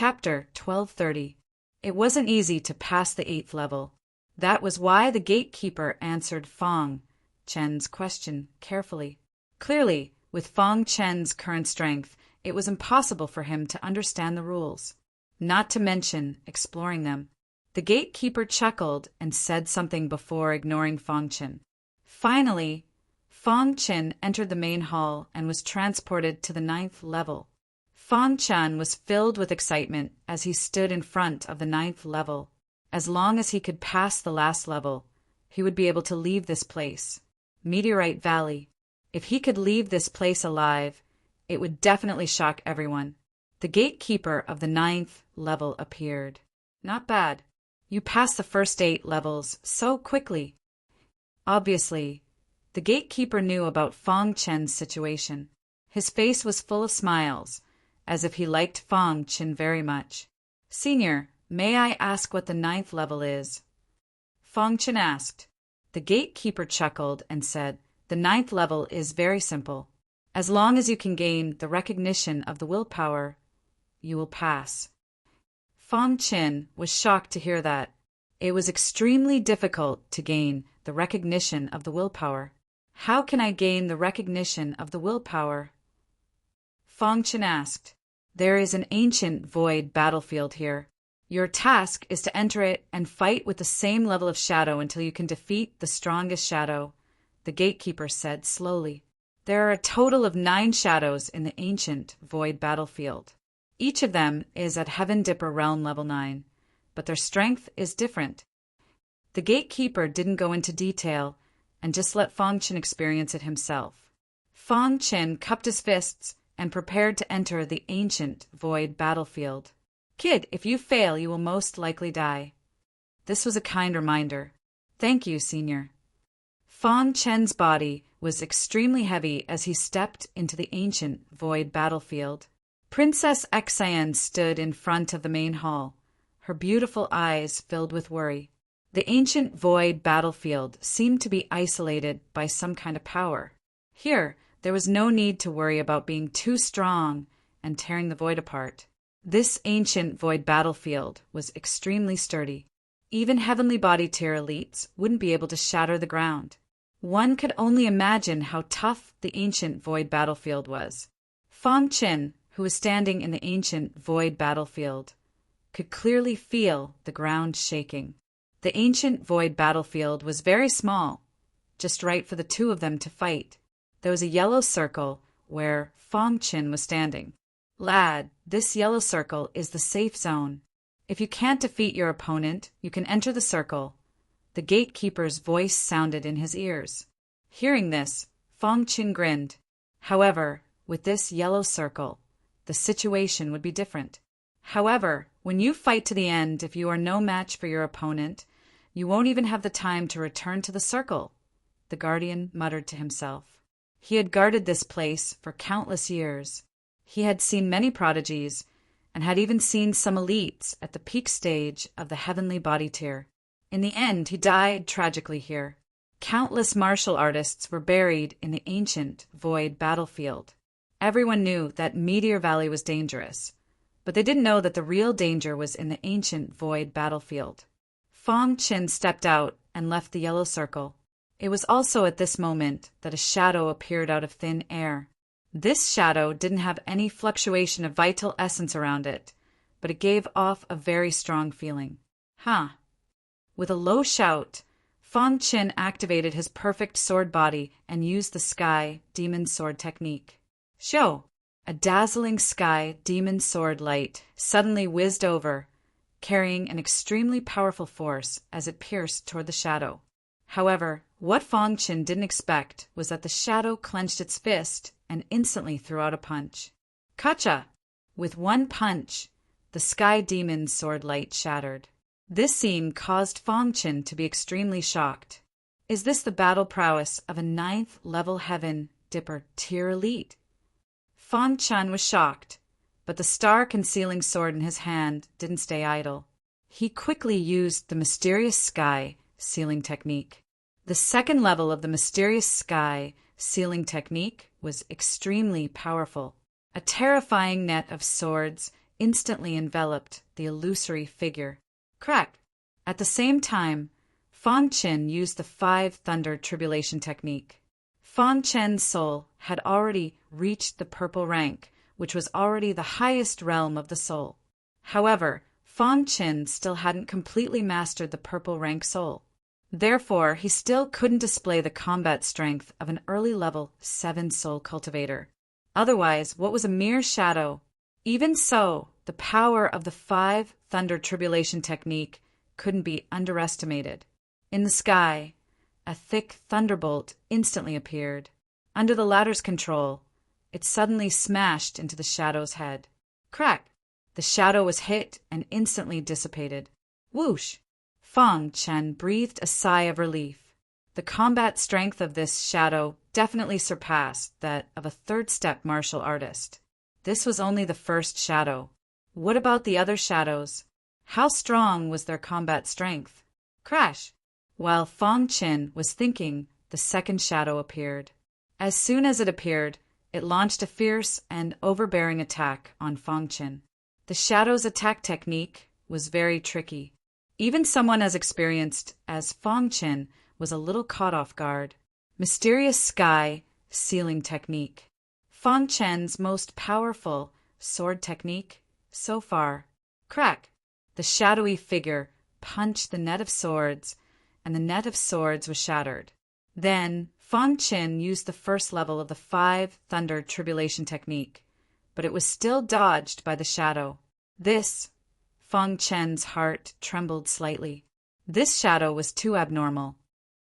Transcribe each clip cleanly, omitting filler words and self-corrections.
Chapter 1230. It wasn't easy to pass the 8th level. That was why the gatekeeper answered Fong Chen's question carefully. Clearly, with Fong Chen's current strength, it was impossible for him to understand the rules, not to mention exploring them. The gatekeeper chuckled and said something before ignoring Fong Chen. Finally, Fong Chen entered the main hall and was transported to the 9th level. Fong Chen was filled with excitement as he stood in front of the 9th level. As long as he could pass the last level, he would be able to leave this place, Meteorite Valley. If he could leave this place alive, it would definitely shock everyone. The gatekeeper of the 9th level appeared. Not bad. You passed the first 8 levels so quickly. Obviously, the gatekeeper knew about Fong Chen's situation. His face was full of smiles, as if he liked Fong Chen very much. Senior, may I ask what the 9th level is? Fong Chen asked. The gatekeeper chuckled and said, the 9th level is very simple. As long as you can gain the recognition of the willpower, you will pass. Fong Chen was shocked to hear that. It was extremely difficult to gain the recognition of the willpower. How can I gain the recognition of the willpower? Fong Chen asked. There is an ancient void battlefield here. Your task is to enter it and fight with the same level of shadow until you can defeat the strongest shadow, the gatekeeper said slowly. There are a total of 9 shadows in the ancient void battlefield. Each of them is at Heaven Dipper Realm level 9, but their strength is different. The gatekeeper didn't go into detail and just let Fong Chen experience it himself. Fong Chen cupped his fists and prepared to enter the ancient void battlefield. Kid, if you fail, you will most likely die. This was a kind reminder. Thank you, Senior. Fong Chen's body was extremely heavy as he stepped into the ancient void battlefield. Princess Xian stood in front of the main hall, her beautiful eyes filled with worry. The ancient void battlefield seemed to be isolated by some kind of power. Here, there was no need to worry about being too strong and tearing the void apart. This ancient void battlefield was extremely sturdy. Even heavenly body tier elites wouldn't be able to shatter the ground. One could only imagine how tough the ancient void battlefield was. Fong Chen, who was standing in the ancient void battlefield, could clearly feel the ground shaking. The ancient void battlefield was very small, just right for the two of them to fight. There was a yellow circle where Fong Chen was standing. Lad, this yellow circle is the safe zone. If you can't defeat your opponent, you can enter the circle. The gatekeeper's voice sounded in his ears. Hearing this, Fong Chen grinned. However, with this yellow circle, the situation would be different. However, when you fight to the end, if you are no match for your opponent, you won't even have the time to return to the circle, the guardian muttered to himself. He had guarded this place for countless years. He had seen many prodigies, and had even seen some elites at the peak stage of the heavenly body tier. In the end, he died tragically here. Countless martial artists were buried in the ancient void battlefield. Everyone knew that Meteor Valley was dangerous, but they didn't know that the real danger was in the ancient void battlefield. Fong Chen stepped out and left the yellow circle. It was also at this moment that a shadow appeared out of thin air. This shadow didn't have any fluctuation of vital essence around it, but it gave off a very strong feeling. With a low shout, Fong Chen activated his perfect sword body and used the Sky Demon Sword technique. Show! A dazzling Sky Demon Sword light suddenly whizzed over, carrying an extremely powerful force as it pierced toward the shadow. However, what Fong Chen didn't expect was that the shadow clenched its fist and instantly threw out a punch. Kacha! With one punch, the Sky Demon Sword light shattered. This scene caused Fong Chen to be extremely shocked. Is this the battle prowess of a 9th level Heaven Dipper tier elite? Fong Chen was shocked, but the star-concealing sword in his hand didn't stay idle. He quickly used the mysterious sky sealing technique. The second level of the mysterious sky sealing technique was extremely powerful. A terrifying net of swords instantly enveloped the illusory figure. Crack! At the same time, Fang Chen used the 5 Thunder Tribulation technique. Fang Chen's soul had already reached the purple rank, which was already the highest realm of the soul. However, Fang Chen still hadn't completely mastered the purple rank soul. Therefore, he still couldn't display the combat strength of an early level 7 soul cultivator. Otherwise, what was a mere shadow? Even so, the power of the 5 Thunder Tribulation technique couldn't be underestimated. In the sky, a thick thunderbolt instantly appeared. Under the latter's control, it suddenly smashed into the shadow's head. Crack! The shadow was hit and instantly dissipated. Whoosh! Fang Chen breathed a sigh of relief. The combat strength of this shadow definitely surpassed that of a third-step martial artist. This was only the first shadow. What about the other shadows? How strong was their combat strength? Crash! While Fang Chen was thinking, the second shadow appeared. As soon as it appeared, it launched a fierce and overbearing attack on Fang Chen. The shadow's attack technique was very tricky. Even someone as experienced as Fang Chen was a little caught off guard. Mysterious sky sealing technique. Fang Chen's most powerful sword technique so far. Crack! The shadowy figure punched the net of swords, and the net of swords was shattered. Then Fang Chen used the first level of the 5 Thunder Tribulation technique, but it was still dodged by the shadow. Fang Chen's heart trembled slightly. This shadow was too abnormal.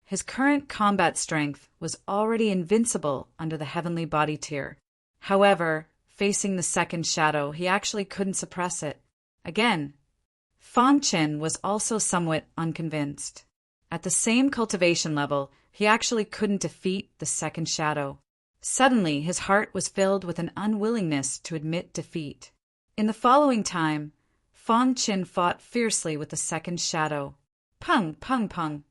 His current combat strength was already invincible under the heavenly body tier. However, facing the second shadow, he actually couldn't suppress it. Again, Fang Chen was also somewhat unconvinced. At the same cultivation level, he actually couldn't defeat the second shadow. Suddenly, his heart was filled with an unwillingness to admit defeat. In the following time, Fang Chen fought fiercely with the second shadow. Pung, pung, pung.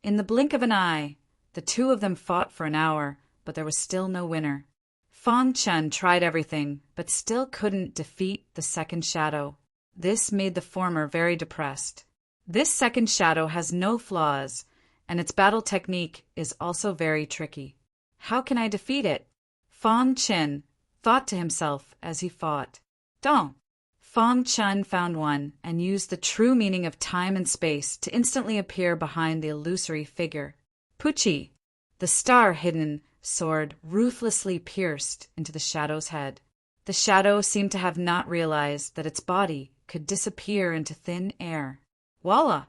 In the blink of an eye, the two of them fought for an hour, but there was still no winner. Fang Chen tried everything, but still couldn't defeat the second shadow. This made the former very depressed. This second shadow has no flaws, and its battle technique is also very tricky. How can I defeat it? Fang Chen thought to himself as he fought. Dong! Fang Chen found one and used the true meaning of time and space to instantly appear behind the illusory figure. Puchi! The star-hidden sword ruthlessly pierced into the shadow's head. The shadow seemed to have not realized that its body could disappear into thin air. Voila!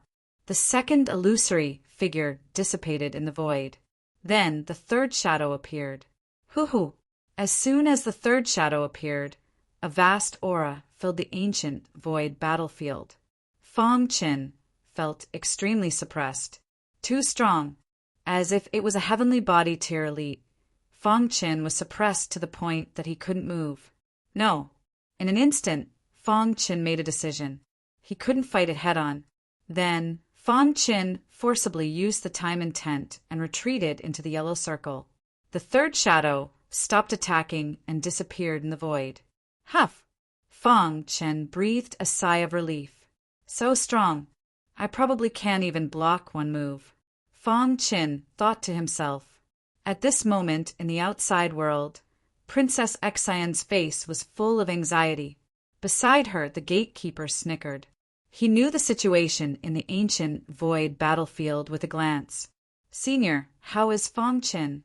The second illusory figure dissipated in the void. Then the third shadow appeared. Hoo-hoo! As soon as the third shadow appeared, a vast aura filled the ancient void battlefield. Fang Chen felt extremely suppressed. Too strong. As if it was a heavenly body tier elite, Fang Chen was suppressed to the point that he couldn't move. No. In an instant, Fang Chen made a decision. He couldn't fight it head-on. Then, Fang Chen forcibly used the time intent and retreated into the yellow circle. The third shadow stopped attacking and disappeared in the void. Huff! Fang Chen breathed a sigh of relief. So strong. I probably can't even block one move. Fang Chen thought to himself. At this moment in the outside world, Princess Xian's face was full of anxiety. Beside her, the gatekeeper snickered. He knew the situation in the ancient void battlefield with a glance. Senior, how is Fang Chen?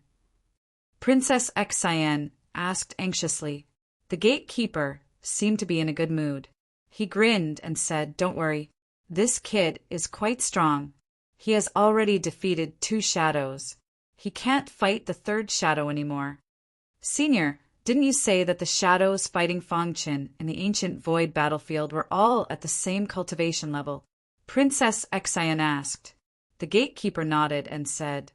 Princess Xian asked anxiously. The gatekeeper seemed to be in a good mood. He grinned and said, Don't worry. This kid is quite strong. He has already defeated 2 shadows. He can't fight the third shadow anymore. Senior, didn't you say that the shadows fighting Fang Chen in the ancient void battlefield were all at the same cultivation level? Princess Xian asked. The gatekeeper nodded and said,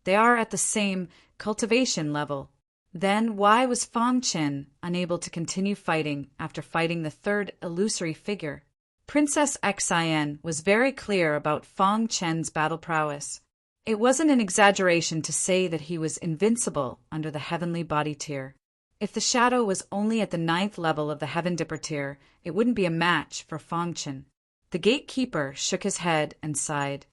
They are at the same cultivation level. Then why was Fang Chen unable to continue fighting after fighting the third illusory figure? Princess Xian was very clear about Fang Chen's battle prowess. It wasn't an exaggeration to say that he was invincible under the heavenly body tier. If the shadow was only at the 9th level of the Heaven Dipper tier, it wouldn't be a match for Fang Chen. The gatekeeper shook his head and sighed.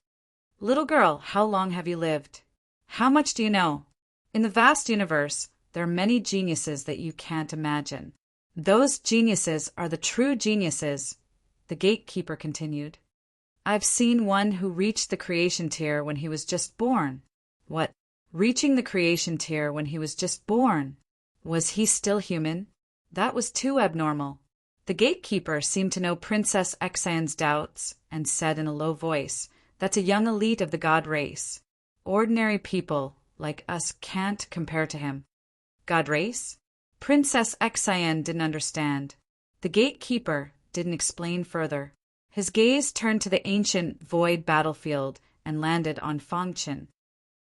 Little girl, how long have you lived? How much do you know? In the vast universe, there are many geniuses that you can't imagine. Those geniuses are the true geniuses, the gatekeeper continued. I've seen one who reached the creation tier when he was just born. What? Reaching the creation tier when he was just born? Was he still human? That was too abnormal. The gatekeeper seemed to know Princess Xian's doubts and said in a low voice, That's a young elite of the god race. Ordinary people, like us, can't compare to him. God race? Princess Xian didn't understand. The gatekeeper didn't explain further. His gaze turned to the ancient void battlefield and landed on Fang Chen.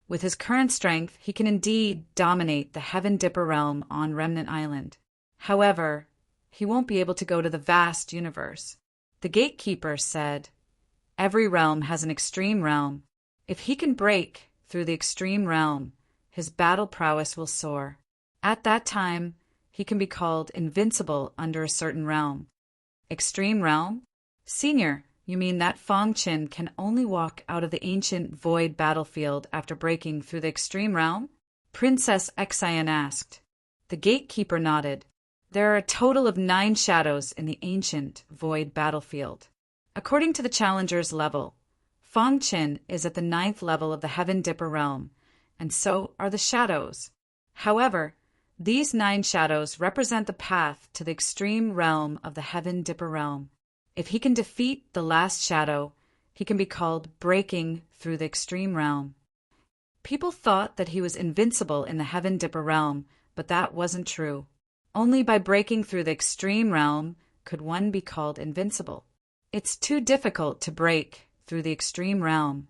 With his current strength, he can indeed dominate the Heaven Dipper realm on Remnant Island. However, he won't be able to go to the vast universe. The gatekeeper said, Every realm has an extreme realm. If he can break through the extreme realm, his battle prowess will soar. At that time, he can be called invincible under a certain realm. Extreme realm? Senior, you mean that Fang Chen can only walk out of the ancient void battlefield after breaking through the extreme realm? Princess Xian asked. The gatekeeper nodded. There are a total of 9 shadows in the ancient void battlefield. According to the challenger's level, Fang Chen is at the 9th level of the Heaven Dipper realm, and so are the shadows. However, these 9 shadows represent the path to the extreme realm of the Heaven Dipper realm. If he can defeat the last shadow, he can be called breaking through the extreme realm. People thought that he was invincible in the Heaven Dipper realm, but that wasn't true. Only by breaking through the extreme realm could one be called invincible. It's too difficult to break through the extreme realm.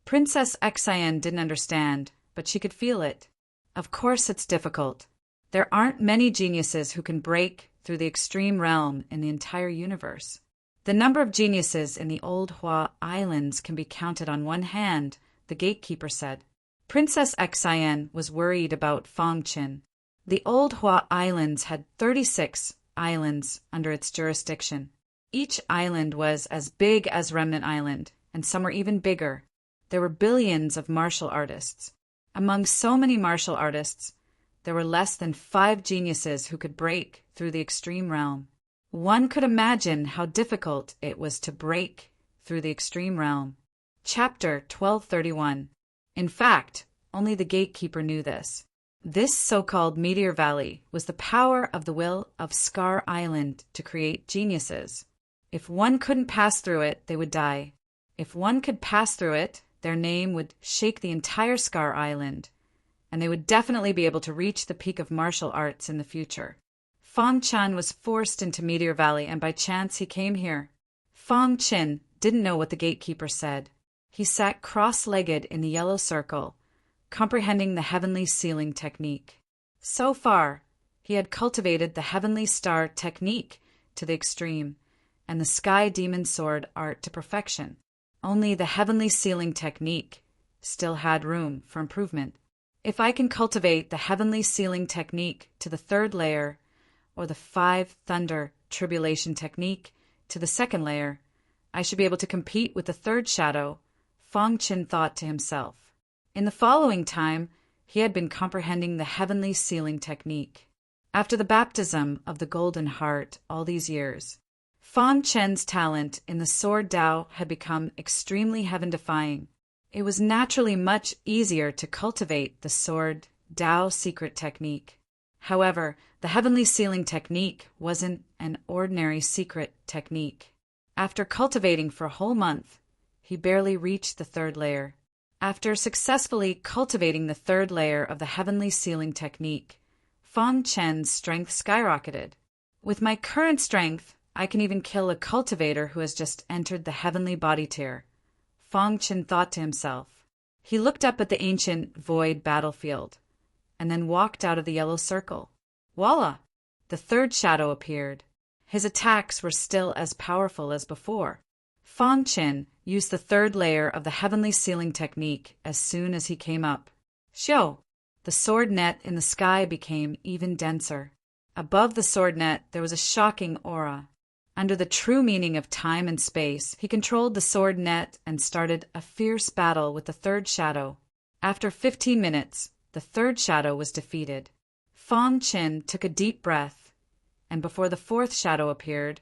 Princess Xian didn't understand, but she could feel it. Of course it's difficult. There aren't many geniuses who can break through the extreme realm in the entire universe. The number of geniuses in the Old Hua Islands can be counted on one hand, the gatekeeper said. Princess Xian was worried about Fang Chen. The Old Hua Islands had 36 islands under its jurisdiction. Each island was as big as Remnant Island, and some were even bigger. There were billions of martial artists. Among so many martial artists, there were less than 5 geniuses who could break through the extreme realm. One could imagine how difficult it was to break through the extreme realm. Chapter 1231. In fact, only the gatekeeper knew this. This so-called Meteor Valley was the power of the will of Scar Island to create geniuses. If one couldn't pass through it, they would die. If one could pass through it, their name would shake the entire Scar Island, and they would definitely be able to reach the peak of martial arts in the future. Fang Chen was forced into Meteor Valley, and by chance he came here. Fang Chen didn't know what the gatekeeper said. He sat cross-legged in the yellow circle, comprehending the heavenly ceiling technique. So far, he had cultivated the heavenly star technique to the extreme, and the sky demon sword art to perfection. Only the heavenly ceiling technique still had room for improvement. If I can cultivate the heavenly ceiling technique to the 3rd layer, or the 5 thunder tribulation technique to the 2nd layer, I should be able to compete with the 3rd shadow, Fang Chen thought to himself. In the following time, he had been comprehending the heavenly ceiling technique. After the baptism of the Golden Heart all these years, Fang Chen's talent in the Sword Dao had become extremely heaven-defying. It was naturally much easier to cultivate the Sword Dao secret technique. However, the heavenly ceiling technique wasn't an ordinary secret technique. After cultivating for a whole month, he barely reached the 3rd layer. After successfully cultivating the 3rd layer of the heavenly ceiling technique, Fang Chen's strength skyrocketed. With my current strength, I can even kill a cultivator who has just entered the heavenly body tier, Fang Chen thought to himself. He looked up at the ancient void battlefield, and then walked out of the yellow circle. Voila! The 3rd shadow appeared. His attacks were still as powerful as before. Fang Chen used the 3rd layer of the heavenly ceiling technique as soon as he came up. Xiao! The sword net in the sky became even denser. Above the sword net there was a shocking aura. Under the true meaning of time and space, he controlled the sword net and started a fierce battle with the third shadow. After 15 minutes, the third shadow was defeated. Fong Qin took a deep breath, and before the fourth shadow appeared,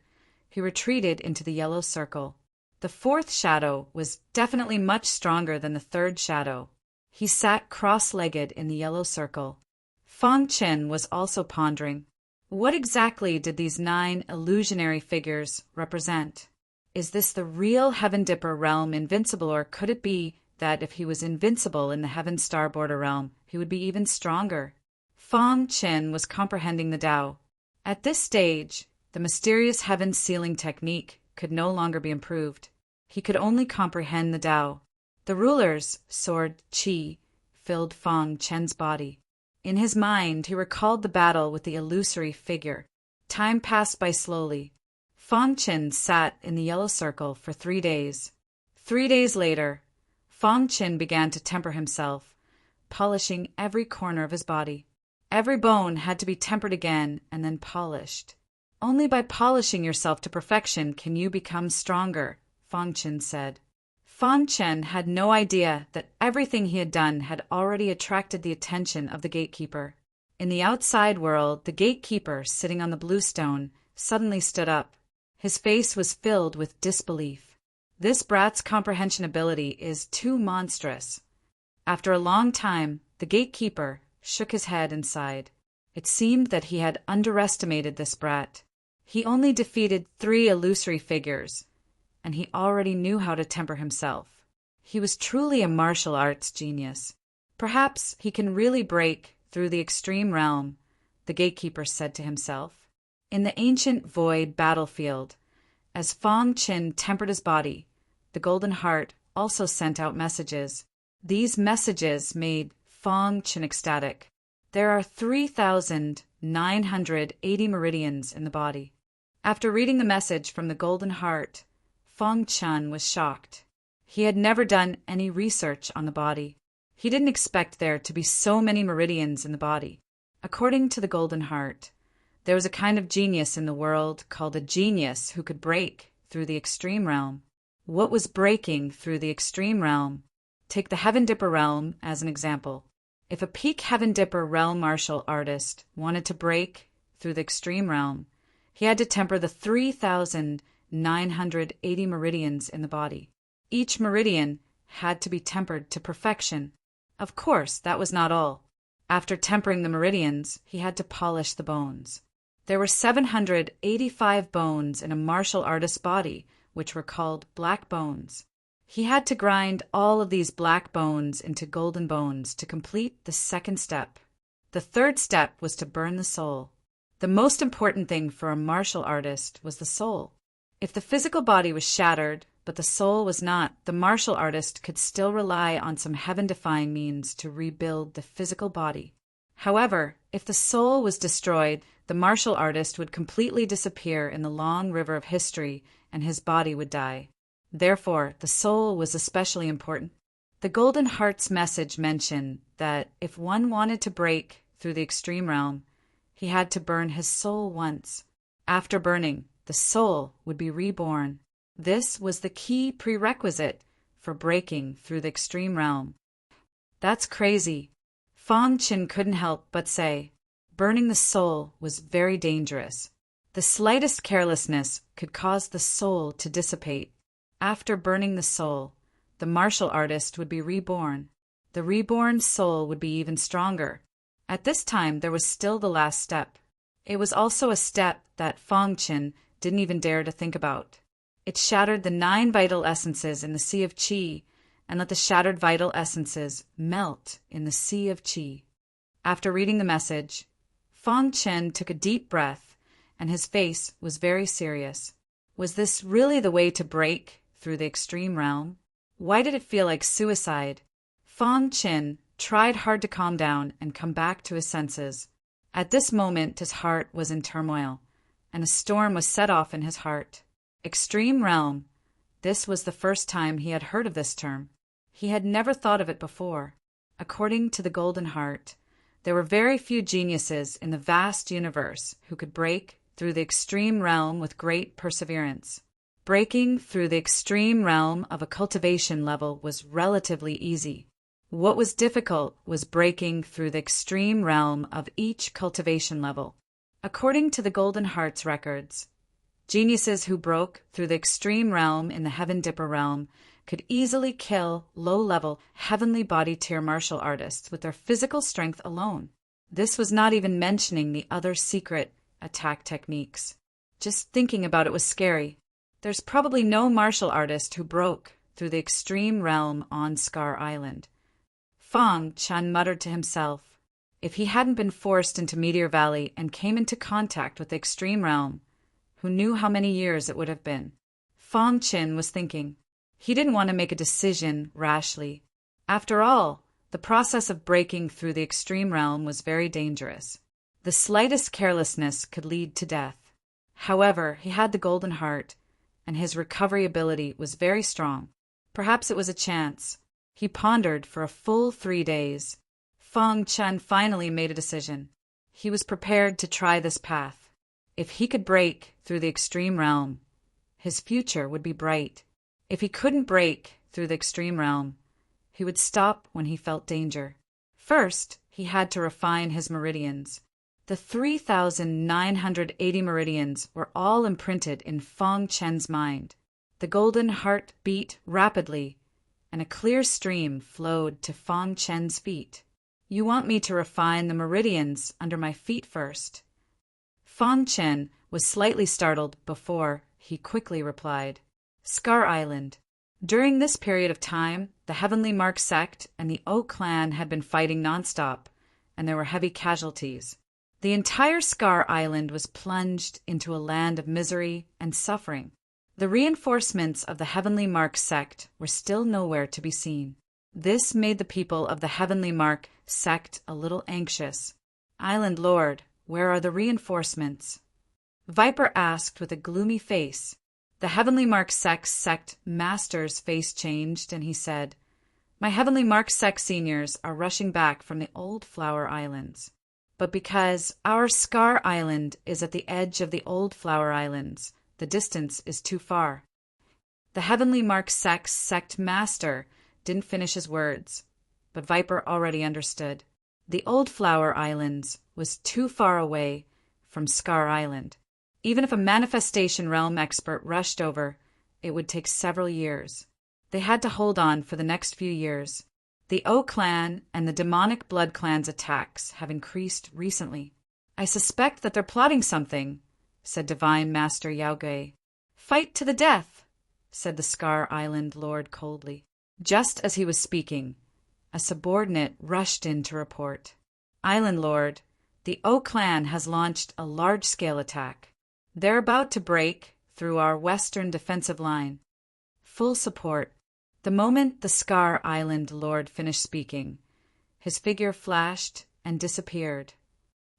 he retreated into the yellow circle. The fourth shadow was definitely much stronger than the third shadow. He sat cross-legged in the yellow circle. Fong Qin was also pondering. What exactly did these 9 illusionary figures represent? Is this the real Heaven Dipper realm invincible, or could it be that if he was invincible in the Heaven Star Border realm, he would be even stronger? Fong Qin was comprehending the Tao. At this stage, the mysterious heaven sealing technique could no longer be improved. He could only comprehend the Tao. The ruler's sword qi filled Fong Qin's body. In his mind, he recalled the battle with the illusory figure. Time passed by slowly. Fong Qin sat in the yellow circle for 3 days. 3 days later, Fong Qin began to temper himself, polishing every corner of his body. Every bone had to be tempered again and then polished. Only by polishing yourself to perfection can you become stronger, Fong Qin said. Fong Qin had no idea that everything he had done had already attracted the attention of the gatekeeper. In the outside world, the gatekeeper, sitting on the blue stone, suddenly stood up. His face was filled with disbelief. This brat's comprehension ability is too monstrous. After a long time, the gatekeeper shook his head and sighed. It seemed that he had underestimated this brat. He only defeated 3 illusory figures, and he already knew how to temper himself. He was truly a martial arts genius. Perhaps he can really break through the extreme realm, the gatekeeper said to himself. In the ancient void battlefield, as Fong Qin tempered his body, the Golden Heart also sent out messages. These messages made Fong Qin ecstatic. There are 3,980 meridians in the body. After reading the message from the Golden Heart, Fong Qin was shocked. He had never done any research on the body. He didn't expect there to be so many meridians in the body. According to the Golden Heart, there was a kind of genius in the world called a genius who could break through the extreme realm. What was breaking through the extreme realm? Take the Heaven Dipper realm as an example. If a peak Heaven Dipper realm martial artist wanted to break through the extreme realm, he had to temper the 3,980 meridians in the body. Each meridian had to be tempered to perfection. Of course, that was not all. After tempering the meridians, he had to polish the bones. There were 785 bones in a martial artist's body, which were called black bones. He had to grind all of these black bones into golden bones to complete the second step. The third step was to burn the soul. The most important thing for a martial artist was the soul. If the physical body was shattered, but the soul was not, the martial artist could still rely on some heaven-defying means to rebuild the physical body. However, if the soul was destroyed, the martial artist would completely disappear in the long river of history and his body would die. Therefore, the soul was especially important. The Golden Heart's message mentioned that if one wanted to break through the extreme realm, he had to burn his soul once. After burning, the soul would be reborn. This was the key prerequisite for breaking through the extreme realm. That's crazy. Fong Qin couldn't help but say, burning the soul was very dangerous. The slightest carelessness could cause the soul to dissipate. After burning the soul, the martial artist would be reborn. The reborn soul would be even stronger. At this time, there was still the last step. It was also a step that Fong Qin didn't even dare to think about. It shattered the 9 vital essences in the Sea of Qi and let the shattered vital essences melt in the Sea of Qi. After reading the message, Fong Qin took a deep breath and his face was very serious. Was this really the way to break through the extreme realm? Why did it feel like suicide? Fong Qin tried hard to calm down and come back to his senses. At this moment, his heart was in turmoil, and a storm was set off in his heart. Extreme realm. This was the first time he had heard of this term. He had never thought of it before. According to the Golden Heart, There were very few geniuses in the vast universe who could break through the extreme realm with great perseverance. Breaking through the extreme realm of a cultivation level was relatively easy. What was difficult was breaking through the extreme realm of each cultivation level. According to the Golden Hearts records, geniuses who broke through the extreme realm in the Heaven Dipper realm could easily kill low-level, heavenly body tier martial artists with their physical strength alone. This was not even mentioning the other secret attack techniques. Just thinking about it was scary. There's probably no martial artist who broke through the extreme realm on Scar Island. Fang Chen muttered to himself. If he hadn't been forced into Meteor Valley and came into contact with the extreme realm, who knew how many years it would have been? Fang Chen was thinking. He didn't want to make a decision rashly. After all, the process of breaking through the extreme realm was very dangerous. The slightest carelessness could lead to death. However, he had the Golden Heart, and his recovery ability was very strong. Perhaps it was a chance. He pondered for a full 3 days. Fang Chen finally made a decision. He was prepared to try this path. If he could break through the extreme realm, his future would be bright. If he couldn't break through the extreme realm, he would stop when he felt danger. First, he had to refine his meridians. The 3,980 meridians were all imprinted in Fang Chen's mind. The Golden Heart beat rapidly, and a clear stream flowed to Fang Chen's feet. You want me to refine the meridians under my feet first? Fang Chen was slightly startled before he quickly replied. Scar Island. During this period of time, the Heavenly Mark sect and the O clan had been fighting nonstop, and there were heavy casualties. The entire Scar Island was plunged into a land of misery and suffering. The reinforcements of the Heavenly Mark sect were still nowhere to be seen. This made the people of the Heavenly Mark sect a little anxious. Island Lord, where are the reinforcements? Viper asked with a gloomy face. The Heavenly Mark sect master's face changed, and he said, My Heavenly Mark sect seniors are rushing back from the old Flower Islands. But because our Scar Island is at the edge of the old Flower Islands, the distance is too far. The Heavenly Mark sect master didn't finish his words, but Viper already understood. The old Flower Islands was too far away from Scar Island. Even if a manifestation realm expert rushed over, it would take several years. They had to hold on for the next few years. The O clan and the demonic blood clan's attacks have increased recently. I suspect that they're plotting something, said Divine Master Yao Gui. Fight to the death, said the Scar Island Lord coldly. Just as he was speaking, a subordinate rushed in to report. Island Lord, the O clan has launched a large-scale attack. They're about to break through our western defensive line. Full support. The moment the Scar Island Lord finished speaking, his figure flashed and disappeared.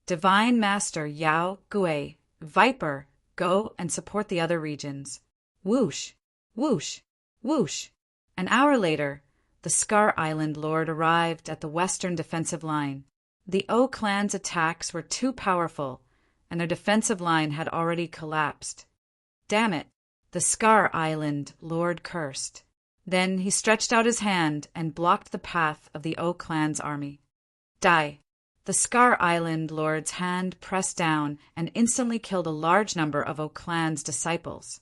Divine Master Yao Gui, Viper, go and support the other regions. Whoosh, whoosh, whoosh. An hour later, the Scar Island Lord arrived at the western defensive line. The O clan's attacks were too powerful, and their defensive line had already collapsed. Damn it, the Scar Island Lord cursed. Then he stretched out his hand and blocked the path of the O clan's army. Die. The Scar Island Lord's hand pressed down and instantly killed a large number of O clan's disciples.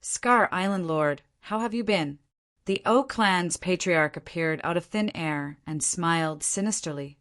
Scar Island Lord, how have you been? The O clan's patriarch appeared out of thin air and smiled sinisterly.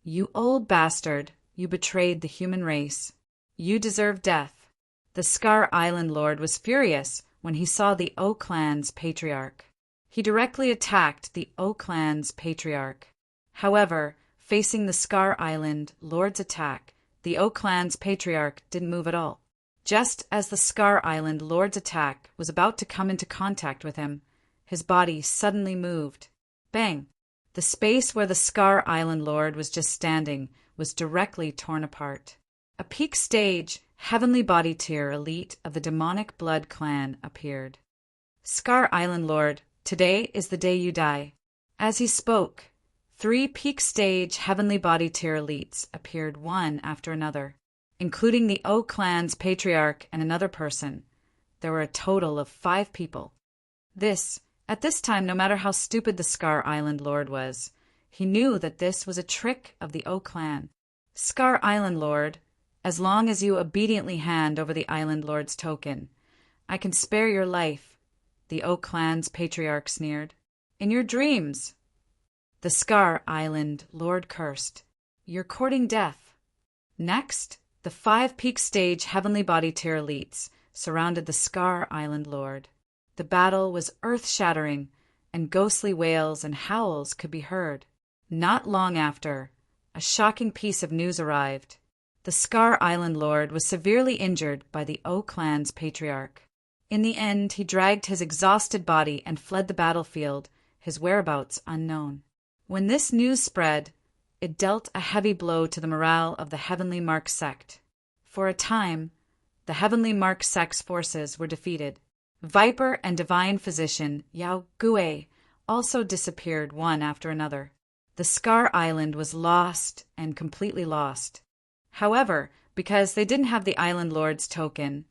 You old bastard, you betrayed the human race. You deserve death. The Scar Island Lord was furious when he saw the O clan's patriarch. He directly attacked the O clan's patriarch. However, facing the Scar Island Lord's attack, the O clan's patriarch didn't move at all. Just as the Scar Island Lord's attack was about to come into contact with him, his body suddenly moved. Bang! The space where the Scar Island Lord was just standing was directly torn apart. A peak stage, heavenly body tier elite of the demonic blood clan appeared. Scar Island Lord, today is the day you die. As he spoke, 3 peak stage heavenly body tier elites appeared one after another, including the O clan's patriarch and another person. There were a total of 5 people. At this time, no matter how stupid the Scar Island Lord was, he knew that this was a trick of the O clan. Scar Island Lord, as long as you obediently hand over the Island Lord's token, I can spare your life, the O clan's patriarch sneered. In your dreams, the Scar Island Lord cursed. You're courting death. Next, the 5 peak stage heavenly body tier elites surrounded the Scar Island Lord. The battle was earth-shattering, and ghostly wails and howls could be heard. Not long after, a shocking piece of news arrived. The Scar Island Lord was severely injured by the O clan's patriarch. In the end, he dragged his exhausted body and fled the battlefield, his whereabouts unknown. When this news spread, it dealt a heavy blow to the morale of the Heavenly Mark sect. For a time, the Heavenly Mark sect's forces were defeated. Viper and Divine Physician Yao Gui also disappeared one after another. The Scar Island was lost and completely lost. However, because they didn't have the Island Lord's token,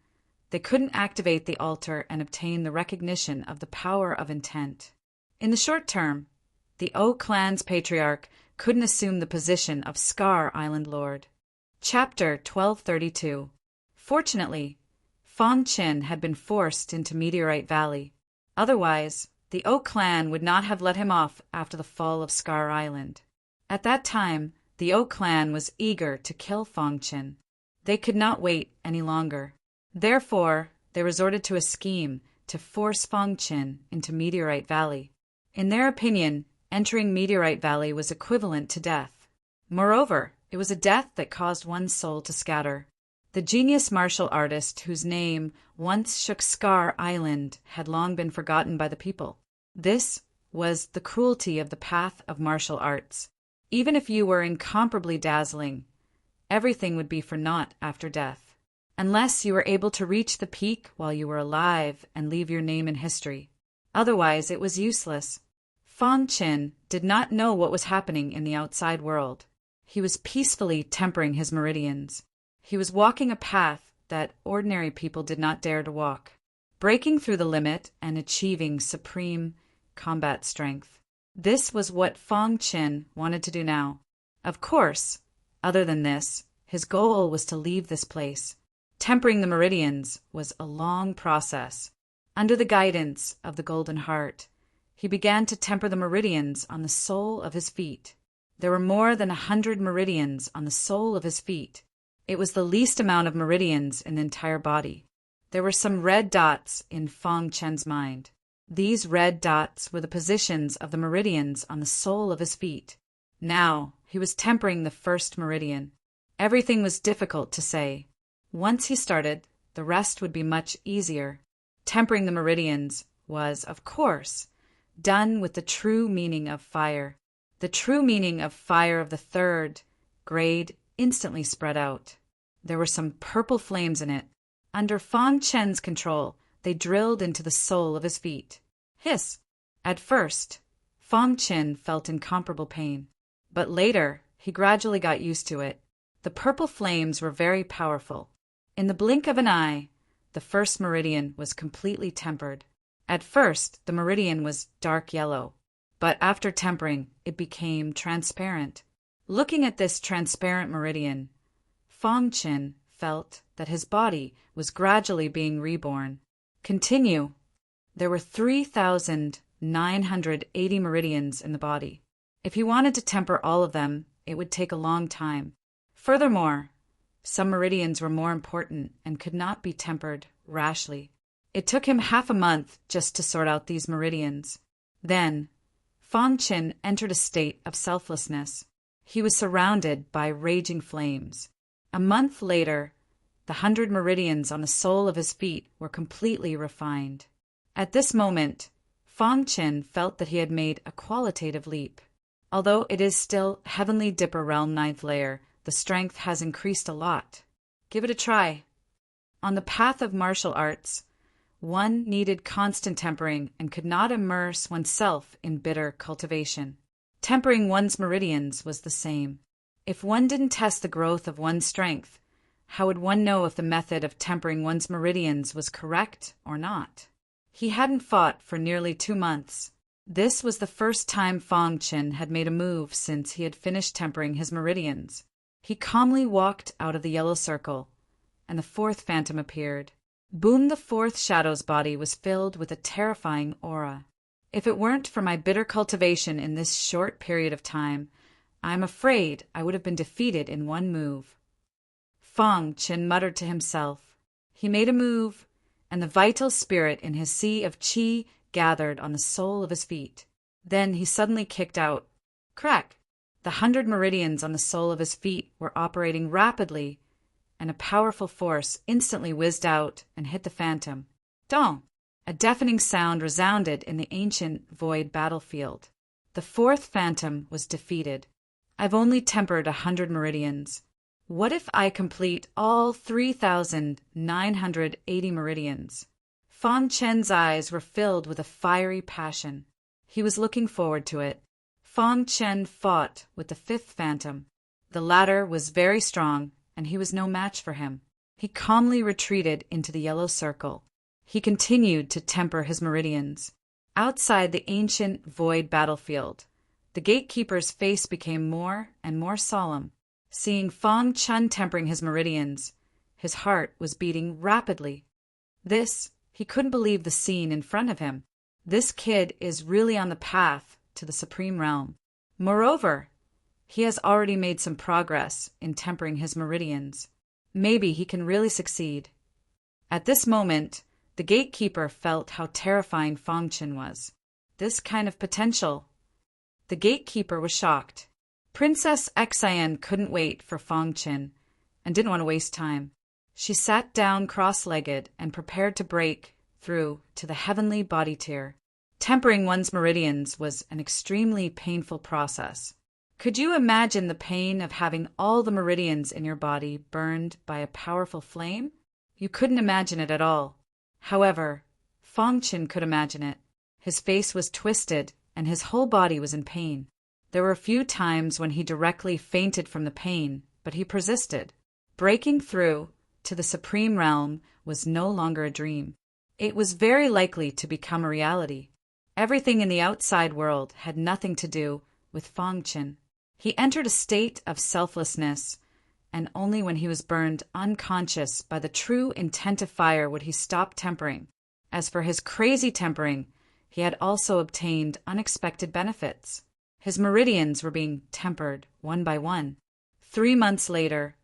they couldn't activate the altar and obtain the recognition of the power of intent. In the short term, the O clan's patriarch couldn't assume the position of Scar Island Lord. Chapter 1232. Fortunately, Fong Qin had been forced into Meteorite Valley. Otherwise, the O clan would not have let him off after the fall of Scar Island. At that time, the O clan was eager to kill Fong Qin. They could not wait any longer. Therefore, they resorted to a scheme to force Fong Qin into Meteorite Valley. In their opinion, entering Meteorite Valley was equivalent to death. Moreover, it was a death that caused one's soul to scatter. The genius martial artist whose name once shook Scar Island had long been forgotten by the people. This was the cruelty of the path of martial arts. Even if you were incomparably dazzling, everything would be for naught after death, unless you were able to reach the peak while you were alive and leave your name in history. Otherwise, it was useless. Fong Qin did not know what was happening in the outside world. He was peacefully tempering his meridians. He was walking a path that ordinary people did not dare to walk, breaking through the limit and achieving supreme combat strength. This was what Fong Qin wanted to do now. Of course, other than this, his goal was to leave this place. Tempering the meridians was a long process. Under the guidance of the Golden Heart, he began to temper the meridians on the sole of his feet. There were more than 100 meridians on the sole of his feet. It was the least amount of meridians in the entire body. There were some red dots in Fong Qin's mind. These red dots were the positions of the meridians on the sole of his feet. Now, he was tempering the first meridian. Everything was difficult to say. Once he started, the rest would be much easier. Tempering the meridians was, of course, done with the true meaning of fire. The true meaning of fire of the 3rd grade instantly spread out. There were some purple flames in it. Under Fong Qin's control, they drilled into the sole of his feet. Hiss! At first, Fong Qin felt incomparable pain. But later, he gradually got used to it. The purple flames were very powerful. In the blink of an eye, the first meridian was completely tempered. At first, the meridian was dark yellow, but after tempering, it became transparent. Looking at this transparent meridian, Fong Qin felt that his body was gradually being reborn. Continue. There were 3,980 meridians in the body. If he wanted to temper all of them, it would take a long time. Furthermore, some meridians were more important and could not be tempered rashly. It took him half a month just to sort out these meridians. Then, Fong Qin entered a state of selflessness. He was surrounded by raging flames. A month later, the 100 meridians on the sole of his feet were completely refined. At this moment, Fong Qin felt that he had made a qualitative leap. Although it is still Heavenly Dipper Realm 9th layer, the strength has increased a lot. Give it a try. On the path of martial arts, one needed constant tempering and could not immerse oneself in bitter cultivation. Tempering one's meridians was the same. If one didn't test the growth of one's strength, how would one know if the method of tempering one's meridians was correct or not? He hadn't fought for nearly 2 months. This was the first time Fong Qin had made a move since he had finished tempering his meridians. He calmly walked out of the yellow circle, and the fourth phantom appeared. Boom! The fourth shadow's body was filled with a terrifying aura. If it weren't for my bitter cultivation in this short period of time, I'm afraid I would have been defeated in one move. Fong Qin muttered to himself. He made a move, and the vital spirit in his sea of qi gathered on the sole of his feet. Then he suddenly kicked out. Crack! The 100 meridians on the sole of his feet were operating rapidly, and a powerful force instantly whizzed out and hit the phantom. Dong! A deafening sound resounded in the ancient void battlefield. The fourth phantom was defeated. I've only tempered 100 meridians. What if I complete all 3,980 meridians? Fong Chen's eyes were filled with a fiery passion. He was looking forward to it. Fong Chen fought with the fifth phantom. The latter was very strong, and he was no match for him. He calmly retreated into the yellow circle. He continued to temper his meridians. Outside the ancient void battlefield, the gatekeeper's face became more and more solemn. Seeing Fong Chen tempering his meridians, his heart was beating rapidly. He couldn't believe the scene in front of him. This kid is really on the path to the supreme realm. Moreover, he has already made some progress in tempering his meridians. Maybe he can really succeed. At this moment, the gatekeeper felt how terrifying Fong Chen was. This kind of potential. The gatekeeper was shocked. Princess Xian couldn't wait for Fong Chen and didn't want to waste time. She sat down cross-legged and prepared to break through to the heavenly body tier. Tempering one's meridians was an extremely painful process. Could you imagine the pain of having all the meridians in your body burned by a powerful flame? You couldn't imagine it at all. However, Fong Chen could imagine it. His face was twisted and his whole body was in pain. There were a few times when he directly fainted from the pain, but he persisted. Breaking through to the supreme realm was no longer a dream. It was very likely to become a reality. Everything in the outside world had nothing to do with Fong Chen. He entered a state of selflessness, and only when he was burned unconscious by the true intent of fire would he stop tempering. As for his crazy tempering, he had also obtained unexpected benefits. His meridians were being tempered one by one. 3 months later,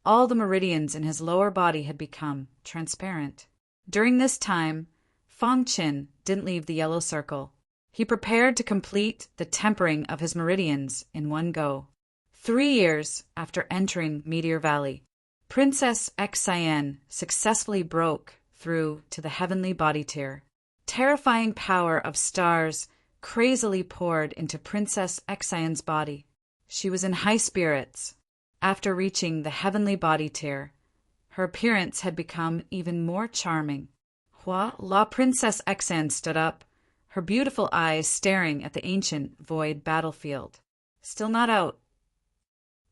all the meridians in his lower body had become transparent. During this time, Fong Chen didn't leave the yellow circle. He prepared to complete the tempering of his meridians in one go. 3 years after entering Meteor Valley, Princess Xian successfully broke through to the heavenly body tier. Terrifying power of stars crazily poured into Princess Xian's body. She was in high spirits. After reaching the heavenly body tier, her appearance had become even more charming. La Princess Xian stood up, her beautiful eyes staring at the ancient void battlefield. Still not out.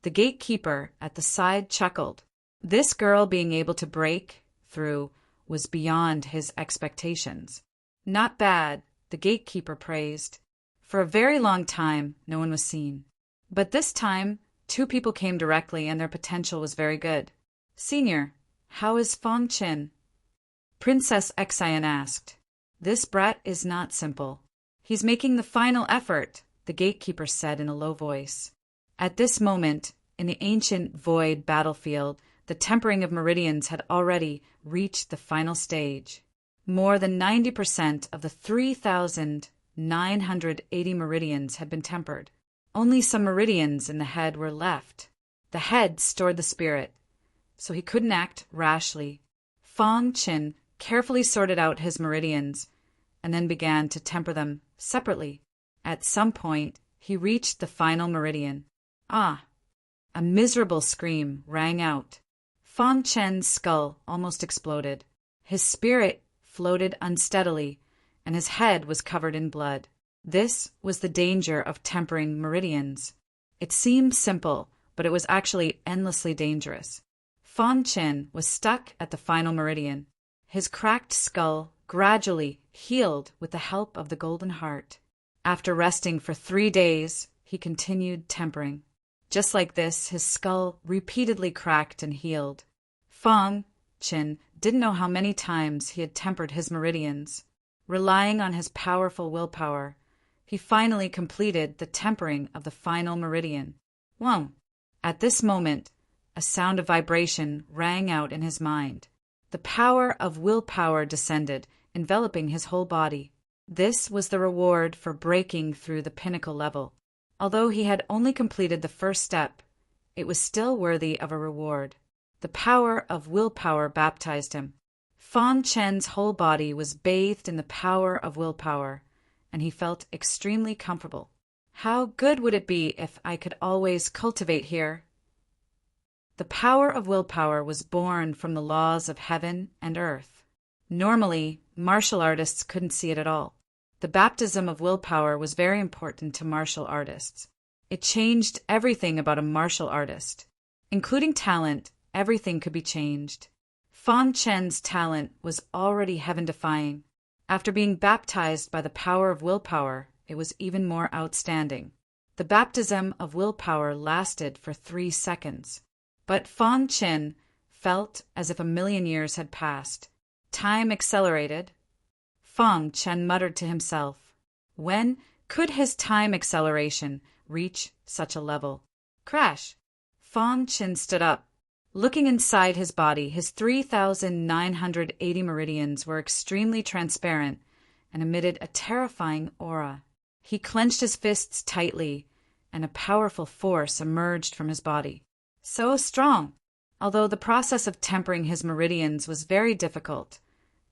The gatekeeper at the side chuckled. This girl being able to break through was beyond his expectations. Not bad, the gatekeeper praised. For a very long time, no one was seen. But this time, 2 people came directly and their potential was very good. Senior, how is Fong Chen? Princess Xian asked. This brat is not simple. He's making the final effort, the gatekeeper said in a low voice. At this moment, in the ancient void battlefield, the tempering of meridians had already reached the final stage. More than 90% of the 3,980 meridians had been tempered. Only some meridians in the head were left. The head stored the spirit, so he couldn't act rashly. Fong Chen carefully sorted out his meridians and then began to temper them separately. At some point, he reached the final meridian. Ah! A miserable scream rang out. Fong Chen's skull almost exploded. His spirit floated unsteadily, and his head was covered in blood. This was the danger of tempering meridians. It seemed simple, but it was actually endlessly dangerous. Fang Chen was stuck at the final meridian. His cracked skull gradually healed with the help of the golden heart. After resting for 3 days, he continued tempering. Just like this, his skull repeatedly cracked and healed. Fang Chen didn't know how many times he had tempered his meridians. Relying on his powerful willpower, he finally completed the tempering of the final meridian. Whoa! At this moment, a sound of vibration rang out in his mind. The power of willpower descended, enveloping his whole body. This was the reward for breaking through the pinnacle level. Although he had only completed the first step, it was still worthy of a reward. The power of willpower baptized him. Fang Chen's whole body was bathed in the power of willpower, and he felt extremely comfortable. How good would it be if I could always cultivate here? The power of willpower was born from the laws of heaven and earth. Normally, martial artists couldn't see it at all. The baptism of willpower was very important to martial artists. It changed everything about a martial artist. Including talent, everything could be changed. Fang Chen's talent was already heaven-defying. After being baptized by the power of willpower, it was even more outstanding. The baptism of willpower lasted for 3 seconds. But Fang Chen felt as if a million years had passed. Time accelerated. Fang Chen muttered to himself. When could his time acceleration reach such a level? Crash! Fang Chen stood up. Looking inside his body, his 3,980 meridians were extremely transparent and emitted a terrifying aura. He clenched his fists tightly, and a powerful force emerged from his body. So strong! Although the process of tempering his meridians was very difficult,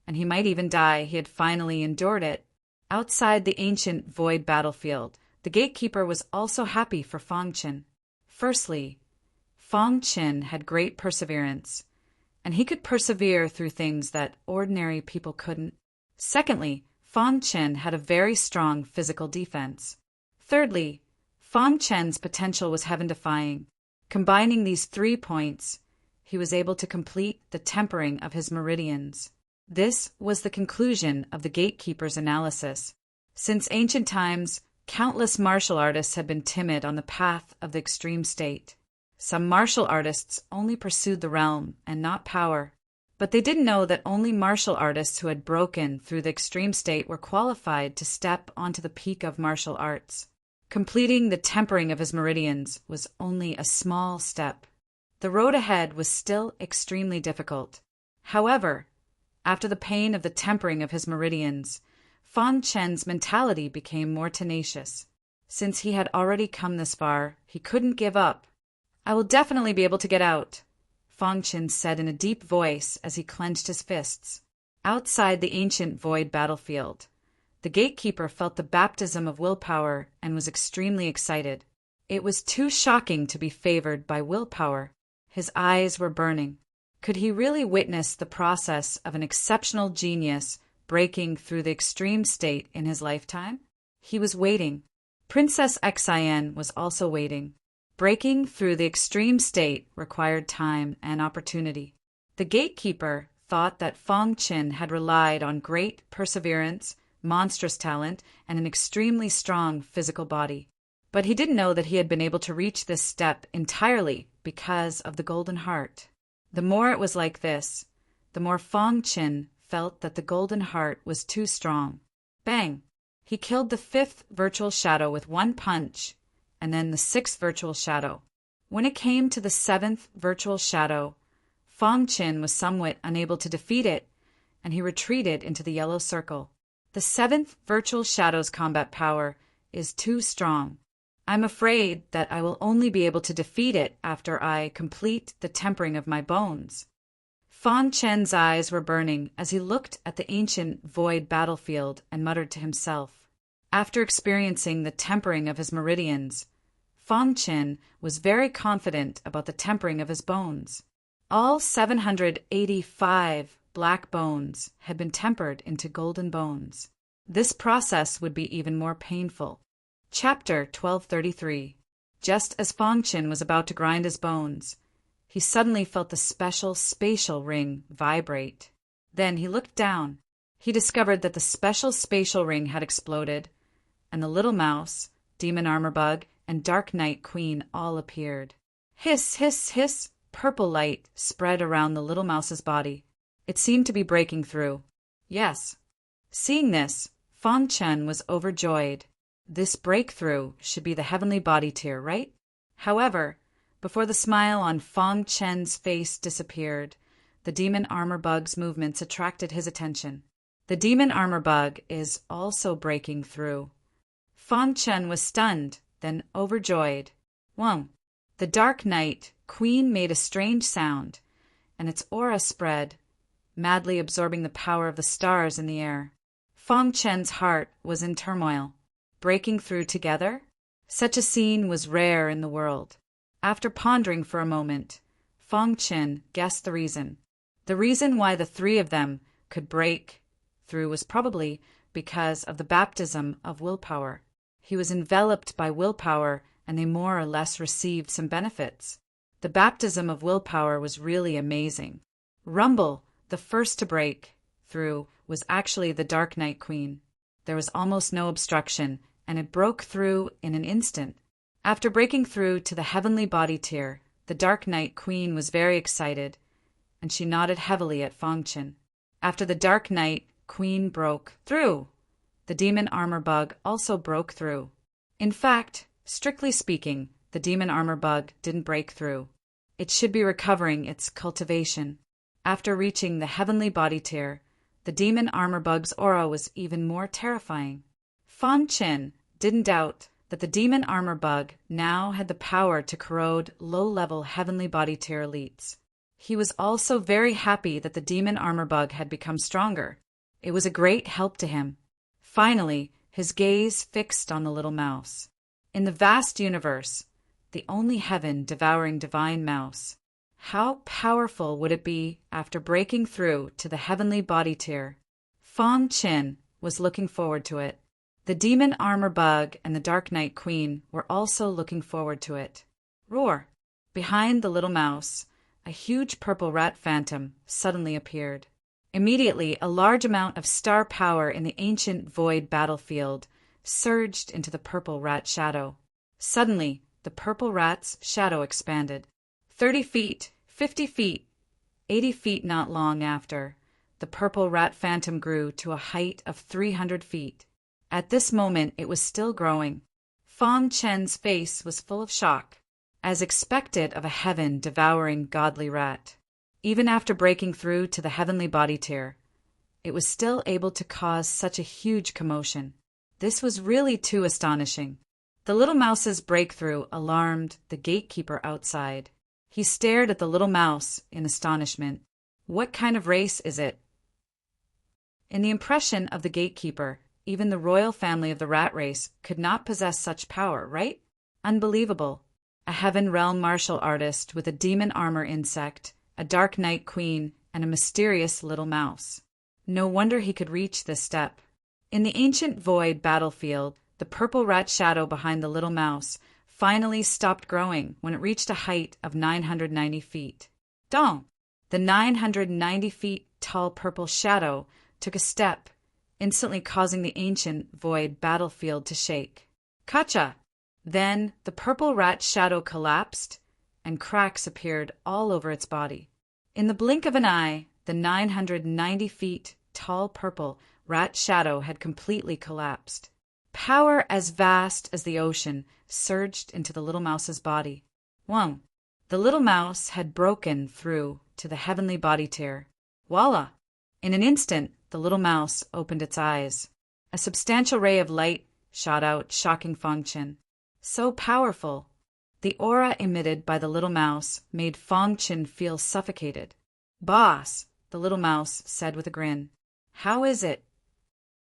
and he might even die, he had finally endured it. Outside the ancient void battlefield, the gatekeeper was also happy for Fang Chen. Firstly, Fang Chen had great perseverance, and he could persevere through things that ordinary people couldn't. Secondly, Fang Chen had a very strong physical defense. Thirdly, Fang Chen's potential was heaven-defying. Combining these 3 points, he was able to complete the tempering of his meridians. This was the conclusion of the gatekeeper's analysis. Since ancient times, countless martial artists had been timid on the path of the extreme state. Some martial artists only pursued the realm and not power. But they didn't know that only martial artists who had broken through the extreme state were qualified to step onto the peak of martial arts. Completing the tempering of his meridians was only a small step. The road ahead was still extremely difficult. However, after the pain of the tempering of his meridians, Fang Chen's mentality became more tenacious. Since he had already come this far, he couldn't give up. I will definitely be able to get out, Fang Chen said in a deep voice as he clenched his fists. Outside the ancient void battlefield, the gatekeeper felt the baptism of willpower and was extremely excited. It was too shocking to be favored by willpower. His eyes were burning. Could he really witness the process of an exceptional genius breaking through the extreme state in his lifetime? He was waiting. Princess Xian was also waiting. Breaking through the extreme state required time and opportunity. The gatekeeper thought that Fang Chen had relied on great perseverance, monstrous talent, and an extremely strong physical body. But he didn't know that he had been able to reach this step entirely because of the golden heart. The more it was like this, the more Fang Chen felt that the golden heart was too strong. Bang! He killed the 5th virtual shadow with 1 punch, and then the 6th virtual shadow. When it came to the 7th virtual shadow, Fang Chen was somewhat unable to defeat it, and he retreated into the yellow circle. The 7th virtual shadow's combat power is too strong. I'm afraid that I will only be able to defeat it after I complete the tempering of my bones. Fang Chen's eyes were burning as he looked at the ancient void battlefield and muttered to himself. After experiencing the tempering of his meridians, Fang Chen was very confident about the tempering of his bones. All 785 black bones had been tempered into golden bones. This process would be even more painful. Chapter 1233. Just as Fong Qin was about to grind his bones, he suddenly felt the special spatial ring vibrate. Then he looked down. He discovered that the special spatial ring had exploded, and the little mouse, demon armor bug, and Dark Knight Queen all appeared. Hiss, hiss, hiss! Purple light spread around the little mouse's body. It seemed to be breaking through. Yes. Seeing this, Fong Qin was overjoyed. This breakthrough should be the heavenly body tier, right? However, before the smile on Fong Qin's face disappeared, the demon armor bug's movements attracted his attention. The demon armor bug is also breaking through. Fong Qin was stunned, then overjoyed. Whoa! The Dark Knight Queen made a strange sound, and its aura spread, madly absorbing the power of the stars in the air. Fong Qin's heart was in turmoil. Breaking through together? Such a scene was rare in the world. After pondering for a moment, Fong Qin guessed the reason. The reason why the three of them could break through was probably because of the baptism of willpower. He was enveloped by willpower, and they more or less received some benefits. The baptism of willpower was really amazing. Rumble, the first to break through, was actually the Dark Knight Queen. There was almost no obstruction, and it broke through in an instant. After breaking through to the heavenly body tier, the Dark Knight Queen was very excited, and she nodded heavily at Fong Qin. After the Dark Knight Queen broke through, the demon armor bug also broke through. In fact, strictly speaking, the demon armor bug didn't break through. It should be recovering its cultivation. After reaching the heavenly body tier, the demon armor bug's aura was even more terrifying. Fong Qin didn't doubt that the demon armor bug now had the power to corrode low-level heavenly body tier elites. He was also very happy that the demon armor bug had become stronger. It was a great help to him. Finally, his gaze fixed on the little mouse. In the vast universe, the only heaven devouring divine mouse. How powerful would it be after breaking through to the heavenly body tier? Fong Qin was looking forward to it. The demon armor bug and the Dark Knight Queen were also looking forward to it. Roar! Behind the little mouse, a huge purple rat phantom suddenly appeared. Immediately, a large amount of star power in the ancient void battlefield surged into the purple rat shadow. Suddenly, the purple rat's shadow expanded. 30 feet, 50 feet, 80 feet. Not long after, the purple rat phantom grew to a height of 300 feet. At this moment, it was still growing. Fong Qin's face was full of shock, as expected of a heaven-devouring godly rat. Even after breaking through to the heavenly body tier, it was still able to cause such a huge commotion. This was really too astonishing. The little mouse's breakthrough alarmed the gatekeeper outside. He stared at the little mouse in astonishment. What kind of race is it? In the impression of the gatekeeper, even the royal family of the rat race could not possess such power, right? Unbelievable. A heaven realm martial artist with a demon armor insect, a Dark Knight Queen, and a mysterious little mouse. No wonder he could reach this step. In the ancient void battlefield, the purple rat shadow behind the little mouse finally stopped growing when it reached a height of 990 feet. Dong! The 990 feet tall purple shadow took a step, instantly causing the ancient void battlefield to shake. Kacha! Then the purple rat shadow collapsed, and cracks appeared all over its body. In the blink of an eye, the 990 feet tall purple rat shadow had completely collapsed. Power as vast as the ocean surged into the little mouse's body. Whoa! The little mouse had broken through to the heavenly body tier. Voila! In an instant, the little mouse opened its eyes. A substantial ray of light shot out, shocking Fong Qin. So powerful! The aura emitted by the little mouse made Fong Qin feel suffocated. Boss, the little mouse said with a grin. How is it?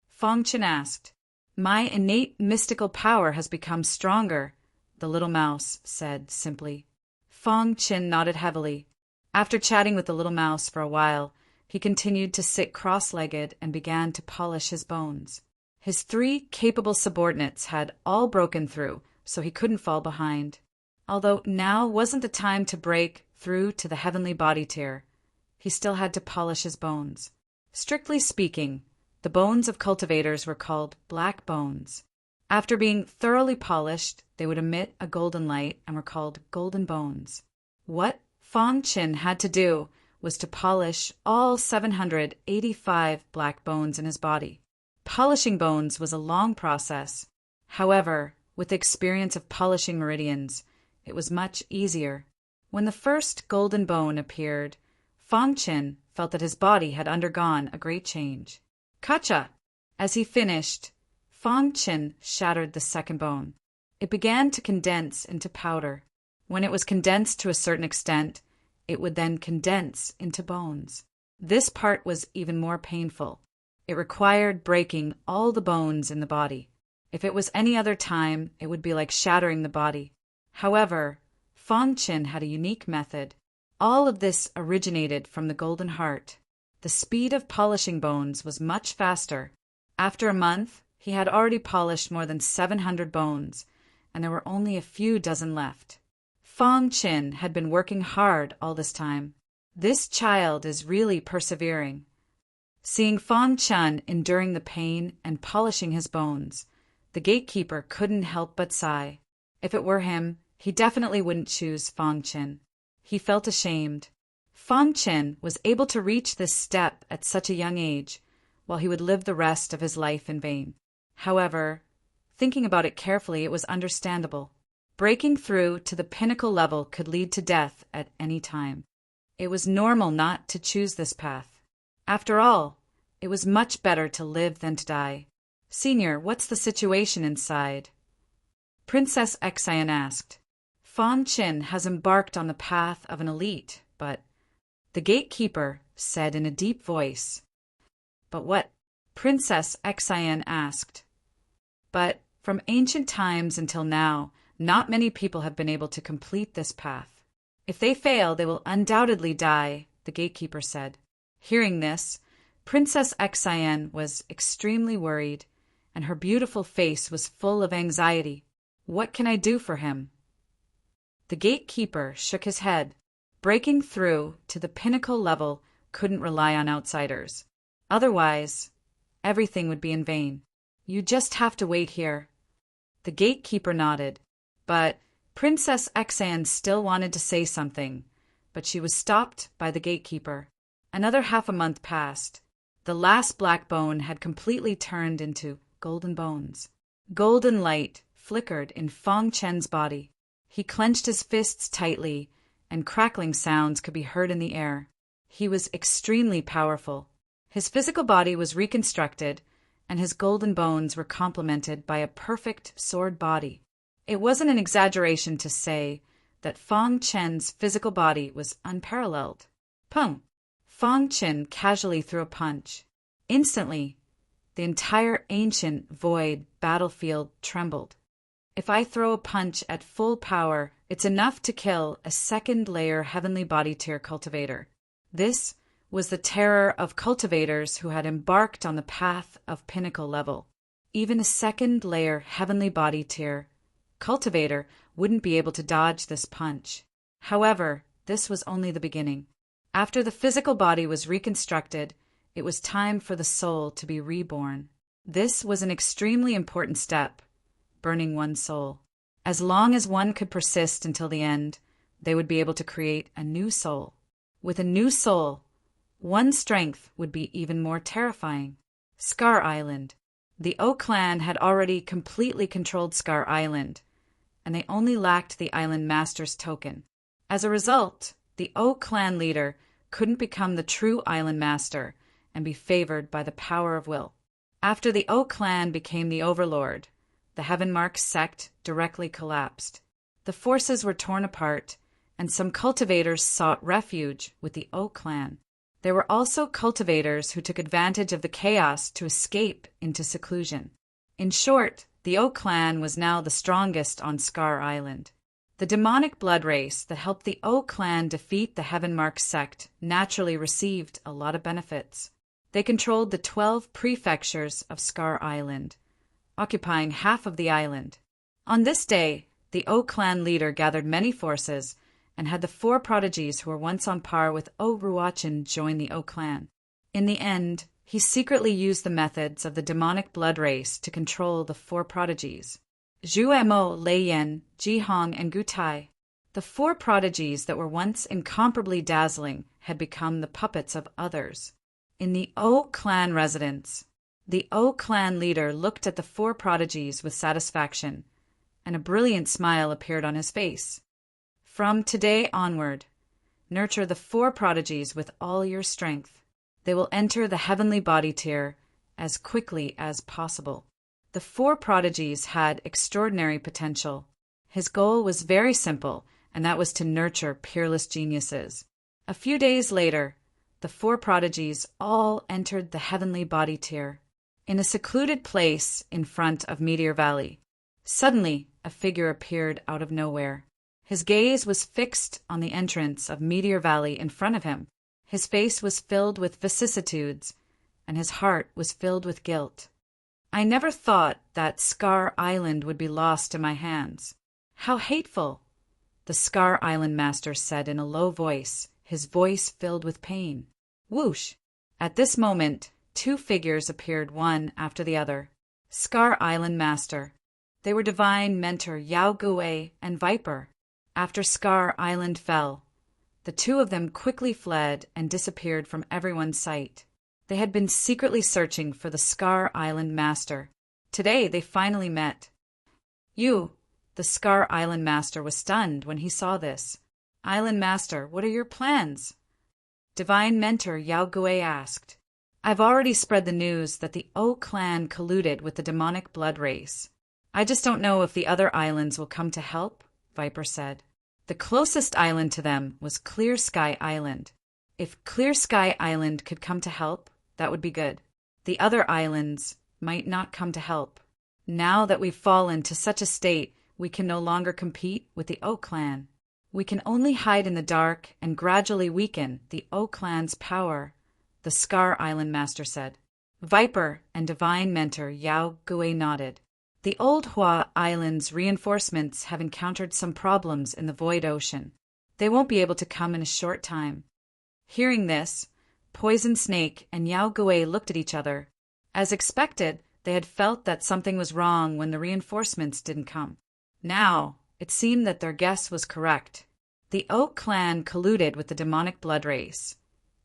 Fong Qin asked. My innate mystical power has become stronger, the little mouse said simply. Fong Qin nodded heavily. After chatting with the little mouse for a while, he continued to sit cross-legged and began to polish his bones. His 3 capable subordinates had all broken through, so he couldn't fall behind. Although now wasn't the time to break through to the heavenly body tier, he still had to polish his bones. Strictly speaking, the bones of cultivators were called black bones. After being thoroughly polished, they would emit a golden light and were called golden bones. What Fong Qin had to do was to polish all 785 black bones in his body. Polishing bones was a long process. However, with the experience of polishing meridians, it was much easier. When the first golden bone appeared, Fong Qin felt that his body had undergone a great change. Kacha! As he finished, Fong Qin shattered the second bone. It began to condense into powder. When it was condensed to a certain extent, it would then condense into bones. This part was even more painful. It required breaking all the bones in the body. If it was any other time, it would be like shattering the body. However, Fong Qin had a unique method. All of this originated from the golden heart. The speed of polishing bones was much faster. After a month, he had already polished more than 700 bones, and there were only a few dozen left. Fong Qin had been working hard all this time. This child is really persevering. Seeing Fong Qin enduring the pain and polishing his bones, the gatekeeper couldn't help but sigh. If it were him, he definitely wouldn't choose Fong Qin. He felt ashamed. Fong Qin was able to reach this step at such a young age, while he would live the rest of his life in vain. However, thinking about it carefully, it was understandable. Breaking through to the pinnacle level could lead to death at any time. It was normal not to choose this path. After all, it was much better to live than to die. Senior, what's the situation inside? Princess Xian asked. Fong Qin has embarked on the path of an elite, but the gatekeeper said in a deep voice. But what? Princess Xian asked. But from ancient times until now, not many people have been able to complete this path. If they fail, they will undoubtedly die, the gatekeeper said. Hearing this, Princess Xian was extremely worried, and her beautiful face was full of anxiety. What can I do for him? The gatekeeper shook his head. Breaking through to the pinnacle level couldn't rely on outsiders. Otherwise, everything would be in vain. You just have to wait here. The gatekeeper nodded, but Princess Xian still wanted to say something, but she was stopped by the gatekeeper. Another half a month passed. The last black bone had completely turned into golden bones. Golden light flickered in Fong Qin's body. He clenched his fists tightly, and crackling sounds could be heard in the air. He was extremely powerful. His physical body was reconstructed, and his golden bones were complemented by a perfect sword body. It wasn't an exaggeration to say that Fong Qin's physical body was unparalleled. Pung! Fong Qin casually threw a punch. Instantly, the entire ancient void battlefield trembled. If I throw a punch at full power, it's enough to kill a second-layer heavenly body tier cultivator. This was the terror of cultivators who had embarked on the path of pinnacle level. Even a second-layer heavenly body tier cultivator wouldn't be able to dodge this punch. However, this was only the beginning. After the physical body was reconstructed, it was time for the soul to be reborn. This was an extremely important step, burning one's soul. As long as one could persist until the end, they would be able to create a new soul. With a new soul, one's strength would be even more terrifying. Scar Island. The O clan had already completely controlled Scar Island, and they only lacked the island master's token. As a result, the O clan leader couldn't become the true island master and be favored by the power of will. After the O clan became the overlord, the Heavenmark sect directly collapsed. The forces were torn apart, and some cultivators sought refuge with the O clan. There were also cultivators who took advantage of the chaos to escape into seclusion. In short, the O clan was now the strongest on Scar Island. The demonic blood race that helped the O clan defeat the Heavenmark sect naturally received a lot of benefits. They controlled the 12 prefectures of Scar Island, occupying half of the island. On this day, the O clan leader gathered many forces and had the 4 prodigies who were once on par with O Ruachin join the O clan. In the end, he secretly used the methods of the demonic blood race to control the 4 prodigies: Zhu Mo, Lei Yen, Ji Hong, and Gu Tai. The 4 prodigies that were once incomparably dazzling had become the puppets of others. In the O clan residence, the O clan leader looked at the 4 prodigies with satisfaction, and a brilliant smile appeared on his face. From today onward, nurture the 4 prodigies with all your strength. They will enter the heavenly body tier as quickly as possible. The 4 prodigies had extraordinary potential. His goal was very simple, and that was to nurture peerless geniuses. A few days later, the 4 prodigies all entered the heavenly body tier. In a secluded place in front of Meteor Valley, suddenly a figure appeared out of nowhere. His gaze was fixed on the entrance of Meteor Valley in front of him. His face was filled with vicissitudes, and his heart was filled with guilt. I never thought that Scar Island would be lost in my hands. How hateful! The Scar Island master said in a low voice, his voice filled with pain. Whoosh! At this moment, 2 figures appeared one after the other. Scar Island master. They were divine mentor Yao Gui and Viper. After Scar Island fell, the 2 of them quickly fled and disappeared from everyone's sight. They had been secretly searching for the Scar Island master. Today they finally met. The Scar Island master was stunned when he saw this. Island master, what are your plans? Divine mentor Yao Gui asked. I've already spread the news that the O clan colluded with the demonic blood race. I just don't know if the other islands will come to help, Viper said. The closest island to them was Clear Sky Island. If Clear Sky Island could come to help, that would be good. The other islands might not come to help. Now that we've fallen to such a state, we can no longer compete with the O clan. We can only hide in the dark and gradually weaken the O clan's power, the Scar Island master said. Viper and divine mentor Yao Gui nodded. The Old Hua Island's reinforcements have encountered some problems in the Void Ocean. They won't be able to come in a short time. Hearing this, Poison Snake and Yao Gui looked at each other. As expected, they had felt that something was wrong when the reinforcements didn't come. Now, it seemed that their guess was correct. The O clan colluded with the demonic blood race,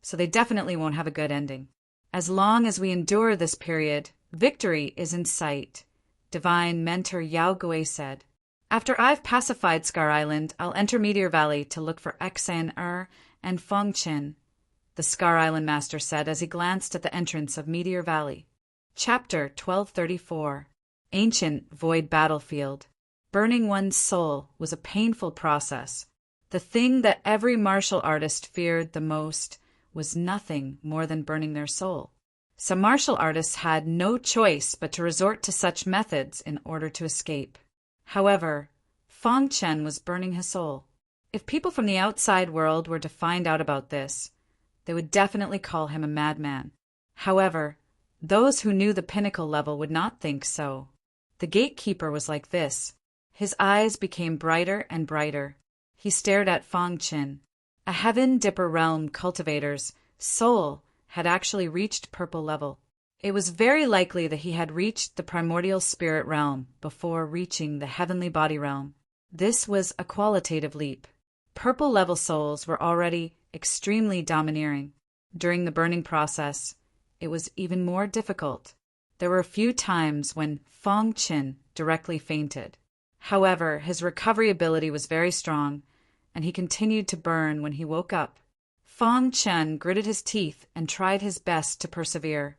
so they definitely won't have a good ending. As long as we endure this period, victory is in sight, divine mentor Yao Gui said. After I've pacified Scar Island, I'll enter Meteor Valley to look for Xan and Feng Qin, the Scar Island master said as he glanced at the entrance of Meteor Valley. Chapter 1234. Ancient Void Battlefield. Burning one's soul was a painful process. The thing that every martial artist feared the most was nothing more than burning their soul. Some martial artists had no choice but to resort to such methods in order to escape. However, Feng Chen was burning his soul. If people from the outside world were to find out about this, they would definitely call him a madman. However, those who knew the pinnacle level would not think so. The gatekeeper was like this. His eyes became brighter and brighter. He stared at Feng Chen. A Heaven Dipper Realm cultivator's soul had actually reached purple level. It was very likely that he had reached the primordial spirit realm before reaching the heavenly body realm. This was a qualitative leap. Purple level souls were already extremely domineering. During the burning process, it was even more difficult. There were a few times when Feng Chen directly fainted. However, his recovery ability was very strong, and he continued to burn when he woke up. Feng Chen gritted his teeth and tried his best to persevere.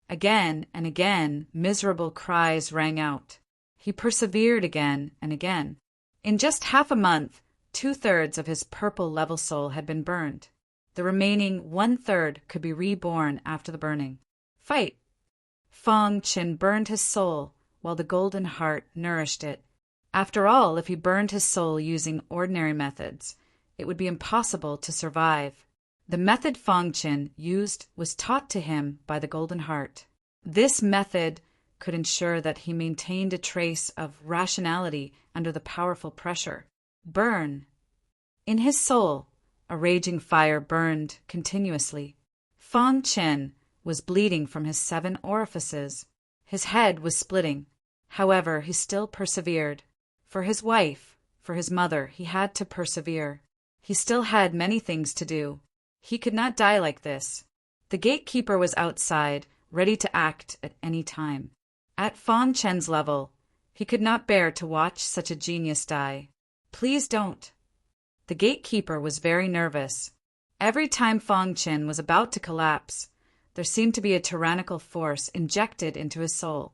Again and again, miserable cries rang out. He persevered again and again. In just half a month, 2/3 of his purple level soul had been burned. The remaining 1/3 could be reborn after the burning. Fight! Feng Chen burned his soul, while the golden heart nourished it. After all, if he burned his soul using ordinary methods, it would be impossible to survive. The method Fong Qin used was taught to him by the Golden Heart. This method could ensure that he maintained a trace of rationality under the powerful pressure. Burn. In his soul, a raging fire burned continuously. Fong Qin was bleeding from his 7 orifices. His head was splitting. However, he still persevered. For his wife, for his mother, he had to persevere. He still had many things to do. He could not die like this. The gatekeeper was outside, ready to act at any time. At Fong Chen's level, he could not bear to watch such a genius die. Please don't. The gatekeeper was very nervous. Every time Fong Chen was about to collapse, there seemed to be a tyrannical force injected into his soul,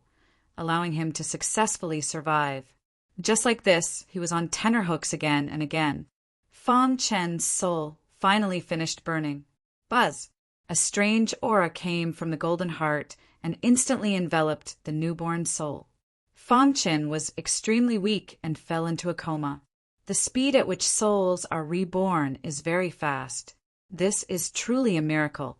allowing him to successfully survive. Just like this, he was on tenterhooks again and again. Fong Chen's soul finally finished burning. Buzz! A strange aura came from the Golden Heart and instantly enveloped the newborn soul. Fong Chen was extremely weak and fell into a coma. The speed at which souls are reborn is very fast. This is truly a miracle.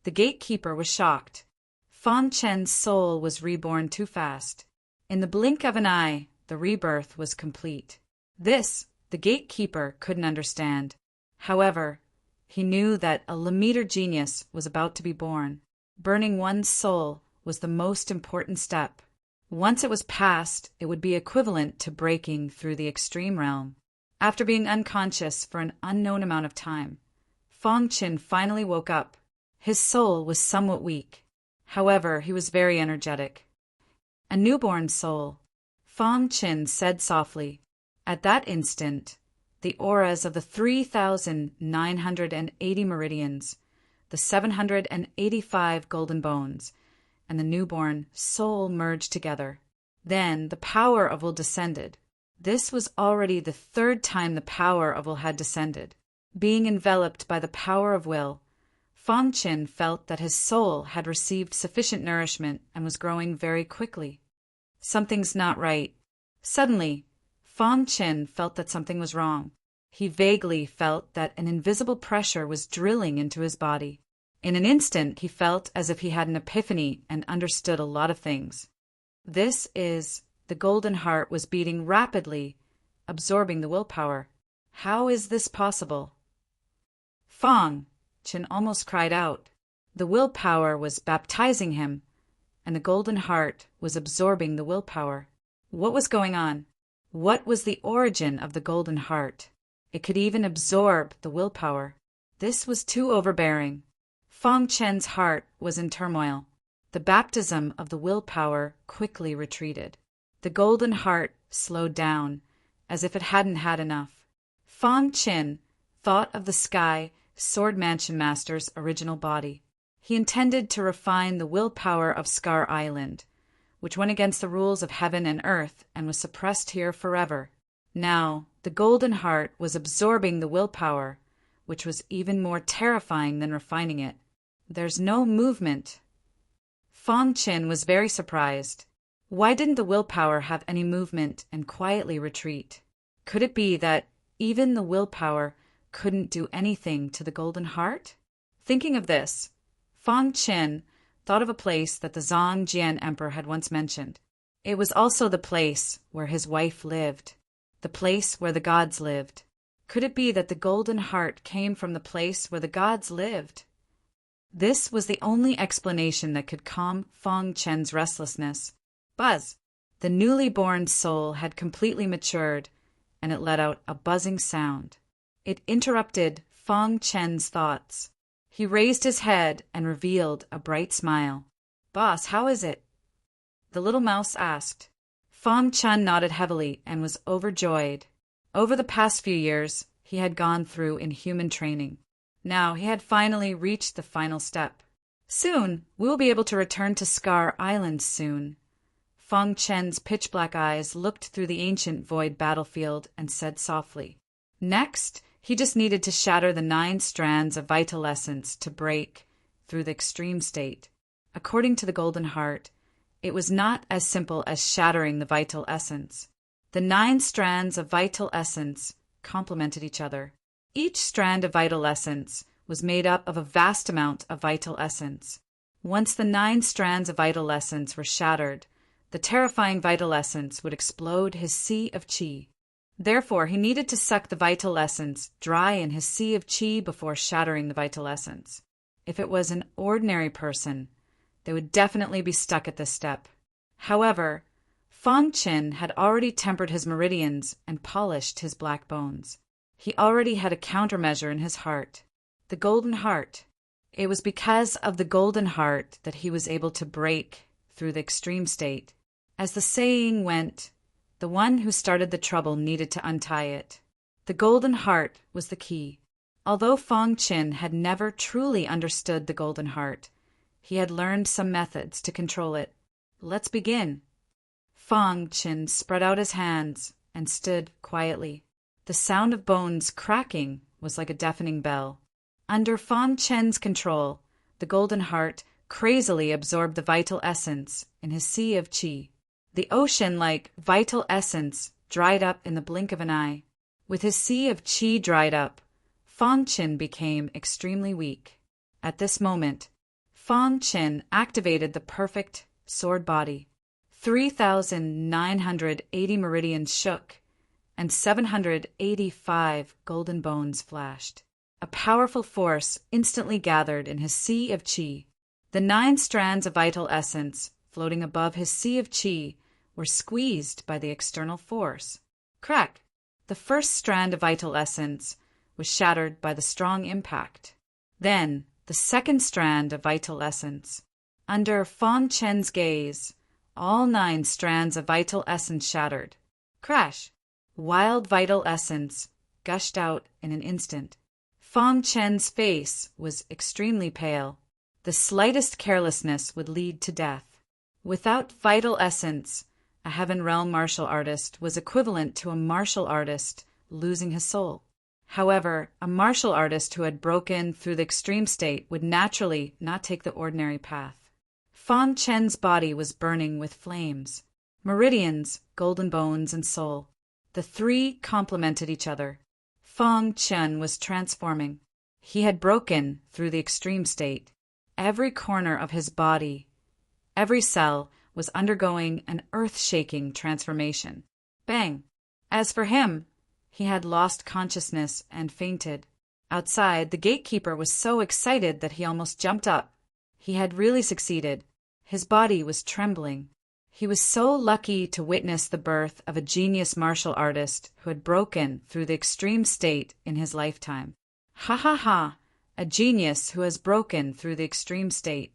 The gatekeeper was shocked. Fong Chen's soul was reborn too fast. In the blink of an eye, the rebirth was complete. This, the gatekeeper couldn't understand. However, he knew that a Lemeter genius was about to be born. Burning one's soul was the most important step. Once it was passed, it would be equivalent to breaking through the extreme realm. After being unconscious for an unknown amount of time, Fong Qin finally woke up. His soul was somewhat weak. However, he was very energetic. A newborn soul, Fong Qin said softly. At that instant, the auras of the 3,980 meridians, the 785 golden bones, and the newborn soul merged together. Then the power of will descended. This was already the 3rd time the power of will had descended. Being enveloped by the power of will, Fong Qin felt that his soul had received sufficient nourishment and was growing very quickly. Something's not right. Suddenly, Fong Qin felt that something was wrong. He vaguely felt that an invisible pressure was drilling into his body. In an instant, he felt as if he had an epiphany and understood a lot of things. The Golden Heart was beating rapidly, absorbing the willpower. How is this possible? Fong Qin almost cried out. The willpower was baptizing him, and the Golden Heart was absorbing the willpower. What was going on? What was the origin of the Golden Heart? It could even absorb the willpower. This was too overbearing. Fong Chen's heart was in turmoil. The baptism of the willpower quickly retreated. The Golden Heart slowed down, as if it hadn't had enough. Fong Qin thought of the Sky Sword Mansion Master's original body. He intended to refine the willpower of Scar Island, which went against the rules of heaven and earth and was suppressed here forever. Now, the Golden Heart was absorbing the willpower, which was even more terrifying than refining it. There's no movement. Fong Qin was very surprised. Why didn't the willpower have any movement and quietly retreat? Could it be that even the willpower couldn't do anything to the Golden Heart? Thinking of this, Fong Qin thought of a place that the Zhongjian Emperor had once mentioned. It was also the place where his wife lived, the place where the gods lived. Could it be that the Golden Heart came from the place where the gods lived? This was the only explanation that could calm Fong Chen's restlessness. Buzz! The newly born soul had completely matured, and it let out a buzzing sound. It interrupted Fong Chen's thoughts. He raised his head and revealed a bright smile. Boss, how is it? The little mouse asked. Fong Chen nodded heavily and was overjoyed. Over the past few years, he had gone through inhuman training. Now he had finally reached the final step. Soon, we will be able to return to Scar Island soon. Fong Chen's pitch-black eyes looked through the ancient void battlefield and said softly. Next, he just needed to shatter the 9 strands of vital essence to break through the extreme state. According to the Golden Heart, it was not as simple as shattering the vital essence. The 9 strands of vital essence complemented each other. Each strand of vital essence was made up of a vast amount of vital essence. Once the 9 strands of vital essence were shattered, the terrifying vital essence would explode his sea of chi. Therefore, he needed to suck the vital essence dry in his sea of chi before shattering the vital essence. If it was an ordinary person, they would definitely be stuck at this step. However, Fang Qin had already tempered his meridians and polished his black bones. He already had a countermeasure in his heart, the golden heart. It was because of the golden heart that he was able to break through the extreme state. As the saying went, the one who started the trouble needed to untie it. The golden heart was the key. Although Fang Qin had never truly understood the golden heart, he had learned some methods to control it. Let's begin. Fang Qin spread out his hands and stood quietly. The sound of bones cracking was like a deafening bell. Under Fang Qin's control, the golden heart crazily absorbed the vital essence in his sea of qi. The ocean-like vital essence dried up in the blink of an eye. With his sea of qi dried up, Fang Qin became extremely weak. At this moment, Fang Qin activated the perfect sword body. 3,980 meridians shook, and 785 golden bones flashed. A powerful force instantly gathered in his sea of qi. The 9 strands of vital essence floating above his sea of qi were squeezed by the external force. Crack! The first strand of vital essence was shattered by the strong impact. Then, the second strand of vital essence. Under Fang Qin's gaze, all 9 strands of vital essence shattered. Crash! Wild vital essence gushed out in an instant. Fang Qin's face was extremely pale. The slightest carelessness would lead to death. Without vital essence, a Heaven Realm martial artist was equivalent to a martial artist losing his soul. However, a martial artist who had broken through the extreme state would naturally not take the ordinary path. Fang Qin's body was burning with flames. Meridians, golden bones, and soul. The 3 complemented each other. Fang Qin was transforming. He had broken through the extreme state. Every corner of his body, every cell, was undergoing an earth-shaking transformation. Bang! As for him, he had lost consciousness and fainted. Outside, the gatekeeper was so excited that he almost jumped up. He had really succeeded. His body was trembling. He was so lucky to witness the birth of a genius martial artist who had broken through the extreme state in his lifetime. Ha ha ha! A genius who has broken through the extreme state.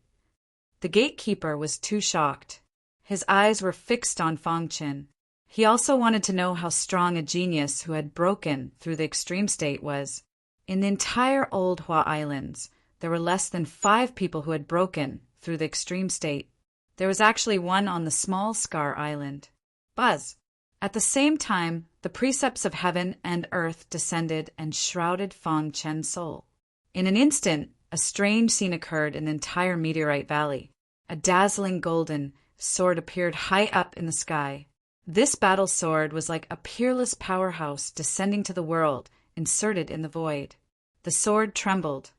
The gatekeeper was too shocked. His eyes were fixed on Fang Qin. He also wanted to know how strong a genius who had broken through the extreme state was. In the entire Old Hua Islands, there were less than 5 people who had broken through the extreme state. There was actually one on the small Scar Island. Buzz! At the same time, the precepts of heaven and earth descended and shrouded Fang Qin's soul. In an instant, a strange scene occurred in the entire Meteorite Valley. A dazzling golden sword appeared high up in the sky. This battle sword was like a peerless powerhouse descending to the world, inserted in the void. The sword trembled,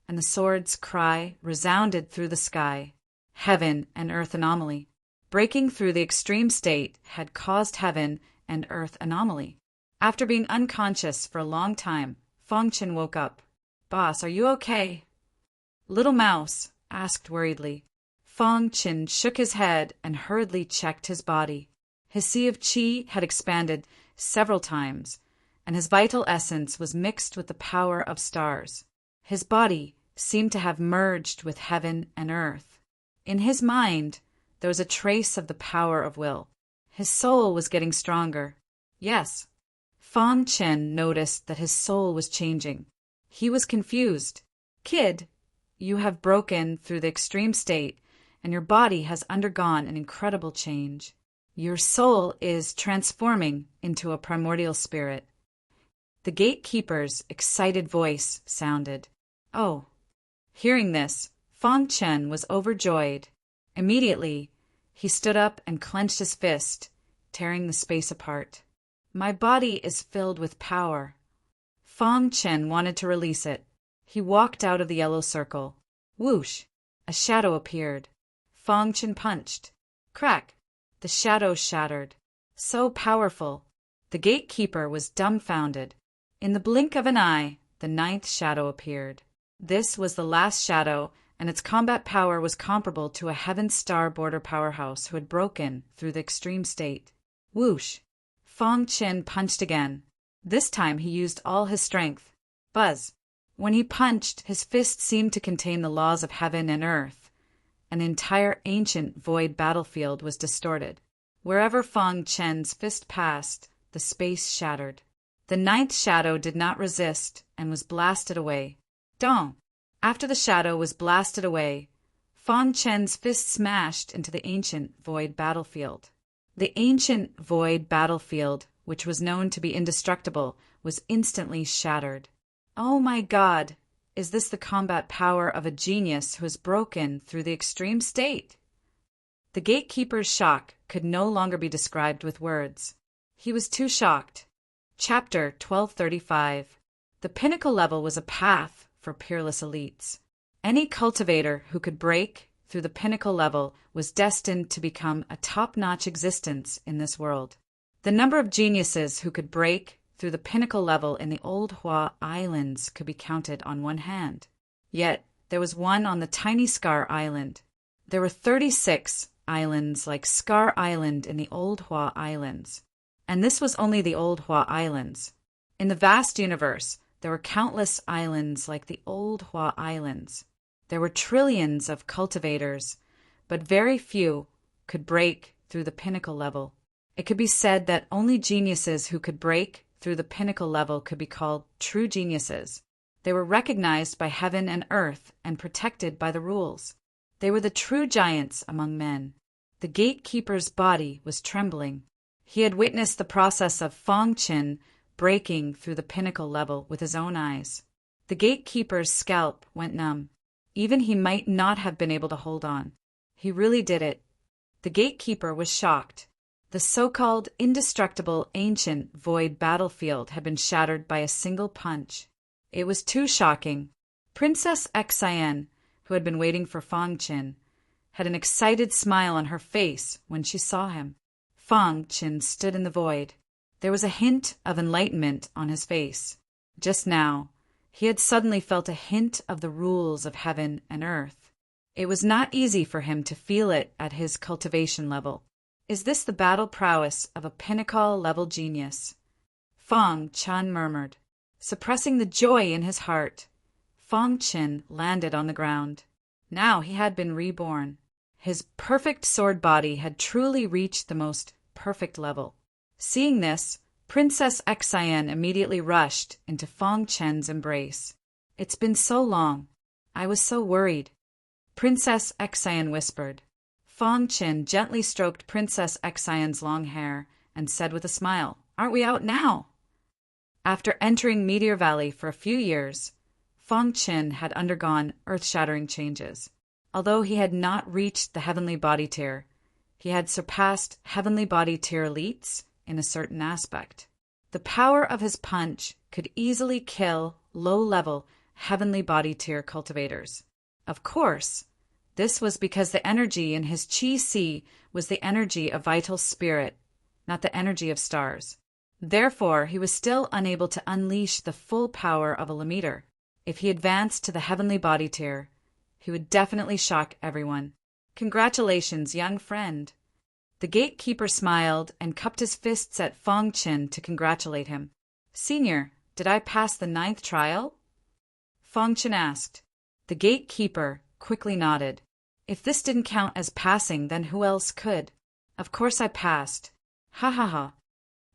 and the sword's cry resounded through the sky. Heaven and earth anomaly. Breaking through the extreme state had caused heaven and earth anomaly. After being unconscious for a long time, Fang Qin woke up. Boss, are you okay? Little Mouse asked worriedly. Fang Qin shook his head and hurriedly checked his body. His sea of qi had expanded several times, and his vital essence was mixed with the power of stars. His body seemed to have merged with heaven and earth. In his mind, there was a trace of the power of will. His soul was getting stronger. Yes, Fang Qin noticed that his soul was changing. He was confused. Kid, you have broken through the extreme state, and your body has undergone an incredible change. Your soul is transforming into a primordial spirit. The gatekeeper's excited voice sounded. Oh. Hearing this, Fang Qin was overjoyed. Immediately, he stood up and clenched his fist, tearing the space apart. My body is filled with power. Fang Qin wanted to release it, He walked out of the yellow circle. Whoosh! A shadow appeared. Fong Chen punched. Crack! The shadow shattered. So powerful. The gatekeeper was dumbfounded. In the blink of an eye, the 9th shadow appeared. This was the last shadow, and its combat power was comparable to a Heaven Star border powerhouse who had broken through the extreme state. Whoosh! Fong Chen punched again. This time he used all his strength. Buzz! When he punched, his fist seemed to contain the laws of heaven and earth. An entire ancient void battlefield was distorted. Wherever Fong Chen's fist passed, the space shattered. The 9th shadow did not resist and was blasted away. Dong! After the shadow was blasted away, Fong Chen's fist smashed into the ancient void battlefield. The ancient void battlefield, which was known to be indestructible, was instantly shattered. Oh my God! Is this the combat power of a genius who has broken through the extreme state? The gatekeeper's shock could no longer be described with words. He was too shocked. Chapter 1235. The pinnacle level was a path for peerless elites. Any cultivator who could break through the pinnacle level was destined to become a top-notch existence in this world. The number of geniuses who could break through the pinnacle level in the Old Hua Islands could be counted on one hand. Yet there was one on the tiny Scar Island. There were 36 islands like Scar Island in the Old Hua Islands. And this was only the Old Hua Islands. In the vast universe, there were countless islands like the Old Hua Islands. There were trillions of cultivators, but very few could break through the pinnacle level. It could be said that only geniuses who could break through the pinnacle level could be called true geniuses. They were recognized by heaven and earth and protected by the rules. They were the true giants among men. The gatekeeper's body was trembling. He had witnessed the process of Fong Chen breaking through the pinnacle level with his own eyes. The gatekeeper's scalp went numb. Even he might not have been able to hold on. He really did it. The gatekeeper was shocked. The so-called indestructible ancient void battlefield had been shattered by a single punch. It was too shocking. Princess Xian, who had been waiting for Fong Chen, had an excited smile on her face when she saw him. Fong Chen stood in the void. There was a hint of enlightenment on his face. Just now, he had suddenly felt a hint of the rules of heaven and earth. It was not easy for him to feel it at his cultivation level. Is this the battle prowess of a pinnacle-level genius? Fong Chen murmured. Suppressing the joy in his heart, Fong Chen landed on the ground. Now he had been reborn. His perfect sword body had truly reached the most perfect level. Seeing this, Princess Xian immediately rushed into Fong Chen's embrace. It's been so long. I was so worried. Princess Xian whispered. Fong Chen gently stroked Princess Xian's long hair and said with a smile, "Aren't we out now?" After entering Meteor Valley for a few years, Fong Chen had undergone earth-shattering changes. Although he had not reached the heavenly body tier, he had surpassed heavenly body tier elites in a certain aspect. The power of his punch could easily kill low-level heavenly body tier cultivators. Of course, this was because the energy in his Qi was the energy of vital spirit, not the energy of stars. Therefore, he was still unable to unleash the full power of a Lammeter. If he advanced to the heavenly body tier, he would definitely shock everyone. Congratulations, young friend. The gatekeeper smiled and cupped his fists at Fong Chen to congratulate him. Senior, did I pass the 9th trial? Fong Chen asked. The gatekeeper quickly nodded. If this didn't count as passing, then who else could? Of course I passed. Ha ha ha.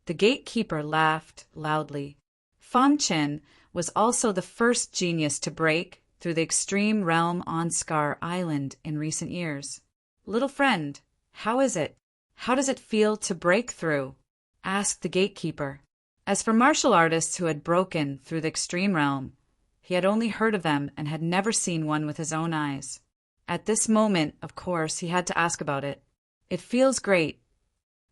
The gatekeeper laughed loudly. Fong Chen was also the first genius to break through the extreme realm on Scar Island in recent years. Little friend, how is it? How does it feel to break through? Asked the gatekeeper. As for martial artists who had broken through the extreme realm, he had only heard of them and had never seen one with his own eyes. At this moment, of course, he had to ask about it. It feels great.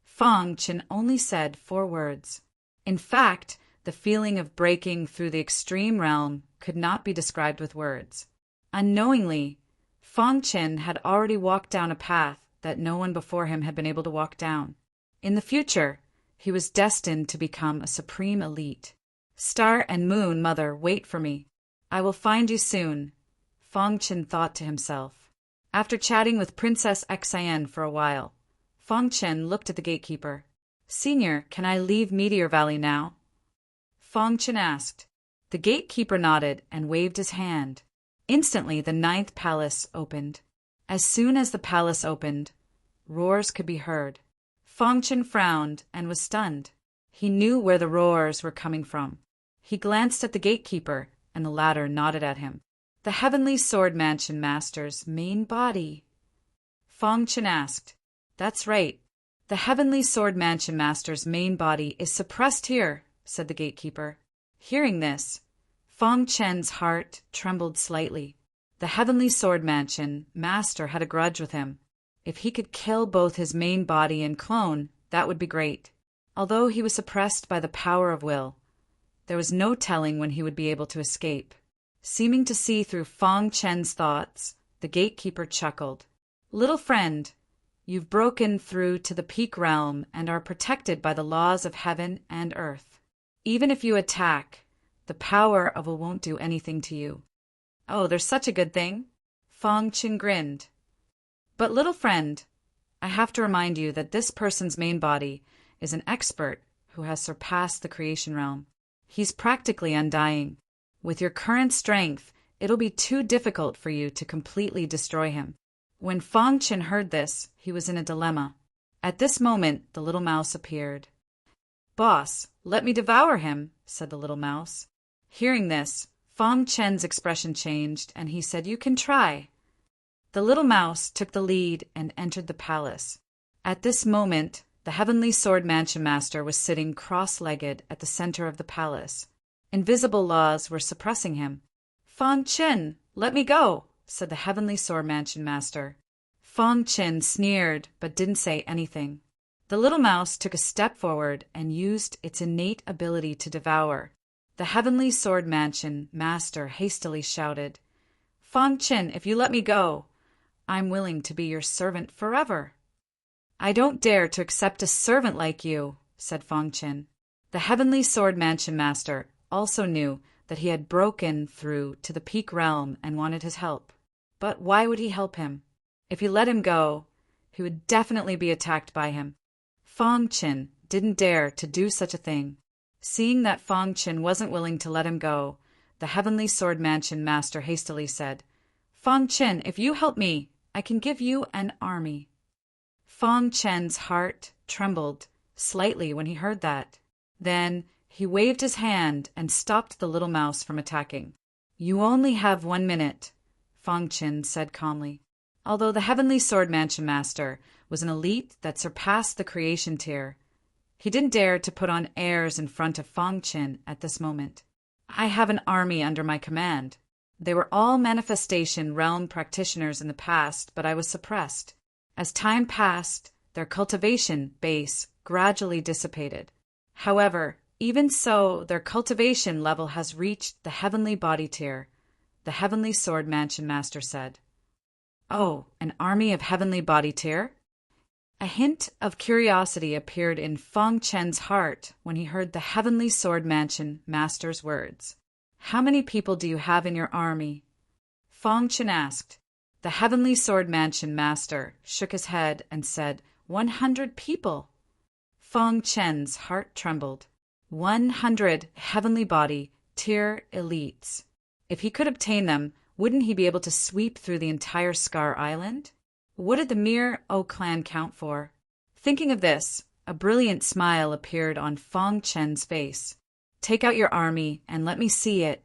Fong Chen only said 4 words. In fact, The feeling of breaking through the extreme realm could not be described with words. Unknowingly, Fong Chen had already walked down a path that no one before him had been able to walk down. In the future, he was destined to become a supreme elite. Star and Moon Mother, wait for me. I will find you soon, Fong Chen thought to himself. After chatting with Princess Xian for a while, Fong Chen looked at the gatekeeper. Senior, can I leave Meteor Valley now? Fong Chen asked. The gatekeeper nodded and waved his hand. Instantly, the 9th palace opened. As soon as the palace opened, roars could be heard. Fong Chen frowned and was stunned. He knew where the roars were coming from. He glanced at the gatekeeper, and the latter nodded at him. The Heavenly Sword Mansion Master's main body. Fong Chen asked. That's right. The Heavenly Sword Mansion Master's main body is suppressed here, said the gatekeeper. Hearing this, Fong Chen's heart trembled slightly. The Heavenly Sword Mansion Master had a grudge with him. If he could kill both his main body and clone, that would be great. Although he was suppressed by the power of will, there was no telling when he would be able to escape. Seeming to see through Fong Chen's thoughts, the gatekeeper chuckled. Little friend, you've broken through to the peak realm and are protected by the laws of heaven and earth. Even if you attack, the power of will won't do anything to you. Oh, there's such a good thing. Fong Chen grinned. But little friend, I have to remind you that this person's main body is an expert who has surpassed the creation realm. He's practically undying. With your current strength, it'll be too difficult for you to completely destroy him. When Fong Chen heard this, he was in a dilemma. At this moment, the little mouse appeared. Boss, let me devour him, said the little mouse. Hearing this, Fong Chen's expression changed, and he said, You can try. The little mouse took the lead and entered the palace. At this moment, the Heavenly Sword Mansion Master was sitting cross-legged at the center of the palace. Invisible laws were suppressing him. Fong Chen, let me go, said the Heavenly Sword Mansion Master. Fong Chen sneered but didn't say anything. The little mouse took a step forward and used its innate ability to devour. The Heavenly Sword Mansion Master hastily shouted, Fong Chen, if you let me go, I'm willing to be your servant forever. I don't dare to accept a servant like you, said Fong Chen. The Heavenly Sword Mansion Master also knew that he had broken through to the peak realm and wanted his help. But why would he help him? If he let him go, he would definitely be attacked by him. Fong Chen didn't dare to do such a thing. Seeing that Fong Chen wasn't willing to let him go, the Heavenly Sword Mansion Master hastily said, Fong Chen, if you help me, I can give you an army. Fong Chen's heart trembled slightly when he heard that. Then he waved his hand and stopped the little mouse from attacking. You only have 1 minute, Fong Chen said calmly. Although the Heavenly Sword Mansion Master was an elite that surpassed the creation tier, he didn't dare to put on airs in front of Fong Chen at this moment. I have an army under my command. They were all manifestation realm practitioners in the past, but I was suppressed. As time passed, their cultivation base gradually dissipated. However, even so, their cultivation level has reached the heavenly body tier, the Heavenly Sword Mansion Master said. Oh, an army of heavenly body tier? A hint of curiosity appeared in Fong Chen's heart when he heard the Heavenly Sword Mansion Master's words. How many people do you have in your army? Fong Chen asked. The Heavenly Sword Mansion Master shook his head and said, 100 people. Fong Chen's heart trembled. 100 heavenly body tier elites. If he could obtain them, wouldn't he be able to sweep through the entire Scar Island? What did the mere O clan count for? Thinking of this, a brilliant smile appeared on Fong Chen's face. Take out your army and let me see it.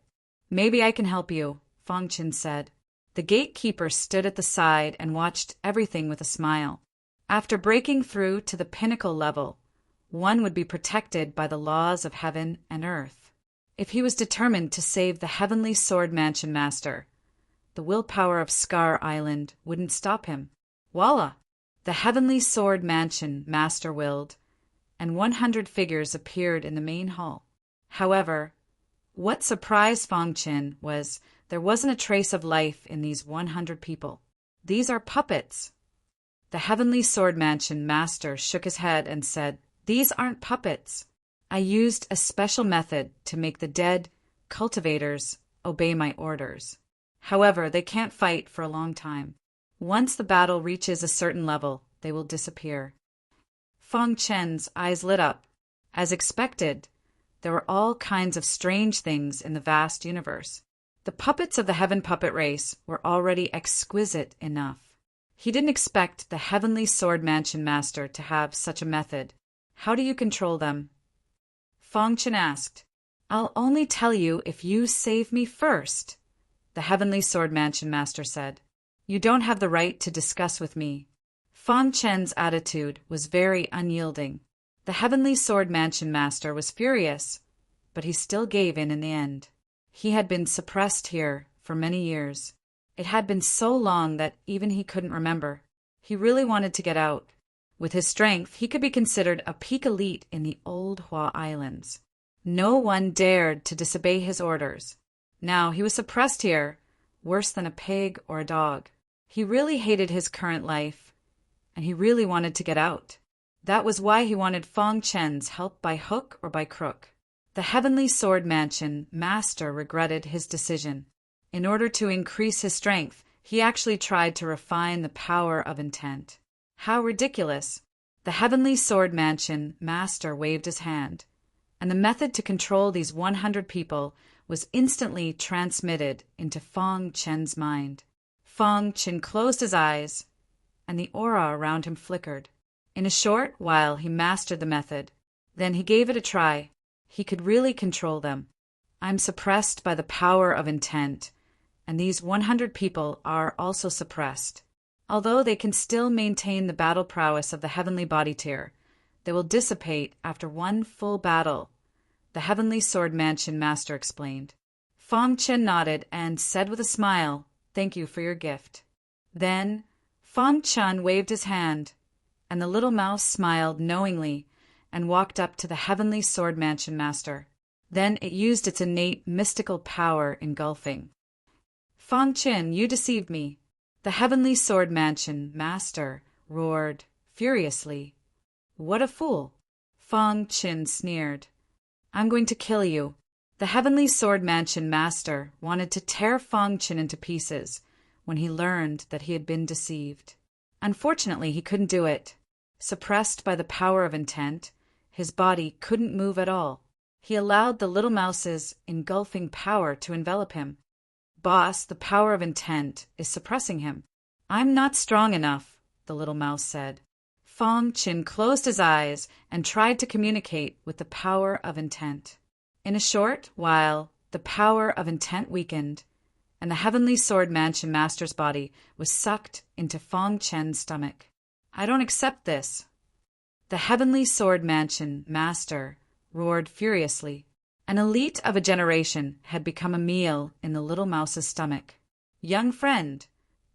Maybe I can help you, Fong Chen said. The gatekeeper stood at the side and watched everything with a smile. After breaking through to the pinnacle level, one would be protected by the laws of heaven and earth. If he was determined to save the Heavenly Sword Mansion Master, the willpower of Scar Island wouldn't stop him. Voila! The Heavenly Sword Mansion Master willed, and 100 figures appeared in the main hall. However, what surprised Fong Qin was there wasn't a trace of life in these 100 people. These are puppets. The Heavenly Sword Mansion Master shook his head and said, "These aren't puppets. I used a special method to make the dead cultivators obey my orders. However, they can't fight for a long time. Once the battle reaches a certain level, they will disappear." Fong Chen's eyes lit up. As expected, there were all kinds of strange things in the vast universe. The puppets of the Heaven Puppet race were already exquisite enough. He didn't expect the Heavenly Sword Mansion Master to have such a method. "How do you control them?" Fong Chen asked. "I'll only tell you if you save me first," the Heavenly Sword Mansion Master said. "You don't have the right to discuss with me." Fong Chen's attitude was very unyielding. The Heavenly Sword Mansion Master was furious, but he still gave in the end. He had been suppressed here for many years. It had been so long that even he couldn't remember. He really wanted to get out. With his strength, he could be considered a peak elite in the old Hua Islands. No one dared to disobey his orders. Now he was suppressed here, worse than a pig or a dog. He really hated his current life, and he really wanted to get out. That was why he wanted Fong Chen's help by hook or by crook. The Heavenly Sword Mansion Master regretted his decision. In order to increase his strength, he actually tried to refine the power of intent. How ridiculous! The Heavenly Sword Mansion Master waved his hand, and the method to control these 100 people was instantly transmitted into Fong Chen's mind. Fong Chen closed his eyes, and the aura around him flickered. In a short while he mastered the method. Then he gave it a try. He could really control them. "I'm suppressed by the power of intent, and these 100 people are also suppressed. Although they can still maintain the battle prowess of the heavenly body tier, they will dissipate after one full battle," the Heavenly Sword Mansion Master explained. Fong Chen nodded and said with a smile, "Thank you for your gift." Then Fong Chen waved his hand, and the little mouse smiled knowingly and walked up to the Heavenly Sword Mansion Master. Then it used its innate mystical power engulfing. "Fong Chen, you deceived me," the Heavenly Sword Mansion Master roared furiously. "What a fool!" Fong Chen sneered. "I'm going to kill you." The Heavenly Sword Mansion Master wanted to tear Fong Chen into pieces when he learned that he had been deceived. Unfortunately, he couldn't do it. Suppressed by the power of intent, his body couldn't move at all. He allowed the little mouse's engulfing power to envelop him. "Boss, the power of intent is suppressing him." "I'm not strong enough," the little mouse said. Fong Chen closed his eyes and tried to communicate with the power of intent. In a short while, the power of intent weakened, and the Heavenly Sword Mansion Master's body was sucked into Fong Chen's stomach. "I don't accept this." The Heavenly Sword Mansion Master roared furiously. An elite of a generation had become a meal in the little mouse's stomach. "Young friend,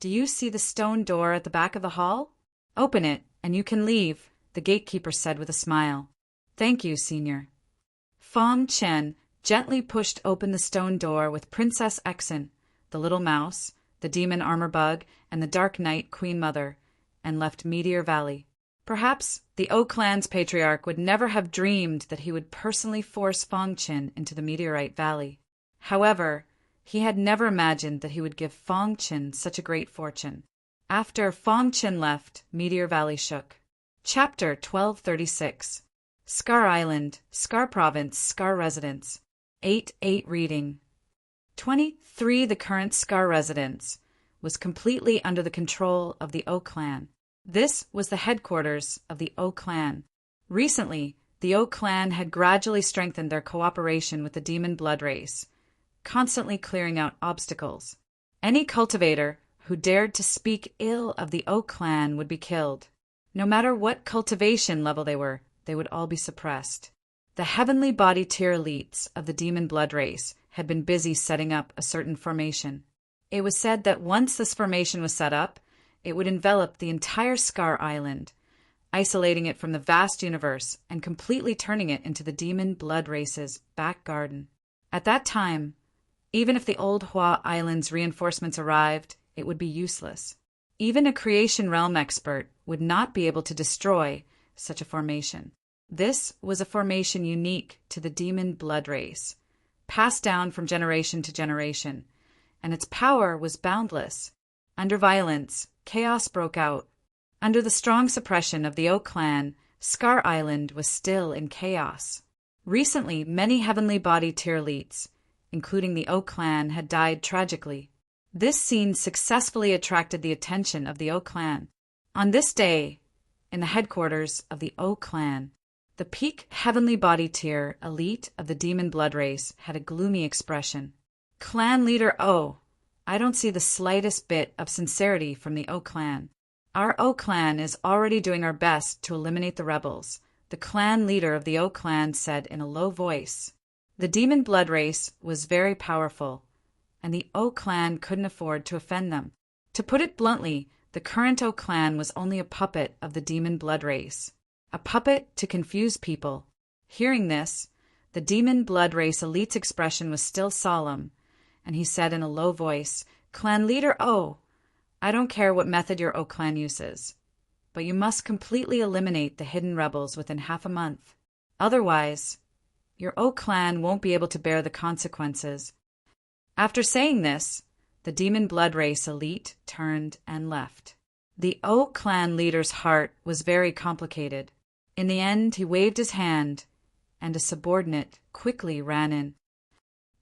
do you see the stone door at the back of the hall? Open it, and you can leave," the gatekeeper said with a smile. "Thank you, Senior." Fong Chen gently pushed open the stone door with Princess Exon, the little mouse, the demon armor bug, and the Dark Knight Queen Mother, and left Meteor Valley. Perhaps the O Clan's patriarch would never have dreamed that he would personally force Fong Chen into the Meteorite Valley. However, he had never imagined that he would give Fong Chen such a great fortune. After Fong Chen left, Meteor Valley shook. Chapter 1236. Scar Island, Scar Province, Scar Residence. 8-8 reading. 23. The current Scar residence was completely under the control of the O Clan. This was the headquarters of the O Clan. Recently, the O Clan had gradually strengthened their cooperation with the Demon Blood race, constantly clearing out obstacles. Any cultivator who dared to speak ill of the O Clan would be killed. No matter what cultivation level they would all be suppressed. The heavenly body tier elites of the Demon Blood race had been busy setting up a certain formation. It was said that once this formation was set up, it would envelop the entire Scar Island, isolating it from the vast universe and completely turning it into the demon blood race's back garden. At that time, even if the old Hua Island's reinforcements arrived, it would be useless. Even a creation realm expert would not be able to destroy such a formation. This was a formation unique to the demon blood race, passed down from generation to generation, and its power was boundless. Under violence, chaos broke out. Under the strong suppression of the Oak Clan, Scar Island was still in chaos. Recently, many heavenly body tier elites, including the Oak Clan, had died tragically. This scene successfully attracted the attention of the Oak Clan. On this day, in the headquarters of the Oak Clan, the peak heavenly body tier elite of the demon blood race had a gloomy expression. Clan leader O, I don't see the slightest bit of sincerity from the Oak Clan. Our Oak Clan is already doing our best to eliminate the rebels, the clan leader of the Oak Clan said in a low voice. The demon blood race was very powerful, and the Oak Clan couldn't afford to offend them. To put it bluntly, the current Oak Clan was only a puppet of the demon blood race, a puppet to confuse people. Hearing this, the demon blood race elite's expression was still solemn, and he said in a low voice, Clan leader O, I don't care what method your Oak Clan uses, but you must completely eliminate the hidden rebels within half a month. Otherwise, your Oak Clan won't be able to bear the consequences. After saying this, the demon blood race elite turned and left. The Oak Clan leader's heart was very complicated. In the end, he waved his hand, and a subordinate quickly ran in.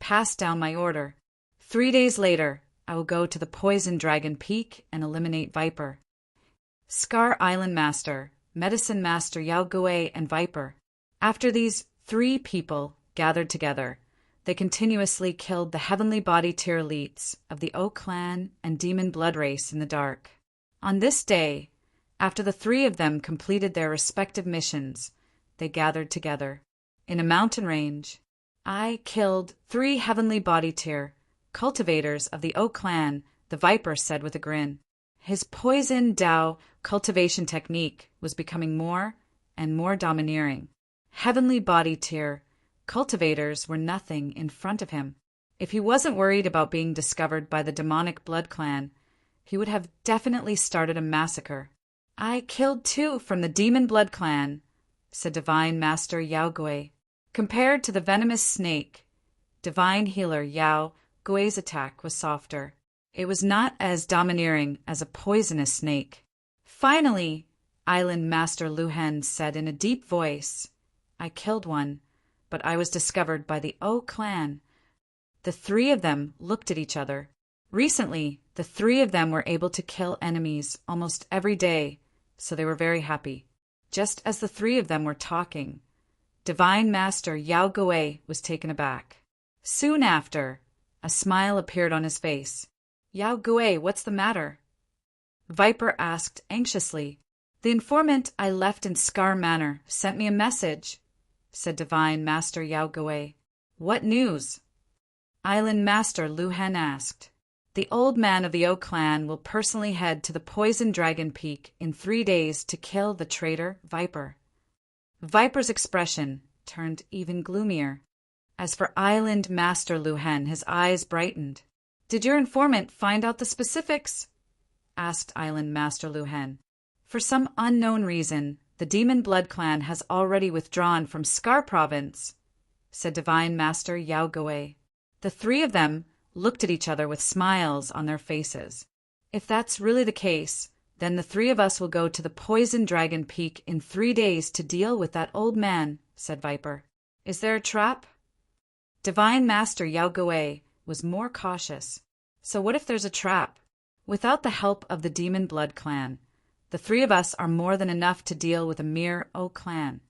Pass down my order. 3 days later, I will go to the Poison Dragon Peak and eliminate Viper. Scar Island Master, Medicine Master Yao Gui, and Viper. After these 3 people gathered together, they continuously killed the heavenly body tier elites of the Oak Clan and demon blood race in the dark. On this day, after the 3 of them completed their respective missions, they gathered together. In a mountain range, I killed 3 heavenly body tier cultivators of the Oak Clan, the Viper said with a grin. His poison Dao cultivation technique was becoming more and more domineering. Heavenly body tier cultivators were nothing in front of him. If he wasn't worried about being discovered by the demonic blood clan, he would have definitely started a massacre. I killed 2 from the demon blood clan, said Divine Master Yao Gui. Compared to the venomous snake, Divine Healer Yao Gui's attack was softer. It was not as domineering as a poisonous snake. Finally, Island Master Luhen said in a deep voice, I killed 1, but I was discovered by the Oak Clan. The 3 of them looked at each other. Recently, the 3 of them were able to kill enemies almost every day, so they were very happy. Just as the 3 of them were talking, Divine Master Yao Gui was taken aback. Soon after, a smile appeared on his face. Yao Gui, what's the matter? Viper asked anxiously. The informant I left in Scar Manor sent me a message, said Divine Master Yao Gui. What news? Island Master Luhen asked. The old man of the Oak Clan will personally head to the Poison Dragon Peak in 3 days to kill the traitor Viper. Viper's expression turned even gloomier. As for Island Master Luhen, his eyes brightened. Did your informant find out the specifics? Asked Island Master Luhen. For some unknown reason, the Demon Blood Clan has already withdrawn from Scar Province, said Divine Master Yao Gui. The 3 of them looked at each other with smiles on their faces. If that's really the case, then the 3 of us will go to the Poison Dragon Peak in 3 days to deal with that old man, said Viper. Is there a trap? Divine Master Yao Gui was more cautious. So what if there's a trap? Without the help of the Demon Blood Clan, the 3 of us are more than enough to deal with a mere Oak Clan.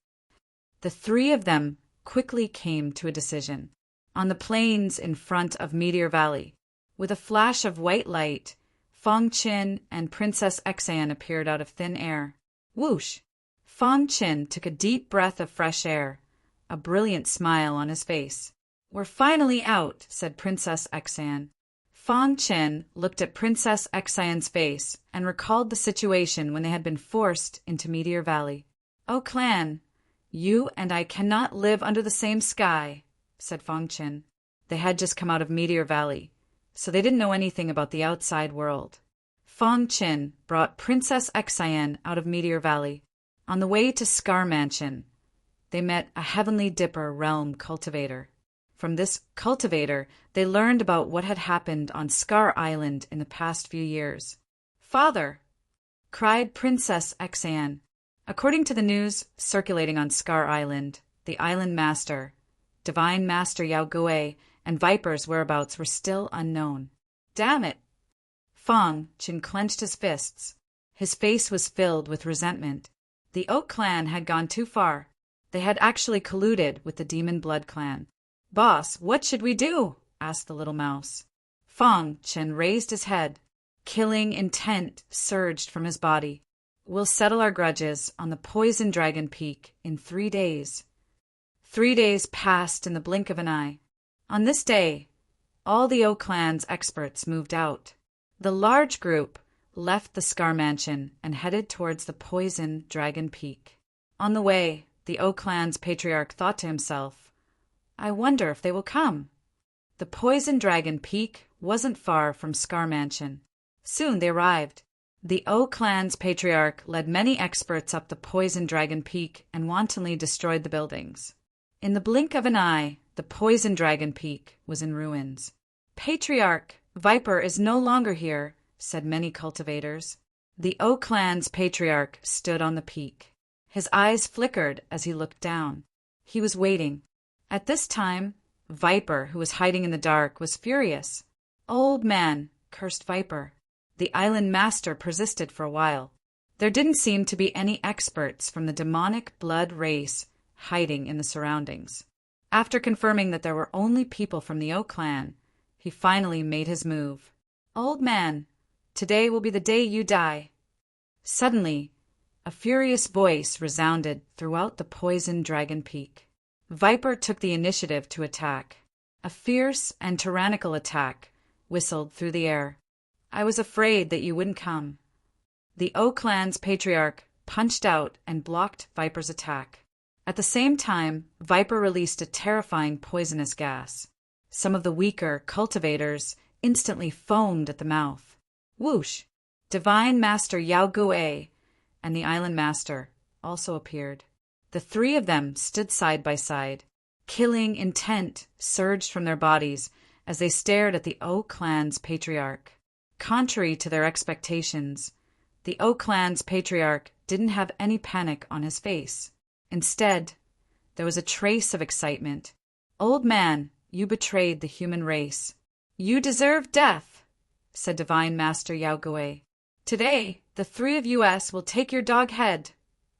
The 3 of them quickly came to a decision. On the plains in front of Meteor Valley, with a flash of white light, Fong Qin and Princess Exan appeared out of thin air. Whoosh! Fong Qin took a deep breath of fresh air, a brilliant smile on his face. We're finally out, said Princess Exan. Fang Chen looked at Princess Xian's face and recalled the situation when they had been forced into Meteor Valley. "Oh, clan, you and I cannot live under the same sky," said Fang Chen. They had just come out of Meteor Valley, so they didn't know anything about the outside world. Fang Chen brought Princess Xian out of Meteor Valley. On the way to Scar Mansion, they met a Heavenly Dipper realm cultivator. From this cultivator, they learned about what had happened on Scar Island in the past few years. "Father!" cried Princess Xian. According to the news circulating on Scar Island, the island master, Divine Master Yao Gui, and Viper's whereabouts were still unknown. "Damn it!" Fang Chen clenched his fists. His face was filled with resentment. The Oak clan had gone too far. They had actually colluded with the Demon Blood clan. "Boss, what should we do?" asked the little mouse. Fang Chen raised his head. Killing intent surged from his body. "We'll settle our grudges on the Poison Dragon Peak in 3 days." 3 days passed in the blink of an eye. On this day, all the Oak clan's experts moved out. The large group left the Scar Mansion and headed towards the Poison Dragon Peak. On the way, the Oak clan's patriarch thought to himself, "I wonder if they will come." The Poison Dragon Peak wasn't far from Scar Mansion. Soon they arrived. The Oak clan's patriarch led many experts up the Poison Dragon Peak and wantonly destroyed the buildings. In the blink of an eye, the Poison Dragon Peak was in ruins. "Patriarch, Viper is no longer here," said many cultivators. The Oak clan's patriarch stood on the peak. His eyes flickered as he looked down. He was waiting. At this time, Viper, who was hiding in the dark, was furious. "Old man," cursed Viper. The island master persisted for a while. There didn't seem to be any experts from the demonic blood race hiding in the surroundings. After confirming that there were only people from the Oak clan, he finally made his move. "Old man, today will be the day you die." Suddenly, a furious voice resounded throughout the Poison Dragon Peak. Viper took the initiative to attack. A fierce and tyrannical attack whistled through the air. "I was afraid that you wouldn't come." The Oak clan's patriarch punched out and blocked Viper's attack. At the same time, Viper released a terrifying poisonous gas. Some of the weaker cultivators instantly foamed at the mouth. Whoosh! Divine Master Yao Gui and the Island Master also appeared. The 3 of them stood side by side. Killing intent surged from their bodies as they stared at the Oak clan's patriarch. Contrary to their expectations, the Oak clan's patriarch didn't have any panic on his face. Instead, there was a trace of excitement. "Old man, you betrayed the human race. You deserve death," said Divine Master Yao Gui. "Today, the 3 of us will take your dog head,"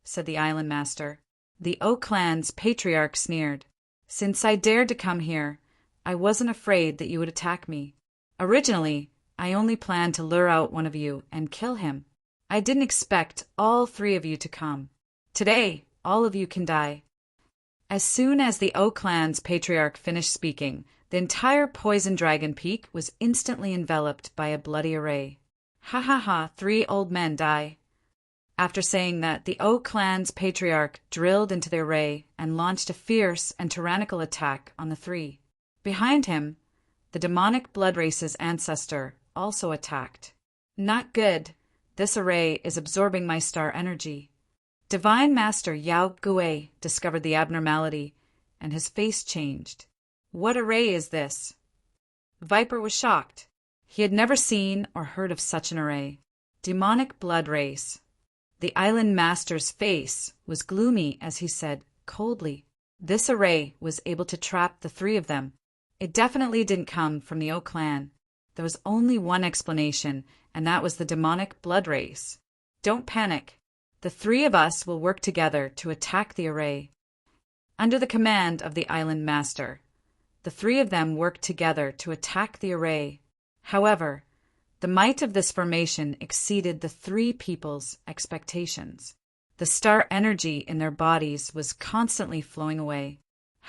said the Island Master. The Oak clan's patriarch sneered. "Since I dared to come here, I wasn't afraid that you would attack me. Originally, I only planned to lure out one of you and kill him. I didn't expect all 3 of you to come. Today, all of you can die." As soon as the Oak clan's patriarch finished speaking, the entire Poison Dragon Peak was instantly enveloped by a bloody array. "Ha ha ha, 3 old men die." After saying that, the Oak clan's patriarch drilled into the array and launched a fierce and tyrannical attack on the 3. Behind him, the demonic blood race's ancestor also attacked. "Not good. This array is absorbing my star energy." Divine Master Yao Gui discovered the abnormality, and his face changed. "What array is this?" Viper was shocked. He had never seen or heard of such an array. Demonic blood race. The Island Master's face was gloomy as he said, coldly, "This array was able to trap the 3 of them. It definitely didn't come from the Oak clan. There was only one explanation, and that was the demonic blood race. Don't panic. The 3 of us will work together to attack the array." Under the command of the Island Master, the 3 of them worked together to attack the array. However, the might of this formation exceeded the 3 people's expectations. The star energy in their bodies was constantly flowing away.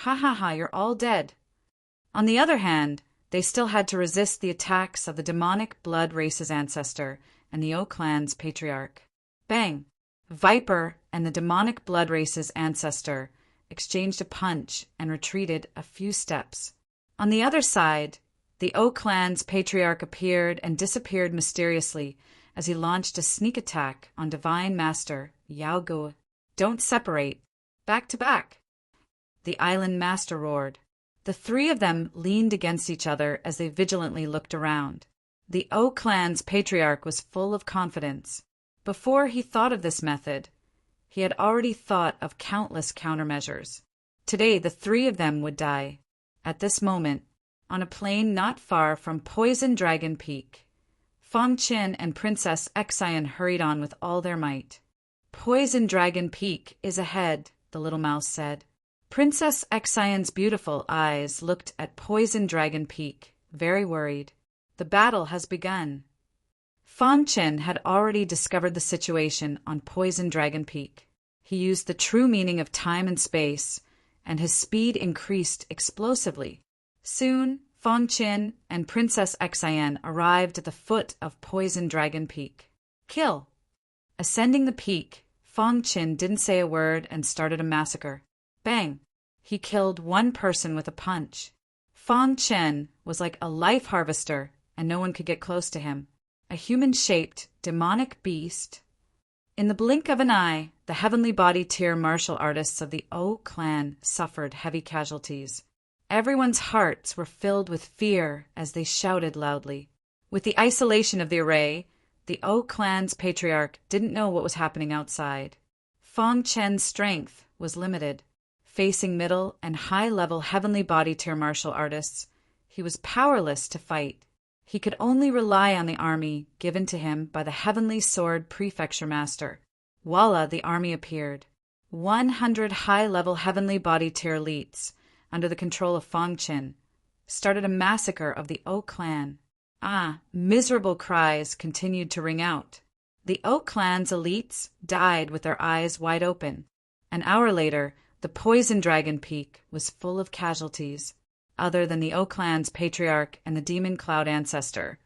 "Ha ha ha, you're all dead." On the other hand, they still had to resist the attacks of the demonic blood race's ancestor and the O clan's patriarch. Bang! Viper and the demonic blood race's ancestor exchanged a punch and retreated a few steps. On the other side, the O clan's patriarch appeared and disappeared mysteriously as he launched a sneak attack on Divine Master Yao Gu. Don't separate. Back to back. The Island Master roared. The three of them leaned against each other as they vigilantly looked around. The O clan's patriarch was full of confidence. Before he thought of this method, he had already thought of countless countermeasures. Today the three of them would die. At this moment, on a plain not far from Poison Dragon Peak, Fang Qin and Princess Xian hurried on with all their might. Poison Dragon Peak is ahead, the little mouse said. Princess Xian's beautiful eyes looked at Poison Dragon Peak, very worried. The battle has begun. Fang Qin had already discovered the situation on Poison Dragon Peak. He used the true meaning of time and space, and his speed increased explosively. Soon, Fang Qin and Princess Xian arrived at the foot of Poison Dragon Peak. Kill! Ascending the peak, Fang Qin didn't say a word and started a massacre. Bang! He killed one person with a punch. Fang Qin was like a life harvester, and no one could get close to him. A human-shaped, demonic beast. In the blink of an eye, the heavenly body tier martial artists of the O clan suffered heavy casualties. Everyone's hearts were filled with fear as they shouted loudly. With the isolation of the array, the O clan's patriarch didn't know what was happening outside. Fang Qin's strength was limited. Facing middle and high-level heavenly body tier martial artists, he was powerless to fight. He could only rely on the army given to him by the Heavenly Sword Prefecture Master. Voila, the army appeared. 100 high-level heavenly body tier elites, under the control of Fang Qin, started a massacre of the O clan. Miserable cries continued to ring out. The O clan's elites died with their eyes wide open. An hour later, the Poison Dragon Peak was full of casualties. Other than the O clan's patriarch and the Demon Cloud ancestor,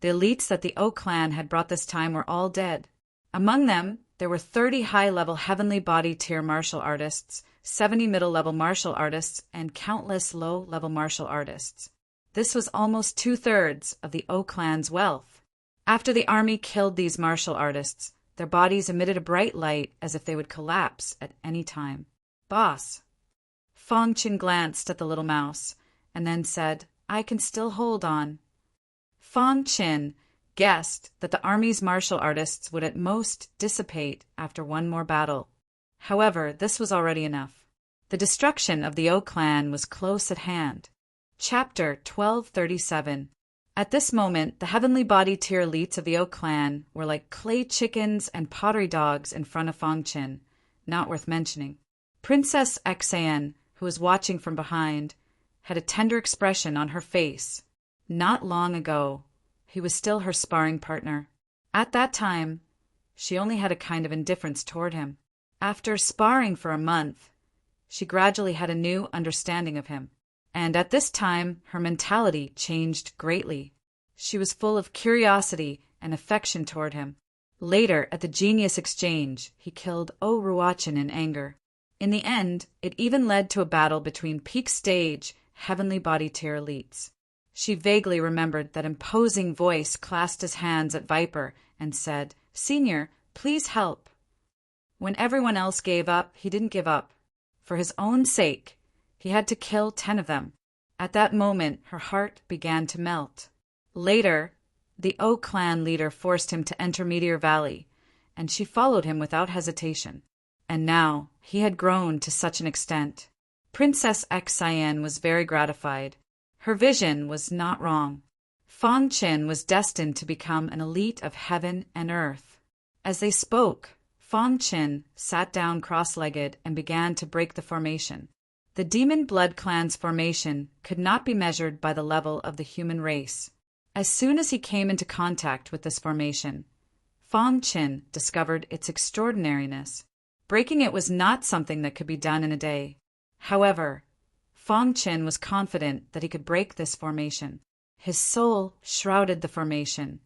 the elites that the O clan had brought this time were all dead. Among them, there were 30 high-level heavenly body tier martial artists, 70 middle-level martial artists, and countless low-level martial artists. This was almost 2/3 of the O clan's wealth. After the army killed these martial artists, their bodies emitted a bright light as if they would collapse at any time. Boss. Fang Qin glanced at the little mouse, and then said, I can still hold on. Fang Qin guessed that the army's martial artists would at most dissipate after one more battle. However, this was already enough. The destruction of the O clan was close at hand. Chapter 1237. At this moment, the heavenly body tier elites of the O clan were like clay chickens and pottery dogs in front of Fang Qin, not worth mentioning. Princess Xian, who was watching from behind, had a tender expression on her face. Not long ago, he was still her sparring partner. At that time, she only had a kind of indifference toward him. After sparring for a month, she gradually had a new understanding of him. And at this time, her mentality changed greatly. She was full of curiosity and affection toward him. Later, at the Genius Exchange, he killed O Ruachin in anger. In the end, it even led to a battle between peak stage heavenly body tier elites. She vaguely remembered that imposing voice clasped his hands at Viper and said, Senior, please help. When everyone else gave up, he didn't give up. For his own sake, he had to kill 10 of them. At that moment, her heart began to melt. Later, the O clan leader forced him to enter Meteor Valley, and she followed him without hesitation. And now, he had grown to such an extent. Princess Xian was very gratified. Her vision was not wrong. Fang Qin was destined to become an elite of heaven and earth. As they spoke, Fang Qin sat down cross-legged and began to break the formation. The Demon Blood Clan's formation could not be measured by the level of the human race. As soon as he came into contact with this formation, Fang Qin discovered its extraordinariness. Breaking it was not something that could be done in a day. However, Fang Qin was confident that he could break this formation. His soul shrouded the formation,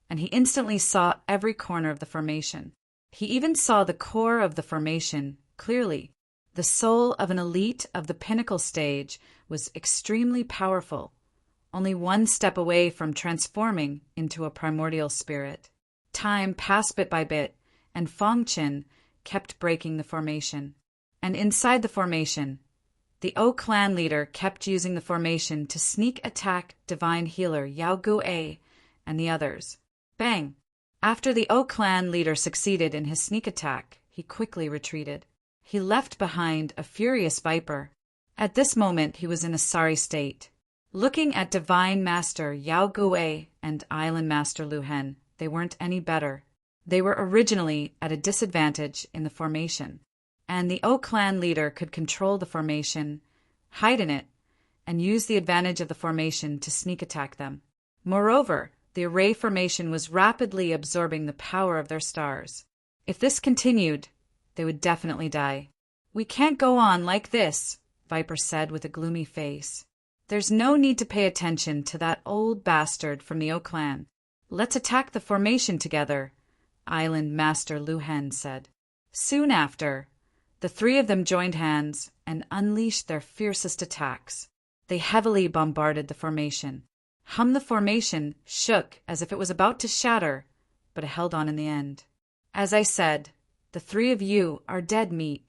and he instantly saw every corner of the formation. He even saw the core of the formation clearly. The soul of an elite of the pinnacle stage was extremely powerful, only one step away from transforming into a primordial spirit. Time passed bit by bit, and Fong Qin kept breaking the formation. And inside the formation, the O clan leader kept using the formation to sneak attack divine healer Yao Guai and the others. Bang! After the O clan leader succeeded in his sneak attack, he quickly retreated. He left behind a furious viper. At this moment he was in a sorry state. Looking at Divine Master Yao Guai and Island Master Lu Hen, they weren't any better. They were originally at a disadvantage in the formation, and the O clan leader could control the formation, hide in it, and use the advantage of the formation to sneak attack them. Moreover, the array formation was rapidly absorbing the power of their stars. If this continued, they would definitely die. "We can't go on like this," Viper said with a gloomy face. "There's no need to pay attention to that old bastard from the O clan. Let's attack the formation together," Island Master Lu Hen said. Soon after, the three of them joined hands and unleashed their fiercest attacks. They heavily bombarded the formation. The formation shook as if it was about to shatter, but it held on in the end. "As I said, the three of you are dead meat."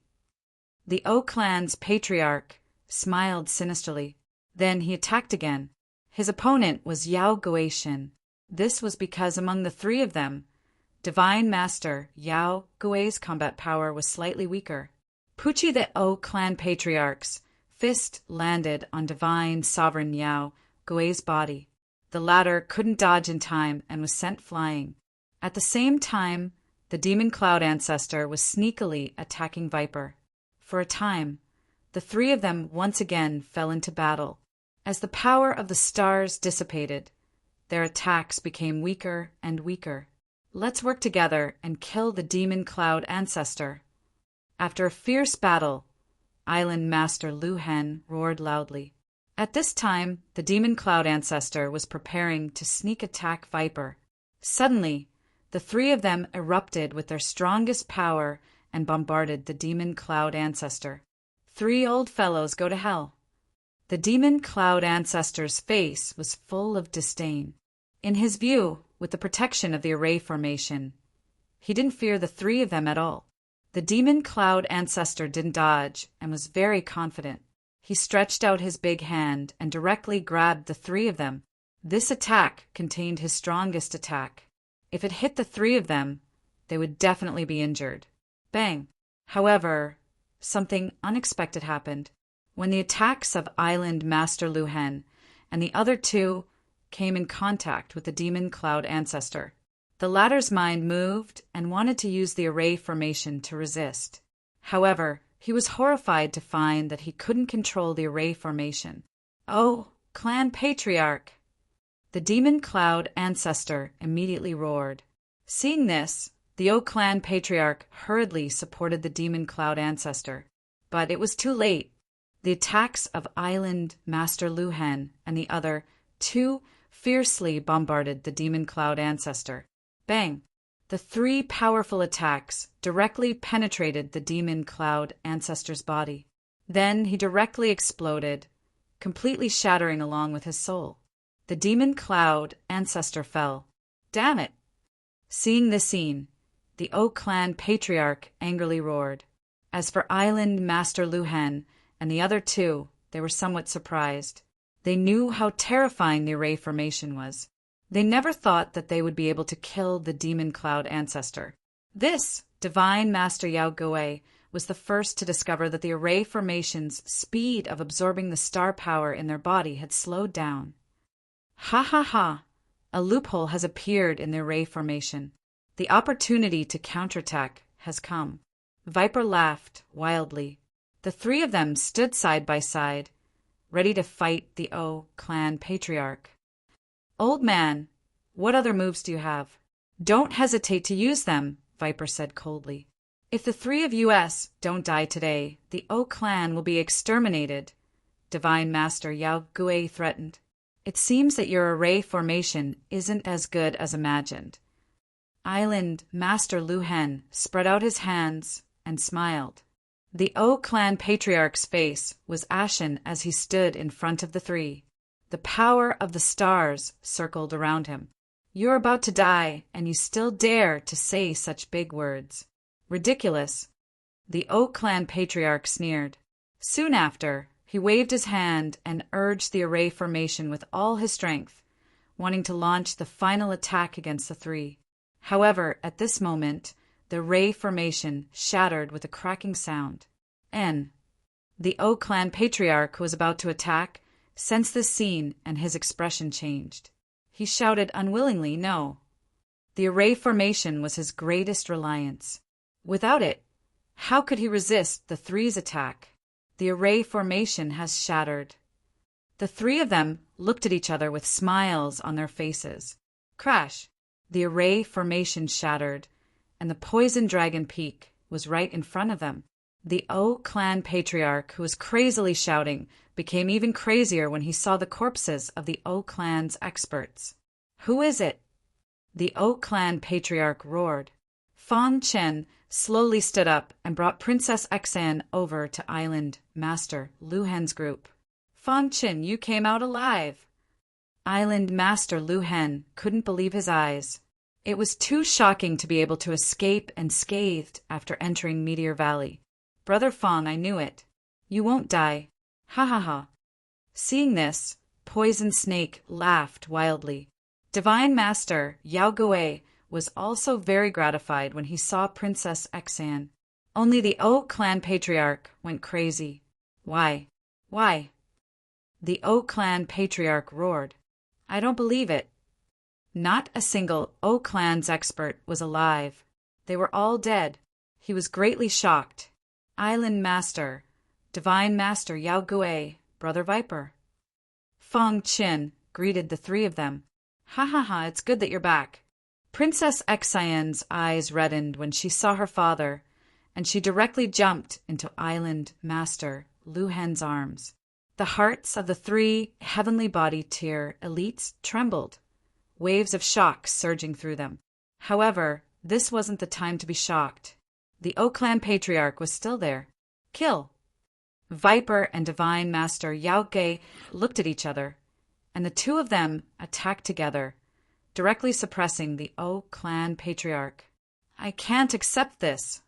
The O clan's patriarch smiled sinisterly. Then he attacked again. His opponent was Yao Guai. This was because among the three of them, Divine Master Yao Guai's combat power was slightly weaker. Pucci the O clan patriarch's fist landed on Divine Sovereign Yao Guai's body. The latter couldn't dodge in time and was sent flying. At the same time, the Demon Cloud Ancestor was sneakily attacking Viper. For a time, the three of them once again fell into battle. As the power of the stars dissipated, their attacks became weaker and weaker. "Let's work together and kill the Demon Cloud Ancestor." After a fierce battle, Island Master Lu Hen roared loudly. At this time, the Demon Cloud Ancestor was preparing to sneak attack Viper. Suddenly, the three of them erupted with their strongest power and bombarded the Demon Cloud Ancestor. "Three old fellows go to hell." The Demon Cloud Ancestor's face was full of disdain. In his view, with the protection of the array formation, he didn't fear the three of them at all. The Demon Cloud Ancestor didn't dodge and was very confident. He stretched out his big hand and directly grabbed the three of them. This attack contained his strongest attack. If it hit the three of them, they would definitely be injured. Bang! However, something unexpected happened. When the attacks of Island Master Lu Hen and the other two came in contact with the Demon Cloud Ancestor, the latter's mind moved and wanted to use the array formation to resist. However, he was horrified to find that he couldn't control the array formation. "Oh, clan patriarch!" The Demon Cloud Ancestor immediately roared. Seeing this, the O clan patriarch hurriedly supported the Demon Cloud Ancestor. But it was too late. The attacks of Island Master Lu Hen and the other two fiercely bombarded the Demon Cloud Ancestor. Bang! The three powerful attacks directly penetrated the Demon Cloud Ancestor's body. Then he directly exploded, completely shattering along with his soul. The Demon Cloud Ancestor fell. Damn it! Seeing this scene, the O clan patriarch angrily roared. As for Island Master Lu Hen and the other two, they were somewhat surprised. They knew how terrifying the array formation was. They never thought that they would be able to kill the Demon Cloud Ancestor. This Divine Master Yao Guai was the first to discover that the array formation's speed of absorbing the star power in their body had slowed down. Ha ha ha! A loophole has appeared in the array formation. The opportunity to counterattack has come. Viper laughed wildly. The three of them stood side by side, ready to fight the O clan patriarch. "Old man, what other moves do you have?" "Don't hesitate to use them," Viper said coldly. "If the three of us don't die today, the O clan will be exterminated," Divine Master Yao Guai threatened. It seems that your array formation isn't as good as imagined. Island Master Lu Hen spread out his hands and smiled. The O clan patriarch's face was ashen as he stood in front of the three. The power of the stars circled around him. You're about to die, and you still dare to say such big words. Ridiculous. The O clan patriarch sneered. Soon after, he waved his hand and urged the array formation with all his strength, wanting to launch the final attack against the three. However, at this moment, the array formation shattered with a cracking sound. The O clan patriarch who was about to attack sensed this scene and his expression changed. He shouted unwillingly no. The array formation was his greatest reliance. Without it, how could he resist the three's attack? The array formation has shattered. The three of them looked at each other with smiles on their faces. Crash! The array formation shattered, and the poison dragon peak was right in front of them. The O clan patriarch, who was crazily shouting, became even crazier when he saw the corpses of the O clan's experts. Who is it? The O clan patriarch roared. Fang Chen slowly stood up and brought Princess Xan over to Island Master Lu Hen's group. Fang Chen, you came out alive. Island Master Lu Hen couldn't believe his eyes. It was too shocking to be able to escape unscathed after entering Meteor Valley. Brother Fang, I knew it. You won't die. Ha ha ha. Seeing this, Poison Snake laughed wildly. Divine Master Yao Gui was also very gratified when he saw Princess Xan. Only the O clan patriarch went crazy. Why? Why? The O clan patriarch roared. I don't believe it. Not a single O clan's expert was alive. They were all dead. He was greatly shocked. Island Master, Divine Master Yao Gui, Brother Viper. Fang Qin greeted the three of them. Ha ha ha, it's good that you're back. Princess Xian's eyes reddened when she saw her father, and she directly jumped into Island Master Lu Hen's arms. The hearts of the three heavenly body tier elites trembled, waves of shock surging through them. However, this wasn't the time to be shocked. The O clan patriarch was still there. Kill! Viper and Divine Master Yao Gui looked at each other, and the two of them attacked together, directly suppressing the O clan patriarch. I can't accept this.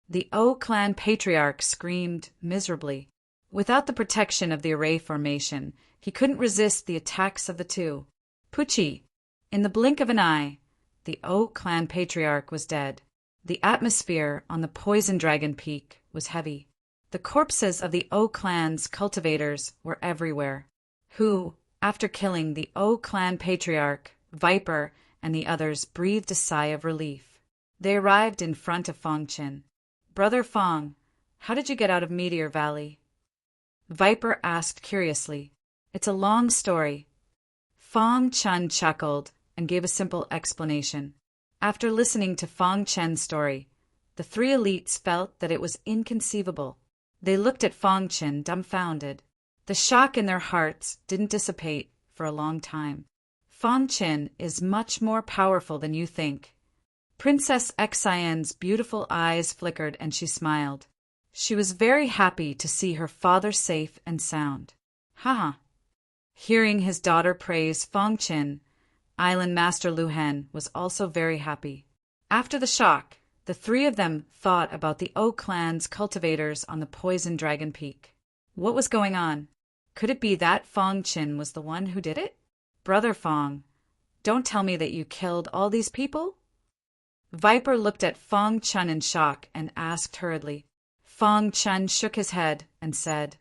The O clan patriarch screamed miserably. Without the protection of the array formation, he couldn't resist the attacks of the two. Pucci! In the blink of an eye, the O clan patriarch was dead. The atmosphere on the Poison Dragon Peak was heavy. The corpses of the O clan's cultivators were everywhere, who, after killing the O clan patriarch, Viper, and the others, breathed a sigh of relief. They arrived in front of Fang Qin. Brother Fang, how did you get out of Meteor Valley? Viper asked curiously. It's a long story. Fang Chen chuckled and gave a simple explanation. After listening to Fang Chen's story, the three elites felt that it was inconceivable. They looked at Fang Chen dumbfounded. The shock in their hearts didn't dissipate for a long time. Fang Chen is much more powerful than you think. Princess Xian's beautiful eyes flickered and she smiled. She was very happy to see her father safe and sound. Ha! Hearing his daughter praise Fang Chen, Island Master Lu Hen was also very happy. After the shock, the three of them thought about the O clan's cultivators on the Poison Dragon Peak. What was going on? Could it be that Fang Chen was the one who did it? Brother Fang, don't tell me that you killed all these people? Viper looked at Fang Chen in shock and asked hurriedly. Fang Chen shook his head and said,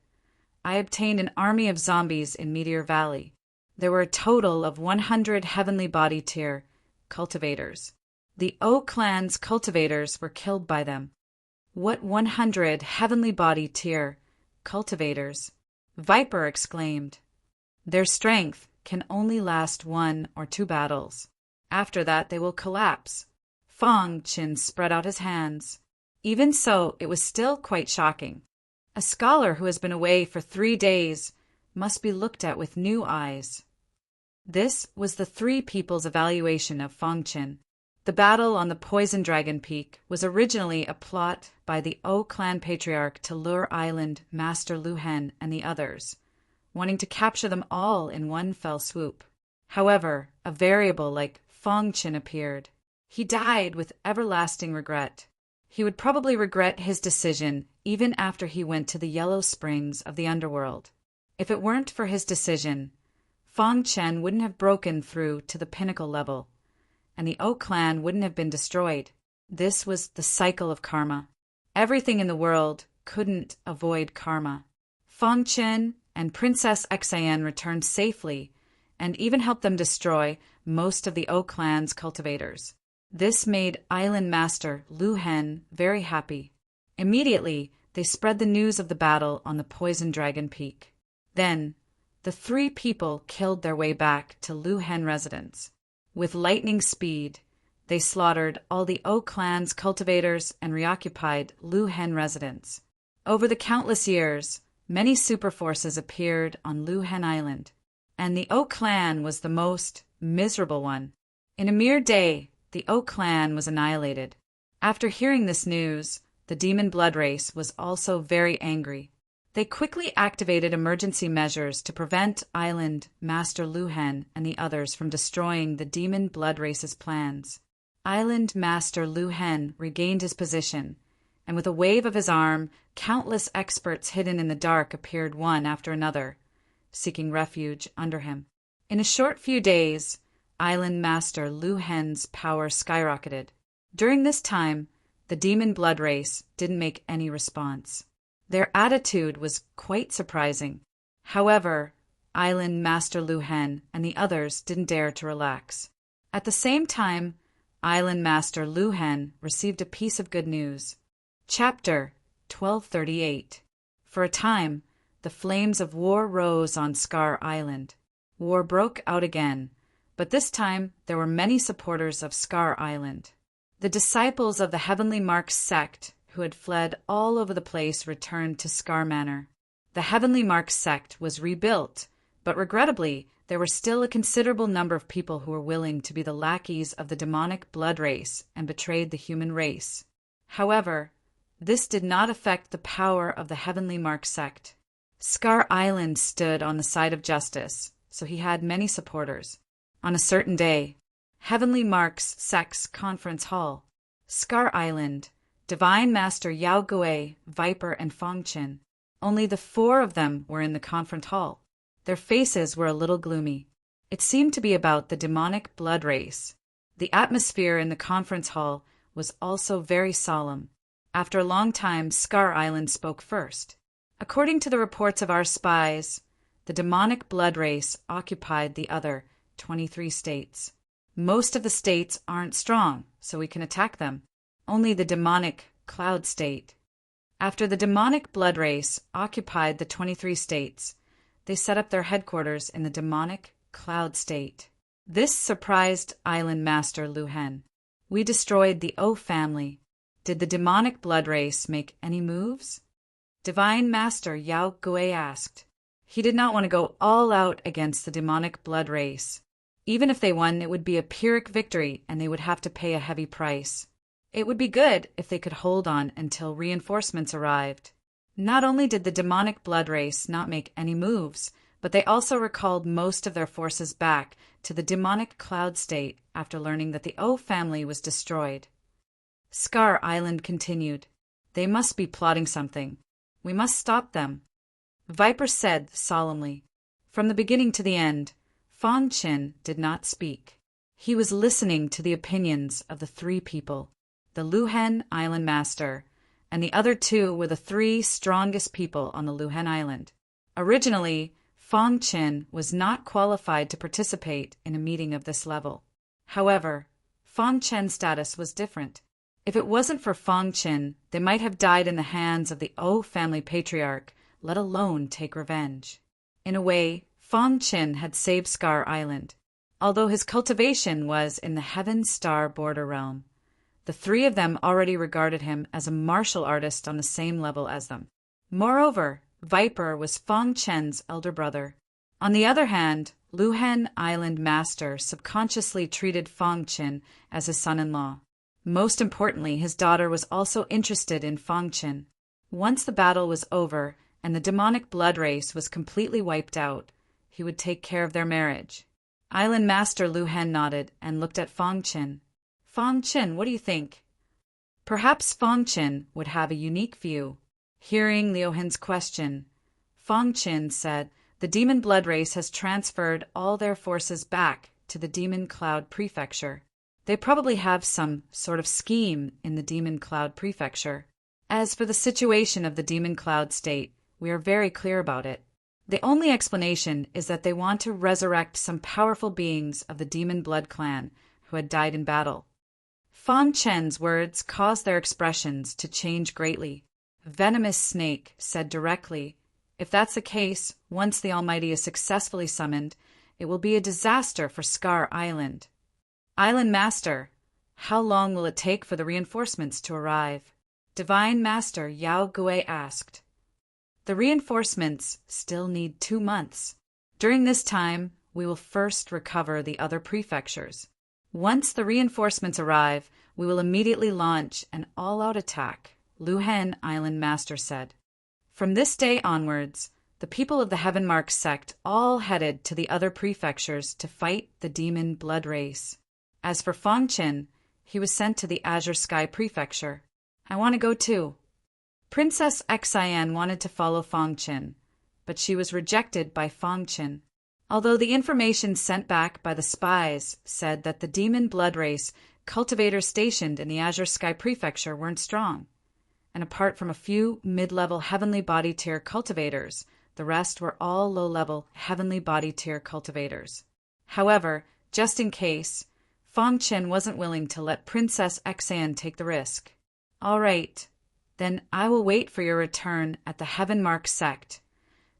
I obtained an army of zombies in Meteor Valley. There were a total of 100 heavenly body tier cultivators. The O clan's cultivators were killed by them. What 100 heavenly body tier cultivators? Viper exclaimed. Their strength can only last 1 or 2 battles. After that they will collapse. Fang Qin spread out his hands. Even so, it was still quite shocking. A scholar who has been away for 3 days must be looked at with new eyes. This was the three people's evaluation of Fong Qin. The battle on the Poison Dragon Peak was originally a plot by the O clan patriarch to lure Island Master Lu Hen and the others, wanting to capture them all in one fell swoop. However, a variable like Fong Qin appeared. He died with everlasting regret. He would probably regret his decision even after he went to the Yellow Springs of the underworld. If it weren't for his decision, Fong Qin wouldn't have broken through to the pinnacle level, and the O clan wouldn't have been destroyed. This was the cycle of karma. Everything in the world couldn't avoid karma. Fong Qin and Princess Xian returned safely and even helped them destroy most of the O clan's cultivators. This made Island Master Lu Hen very happy. Immediately, they spread the news of the battle on the Poison Dragon Peak. Then, the three people killed their way back to Lu Hen residence. With lightning speed, they slaughtered all the O clan's cultivators and reoccupied Lu Hen residence. Over the countless years, many superforces appeared on Lu Hen Island, and the O clan was the most miserable one. In a mere day, the O clan was annihilated. After hearing this news, the demon blood race was also very angry. They quickly activated emergency measures to prevent Island Master Lu Hen and the others from destroying the demon blood race's plans. Island Master Lu Hen regained his position, and with a wave of his arm, countless experts hidden in the dark appeared one after another, seeking refuge under him. In a short few days, Island Master Lu Hen's power skyrocketed. During this time, the demon blood race didn't make any response. Their attitude was quite surprising. However, Island Master Lu Hen and the others didn't dare to relax. At the same time, Island Master Lu Hen received a piece of good news. Chapter 1238. For a time, the flames of war rose on Scar Island. War broke out again, but this time there were many supporters of Scar Island. The disciples of the Heavenly Mark sect who had fled all over the place returned to Scar Manor. The Heavenly Mark sect was rebuilt, but regrettably, there were still a considerable number of people who were willing to be the lackeys of the demonic blood race and betrayed the human race. However, this did not affect the power of the Heavenly Mark sect. Scar Island stood on the side of justice, so he had many supporters. On a certain day, Heavenly Mark's sect's conference hall, Scar Island, Divine Master Yao Gui, Viper, and Fong Qin. Only the four of them were in the conference hall. Their faces were a little gloomy. It seemed to be about the demonic blood race. The atmosphere in the conference hall was also very solemn. After a long time, Scar Island spoke first. According to the reports of our spies, the demonic blood race occupied the other 23 states. Most of the states aren't strong, so we can attack them. Only the demonic cloud state. After the demonic blood race occupied the 23 states, they set up their headquarters in the demonic cloud state. This surprised Island Master Lu Hen. We destroyed the O family. Did the demonic blood race make any moves? Divine Master Yao Gui asked. He did not want to go all out against the demonic blood race. Even if they won, it would be a Pyrrhic victory and they would have to pay a heavy price. It would be good if they could hold on until reinforcements arrived. Not only did the demonic blood race not make any moves, but they also recalled most of their forces back to the demonic cloud state after learning that the O family was destroyed. Scar Island continued. They must be plotting something. We must stop them. Viper said solemnly. From the beginning to the end, Fong Qin did not speak. He was listening to the opinions of the three people. The Lu Hen Island Master, and the other two were the three strongest people on the Lu Hen Island. Originally, Fong Qin was not qualified to participate in a meeting of this level. However, Fong Qin's status was different. If it wasn't for Fong Qin, they might have died in the hands of the O family patriarch, let alone take revenge. In a way, Fong Qin had saved Scar Island, although his cultivation was in the Heaven Star border realm. The three of them already regarded him as a martial artist on the same level as them. Moreover, Viper was Fong Qin's elder brother. On the other hand, Luhen Island Master subconsciously treated Fong Qin as his son-in-law. Most importantly, his daughter was also interested in Fong Qin. Once the battle was over and the demonic blood race was completely wiped out, he would take care of their marriage. Island Master Luhen nodded and looked at Fong Qin. Fong Qin, what do you think? Perhaps Fong Qin would have a unique view. Hearing Liu Hin's question, Fong Qin said, the demon blood race has transferred all their forces back to the Demon Cloud Prefecture. They probably have some sort of scheme in the Demon Cloud Prefecture. As for the situation of the Demon Cloud state, we are very clear about it. The only explanation is that they want to resurrect some powerful beings of the Demon Blood Clan who had died in battle. Fong Chen's words caused their expressions to change greatly. Venomous Snake said directly, if that's the case, once the Almighty is successfully summoned, it will be a disaster for Scar Island. Island Master, how long will it take for the reinforcements to arrive? Divine Master Yao Gui asked. The reinforcements still need 2 months. During this time, we will first recover the other prefectures. Once the reinforcements arrive, we will immediately launch an all-out attack, Luhen Island Master said. From this day onwards, the people of the Heavenmark sect all headed to the other prefectures to fight the demon blood race. As for Fong Qin, he was sent to the Azure Sky Prefecture. I want to go too. Princess Xian wanted to follow Fong Qin, but she was rejected by Fong Qin. Although the information sent back by the spies said that the demon blood race cultivators stationed in the Azure Sky Prefecture weren't strong, and apart from a few mid-level heavenly body tier cultivators, the rest were all low-level heavenly body tier cultivators. However, just in case, Fong Qin wasn't willing to let Princess Xian take the risk. All right, then I will wait for your return at the Heavenmark sect,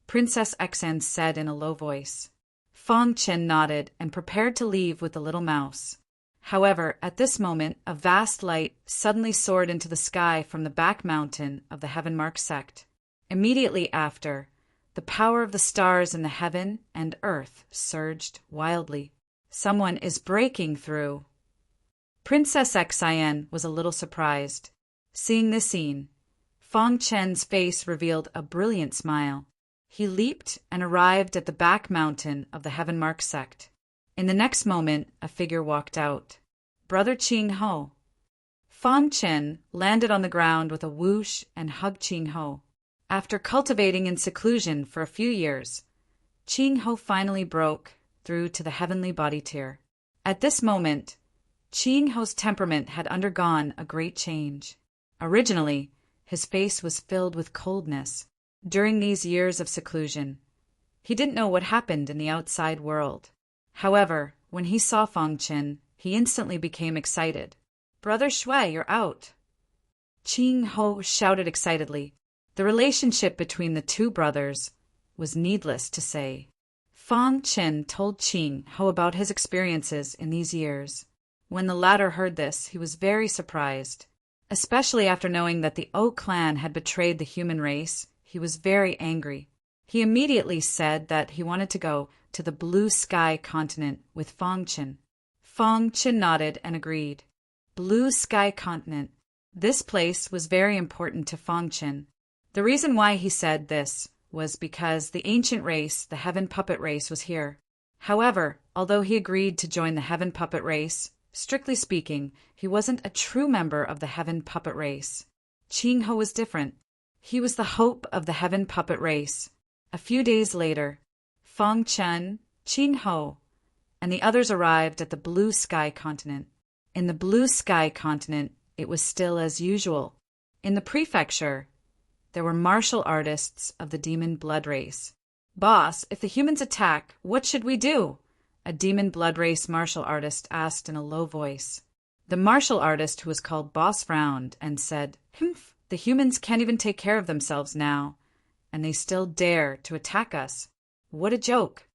Princess Xian said in a low voice. Fong Qin nodded and prepared to leave with the little mouse. However, at this moment, a vast light suddenly soared into the sky from the back mountain of the Heavenmark sect. Immediately after, the power of the stars in the heaven and earth surged wildly. Someone is breaking through. Princess Xian was a little surprised. Seeing this scene, Fong Chen's face revealed a brilliant smile. He leaped and arrived at the back mountain of the Heavenmark sect. In the next moment, a figure walked out. Brother Qing Ho. Fong Chen landed on the ground with a whoosh and hugged Qing Ho. After cultivating in seclusion for a few years, Qing Ho finally broke through to the heavenly body tier. At this moment, Qing Ho's temperament had undergone a great change. Originally, his face was filled with coldness. During these years of seclusion, he didn't know what happened in the outside world. However, when he saw Fong Qin, he instantly became excited. Brother Shui, you're out. Qing Ho shouted excitedly. The relationship between the two brothers was needless to say. Fong Qin told Qing Ho about his experiences in these years. When the latter heard this, he was very surprised. Especially after knowing that the O clan had betrayed the human race, he was very angry. He immediately said that he wanted to go to the Blue Sky continent with Fong Qin. Fong Qin nodded and agreed. Blue Sky continent. This place was very important to Fong Qin. The reason why he said this was because the ancient race, the Heaven Puppet race, was here. However, although he agreed to join the Heaven Puppet race, strictly speaking, he wasn't a true member of the Heaven Puppet race. Qing Ho was different. He was the hope of the Heaven Puppet race. A few days later, Fong Chen, Qing Ho, and the others arrived at the Blue Sky continent. In the Blue Sky continent, it was still as usual. In the prefecture, there were martial artists of the demon blood race. Boss, if the humans attack, what should we do? A demon blood race martial artist asked in a low voice. The martial artist, who was called Boss, frowned and said, "Humph, the humans can't even take care of themselves now, and they still dare to attack us. What a joke."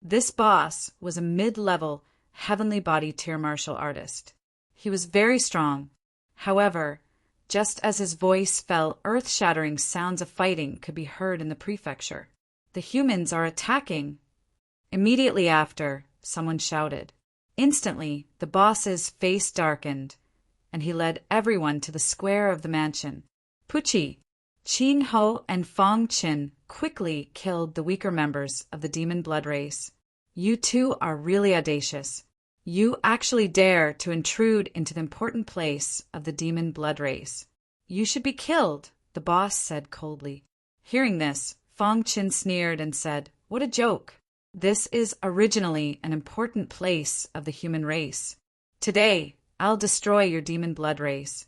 This Boss was a mid-level, heavenly body tier martial artist. He was very strong. However, just as his voice fell, earth-shattering sounds of fighting could be heard in the prefecture. The humans are attacking. Immediately after, someone shouted. Instantly, the boss's face darkened, and he led everyone to the square of the mansion. Pucci, Qin Ho, and Fong Qin quickly killed the weaker members of the demon blood race. You two are really audacious. You actually dare to intrude into the important place of the demon blood race. You should be killed, the boss said coldly. Hearing this, Fong Qin sneered and said, "What a joke! This is originally an important place of the human race. Today, I'll destroy your demon blood race.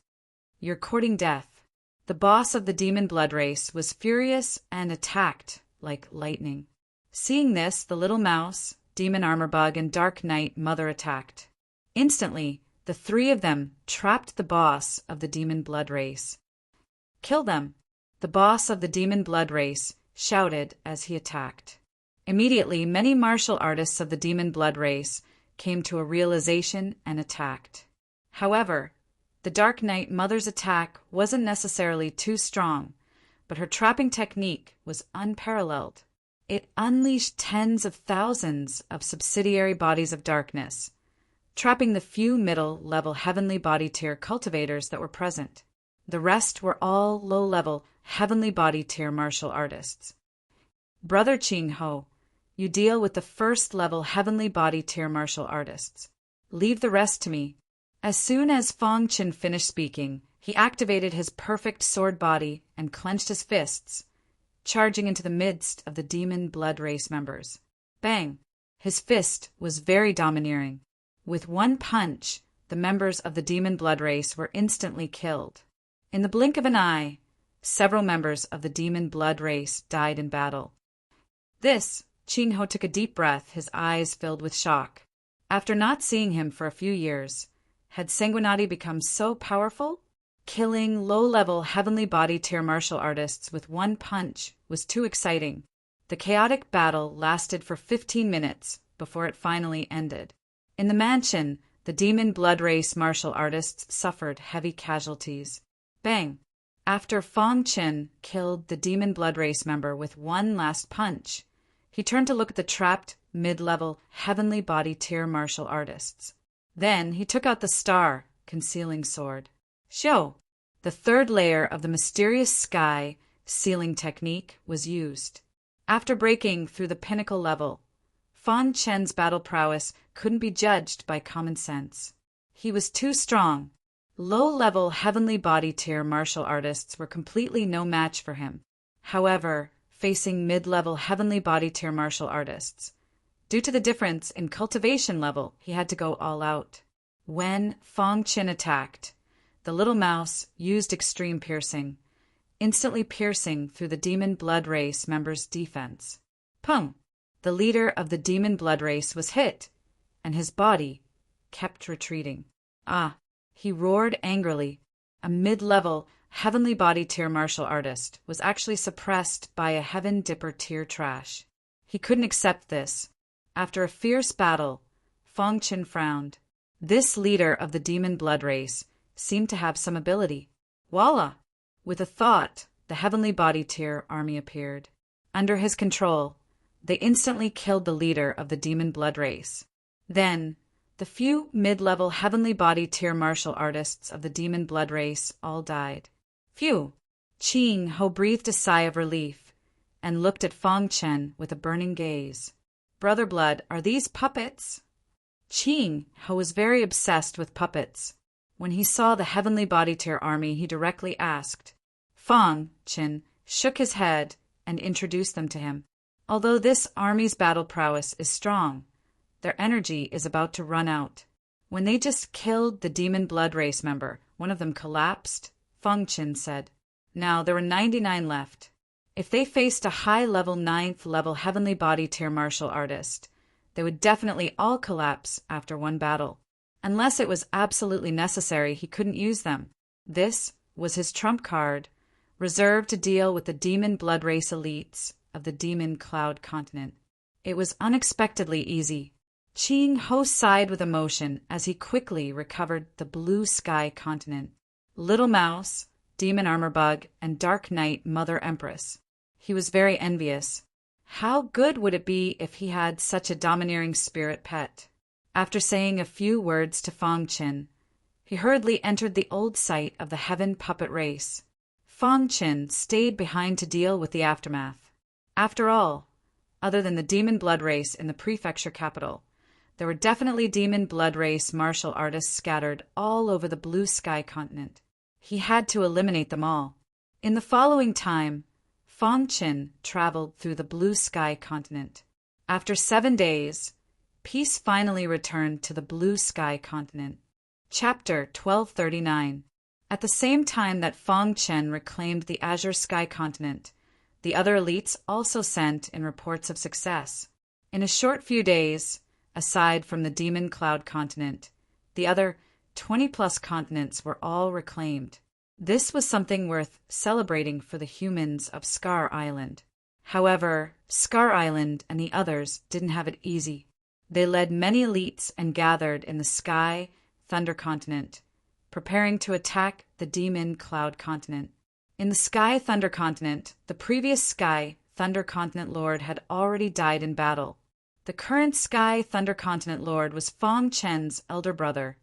You're courting death." The boss of the demon blood race was furious and attacked like lightning. Seeing this, the little mouse, demon armor bug, and dark knight mother attacked. Instantly, the three of them trapped the boss of the demon blood race. "Kill them!" the boss of the demon blood race shouted as he attacked. Immediately, many martial artists of the demon blood race came to a realization and attacked. However, the Dark Knight Mother's attack wasn't necessarily too strong, but her trapping technique was unparalleled. It unleashed tens of thousands of subsidiary bodies of darkness, trapping the few middle-level heavenly body tier cultivators that were present. The rest were all low-level heavenly body tier martial artists. Brother Qin Ho, you deal with the first-level heavenly body tier martial artists. Leave the rest to me. As soon as Fong Qin finished speaking, he activated his perfect sword body and clenched his fists, charging into the midst of the demon blood race members. Bang! His fist was very domineering. With one punch, the members of the demon blood race were instantly killed. In the blink of an eye, several members of the demon blood race died in battle. Qin Ho took a deep breath, his eyes filled with shock. After not seeing him for a few years, had Sanguinati become so powerful? Killing low-level heavenly body tier martial artists with one punch was too exciting. The chaotic battle lasted for 15 minutes before it finally ended. In the mansion, the demon blood race martial artists suffered heavy casualties. Bang! After Fong Qin killed the demon blood race member with one last punch, he turned to look at the trapped mid-level heavenly body tier martial artists. Then he took out the star concealing sword. Xiu, the third layer of the mysterious sky sealing technique, was used. After breaking through the pinnacle level, Fong Qin's battle prowess couldn't be judged by common sense. He was too strong. Low-level heavenly body tier martial artists were completely no match for him. However, facing mid-level heavenly body tier martial artists, due to the difference in cultivation level, he had to go all out. When Fong Qin attacked, the little mouse used extreme piercing, instantly piercing through the demon blood race member's defense. Pung! The leader of the demon blood race was hit, and his body kept retreating. Ah! He roared angrily. A mid-level heavenly body tier martial artist was actually suppressed by a heaven dipper tier trash. He couldn't accept this. After a fierce battle, Fong Qin frowned. This leader of the demon blood race seemed to have some ability. Voila! With a thought, the heavenly body tier army appeared. Under his control, they instantly killed the leader of the demon blood race. Then, the few mid-level heavenly body tier martial artists of the demon blood race all died. Phew! Qin Ho breathed a sigh of relief and looked at Fong Qin with a burning gaze. Brother Blood, are these puppets? Qin Ho was very obsessed with puppets. When he saw the heavenly body tier army, he directly asked. Fong Qin shook his head and introduced them to him. Although this army's battle prowess is strong, their energy is about to run out. When they just killed the demon blood race member, one of them collapsed, Fong Qin said. Now there were 99 left. If they faced a high-level 9th-level heavenly body tier martial artist, they would definitely all collapse after one battle. Unless it was absolutely necessary, he couldn't use them. This was his trump card, reserved to deal with the demon blood race elites of the demon cloud continent. It was unexpectedly easy. Qin Ho sighed with emotion as he quickly recovered the blue sky continent. Little Mouse, Demon Armor Bug, and Dark Knight Mother Empress. He was very envious. How good would it be if he had such a domineering spirit pet? After saying a few words to Fong Qin, he hurriedly entered the old site of the Heaven Puppet Race. Fong Qin stayed behind to deal with the aftermath. After all, other than the Demon Blood Race in the prefecture capital, there were definitely Demon Blood Race martial artists scattered all over the Blue Sky continent. He had to eliminate them all. In the following time, Fong Qin traveled through the Blue Sky continent. After 7 days, peace finally returned to the Blue Sky continent. Chapter 1239. At the same time that Fong Qin reclaimed the Azure Sky continent, the other elites also sent in reports of success. In a short few days, aside from the Demon Cloud continent, the other 20-plus continents were all reclaimed. This was something worth celebrating for the humans of Scar Island. However, Scar Island and the others didn't have it easy. They led many elites and gathered in the Sky Thunder continent, preparing to attack the Demon Cloud continent. In the Sky Thunder continent, the previous Sky Thunder continent lord had already died in battle. The current Sky Thunder continent lord was Fong Qin's elder brother,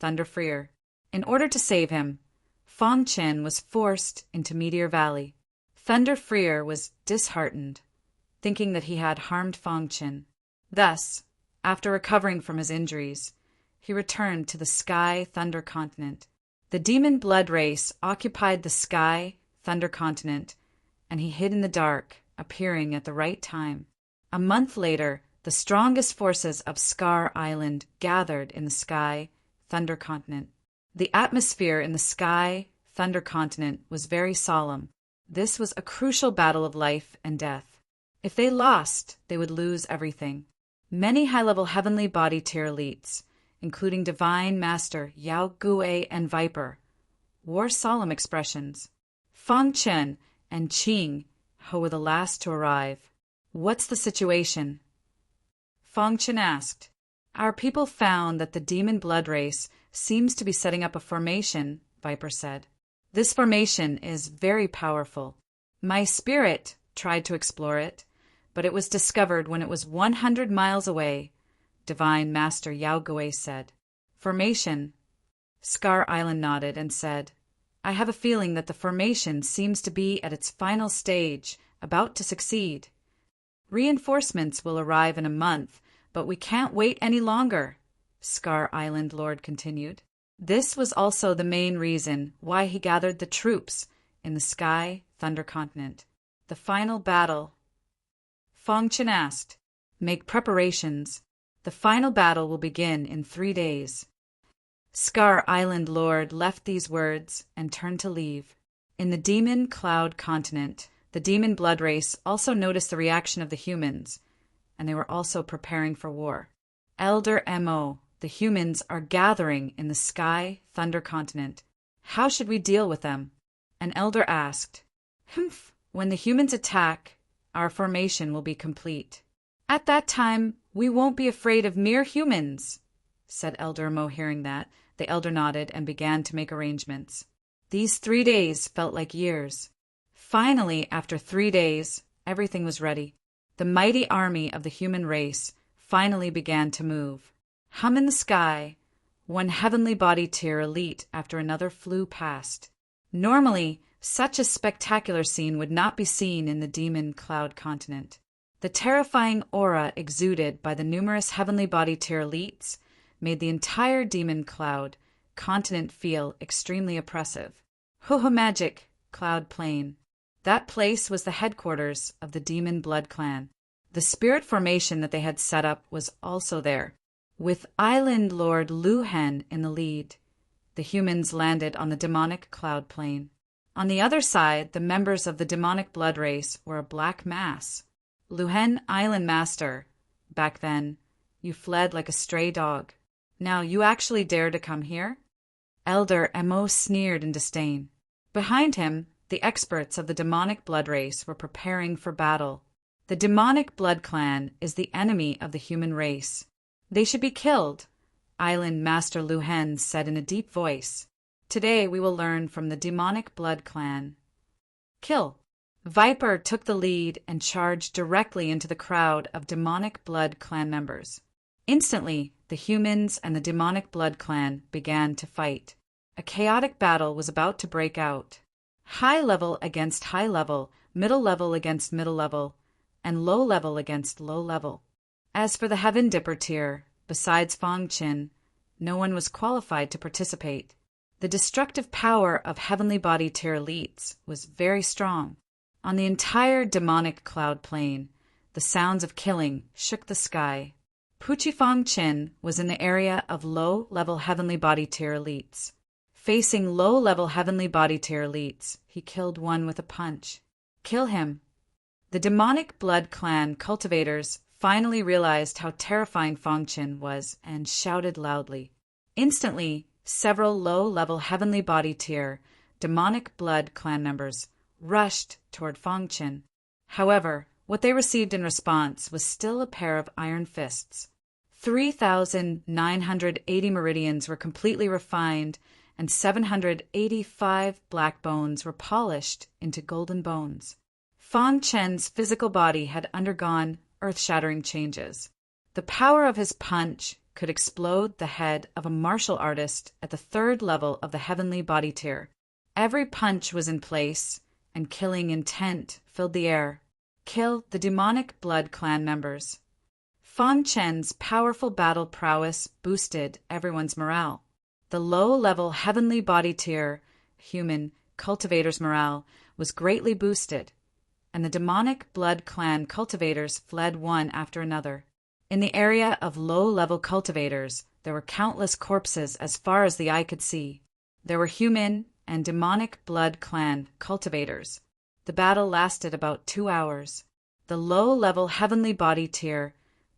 Thunder Freer. In order to save him, Fong Qin was forced into Meteor Valley. Thunder Freer was disheartened, thinking that he had harmed Fong Qin. Thus, after recovering from his injuries, he returned to the Sky Thunder continent. The Demon Blood Race occupied the Sky Thunder continent, and he hid in the dark, appearing at the right time. A month later, the strongest forces of Scar Island gathered in the Sky Thunder continent. The atmosphere in the Sky Thunder continent was very solemn. This was a crucial battle of life and death. If they lost, they would lose everything. Many high-level heavenly body tier elites, including Divine Master Yao Gui and Viper, wore solemn expressions. Fong Qin and Qing Ho were the last to arrive. "What's the situation?" Fong Qin asked. "Our people found that the Demon Blood Race seems to be setting up a formation," Viper said. "This formation is very powerful. My spirit tried to explore it, but it was discovered when it was 100 miles away," Divine Master Yao Gui said. "Formation?" Scar Island nodded and said, "I have a feeling that the formation seems to be at its final stage, about to succeed. Reinforcements will arrive in a month, but we can't wait any longer," Scar Island Lord continued. This was also the main reason why he gathered the troops in the Sky Thunder continent. The final battle. Fong Qin asked, "Make preparations. The final battle will begin in 3 days." Scar Island Lord left these words and turned to leave. In the Demon Cloud continent, the Demon Blood Race also noticed the reaction of the humans, and they were also preparing for war. "Elder Mo, the humans are gathering in the Sky Thunder continent. How should we deal with them?" An elder asked. "Humph, when the humans attack, our formation will be complete. At that time, we won't be afraid of mere humans," said Elder Mo. Hearing that, the elder nodded and began to make arrangements. These 3 days felt like years. Finally, after 3 days, everything was ready. The mighty army of the human race finally began to move. Hum in the sky, one heavenly body tier elite after another flew past. Normally, such a spectacular scene would not be seen in the Demon Cloud continent. The terrifying aura exuded by the numerous heavenly body tier elites made the entire Demon Cloud continent feel extremely oppressive. Hoho Magic Cloud Plain. That place was the headquarters of the Demon Blood Clan. The spirit formation that they had set up was also there, with Island Lord Lu Hen in the lead. The humans landed on the demonic cloud plain. On the other side, the members of the demonic blood race were a black mass. Lu Hen, Island Master, back then, you fled like a stray dog. Now you actually dare to come here? Elder Mo sneered in disdain. Behind him, the experts of the demonic blood race were preparing for battle. The demonic blood clan is the enemy of the human race. They should be killed, Island Master Lu Hen said in a deep voice. Today we will learn from the demonic blood clan. Kill. Viper took the lead and charged directly into the crowd of Demonic Blood clan members. Instantly, the humans and the Demonic Blood clan began to fight. A chaotic battle was about to break out. High level against high level, middle level against middle level, and low level against low level. As for the Heaven Dipper tier, besides Fong Qin, no one was qualified to participate. The destructive power of Heavenly Body tier elites was very strong. On the entire demonic cloud plane, the sounds of killing shook the sky. Puchi Fong Qin was in the area of low-level Heavenly Body tier elites. Facing low-level Heavenly Body tier elites, he killed one with a punch. Kill him. The Demonic Blood clan cultivators finally realized how terrifying Fong Qin was and shouted loudly. Instantly, several low-level Heavenly Body tier Demonic Blood clan members rushed toward Fong Qin. However, what they received in response was still a pair of iron fists. 3,980 meridians were completely refined, and 785 black bones were polished into golden bones. Fong Qin's physical body had undergone earth-shattering changes. The power of his punch could explode the head of a martial artist at the 3rd level of the Heavenly Body tier. Every punch was in place, and killing intent filled the air. Kill the Demonic Blood clan members. Fong Qin's powerful battle prowess boosted everyone's morale. The low-level Heavenly Body tier human cultivators' morale was greatly boosted, and the Demonic Blood clan cultivators fled one after another. In the area of low-level cultivators, there were countless corpses as far as the eye could see. There were human and Demonic Blood clan cultivators. The battle lasted about 2 hours. The low-level Heavenly Body tier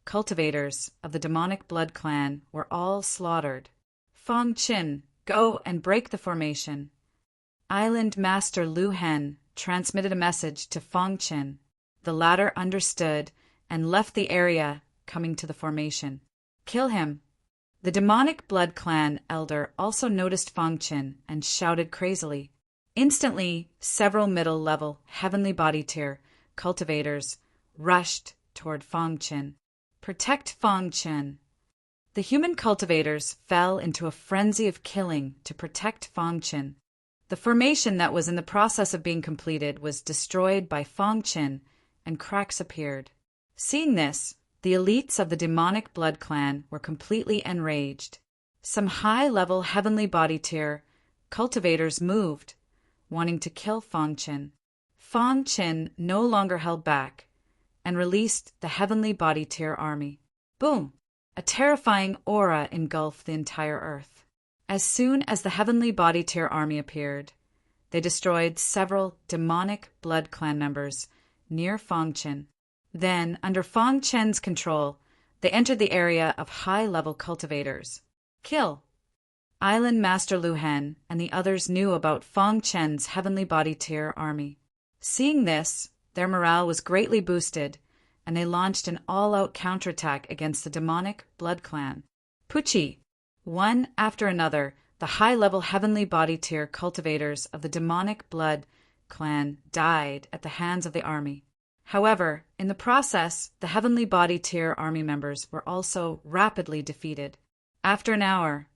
cultivators of the Demonic Blood clan were all slaughtered. Fong Qin, go and break the formation. Island Master Lu Hen transmitted a message to Fong Qin. The latter understood and left the area, coming to the formation. Kill him. The Demonic Blood clan elder also noticed Fong Qin and shouted crazily. Instantly, several middle-level Heavenly Body tier cultivators rushed toward Fong Qin. Protect Fong Qin. The human cultivators fell into a frenzy of killing to protect Fong Qin. The formation that was in the process of being completed was destroyed by Fong Qin, and cracks appeared. Seeing this, the elites of the Demonic Blood clan were completely enraged. Some high-level Heavenly Body tier cultivators moved, wanting to kill Fong Qin. Fong Qin no longer held back, and released the Heavenly Body tier army. Boom! A terrifying aura engulfed the entire earth. As soon as the Heavenly Body tier army appeared, they destroyed several Demonic Blood clan members near Fong Qin. Then, under Fong Qin's control, they entered the area of high-level cultivators. Kill! Island Master Lu Hen and the others knew about Fong Qin's Heavenly Body tier army. Seeing this, their morale was greatly boosted, and they launched an all-out counterattack against the Demonic Blood clan. Puchi! One after another, the high-level Heavenly Body tier cultivators of the Demonic Blood clan died at the hands of the army. However, in the process, the Heavenly Body tier army members were also rapidly defeated. After an hour,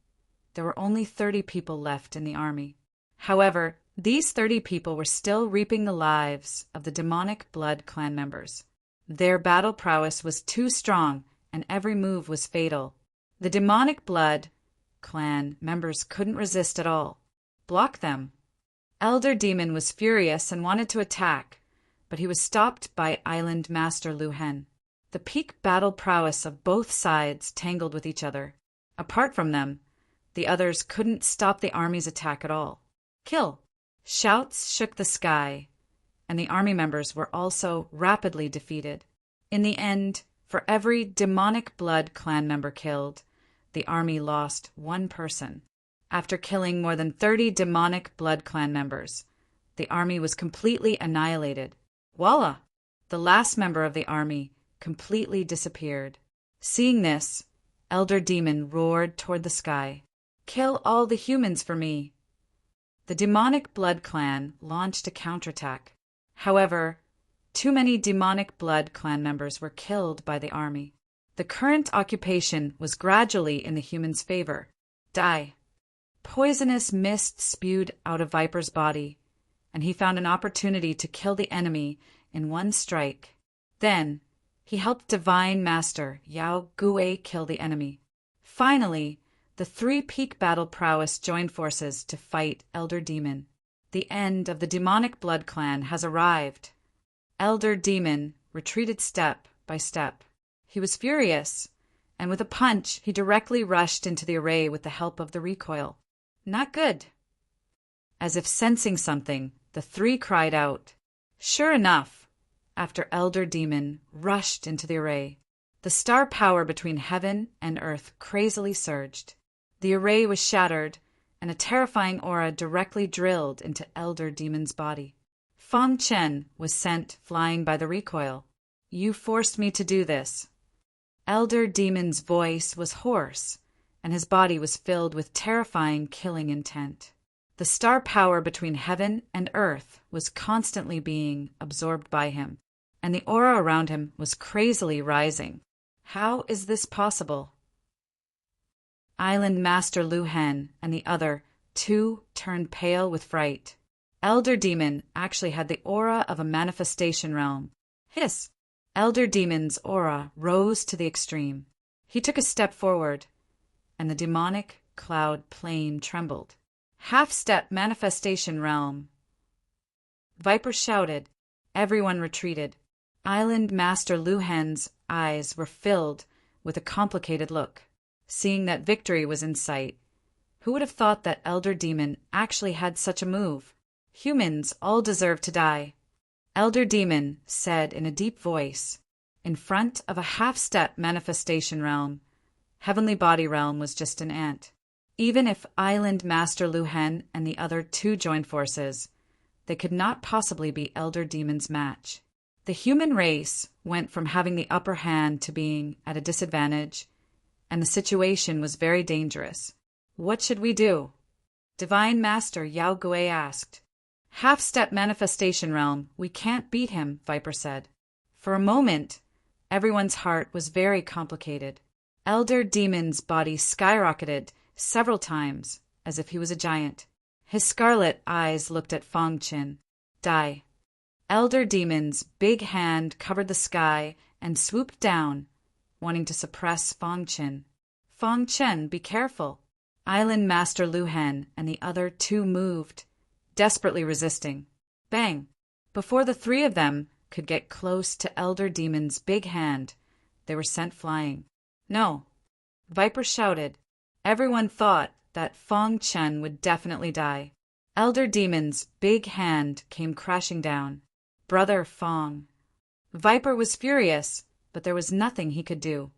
there were only 30 people left in the army. However, these 30 people were still reaping the lives of the Demonic Blood clan members. Their battle prowess was too strong, and every move was fatal. The Demonic Blood clan members couldn't resist at all. Block them. Elder Demon was furious and wanted to attack, but he was stopped by Island Master Lu Hen. The peak battle prowess of both sides tangled with each other. Apart from them, the others couldn't stop the army's attack at all. Kill! Shouts shook the sky, and the army members were also rapidly defeated. In the end, for every Demonic Blood clan member killed, the army lost one person. After killing more than 30 Demonic Blood clan members, the army was completely annihilated. Voila! The last member of the army completely disappeared. Seeing this, Elder Demon roared toward the sky. Kill all the humans for me! The Demonic Blood clan launched a counterattack. However, too many demonic blood clan members were killed by the army. The current occupation was gradually in the humans' favor. Die. Poisonous mist spewed out of Viper's body, and he found an opportunity to kill the enemy in one strike. Then, he helped Divine Master Yao Gui kill the enemy. Finally, the three peak battle prowess joined forces to fight Elder Demon. The end of the demonic blood clan has arrived. Elder Demon retreated step by step. He was furious, and with a punch, he directly rushed into the array with the help of the recoil. Not good. As if sensing something, the three cried out. Sure enough, after Elder Demon rushed into the array, the star power between heaven and earth crazily surged. The array was shattered, and a terrifying aura directly drilled into Elder Demon's body. Fang Chen was sent flying by the recoil. You forced me to do this. Elder Demon's voice was hoarse, and his body was filled with terrifying killing intent. The star power between heaven and earth was constantly being absorbed by him, and the aura around him was crazily rising. How is this possible? Island Master Lu Hen and the other two turned pale with fright. Elder Demon actually had the aura of a manifestation realm. Hiss! Elder Demon's aura rose to the extreme. He took a step forward, and the demonic cloud plane trembled. Half-step manifestation realm. Viper shouted. Everyone retreated. Island Master Lu Hen's eyes were filled with a complicated look. Seeing that victory was in sight, who would have thought that Elder Demon actually had such a move? Humans all deserve to die. Elder Demon said in a deep voice. In front of a half-step manifestation realm, Heavenly Body Realm was just an ant. Even if Island Master Lu Hen and the other two joined forces, they could not possibly be Elder Demon's match. The human race went from having the upper hand to being at a disadvantage, and the situation was very dangerous. What should we do? Divine Master Yao Gui asked. Half-step manifestation realm, we can't beat him, Viper said. For a moment, everyone's heart was very complicated. Elder Demon's body skyrocketed several times, as if he was a giant. His scarlet eyes looked at Fang Chen. Die. Elder Demon's big hand covered the sky and swooped down, wanting to suppress Fang Chen. Fang Chen, be careful. Island Master Lu Hen and the other two moved, desperately resisting. Bang! Before the three of them could get close to Elder Demon's big hand, they were sent flying. No. Viper shouted. Everyone thought that Fang Chen would definitely die. Elder Demon's big hand came crashing down. Brother Fang. Viper was furious, but there was nothing he could do.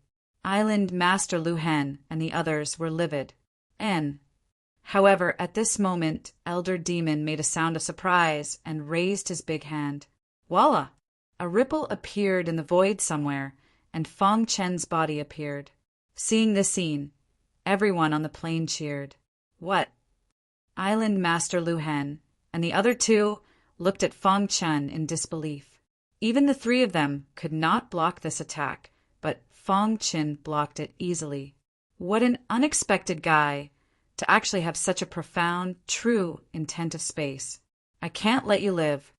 Island Master Lu Hen and the others were livid. However, at this moment, Elder Demon made a sound of surprise and raised his big hand. Voila! A ripple appeared in the void somewhere, and Fang Chen's body appeared. Seeing this scene, everyone on the plane cheered. What? Island Master Lu Hen and the other two looked at Fang Chen in disbelief. Even the three of them could not block this attack, but Fang Chen blocked it easily. What an unexpected guy to actually have such a profound, true intent of space. I can't let you live.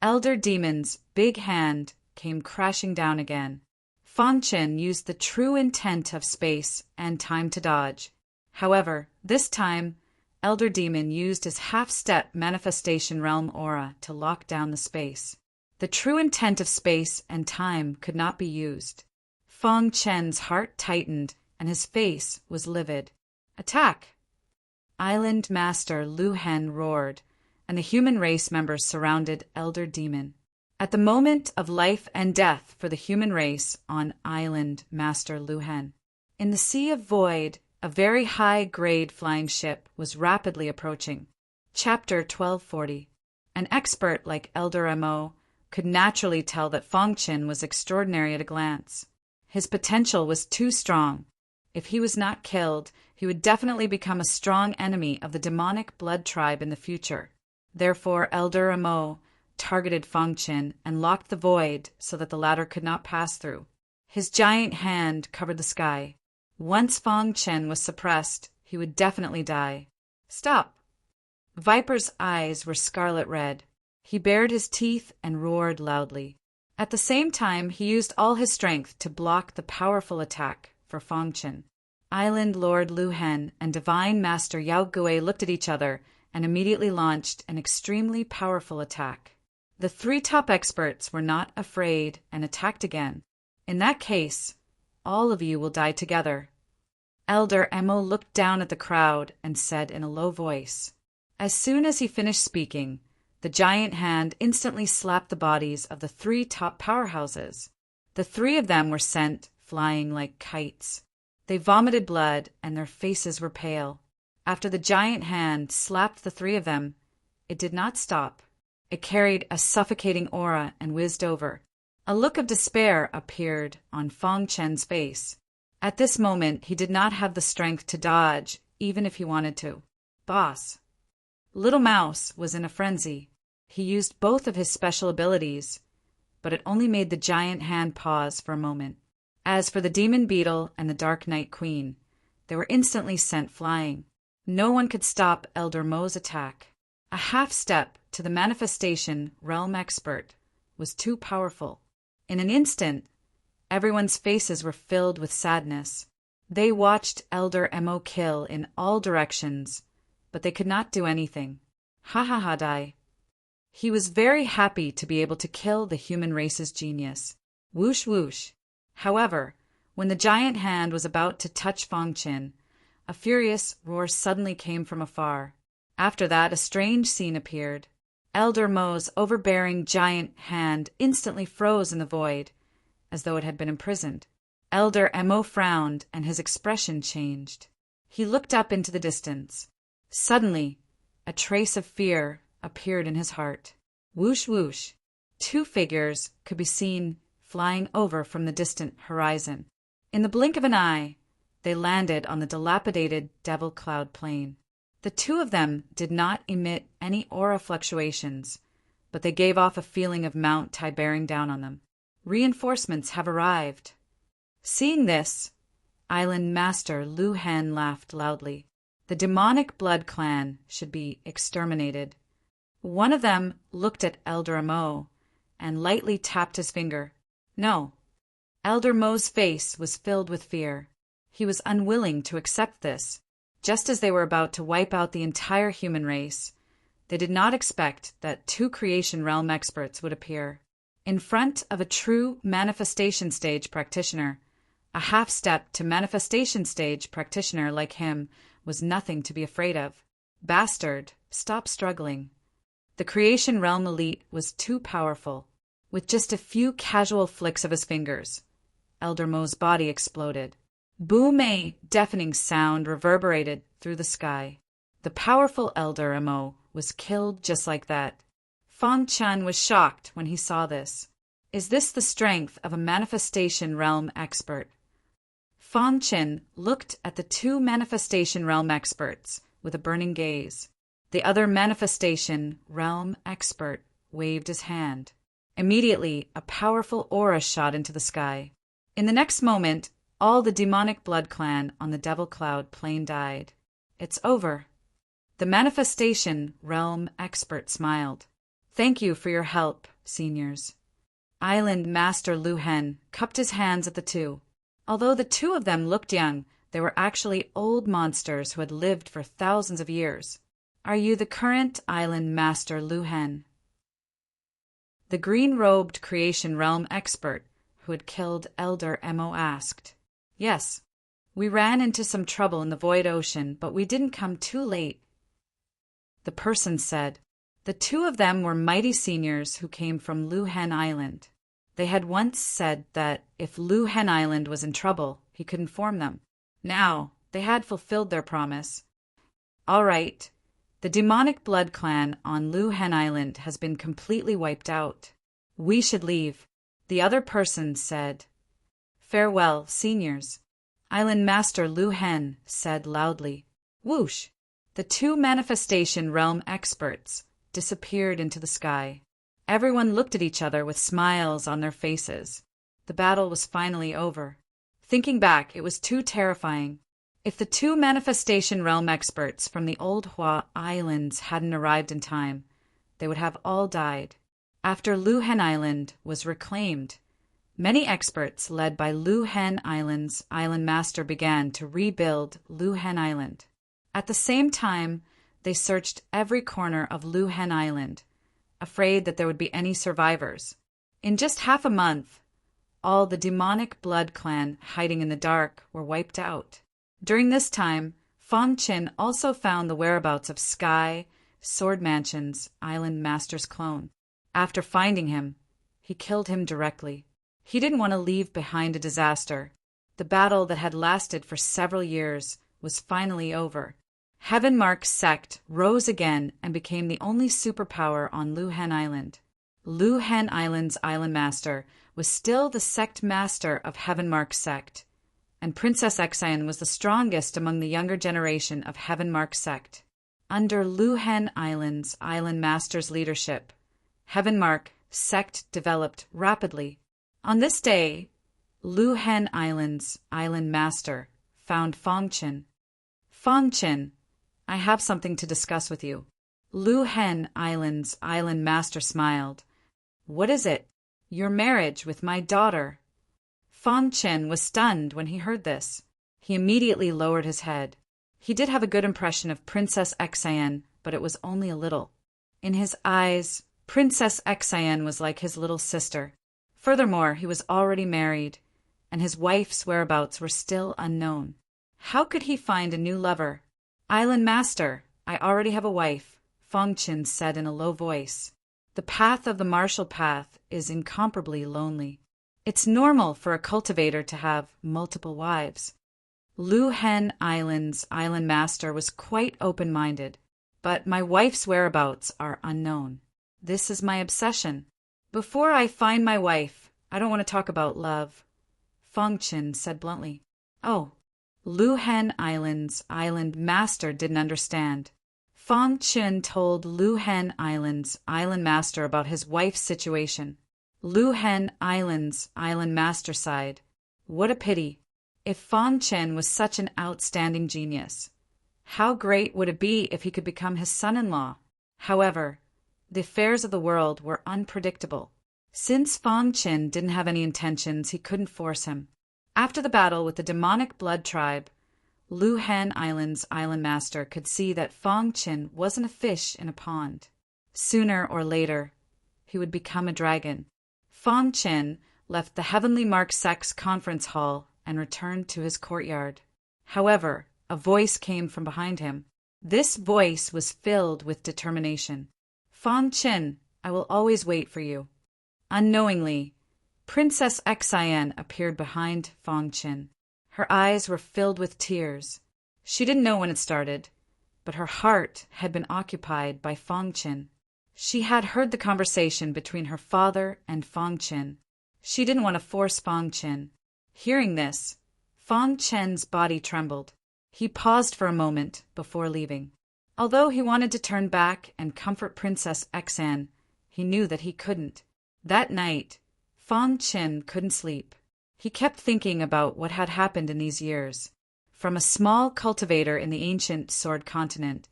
Elder Demon's big hand came crashing down again. Fang Chen used the true intent of space and time to dodge. However, this time, Elder Demon used his half-step manifestation realm aura to lock down the space. The true intent of space and time could not be used. Fang Chen's heart tightened and his face was livid. Attack! Island Master Lu Hen roared, and the human race members surrounded Elder Demon. At the moment of life and death for the human race on Island Master Lu Hen. In the sea of void, a very high-grade flying ship was rapidly approaching. Chapter 1240. An expert like Elder Mo could naturally tell that Fang Chen was extraordinary at a glance. His potential was too strong. If he was not killed, he would definitely become a strong enemy of the demonic blood tribe in the future. Therefore, Elder Mo targeted Fang Chen and locked the void so that the latter could not pass through. His giant hand covered the sky. Once Fang Chen was suppressed, he would definitely die. Stop! Viper's eyes were scarlet red. He bared his teeth and roared loudly. At the same time, he used all his strength to block the powerful attack for Fang Chen. Island Lord Lu Hen and Divine Master Yao Gui looked at each other and immediately launched an extremely powerful attack. The three top experts were not afraid and attacked again. In that case, all of you will die together. Elder Emo looked down at the crowd and said in a low voice. As soon as he finished speaking, the giant hand instantly slapped the bodies of the three top powerhouses. The three of them were sent flying like kites. They vomited blood and their faces were pale. After the giant hand slapped the three of them, it did not stop. It carried a suffocating aura and whizzed over. A look of despair appeared on Fang Chen's face. At this moment, he did not have the strength to dodge, even if he wanted to. Boss. Little Mouse was in a frenzy. He used both of his special abilities, but it only made the giant hand pause for a moment. As for the Demon Beetle and the Dark Night Queen, they were instantly sent flying. No one could stop Elder Mo's attack. A half step to the Manifestation Realm Expert was too powerful. In an instant, everyone's faces were filled with sadness. They watched Elder Mo kill in all directions, but they could not do anything. Ha ha ha die. He was very happy to be able to kill the human race's genius. Whoosh whoosh. However, when the giant hand was about to touch Fang Chen, a furious roar suddenly came from afar. After that, a strange scene appeared. Elder Mo's overbearing giant hand instantly froze in the void, as though it had been imprisoned. Elder Mo frowned, and his expression changed. He looked up into the distance. Suddenly, a trace of fear appeared in his heart. Whoosh whoosh. Two figures could be seen flying over from the distant horizon. In the blink of an eye, they landed on the dilapidated Devil Cloud Plain. The two of them did not emit any aura fluctuations, but they gave off a feeling of Mount Tai bearing down on them. Reinforcements have arrived. Seeing this, Island Master Lu Hen laughed loudly. The demonic blood clan should be exterminated. One of them looked at Elder Mo and lightly tapped his finger. No. Elder Mo's face was filled with fear. He was unwilling to accept this. Just as they were about to wipe out the entire human race, they did not expect that two creation realm experts would appear. In front of a true manifestation stage practitioner, a half step to manifestation stage practitioner like him was nothing to be afraid of. Bastard, stop struggling. The creation realm elite was too powerful. With just a few casual flicks of his fingers, Elder Mo's body exploded. Boom! A deafening sound reverberated through the sky. The powerful Elder Mo was killed just like that. Fang Chen was shocked when he saw this. Is this the strength of a manifestation realm expert? Fang Chen looked at the two manifestation realm experts with a burning gaze. The other manifestation realm expert waved his hand. Immediately, a powerful aura shot into the sky. In the next moment, all the demonic blood clan on the Devil Cloud Plain died. It's over. The manifestation realm expert smiled. Thank you for your help, seniors. Island Master Lu Hen cupped his hands at the two. Although the two of them looked young, they were actually old monsters who had lived for thousands of years. Are you the current Island Master Lu Hen? The green-robed creation realm expert who had killed Elder Mo asked. Yes, we ran into some trouble in the Void Ocean, but we didn't come too late. The person said. The two of them were mighty seniors who came from Lu Hen Island. They had once said that if Lu Hen Island was in trouble, he could inform them. Now, they had fulfilled their promise. All right. The demonic blood clan on Lu Hen Island has been completely wiped out. We should leave. The other person said. Farewell, seniors. Island Master Lu Hen said loudly. Whoosh! The two manifestation realm experts disappeared into the sky. Everyone looked at each other with smiles on their faces. The battle was finally over. Thinking back, it was too terrifying. If the two manifestation realm experts from the Old Hua Islands hadn't arrived in time, they would have all died. After Lu Hen Island was reclaimed, many experts led by Lu Hen Island's island master began to rebuild Lu Hen Island. At the same time, they searched every corner of Lu Hen Island, afraid that there would be any survivors. In just half a month, all the demonic blood clan hiding in the dark were wiped out. During this time, Fong Qin also found the whereabouts of Sky, Sword Mansion's island master's clone. After finding him, he killed him directly. He didn't want to leave behind a disaster. The battle that had lasted for several years was finally over. Heaven Mark's sect rose again and became the only superpower on Lu Hen Island. Lu Hen Island's island master was still the sect master of Heaven Mark's sect, and Princess Xian was the strongest among the younger generation of Heaven Mark's sect. Under Lu Hen Island's island master's leadership, Heaven Mark sect developed rapidly. On this day, Lu Hen Island's island master found Fong Qin. Fong Qin, I have something to discuss with you. Lu Hen Island's island master smiled. What is it? Your marriage with my daughter. Fong Qin was stunned when he heard this. He immediately lowered his head. He did have a good impression of Princess Xian, but it was only a little. In his eyes, Princess Xian was like his little sister. Furthermore, he was already married, and his wife's whereabouts were still unknown. How could he find a new lover? Island Master, I already have a wife, Fong Qin said in a low voice. The path of the martial path is incomparably lonely. It's normal for a cultivator to have multiple wives. Lu Hen Island's island master was quite open-minded, but my wife's whereabouts are unknown. This is my obsession. Before I find my wife, I don't want to talk about love, Fong Qin said bluntly. Oh, Lu Hen Island's island master didn't understand. Fong Qin told Lu Hen Island's island master about his wife's situation. Lu Hen Island's island master sighed. What a pity. If Fong Qin was such an outstanding genius, how great would it be if he could become his son-in-law? However, the affairs of the world were unpredictable. Since Fong Qin didn't have any intentions, he couldn't force him. After the battle with the demonic blood tribe, Lu Hen Island's island master could see that Fong Qin wasn't a fish in a pond. Sooner or later, he would become a dragon. Fong Qin left the Heavenly Mark Sect's conference hall and returned to his courtyard. However, a voice came from behind him. This voice was filled with determination. Fong Qin, I will always wait for you. Unknowingly, Princess Xian appeared behind Fong Qin. Her eyes were filled with tears. She didn't know when it started, but her heart had been occupied by Fong Qin. She had heard the conversation between her father and Fong Qin. She didn't want to force Fong Qin. Hearing this, Fong Qin's body trembled. He paused for a moment before leaving. Although he wanted to turn back and comfort Princess Xian, he knew that he couldn't. That night, Fong Qin couldn't sleep. He kept thinking about what had happened in these years. From a small cultivator in the ancient Sword Continent,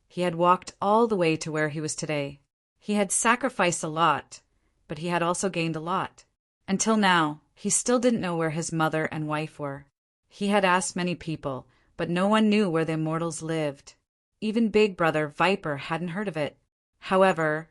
he had walked all the way to where he was today. He had sacrificed a lot, but he had also gained a lot. Until now, he still didn't know where his mother and wife were. He had asked many people, but no one knew where the immortals lived. Even Big Brother Viper hadn't heard of it. However,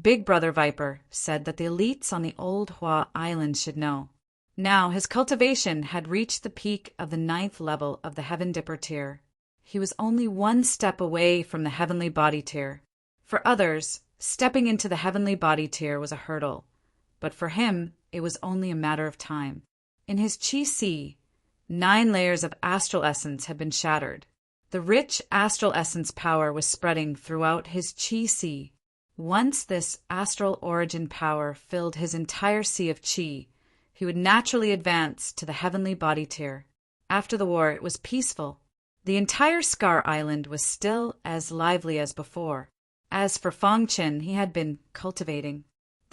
Big Brother Viper said that the elites on the Old Hua Island should know. Now his cultivation had reached the peak of the 9th level of the Heaven Dipper tier. He was only one step away from the Heavenly Body tier. For others, stepping into the Heavenly Body tier was a hurdle, but for him, it was only a matter of time. In his Qi Si, 9 layers of astral essence had been shattered. The rich astral essence power was spreading throughout his Qi Si. Once this astral origin power filled his entire sea of Qi, he would naturally advance to the Heavenly Body tier. After the war, it was peaceful. The entire Scar Island was still as lively as before. As for Fong Qin, he had been cultivating.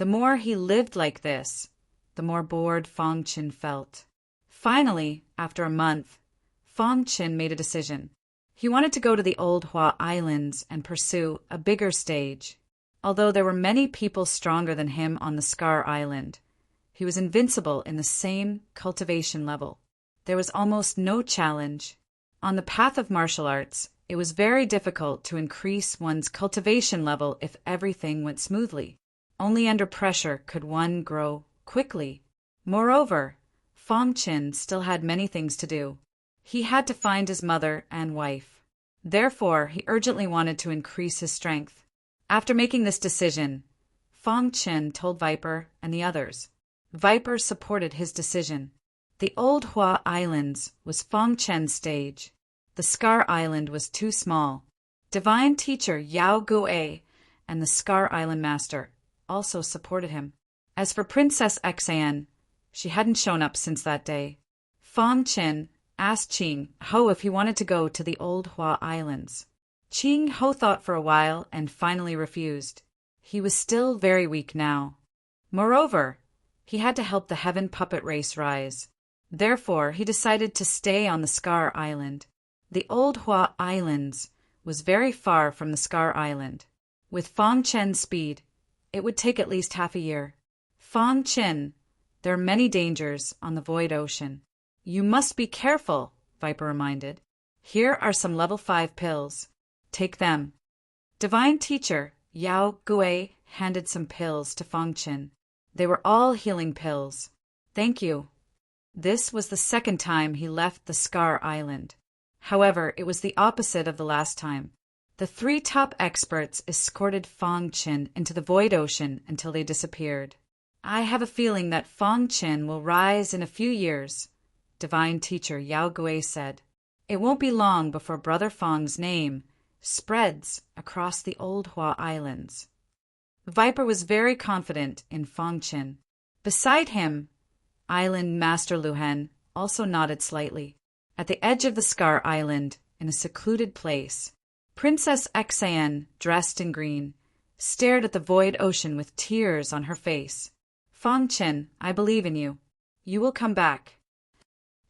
The more he lived like this, the more bored Fong Qin felt. Finally, after a month, Fong Qin made a decision. He wanted to go to the Old Hua Islands and pursue a bigger stage. Although there were many people stronger than him on the Scar Island, he was invincible in the same cultivation level. There was almost no challenge. On the path of martial arts, it was very difficult to increase one's cultivation level if everything went smoothly. Only under pressure could one grow quickly. Moreover, Fong Qin still had many things to do. He had to find his mother and wife. Therefore, he urgently wanted to increase his strength. After making this decision, Fong Qin told Viper and the others. Viper supported his decision. The Old Hua Islands was Fong Qin's stage. The Scar Island was too small. Divine Teacher Yao Guo and the Scar Island Master also supported him. As for Princess Xan, she hadn't shown up since that day. Fong Qin asked Qing Ho if he wanted to go to the Old Hua Islands. Qing Ho thought for a while and finally refused. He was still very weak now. Moreover, he had to help the Heaven Puppet Race rise. Therefore, he decided to stay on the Scar Island. The Old Hua Islands was very far from the Scar Island. With Fong Qin's speed, it would take at least half a year. Fong Qin, there are many dangers on the Void Ocean. You must be careful, Viper reminded. Here are some level 5 pills. Take them. Divine Teacher Yao Guo handed some pills to Fong Qin. They were all healing pills. Thank you. This was the second time he left the Scar Island. However, it was the opposite of the last time. The 3 top experts escorted Fong Qin into the Void Ocean until they disappeared. I have a feeling that Fong Qin will rise in a few years, Divine Teacher Yao Guo said. It won't be long before Brother Fong's name spreads across the Old Hua Islands. Viper was very confident in Fong Qin. Beside him, Island Master Luhen also nodded slightly. At the edge of the Scar Island, in a secluded place, Princess Xan, dressed in green, stared at the void ocean with tears on her face. Fong Qin, I believe in you. You will come back.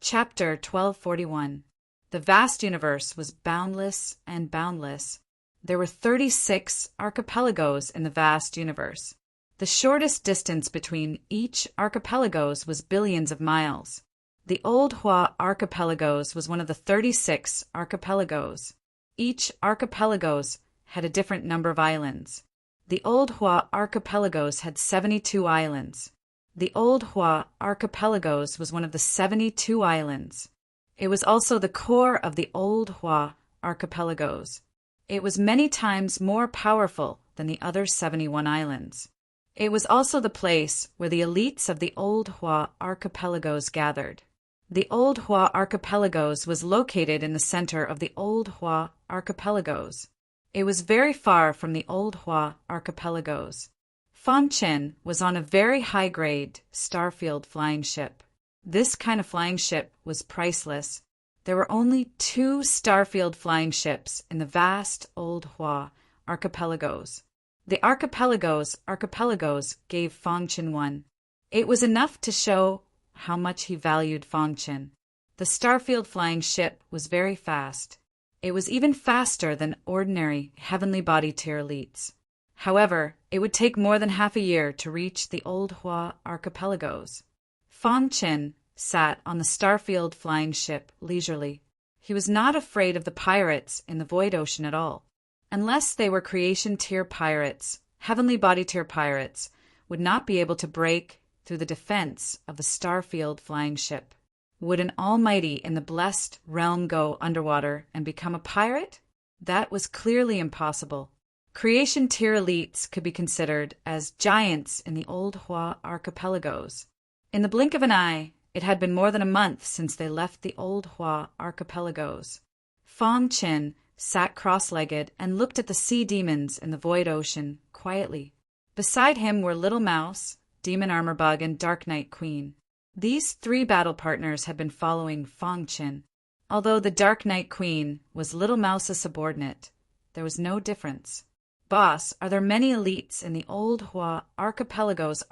Chapter 1241. The vast universe was boundless and boundless. There were 36 archipelagos in the vast universe. The shortest distance between each archipelagos was billions of miles. The Old Hua Archipelagos was one of the 36 archipelagos. Each archipelagos had a different number of islands. The Old Hua Archipelagos had 72 islands. The Old Hua Archipelagos was one of the 72 islands. It was also the core of the Old Hua Archipelagos. It was many times more powerful than the other 71 islands. It was also the place where the elites of the Old Hua Archipelagos gathered. The Old Hua Archipelagos was located in the center of the Old Hua Archipelagos. It was very far from the Old Hua Archipelagos. Fong Qin was on a very high-grade starfield flying ship. This kind of flying ship was priceless. There were only 2 starfield flying ships in the vast Old Hua Archipelagos. The archipelagos gave Fong Qin one. It was enough to show how much he valued Fong Qin. The starfield flying ship was very fast. It was even faster than ordinary heavenly body tier elites. However, it would take more than half a year to reach the Old Hua Archipelagos. Fong Qin sat on the starfield flying ship leisurely. He was not afraid of the pirates in the Void Ocean at all. Unless they were creation tier pirates, heavenly body tier pirates would not be able to break through the defense of the starfield flying ship. Would an almighty in the blessed realm go underwater and become a pirate? That was clearly impossible. Creation tier elites could be considered as giants in the Old Hua Archipelagos. In the blink of an eye, it had been more than a month since they left the Old Hua Archipelagos. Fong Qin sat cross-legged and looked at the sea demons in the void ocean quietly. Beside him were Little Mouse, Demon Armor Bug, and Dark Knight Queen. These 3 battle partners had been following Fong Qin. Although the Dark Knight Queen was Little Mouse's subordinate, there was no difference. Boss, are there many elites in the old Hua archipelagos?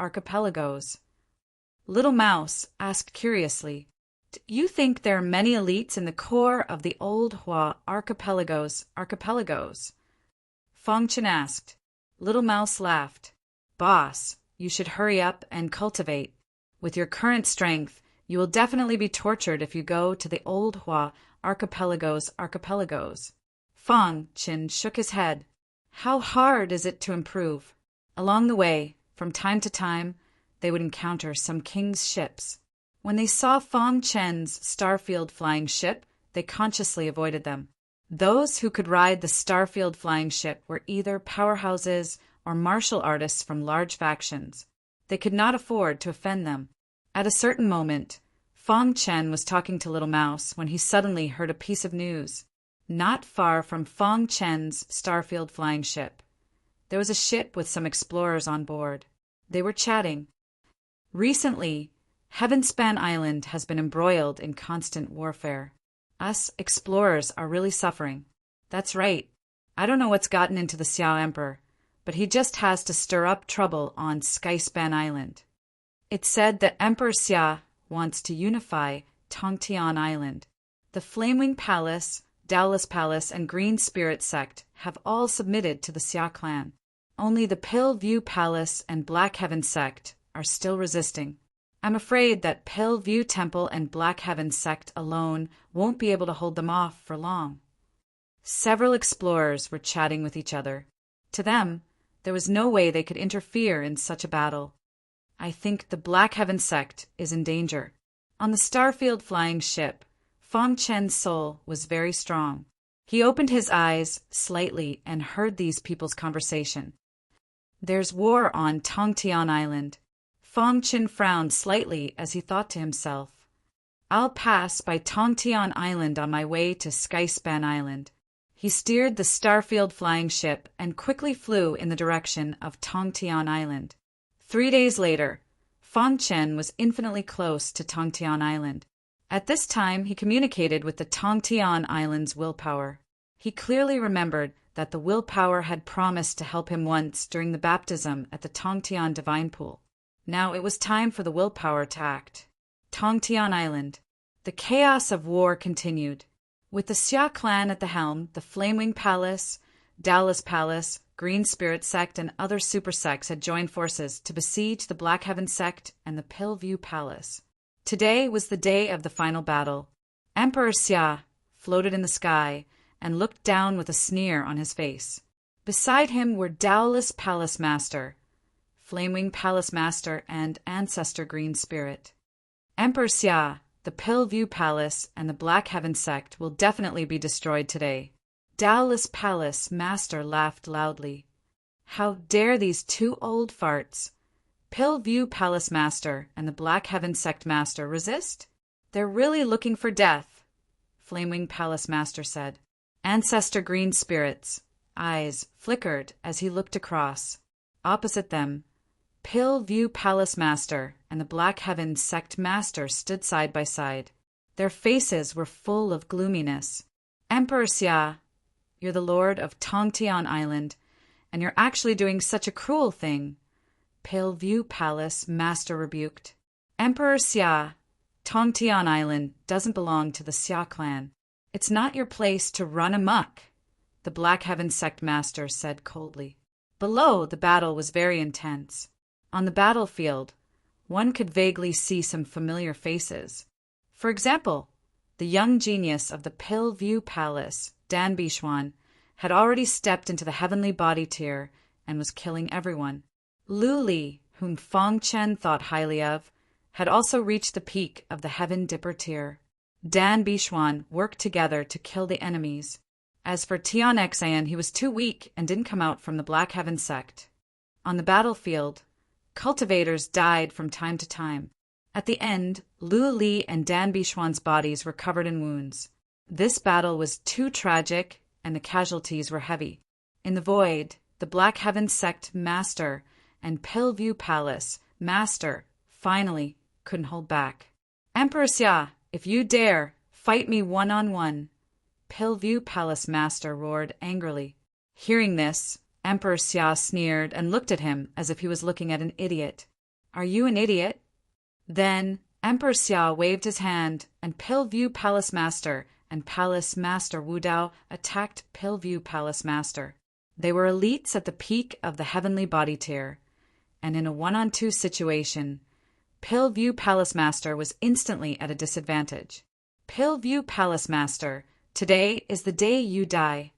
Little Mouse asked curiously. Do you think there are many elites in the core of the old Hua archipelagos? Fong Chen asked. Little Mouse laughed. Boss, you should hurry up and cultivate. With your current strength, you will definitely be tortured if you go to the old Hua archipelagos. Fong Chen shook his head. How hard is it to improve? Along the way, from time to time, they would encounter some king's ships. When they saw Fong Chen's Starfield flying ship, they consciously avoided them. Those who could ride the Starfield flying ship were either powerhouses or martial artists from large factions. They could not afford to offend them. At a certain moment, Fong Chen was talking to Little Mouse when he suddenly heard a piece of news. Not far from Fong Chen's Starfield flying ship, there was a ship with some explorers on board. They were chatting. Recently, Heavenspan Island has been embroiled in constant warfare. Us explorers are really suffering. That's right. I don't know what's gotten into the Xiao Emperor, but he just has to stir up trouble on Skyspan Island. It's said that Emperor Xia wants to unify Tongtian Island. The Flamewing Palace, Dowless Palace, and Green Spirit Sect have all submitted to the Xia clan. Only the Pill View Palace and Black Heaven Sect are still resisting. I'm afraid that Pill View Temple and Black Heaven Sect alone won't be able to hold them off for long. Several explorers were chatting with each other. To them, there was no way they could interfere in such a battle. I think the Black Heaven Sect is in danger. On the Starfield flying ship, Fong Chen's soul was very strong. He opened his eyes slightly and heard these people's conversation. There's war on Tongtian Island. Fong Chen frowned slightly as he thought to himself, I'll pass by Tongtian Island on my way to Skyspan Island. He steered the Starfield flying ship and quickly flew in the direction of Tongtian Island. 3 days later, Fong Chen was infinitely close to Tongtian Island. At this time, he communicated with the Tongtian Island's willpower. He clearly remembered that the willpower had promised to help him once during the baptism at the Tongtian Divine Pool. Now it was time for the willpower to act. Tongtian Island. The chaos of war continued. With the Xia clan at the helm, the Flamewing Palace, Dowless Palace, Green Spirit Sect, and other super sects had joined forces to besiege the Black Heaven Sect and the Pill View Palace. Today was the day of the final battle. Emperor Xia floated in the sky and looked down with a sneer on his face. Beside him were Dowless Palace Master, Flamewing Palace Master, and Ancestor Green Spirit. Emperor Xia, the Pill View Palace, and the Black Heaven Sect will definitely be destroyed today. Dowless Palace Master laughed loudly. How dare these two old farts, Pill View Palace Master and the Black Heaven Sect Master, resist? They're really looking for death, Flamewing Palace Master said. Ancestor Green Spirit's eyes flickered as he looked across. Opposite them, Pill View Palace Master and the Black Heaven Sect Master stood side by side. Their faces were full of gloominess. Emperor Xia, you're the lord of Tongtian Island, and you're actually doing such a cruel thing, Pill View Palace Master rebuked. Emperor Xia, Tongtian Island doesn't belong to the Xia clan. It's not your place to run amok, the Black Heaven Sect Master said coldly. Below, the battle was very intense. On the battlefield, one could vaguely see some familiar faces. For example, the young genius of the Pill View Palace, Dan Bixuan, had already stepped into the heavenly body tier and was killing everyone. Lu Li, whom Fong Chen thought highly of, had also reached the peak of the Heaven Dipper tier. Dan Bixuan worked together to kill the enemies. As for Tian Xian, he was too weak and didn't come out from the Black Heaven Sect. On the battlefield, cultivators died from time to time. At the end, Lu Li and Dan Bixuan's bodies were covered in wounds. This battle was too tragic, and the casualties were heavy. In the void, the Black Heaven Sect Master and Pill View Palace Master finally couldn't hold back. Emperor Xia, if you dare, fight me one-on-one, Pill View Palace Master roared angrily. Hearing this, Emperor Xia sneered and looked at him as if he was looking at an idiot. Are you an idiot? Then Emperor Xia waved his hand, and Pillview Palace Master and Palace Master Wu Dao attacked Pillview Palace Master. They were elites at the peak of the heavenly body tier, and in a one-on-two situation, Pillview Palace Master was instantly at a disadvantage. Pillview Palace Master, today is the day you die.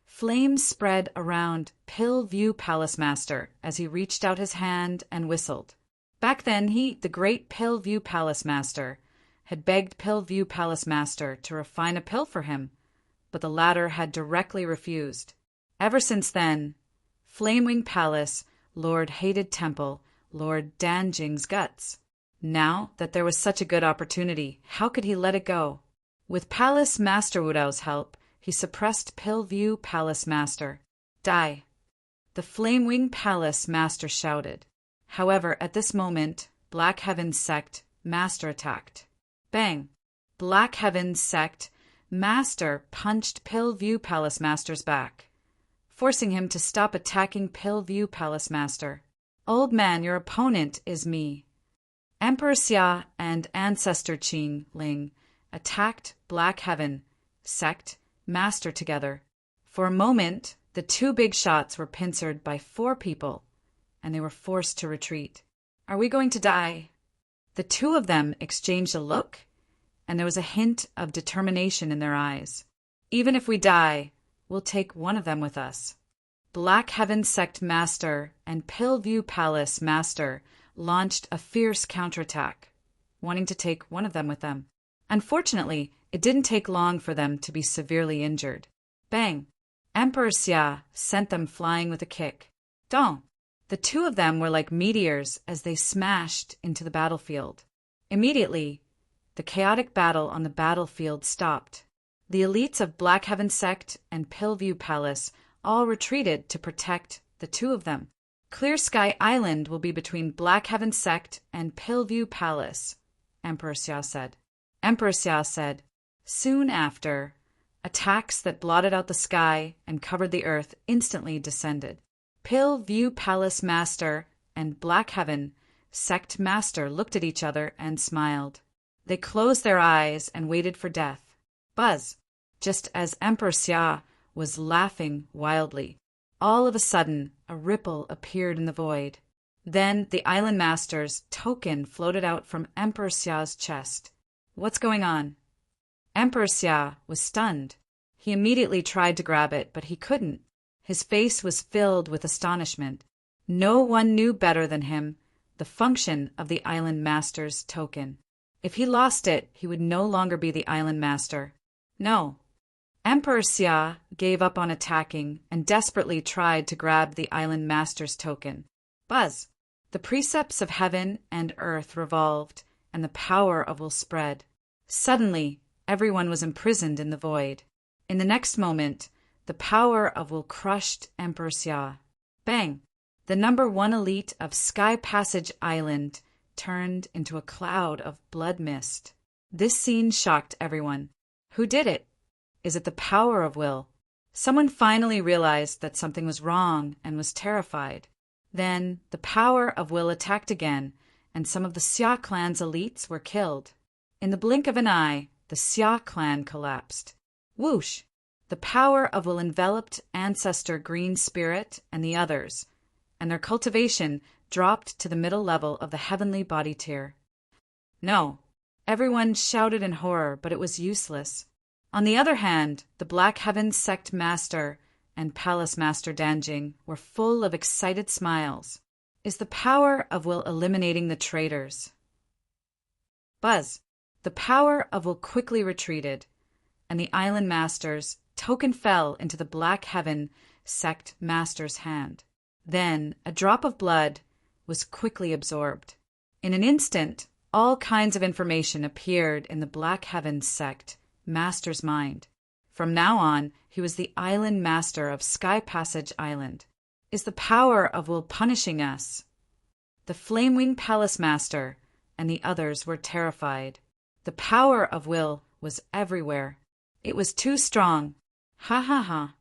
Flames spread around Pillview Palace Master as he reached out his hand and whistled. Back then, he, the great Pillview Palace Master, had begged Pillview Palace Master to refine a pill for him, but the latter had directly refused. Ever since then, Flamewing Palace, Lord hated Temple, Lord Danjing's guts. Now that there was such a good opportunity, how could he let it go? With Palace Master Wudao's help, he suppressed Pillview Palace Master. Die! The Flamewing Palace Master shouted. However, at this moment, Black Heaven's Sect Master attacked. Bang! Black Heaven's Sect Master punched Pillview Palace Master's back, forcing him to stop attacking Pillview Palace Master. Old man, your opponent is me. Emperor Xia and Ancestor Qing Ling attacked Black Heaven Sect Master together. For a moment, the two big shots were pincered by 4 people, and they were forced to retreat. Are we going to die? The two of them exchanged a look, and there was a hint of determination in their eyes. Even if we die, we'll take one of them with us. Black Heaven Sect Master and Pillview Palace Master launched a fierce counterattack, wanting to take one of them with them. Unfortunately, it didn't take long for them to be severely injured. Bang! Emperor Xia sent them flying with a kick. Dong! The two of them were like meteors as they smashed into the battlefield. Immediately, the chaotic battle on the battlefield stopped. The elites of Black Heaven Sect and Pillview Palace all retreated to protect the two of them. Clear Sky Island will be between Black Heaven Sect and Pillview Palace, Emperor Xia said. Emperor Xia said, soon after, attacks that blotted out the sky and covered the earth instantly descended. Pillview Palace Master and Black Heaven Sect Master looked at each other and smiled. They closed their eyes and waited for death. Buzz! Just as Emperor Xia was laughing wildly, all of a sudden a ripple appeared in the void. Then the Island Master's token floated out from Emperor Xia's chest. What's going on? Emperor Xia was stunned. He immediately tried to grab it, but he couldn't. His face was filled with astonishment. No one knew better than him the function of the Island Master's token. If he lost it, he would no longer be the Island Master. No. Emperor Xia gave up on attacking and desperately tried to grab the Island Master's token. Buzz! The precepts of heaven and earth revolved, and the power of will spread. Suddenly, everyone was imprisoned in the void. In the next moment, the power of will crushed Emperor Xia. Bang! The number 1 elite of Sky Passage Island turned into a cloud of blood mist. This scene shocked everyone. Who did it? Is it the power of will? Someone finally realized that something was wrong and was terrified. Then the power of will attacked again, and some of the Xia clan's elites were killed. In the blink of an eye, the Xia clan collapsed. Whoosh! The power of will enveloped Ancestor Green Spirit and the others, and their cultivation dropped to the middle level of the heavenly body tier. No! Everyone shouted in horror, but it was useless. On the other hand, the Black Heaven Sect Master and Palace Master Danjing were full of excited smiles. Is the power of will eliminating the traitors? Buzz! The power of will quickly retreated, and the Island Master's token fell into the Black Heaven Sect Master's hand. Then a drop of blood was quickly absorbed. In an instant, all kinds of information appeared in the Black Heaven Sect Master's mind. From now on, he was the Island Master of Sky Passage Island. Is the power of will punishing us? The Flamewing Palace Master and the others were terrified. The power of will was everywhere. It was too strong. Ha ha ha.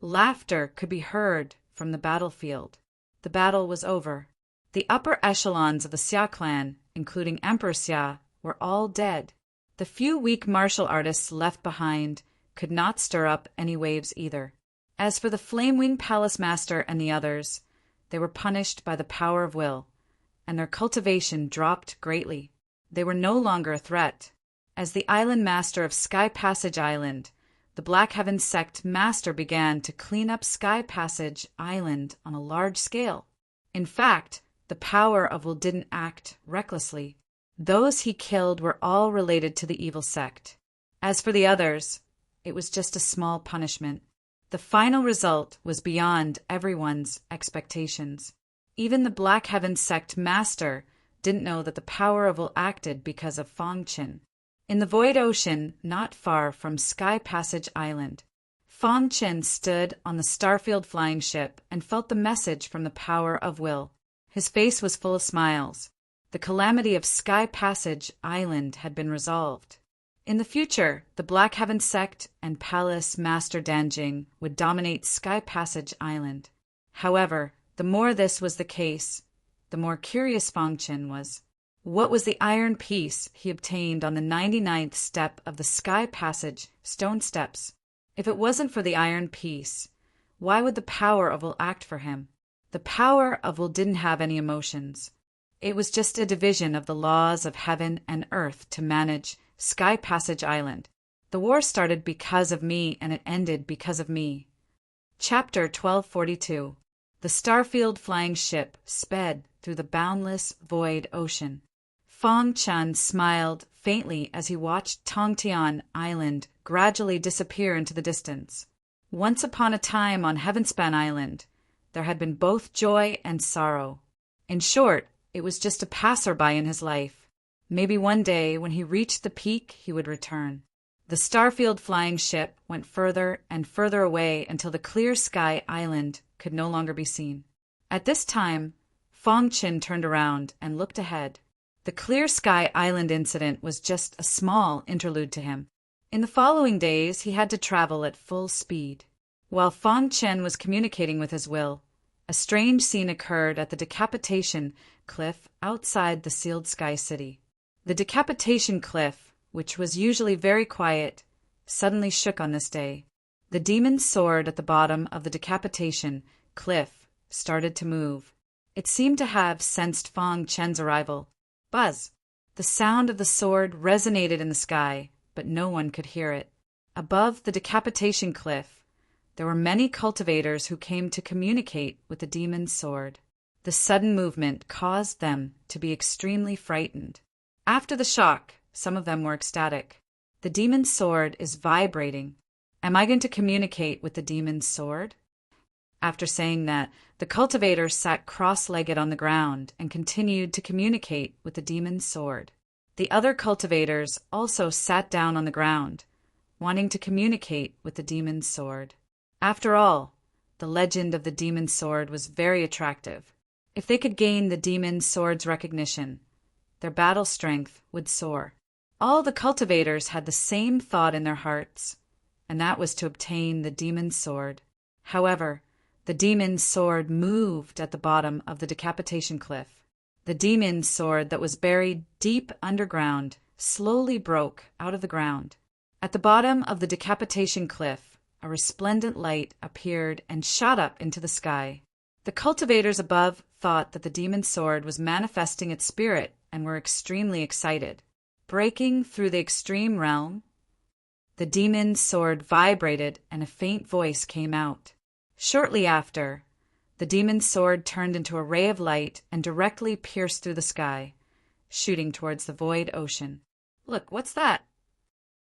Laughter could be heard from the battlefield. The battle was over. The upper echelons of the Xia clan, including Emperor Xia, were all dead. The few weak martial artists left behind could not stir up any waves either. As for the Flamewing Palace Master and the others, they were punished by the power of will, and their cultivation dropped greatly. They were no longer a threat. As the island master of Sky Passage Island, the Black Heaven Sect master began to clean up Sky Passage Island on a large scale. In fact, the power of will didn't act recklessly. Those he killed were all related to the evil sect. As for the others, it was just a small punishment. The final result was beyond everyone's expectations. Even the Black Heaven Sect master didn't know that the power of will acted because of Fong Qin. In the void ocean, not far from Sky Passage Island, Fong Qin stood on the Starfield flying ship and felt the message from the power of will. His face was full of smiles. The calamity of Sky Passage Island had been resolved. In the future, the Black Heaven Sect and Palace Master Danjing would dominate Sky Passage Island. However, the more this was the case, the more curious Fong Qin was. What was the iron piece he obtained on the 99th step of the Sky Passage stone steps? If it wasn't for the iron piece, why would the power of will act for him? The power of will didn't have any emotions. It was just a division of the laws of heaven and earth to manage Sky Passage Island. The war started because of me, and it ended because of me. Chapter 1242. The Starfield flying ship sped through the boundless void ocean. Fong Qin smiled faintly as he watched Tongtian Island gradually disappear into the distance. Once upon a time on Heavenspan Island, there had been both joy and sorrow. In short, it was just a passerby in his life. Maybe one day, when he reached the peak, he would return. The Starfield flying ship went further and further away until the clear sky island could no longer be seen. At this time, Fong Qin turned around and looked ahead. The Clear Sky Island incident was just a small interlude to him. In the following days, he had to travel at full speed. While Fong Qin was communicating with his will, a strange scene occurred at the decapitation cliff outside the Sealed Sky City. The decapitation cliff, which was usually very quiet, suddenly shook on this day. The demon's sword at the bottom of the decapitation cliff started to move. It seemed to have sensed Fong Qin's arrival. Buzz! The sound of the sword resonated in the sky, but no one could hear it. Above the decapitation cliff, there were many cultivators who came to communicate with the demon's sword. The sudden movement caused them to be extremely frightened. After the shock, some of them were ecstatic. The demon's sword is vibrating. Am I going to communicate with the demon's sword? After saying that, the cultivator sat cross-legged on the ground and continued to communicate with the demon's sword. The other cultivators also sat down on the ground, wanting to communicate with the demon's sword. After all, the legend of the demon's sword was very attractive. If they could gain the demon's sword's recognition, their battle strength would soar. All the cultivators had the same thought in their hearts, and that was to obtain the demon's sword. However, the demon's sword moved at the bottom of the decapitation cliff. The demon's sword that was buried deep underground slowly broke out of the ground. At the bottom of the decapitation cliff, a resplendent light appeared and shot up into the sky. The cultivators above thought that the demon's sword was manifesting its spirit and were extremely excited. Breaking through the extreme realm, the demon's sword vibrated and a faint voice came out. Shortly after, the demon's sword turned into a ray of light and directly pierced through the sky, shooting towards the void ocean. Look, what's that?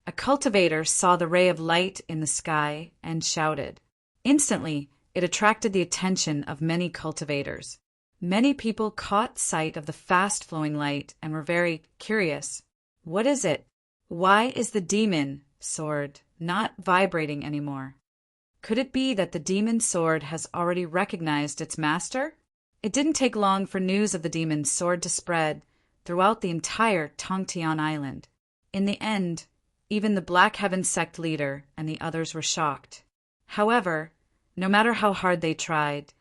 A cultivator saw the ray of light in the sky and shouted. Instantly, it attracted the attention of many cultivators. Many people caught sight of the fast-flowing light and were very curious. What is it? Why is the demon sword not vibrating anymore? Could it be that the demon's sword has already recognized its master? It didn't take long for news of the demon's sword to spread throughout the entire Tongtian Island. In the end, even the Black Heaven sect leader and the others were shocked. However, No matter how hard they tried,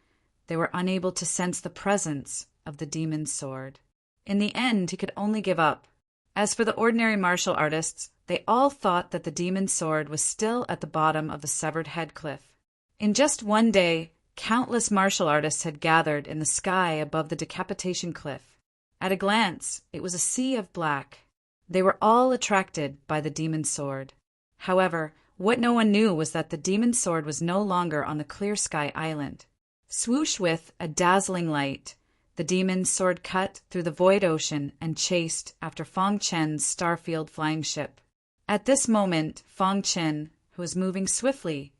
they were unable to sense the presence of the demon's sword. In the end, he could only give up. As for the ordinary martial artists, they all thought that the demon's sword was still at the bottom of the severed head cliff. In just one day, countless martial artists had gathered in the sky above the decapitation cliff. At a glance, it was a sea of black. They were all attracted by the demon's sword. However, what no one knew was that the demon's sword was no longer on the clear sky island. Swoosh with a dazzling light, the demon's sword cut through the void ocean and chased after Fong Chen's starfield flying ship. At this moment, Fong Chen, who was moving swiftly,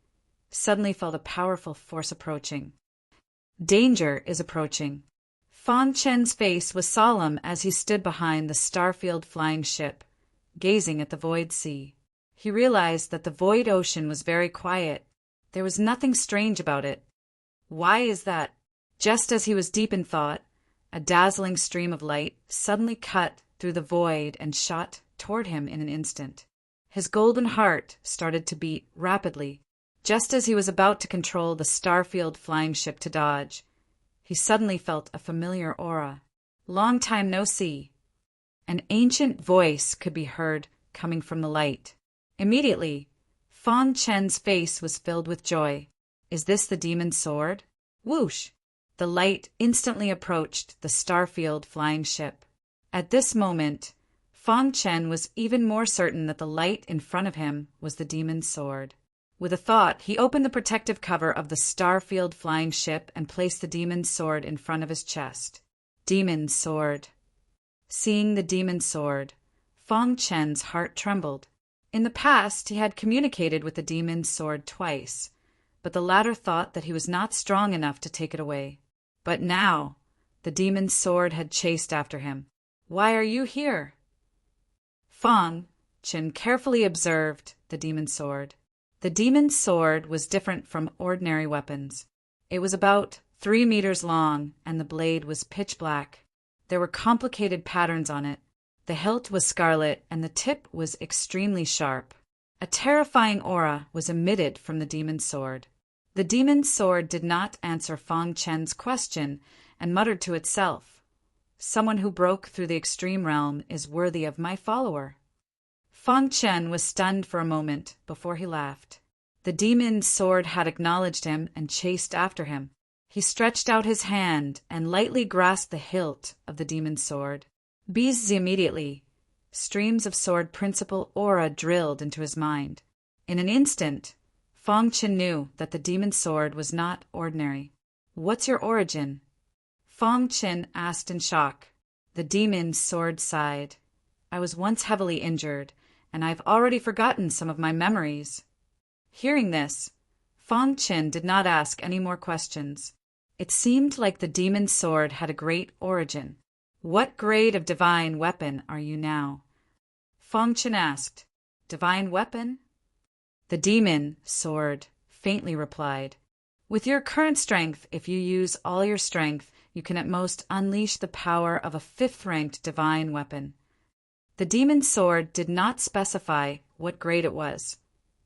suddenly felt a powerful force approaching. Danger is approaching. Fong Chen's face was solemn as he stood behind the starfield flying ship, gazing at the void sea. He realized that the void ocean was very quiet. There was nothing strange about it. Why is that? Just as he was deep in thought, a dazzling stream of light suddenly cut through the void and shot toward him in an instant. His golden heart started to beat rapidly. Just as he was about to control the starfield flying ship to dodge, he suddenly felt a familiar aura. Long time no see. An ancient voice could be heard coming from the light. Immediately, Fong Chen's face was filled with joy. Is this the demon's sword? Whoosh! The light instantly approached the starfield flying ship. At this moment, Fong Chen was even more certain that the light in front of him was the demon's sword. With a thought, he opened the protective cover of the starfield flying ship and placed the demon's sword in front of his chest. Demon's sword. Seeing the demon's sword, Fong Chen's heart trembled. In the past, he had communicated with the demon's sword twice, but the latter thought that he was not strong enough to take it away. But now, the demon's sword had chased after him. Why are you here? Fong Chen carefully observed the demon's sword. The demon's sword was different from ordinary weapons. It was about 3 meters long, and the blade was pitch black. There were complicated patterns on it. The hilt was scarlet, and the tip was extremely sharp. A terrifying aura was emitted from the demon's sword. The demon's sword did not answer Fong Chen's question and muttered to itself, "Someone who broke through the extreme realm is worthy of my follower." Fong Chen was stunned for a moment before he laughed. The demon's sword had acknowledged him and chased after him. He stretched out his hand and lightly grasped the hilt of the demon's sword. Bees immediately. Streams of sword principle aura drilled into his mind. In an instant, Fong Chen knew that the demon's sword was not ordinary. "What's your origin?" Fong Chen asked in shock. The demon's sword sighed. "I was once heavily injured, and I've already forgotten some of my memories." Hearing this, Fong Chen did not ask any more questions. It seemed like the demon's sword had a great origin. "What grade of divine weapon are you now?" Fong Chen asked. "Divine weapon?" The demon sword faintly replied. "With your current strength, if you use all your strength, you can at most unleash the power of a 5th-ranked divine weapon." The demon's sword did not specify what grade it was,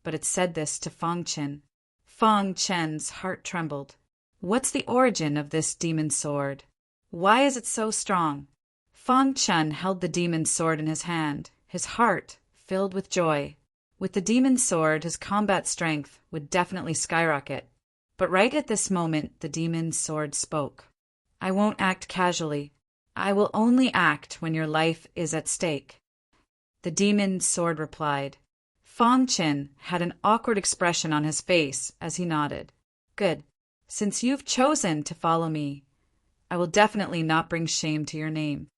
but it said this to Fong Chen. Fong Chen's heart trembled. What's the origin of this demon's sword? Why is it so strong? Fong Chen held the demon's sword in his hand, his heart filled with joy. With the demon's sword, his combat strength would definitely skyrocket. But right at this moment, the demon's sword spoke. "I won't act casually. I will only act when your life is at stake." The demon's sword replied. Fong Chen had an awkward expression on his face as he nodded. "Good. Since you've chosen to follow me, I will definitely not bring shame to your name."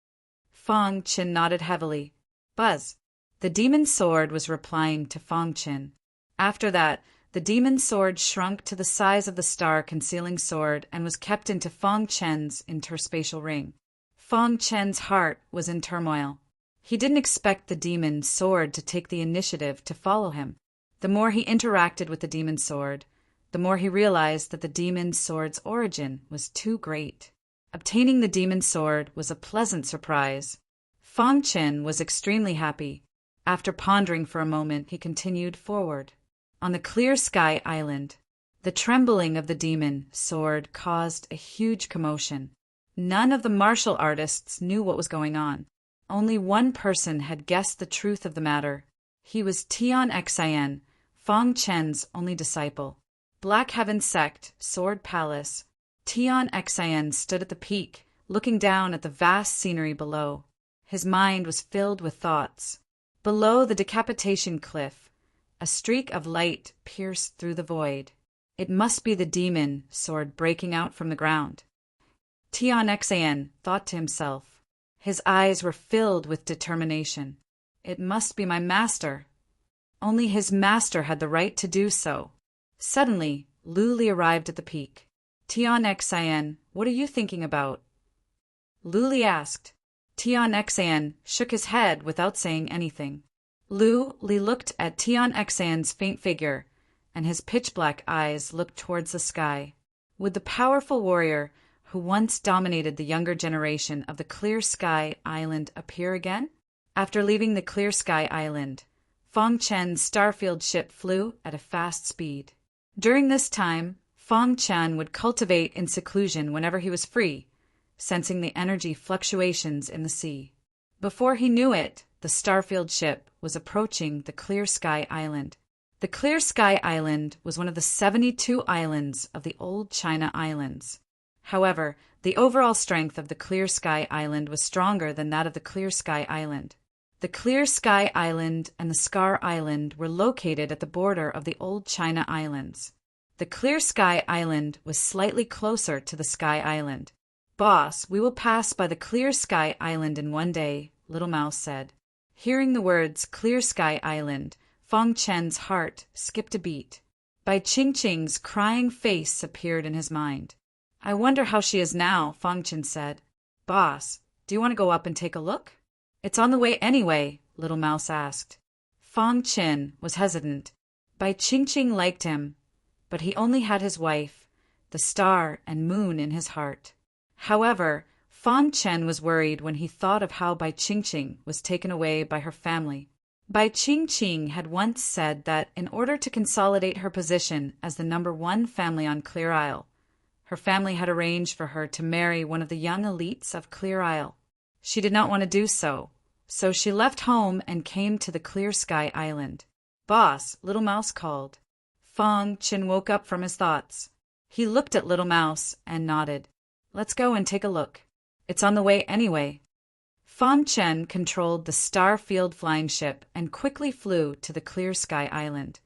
Fong Chen nodded heavily. "Buzz." The demon's sword was replying to Fong Chen. After that, the demon's sword shrunk to the size of the star-concealing sword and was kept into Fong Chen's interspatial ring. Fong Chen's heart was in turmoil. He didn't expect the demon's sword to take the initiative to follow him. The more he interacted with the demon's sword, the more he realized that the demon's sword's origin was too great. Obtaining the demon's sword was a pleasant surprise. Fong Chen was extremely happy. After pondering for a moment, he continued forward. On the clear sky island, The trembling of the demon sword caused a huge commotion. None of the martial artists knew what was going on. Only one person had guessed the truth of the matter. He was Tian Xian, Fang Chen's only disciple. Black Heaven Sect, Sword Palace. Tian Xian stood at the peak, looking down at the vast scenery below. His mind was filled with thoughts. Below the decapitation cliff, a streak of light pierced through the void. It must be the demon sword breaking out from the ground. Tian Xian thought to himself. His eyes were filled with determination. It must be my master. Only his master had the right to do so. Suddenly, Lu Li arrived at the peak. Tian Xian, what are you thinking about? Lu Li asked. Tian Xian shook his head without saying anything. Lu Li looked at Tian Xian's faint figure, and his pitch-black eyes looked towards the sky. Would the powerful warrior who once dominated the younger generation of the Clear Sky Island appear again? After leaving the Clear Sky Island, Fang Chen's starfield ship flew at a fast speed. During this time, Fang Chen would cultivate in seclusion whenever he was free, sensing the energy fluctuations in the sea. Before he knew it, the starfield ship was approaching the Clear Sky Island. The Clear Sky Island was one of the 72 islands of the old China Islands. However, the overall strength of the Clear Sky Island was stronger than that of the Clear Sky Island. The Clear Sky Island and the Scar Island were located at the border of the old China Islands. The Clear Sky Island was slightly closer to the Sky Island. "Boss, we will pass by the Clear Sky Island in one day," Little Mouse said. Hearing the words Clear Sky Island, Fang Chen's heart skipped a beat. Bai Qingqing's crying face appeared in his mind. "I wonder how she is now," Fang Chen said. "Boss, do you want to go up and take a look?" "It's on the way anyway," Little Mouse asked. Fang Chen was hesitant. Bai Qingqing liked him, but he only had his wife, the star and moon in his heart. However, Fang Chen was worried when he thought of how Bai Qingqing was taken away by her family. Bai Qingqing had once said that in order to consolidate her position as the #1 family on Clear Isle, her family had arranged for her to marry one of the young elites of Clear Isle. She did not want to do so, so she left home and came to the Clear Sky Island. "Boss," Little Mouse called. Fang Chen woke up from his thoughts. He looked at Little Mouse and nodded. "Let's go and take a look. It's on the way anyway." Fang Chen controlled the Starfield flying ship and quickly flew to the Clear Sky Island.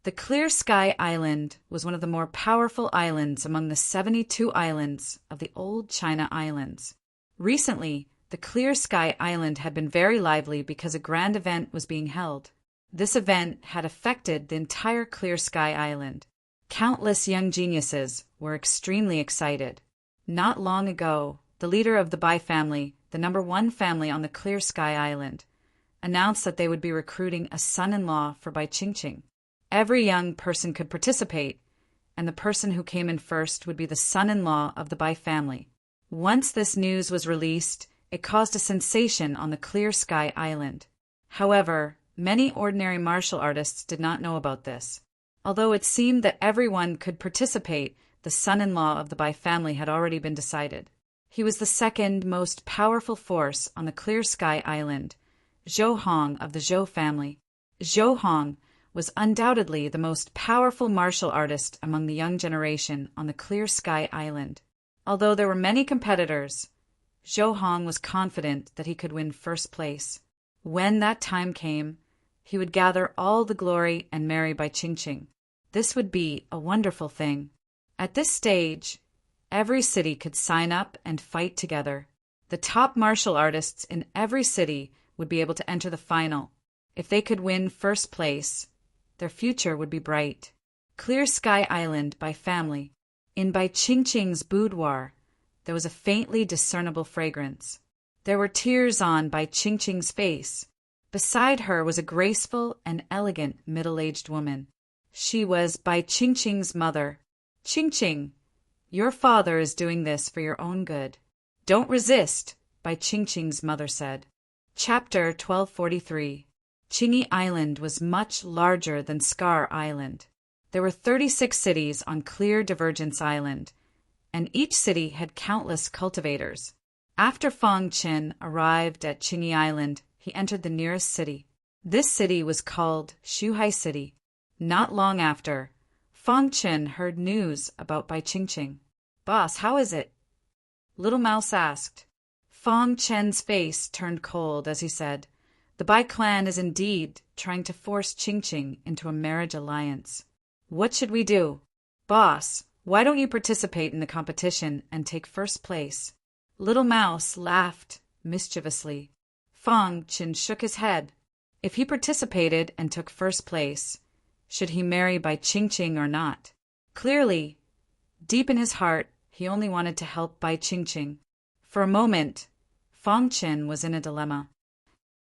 The Clear Sky Island was one of the more powerful islands among the 72 islands of the old China Islands. Recently, the Clear Sky Island had been very lively because a grand event was being held. This event had affected the entire Clear Sky Island. Countless young geniuses were extremely excited. Not long ago, the leader of the Bai family, the #1 family on the Clear Sky Island, announced that they would be recruiting a son-in-law for Bai Qingqing. Every young person could participate, and the person who came in first would be the son-in-law of the Bai family. Once this news was released, it caused a sensation on the Clear Sky Island. However, many ordinary martial artists did not know about this. Although it seemed that everyone could participate, the son-in-law of the Bai family had already been decided. He was the second most powerful force on the Clear Sky Island, Zhou Hong of the Zhou family. Zhou Hong was undoubtedly the most powerful martial artist among the young generation on the Clear Sky Island. Although there were many competitors, Zhou Hong was confident that he could win first place. When that time came, he would gather all the glory and marry Bai Qingqing. This would be a wonderful thing. At this stage, every city could sign up and fight together. The top martial artists in every city would be able to enter the final. If they could win first place, their future would be bright. Clear Sky Island by family. In Bai Qingqing's boudoir, there was a faintly discernible fragrance. There were tears on Bai Qingqing's face. Beside her was a graceful and elegant middle-aged woman. She was Bai Qingqing's mother. "Qingqing, your father is doing this for your own good. Don't resist," Bai Qingqing's mother said. Chapter 1243. Qingyi Island was much larger than Scar Island. There were 36 cities on clear Divergence Island, and each city had countless cultivators. After Fong Qin arrived at Qingy Island, he entered the nearest city. This city was called Shuhai City. Not long after, Fong Qin heard news about Bai Qingqing. "Boss, how is it?" Little Mouse asked. Fong Qin's face turned cold as he said, "The Bai clan is indeed trying to force Qingqing into a marriage alliance. What should we do?" "Boss, why don't you participate in the competition and take first place?" Little Mouse laughed mischievously. Fong Qin shook his head. If he participated and took first place, should he marry Bai Qingqing or not? Clearly, deep in his heart, he only wanted to help Bai Qingqing. For a moment, Fong Qin was in a dilemma.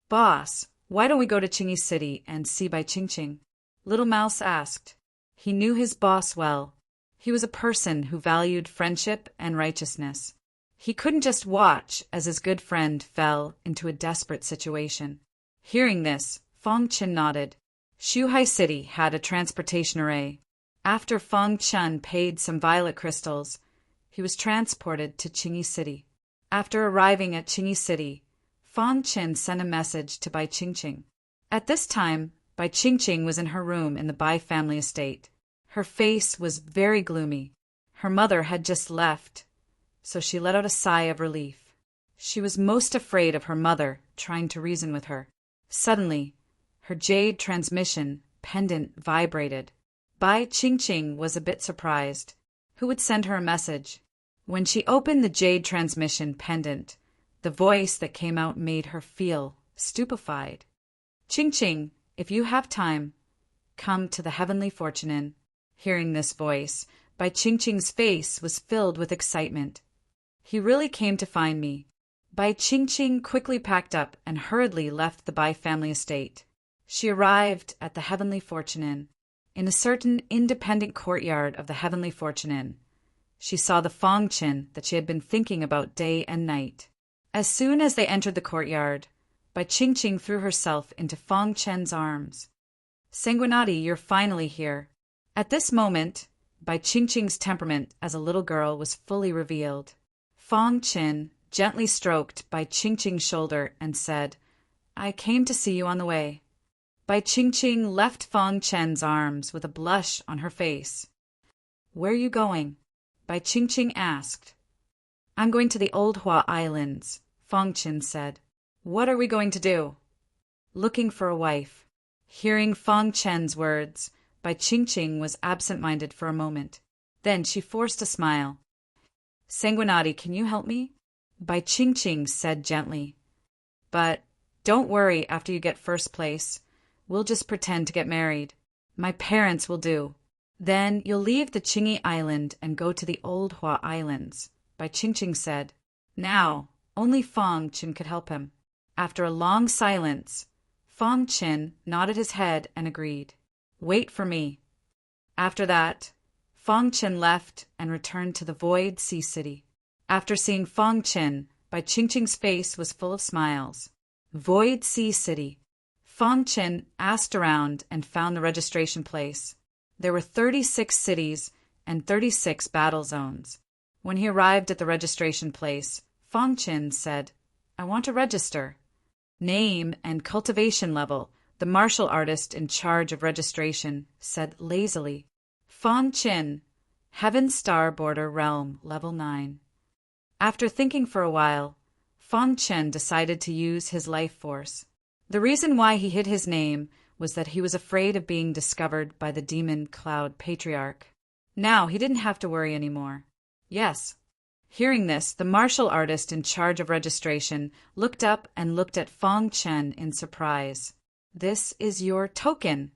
"Boss, why don't we go to Qingy City and see Bai Qingqing?" Little Mouse asked. He knew his boss well. He was a person who valued friendship and righteousness. He couldn't just watch as his good friend fell into a desperate situation. Hearing this, Fong Qin nodded. Shuhai City had a transportation array. After Fong Qin paid some violet crystals, he was transported to Qingy City. After arriving at Qingy City, Fong Qin sent a message to Bai Qingqing. At this time, Bai Qingqing was in her room in the Bai family estate. Her face was very gloomy. Her mother had just left, so she let out a sigh of relief. She was most afraid of her mother trying to reason with her. Suddenly, her jade transmission pendant vibrated. Bai Qingqing was a bit surprised. Who would send her a message? When she opened the jade transmission pendant, the voice that came out made her feel stupefied. "Qingqing, if you have time, come to the Heavenly Fortune Inn." Hearing this voice, Bai Qingqing's face was filled with excitement. "He really came to find me." Bai Qingqing quickly packed up and hurriedly left the Bai family estate. She arrived at the Heavenly Fortune Inn. In a certain independent courtyard of the Heavenly Fortune Inn, she saw the Fong Qin that she had been thinking about day and night. As soon as they entered the courtyard, Bai Qingqing threw herself into Fong Qin's arms. "Sanguinati, you're finally here." At this moment, Bai Qingqing's temperament as a little girl was fully revealed. Fong Qin gently stroked Bai Qingqing's shoulder and said, "I came to see you on the way." Bai Qingqing left Fong Qin's arms with a blush on her face. "Where are you going?" Bai Qingqing asked. "I'm going to the Old Hua Islands," Fong Qin said. "What are we going to do?" "Looking for a wife." Hearing Fong Qin's words, Bai Qingqing was absent-minded for a moment. Then she forced a smile. "Sanguinati, can you help me?" Bai Qingqing said gently. "But don't worry after you get first place. We'll just pretend to get married. My parents will do. Then you'll leave the Qingy Island and go to the Old Hua Islands," Bai Qingqing said. Now, only Fong Qin could help him. After a long silence, Fong Qin nodded his head and agreed. "Wait for me." After that, Fong Qin left and returned to the Void Sea City. After seeing Fong Qin, Bai Qingqing's face was full of smiles. Void Sea City. Fong Qin asked around and found the registration place. There were 36 cities and 36 battle zones. When he arrived at the registration place, Fong Qin said, "I want to register." "Name and cultivation level," the martial artist in charge of registration said lazily. Fong Qin, Heaven Star Border Realm, level 9. After thinking for a while, Fong Qin decided to use his life force. The reason why he hid his name was that he was afraid of being discovered by the Demon Cloud Patriarch. Now he didn't have to worry anymore. Yes. Hearing this, the martial artist in charge of registration looked up and looked at Fong Qin in surprise. "This is your token."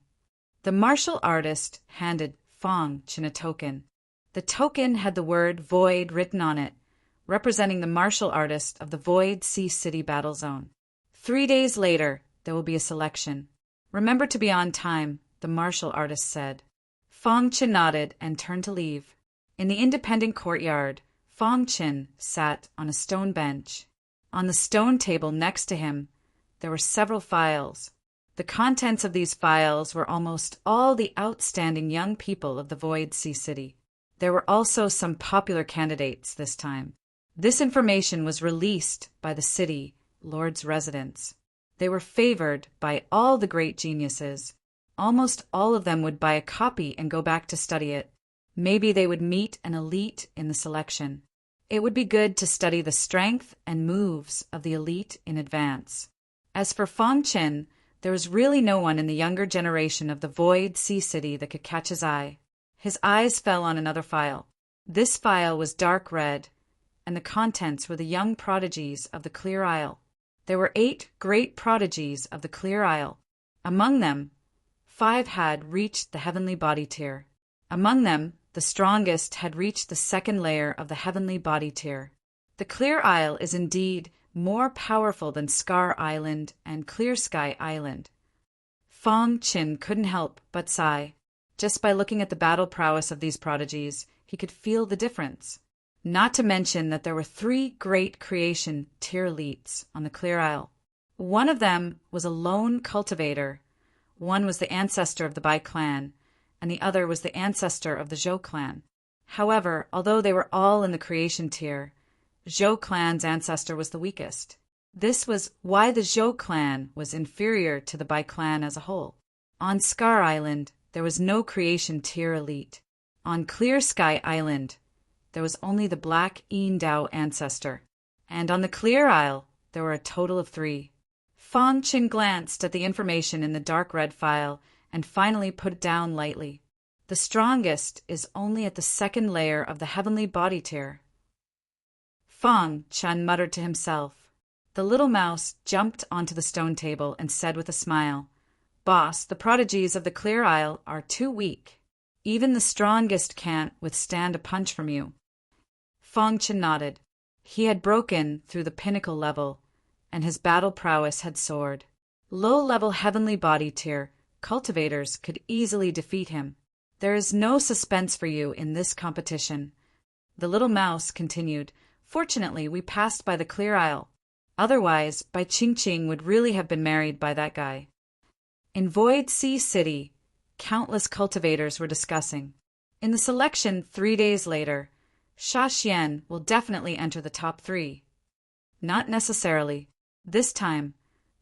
The martial artist handed Fong Qin a token. The token had the word Void written on it, representing the martial artist of the Void Sea City Battle Zone. 3 days later, there will be a selection. Remember to be on time, the martial artist said. Fong Qin nodded and turned to leave. In the independent courtyard, Fong Qin sat on a stone bench. On the stone table next to him, there were several files. The contents of these files were almost all the outstanding young people of the Void Sea City. There were also some popular candidates this time. This information was released by the city lord's residents. They were favored by all the great geniuses. Almost all of them would buy a copy and go back to study it. Maybe they would meet an elite in the selection. It would be good to study the strength and moves of the elite in advance. As for Fang Chen, there was really no one in the younger generation of the Void Sea City that could catch his eye. His eyes fell on another file. This file was dark red, and the contents were the young prodigies of the Clear Isle. There were 8 great prodigies of the Clear Isle. Among them, 5 had reached the heavenly body tier. Among them, the strongest had reached the 2nd layer of the heavenly body tier. The Clear Isle is indeed more powerful than Scar Island and Clear Sky Island. Fang Chen couldn't help but sigh. Just by looking at the battle prowess of these prodigies, he could feel the difference. Not to mention that there were 3 great creation tier elites on the Clear Isle. One of them was a lone cultivator, one was the ancestor of the Bai clan, and the other was the ancestor of the Zhou clan. However, although they were all in the creation tier, Zhou clan's ancestor was the weakest. This was why the Zhou clan was inferior to the Bai clan as a whole. On Scar Island, there was no creation tier elite. On Clear Sky Island, there was only the Black Yin Dao ancestor. And on the Clear Isle, there were a total of 3. Fang Chen glanced at the information in the dark red file and finally put it down lightly. The strongest is only at the 2nd layer of the heavenly body tier. Fang Chen muttered to himself. The little mouse jumped onto the stone table and said with a smile, "Boss, the prodigies of the Clear Isle are too weak. Even the strongest can't withstand a punch from you." Fang Chen nodded. He had broken through the pinnacle level, and his battle prowess had soared. Low-level heavenly body tier cultivators could easily defeat him. There is no suspense for you in this competition. The little mouse continued, "Fortunately, we passed by the Clear Isle. Otherwise, Bai Qingqing would really have been married by that guy." In Void Sea City, countless cultivators were discussing. In the selection 3 days later, Sha Xian will definitely enter the top 3. Not necessarily. This time,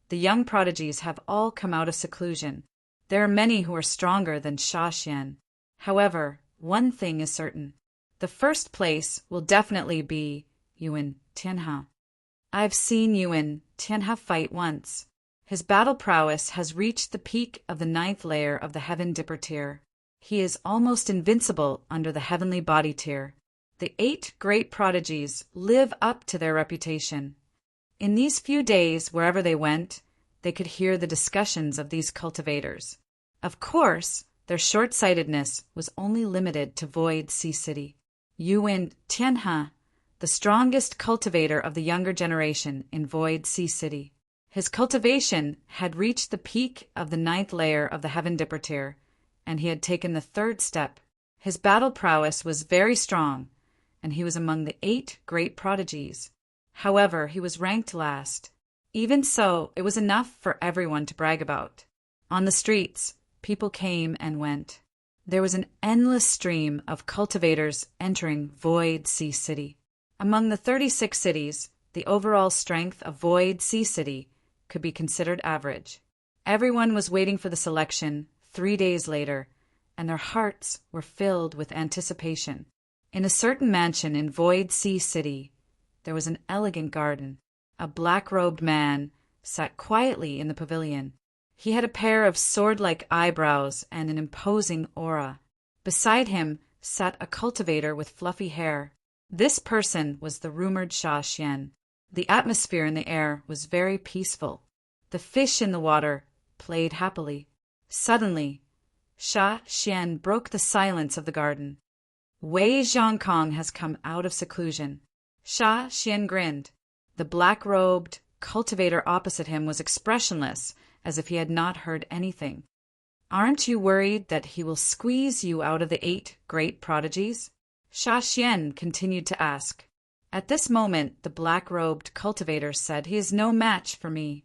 the young prodigies have all come out of seclusion. There are many who are stronger than Sha Xian. However, one thing is certain. The first place will definitely be Yuan Tianhe. I've seen Yuan Tianhe fight once. His battle prowess has reached the peak of the 9th layer of the Heaven Dipper tier. He is almost invincible under the heavenly body tier. The 8 great prodigies live up to their reputation. In these few days, wherever they went, they could hear the discussions of these cultivators. Of course, their short-sightedness was only limited to Void Sea City. Yuan Tianhe, the strongest cultivator of the younger generation in Void Sea City. His cultivation had reached the peak of the 9th layer of the Heaven Dipper tier, and he had taken the 3rd step. His battle prowess was very strong, and he was among the 8 great prodigies. However, he was ranked last. Even so, it was enough for everyone to brag about. On the streets, people came and went. There was an endless stream of cultivators entering Void Sea City. Among the 36 cities, the overall strength of Void Sea City could be considered average. Everyone was waiting for the selection 3 days later, and their hearts were filled with anticipation. In a certain mansion in Void Sea City, there was an elegant garden. A black-robed man sat quietly in the pavilion. He had a pair of sword-like eyebrows and an imposing aura. Beside him sat a cultivator with fluffy hair. This person was the rumored Sha Xian. The atmosphere in the air was very peaceful. The fish in the water played happily. Suddenly, Sha Xian broke the silence of the garden. Wei Zhongkong has come out of seclusion. Sha Xian grinned. The black-robed cultivator opposite him was expressionless, as if he had not heard anything. "Aren't you worried that he will squeeze you out of the 8 great prodigies?" Sha Xian continued to ask. At this moment, the black-robed cultivator said, "He is no match for me."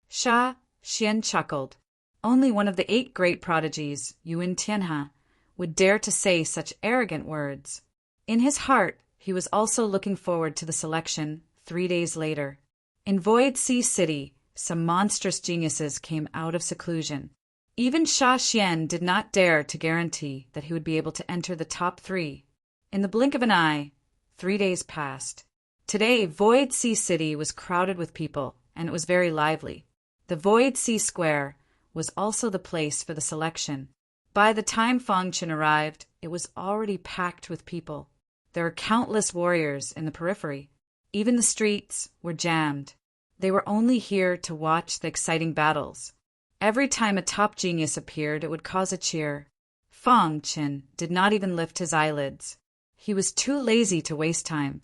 Sha Xian chuckled. Only one of the 8 great prodigies, Yuan Tianhe, would dare to say such arrogant words. In his heart, he was also looking forward to the selection 3 days later. In Void Sea City, some monstrous geniuses came out of seclusion. Even Sha Xian did not dare to guarantee that he would be able to enter the top 3. In the blink of an eye, 3 days passed. Today, Void Sea City was crowded with people, and it was very lively. The Void Sea Square was also the place for the selection. By the time Fang Chen arrived, it was already packed with people. There were countless warriors in the periphery. Even the streets were jammed. They were only here to watch the exciting battles. Every time a top genius appeared, it would cause a cheer. Fang Chen did not even lift his eyelids. He was too lazy to waste time.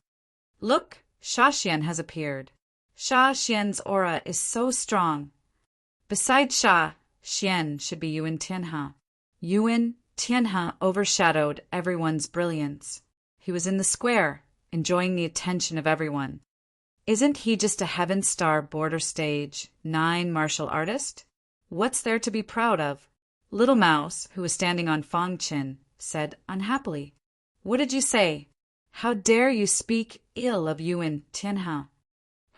Look, Sha Xian has appeared. Sha Xian's aura is so strong. Besides Sha Xian should be Yuan Tianhe. Yuan Tianhe overshadowed everyone's brilliance. He was in the square, enjoying the attention of everyone. Isn't he just a Heaven Star border stage 9 martial artist? What's there to be proud of? Little Mouse, who was standing on Fang Chen, said unhappily, "What did you say? How dare you speak ill of Yuan Tianhe?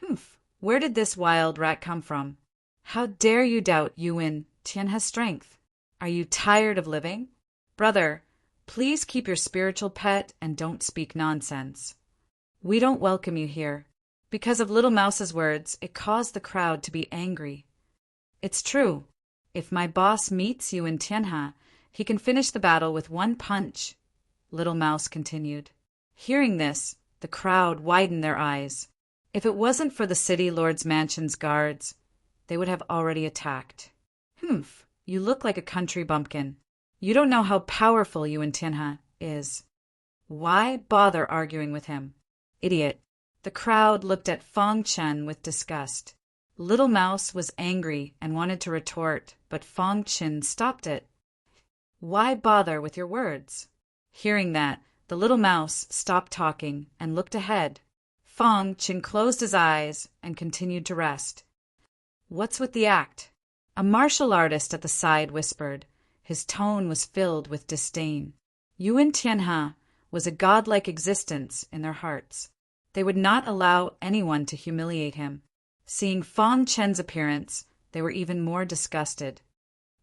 Humph, where did this wild rat come from? How dare you doubt Yuan Tianhe's strength? Are you tired of living? Brother, please keep your spiritual pet and don't speak nonsense. We don't welcome you here." Because of Little Mouse's words, it caused the crowd to be angry. It's true. If my boss meets Yuan Tianhe, he can finish the battle with 1 punch, Little Mouse continued. Hearing this, the crowd widened their eyes. If it wasn't for the city lord's mansion's guards, they would have already attacked. Humph, you look like a country bumpkin. You don't know how powerful Yuan Tianhe is. Why bother arguing with him? Idiot. The crowd looked at Fang Chen with disgust. Little Mouse was angry and wanted to retort, but Fang Chen stopped it. Why bother with your words? Hearing that, the little mouse stopped talking and looked ahead. Fang Chen closed his eyes and continued to rest. What's with the act? A martial artist at the side whispered. His tone was filled with disdain. Yuan Tianhe was a godlike existence in their hearts. They would not allow anyone to humiliate him. Seeing Fang Chen's appearance, they were even more disgusted.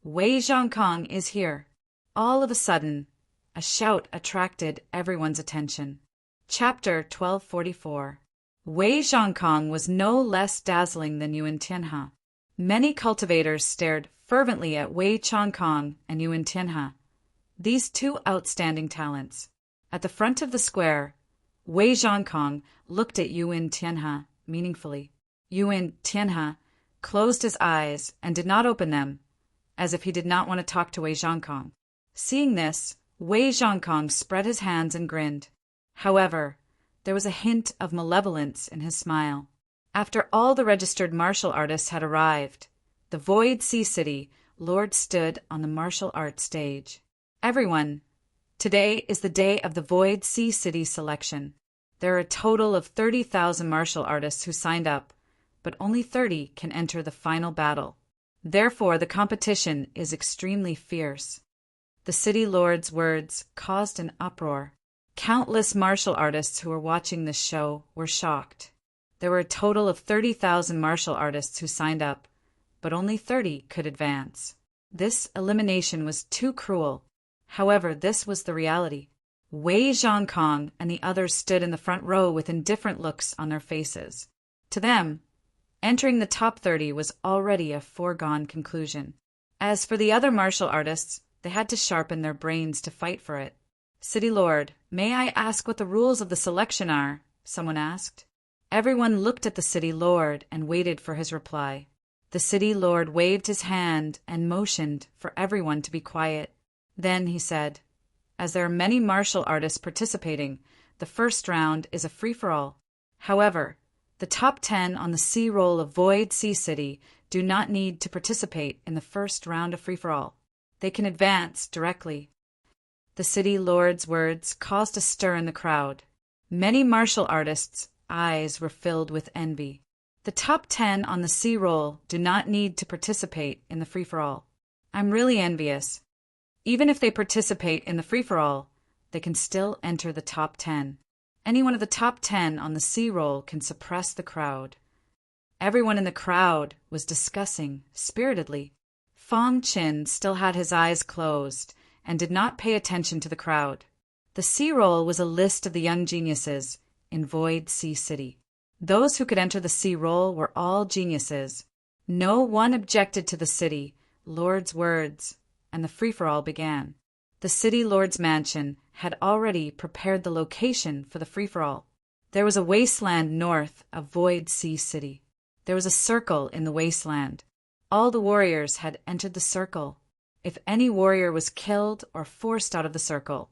Wei Zhongkong is here. All of a sudden, a shout attracted everyone's attention. Chapter 1244. Wei Zhongkong was no less dazzling than Yuan Tianhe. Many cultivators stared fervently at Wei Zhongkong and Yuan Tianhe, these 2 outstanding talents. At the front of the square, Wei Zhongkong looked at Yuan Tianhe meaningfully. Yuan Tianhe closed his eyes and did not open them, as if he did not want to talk to Wei Zhongkong. Seeing this, Wei Zhongkong spread his hands and grinned. However, there was a hint of malevolence in his smile. After all the registered martial artists had arrived, the Void Sea City Lord stood on the martial arts stage. Everyone, today is the day of the Void Sea City selection. There are a total of 30,000 martial artists who signed up, but only 30 can enter the final battle. Therefore, the competition is extremely fierce. The city lord's words caused an uproar. Countless martial artists who were watching this show were shocked. There were a total of 30,000 martial artists who signed up, but only 30 could advance. This elimination was too cruel. However, this was the reality. Wei Zhongkong and the others stood in the front row with indifferent looks on their faces. To them, entering the top 30 was already a foregone conclusion. As for the other martial artists, they had to sharpen their brains to fight for it. "City Lord, may I ask what the rules of the selection are?" someone asked. Everyone looked at the City Lord and waited for his reply. The City Lord waved his hand and motioned for everyone to be quiet. Then he said, "As there are many martial artists participating, the first round is a free-for-all. However, the top 10 on the C roll of Void Sea City do not need to participate in the first round of free-for-all. They can advance directly." The City Lord's words caused a stir in the crowd. Many martial artists' eyes were filled with envy. The top 10 on the C roll do not need to participate in the free-for-all. I'm really envious. Even if they participate in the free-for-all, they can still enter the top 10. Any one of the top 10 on the C-roll can suppress the crowd. Everyone in the crowd was discussing spiritedly. Fong Chin still had his eyes closed and did not pay attention to the crowd. The C-roll was a list of the young geniuses in Void Sea City. Those who could enter the C-roll were all geniuses. No one objected to the City Lord's words, and the free-for-all began. The City Lord's mansion had already prepared the location for the free-for-all. There was a wasteland north of Void Sea City. There was a circle in the wasteland. All the warriors had entered the circle. If any warrior was killed or forced out of the circle,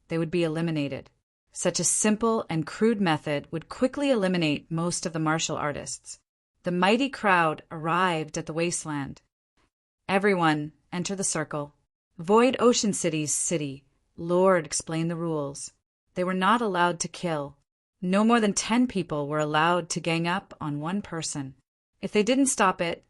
they would be eliminated. Such a simple and crude method would quickly eliminate most of the martial artists. The mighty crowd arrived at the wasteland. Everyone enter the circle. Void Ocean City's city Lord explained the rules. They were not allowed to kill. No more than 10 people were allowed to gang up on one person. If they didn't stop it,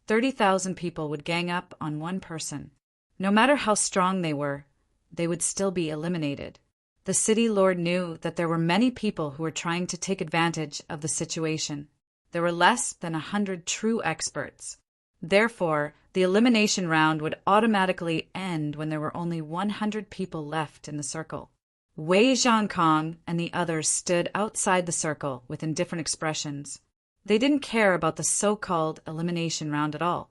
30,000 people would gang up on one person. No matter how strong they would still be eliminated. The City Lord knew that there were many people who were trying to take advantage of the situation. There were less than 100 true experts. Therefore, the elimination round would automatically end when there were only 100 people left in the circle. Wei Zhangkong and the others stood outside the circle with indifferent expressions. They didn't care about the so-called elimination round at all.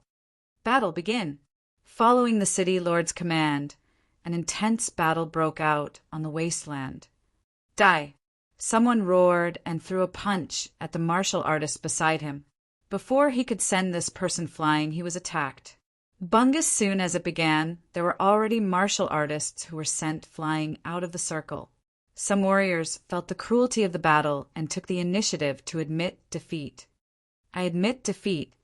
Battle begin. Following the City Lord's command, an intense battle broke out on the wasteland. Die! Someone roared and threw a punch at the martial artist beside him. Before he could send this person flying, he was attacked. Bungus, soon as it began, there were already martial artists who were sent flying out of the circle. Some warriors felt the cruelty of the battle and took the initiative to admit defeat. I admit defeat.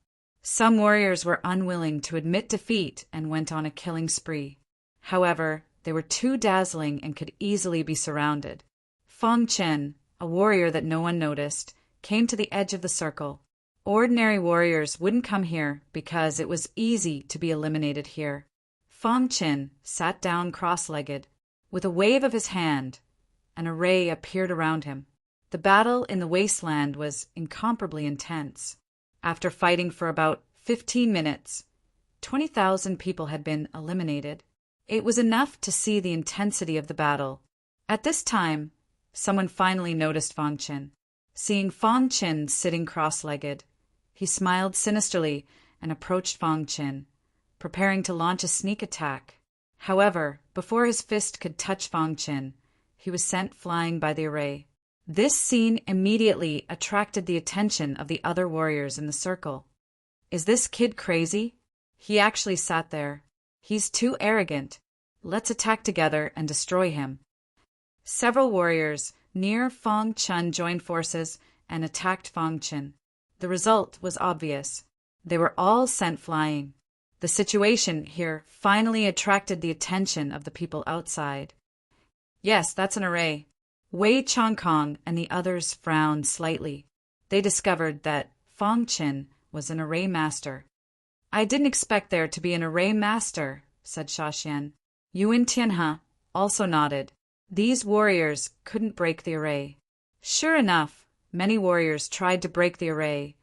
Some warriors were unwilling to admit defeat and went on a killing spree. However, they were too dazzling and could easily be surrounded. Fong Chen, a warrior that no one noticed, came to the edge of the circle. Ordinary warriors wouldn't come here because it was easy to be eliminated here. Fong Chen sat down cross-legged. With a wave of his hand, an array appeared around him. The battle in the wasteland was incomparably intense. After fighting for about 15 minutes, 20,000 people had been eliminated. It was enough to see the intensity of the battle. At this time, someone finally noticed Fong Chen. Seeing Fong Chen sitting cross-legged, he smiled sinisterly and approached Fong Chen, preparing to launch a sneak attack. However, before his fist could touch Fong Chen, he was sent flying by the array. This scene immediately attracted the attention of the other warriors in the circle. Is this kid crazy? He actually sat there. He's too arrogant. Let's attack together and destroy him. Several warriors near Fong Chen joined forces and attacked Fong Chen. The result was obvious. They were all sent flying. The situation here finally attracted the attention of the people outside. Yes, that's an array. Wei Changkong and the others frowned slightly. They discovered that Fong Chen was an array master. I didn't expect there to be an array master, said Shaxian. Yuan Tianhe also nodded. These warriors couldn't break the array. Sure enough, many warriors tried to break the array,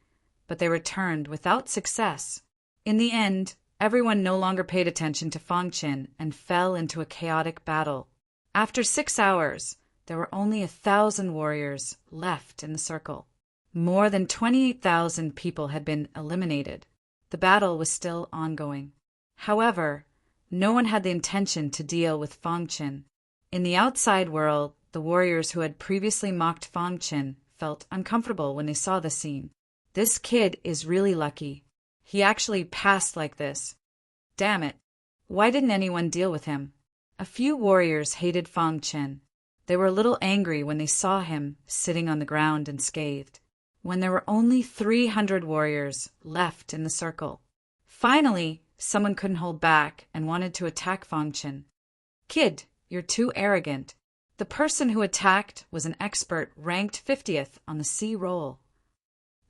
but they returned without success. In the end, everyone no longer paid attention to Fong Chen and fell into a chaotic battle. After 6 hours, there were only 1,000 warriors left in the circle. More than 28,000 people had been eliminated. The battle was still ongoing. However, no one had the intention to deal with Fong Chen. In the outside world, the warriors who had previously mocked Fong Chen felt uncomfortable when they saw the scene. This kid is really lucky. He actually passed like this. Damn it. Why didn't anyone deal with him? A few warriors hated Fong Chen. They were a little angry when they saw him sitting on the ground unscathed, when there were only 300 warriors left in the circle. Finally, someone couldn't hold back and wanted to attack Fong Chen. Kid, you're too arrogant. The person who attacked was an expert ranked 50th on the C roll.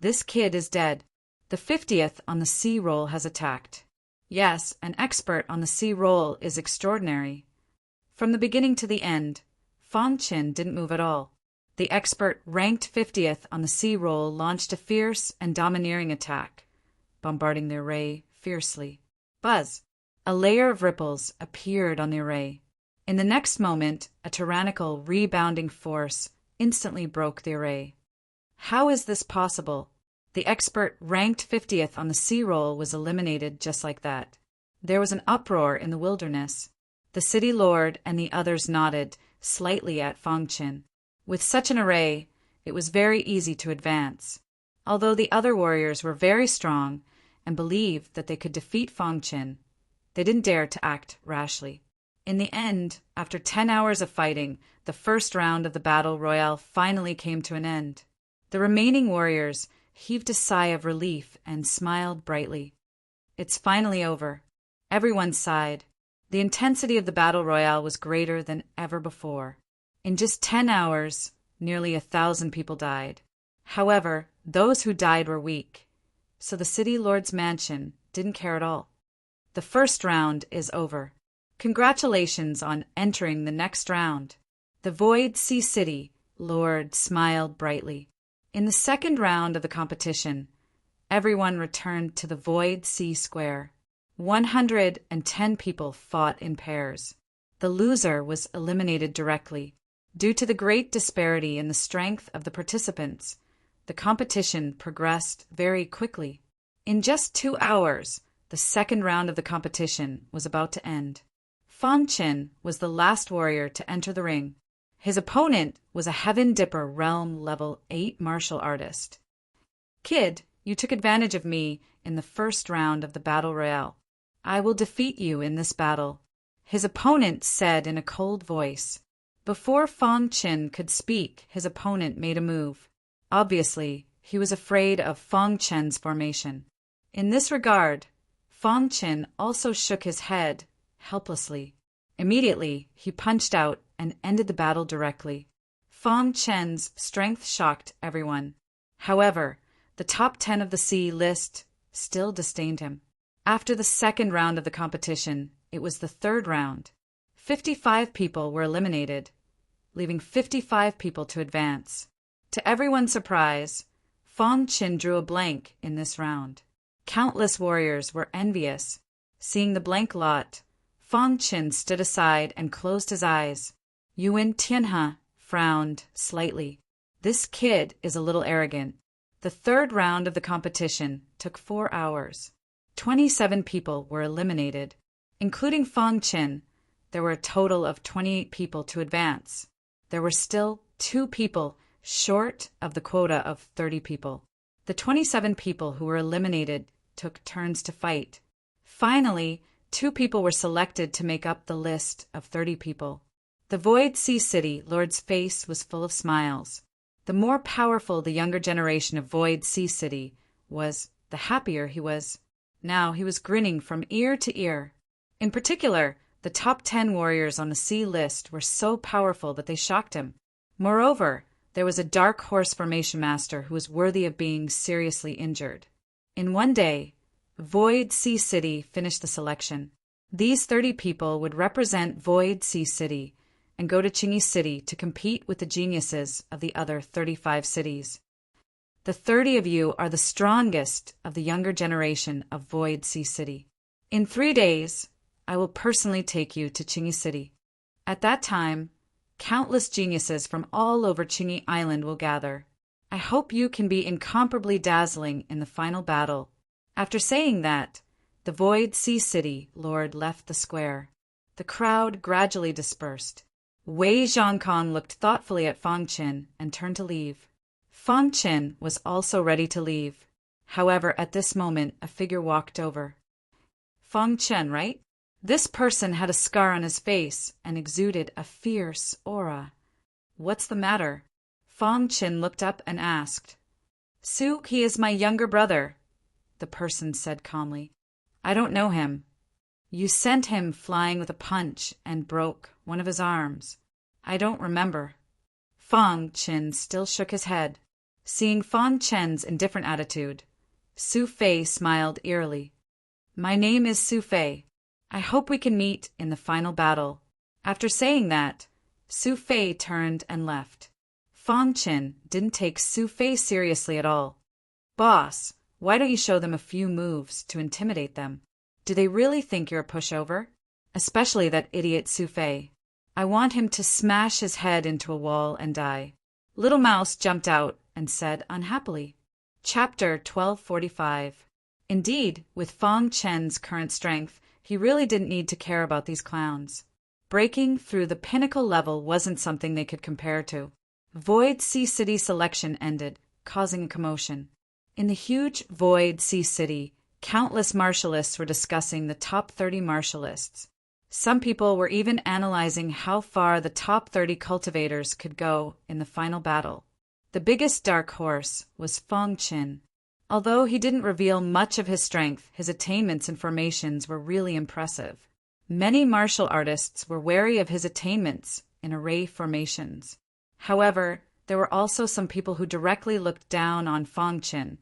This kid is dead. The 50th on the C roll has attacked. Yes, an expert on the sea roll is extraordinary. From the beginning to the end, Fong Qin didn't move at all. The expert ranked 50th on the sea roll launched a fierce and domineering attack, bombarding the array fiercely. Buzz! A layer of ripples appeared on the array. In the next moment, a tyrannical, rebounding force instantly broke the array. How is this possible? The expert ranked 50th on the sea roll was eliminated just like that. There was an uproar in the wilderness. The city lord and the others nodded slightly at Fong Qin. With such an array, it was very easy to advance. Although the other warriors were very strong and believed that they could defeat Fong Qin, they didn't dare to act rashly. In the end, after 10 hours of fighting, the first round of the battle royale finally came to an end. The remaining warriors heaved a sigh of relief and smiled brightly. It's finally over. Everyone sighed. The intensity of the battle royale was greater than ever before. In just 10 hours, nearly 1,000 people died. However, those who died were weak, so the city lord's mansion didn't care at all. The first round is over. Congratulations on entering the next round. The Void Sea City Lord smiled brightly. In the second round of the competition, everyone returned to the Void Sea Square. 110 people fought in pairs. The loser was eliminated directly. Due to the great disparity in the strength of the participants, the competition progressed very quickly. In just 2 hours, the second round of the competition was about to end. Fong Qin was the last warrior to enter the ring. His opponent was a Heaven Dipper Realm Level 8 martial artist. Kid, you took advantage of me in the first round of the Battle Royale. I will defeat you in this battle, his opponent said in a cold voice. Before Fong Qin could speak, his opponent made a move. Obviously, he was afraid of Fong Qin's formation. In this regard, Fong Qin also shook his head helplessly. Immediately, he punched out and ended the battle directly. Fong Qin's strength shocked everyone. However, the top 10 of the sea list still disdained him. After the second round of the competition, it was the third round. 55 people were eliminated, leaving 55 people to advance. To everyone's surprise, Fong Qin drew a blank in this round. Countless warriors were envious. Seeing the blank lot, Fong Qin stood aside and closed his eyes. Yuan Tianhe frowned slightly. This kid is a little arrogant. The third round of the competition took 4 hours. 27 people were eliminated. Including Fong Qin, there were a total of 28 people to advance. There were still 2 people short of the quota of 30 people. The 27 people who were eliminated took turns to fight. Finally, 2 people were selected to make up the list of 30 people. The Void Sea City Lord's face was full of smiles. The more powerful the younger generation of Void Sea City was, the happier he was. Now he was grinning from ear to ear. In particular, the top 10 warriors on the sea list were so powerful that they shocked him. Moreover, there was a Dark Horse Formation Master who was worthy of being seriously injured. In one day, Void Sea City finished the selection. These 30 people would represent Void Sea City and go to Qingyi City to compete with the geniuses of the other 35 cities. The 30 of you are the strongest of the younger generation of Void Sea City. In 3 days, I will personally take you to Qingyi City. At that time, countless geniuses from all over Qingyi Island will gather. I hope you can be incomparably dazzling in the final battle. After saying that, the Void Sea City Lord left the square. The crowd gradually dispersed. Wei Zhongkong looked thoughtfully at Fong Qin and turned to leave. Fong Qin was also ready to leave. However, at this moment, a figure walked over. Fong Qin, right? This person had a scar on his face and exuded a fierce aura. What's the matter? Fong Qin looked up and asked. Su, he is my younger brother, the person said calmly. I don't know him. You sent him flying with a punch and broke one of his arms. I don't remember. Fong Qin still shook his head. Seeing Fong Qin's indifferent attitude, Su Fei smiled eerily. My name is Su Fei. I hope we can meet in the final battle." After saying that, Su Fei turned and left. Fang Chen didn't take Su Fei seriously at all. "Boss, why don't you show them a few moves to intimidate them? Do they really think you're a pushover? Especially that idiot Su Fei. I want him to smash his head into a wall and die." Little Mouse jumped out and said unhappily. Chapter 1245. Indeed, with Fang Chen's current strength, he really didn't need to care about these clowns. Breaking through the pinnacle level wasn't something they could compare to. Void Sea City selection ended, causing a commotion. In the huge Void Sea City, countless martialists were discussing the top 30 martialists. Some people were even analyzing how far the top 30 cultivators could go in the final battle. The biggest dark horse was Fang Chen. Although he didn't reveal much of his strength, his attainments and formations were really impressive. Many martial artists were wary of his attainments in array formations. However, there were also some people who directly looked down on Fang Chen,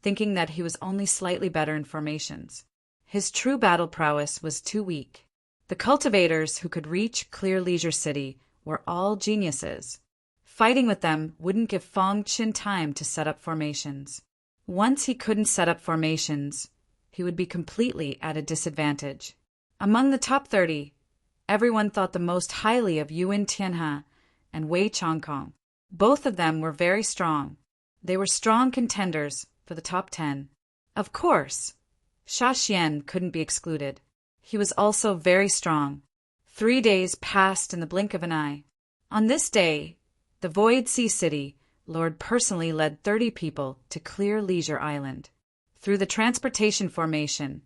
thinking that he was only slightly better in formations. His true battle prowess was too weak. The cultivators who could reach Clear Leisure City were all geniuses. Fighting with them wouldn't give Fang Chen time to set up formations. Once he couldn't set up formations, he would be completely at a disadvantage. Among the top 30, everyone thought the most highly of Yuan Tianhe and Wei Chongkong. Both of them were very strong. They were strong contenders for the top 10. Of course, Sha Xian couldn't be excluded. He was also very strong. 3 days passed in the blink of an eye. On this day, the Void Sea City Lord personally led 30 people to Clear Leisure Island. Through the transportation formation,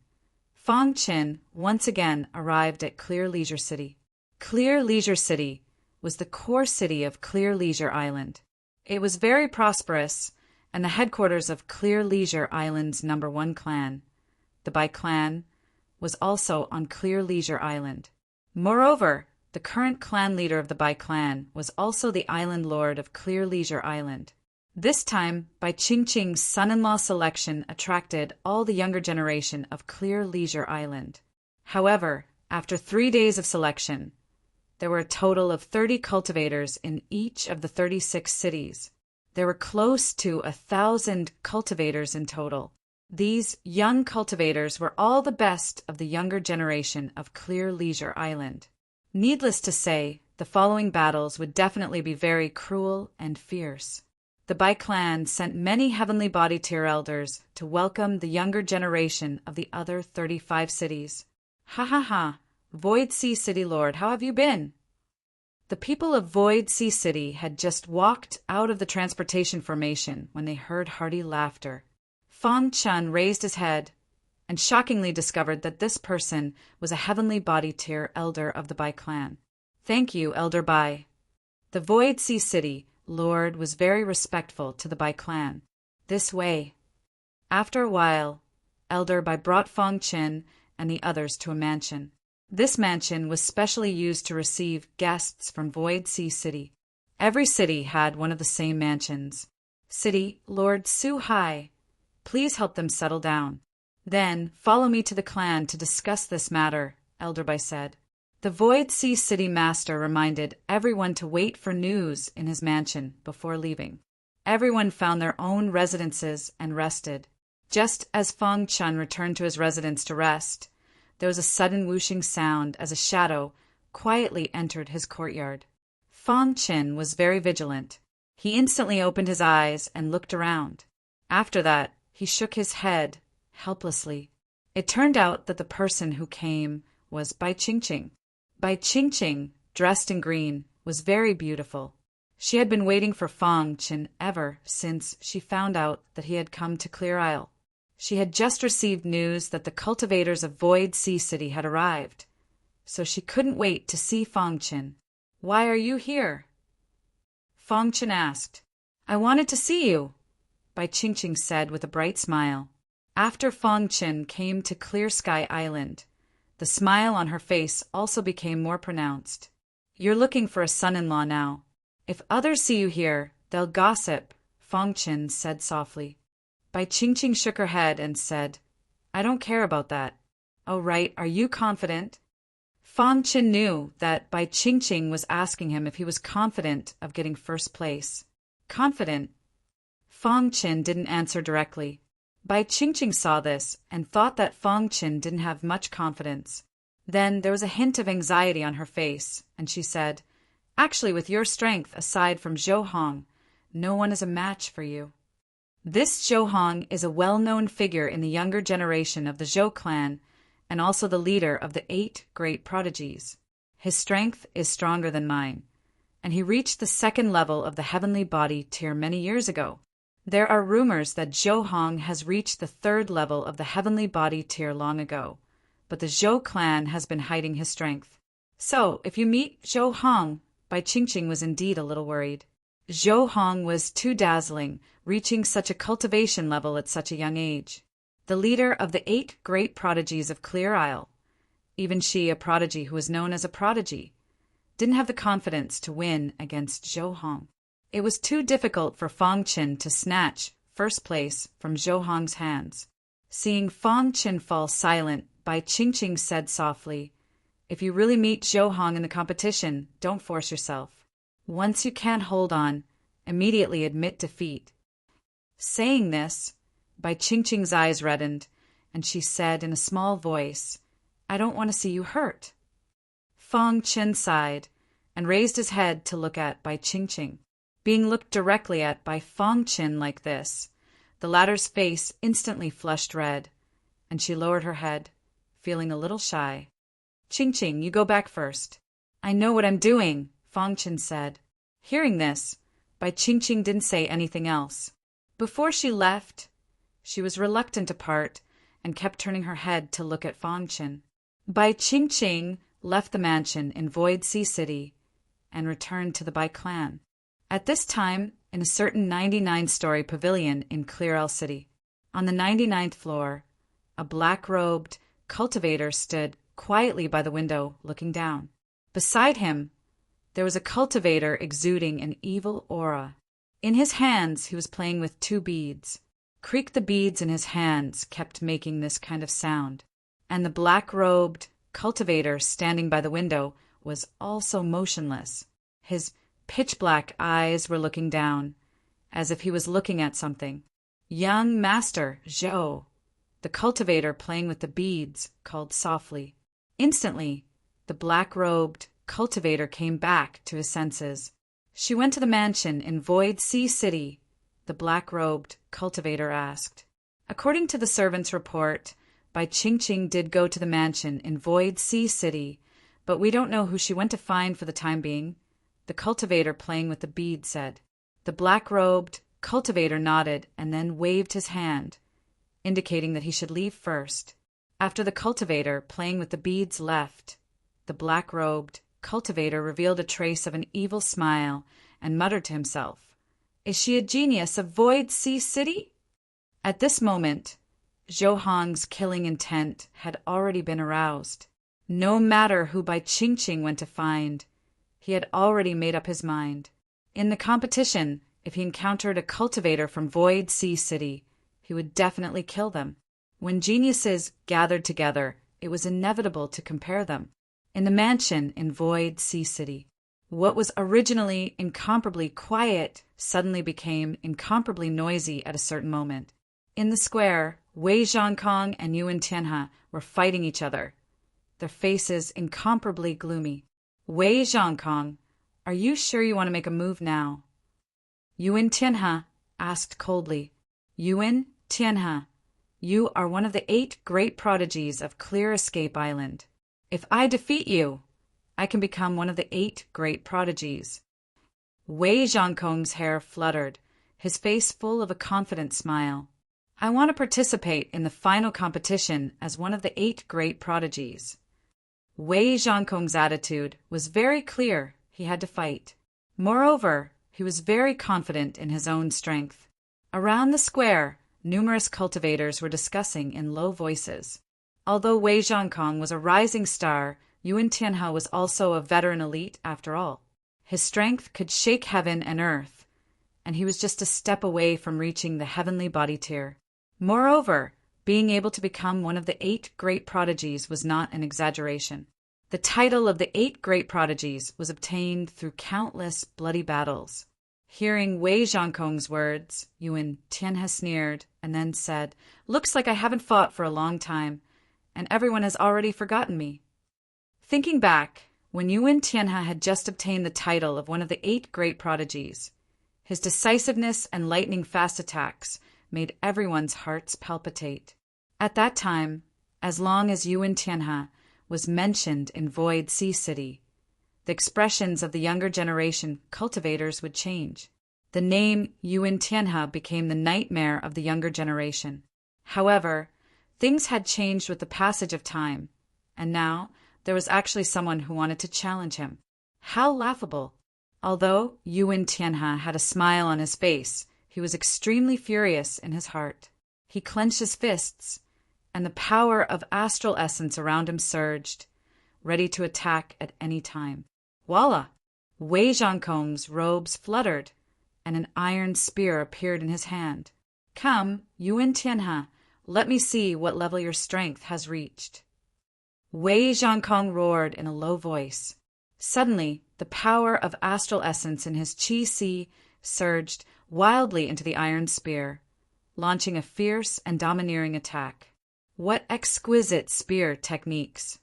Fang Chen once again arrived at Clear Leisure City. Clear Leisure City was the core city of Clear Leisure Island. It was very prosperous and the headquarters of Clear Leisure Island's #1 clan. The Bai clan was also on Clear Leisure Island. Moreover, the current clan leader of the Bai clan was also the island lord of Clear Leisure Island. This time, Bai Qingqing's son-in-law selection attracted all the younger generation of Clear Leisure Island. However, after 3 days of selection, there were a total of 30 cultivators in each of the 36 cities. There were close to 1,000 cultivators in total. These young cultivators were all the best of the younger generation of Clear Leisure Island. Needless to say, the following battles would definitely be very cruel and fierce. The Bai clan sent many heavenly body tier elders to welcome the younger generation of the other 35 cities. Ha ha ha! Void Sea City Lord, how have you been? The people of Void Sea City had just walked out of the transportation formation when they heard hearty laughter. Fang Chen raised his head and shockingly discovered that this person was a heavenly body tier elder of the Bai clan. Thank you, Elder Bai. The Void Sea City Lord was very respectful to the Bai clan. This way. After a while, Elder Bai brought Fang Chen and the others to a mansion. This mansion was specially used to receive guests from Void Sea City. Every city had one of the same mansions. City Lord Su Hai, please help them settle down. Then follow me to the clan to discuss this matter, Elder Bai said. The Void Sea City Master reminded everyone to wait for news in his mansion before leaving. Everyone found their own residences and rested. Just as Fang Chen returned to his residence to rest, there was a sudden whooshing sound as a shadow quietly entered his courtyard. Fang Chen was very vigilant. He instantly opened his eyes and looked around. After that, he shook his head helplessly. It turned out that the person who came was Bai Qingqing. Bai Qingqing, dressed in green, was very beautiful. She had been waiting for Fang Chen ever since she found out that he had come to Clear Isle. She had just received news that the cultivators of Void Sea City had arrived, so she couldn't wait to see Fang Chen. Why are you here? Fang Chen asked. I wanted to see you, Bai Qingqing said with a bright smile. After Fang Chen came to Clear Sky Island, the smile on her face also became more pronounced. You're looking for a son-in-law now. If others see you here, they'll gossip, Fang Chen said softly. Bai Qingqing shook her head and said, I don't care about that. "Oh right, are you confident?" Fang Qin knew that Bai Qingqing was asking him if he was confident of getting first place. Confident? Fang Qin didn't answer directly. Bai Qingqing saw this and thought that Fang Qin didn't have much confidence. Then there was a hint of anxiety on her face, and she said, "Actually, with your strength, aside from Zhou Hong, no one is a match for you." This Zhou Hong is a well-known figure in the younger generation of the Zhou clan and also the leader of the 8 great prodigies. His strength is stronger than mine, and he reached the 2nd level of the heavenly body tier many years ago. There are rumors that Zhou Hong has reached the 3rd level of the heavenly body tier long ago, but the Zhou clan has been hiding his strength. So, if you meet Zhou Hong, Bai Qingqing was indeed a little worried. Zhou Hong was too dazzling, reaching such a cultivation level at such a young age. The leader of the 8 great prodigies of Clear Isle, even she a prodigy who was known as a prodigy, didn't have the confidence to win against Zhou Hong. It was too difficult for Fang Qin to snatch first place from Zhou Hong's hands. Seeing Fang Qin fall silent, Bai Qingqing said softly, "If you really meet Zhou Hong in the competition, don't force yourself. Once you can't hold on, immediately admit defeat." Saying this, Bai Qingqing's eyes reddened, and she said in a small voice, "I don't want to see you hurt." Fang Qin sighed and raised his head to look at Bai Qingqing. Being looked directly at by Fang Qin like this, the latter's face instantly flushed red, and she lowered her head, feeling a little shy. "Qingqing, you go back first." "I know what I'm doing," Fang Qin said. Hearing this, Bai Qingqing didn't say anything else. Before she left, she was reluctant to part and kept turning her head to look at Fang Qin. Bai Qingqing left the mansion in Void Sea City and returned to the Bai clan. At this time, in a certain 99-story pavilion in Clear Isle City, on the 99th floor, a black-robed cultivator stood quietly by the window looking down. Beside him, there was a cultivator exuding an evil aura. In his hands, he was playing with 2 beads. Creak the beads in his hands kept making this kind of sound, and the black-robed cultivator standing by the window was also motionless. His pitch-black eyes were looking down, as if he was looking at something. "Young Master Zhou," the cultivator playing with the beads called softly. Instantly, the black-robed cultivator came back to his senses. "She went to the mansion in Void Sea City?" the black-robed cultivator asked. According to the servant's report, Bai Qingqing did go to the mansion in Void Sea City, but we don't know who she went to find for the time being, the cultivator playing with the bead said. The black-robed cultivator nodded and then waved his hand, indicating that he should leave first. After the cultivator playing with the beads left, the black-robed cultivator revealed a trace of an evil smile and muttered to himself, "Is she a genius of Void Sea City?" At this moment, Zhou Hong's killing intent had already been aroused. No matter who Bai Qingqing went to find, he had already made up his mind. In the competition, if he encountered a cultivator from Void Sea City, he would definitely kill them. When geniuses gathered together, it was inevitable to compare them. In the mansion in Void Sea City, what was originally incomparably quiet suddenly became incomparably noisy at a certain moment. In the square, Wei Zhangkong and Yuan Tianhe were fighting each other, their faces incomparably gloomy. "Wei Zhangkong, are you sure you want to make a move now?" Yuan Tianhe asked coldly. "Yuan Tianhe, you are one of the 8 great prodigies of Clear Escape Island. If I defeat you, I can become one of the 8 great prodigies." Wei Zhangkong's hair fluttered, his face full of a confident smile. "I want to participate in the final competition as one of the 8 great prodigies." Wei Zhangkong's attitude was very clear. He had to fight. Moreover, he was very confident in his own strength. Around the square, numerous cultivators were discussing in low voices. Although Wei Zhangkong was a rising star, Yuan Tianhe was also a veteran elite after all. His strength could shake heaven and earth, and he was just a step away from reaching the heavenly body tier. Moreover, Being able to become one of the 8 great prodigies was not an exaggeration. The title of the 8 great prodigies was obtained through countless bloody battles. Hearing Wei Zhongkong's words, Yuan Tianhe sneered and then said, "Looks like I haven't fought for a long time, and everyone has already forgotten me." Thinking back, when Yuan Tianhe had just obtained the title of one of the 8 great prodigies, his decisiveness and lightning-fast attacks made everyone's hearts palpitate. At that time, as long as Yuan Tianhe was mentioned in Void Sea City, the expressions of the younger generation cultivators would change. The name Yuan Tianhe became the nightmare of the younger generation. However, things had changed with the passage of time, and now there was actually someone who wanted to challenge him. How laughable! Although Yuan Tianhe had a smile on his face, he was extremely furious in his heart. He clenched his fists, and the power of astral essence around him surged, ready to attack at any time. Voila! Wei Zhongkong's robes fluttered, and an iron spear appeared in his hand. "Come, Yuan Tianhe, let me see what level your strength has reached." Wei Zhongkong roared in a low voice. Suddenly, the power of astral essence in his qi surged wildly into the iron spear, launching a fierce and domineering attack. What exquisite spear techniques!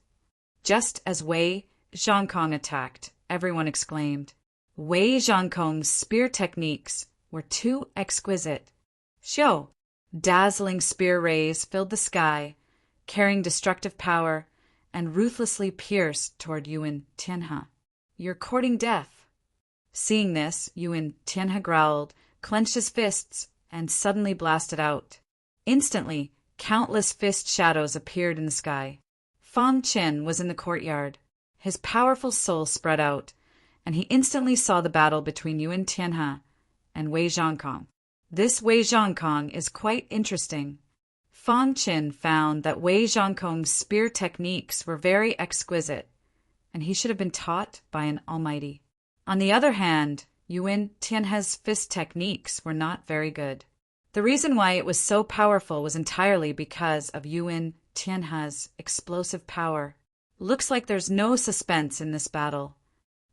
Just as Wei Zhongkong attacked, everyone exclaimed. Wei Zhongkong's spear techniques were too exquisite. Xiao! Dazzling spear rays filled the sky, carrying destructive power, and ruthlessly pierced toward Yuan Tianhe. "You're courting death." Seeing this, Yuan Tianhe growled, clenched his fists, and suddenly blasted out. Instantly, countless fist shadows appeared in the sky. Fang Chen was in the courtyard. His powerful soul spread out, and he instantly saw the battle between Yuan Tianhe and Wei Zhongkong. This Wei Zhongkong is quite interesting. Fang Chen found that Wei Zhongkong's spear techniques were very exquisite, and he should have been taught by an almighty. On the other hand, Yuan Tianhe's fist techniques were not very good. The reason why it was so powerful was entirely because of Yuan Tianhe's explosive power. Looks like there's no suspense in this battle.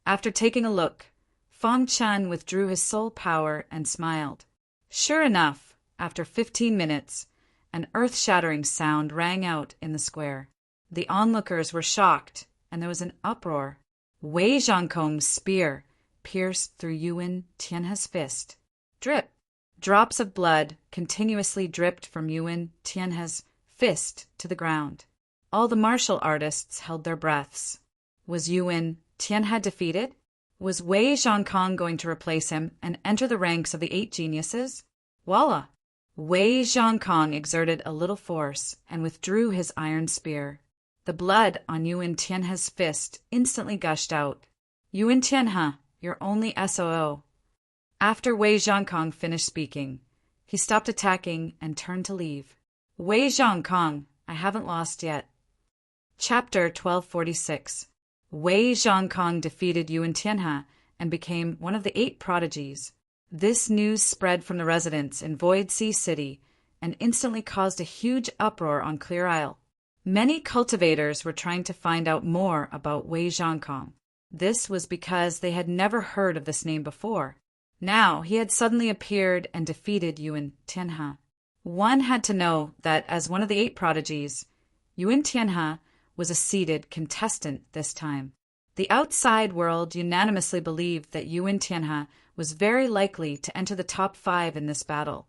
After taking a look, Fang Chen withdrew his soul power and smiled. Sure enough, after 15 minutes, an earth-shattering sound rang out in the square. The onlookers were shocked, and there was an uproar. Wei Zhongkong's spear pierced through Yuan Tianhe's fist. Drip! Drops of blood continuously dripped from Yuan Tianhe's fist to the ground. All the martial artists held their breaths. Was Yuan Tianhe defeated? Was Wei Zhongkong going to replace him and enter the ranks of the 8 geniuses? Voila! Wei Zhongkong exerted a little force and withdrew his iron spear. The blood on Yuan Tianhe's fist instantly gushed out. Yuan Tianhe, you're only SOO. After Wei Zhongkong finished speaking, he stopped attacking and turned to leave. Wei Zhongkong, I haven't lost yet. Chapter 1246. Wei Zhongkong defeated Yuan Tianhe and became one of the 8 prodigies. This news spread from the residents in Void Sea City and instantly caused a huge uproar on Clear Isle. Many cultivators were trying to find out more about Wei Zhongkong. This was because they had never heard of this name before. Now he had suddenly appeared and defeated Yuan Tianhe. One had to know that as one of the 8 prodigies, Yuan Tianhe was a seeded contestant this time. The outside world unanimously believed that Yuan Tianhe was very likely to enter the top 5 in this battle.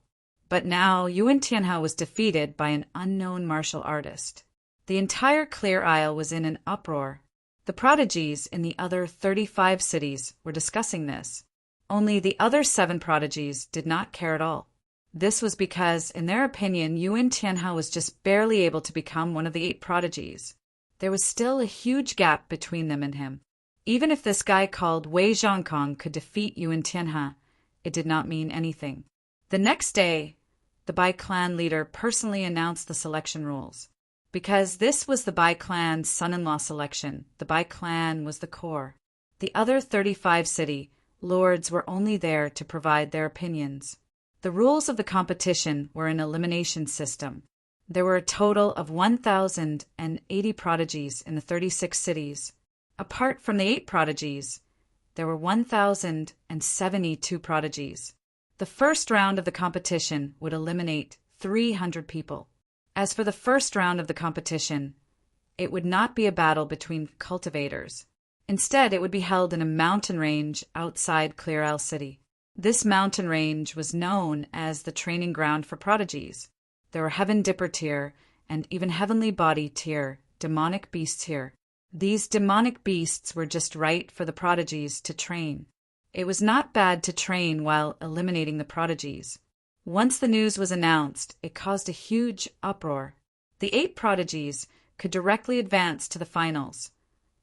But now Yuan Tianhe was defeated by an unknown martial artist. The entire Clear Isle was in an uproar. The prodigies in the other 35 cities were discussing this. Only the other 7 prodigies did not care at all. This was because, in their opinion, Yuan Tianhe was just barely able to become one of the 8 prodigies. There was still a huge gap between them and him. Even if this guy called Wei Zhongkong could defeat Yuan Tianhe, it did not mean anything. The next day, the Bai clan leader personally announced the selection rules. Because this was the Bai clan's son-in-law selection, the Bai clan was the core. The other 35 city lords were only there to provide their opinions. The rules of the competition were an elimination system. There were a total of 1,080 prodigies in the 36 cities. Apart from the 8 prodigies, there were 1,072 prodigies. The first round of the competition would eliminate 300 people. As for the first round of the competition, it would not be a battle between cultivators. Instead, it would be held in a mountain range outside Clear Isle City. This mountain range was known as the training ground for prodigies. There were Heaven Dipper tier and even Heavenly Body tier, demonic beasts here. These demonic beasts were just right for the prodigies to train. It was not bad to train while eliminating the prodigies. Once the news was announced, it caused a huge uproar. The 8 prodigies could directly advance to the finals,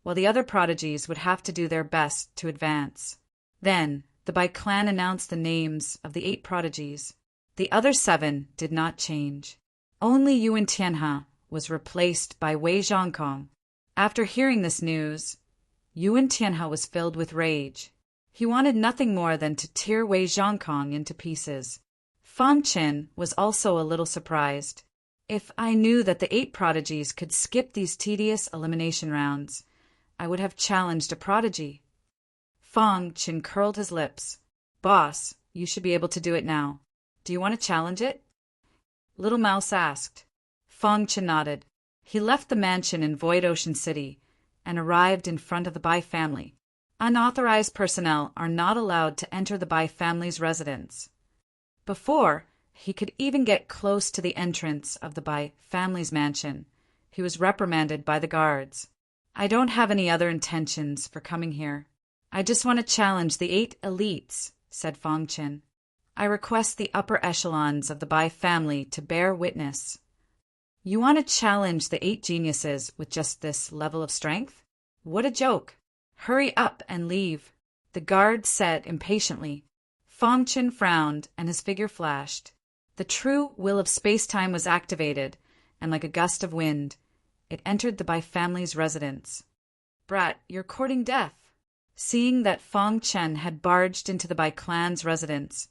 while the other prodigies would have to do their best to advance. Then, the Bai clan announced the names of the 8 prodigies. The other 7 did not change. Only Yuan Tianhe was replaced by Wei Zhongkong. After hearing this news, Yuan Tianhe was filled with rage. He wanted nothing more than to tear Wei Zhongkong into pieces. Fang Qin was also a little surprised. If I knew that the 8 prodigies could skip these tedious elimination rounds, I would have challenged a prodigy. Fang Qin curled his lips. Boss, you should be able to do it now. Do you want to challenge it? Little Mouse asked. Fang Qin nodded. He left the mansion in Void Ocean City and arrived in front of the Bai family. Unauthorized personnel are not allowed to enter the Bai family's residence. Before he could even get close to the entrance of the Bai family's mansion, he was reprimanded by the guards. I don't have any other intentions for coming here. I just want to challenge the 8 elites, said Fang Qin. I request the upper echelons of the Bai family to bear witness. You want to challenge the 8 geniuses with just this level of strength? What a joke! Hurry up and leave, the guard said impatiently. Fang Qin frowned and his figure flashed. The true will of space-time was activated, and like a gust of wind, it entered the Bai family's residence. Brat, you're courting death. Seeing that Fang Qin had barged into the Bai clan's residence,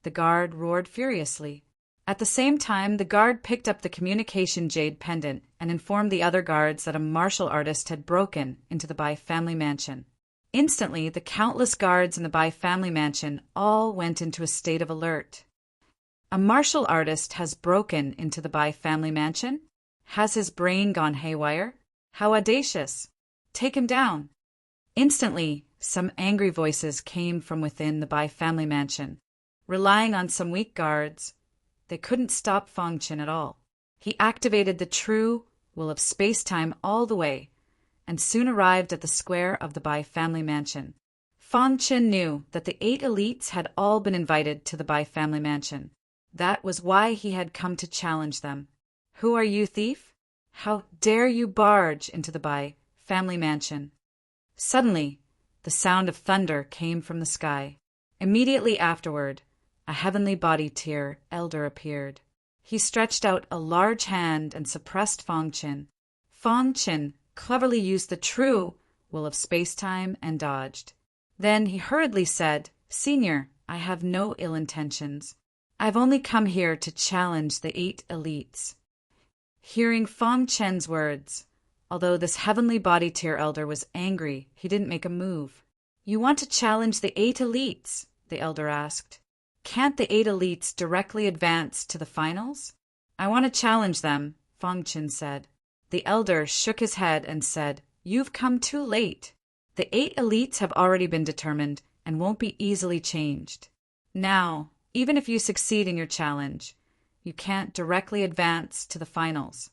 the guard roared furiously. At the same time, the guard picked up the communication jade pendant and informed the other guards that a martial artist had broken into the Bai family mansion. Instantly, the countless guards in the Bai family mansion all went into a state of alert. A martial artist has broken into the Bai family mansion? Has his brain gone haywire? How audacious! Take him down! Instantly, some angry voices came from within the Bai family mansion. Relying on some weak guards, they couldn't stop Fang Qin at all. He activated the true will of space-time all the way, and soon arrived at the square of the Bai family mansion. Fang Qin knew that the 8 elites had all been invited to the Bai family mansion. That was why he had come to challenge them. Who are you, thief? How dare you barge into the Bai family mansion? Suddenly, the sound of thunder came from the sky. Immediately afterward, a heavenly body tier elder appeared. He stretched out a large hand and suppressed Fang Qin. Fang Qin cleverly used the true will of space-time and dodged. Then he hurriedly said, Senior, I have no ill intentions. I've only come here to challenge the 8 elites. Hearing Fang Qin's words, although this heavenly body tier elder was angry, he didn't make a move. You want to challenge the 8 elites? The elder asked. Can't the 8 elites directly advance to the finals? I want to challenge them, Fang Qin said. The elder shook his head and said, You've come too late. The 8 elites have already been determined and won't be easily changed. Now, even if you succeed in your challenge, you can't directly advance to the finals.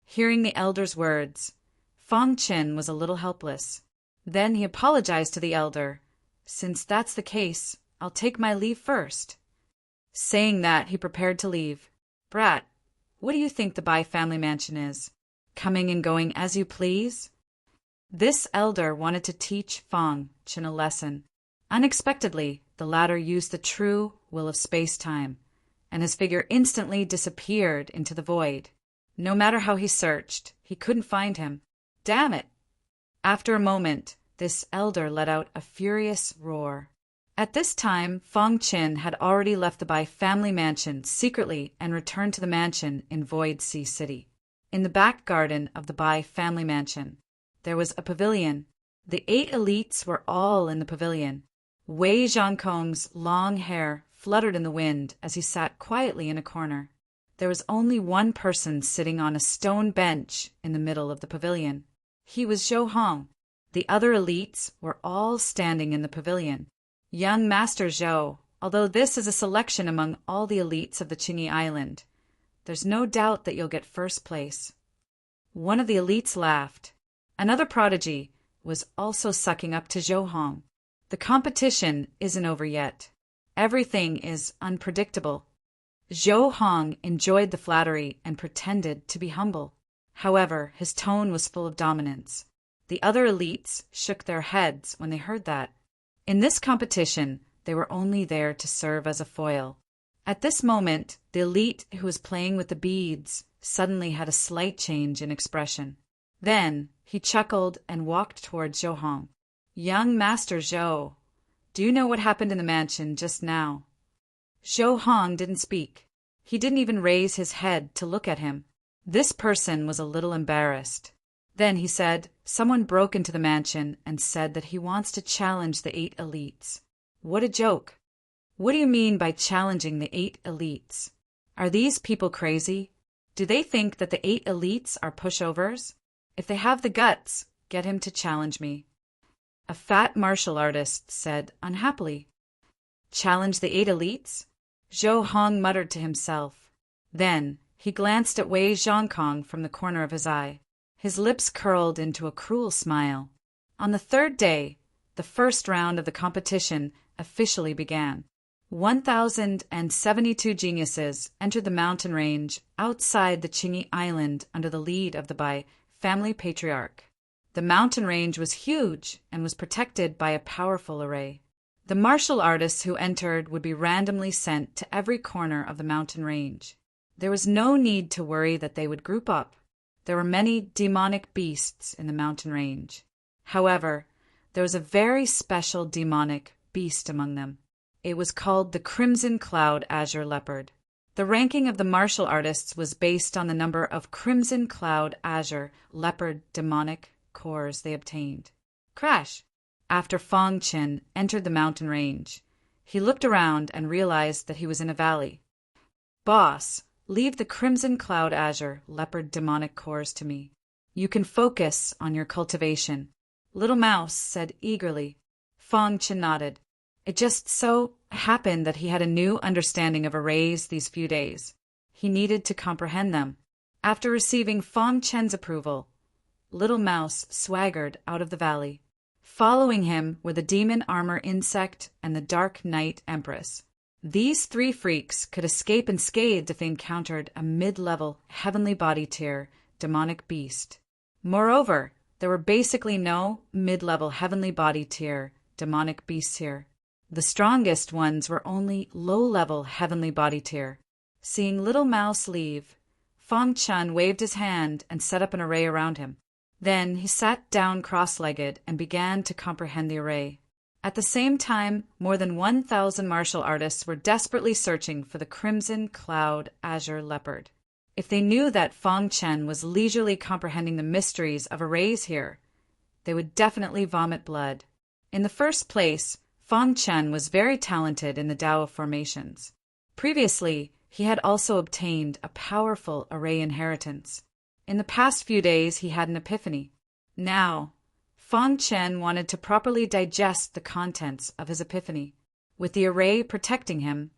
Hearing the elder's words, Fang Qin was a little helpless. Then he apologized to the elder. Since that's the case, I'll take my leave first. Saying that, he prepared to leave. Brat, what do you think the Bai family mansion is? Coming and going as you please? This elder wanted to teach Fang Qin a lesson. Unexpectedly, the latter used the true will of space-time, and his figure instantly disappeared into the void. No matter how he searched, he couldn't find him. Damn it! After a moment, this elder let out a furious roar. At this time, Fong Qin had already left the Bai family mansion secretly and returned to the mansion in Void Sea City. In the back garden of the Bai family mansion, there was a pavilion. The 8 elites were all in the pavilion. Wei Zhongkong's long hair fluttered in the wind as he sat quietly in a corner. There was only one person sitting on a stone bench in the middle of the pavilion. He was Zhou Hong. The other elites were all standing in the pavilion. Young Master Zhou, although this is a selection among all the elites of the Qingyi Island, there's no doubt that you'll get first place. One of the elites laughed. Another prodigy was also sucking up to Zhou Hong. The competition isn't over yet. Everything is unpredictable. Zhou Hong enjoyed the flattery and pretended to be humble. However, his tone was full of dominance. The other elites shook their heads when they heard that. In this competition, they were only there to serve as a foil. At this moment, the elite who was playing with the beads suddenly had a slight change in expression. Then he chuckled and walked toward Zhou Hong. "Young Master Zhou, do you know what happened in the mansion just now?" Zhou Hong didn't speak. He didn't even raise his head to look at him. This person was a little embarrassed. Then he said, "Someone broke into the mansion and said that he wants to challenge the 8 elites." What a joke. What do you mean by challenging the 8 elites? Are these people crazy? Do they think that the 8 elites are pushovers? If they have the guts, get him to challenge me. A fat martial artist said unhappily. Challenge the 8 elites? Zhou Hong muttered to himself. Then he glanced at Wei Zhongkong from the corner of his eye. His lips curled into a cruel smile. On the 3rd day, the first round of the competition officially began. 1,072 geniuses entered the mountain range outside the Qingyi Island under the lead of the Bai family patriarch. The mountain range was huge and was protected by a powerful array. The martial artists who entered would be randomly sent to every corner of the mountain range. There was no need to worry that they would group up. There were many demonic beasts in the mountain range. However, there was a very special demonic beast among them. It was called the Crimson Cloud Azure Leopard. The ranking of the martial artists was based on the number of Crimson Cloud Azure Leopard demonic cores they obtained. Crash! After Fong Qin entered the mountain range, he looked around and realized that he was in a valley. "Boss, leave the Crimson Cloud Azure Leopard demonic cores to me. You can focus on your cultivation," Little Mouse said eagerly. Fong Qin nodded. It just so happened that he had a new understanding of arrays these few days. He needed to comprehend them. After receiving Fong Qin's approval, Little Mouse swaggered out of the valley. Following him were the Demon Armor Insect and the Dark Knight Empress. These 3 freaks could escape unscathed if they encountered a mid-level heavenly body tier demonic beast. Moreover, there were basically no mid-level heavenly body tier demonic beasts here. The strongest ones were only low-level heavenly body tier. Seeing Little Mouse leave, Fong Qin waved his hand and set up an array around him. Then he sat down cross-legged and began to comprehend the array. At the same time, more than 1,000 martial artists were desperately searching for the Crimson Cloud Azure Leopard. If they knew that Fong Qin was leisurely comprehending the mysteries of arrays here, they would definitely vomit blood. In the first place, Fong Qin was very talented in the Tao of formations. Previously, he had also obtained a powerful array inheritance. In the past few days, he had an epiphany. Now, Fong Qin wanted to properly digest the contents of his epiphany. With the array protecting him,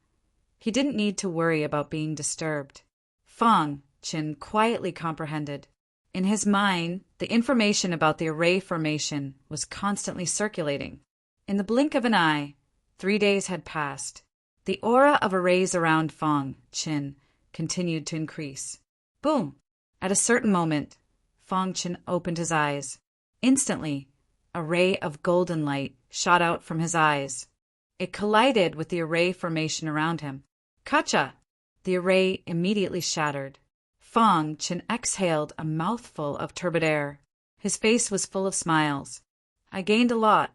he didn't need to worry about being disturbed. Fong Qin quietly comprehended. In his mind, the information about the array formation was constantly circulating. In the blink of an eye, 3 days had passed. The aura of arrays around Fong Qin continued to increase. Boom! At a certain moment, Fong Qin opened his eyes. Instantly, a ray of golden light shot out from his eyes. It collided with the array formation around him. Kacha! The array immediately shattered. Fong Qin exhaled a mouthful of turbid air. His face was full of smiles. "I gained a lot."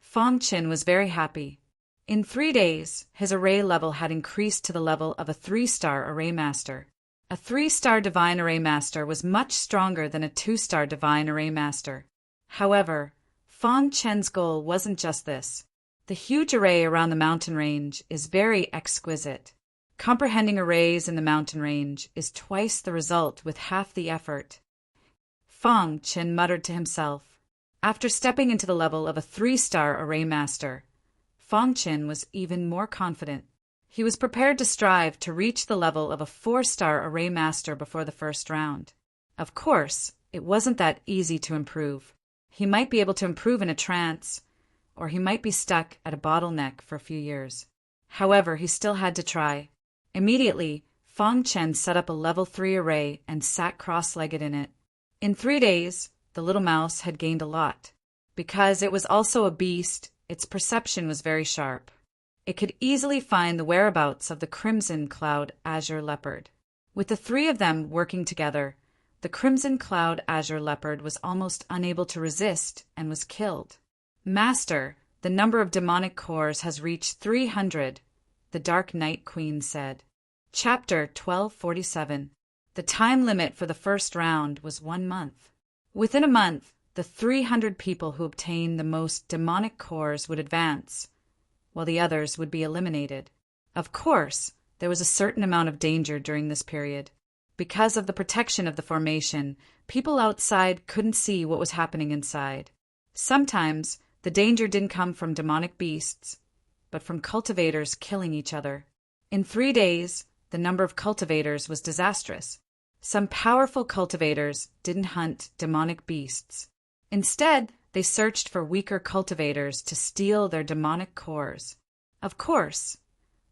Fong Qin was very happy. In 3 days, his array level had increased to the level of a 3-star array master. A 3-star divine array master was much stronger than a 2-star divine array master. However, Fong Chen's goal wasn't just this. The huge array around the mountain range is very exquisite. Comprehending arrays in the mountain range is twice the result with half the effort. Fong Chen muttered to himself. After stepping into the level of a 3-star array master, Fong Chen was even more confident. He was prepared to strive to reach the level of a 4-star array master before the first round. Of course, it wasn't that easy to improve. He might be able to improve in a trance, or he might be stuck at a bottleneck for a few years. However, he still had to try. Immediately, Fong Chen set up a level 3 array and sat cross-legged in it. In 3 days, the little mouse had gained a lot. Because it was also a beast, its perception was very sharp. It could easily find the whereabouts of the Crimson Cloud Azure Leopard. With the 3 of them working together, the Crimson Cloud Azure Leopard was almost unable to resist and was killed. Master, the number of demonic cores has reached 300, the Dark Night Queen said. Chapter 1247. The time limit for the first round was 1 month. Within a month, the 300 people who obtained the most demonic cores would advance, while the others would be eliminated. Of course, there was a certain amount of danger during this period. Because of the protection of the formation, people outside couldn't see what was happening inside. Sometimes, the danger didn't come from demonic beasts, but from cultivators killing each other. In 3 days, the number of cultivators was disastrous. Some powerful cultivators didn't hunt demonic beasts. Instead, they searched for weaker cultivators to steal their demonic cores. Of course,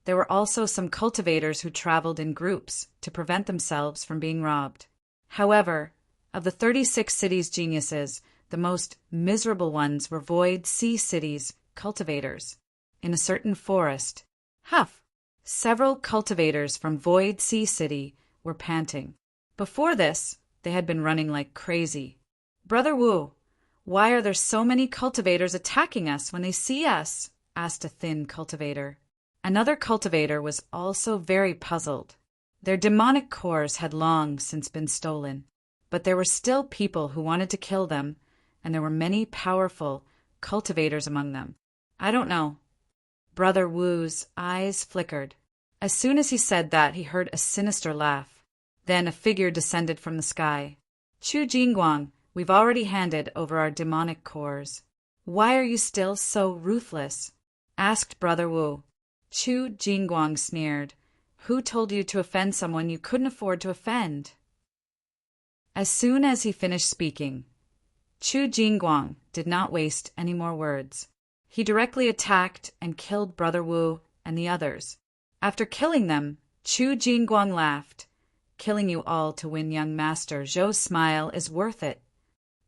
there were also some cultivators who traveled in groups to prevent themselves from being robbed. However, of the 36 cities' geniuses, the most miserable ones were Void Sea City's cultivators. In a certain forest, several cultivators from Void Sea City were panting. Before this, they had been running like crazy. "Brother Wu, why are there so many cultivators attacking us when they see us?" asked a thin cultivator. Another cultivator was also very puzzled. Their demonic cores had long since been stolen, but there were still people who wanted to kill them, and there were many powerful cultivators among them. "I don't know." Brother Wu's eyes flickered. As soon as he said that, he heard a sinister laugh. Then a figure descended from the sky. "Chu Jingguang, we've already handed over our demonic cores. Why are you still so ruthless?" asked Brother Wu. Chu Jingguang sneered. "Who told you to offend someone you couldn't afford to offend?" As soon as he finished speaking, Chu Jingguang did not waste any more words. He directly attacked and killed Brother Wu and the others. After killing them, Chu Jingguang laughed. "Killing you all to win young Master Zhou's smile is worth it."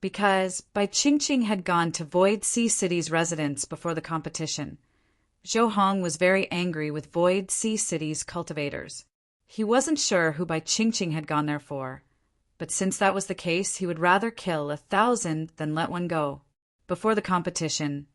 Because Bai Qingqing had gone to Void Sea City's residence before the competition, Zhou Hong was very angry with Void Sea City's cultivators. He wasn't sure who Bai Qingqing had gone there for, but since that was the case, he would rather kill 1,000 than let one go. Before the competition,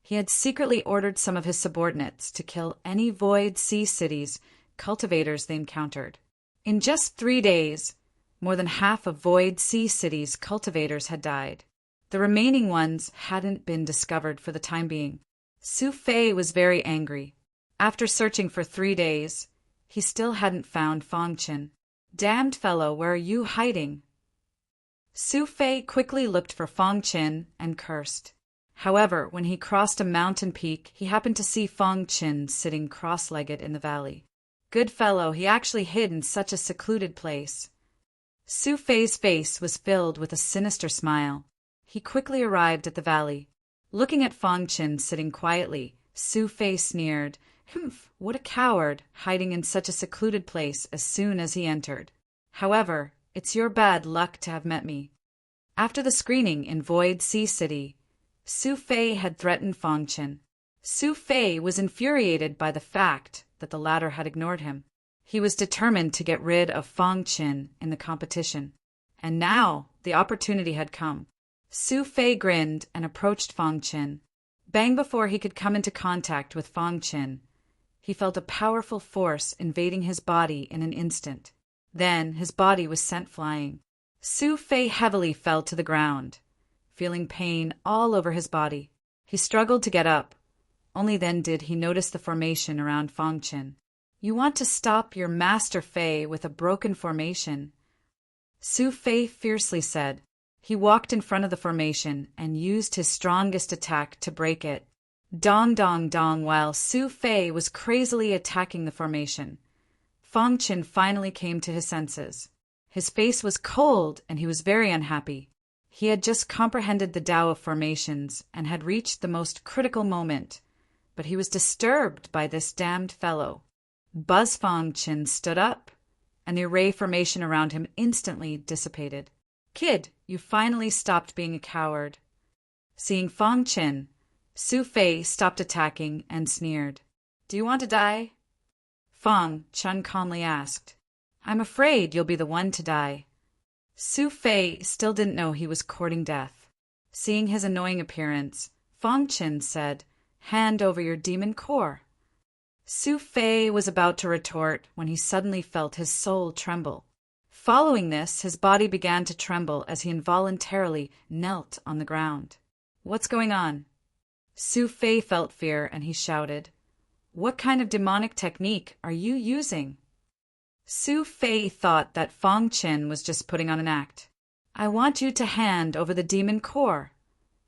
he had secretly ordered some of his subordinates to kill any Void Sea City's cultivators they encountered. In just 3 days, more than half of Void Sea City's cultivators had died. The remaining ones hadn't been discovered for the time being. Su Fei was very angry. After searching for 3 days, he still hadn't found Fong Qin. "Damned fellow, where are you hiding?" Su Fei quickly looked for Fong Qin and cursed. However, when he crossed a mountain peak, he happened to see Fong Qin sitting cross-legged in the valley. Good fellow, he actually hid in such a secluded place. Su Fei's face was filled with a sinister smile. He quickly arrived at the valley. Looking at Fong Qin sitting quietly, Su Fei sneered. "Humph, what a coward, hiding in such a secluded place as soon as he entered. However, it's your bad luck to have met me." After the screening in Void Sea City, Su Fei had threatened Fong Qin. Su Fei was infuriated by the fact that the latter had ignored him. He was determined to get rid of Fong Qin in the competition. And now the opportunity had come. Su Fei grinned and approached Fong Qin. Bang before he could come into contact with Fong Qin, he felt a powerful force invading his body in an instant. Then his body was sent flying. Su Fei heavily fell to the ground, feeling pain all over his body. He struggled to get up. Only then did he notice the formation around Fong Qin. You want to stop your Master Fei with a broken formation, Su Fei fiercely said. He walked in front of the formation and used his strongest attack to break it. Dong dong dong. While Su Fei was crazily attacking the formation, Fong Qin finally came to his senses. His face was cold and he was very unhappy. He had just comprehended the Tao of formations and had reached the most critical moment, but he was disturbed by this damned fellow. Buzz Fong Qin stood up, and the array formation around him instantly dissipated. Kid, you finally stopped being a coward. Seeing Fong Qin, Su Fei stopped attacking and sneered. Do you want to die? Fong Qin calmly asked. I'm afraid you'll be the one to die. Su Fei still didn't know he was courting death. Seeing his annoying appearance, Fong Qin said, Hand over your demon core. Su Fei was about to retort when he suddenly felt his soul tremble. Following this, his body began to tremble as he involuntarily knelt on the ground. What's going on? Su Fei felt fear and he shouted, What kind of demonic technique are you using? Su Fei thought that Fong Qin was just putting on an act. I want you to hand over the demon core,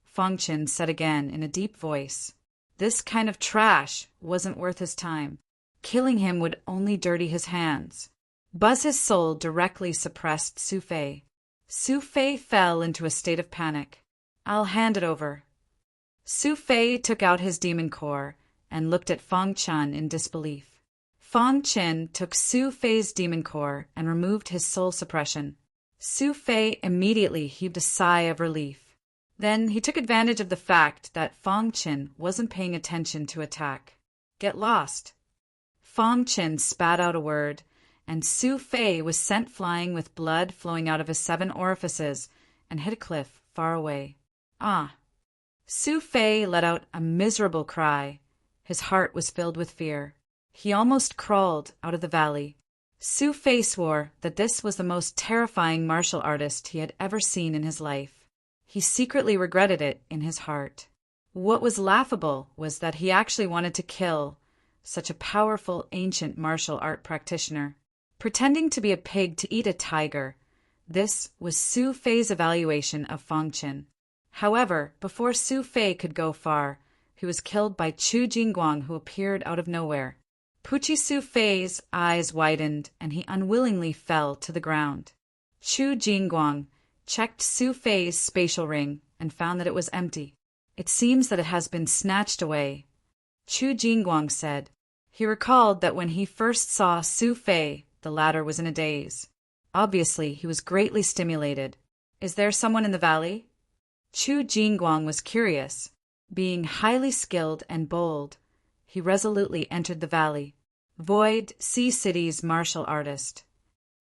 Fong Qin said again in a deep voice. This kind of trash wasn't worth his time. Killing him would only dirty his hands. Buzz's soul directly suppressed Su Fei. Su Fei fell into a state of panic. I'll hand it over. Su Fei took out his demon core and looked at Fong Qin in disbelief. Fong Qin took Su Fei's demon core and removed his soul suppression. Su Fei immediately heaved a sigh of relief. Then he took advantage of the fact that Fong Qin wasn't paying attention to attack. Get lost. Fong Qin spat out a word, and Su Fei was sent flying with blood flowing out of his 7 orifices and hit a cliff far away. Ah! Su Fei let out a miserable cry. His heart was filled with fear. He almost crawled out of the valley. Su Fei swore that this was the most terrifying martial artist he had ever seen in his life. He secretly regretted it in his heart. What was laughable was that he actually wanted to kill such a powerful ancient martial art practitioner. Pretending to be a pig to eat a tiger, this was Su Fei's evaluation of Fong Qin. However, before Su Fei could go far, he was killed by Chu Jingguang, who appeared out of nowhere. Pucci Su Fei's eyes widened and he unwillingly fell to the ground. Chu Jingguang checked Su Fei's spatial ring and found that it was empty. It seems that it has been snatched away, Chu Jingguang said. He recalled that when he first saw Su Fei, the latter was in a daze. Obviously, he was greatly stimulated. Is there someone in the valley? Chu Jingguang was curious. Being highly skilled and bold, he resolutely entered the valley. Void Sea City's martial artist.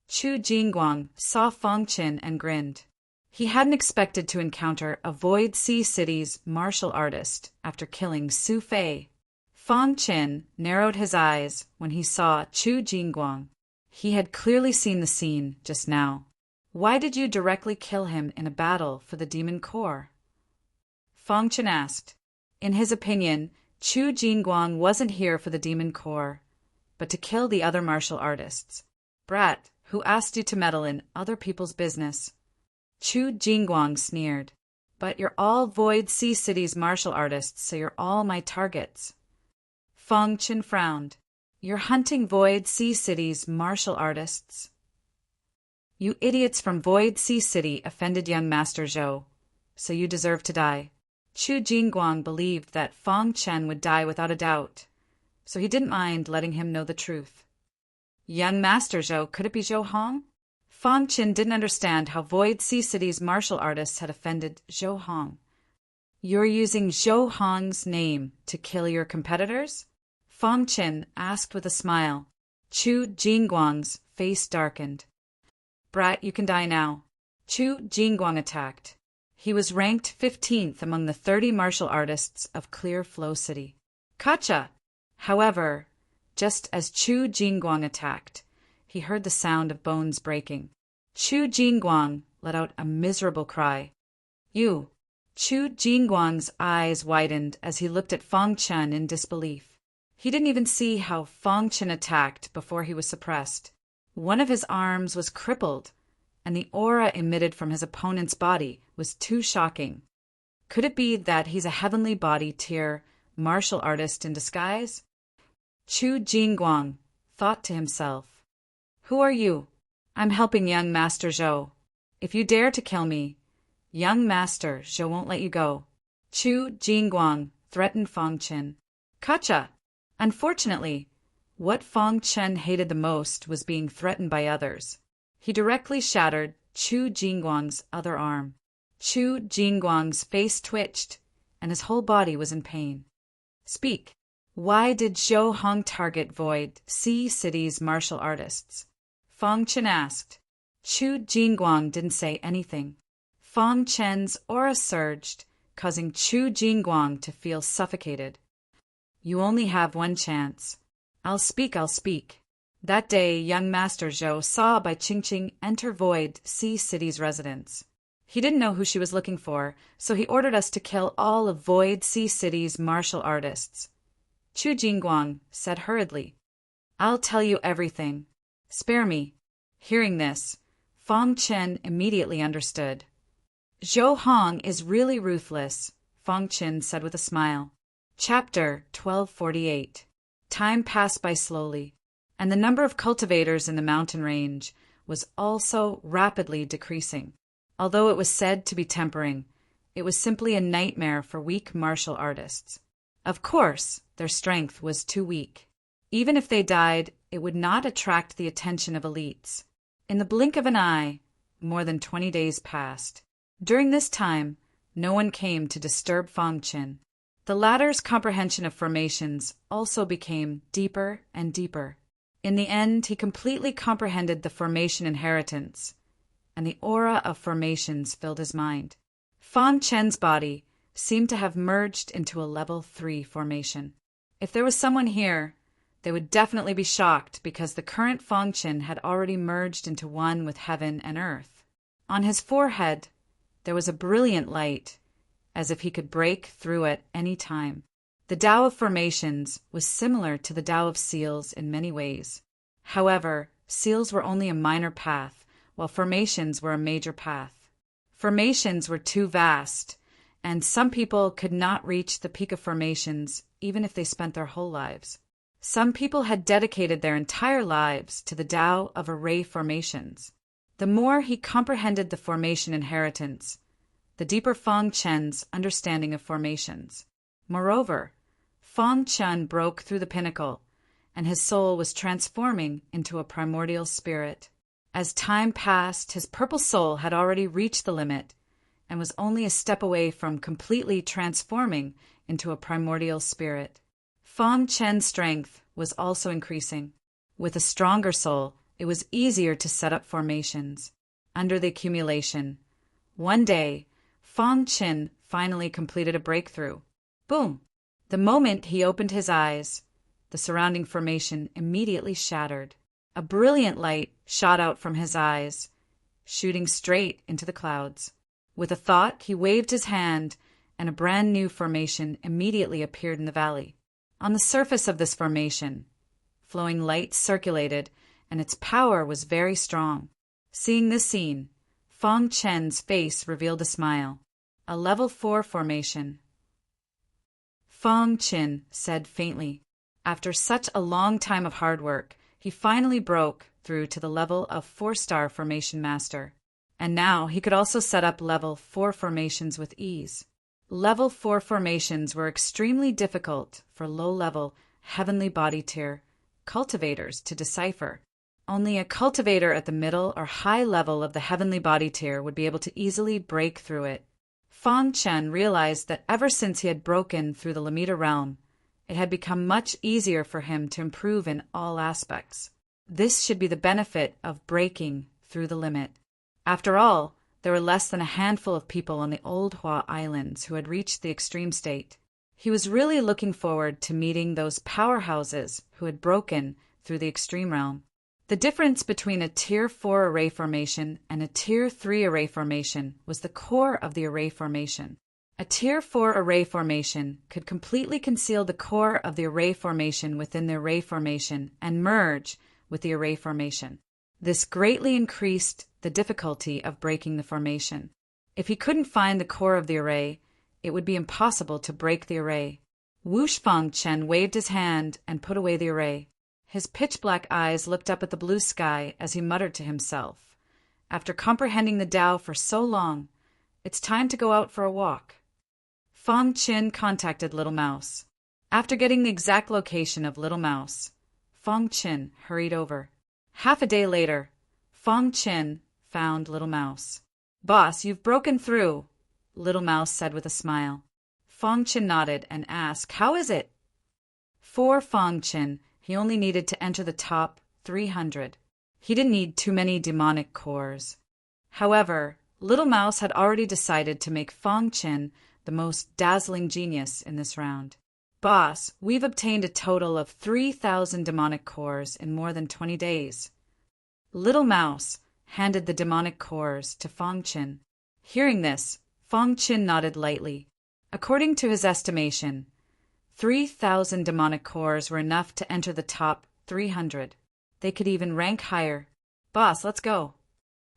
Chu Jingguang saw Fong Qin and grinned. He hadn't expected to encounter a Void Sea City's martial artist after killing Su Fei. Fong Qin narrowed his eyes when he saw Chu Jingguang. He had clearly seen the scene just now. Why did you directly kill him in a battle for the demon core? Fong Qin asked. In his opinion, Chu Jingguang wasn't here for the demon core, but to kill the other martial artists. Brat, who asked you to meddle in other people's business? Chu Jingguang sneered. But you're all Void Sea City's martial artists, so you're all my targets. Fong Qin frowned. You're hunting Void Sea City's martial artists? You idiots from Void Sea City offended young Master Zhou, so you deserve to die. Chu Jingguang believed that Fong Qin would die without a doubt, so he didn't mind letting him know the truth. Young Master Zhou, could it be Zhou Hong? Fong Qin didn't understand how Void Sea City's martial artists had offended Zhou Hong. You're using Zhou Hong's name to kill your competitors? Fong Qin asked with a smile. Chu Jingguang's face darkened. Brat, you can die now. Chu Jingguang attacked. He was ranked 15th among the 30 martial artists of Clear Flow City. Kacha! However, just as Chu Jingguang attacked, he heard the sound of bones breaking. Chu Jingguang let out a miserable cry. You! Chu Jingguang's eyes widened as he looked at Fang Chen in disbelief. He didn't even see how Fang Chen attacked before he was suppressed. One of his arms was crippled, and the aura emitted from his opponent's body was too shocking. Could it be that he's a heavenly body tier martial artist in disguise? Chu Jingguang thought to himself, "Who are you? I'm helping young Master Zhou. If you dare to kill me, young Master Zhou won't let you go." Chu Jingguang threatened Fang Chen. Kacha! Unfortunately, what Fang Chen hated the most was being threatened by others. He directly shattered Chu Jingguang's other arm. Chu Jingguang's face twitched, and his whole body was in pain. Speak. Why did Zhou Hong target Void Sea City's martial artists? Fang Chen asked. Chu Jingguang didn't say anything. Fang Chen's aura surged, causing Chu Jingguang to feel suffocated. You only have one chance. I'll speak. That day, young Master Zhou saw Bai Qingqing enter Void Sea City's residence. He didn't know who she was looking for, so he ordered us to kill all of Void Sea City's martial artists. Chu Jingguang said hurriedly, I'll tell you everything. Spare me. Hearing this, Fang Chen immediately understood. Zhou Hong is really ruthless, Fang Chen said with a smile. Chapter 1248. Time passed by slowly, and the number of cultivators in the mountain range was also rapidly decreasing. Although it was said to be tempering, it was simply a nightmare for weak martial artists. Of course, their strength was too weak. Even if they died, it would not attract the attention of elites. In the blink of an eye, more than 20 days passed. During this time, no one came to disturb Fang Chen. The latter's comprehension of formations also became deeper and deeper. In the end, he completely comprehended the formation inheritance, and the aura of formations filled his mind. Fang Chen's body seemed to have merged into a level 3 formation. If there was someone here, they would definitely be shocked because the current Fang Chen had already merged into one with heaven and earth. On his forehead, there was a brilliant light, as if he could break through at any time. The Tao of formations was similar to the Tao of seals in many ways. However, seals were only a minor path, while formations were a major path. Formations were too vast, and some people could not reach the peak of formations even if they spent their whole lives. Some people had dedicated their entire lives to the Tao of array formations. The more he comprehended the formation inheritance, the deeper Fang Chen's understanding of formations. Moreover, Fang Chen broke through the pinnacle, and his soul was transforming into a primordial spirit. As time passed, his purple soul had already reached the limit and was only a step away from completely transforming into a primordial spirit. Fang Chen's strength was also increasing. With a stronger soul, it was easier to set up formations. Under the accumulation, one day, Fang Chen finally completed a breakthrough. Boom! The moment he opened his eyes, the surrounding formation immediately shattered. A brilliant light shot out from his eyes, shooting straight into the clouds. With a thought, he waved his hand, and a brand new formation immediately appeared in the valley. On the surface of this formation, flowing light circulated, and its power was very strong. Seeing this scene, Fang Chen's face revealed a smile. A level 4 formation. Fang Chen said faintly. After such a long time of hard work, he finally broke through to the level of 4-star formation master. And now he could also set up level 4 formations with ease. Level 4 formations were extremely difficult for low-level, heavenly body tier cultivators to decipher. Only a cultivator at the middle or high level of the heavenly body tier would be able to easily break through it. Fang Chen realized that ever since he had broken through the Lamita realm, it had become much easier for him to improve in all aspects. This should be the benefit of breaking through the limit. After all, there were less than a handful of people on the Old Hua Islands who had reached the extreme state. He was really looking forward to meeting those powerhouses who had broken through the extreme realm. The difference between a Tier 4 array formation and a Tier 3 array formation was the core of the array formation. A Tier 4 array formation could completely conceal the core of the array formation within the array formation and merge with the array formation. This greatly increased the difficulty of breaking the formation. If he couldn't find the core of the array, it would be impossible to break the array. Wush Fang Chen waved his hand and put away the array. His pitch-black eyes looked up at the blue sky as he muttered to himself, "After comprehending the Tao for so long, it's time to go out for a walk." Fang Chen contacted Little Mouse. After getting the exact location of Little Mouse, Fang Chen hurried over. Half a day later, Fang Chen found Little Mouse. "Boss, you've broken through," Little Mouse said with a smile. Fang Chen nodded and asked, "How is it?" For Fang Chen, he only needed to enter the top 300. He didn't need too many demonic cores. However, Little Mouse had already decided to make Fang Chen the most dazzling genius in this round. "Boss, we've obtained a total of 3,000 demonic cores in more than 20 days. Little Mouse handed the demonic cores to Fang Chen. Hearing this, Fang Chen nodded lightly. According to his estimation, 3,000 demonic cores were enough to enter the top 300. They could even rank higher. "Boss, let's go."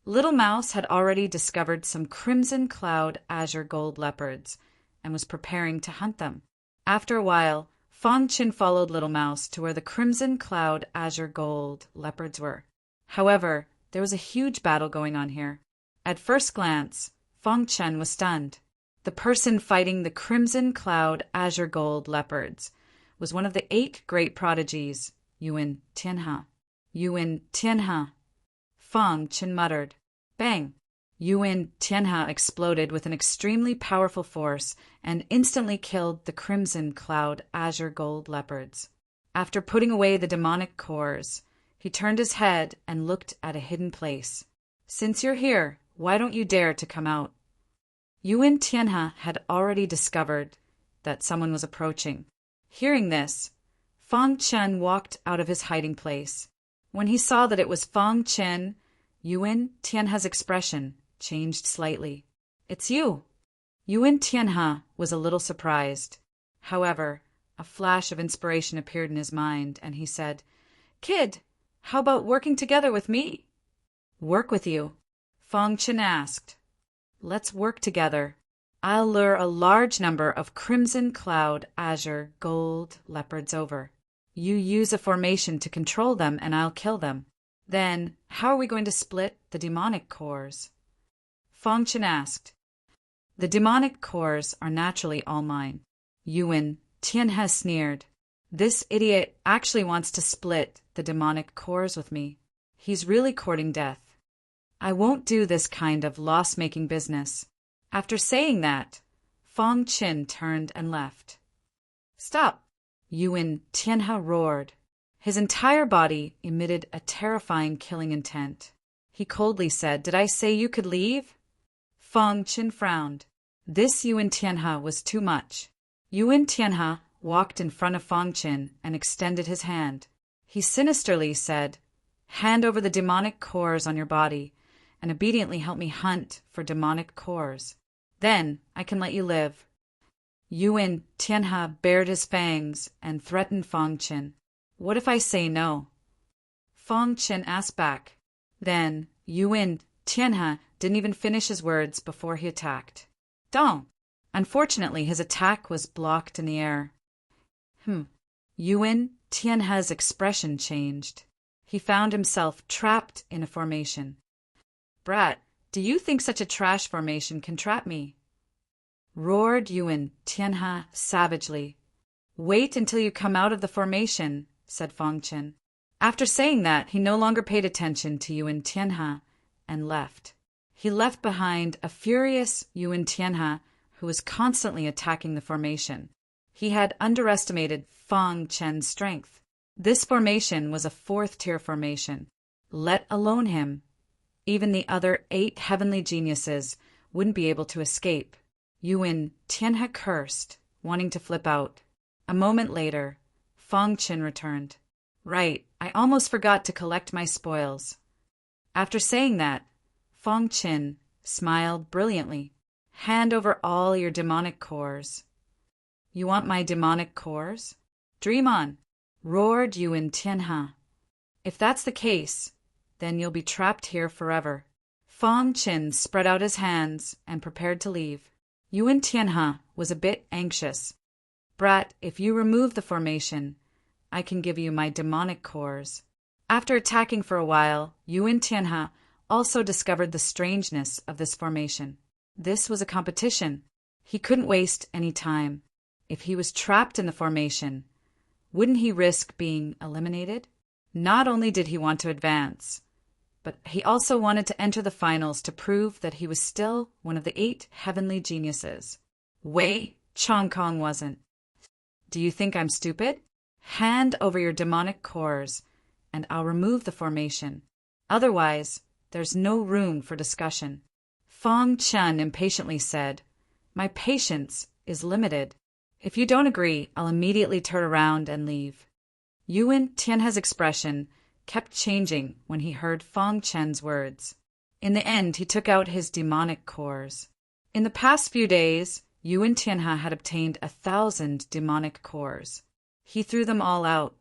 Little Mouse had already discovered some crimson cloud azure gold leopards and was preparing to hunt them. After a while, Fang Chen followed Little Mouse to where the crimson cloud azure gold leopards were. However, there was a huge battle going on here. At first glance, Fang Chen was stunned. The person fighting the crimson cloud azure gold leopards was one of the 8 great prodigies, Yuan Tianhe. Yuan Tianhe. Fang Chen muttered. Bang! Yuan Tianhe exploded with an extremely powerful force and instantly killed the crimson cloud azure gold leopards. After putting away the demonic cores, he turned his head and looked at a hidden place. "Since you're here, why don't you dare to come out?" Yuan Tianhe had already discovered that someone was approaching. Hearing this, Fang Chen walked out of his hiding place. When he saw that it was Fang Chen, Yuan Tianhe's expression changed slightly. "It's you." Yuan Tianhe was a little surprised. However, a flash of inspiration appeared in his mind, and he said, "Kid, how about working together with me?" "Work with you?" Fang Chen asked. "Let's work together. I'll lure a large number of crimson cloud azure gold leopards over. You use a formation to control them and I'll kill them. Then, how are we going to split the demonic cores?" Fang Chen asked. "The demonic cores are naturally all mine." Yuan Tianhe sneered. "This idiot actually wants to split the demonic cores with me. He's really courting death. I won't do this kind of loss-making business." After saying that, Fang Chen turned and left. "Stop!" Yuan Tianhe roared. His entire body emitted a terrifying killing intent. He coldly said, "Did I say you could leave?" Fang Chen frowned. This Yuan Tianhe was too much. Yuan Tianhe walked in front of Fang Chen and extended his hand. He sinisterly said, "Hand over the demonic cores on your body and obediently help me hunt for demonic cores. Then I can let you live." Yuan Tianhe bared his fangs and threatened Fang Chen. "What if I say no?" Fang Chen asked back. Then Yuan Tianhe didn't even finish his words before he attacked. Dong! Unfortunately, his attack was blocked in the air. Yuan Tianhe's expression changed. He found himself trapped in a formation. "Brat, do you think such a trash formation can trap me?" roared Yuan Tianhe savagely. "Wait until you come out of the formation," said Fang Chen. After saying that, he no longer paid attention to Yuan Tianhe and left. He left behind a furious Yuan Tianhe who was constantly attacking the formation. He had underestimated Fang Chen's strength. This formation was a 4th-tier formation. Let alone him, Even the other 8 heavenly geniuses wouldn't be able to escape. Yuan Tianhe cursed, wanting to flip out. A moment later, Feng Qin returned. Right, I almost forgot to collect my spoils. After saying that, Feng Qin smiled brilliantly. Hand over all your demonic cores. You want my demonic cores? Dream on, roared Yuan Tianhe. If that's the case, then you'll be trapped here forever. Feng Qin spread out his hands and prepared to leave. Yuan Tianhe was a bit anxious. Brat, if you remove the formation, I can give you my demonic cores. After attacking for a while, Yuan Tianhe also discovered the strangeness of this formation. This was a competition. He couldn't waste any time. If he was trapped in the formation, wouldn't he risk being eliminated? Not only did he want to advance, but he also wanted to enter the finals to prove that he was still one of the 8 heavenly geniuses. Wei Chongkong wasn't. Do you think I'm stupid? Hand over your demonic cores, and I'll remove the formation. Otherwise, there's no room for discussion. Feng Qin impatiently said, My patience is limited. If you don't agree, I'll immediately turn around and leave. Yuan Tianhe's expression kept changing when he heard Feng Qin's words. In the end, he took out his demonic cores. In the past few days, Yuan Tianhe had obtained 1,000 demonic cores. He threw them all out.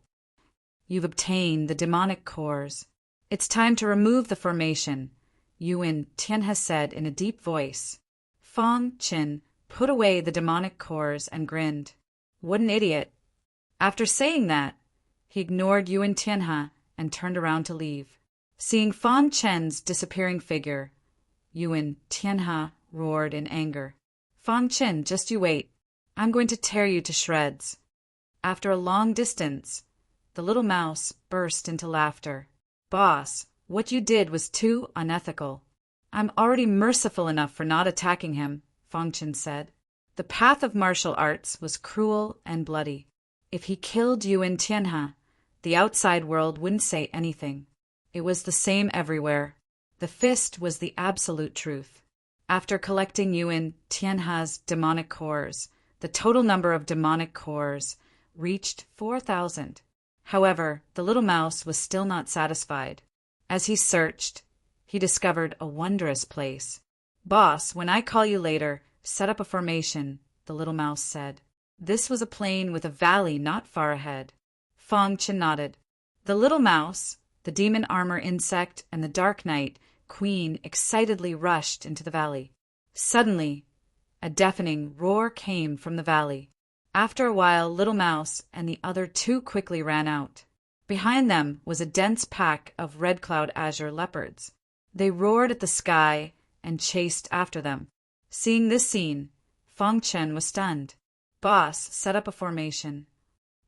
You've obtained the demonic cores. It's time to remove the formation, Yuan Tianhe said in a deep voice. Feng Qin put away the demonic cores and grinned. What an idiot. After saying that, he ignored Yuan Tianhe and turned around to leave. Seeing Feng Qin's disappearing figure, Yuan Tianhe roared in anger. Feng Qin, just you wait. I'm going to tear you to shreds. After a long distance, the little mouse burst into laughter. Boss, what you did was too unethical. I'm already merciful enough for not attacking him, Feng Qin said. The path of martial arts was cruel and bloody. If he killed Yuan Tianhe, the outside world wouldn't say anything. It was the same everywhere. The fist was the absolute truth. After collecting Yuan Tianhe's demonic cores, the total number of demonic cores reached 4,000. However, the little mouse was still not satisfied. As he searched, he discovered a wondrous place. Boss, when I call you later, set up a formation, the little mouse said. This was a plain with a valley not far ahead. Feng Qin nodded. The little mouse, the demon armor insect, and the dark knight queen excitedly rushed into the valley. Suddenly, a deafening roar came from the valley. After a while, Little Mouse and the other 2 quickly ran out. Behind them was a dense pack of red cloud azure leopards. They roared at the sky and chased after them. Seeing this scene, Feng Qin was stunned. Boss, set up a formation.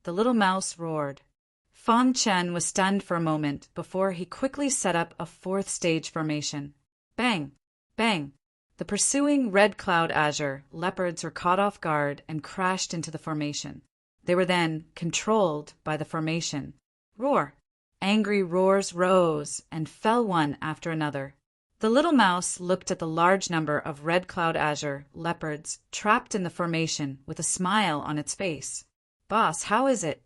The little mouse roared. Feng Qin was stunned for a moment before he quickly set up a 4th stage formation. Bang! Bang! The pursuing red cloud azure leopards were caught off guard and crashed into the formation. They were then controlled by the formation. Roar! Angry roars rose and fell one after another. The little mouse looked at the large number of red cloud azure leopards trapped in the formation with a smile on its face. Boss, how is it?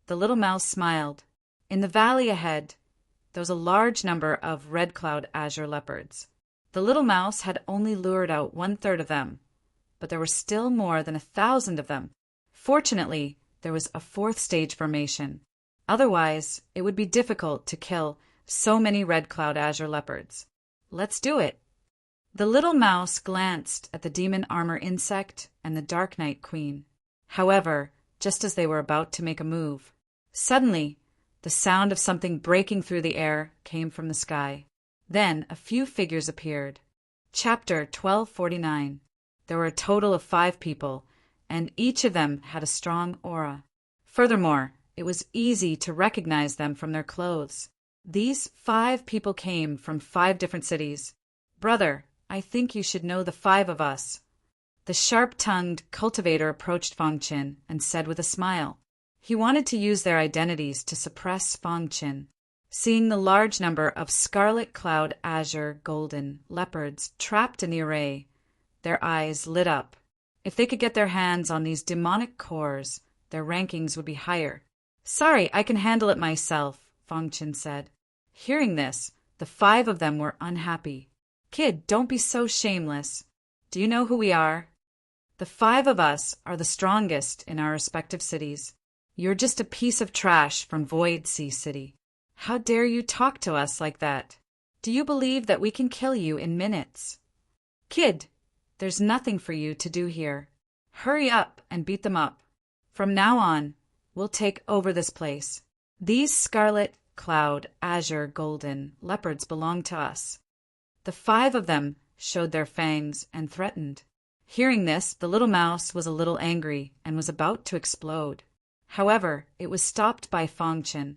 The little mouse smiled. In the valley ahead, there was a large number of red cloud azure leopards. The little mouse had only lured out 1/3 of them, but there were still more than 1,000 of them. Fortunately, there was a 4th stage formation. Otherwise, it would be difficult to kill so many red cloud azure leopards. Let's do it. The little mouse glanced at the demon armor insect and the dark knight queen. However, just as they were about to make a move, suddenly, the sound of something breaking through the air came from the sky. Then a few figures appeared. Chapter 1249. There were a total of 5 people, and each of them had a strong aura. Furthermore, it was easy to recognize them from their clothes. These 5 people came from 5 different cities. Brother, I think you should know the 5 of us. The sharp-tongued cultivator approached Feng Qin and said with a smile. He wanted to use their identities to suppress Feng Qin. Seeing the large number of scarlet cloud azure golden leopards trapped in the array, their eyes lit up. If they could get their hands on these demonic cores, their rankings would be higher. Sorry, I can handle it myself, Fang Qin said. Hearing this, the 5 of them were unhappy. Kid, don't be so shameless. Do you know who we are? The 5 of us are the strongest in our respective cities. You're just a piece of trash from Void Sea City. How dare you talk to us like that? Do you believe that we can kill you in minutes? Kid, there's nothing for you to do here. Hurry up and beat them up. From now on, we'll take over this place. These scarlet, cloud, azure, golden leopards belong to us. The 5 of them showed their fangs and threatened. Hearing this, the little mouse was a little angry and was about to explode. However, it was stopped by Fang Qin.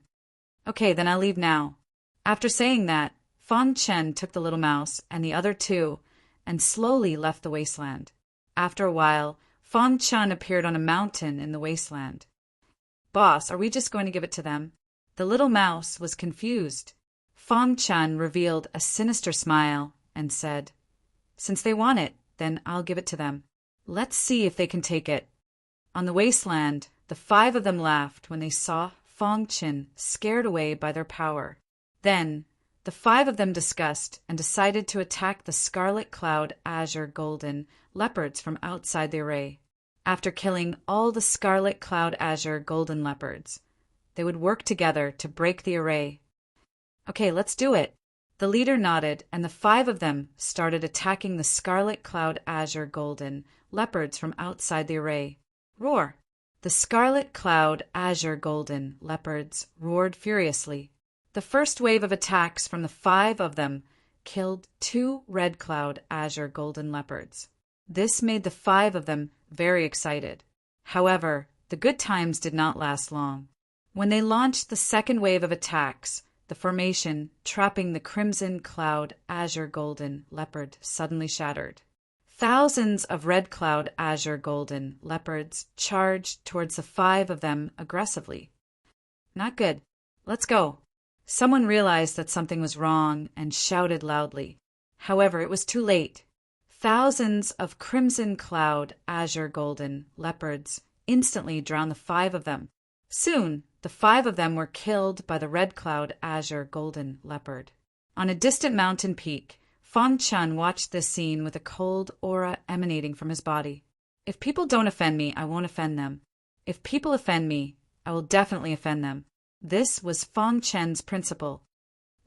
Okay, then I'll leave now. After saying that, Fang Qin took the little mouse and the other 2 and slowly left the wasteland. After a while, Fang Qin appeared on a mountain in the wasteland. Boss, are we just going to give it to them? The little mouse was confused. Fang Qin revealed a sinister smile and said, Since they want it, then I'll give it to them. Let's see if they can take it. On the wasteland, the 5 of them laughed when they saw Fang Qin scared away by their power. Then, the 5 of them discussed and decided to attack the scarlet cloud azure golden leopards from outside the array. After killing all the scarlet cloud azure golden leopards, they would work together to break the array. Okay, let's do it. The leader nodded, and the 5 of them started attacking the scarlet cloud azure golden leopards from outside the array. Roar! The scarlet cloud azure golden leopards roared furiously. The first wave of attacks from the 5 of them killed 2 red cloud azure golden leopards. This made the 5 of them very excited. However, the good times did not last long. When they launched the second wave of attacks, the formation trapping the crimson cloud azure golden leopard suddenly shattered. Thousands of red cloud azure golden leopards charged towards the 5 of them aggressively. Not good. Let's go. Someone realized that something was wrong and shouted loudly. However, it was too late. Thousands of crimson cloud azure golden leopards instantly drowned the 5 of them. Soon, the 5 of them were killed by the red cloud azure golden leopard. On a distant mountain peak, Fang Qin watched this scene with a cold aura emanating from his body. If people don't offend me, I won't offend them. If people offend me, I will definitely offend them. This was Fang Qin's principle.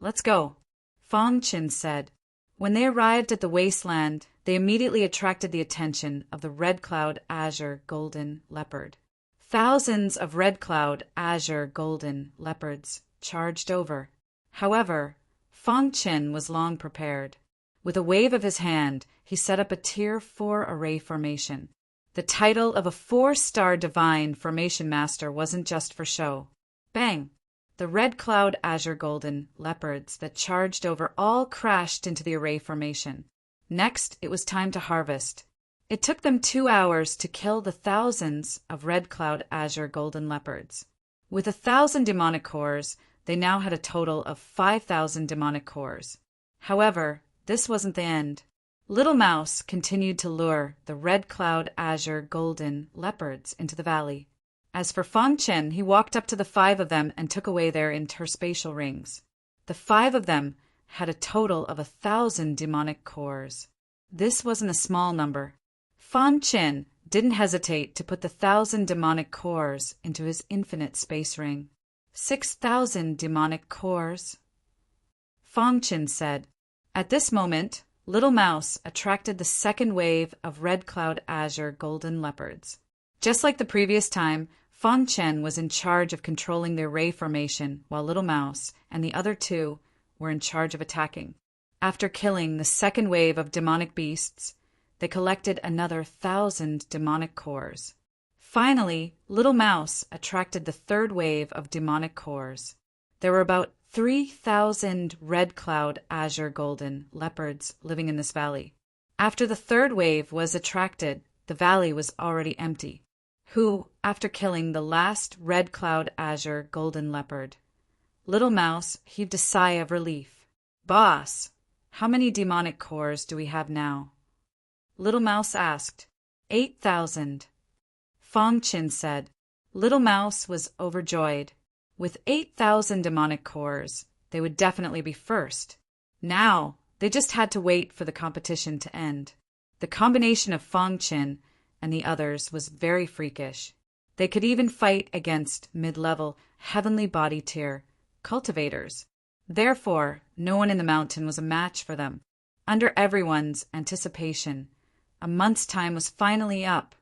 Let's go, Fang Qin said. When they arrived at the wasteland, they immediately attracted the attention of the red cloud azure golden leopard. Thousands of red cloud azure golden leopards charged over. However, Fang Qin was long prepared. With a wave of his hand, he set up a Tier 4 array formation. The title of a 4-star divine formation master wasn't just for show. Bang! The red cloud azure golden leopards that charged over all crashed into the array formation. Next, it was time to harvest. It took them 2 hours to kill the thousands of red cloud azure golden leopards. With 1,000 demonic cores, they now had a total of 5,000 demonic cores. However, this wasn't the end. Little Mouse continued to lure the red cloud azure golden leopards into the valley. As for Fang Qin, he walked up to the 5 of them and took away their interspatial rings. The 5 of them had a total of 1,000 demonic cores. This wasn't a small number. Fang Qin didn't hesitate to put the 1,000 demonic cores into his infinite space ring. 6,000 demonic cores, Fang Qin said. At this moment, Little Mouse attracted the second wave of red cloud azure golden leopards. Just like the previous time, Fang Qin was in charge of controlling the array formation, while Little Mouse and the other 2 were in charge of attacking. After killing the second wave of demonic beasts, they collected another 1,000 demonic cores. Finally, Little Mouse attracted the third wave of demonic cores. There were about 3,000 red cloud azure golden leopards living in this valley. After the third wave was attracted, the valley was already empty. Who, after killing the last red cloud azure golden leopard, Little Mouse heaved a sigh of relief. Boss, how many demonic cores do we have now? Little Mouse asked. 8,000. Fong Chin said. Little Mouse was overjoyed. With 8,000 demonic cores, they would definitely be first. Now, they just had to wait for the competition to end. The combination of Fong Chin and the others was very freakish. They could even fight against mid-level, heavenly body tier cultivators. Therefore, no one in the mountain was a match for them. Under everyone's anticipation, a month's time was finally up.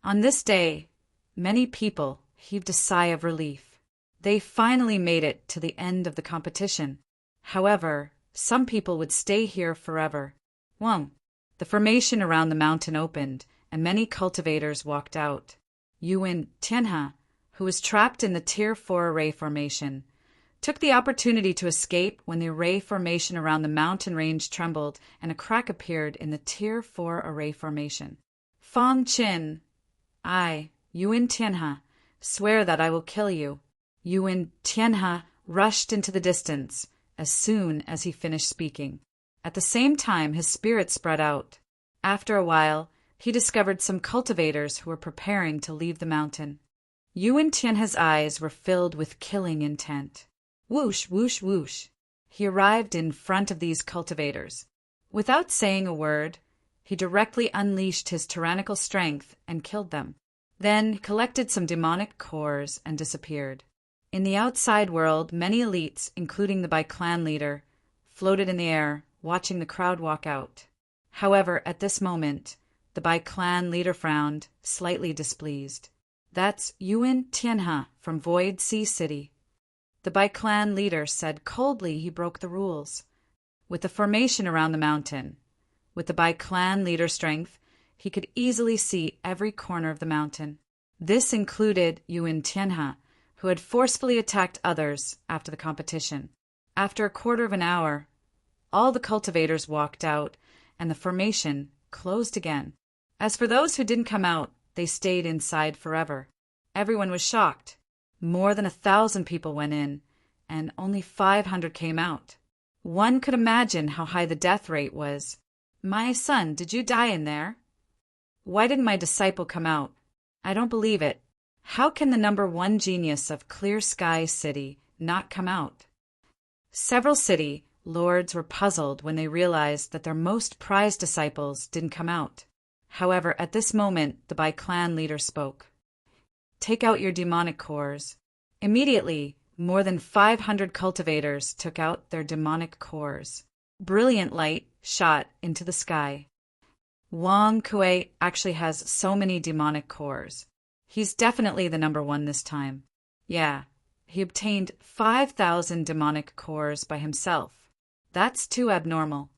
On this day, many people heaved a sigh of relief. They finally made it to the end of the competition. However, some people would stay here forever. 1. The formation around the mountain opened, and many cultivators walked out. Yuan Tianhe, who was trapped in the Tier 4 array formation, took the opportunity to escape when the array formation around the mountain range trembled and a crack appeared in the Tier 4 array formation. Fong Chin, I, Yuan Tianhe, swear that I will kill you. Yuan Tianhe rushed into the distance as soon as he finished speaking. At the same time, his spirit spread out. After a while, he discovered some cultivators who were preparing to leave the mountain. Yuan Tianhe's eyes were filled with killing intent. Whoosh, whoosh, whoosh. He arrived in front of these cultivators. Without saying a word, he directly unleashed his tyrannical strength and killed them. Then he collected some demonic cores and disappeared. In the outside world, many elites, including the Bai clan leader, floated in the air, watching the crowd walk out. However, at this moment, the Bai clan leader frowned, slightly displeased. That's Yuan Tianhe from Void Sea City. The Bai clan leader said coldly he broke the rules. With the formation around the mountain, with the Bai clan leader's strength, he could easily see every corner of the mountain. This included Yuan Tianhe, who had forcefully attacked others after the competition. After a quarter of an hour, all the cultivators walked out, and the formation closed again. As for those who didn't come out, they stayed inside forever. Everyone was shocked. More than 1,000 people went in, and only 500 came out. One could imagine how high the death rate was. My son, did you die in there? Why didn't my disciple come out? I don't believe it. How can the number 1 genius of Clear Sky City not come out? Several city lords were puzzled when they realized that their most prized disciples didn't come out. However, at this moment, the Bai clan leader spoke. Take out your demonic cores. Immediately, more than 500 cultivators took out their demonic cores. Brilliant light shot into the sky. Wang Kuei actually has so many demonic cores. He's definitely the number 1 this time. Yeah, he obtained 5,000 demonic cores by himself. That's too abnormal.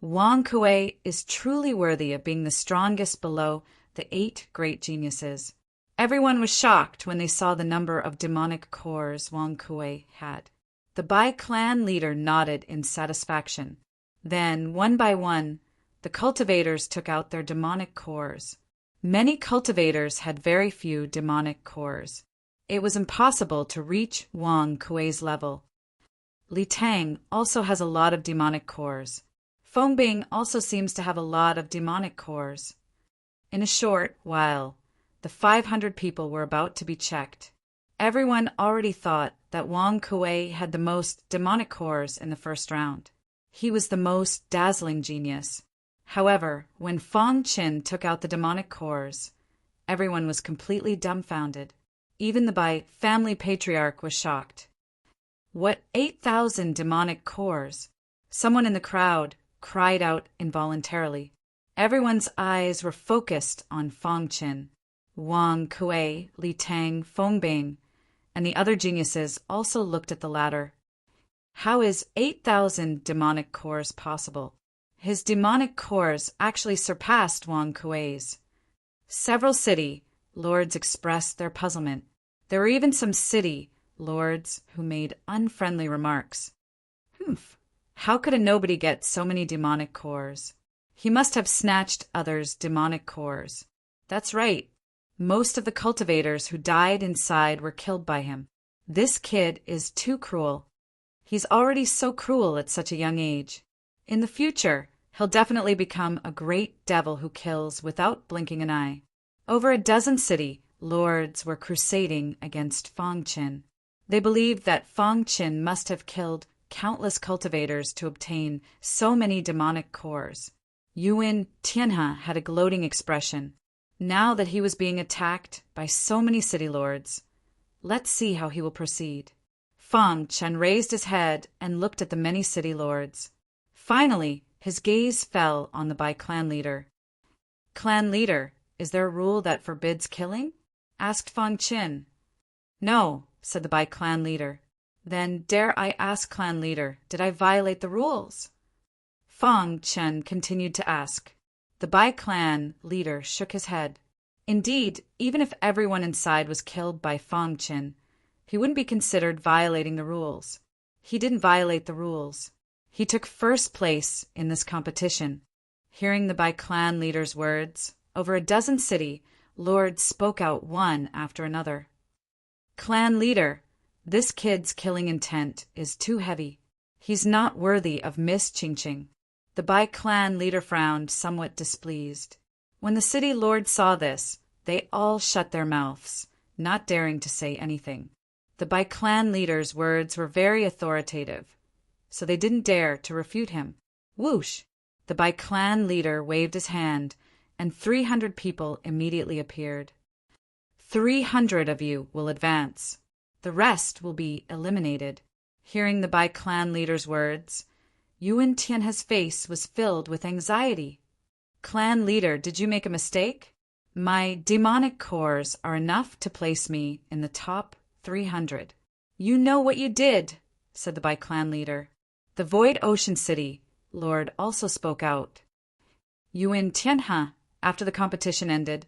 Wang Kuei is truly worthy of being the strongest below the 8 great geniuses. Everyone was shocked when they saw the number of demonic cores Wang Kuei had. The Bai clan leader nodded in satisfaction. Then, one by one, the cultivators took out their demonic cores. Many cultivators had very few demonic cores. It was impossible to reach Wang Kuei's level. Li Tang also has a lot of demonic cores. Feng Bing also seems to have a lot of demonic cores. In a short while, the 500 people were about to be checked. Everyone already thought that Wang Kuei had the most demonic cores in the first round. He was the most dazzling genius. However, when Fong Chin took out the demonic cores, everyone was completely dumbfounded. Even the Bai family patriarch was shocked. What 8,000 demonic cores? Someone in the crowd cried out involuntarily. Everyone's eyes were focused on Fong Chin. Wang Kuei, Li Tang, Feng Bing, and the other geniuses also looked at the latter. How is 8,000 demonic cores possible? His demonic cores actually surpassed Wang Kuei's. Several city lords expressed their puzzlement. There were even some city lords who made unfriendly remarks. Humph! How could a nobody get so many demonic cores? He must have snatched others' demonic cores. That's right. Most of the cultivators who died inside were killed by him. This kid is too cruel. He's already so cruel at such a young age. In the future, he'll definitely become a great devil who kills without blinking an eye. Over a dozen city lords were crusading against Fong Qin. They believed that Fong Qin must have killed countless cultivators to obtain so many demonic cores. Yuan Tianhe had a gloating expression. Now that he was being attacked by so many city lords, let's see how he will proceed. Fong Chen raised his head and looked at the many city lords. Finally, his gaze fell on the Bai clan leader. Clan leader, is there a rule that forbids killing? Asked Fong Qin. No, said the Bai clan leader. Then dare I ask, clan leader, did I violate the rules? Fong Chen continued to ask. The Bai clan leader shook his head. Indeed, even if everyone inside was killed by Fong Qin, he wouldn't be considered violating the rules. He didn't violate the rules. He took first place in this competition. Hearing the Bai clan leader's words, over a dozen city lords spoke out one after another. Clan leader, this kid's killing intent is too heavy. He's not worthy of Miss Qingqing. The Bai clan leader frowned, somewhat displeased. When the city lords saw this, they all shut their mouths, not daring to say anything. The Bai clan leader's words were very authoritative, so they didn't dare to refute him. Whoosh! The Bai clan leader waved his hand, and 300 people immediately appeared. 300 of you will advance. The rest will be eliminated. Hearing the Bai clan leader's words, Yuan Tianhe's face was filled with anxiety. Clan leader, did you make a mistake? My demonic cores are enough to place me in the top 300. You know what you did, said the Bai clan leader. The Void Ocean City lord also spoke out. Yuan Tianhe, after the competition ended,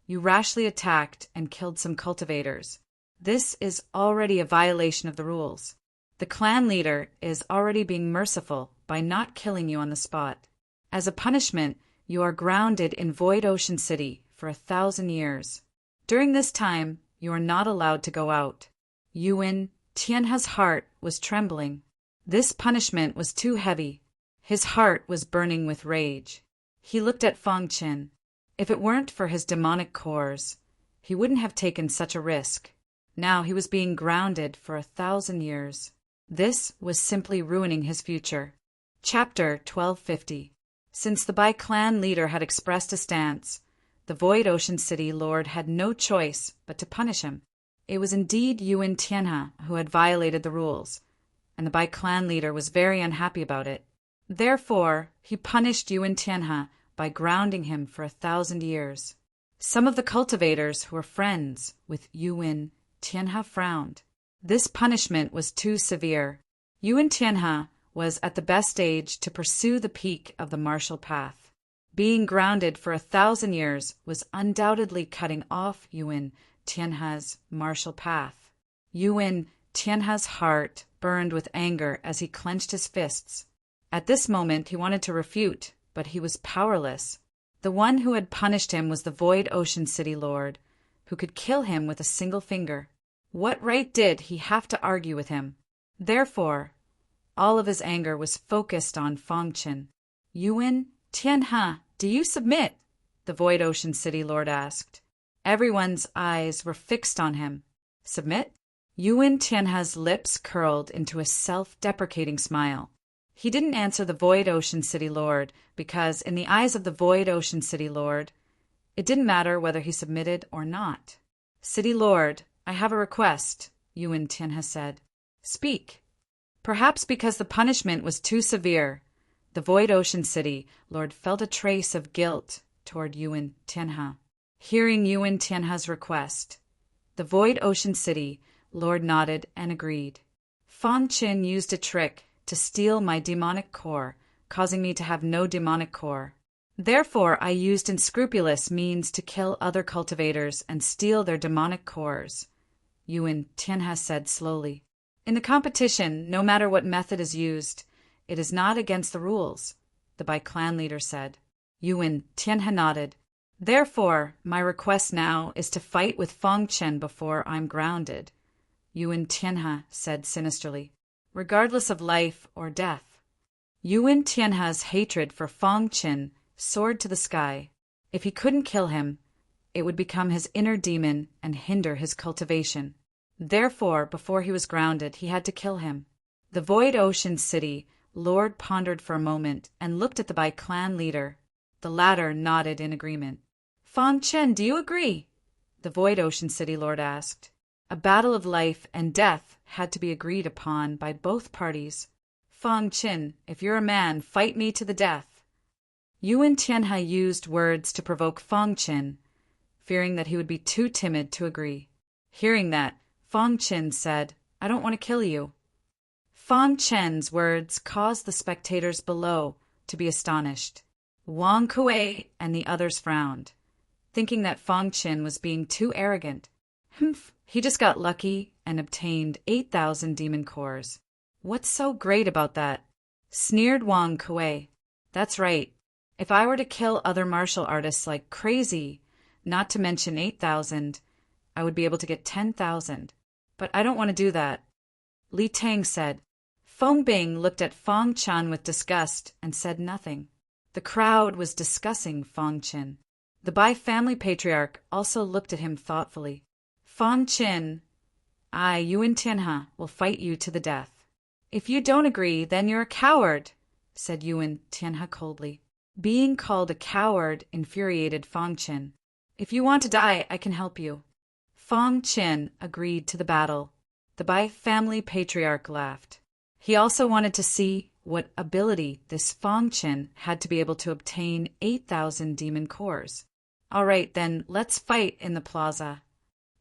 you rashly attacked and killed some cultivators. This is already a violation of the rules. The clan leader is already being merciful by not killing you on the spot. As a punishment, you are grounded in Void Ocean City for 1,000 years. During this time, you are not allowed to go out. Yuan Tianhe's heart was trembling. This punishment was too heavy. His heart was burning with rage. He looked at Fong Qin. If it weren't for his demonic cores, he wouldn't have taken such a risk. Now he was being grounded for 1,000 years. This was simply ruining his future. Chapter 1250. Since the Bai clan leader had expressed a stance, the Void Ocean City lord had no choice but to punish him. It was indeed Yuan Tianhe who had violated the rules, and the Bai clan leader was very unhappy about it. Therefore, he punished Yuan Tianhe by grounding him for 1,000 years. Some of the cultivators who were friends with Yuan Tianhe frowned. This punishment was too severe. Yuan Tianhe was at the best age to pursue the peak of the martial path. Being grounded for 1,000 years was undoubtedly cutting off Yuan Tianhe's martial path. Yuan Tianhe's heart burned with anger as he clenched his fists. At this moment he wanted to refute, but he was powerless. The one who had punished him was the Void Ocean City lord, who could kill him with a single finger. What right did he have to argue with him? Therefore, all of his anger was focused on Fong Qin. Yuan Tianhe, do you submit? The Void Ocean City lord asked. Everyone's eyes were fixed on him. Submit? Yuan Tianhe's lips curled into a self-deprecating smile. He didn't answer the Void Ocean City lord because, in the eyes of the Void Ocean City lord, it didn't matter whether he submitted or not. City lord, I have a request, Yuan Tianhe said. Speak. Perhaps because the punishment was too severe, the Void Ocean City lord felt a trace of guilt toward Yuan Tianhe. Hearing Yuan Tianhe's request, the Void Ocean City lord nodded and agreed. Fong Qin used a trick to steal my demonic core, causing me to have no demonic core. Therefore, I used unscrupulous means to kill other cultivators and steal their demonic cores, Yuan Tianhe said slowly. In the competition, no matter what method is used, it is not against the rules, the Bai clan leader said. Yuan Tianhe nodded. Therefore, my request now is to fight with Fong Qin before I'm grounded, Yuan Tianhe said sinisterly. regardless of life or death. Yuan Tianhe's hatred for Fang Qin soared to the sky. If he couldn't kill him, it would become his inner demon and hinder his cultivation. Therefore, before he was grounded, he had to kill him. The Void Ocean City Lord pondered for a moment and looked at the Bai clan leader. The latter nodded in agreement. Fang Chen, do you agree? The Void Ocean City Lord asked. A battle of life and death had to be agreed upon by both parties. Fang Qin, if you're a man, fight me to the death. Yuan Tianhe used words to provoke Fang Qin, fearing that he would be too timid to agree. Hearing that, Fang Qin said, I don't want to kill you. Fang Chen's words caused the spectators below to be astonished. Wang Kuei and the others frowned, thinking that Fang Qin was being too arrogant. Humph, he just got lucky and obtained 8,000 demon cores. What's so great about that? Sneered Wang Kuei. That's right. If I were to kill other martial artists like crazy, not to mention 8,000, I would be able to get 10,000. But I don't want to do that. Li Tang said. Feng Bing looked at Fang Chen with disgust and said nothing. The crowd was discussing Fang Qin. The Bai family patriarch also looked at him thoughtfully. Fang Qin, I, Yuan Tianhe, will fight you to the death. If you don't agree, then you're a coward, said Yuan Tianhe coldly. Being called a coward infuriated Fang Qin. If you want to die, I can help you. Fang Qin agreed to the battle. The Bai family patriarch laughed. He also wanted to see what ability this Fang Qin had to be able to obtain 8,000 demon cores. All right, then, let's fight in the plaza.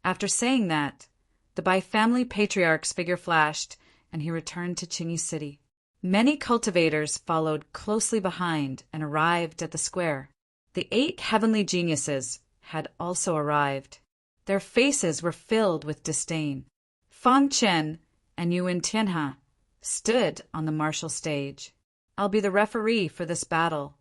After saying that, the Bai family patriarch's figure flashed, and he returned to Qingyi City. Many cultivators followed closely behind and arrived at the square. The 8 heavenly geniuses had also arrived. Their faces were filled with disdain. Fang Qin and Yuan Tianhe stood on the martial stage. I'll be the referee for this battle.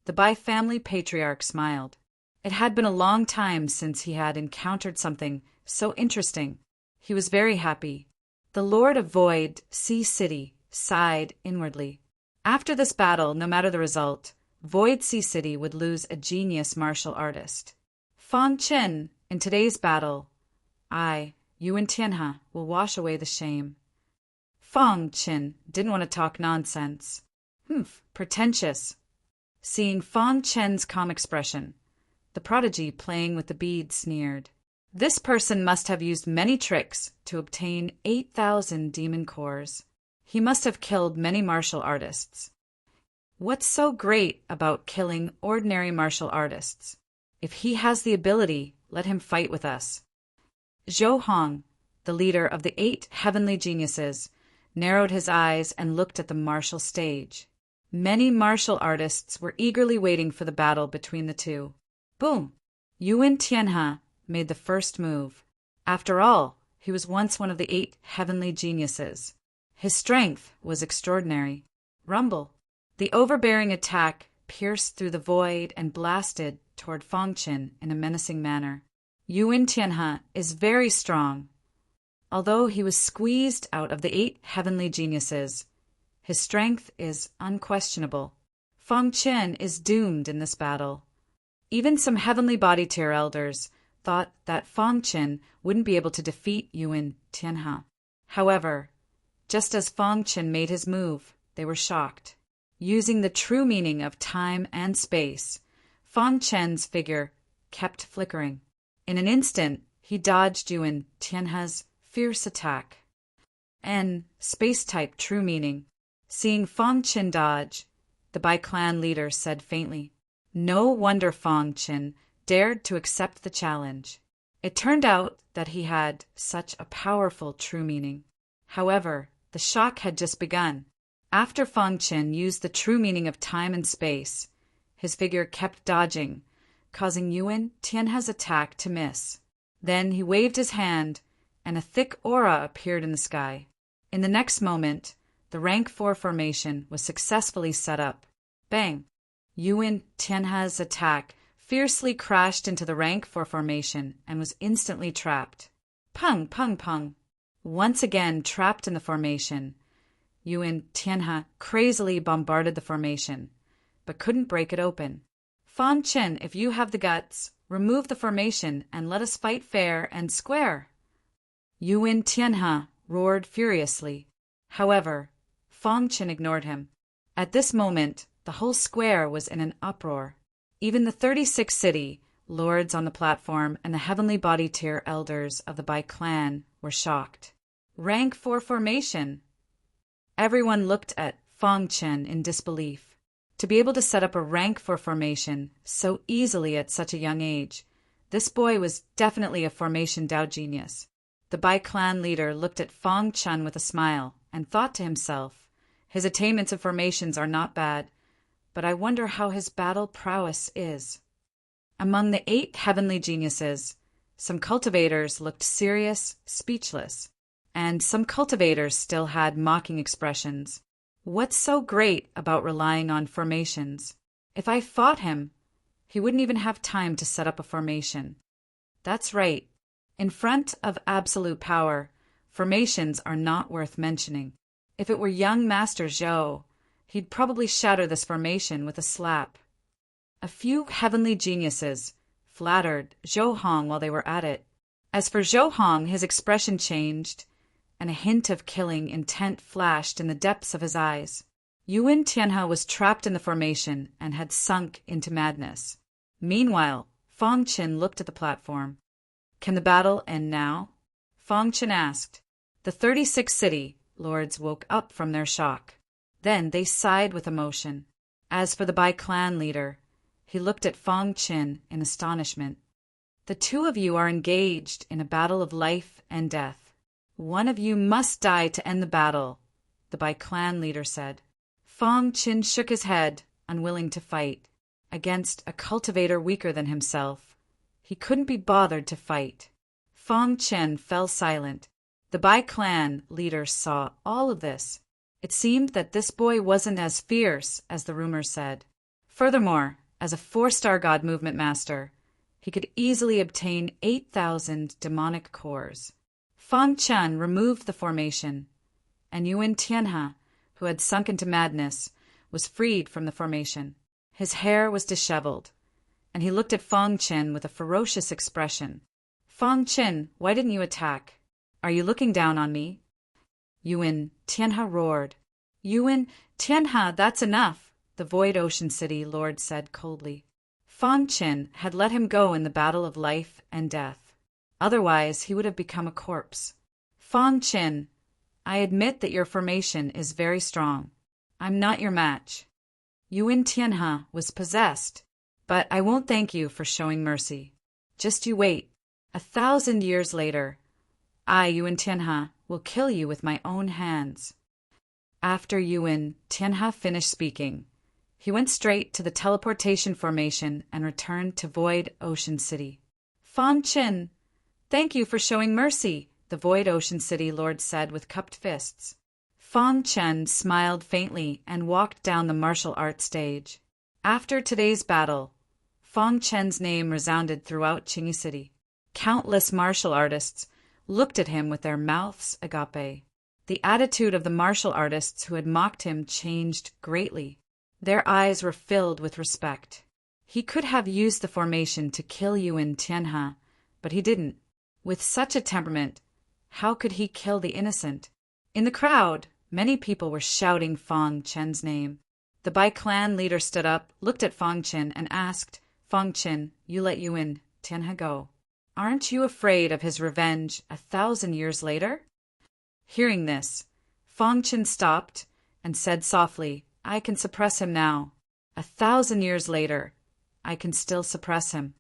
The Bai family patriarch smiled. It had been a long time since he had encountered something so interesting. He was very happy. The Lord of Void, Sea City, sighed inwardly. After this battle, no matter the result, Void Sea City would lose a genius martial artist. Fang Qin, in today's battle, I, Yuan Tianhe, will wash away the shame. Fang Qin didn't want to talk nonsense. Pretentious. Seeing Fang Qin's calm expression, the prodigy playing with the bead sneered. This person must have used many tricks to obtain 8,000 demon cores. He must have killed many martial artists. What's so great about killing ordinary martial artists? If he has the ability, let him fight with us. Zhou Hong, the leader of the 8 heavenly geniuses, narrowed his eyes and looked at the martial stage. Many martial artists were eagerly waiting for the battle between the two. Boom! Yuan Tianhe made the first move. After all, he was once one of the 8 heavenly geniuses. His strength was extraordinary. Rumble! The overbearing attack pierced through the void and blasted toward Fang Qin in a menacing manner. Yuan Tianhe is very strong. Although he was squeezed out of the 8 heavenly geniuses, his strength is unquestionable. Fang Qin is doomed in this battle. Even some heavenly body tier elders thought that Fang Qin wouldn't be able to defeat Yuan Tianhe. However, just as Fang Qin made his move, they were shocked. Using the true meaning of time and space, Fang Qin's figure kept flickering. In an instant, he dodged Yuan Tianhe's fierce attack. Space-type true meaning. Seeing Fang Qin dodge, the Bai clan leader said faintly. No wonder Fang Qin dared to accept the challenge. It turned out that he had such a powerful true meaning. However, the shock had just begun. After Fang Qin used the true meaning of time and space, his figure kept dodging, causing Yuan Tianhe's attack to miss. Then he waved his hand, and a thick aura appeared in the sky. In the next moment, the rank 4 formation was successfully set up. Bang! Yuan Tianhe's attack fiercely crashed into the rank 4 formation and was instantly trapped. Pung, pung, pung. Once again trapped in the formation, Yuan Tianhe crazily bombarded the formation, but couldn't break it open. Fang Chen, if you have the guts, remove the formation and let us fight fair and square. Yuan Tianhe roared furiously. However, Fang Chen ignored him. At this moment, the whole square was in an uproar. Even the 36 city lords on the platform and the heavenly body tier elders of the Bai clan were shocked. Rank 4 formation. Everyone looked at Fang Chen in disbelief. To be able to set up a rank 4 formation so easily at such a young age, this boy was definitely a formation Dao genius. The Bai clan leader looked at Fang Chen with a smile and thought to himself, his attainments of formations are not bad, but I wonder how his battle prowess is. Among the 8 heavenly geniuses, some cultivators looked serious, speechless, and some cultivators still had mocking expressions. What's so great about relying on formations? If I fought him, he wouldn't even have time to set up a formation. That's right. In front of absolute power, formations are not worth mentioning. If it were young Master Zhou, he'd probably shatter this formation with a slap. A few heavenly geniuses flattered Zhou Hong while they were at it. As for Zhou Hong, his expression changed, and a hint of killing intent flashed in the depths of his eyes. Yuan Tianhe was trapped in the formation and had sunk into madness. Meanwhile, Fang Chen looked at the platform. Can the battle end now? Fang Chen asked. The 36 city lords woke up from their shock. Then they sighed with emotion. As for the Bai clan leader, he looked at Fang Chen in astonishment. The two of you are engaged in a battle of life and death. One of you must die to end the battle, the Bai clan leader said. Fang Chen shook his head, unwilling to fight. Against a cultivator weaker than himself, he couldn't be bothered to fight. Fang Chen fell silent. The Bai clan leader saw all of this. It seemed that this boy wasn't as fierce as the rumors said. Furthermore, as a 4-star God movement master, he could easily obtain 8,000 demonic cores. Fang Chen removed the formation, and Yuan Tianhe, who had sunk into madness, was freed from the formation. His hair was disheveled, and he looked at Fang Chen with a ferocious expression. Fang Chen, why didn't you attack? Are you looking down on me? Yuan Tianhe roared. Yuan Tianhe, that's enough, the Void Ocean City Lord said coldly. Fang Chen had let him go in the battle of life and death. Otherwise, he would have become a corpse. Fang Chen, I admit that your formation is very strong. I'm not your match. Yuan Tianhe was possessed, but I won't thank you for showing mercy. Just you wait. 1,000 years later, I, Yuan Tianhe, will kill you with my own hands. After Yuan Tianhe finished speaking, he went straight to the teleportation formation and returned to Void Ocean City. Fang Chen, thank you for showing mercy, the Void Ocean City Lord said with cupped fists. Fang Chen smiled faintly and walked down the martial arts stage. After today's battle, Fang Chen's name resounded throughout Qingyi City. Countless martial artists looked at him with their mouths agape. The attitude of the martial artists who had mocked him changed greatly. Their eyes were filled with respect. He could have used the formation to kill Yuan Tianhe, but he didn't. With such a temperament, how could he kill the innocent? In the crowd, many people were shouting Fang Chen's name. The Bai clan leader stood up, looked at Fang Chen, and asked, Fang Chen, you let Yuan Tianhe go. Aren't you afraid of his revenge 1,000 years later? Hearing this, Fang Chen stopped and said softly, I can suppress him now. 1,000 years later, I can still suppress him.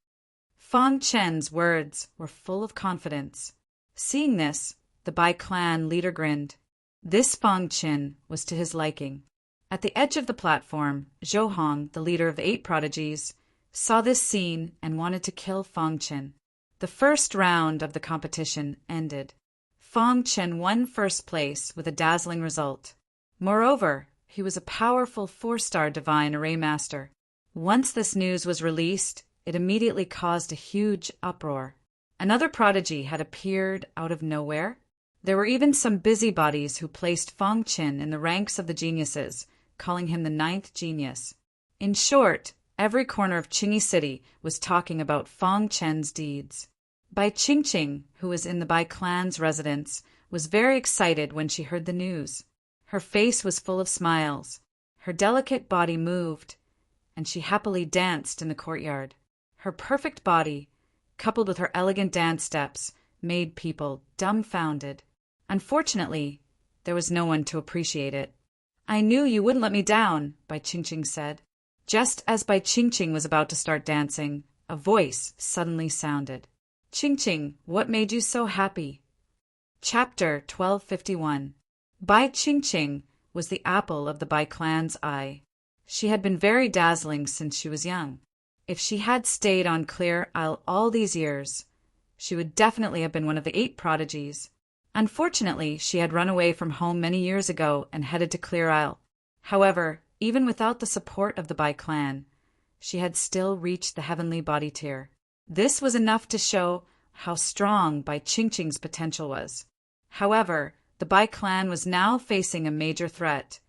Fang Chen's words were full of confidence. Seeing this, the Bai clan leader grinned. This Fang Chen was to his liking. At the edge of the platform, Zhou Hong, the leader of the 8 prodigies, saw this scene and wanted to kill Fang Chen. The first round of the competition ended. Fang Chen won first place with a dazzling result. Moreover, he was a powerful 4-star divine array master. Once this news was released, it immediately caused a huge uproar. Another prodigy had appeared out of nowhere. There were even some busybodies who placed Fong Qin in the ranks of the geniuses, calling him the ninth genius. In short, every corner of Qingyi City was talking about Fong Chen's deeds. Bai Qingqing, who was in the Bai clan's residence, was very excited when she heard the news. Her face was full of smiles. Her delicate body moved, and she happily danced in the courtyard. Her perfect body, coupled with her elegant dance steps, made people dumbfounded. Unfortunately, there was no one to appreciate it. "I knew you wouldn't let me down," Bai Qingqing said. Just as Bai Qingqing was about to start dancing, a voice suddenly sounded. "Qingqing, what made you so happy?" Chapter 1251. Bai Qingqing was the apple of the Bai clan's eye. She had been very dazzling since she was young. If she had stayed on Clear Isle all these years, she would definitely have been one of the 8 prodigies. Unfortunately, she had run away from home many years ago and headed to Clear Isle. However, even without the support of the Bai clan, she had still reached the heavenly body tier. This was enough to show how strong Bai Qingqing's potential was. However, the Bai clan was now facing a major threat,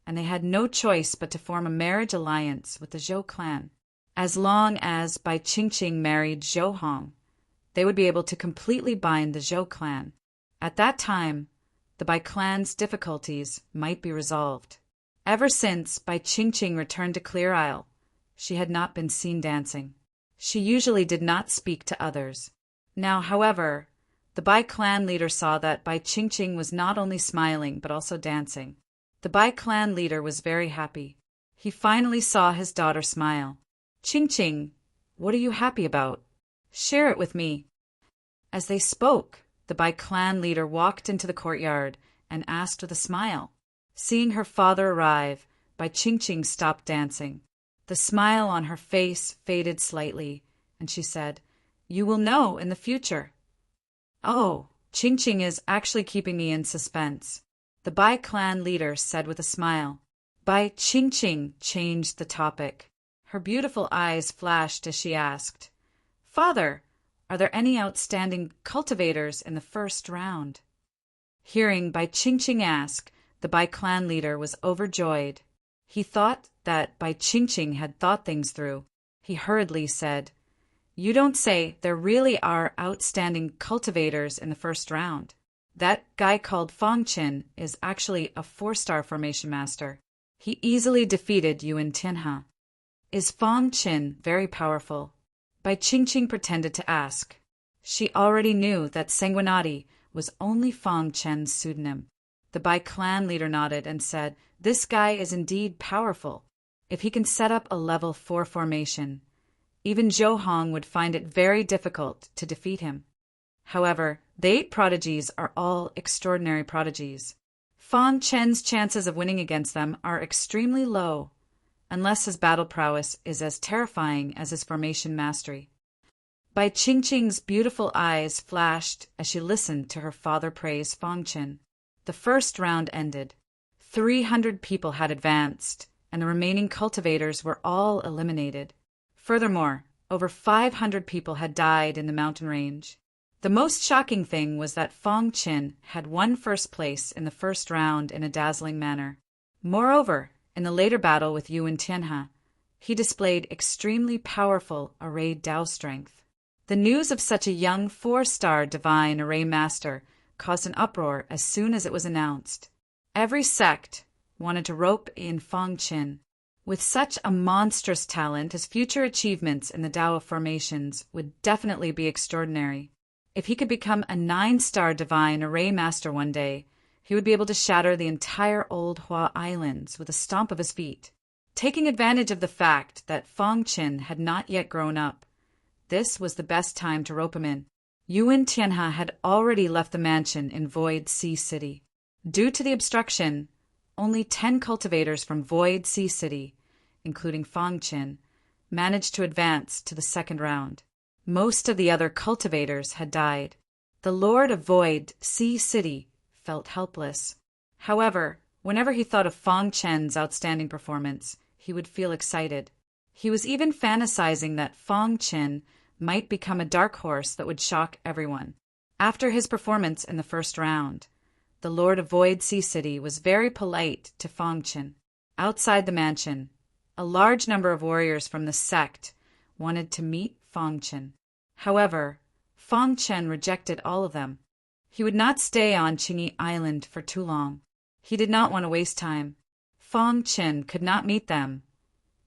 and they had no choice but to form a marriage alliance with the Zhou clan. As long as Bai Qingqing married Zhou Hong, they would be able to completely bind the Zhou clan. At that time, the Bai clan's difficulties might be resolved. Ever since Bai Qingqing returned to Clear Isle, she had not been seen dancing. She usually did not speak to others. Now, however, the Bai clan leader saw that Bai Qingqing was not only smiling but also dancing. The Bai clan leader was very happy. He finally saw his daughter smile. "Qingqing, what are you happy about? Share it with me." As they spoke, the Bai clan leader walked into the courtyard and asked with a smile. Seeing her father arrive, Bai Qingqing stopped dancing. The smile on her face faded slightly, and she said, "You will know in the future." "Oh, Qingqing is actually keeping me in suspense," the Bai clan leader said with a smile. Bai Qingqing changed the topic. Her beautiful eyes flashed as she asked, "Father, are there any outstanding cultivators in the first round?" Hearing Bai Qingqing ask, the Bai clan leader was overjoyed. He thought that Bai Qingqing had thought things through. He hurriedly said, "You don't say there really are outstanding cultivators in the first round. That guy called Fong Qin is actually a 4-star formation master. He easily defeated Yuan Tianhe. Is Fong Qin very powerful?" Bai Qingqing pretended to ask. She already knew that Sanguinati was only Fong Chen's pseudonym. The Bai clan leader nodded and said, "This guy is indeed powerful. If he can set up a level 4 formation, even Zhou Hong would find it very difficult to defeat him. However, the 8 prodigies are all extraordinary prodigies. Fong Chen's chances of winning against them are extremely low, unless his battle prowess is as terrifying as his formation mastery." Bai Qingqing's beautiful eyes flashed as she listened to her father praise Fong Qin. The first round ended. 300 people had advanced, and the remaining cultivators were all eliminated. Furthermore, over 500 people had died in the mountain range. The most shocking thing was that Fong Qin had won first place in the first round in a dazzling manner. Moreover, in the later battle with Yuan Tianhe, he displayed extremely powerful array Dao strength. The news of such a young 4-star divine array master caused an uproar as soon as it was announced. Every sect wanted to rope in Fong Qin. With such a monstrous talent, his future achievements in the Dao of formations would definitely be extraordinary. If he could become a 9-star divine array master one day, he would be able to shatter the entire Old Hua Islands with a stomp of his feet. Taking advantage of the fact that Fong Qin had not yet grown up, this was the best time to rope him in. Yuan Tianhe had already left the mansion in Void Sea City. Due to the obstruction, only 10 cultivators from Void Sea City, including Fong Qin, managed to advance to the second round. Most of the other cultivators had died. The Lord of Void Sea City felt helpless. However, whenever he thought of Fong Chen's outstanding performance, he would feel excited. He was even fantasizing that Fong Qin might become a dark horse that would shock everyone. After his performance in the first round, the Lord of Void Sea City was very polite to Fong Chen. Outside the mansion, a large number of warriors from the sect wanted to meet Fong Chen. However, Fong Chen rejected all of them. He would not stay on Qingyi Island for too long. He did not want to waste time. Fong Chen could not meet them,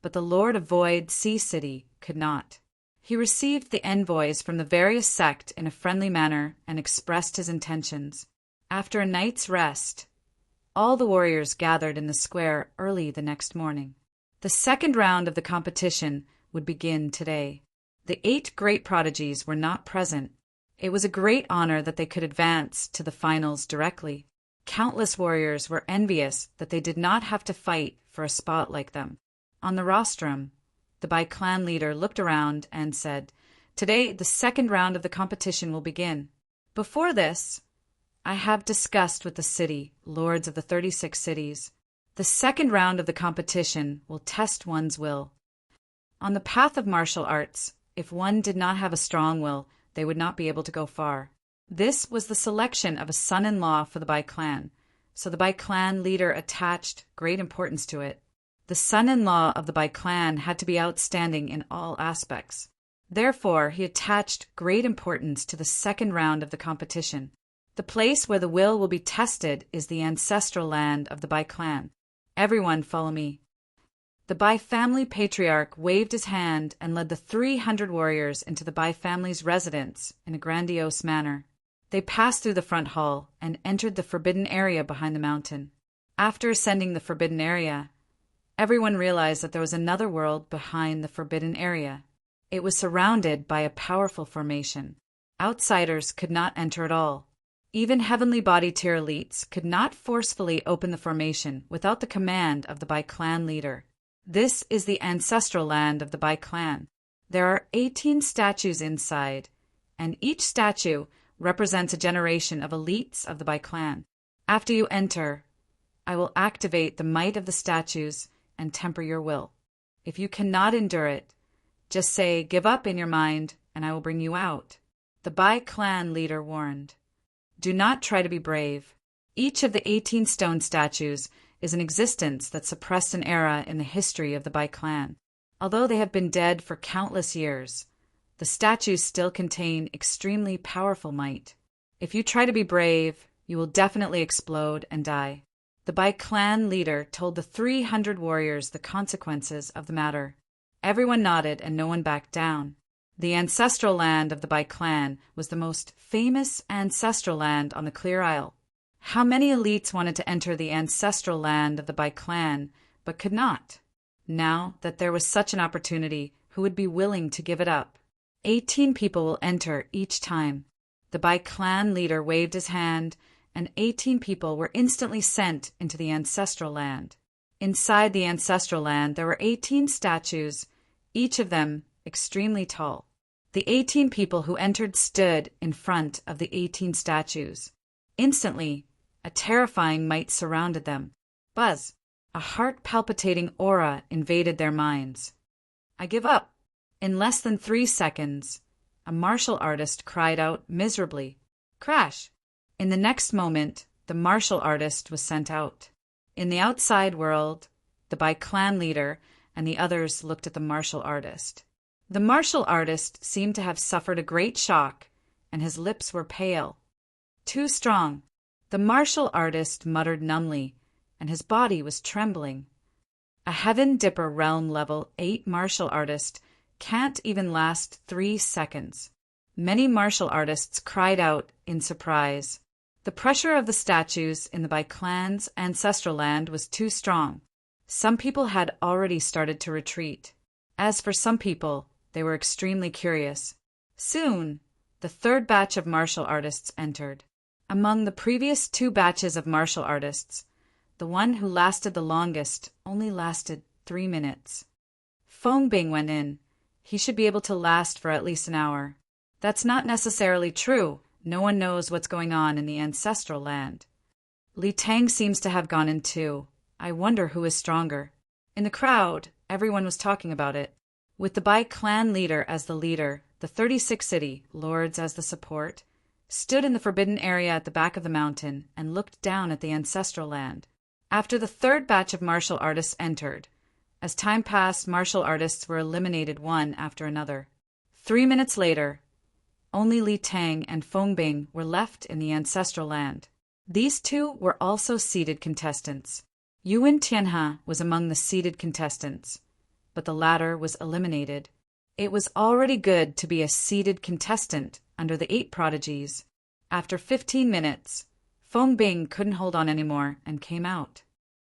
but the Lord of Void Sea City could not. He received the envoys from the various sect in a friendly manner and expressed his intentions. After a night's rest, all the warriors gathered in the square early the next morning. The second round of the competition would begin today. The 8 great prodigies were not present. It was a great honor that they could advance to the finals directly. Countless warriors were envious that they did not have to fight for a spot like them. On the rostrum, the Bai clan leader looked around and said, "Today, the second round of the competition will begin. Before this, I have discussed with the city, lords of the 36 cities. The second round of the competition will test one's will. On the path of martial arts, if one did not have a strong will, they would not be able to go far. This was the selection of a son-in-law for the Bai clan, so the Bai clan leader attached great importance to it. The son-in-law of the Bai clan had to be outstanding in all aspects. Therefore, he attached great importance to the second round of the competition. The place where the will be tested is the ancestral land of the Bai clan. Everyone follow me." The Bai family patriarch waved his hand and led the 300 warriors into the Bai family's residence in a grandiose manner. They passed through the front hall and entered the forbidden area behind the mountain. After ascending the forbidden area, everyone realized that there was another world behind the forbidden area. It was surrounded by a powerful formation. Outsiders could not enter at all. Even heavenly body tier elites could not forcefully open the formation without the command of the Bai clan leader. This is the ancestral land of the Bai clan. There are 18 statues inside, and each statue represents a generation of elites of the Bai clan. After you enter, I will activate the might of the statues and temper your will. If you cannot endure it, just say, "Give up," in your mind, and I will bring you out. The Bai clan leader warned. Do not try to be brave. Each of the 18 stone statues is an existence that suppressed an era in the history of the Bai clan. Although they have been dead for countless years, the statues still contain extremely powerful might. If you try to be brave, you will definitely explode and die. The Bai clan leader told the 300 warriors the consequences of the matter. Everyone nodded and no one backed down. The ancestral land of the Bai clan was the most famous ancestral land on the Clear Isle. How many elites wanted to enter the ancestral land of the Bai clan, but could not? Now that there was such an opportunity, who would be willing to give it up? 18 people will enter each time. The Bai clan leader waved his hand, and 18 people were instantly sent into the ancestral land. Inside the ancestral land, there were 18 statues, each of them extremely tall. The 18 people who entered stood in front of the 18 statues. Instantly, a terrifying might surrounded them. Buzz, a heart-palpitating aura invaded their minds. "I give up." In less than 3 seconds, a martial artist cried out miserably. Crash! In the next moment, the martial artist was sent out. In the outside world, the Bai clan leader and the others looked at the martial artist. The martial artist seemed to have suffered a great shock, and his lips were pale. Too strong. The martial artist muttered numbly, and his body was trembling. A Heaven Dipper Realm Level 8 martial artist can't even last 3 seconds. Many martial artists cried out in surprise. The pressure of the statues in the Bai clan's ancestral land was too strong. Some people had already started to retreat. As for some people, they were extremely curious. Soon, the third batch of martial artists entered. Among the previous 2 batches of martial artists, the one who lasted the longest only lasted 3 minutes. Feng Bing went in. He should be able to last for at least an hour. That's not necessarily true. No one knows what's going on in the ancestral land. Li Tang seems to have gone in too. I wonder who is stronger. In the crowd, everyone was talking about it. With the Bai clan leader as the leader, the 36 city lords as the support, stood in the forbidden area at the back of the mountain and looked down at the ancestral land. After the third batch of martial artists entered, as time passed, martial artists were eliminated one after another. 3 minutes later, only Li Tang and Feng Bing were left in the ancestral land. These two were also seeded contestants. Yuan Tianhe was among the seeded contestants, but the latter was eliminated. It was already good to be a seeded contestant under the 8 prodigies. After 15 minutes, Feng Bing couldn't hold on anymore and came out.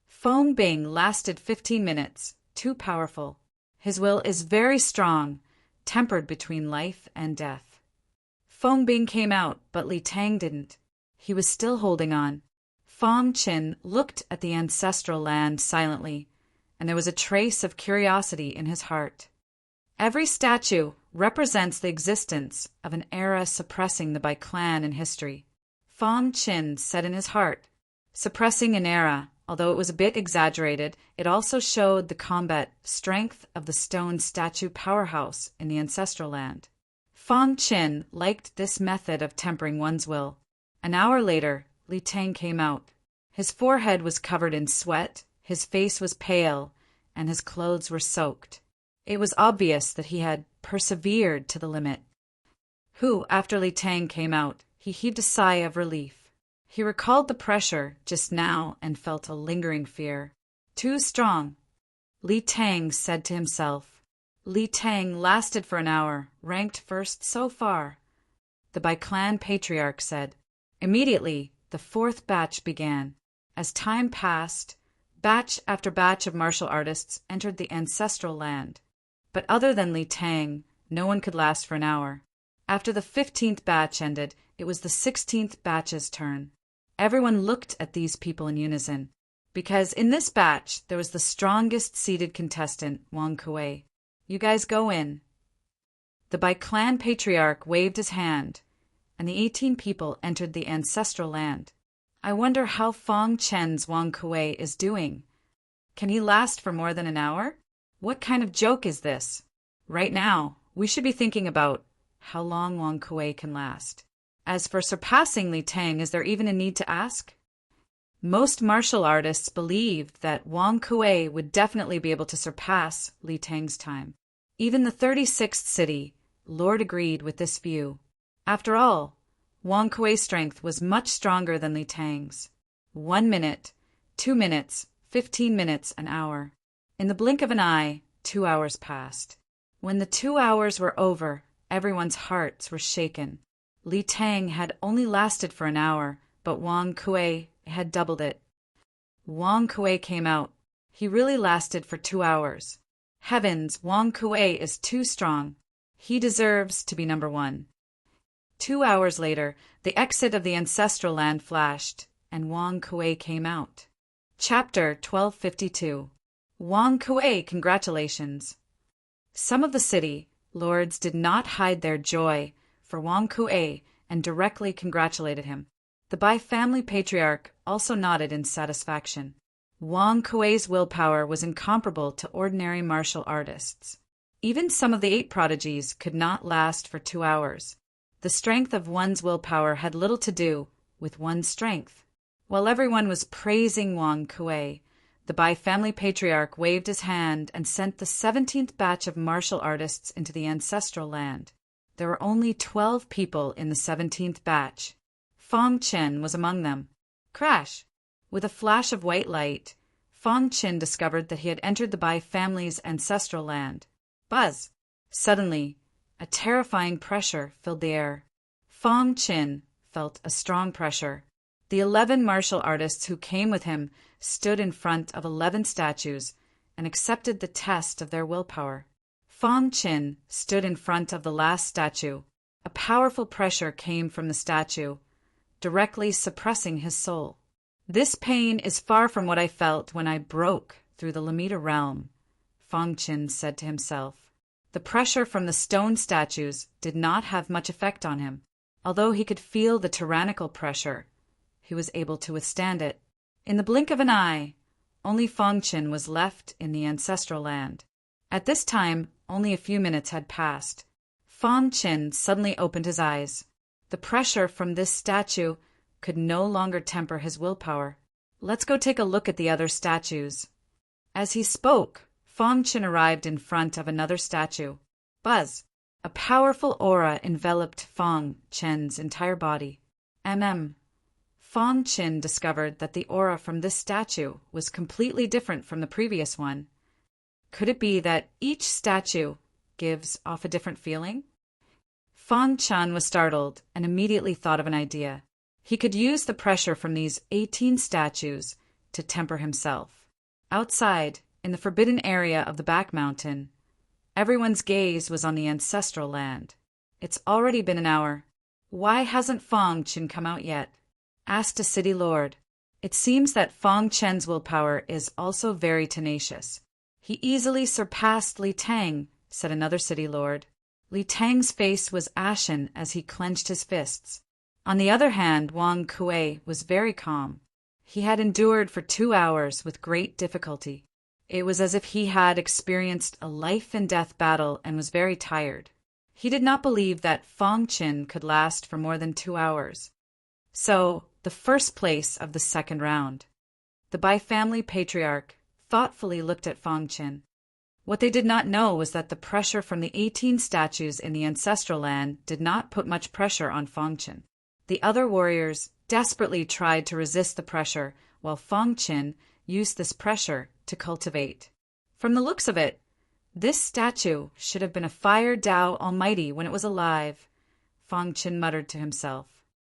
Feng Bing lasted 15 minutes, too powerful. His will is very strong, tempered between life and death. Feng Bing came out, but Li Tang didn't. He was still holding on. Fang Qin looked at the ancestral land silently, and there was a trace of curiosity in his heart. Every statue represents the existence of an era suppressing the Bai clan in history. Fang Qin said in his heart, suppressing an era, although it was a bit exaggerated, it also showed the combat strength of the stone statue powerhouse in the ancestral land. Fang Qin liked this method of tempering one's will. An hour later, Li Tang came out. His forehead was covered in sweat, his face was pale, and his clothes were soaked. It was obvious that he had persevered to the limit. After Li Tang came out, he heaved a sigh of relief. He recalled the pressure just now and felt a lingering fear. Too strong. Li Tang said to himself. Li Tang lasted for an hour, ranked first so far. The Bai clan patriarch said. Immediately, the 4th batch began. As time passed, batch after batch of martial artists entered the ancestral land. But other than Li Tang, no one could last for an hour. After the 15th batch ended, it was the 16th batch's turn. Everyone looked at these people in unison, because in this batch there was the strongest seeded contestant, Wang Kuei. You guys go in. The Bai clan patriarch waved his hand, and the 18 people entered the ancestral land. I wonder how Fang Chen's Wang Kuei is doing. Can he last for more than an hour? What kind of joke is this? Right now, we should be thinking about how long Wang Kuei can last. As for surpassing Li Tang, is there even a need to ask? Most martial artists believed that Wang Kuei would definitely be able to surpass Li Tang's time. Even the 36th city, Lord agreed with this view. After all, Wang Kuei's strength was much stronger than Li Tang's. 1 minute, 2 minutes, 15 minutes, an hour. In the blink of an eye, 2 hours passed. When the 2 hours were over, everyone's hearts were shaken. Li Tang had only lasted for an hour, but Wang Kuei had doubled it. Wang Kuei came out. He really lasted for 2 hours. Heavens, Wang Kuei is too strong. He deserves to be number 1. 2 hours later, the exit of the ancestral land flashed, and Wang Kuei came out. Chapter 1252. Wang Kuei, congratulations. Some of the city lords did not hide their joy for Wang Kuei and directly congratulated him. The Bai family patriarch also nodded in satisfaction. Wang Kuei's willpower was incomparable to ordinary martial artists. Even some of the 8 prodigies could not last for 2 hours. The strength of one's willpower had little to do with one's strength. While everyone was praising Wang Kuei, the Bai family patriarch waved his hand and sent the 17th batch of martial artists into the ancestral land. There were only 12 people in the 17th batch. Fang Chen was among them. Crash! With a flash of white light, Fang Chen discovered that he had entered the Bai family's ancestral land. Buzz! Suddenly, a terrifying pressure filled the air. Fang Chen felt a strong pressure. The 11 martial artists who came with him stood in front of 11 statues and accepted the test of their willpower. Fang Chen stood in front of the last statue. A powerful pressure came from the statue, directly suppressing his soul. This pain is far from what I felt when I broke through the Lamita realm, Fang Chen said to himself. The pressure from the stone statues did not have much effect on him. Although he could feel the tyrannical pressure, he was able to withstand it. In the blink of an eye, only Fang Chen was left in the ancestral land. At this time, only a few minutes had passed. Fang Chen suddenly opened his eyes. The pressure from this statue could no longer temper his willpower. Let's go take a look at the other statues. As he spoke, Fong Qin arrived in front of another statue. Buzz! A powerful aura enveloped Fong Qin's entire body. Fong Qin discovered that the aura from this statue was completely different from the previous one. Could it be that each statue gives off a different feeling? Fong Qin was startled and immediately thought of an idea. He could use the pressure from these 18 statues to temper himself. Outside, in the forbidden area of the back mountain, everyone's gaze was on the ancestral land. It's already been an hour. Why hasn't Fong Qin come out yet? Asked a city lord. It seems that Fong Qin's willpower is also very tenacious. He easily surpassed Li Tang, said another city lord. Li Tang's face was ashen as he clenched his fists. On the other hand, Wang Kuei was very calm. He had endured for 2 hours with great difficulty. It was as if he had experienced a life-and-death battle and was very tired. He did not believe that Fong Qin could last for more than 2 hours. So, the first place of the second round. The Bai family patriarch thoughtfully looked at Fong Qin. What they did not know was that the pressure from the 18 statues in the ancestral land did not put much pressure on Fong Qin. The other warriors desperately tried to resist the pressure, while Fong Qin used this pressure to cultivate. From the looks of it, this statue should have been a fire Tao Almighty when it was alive, Fong Qin muttered to himself.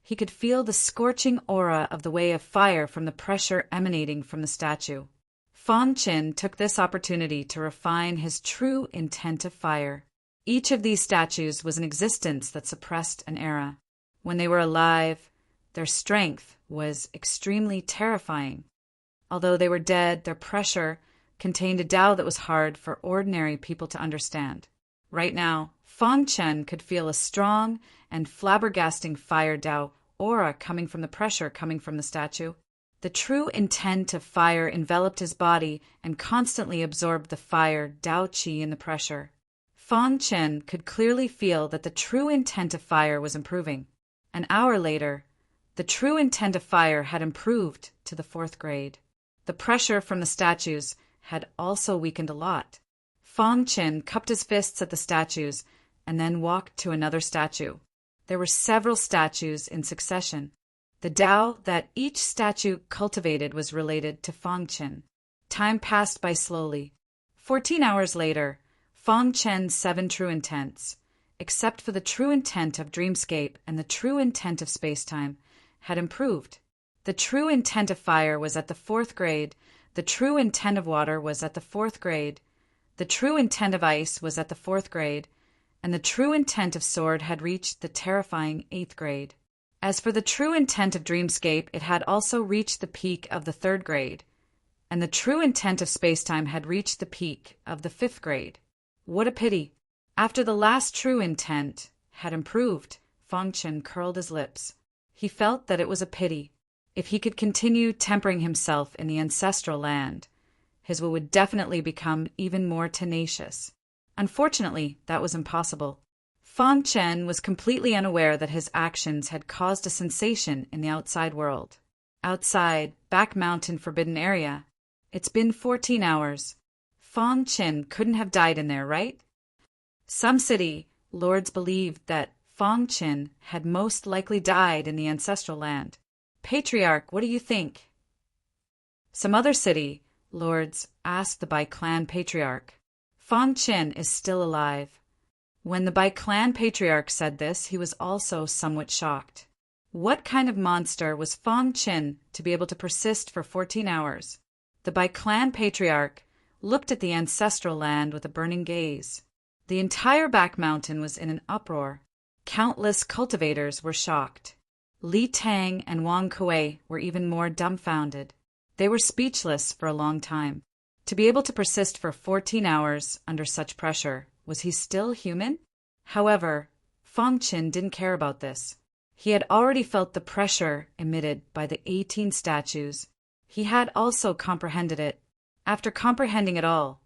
He could feel the scorching aura of the way of fire from the pressure emanating from the statue. Fong Qin took this opportunity to refine his true intent of fire. Each of these statues was an existence that suppressed an era. When they were alive, their strength was extremely terrifying. Although they were dead, their pressure contained a Tao that was hard for ordinary people to understand. Right now, Fong Qin could feel a strong and flabbergasting fire Tao aura coming from the pressure coming from the statue. The true intent of fire enveloped his body and constantly absorbed the fire Tao Qi in the pressure. Fong Qin could clearly feel that the true intent of fire was improving. An hour later, the true intent of fire had improved to the 4th grade. The pressure from the statues had also weakened a lot. Fong Qin cupped his fists at the statues and then walked to another statue. There were several statues in succession. The Tao that each statue cultivated was related to Fong Qin. Time passed by slowly. 14 hours later, Fong Qin's 7 true intents, except for the true intent of dreamscape and the true intent of spacetime, had improved. The true intent of fire was at the 4th grade, the true intent of water was at the 4th grade, the true intent of ice was at the 4th grade, and the true intent of sword had reached the terrifying 8th grade. As for the true intent of dreamscape, it had also reached the peak of the 3rd grade, and the true intent of spacetime had reached the peak of the 5th grade. What a pity! After the last true intent had improved, Fong Qin curled his lips. He felt that it was a pity. If he could continue tempering himself in the ancestral land, his will would definitely become even more tenacious. Unfortunately, that was impossible. Fong Qin was completely unaware that his actions had caused a sensation in the outside world. Outside, back mountain forbidden area. It's been 14 hours. Fong Qin couldn't have died in there, right? Some city lords believed that Fong Qin had most likely died in the ancestral land. Patriarch, what do you think? Some other city lords asked the Bai clan patriarch. Fong Qin is still alive. When the Bai clan patriarch said this, he was also somewhat shocked. What kind of monster was Fong Qin to be able to persist for 14 hours? The Bai clan patriarch looked at the ancestral land with a burning gaze. The entire back mountain was in an uproar. Countless cultivators were shocked. Li Tang and Wang Kuei were even more dumbfounded. They were speechless for a long time. To be able to persist for 14 hours under such pressure, was he still human? However, Fong Qin didn't care about this. He had already felt the pressure emitted by the 18 statues. He had also comprehended it. After comprehending it all,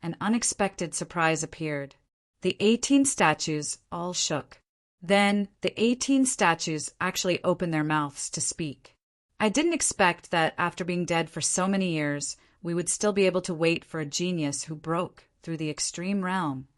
an unexpected surprise appeared. The 18 statues all shook. Then the 18 statues actually opened their mouths to speak. I didn't expect that after being dead for so many years, we would still be able to wait for a genius who broke through the extreme realm.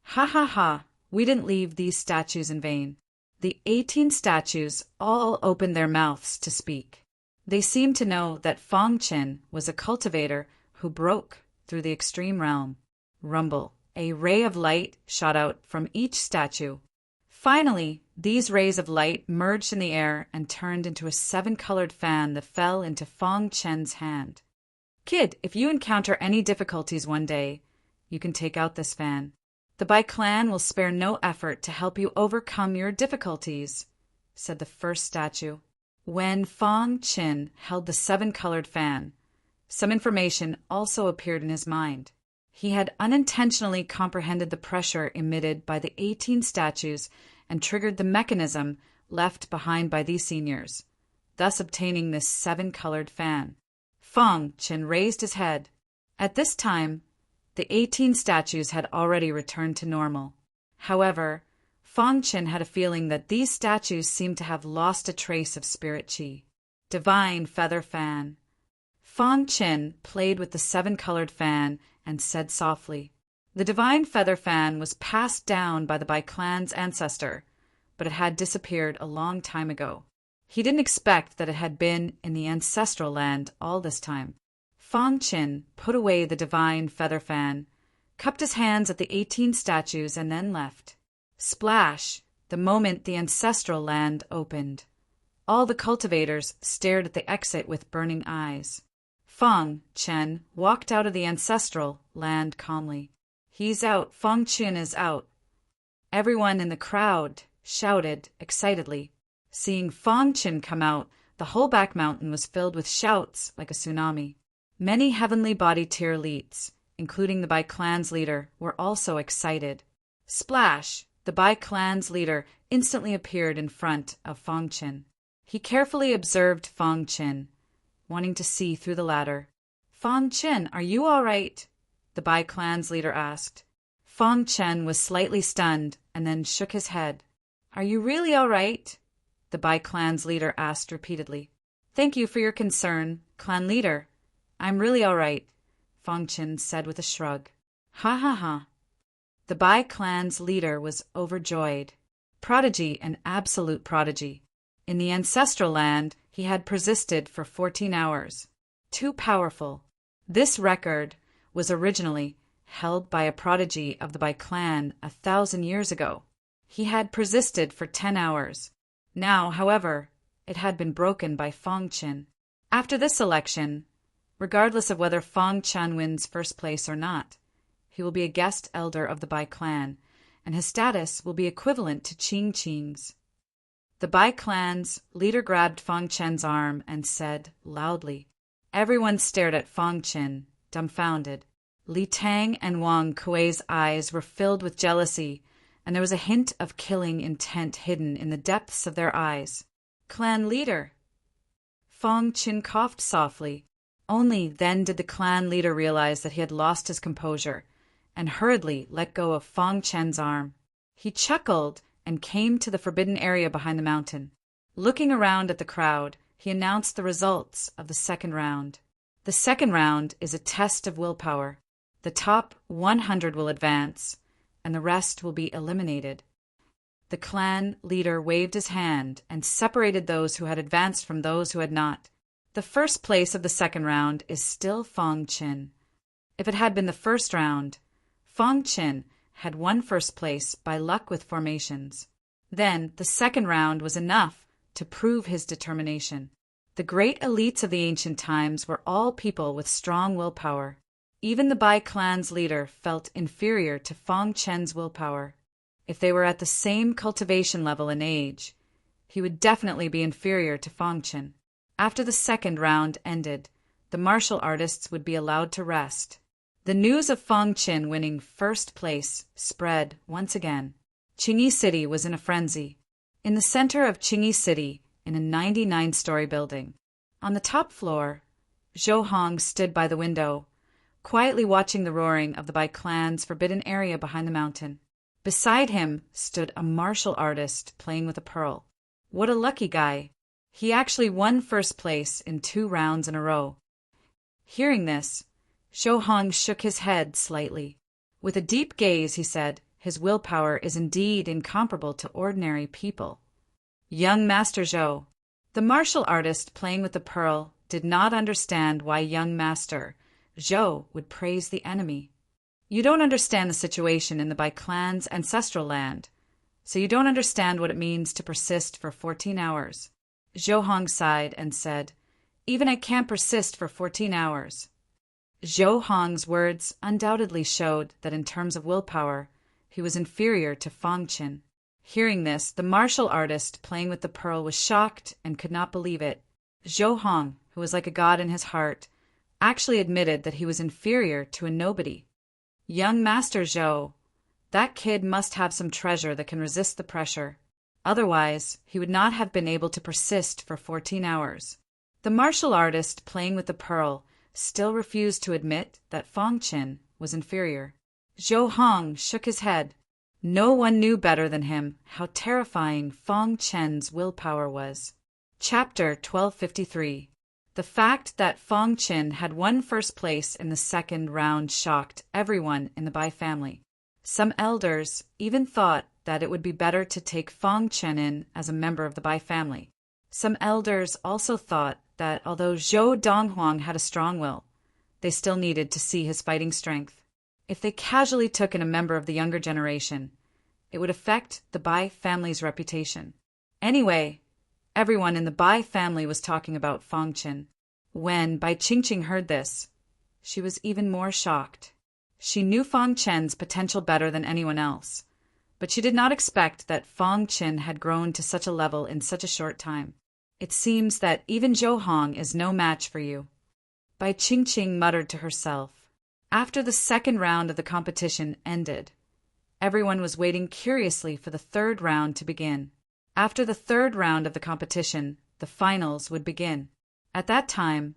Ha ha ha, we didn't leave these statues in vain. The 18 statues all opened their mouths to speak. They seemed to know that Fong Chen was a cultivator who broke through the extreme realm. Rumble. A ray of light shot out from each statue. Finally, these rays of light merged in the air and turned into a 7-colored fan that fell into Fong Chen's hand. Kid, if you encounter any difficulties one day, you can take out this fan. The Bai clan will spare no effort to help you overcome your difficulties, said the first statue. When Fong Chen held the 7-colored fan, some information also appeared in his mind. He had unintentionally comprehended the pressure emitted by the 18 statues and triggered the mechanism left behind by these seniors, thus obtaining this 7-colored fan. Fong Chen raised his head. At this time, the 18 statues had already returned to normal. However, Fong Chen had a feeling that these statues seemed to have lost a trace of spirit qi. Divine Feather Fan. Fong Chen played with the 7-colored fan and said softly, "The Divine Feather Fan was passed down by the Bai clan's ancestor, but it had disappeared a long time ago." He didn't expect that it had been in the ancestral land all this time. Fong Chen put away the Divine Feather Fan, cupped his hands at the 18 statues, and then left. Splash! The moment the ancestral land opened. All the cultivators stared at the exit with burning eyes. Fong Chen walked out of the ancestral land calmly. "He's out. Fong Chen is out." Everyone in the crowd shouted excitedly. Seeing Fong Chen come out, the whole back mountain was filled with shouts like a tsunami. Many heavenly body tier elites, including the Bai clan's leader, were also excited. Splash! The Bai clan's leader instantly appeared in front of Fong Chen. He carefully observed Fong Chen, wanting to see through the latter. "Fong Chen, are you all right?" the Bai clan's leader asked. Fong Chen was slightly stunned and then shook his head. "Are you really all right?" the Bai clan's leader asked repeatedly. "Thank you for your concern, clan leader. I'm really all right," Fong Chen said with a shrug. Ha ha ha. The Bai clan's leader was overjoyed. Prodigy and absolute prodigy. In the ancestral land, he had persisted for 14 hours. Too powerful. This record was originally held by a prodigy of the Bai clan 1,000 years ago. He had persisted for 10 hours. Now, however, it had been broken by Fong Chen. After this election, regardless of whether Fong Chen wins first place or not, he will be a guest elder of the Bai clan, and his status will be equivalent to Qing Qing's. The Bai clan's leader grabbed Fong Chen's arm and said loudly. Everyone stared at Fong Chen, dumbfounded. Li Tang and Wang Kuei's eyes were filled with jealousy, and there was a hint of killing intent hidden in the depths of their eyes. "Clan leader!" Fong Chen coughed softly. Only then did the clan leader realize that he had lost his composure, and hurriedly let go of Fong Chen's arm. He chuckled and came to the forbidden area behind the mountain. Looking around at the crowd, he announced the results of the second round. The second round is a test of willpower. The top 100 will advance, and the rest will be eliminated. The clan leader waved his hand and separated those who had advanced from those who had not. The first place of the second round is still Fong Chen. If it had been the first round, Fong Chen had won first place by luck with formations. Then the second round was enough to prove his determination. The great elites of the ancient times were all people with strong willpower. Even the Bai clan's leader felt inferior to Fong Chen's willpower. If they were at the same cultivation level in age, he would definitely be inferior to Fong Chen. After the second round ended, the martial artists would be allowed to rest. The news of Fong Chen winning first place spread once again. Qingyi City was in a frenzy. In the center of Qingyi City, in a 99-story building. On the top floor, Zhou Hong stood by the window, quietly watching the roaring of the Bai clan's forbidden area behind the mountain. Beside him stood a martial artist playing with a pearl. What a lucky guy. He actually won first place in 2 rounds in a row. Hearing this, Zhou Hong shook his head slightly. With a deep gaze, he said, his willpower is indeed incomparable to ordinary people. Young Master Zhou. The martial artist playing with the pearl did not understand why young Master Zhou would praise the enemy. You don't understand the situation in the Bai clan's ancestral land, so you don't understand what it means to persist for 14 hours. Zhou Hong sighed and said, Even I can't persist for 14 hours. Zhou Hong's words undoubtedly showed that in terms of willpower, he was inferior to Fang Qin. Hearing this, the martial artist playing with the pearl was shocked and could not believe it. Zhou Hong, who was like a god in his heart, actually admitted that he was inferior to a nobody. Young Master Zhou, that kid must have some treasure that can resist the pressure. Otherwise, he would not have been able to persist for 14 hours. The martial artist playing with the pearl still refused to admit that Fang Qin was inferior. Zhou Hong shook his head. No one knew better than him how terrifying Fang Qin's willpower was. Chapter 1253. The fact that Fang Qin had won first place in the second round shocked everyone in the Bai family. Some elders even thought that it would be better to take Fang Qin in as a member of the Bai family. Some elders also thought that although Zhou Donghuang had a strong will, they still needed to see his fighting strength. If they casually took in a member of the younger generation, it would affect the Bai family's reputation. Anyway, everyone in the Bai family was talking about Fang Qin. When Bai Qingqing heard this, she was even more shocked. She knew Fang Qin's potential better than anyone else, but she did not expect that Fang Qin had grown to such a level in such a short time. It seems that even Zhou Hong is no match for you. Bai Qingqing muttered to herself. After the second round of the competition ended, everyone was waiting curiously for the third round to begin. After the third round of the competition, the finals would begin. At that time,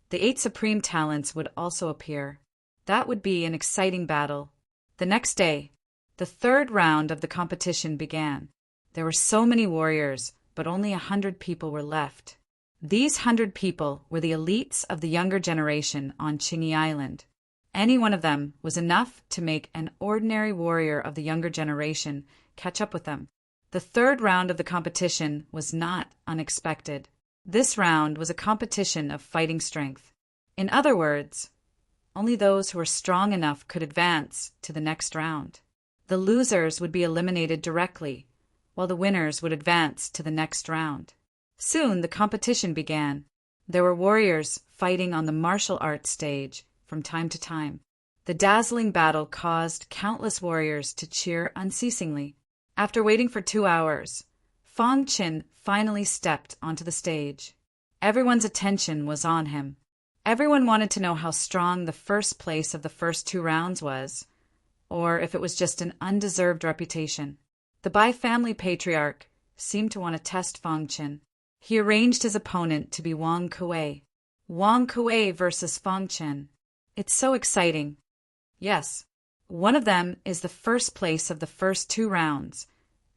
the 8 supreme talents would also appear. That would be an exciting battle. The next day, the third round of the competition began. There were so many warriors, but only 100 people were left. These 100 people were the elites of the younger generation on Qingyi Island. Any one of them was enough to make an ordinary warrior of the younger generation catch up with them. The third round of the competition was not unexpected. This round was a competition of fighting strength. In other words, only those who were strong enough could advance to the next round. The losers would be eliminated directly, while the winners would advance to the next round. Soon the competition began. There were warriors fighting on the martial arts stage from time to time. The dazzling battle caused countless warriors to cheer unceasingly. After waiting for 2 hours, Fang Qin finally stepped onto the stage. Everyone's attention was on him. Everyone wanted to know how strong the first place of the first 2 rounds was, or if it was just an undeserved reputation. The Bai family patriarch seemed to want to test Fang Qin. He arranged his opponent to be Wang Kuei. Wang Kuei versus Fang Qin. It's so exciting. Yes, one of them is the first place of the first 2 rounds,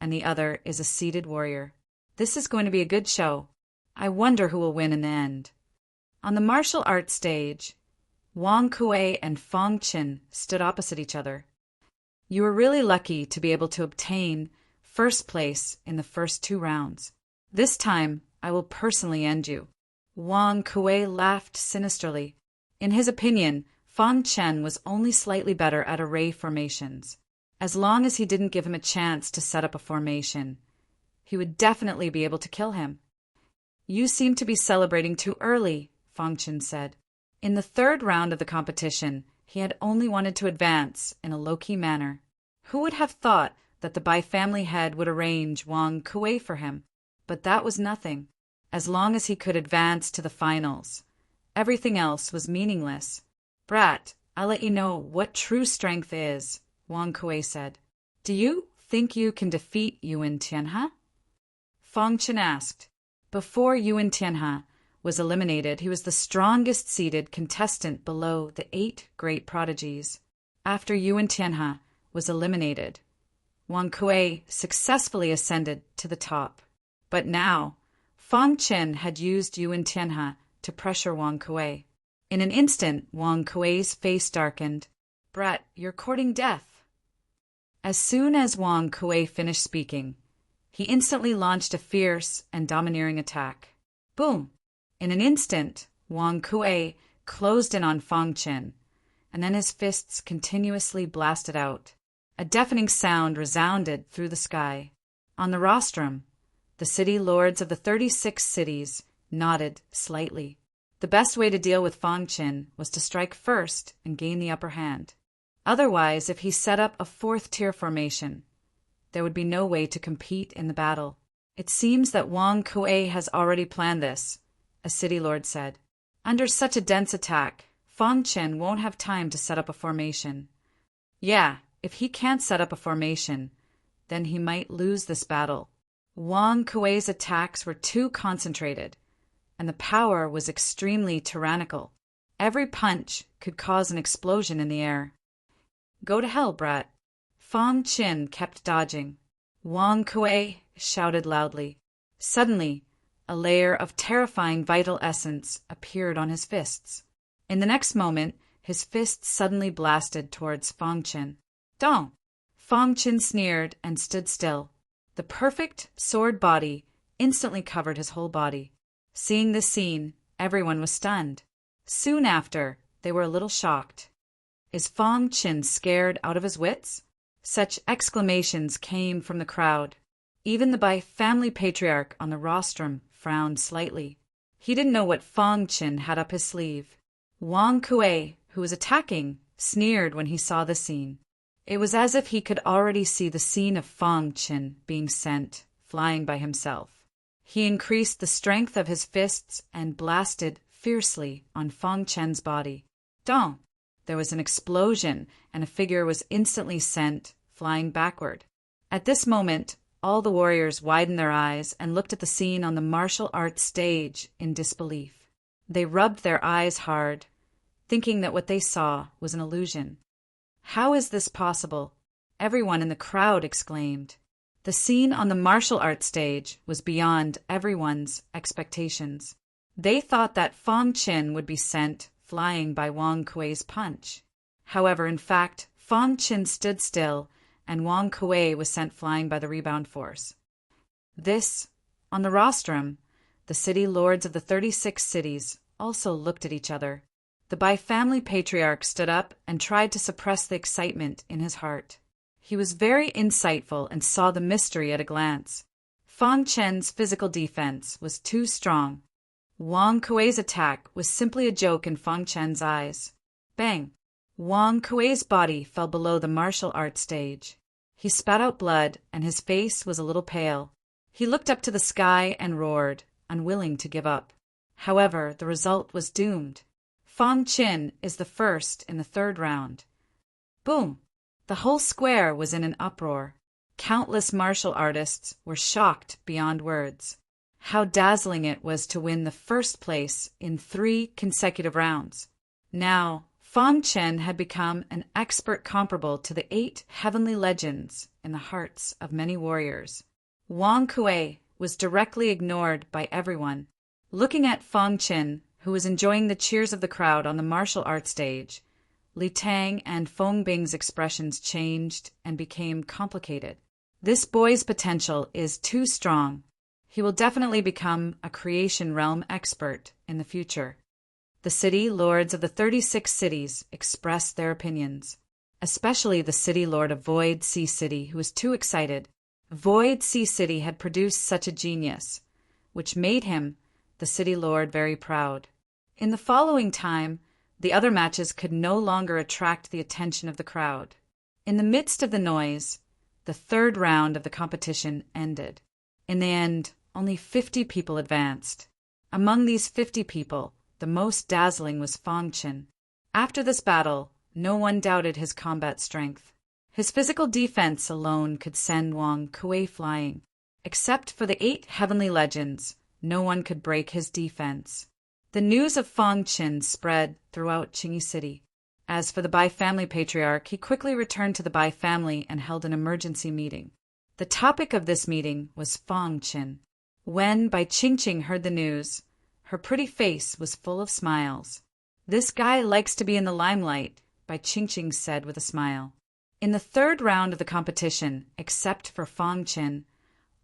and the other is a seated warrior. This is going to be a good show. I wonder who will win in the end. On the martial arts stage, Wang Kuei and Fang Qin stood opposite each other. You were really lucky to be able to obtain first place in the first 2 rounds. This time, I will personally end you. Wang Kuei laughed sinisterly. In his opinion, Fang Qin was only slightly better at array formations. As long as he didn't give him a chance to set up a formation, he would definitely be able to kill him. You seem to be celebrating too early, Fang Qin said. In the third round of the competition, he had only wanted to advance in a low-key manner. Who would have thought that the Bai family head would arrange Wang Kuei for him? But that was nothing. As long as he could advance to the finals, everything else was meaningless. Brat, I'll let you know what true strength is, Wang Kuei said. Do you think you can defeat Yuan Tianhe? Fang Qin asked. Before Yuan Tianhe was eliminated, he was the strongest seeded contestant below the 8 great prodigies. After Yuan Tianhe was eliminated, Wang Kuei successfully ascended to the top. But now, Fang Chen had used Yuan Tianhe to pressure Wang Kuei. In an instant, Wang Kuei's face darkened. "Brat, you're courting death." As soon as Wang Kuei finished speaking, he instantly launched a fierce and domineering attack. Boom! In an instant, Wang Kuei closed in on Fang Chen, and then his fists continuously blasted out. A deafening sound resounded through the sky. On the rostrum, the city lords of the 36 cities nodded slightly. The best way to deal with Fang Chen was to strike first and gain the upper hand. Otherwise, if he set up a fourth-tier formation, there would be no way to compete in the battle. "It seems that Wang Kuei has already planned this," a city lord said. "Under such a dense attack, Fang Chen won't have time to set up a formation." "Yeah, if he can't set up a formation, then he might lose this battle." Wang Kuei's attacks were too concentrated, and the power was extremely tyrannical. Every punch could cause an explosion in the air. "Go to hell, brat." Fang Chen kept dodging. Wang Kuei shouted loudly. Suddenly, a layer of terrifying vital essence appeared on his fists. In the next moment, his fists suddenly blasted towards Fang Chen. "Dong!" Fang Chen sneered and stood still. The perfect sword body instantly covered his whole body. Seeing this scene, everyone was stunned. Soon after, they were a little shocked. "Is Fang Chen scared out of his wits?" Such exclamations came from the crowd. Even the family patriarch on the rostrum frowned slightly. He didn't know what Fang Chen had up his sleeve. Wang Kuei, who was attacking, sneered when he saw the scene. It was as if he could already see the scene of Fang Chen being sent, flying by himself. He increased the strength of his fists and blasted fiercely on Fang Chen's body. Dong! There was an explosion, and a figure was instantly sent flying backward. At this moment, all the warriors widened their eyes and looked at the scene on the martial arts stage in disbelief. They rubbed their eyes hard, thinking that what they saw was an illusion. "How is this possible?" everyone in the crowd exclaimed. The scene on the martial arts stage was beyond everyone's expectations. They thought that Fang Chen would be sent flying by Wang Kuei's punch. However, in fact, Fang Chen stood still, and Wang Kuei was sent flying by the rebound force. On the rostrum, the city lords of the 36 cities also looked at each other. The family patriarch stood up and tried to suppress the excitement in his heart. He was very insightful and saw the mystery at a glance. Fang Chen's physical defense was too strong. Wang Kuei's attack was simply a joke in Fang Chen's eyes. Bang! Wang Kuei's body fell below the martial arts stage. He spat out blood, and his face was a little pale. He looked up to the sky and roared, unwilling to give up. However, the result was doomed. Fang Chen is the first in the third round. Boom! The whole square was in an uproar. Countless martial artists were shocked beyond words. How dazzling it was to win the first place in 3 consecutive rounds. Now, Fang Chen had become an expert comparable to the 8 heavenly legends in the hearts of many warriors. Wang Kuei was directly ignored by everyone. Looking at Fang Chen, who was enjoying the cheers of the crowd on the martial arts stage, Li Tang and Feng Bing's expressions changed and became complicated. This boy's potential is too strong. He will definitely become a creation realm expert in the future. The city lords of the 36 cities expressed their opinions, especially the city lord of Void Sea City, who was too excited. Void Sea City had produced such a genius, which made him, the city lord, very proud. In the following time, the other matches could no longer attract the attention of the crowd. In the midst of the noise, the third round of the competition ended. In the end, only 50 people advanced. Among these 50 people, the most dazzling was Fang Chen. After this battle, no one doubted his combat strength. His physical defense alone could send Wang Kuei flying. Except for the 8 heavenly legends, no one could break his defense. The news of Fang Chen spread throughout Qingyi City. As for the Bai family patriarch, he quickly returned to the Bai family and held an emergency meeting. The topic of this meeting was Fong Qin. When Bai Qingqing heard the news, her pretty face was full of smiles. "This guy likes to be in the limelight," Bai Qingqing said with a smile. In the third round of the competition, except for Fong Qin,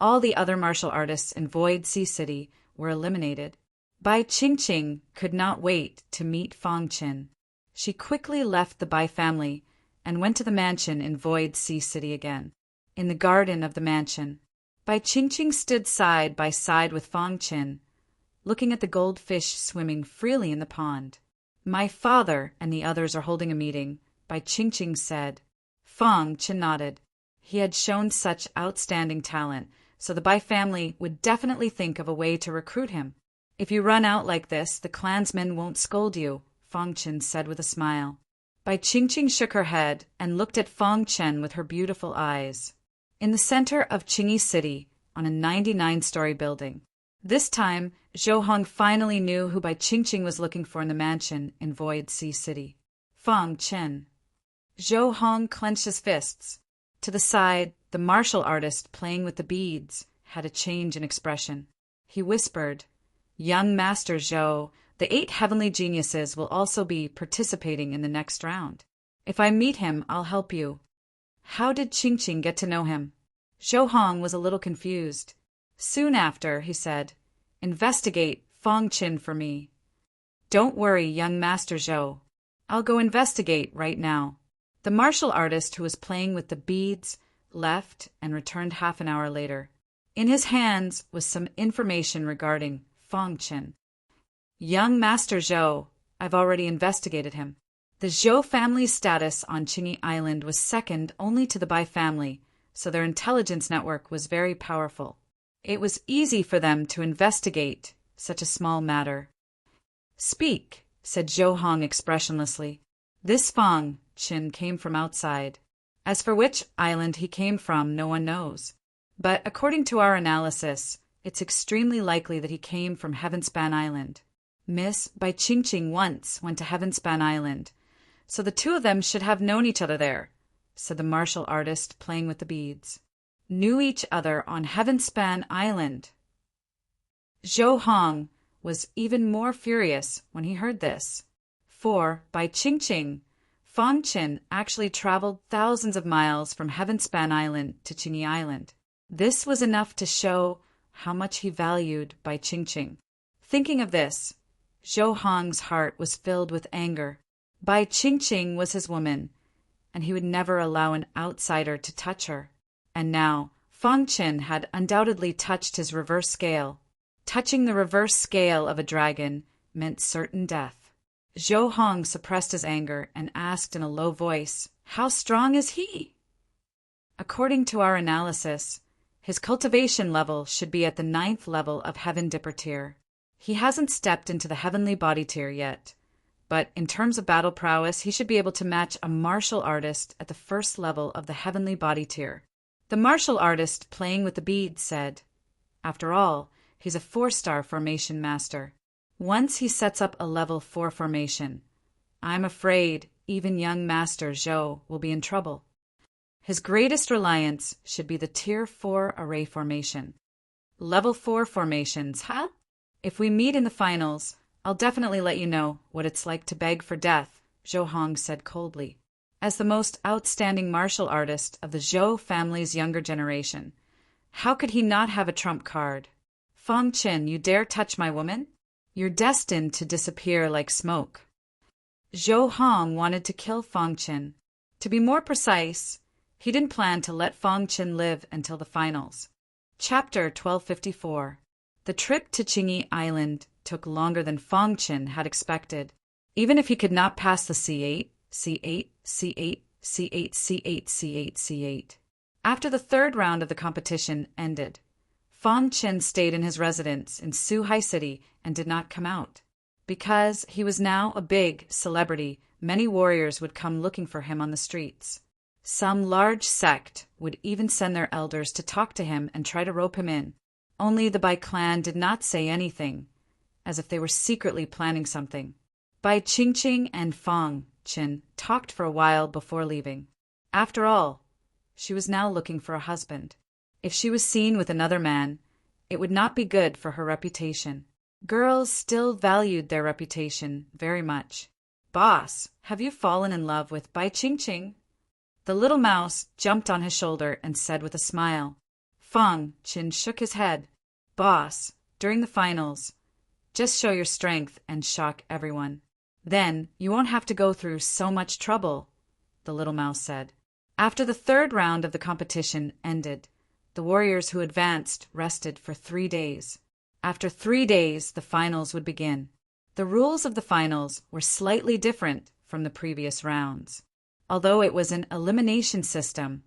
all the other martial artists in Void Sea City were eliminated. Bai Qingqing could not wait to meet Fong Qin. She quickly left the Bai family and went to the mansion in Void Sea City again. In the garden of the mansion, Bai Qingqing stood side by side with Fong Qin, looking at the goldfish swimming freely in the pond. "My father and the others are holding a meeting," Bai Qingqing said. Fong Qin nodded. He had shown such outstanding talent, so the Bai family would definitely think of a way to recruit him. "If you run out like this, the clansmen won't scold you," Fong Qin said with a smile. Bai Qingqing shook her head and looked at Fong Qin with her beautiful eyes. In the center of Qingyi City, on a 99-story building. This time, Zhou Hong finally knew who Bai Qingqing was looking for in the mansion in Void Sea City. Fong Qin. Zhou Hong clenched his fists. To the side, the martial artist playing with the beads had a change in expression. He whispered, "Young Master Zhou, the 8 heavenly geniuses will also be participating in the next round. If I meet him, I'll help you." How did Qingqing get to know him? Zhou Hong was a little confused. Soon after, he said, "Investigate Fong Qin for me." "Don't worry, young Master Zhou. I'll go investigate right now." The martial artist who was playing with the beads left and returned half an hour later. In his hands was some information regarding Fong Qin. "Young Master Zhou, I've already investigated him. The Zhou family's status on Qingyi Island was second only to the Bai family, so their intelligence network was very powerful. It was easy for them to investigate such a small matter." "Speak," said Zhou Hong expressionlessly. "This Fong Qin came from outside. As for which island he came from, no one knows. But according to our analysis, it's extremely likely that he came from Heavenspan Island. Miss Bai Qingqing once went to Heavenspan Island, so the two of them should have known each other there," said the martial artist playing with the beads. "Knew each other on Heavenspan Island." Zhou Hong was even more furious when he heard this. For, by Qingqing, Fong Qin actually traveled thousands of miles from Heavenspan Island to Qingyi Island. This was enough to show how much he valued Bai Qingqing. Thinking of this, Zhou Hong's heart was filled with anger. Bai Qingqing was his woman, and he would never allow an outsider to touch her. And now, Fong Qin had undoubtedly touched his reverse scale. Touching the reverse scale of a dragon meant certain death. Zhou Hong suppressed his anger and asked in a low voice, "How strong is he?" According to our analysis, his cultivation level should be at the 9th level of Heaven Dipper tier. He hasn't stepped into the Heavenly Body tier yet, but in terms of battle prowess, he should be able to match a martial artist at the 1st level of the Heavenly Body tier. The martial artist playing with the beads said, "After all, he's a 4-star formation master. Once he sets up a level 4 formation, I'm afraid even young Master Zhou will be in trouble. His greatest reliance should be the Tier 4 array formation. Level 4 formations, huh? If we meet in the finals, I'll definitely let you know what it's like to beg for death," Zhou Hong said coldly. As the most outstanding martial artist of the Zhou family's younger generation, how could he not have a trump card? "Fong Qin, you dare touch my woman? You're destined to disappear like smoke." Zhou Hong wanted to kill Fong Qin. To be more precise, he didn't plan to let Fong Qin live until the finals. Chapter 1254. The trip to Qingyi Island took longer than Fong Qin had expected. Even if he could not pass the C8, C8, C8, C8, C8, C8, C8. After the 3rd round of the competition ended, Fong Qin stayed in his residence in Suhai City and did not come out. Because he was now a big celebrity, many warriors would come looking for him on the streets. Some large sect would even send their elders to talk to him and try to rope him in. Only the Bai clan did not say anything, as if they were secretly planning something. Bai Qingqing and Fong Chen talked for a while before leaving. After all, she was now looking for a husband. If she was seen with another man, it would not be good for her reputation. Girls still valued their reputation very much. "Boss, have you fallen in love with Bai Qingqing?" The little mouse jumped on his shoulder and said with a smile. Fang Qin shook his head. "Boss, during the finals, just show your strength and shock everyone. Then you won't have to go through so much trouble," the little mouse said. After the third round of the competition ended, the warriors who advanced rested for 3 days. After 3 days, the finals would begin. The rules of the finals were slightly different from the previous rounds. Although it was an elimination system,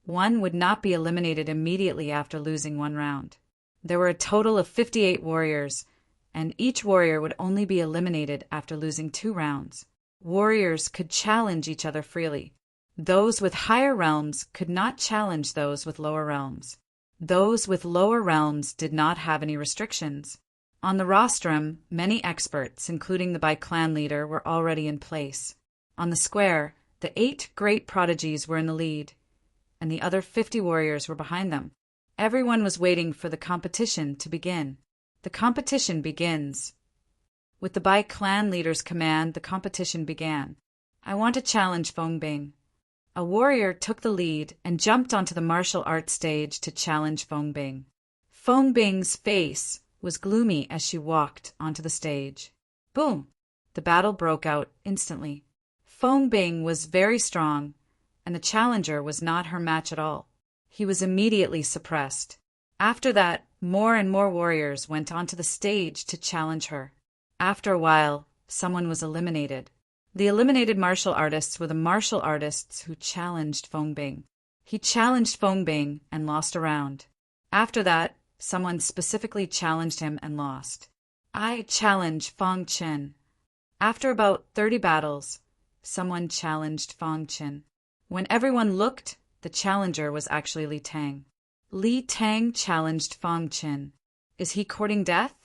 one would not be eliminated immediately after losing one round. There were a total of 58 warriors, and each warrior would only be eliminated after losing 2 rounds. Warriors could challenge each other freely. Those with higher realms could not challenge those with lower realms. Those with lower realms did not have any restrictions. On the rostrum, many experts, including the Bai clan leader, were already in place. On the square, the 8 great prodigies were in the lead, and the other 50 warriors were behind them. Everyone was waiting for the competition to begin. The competition begins. With the Bai clan leader's command, the competition began. "I want to challenge Feng Bing." A warrior took the lead and jumped onto the martial arts stage to challenge Feng Bing. Feng Bing's face was gloomy as she walked onto the stage. Boom! The battle broke out instantly. Feng Bing was very strong, and the challenger was not her match at all. He was immediately suppressed. After that, more and more warriors went onto the stage to challenge her. After a while, someone was eliminated. The eliminated martial artists were the martial artists who challenged Feng Bing. He challenged Feng Bing and lost a round. After that, someone specifically challenged him and lost. "I challenge Fang Chen." After about 30 battles, someone challenged Fang Chen. When everyone looked, the challenger was actually Li Tang. Li Tang challenged Fang Chen. Is he courting death?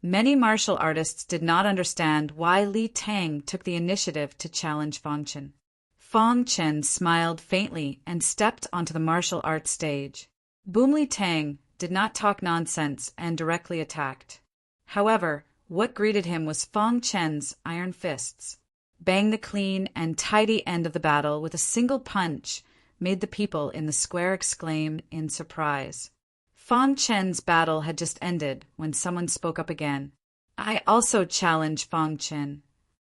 Many martial artists did not understand why Li Tang took the initiative to challenge Fang Chen. Fang Chen smiled faintly and stepped onto the martial arts stage. Boom Li Tang did not talk nonsense and directly attacked. However, what greeted him was Fang Chen's iron fists. Bang, the clean and tidy end of the battle with a single punch made the people in the square exclaim in surprise. Fang Chen's battle had just ended when someone spoke up again. "I also challenge Fang Chen."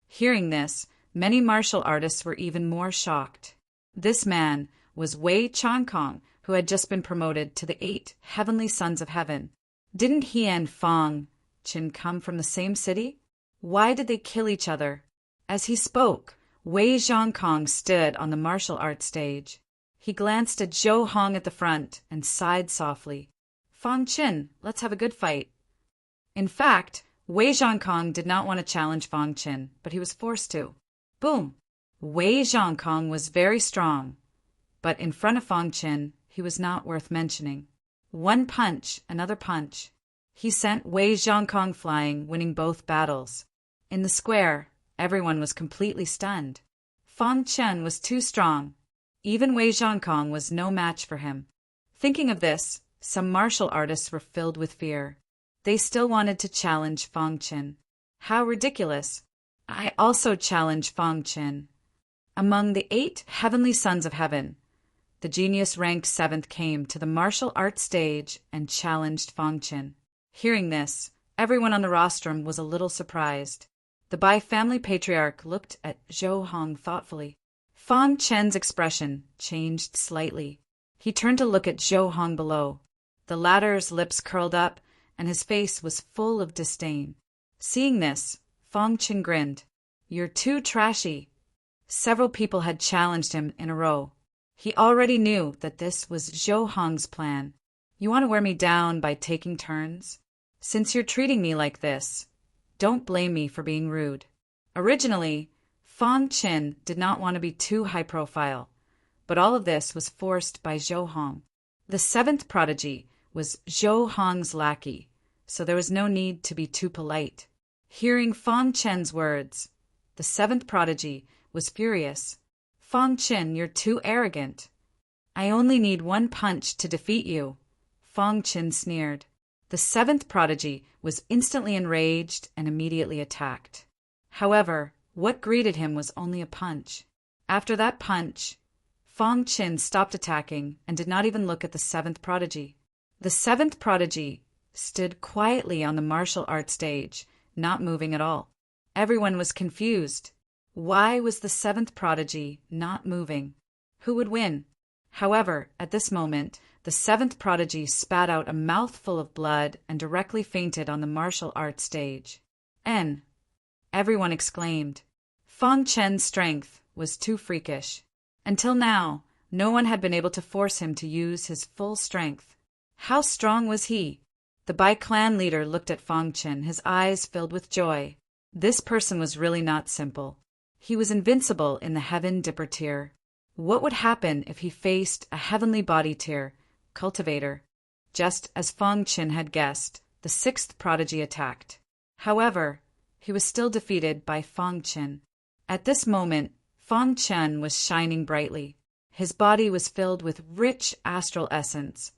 Hearing this, many martial artists were even more shocked. This man was Wei Changkong, who had just been promoted to the 8 heavenly sons of heaven. Didn't he and Fang Chen come from the same city? Why did they kill each other? As he spoke, Wei Zhongkong stood on the martial arts stage. He glanced at Zhou Hong at the front and sighed softly. "Fang Chen, let's have a good fight." In fact, Wei Zhongkong did not want to challenge Fang Chen, but he was forced to. Boom! Wei Zhongkong was very strong, but in front of Fang Chen, he was not worth mentioning. One punch, another punch. He sent Wei Zhongkong flying, winning both battles. In the square, everyone was completely stunned. Fang Chen was too strong. Even Wei Zhongkong was no match for him. Thinking of this, some martial artists were filled with fear. They still wanted to challenge Fang Chen. How ridiculous! I also challenge Fang Chen. Among the 8 heavenly sons of heaven, the genius ranked 7th came to the martial arts stage and challenged Fang Chen. Hearing this, everyone on the rostrum was a little surprised. The Bai family patriarch looked at Zhou Hong thoughtfully. Fang Chen's expression changed slightly. He turned to look at Zhou Hong below. The latter's lips curled up, and his face was full of disdain. Seeing this, Fang Chen grinned. "You're too trashy." Several people had challenged him in a row. He already knew that this was Zhou Hong's plan. "You want to wear me down by taking turns? Since you're treating me like this, don't blame me for being rude." Originally, Fang Chen did not want to be too high profile, but all of this was forced by Zhou Hong. The 7th prodigy was Zhou Hong's lackey, so there was no need to be too polite. Hearing Fang Chen's words, the 7th prodigy was furious. Fang Qin, you're too arrogant. I only need one punch to defeat you. Fang Qin sneered. The seventh prodigy was instantly enraged and immediately attacked. However, what greeted him was only a punch. After that punch, Fang Qin stopped attacking and did not even look at the seventh prodigy. The seventh prodigy stood quietly on the martial arts stage, not moving at all. Everyone was confused. Why was the seventh prodigy not moving? Who would win? However, at this moment, the seventh prodigy spat out a mouthful of blood and directly fainted on the martial arts stage. N. Everyone exclaimed. Fang Chen's strength was too freakish. Until now, no one had been able to force him to use his full strength. How strong was he? The Bai clan leader looked at Fang Chen, his eyes filled with joy. This person was really not simple. He was invincible in the Heaven Dipper tier. What would happen if he faced a Heavenly Body tier cultivator? Just as Fang Chen had guessed, the sixth prodigy attacked. However, he was still defeated by Fang Chen. At this moment, Fang Chen was shining brightly. His body was filled with rich astral essence,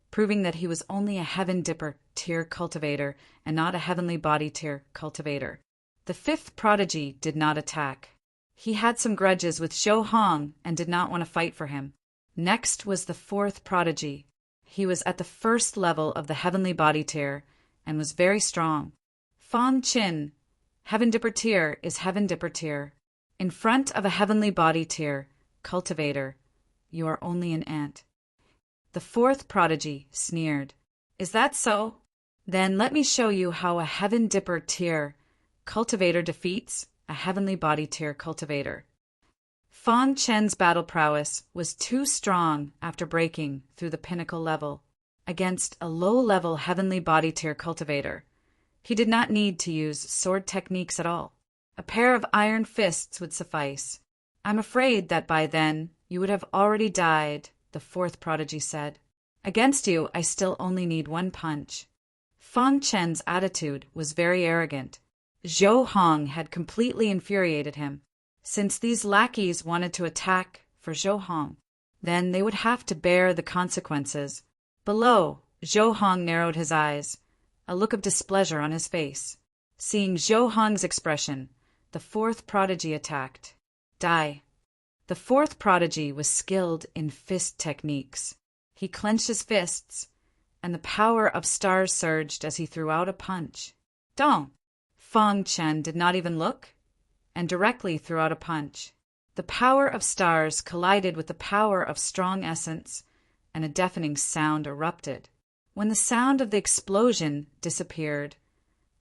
proving that he was only a Heaven Dipper tier cultivator and not a Heavenly Body tier cultivator. The fifth prodigy did not attack. He had some grudges with Zhou Hong and did not want to fight for him. Next was the fourth prodigy. He was at the first level of the Heavenly Body tier and was very strong. Fang Qin, Heaven Dipper tier is Heaven Dipper tier. In front of a Heavenly Body tier cultivator, you are only an ant. The fourth prodigy sneered. Is that so? Then let me show you how a Heaven Dipper tier cultivator defeats a Heavenly Body tier cultivator. Fang Chen's battle prowess was too strong after breaking through the pinnacle level against a low-level Heavenly Body tier cultivator. He did not need to use sword techniques at all. A pair of iron fists would suffice. I'm afraid that by then you would have already died, the fourth prodigy said. Against you, I still only need one punch. Fang Chen's attitude was very arrogant. Zhou Hong had completely infuriated him. Since these lackeys wanted to attack for Zhou Hong, then they would have to bear the consequences. Below, Zhou Hong narrowed his eyes, a look of displeasure on his face. Seeing Zhou Hong's expression, the fourth prodigy attacked. Die. The fourth prodigy was skilled in fist techniques. He clenched his fists, and the power of stars surged as he threw out a punch. Dong! Fang Chen did not even look, and directly threw out a punch. The power of stars collided with the power of strong essence, and a deafening sound erupted. When the sound of the explosion disappeared,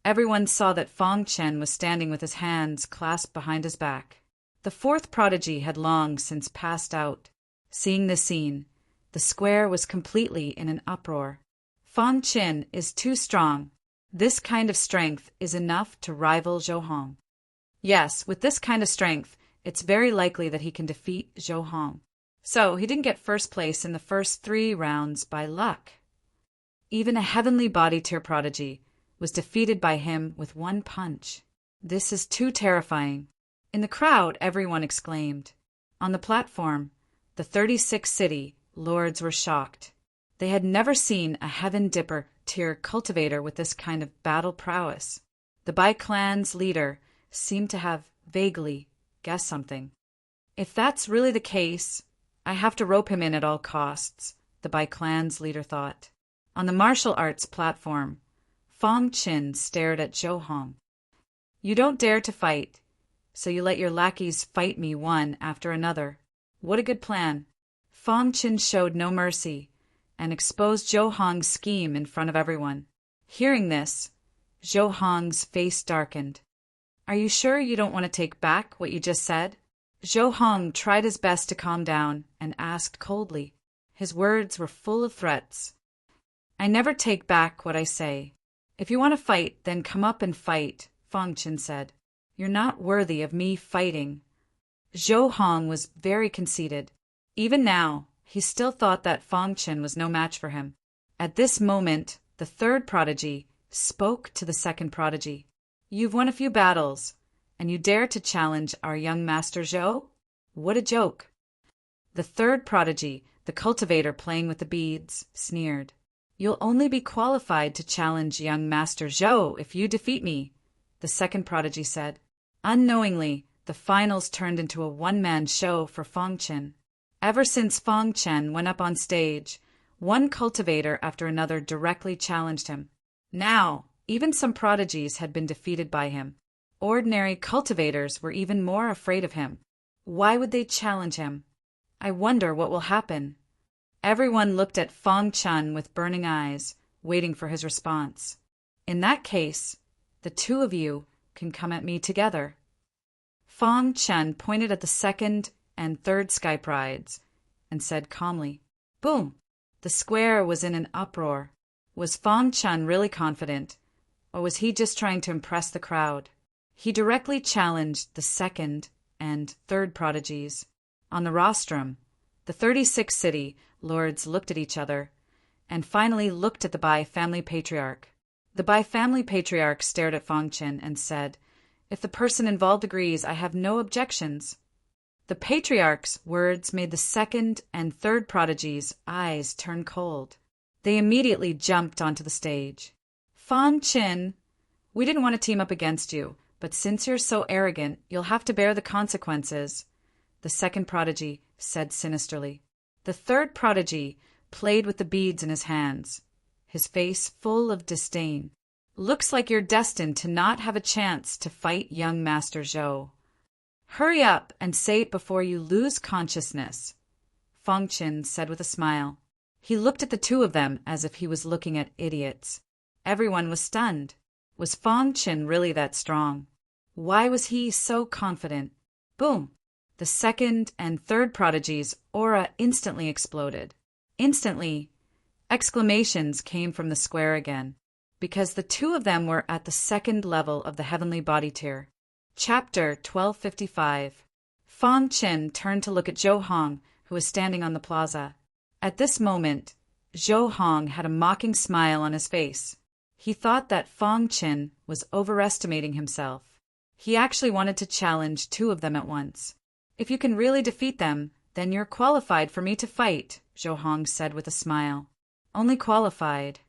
everyone saw that Fang Chen was standing with his hands clasped behind his back. The fourth prodigy had long since passed out. Seeing this scene, the square was completely in an uproar. Fang Chen is too strong. This kind of strength is enough to rival Zhou Hong. Yes, with this kind of strength, it's very likely that he can defeat Zhou Hong. So he didn't get first place in the first 3 rounds by luck. Even a Heavenly Body tier prodigy was defeated by him with one punch. This is too terrifying. In the crowd, everyone exclaimed. On the platform, the 36th city lords were shocked. They had never seen a Heaven Dipper tier cultivator with this kind of battle prowess. The Bai clan's leader seemed to have vaguely guessed something. If that's really the case, I have to rope him in at all costs, the Bai clan's leader thought. On the martial arts platform, Fang Qin stared at Zhou Hong. You don't dare to fight, so you let your lackeys fight me one after another. What a good plan. Fang Qin showed no mercy and exposed Zhou Hong's scheme in front of everyone. Hearing this, Zhou Hong's face darkened. Are you sure you don't want to take back what you just said? Zhou Hong tried his best to calm down and asked coldly. His words were full of threats. I never take back what I say. If you want to fight, then come up and fight, Fang Qin said. You're not worthy of me fighting. Zhou Hong was very conceited. Even now, he still thought that Fang Qin was no match for him. At this moment, the third prodigy spoke to the second prodigy. You've won a few battles, and you dare to challenge our young Master Zhou? What a joke! The third prodigy, the cultivator playing with the beads, sneered. You'll only be qualified to challenge young Master Zhou if you defeat me, the second prodigy said. Unknowingly, the finals turned into a one-man show for Fang Chen. Ever since Fang Chen went up on stage, one cultivator after another directly challenged him. Now, even some prodigies had been defeated by him. Ordinary cultivators were even more afraid of him. Why would they challenge him? I wonder what will happen. Everyone looked at Fang Chen with burning eyes, waiting for his response. In that case, the two of you can come at me together. Fang Chen pointed at the second and third sky prides and said calmly, Boom! The square was in an uproar. Was Fang Chen really confident, or was he just trying to impress the crowd? He directly challenged the second and third prodigies. On the rostrum, the 36 city lords looked at each other, and finally looked at the Bai family patriarch. The Bai family patriarch stared at Fang Chen and said, If the person involved agrees, I have no objections. The patriarch's words made the second and third prodigies' eyes turn cold. They immediately jumped onto the stage. Fang Chen, we didn't want to team up against you, but since you're so arrogant, you'll have to bear the consequences, the second prodigy said sinisterly. The third prodigy played with the beads in his hands, his face full of disdain. Looks like you're destined to not have a chance to fight young Master Zhou. Hurry up and say it before you lose consciousness, Fang Chen said with a smile. He looked at the two of them as if he was looking at idiots. Everyone was stunned. Was Fang Chen really that strong? Why was he so confident? Boom! The second and third prodigies' aura instantly exploded. Instantly, exclamations came from the square again, because the two of them were at the second level of the heavenly body tier. Chapter 1255. Fang Chen turned to look at Zhou Hong, who was standing on the plaza. At this moment, Zhou Hong had a mocking smile on his face. He thought that Fang Chen was overestimating himself. He actually wanted to challenge two of them at once. If you can really defeat them, then you're qualified for me to fight, Zhou Hong said with a smile. Only qualified.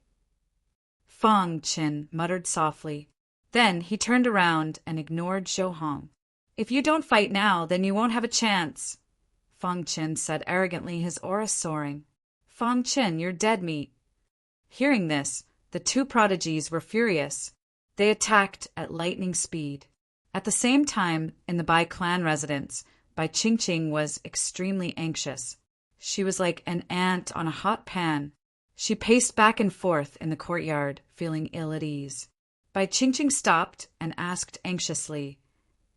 Fang Chen muttered softly. Then he turned around and ignored Zhou Hong. If you don't fight now, then you won't have a chance, Fang Chen said arrogantly, his aura soaring. Fang Chen, you're dead meat. Hearing this, the two prodigies were furious. They attacked at lightning speed. At the same time, in the Bai clan residence, Bai Qingqing was extremely anxious. She was like an ant on a hot pan. She paced back and forth in the courtyard, feeling ill at ease. Bai Qingqing stopped and asked anxiously,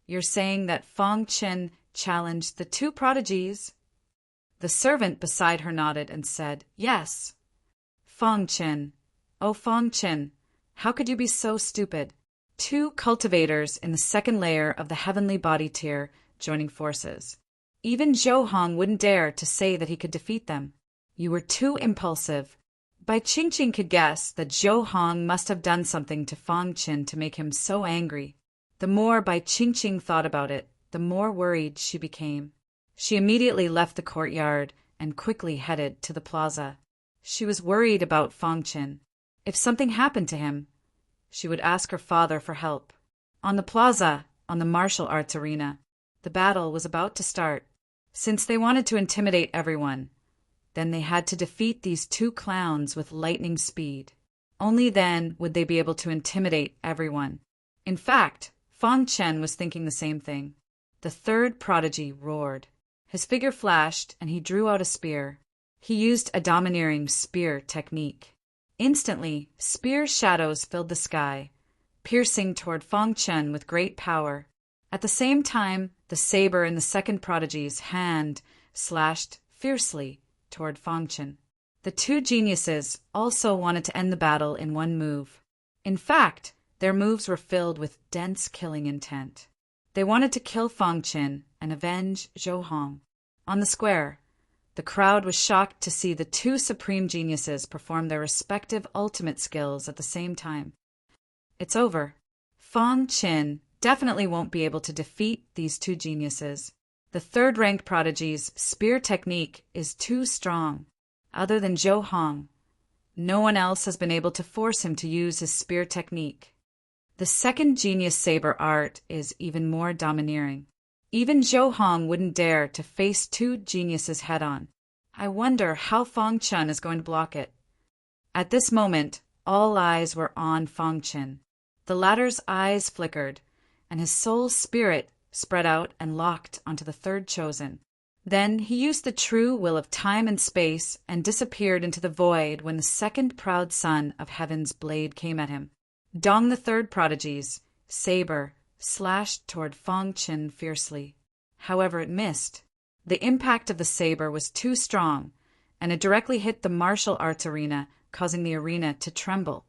You're saying that Fang Chen challenged the two prodigies? The servant beside her nodded and said, Yes. Fang Chen. Oh, Fang Chen, how could you be so stupid? Two cultivators in the second layer of the heavenly body tier joining forces. Even Zhou Hong wouldn't dare to say that he could defeat them. You were too impulsive. Bai Qingqing could guess that Zhou Hong must have done something to Fang Chen to make him so angry. The more Bai Qingqing thought about it, the more worried she became. She immediately left the courtyard and quickly headed to the plaza. She was worried about Fang Chen. If something happened to him, she would ask her father for help. On the plaza, on the martial arts arena, the battle was about to start. Since they wanted to intimidate everyone, then they had to defeat these two clowns with lightning speed. Only then would they be able to intimidate everyone. In fact, Fang Chen was thinking the same thing. The third prodigy roared. His figure flashed, and he drew out a spear. He used a domineering spear technique. Instantly, spear shadows filled the sky, piercing toward Fang Chen with great power. At the same time, the saber in the second prodigy's hand slashed fiercely toward Fang Chen. The two geniuses also wanted to end the battle in one move. In fact, their moves were filled with dense killing intent. They wanted to kill Fang Chen and avenge Zhou Hong. On the square, the crowd was shocked to see the two supreme geniuses perform their respective ultimate skills at the same time. It's over. Fang Chen definitely won't be able to defeat these two geniuses. The third-ranked prodigy's spear technique is too strong. Other than Zhou Hong, no one else has been able to force him to use his spear technique. The second genius saber art is even more domineering. Even Zhou Hong wouldn't dare to face two geniuses head-on. I wonder how Fang Chen is going to block it. At this moment, all eyes were on Fang Chen. The latter's eyes flickered, and his soul spirit spread out and locked onto the third chosen. Then he used the true will of time and space and disappeared into the void when the second proud son of heaven's blade came at him. Dong the third prodigy's saber slashed toward Fang Chen fiercely. However, it missed. The impact of the saber was too strong, and it directly hit the martial arts arena, causing the arena to tremble.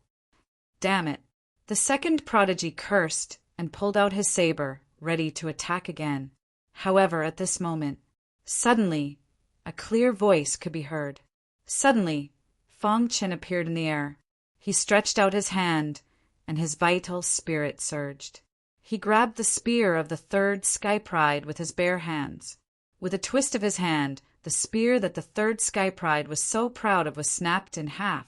Damn it! The second prodigy cursed and pulled out his saber, ready to attack again. However, at this moment, suddenly, a clear voice could be heard. Suddenly, Fang Chen appeared in the air. He stretched out his hand, and his vital spirit surged. He grabbed the spear of the third Sky Pride with his bare hands. With a twist of his hand, the spear that the third Sky Pride was so proud of was snapped in half.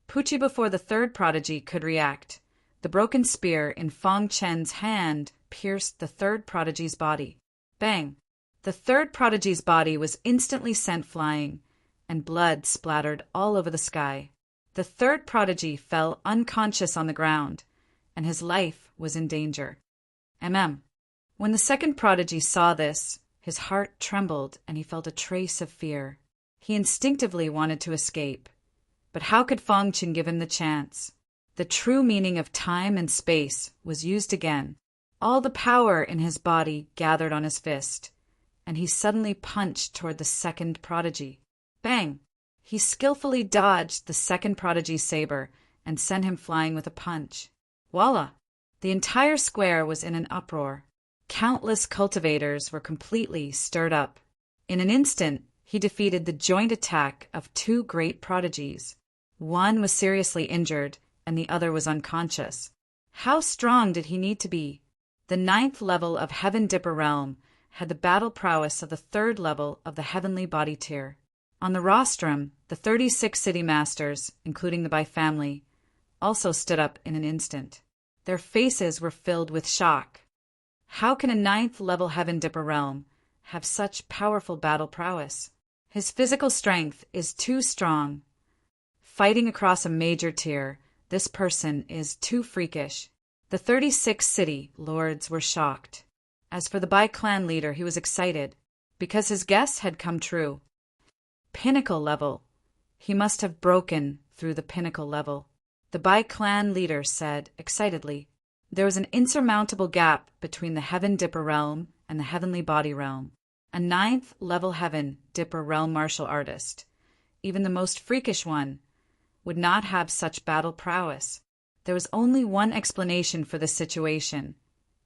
Pucci, before the third prodigy could react, the broken spear in Fang Chen's hand pierced the third prodigy's body. Bang! The third prodigy's body was instantly sent flying, and blood splattered all over the sky. The third prodigy fell unconscious on the ground, and his life was in danger. When the second prodigy saw this, his heart trembled and he felt a trace of fear. He instinctively wanted to escape. But how could Fang Chen give him the chance? The true meaning of time and space was used again. All the power in his body gathered on his fist, and he suddenly punched toward the second prodigy. Bang! He skillfully dodged the second prodigy's saber and sent him flying with a punch. Voila! The entire square was in an uproar. Countless cultivators were completely stirred up. In an instant, he defeated the joint attack of two great prodigies. One was seriously injured, and the other was unconscious. How strong did he need to be? The 9th level of Heaven Dipper Realm had the battle prowess of the 3rd level of the Heavenly Body Tier. On the rostrum, the 36 city masters, including the Bai family, also stood up in an instant. Their faces were filled with shock. How can a 9th level Heaven Dipper Realm have such powerful battle prowess? His physical strength is too strong. Fighting across a major tier, this person is too freakish. The 36 city lords were shocked. As for the Bai clan leader, he was excited, because his guess had come true. Pinnacle level. He must have broken through the pinnacle level. The Bai clan leader said excitedly. There was an insurmountable gap between the Heaven Dipper Realm and the Heavenly Body Realm. A 9th level Heaven Dipper Realm martial artist, even the most freakish one, would not have such battle prowess. There was only one explanation for this situation,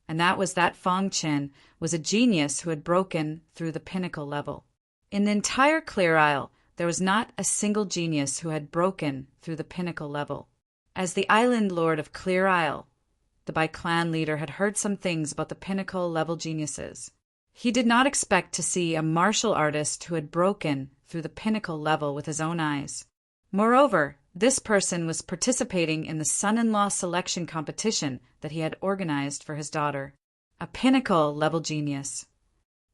and that was that Fang Chen was a genius who had broken through the pinnacle level. In the entire Clear Isle, there was not a single genius who had broken through the pinnacle level. As the island lord of Clear Isle, the Bai clan leader had heard some things about the pinnacle level geniuses. He did not expect to see a martial artist who had broken through the pinnacle level with his own eyes. Moreover, this person was participating in the son-in-law selection competition that he had organized for his daughter. A pinnacle level genius.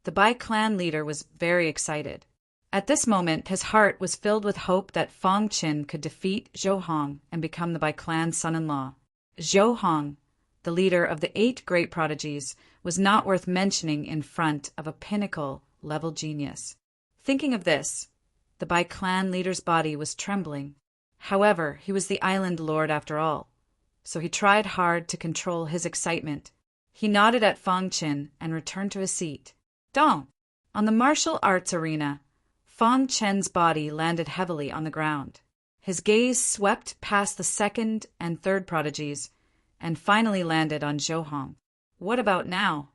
The Bai clan leader was very excited. At this moment, his heart was filled with hope that Fang Chen could defeat Zhou Hong and become the Bai clan's son-in-law. Zhou Hong, the leader of the 8 great prodigies, was not worth mentioning in front of a pinnacle-level genius. Thinking of this, the Bai clan leader's body was trembling. However, he was the island lord after all, so he tried hard to control his excitement. He nodded at Fang Chen and returned to his seat. Dong! On the martial arts arena, Fang Chen's body landed heavily on the ground. His gaze swept past the 2nd and 3rd prodigies and finally landed on Zhou Hong. What about now?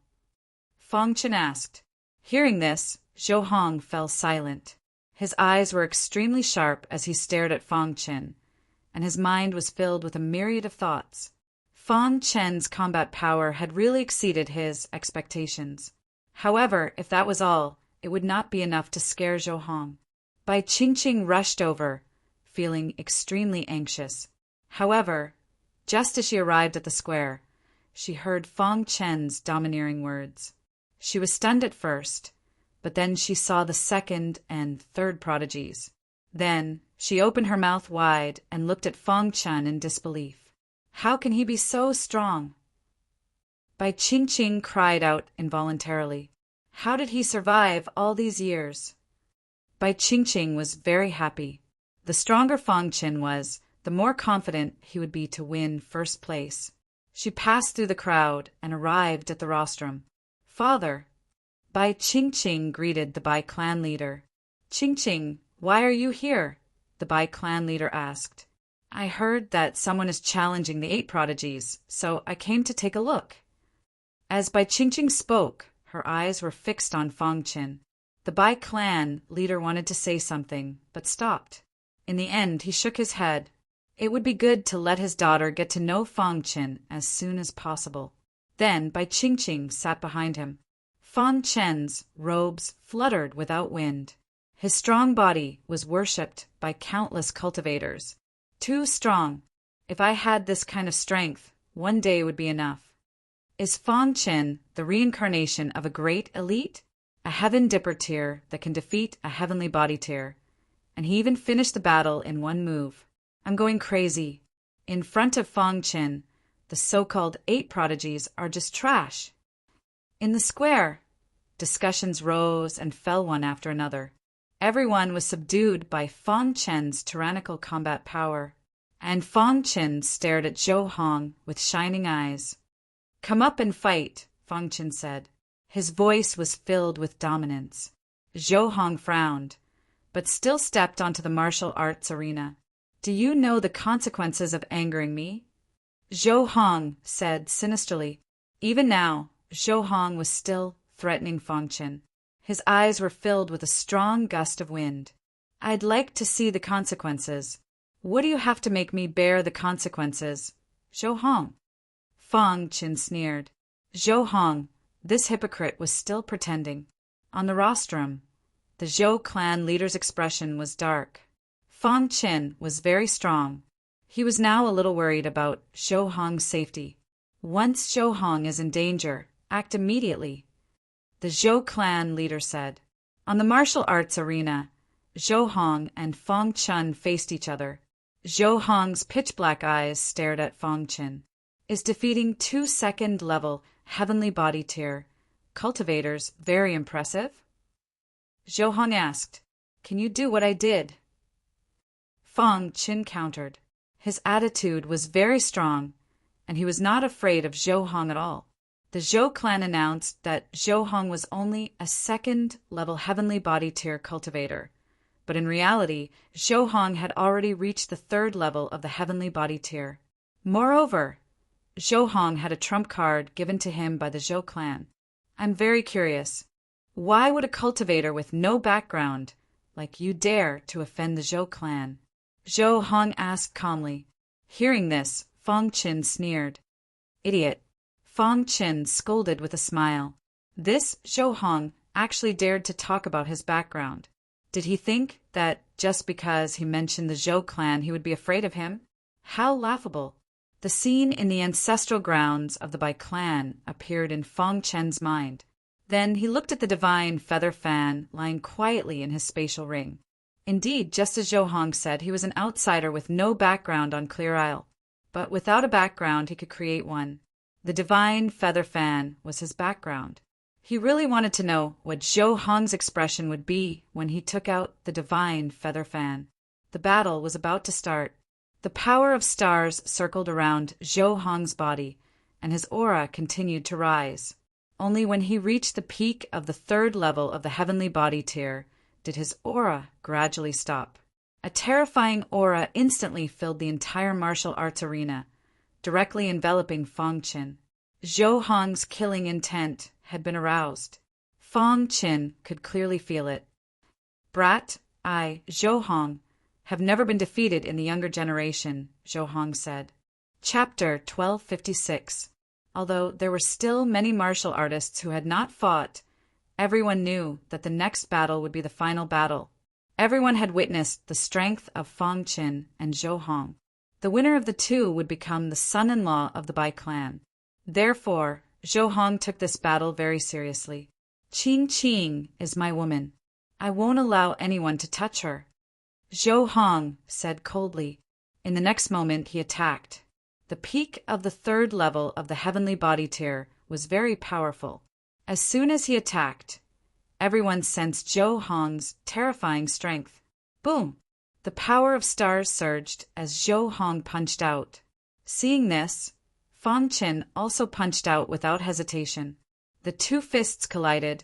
Fang Chen asked. Hearing this, Zhou Hong fell silent. His eyes were extremely sharp as he stared at Fang Chen, and his mind was filled with a myriad of thoughts. Fang Chen's combat power had really exceeded his expectations. However, if that was all, it would not be enough to scare Zhou Hong. Bai Qingqing rushed over, feeling extremely anxious. However, just as she arrived at the square, she heard Fang Chen's domineering words. She was stunned at first, but then she saw the second and third prodigies. Then she opened her mouth wide and looked at Fang Chen in disbelief. How can he be so strong? Bai Qingqing cried out involuntarily. How did he survive all these years? Bai Qingqing was very happy. The stronger Fang Chen was, the more confident he would be to win first place. She passed through the crowd and arrived at the rostrum. Father! Bai Qingqing greeted the Bai clan leader. Qingqing, why are you here? The Bai clan leader asked. I heard that someone is challenging the 8 prodigies, so I came to take a look. As Bai Qingqing spoke, her eyes were fixed on Fang Chen. The Bai clan leader wanted to say something, but stopped. In the end, he shook his head. It would be good to let his daughter get to know Fang Chen as soon as possible. Then Bai Qingqing sat behind him. Fang Chen's robes fluttered without wind. His strong body was worshipped by countless cultivators. Too strong. If I had this kind of strength, one day would be enough. Is Fang Chen the reincarnation of a great elite? A heaven dipper tier that can defeat a heavenly body tier. And he even finished the battle in one move. I'm going crazy. In front of Fang Chen, the so-called 8 prodigies are just trash. In the square, discussions rose and fell one after another. Everyone was subdued by Fang Chen's tyrannical combat power, and Fang Chen stared at Zhou Hong with shining eyes. Come up and fight, Fang Chen said. His voice was filled with dominance. Zhou Hong frowned, but still stepped onto the martial arts arena. Do you know the consequences of angering me? Zhou Hong said sinisterly. Even now, Zhou Hong was still threatening Fang Chen. His eyes were filled with a strong gust of wind. I'd like to see the consequences. What do you have to make me bear the consequences? Zhou Hong. Fang Chen sneered. Zhou Hong, this hypocrite was still pretending. On the rostrum, the Zhou clan leader's expression was dark. Fang Chen was very strong. He was now a little worried about Zhou Hong's safety. Once Zhou Hong is in danger, act immediately, the Zhou clan leader said. On the martial arts arena, Zhou Hong and Fang Chen faced each other. Zhou Hong's pitch-black eyes stared at Fang Chen. Is defeating 2 second-level heavenly body tier cultivators very impressive? Zhou Hong asked, Can you do what I did? Fang Chen countered. His attitude was very strong, and he was not afraid of Zhou Hong at all. The Zhou clan announced that Zhou Hong was only a 2nd-level heavenly body tier cultivator, but in reality, Zhou Hong had already reached the 3rd level of the heavenly body tier. Moreover, Zhou Hong had a trump card given to him by the Zhou clan. I'm very curious. Why would a cultivator with no background like you dare to offend the Zhou clan? Zhou Hong asked calmly. Hearing this, Fang Chen sneered. Idiot. Fang Chen scolded with a smile. This Zhou Hong actually dared to talk about his background. Did he think that just because he mentioned the Zhou clan he would be afraid of him? How laughable. The scene in the ancestral grounds of the Bai clan appeared in Fang Chen's mind. Then he looked at the divine feather fan lying quietly in his spatial ring. Indeed, just as Zhou Hong said, he was an outsider with no background on Clear Isle. But without a background, he could create one. The divine feather fan was his background. He really wanted to know what Zhou Hong's expression would be when he took out the divine feather fan. The battle was about to start. The power of stars circled around Zhou Hong's body, and his aura continued to rise. Only when he reached the peak of the 3rd level of the heavenly body tier did his aura gradually stop. A terrifying aura instantly filled the entire martial arts arena, directly enveloping Fang Chen. Zhou Hong's killing intent had been aroused. Fang Chen could clearly feel it. Brat, I, Zhou Hong, have never been defeated in the younger generation, Zhou Hong said. Chapter 1256. Although there were still many martial artists who had not fought, everyone knew that the next battle would be the final battle. Everyone had witnessed the strength of Fang Qin and Zhou Hong. The winner of the two would become the son-in-law of the Bai clan. Therefore, Zhou Hong took this battle very seriously. Qing Qing is my woman. I won't allow anyone to touch her, Zhou Hong said coldly. In the next moment he attacked. The peak of the third level of the heavenly body tier was very powerful. As soon as he attacked, everyone sensed Zhou Hong's terrifying strength. Boom! The power of stars surged as Zhou Hong punched out. Seeing this, Fang Qin also punched out without hesitation. The two fists collided,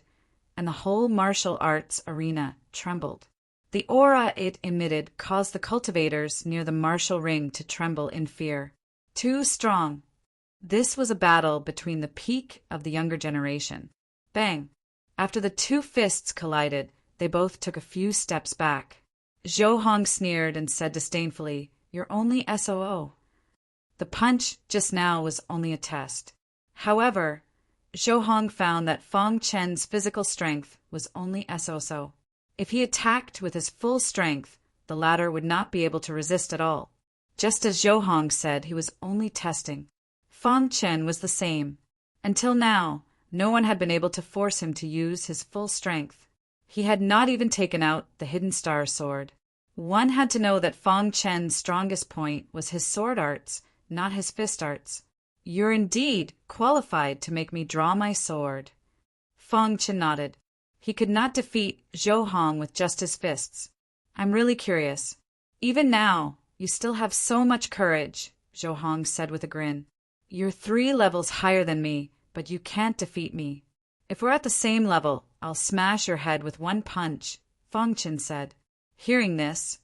and the whole martial arts arena trembled. The aura it emitted caused the cultivators near the martial ring to tremble in fear. Too strong. This was a battle between the peak of the younger generation. Bang! After the two fists collided, they both took a few steps back. Zhou Hong sneered and said disdainfully, "You're only SOO." The punch just now was only a test. However, Zhou Hong found that Fang Qin's physical strength was only SOSO. If he attacked with his full strength, the latter would not be able to resist at all. Just as Zhou Hong said, he was only testing. Fang Qin was the same. Until now, no one had been able to force him to use his full strength. He had not even taken out the hidden star sword. One had to know that Fang Qin's strongest point was his sword arts, not his fist arts. "You're indeed qualified to make me draw my sword." Fang Qin nodded. He could not defeat Zhou Hong with just his fists. "I'm really curious. Even now, you still have so much courage," Zhou Hong said with a grin. "You're 3 levels higher than me, but you can't defeat me. If we're at the same level, I'll smash your head with one punch," Fang Qin said. Hearing this,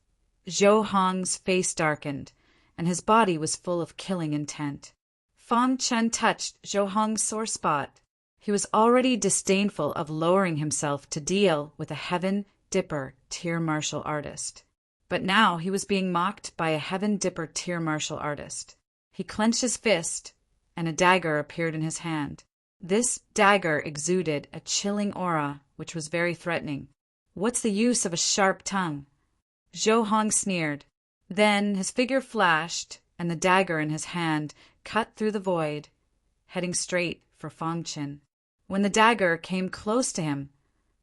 Zhou Hong's face darkened, and his body was full of killing intent. Fang Qin touched Zhou Hong's sore spot. He was already disdainful of lowering himself to deal with a Heaven Dipper tier martial artist. But now he was being mocked by a Heaven Dipper tier martial artist. He clenched his fist, and a dagger appeared in his hand. This dagger exuded a chilling aura, which was very threatening. "What's the use of a sharp tongue?" Zhou Hong sneered. Then his figure flashed, and the dagger in his hand cut through the void, heading straight for Fang Qin. When the dagger came close to him,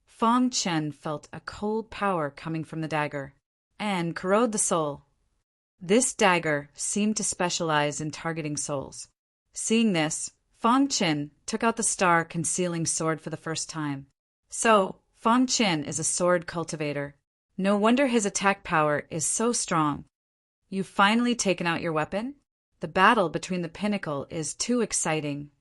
Fang Qin felt a cold power coming from the dagger and corrode the soul. This dagger seemed to specialize in targeting souls. Seeing this, Fang Qin took out the star-concealing sword for the first time. So, Fang Qin is a sword cultivator. No wonder his attack power is so strong. You've finally taken out your weapon? The battle between the pinnacle is too exciting.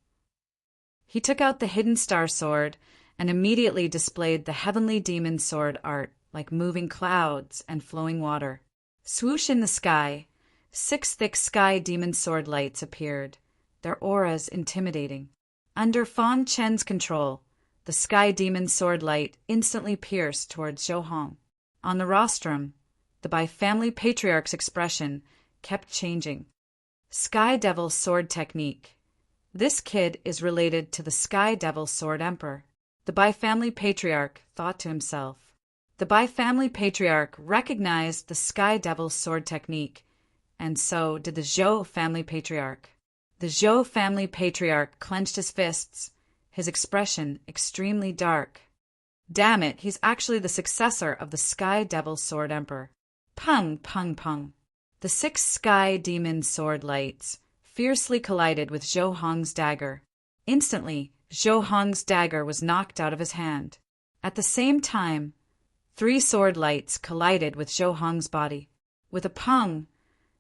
He took out the hidden star sword and immediately displayed the heavenly demon sword art like moving clouds and flowing water. Swoosh in the sky, 6 thick sky demon sword lights appeared, their auras intimidating. Under Fang Qin's control, the sky demon sword light instantly pierced towards Zhou Hong. On the rostrum, the Bai family patriarch's expression kept changing. Sky Devil Sword Technique. This kid is related to the Sky Devil Sword Emperor. The Bai family patriarch thought to himself. The Bai family patriarch recognized the Sky Devil Sword Technique, and so did the Zhou family patriarch. The Zhou family patriarch clenched his fists, his expression extremely dark. Damn it, he's actually the successor of the Sky Devil Sword Emperor. Pung, pung, pung. The 6 sky demon sword lights fiercely collided with Zhou Hong's dagger. Instantly, Zhou Hong's dagger was knocked out of his hand. At the same time, 3 sword lights collided with Zhou Hong's body. With a pung,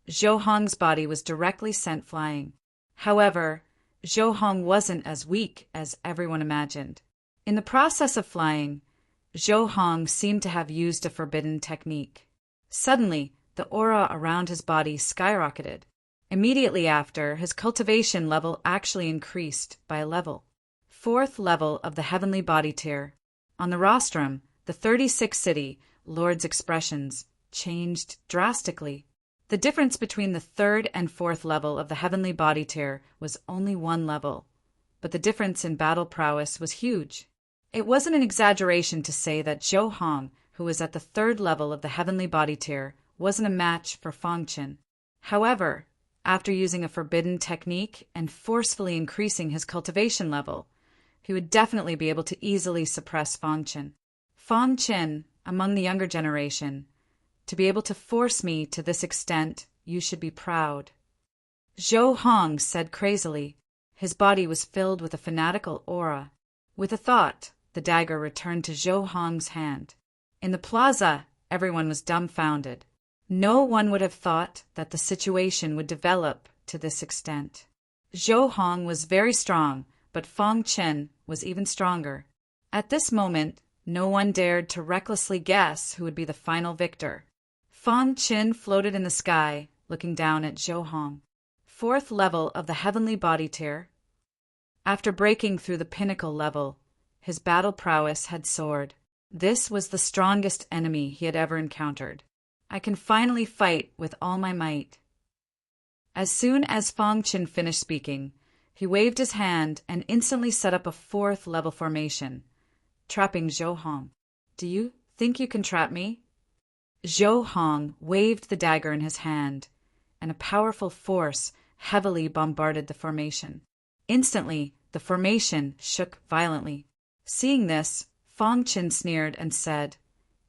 Zhou Hong's body was directly sent flying. However, Zhou Hong wasn't as weak as everyone imagined. In the process of flying, Zhou Hong seemed to have used a forbidden technique. Suddenly, the aura around his body skyrocketed. Immediately after, his cultivation level actually increased by a level. 4th level of the heavenly body tier. On the rostrum, the 36th city Lord's expressions changed drastically. The difference between the third and fourth level of the heavenly body tier was only one level, but the difference in battle prowess was huge. It wasn't an exaggeration to say that Zhou Hong, who was at the third level of the heavenly body tier, wasn't a match for Fang Qin. However, after using a forbidden technique and forcefully increasing his cultivation level, he would definitely be able to easily suppress Fang Qin. Fang Qin, among the younger generation, to be able to force me to this extent, you should be proud. Zhou Hong said crazily. His body was filled with a fanatical aura. With a thought, the dagger returned to Zhou Hong's hand. In the plaza, everyone was dumbfounded. No one would have thought that the situation would develop to this extent. Zhou Hong was very strong, but Fang Qin was even stronger. At this moment, no one dared to recklessly guess who would be the final victor. Fang Qin floated in the sky, looking down at Zhou Hong. Fourth level of the heavenly body tier. After breaking through the pinnacle level, his battle prowess had soared. This was the strongest enemy he had ever encountered. I can finally fight with all my might. As soon as Fang Qin finished speaking, he waved his hand and instantly set up a fourth level formation, trapping Zhou Hong. Do you think you can trap me? Zhou Hong waved the dagger in his hand, and a powerful force heavily bombarded the formation. Instantly, the formation shook violently. Seeing this, Fang Qin sneered and said,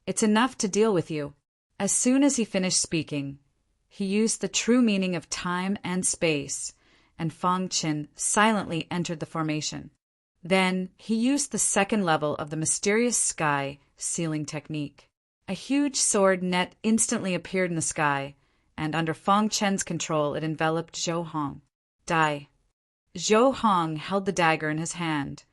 "It's enough to deal with you." As soon as he finished speaking, he used the true meaning of time and space, and Fang Qin silently entered the formation. Then he used the second level of the mysterious sky sealing technique. A huge sword net instantly appeared in the sky, and under Fang Qin's control it enveloped Zhou Hong. Die. Zhou Hong held the dagger in his hand,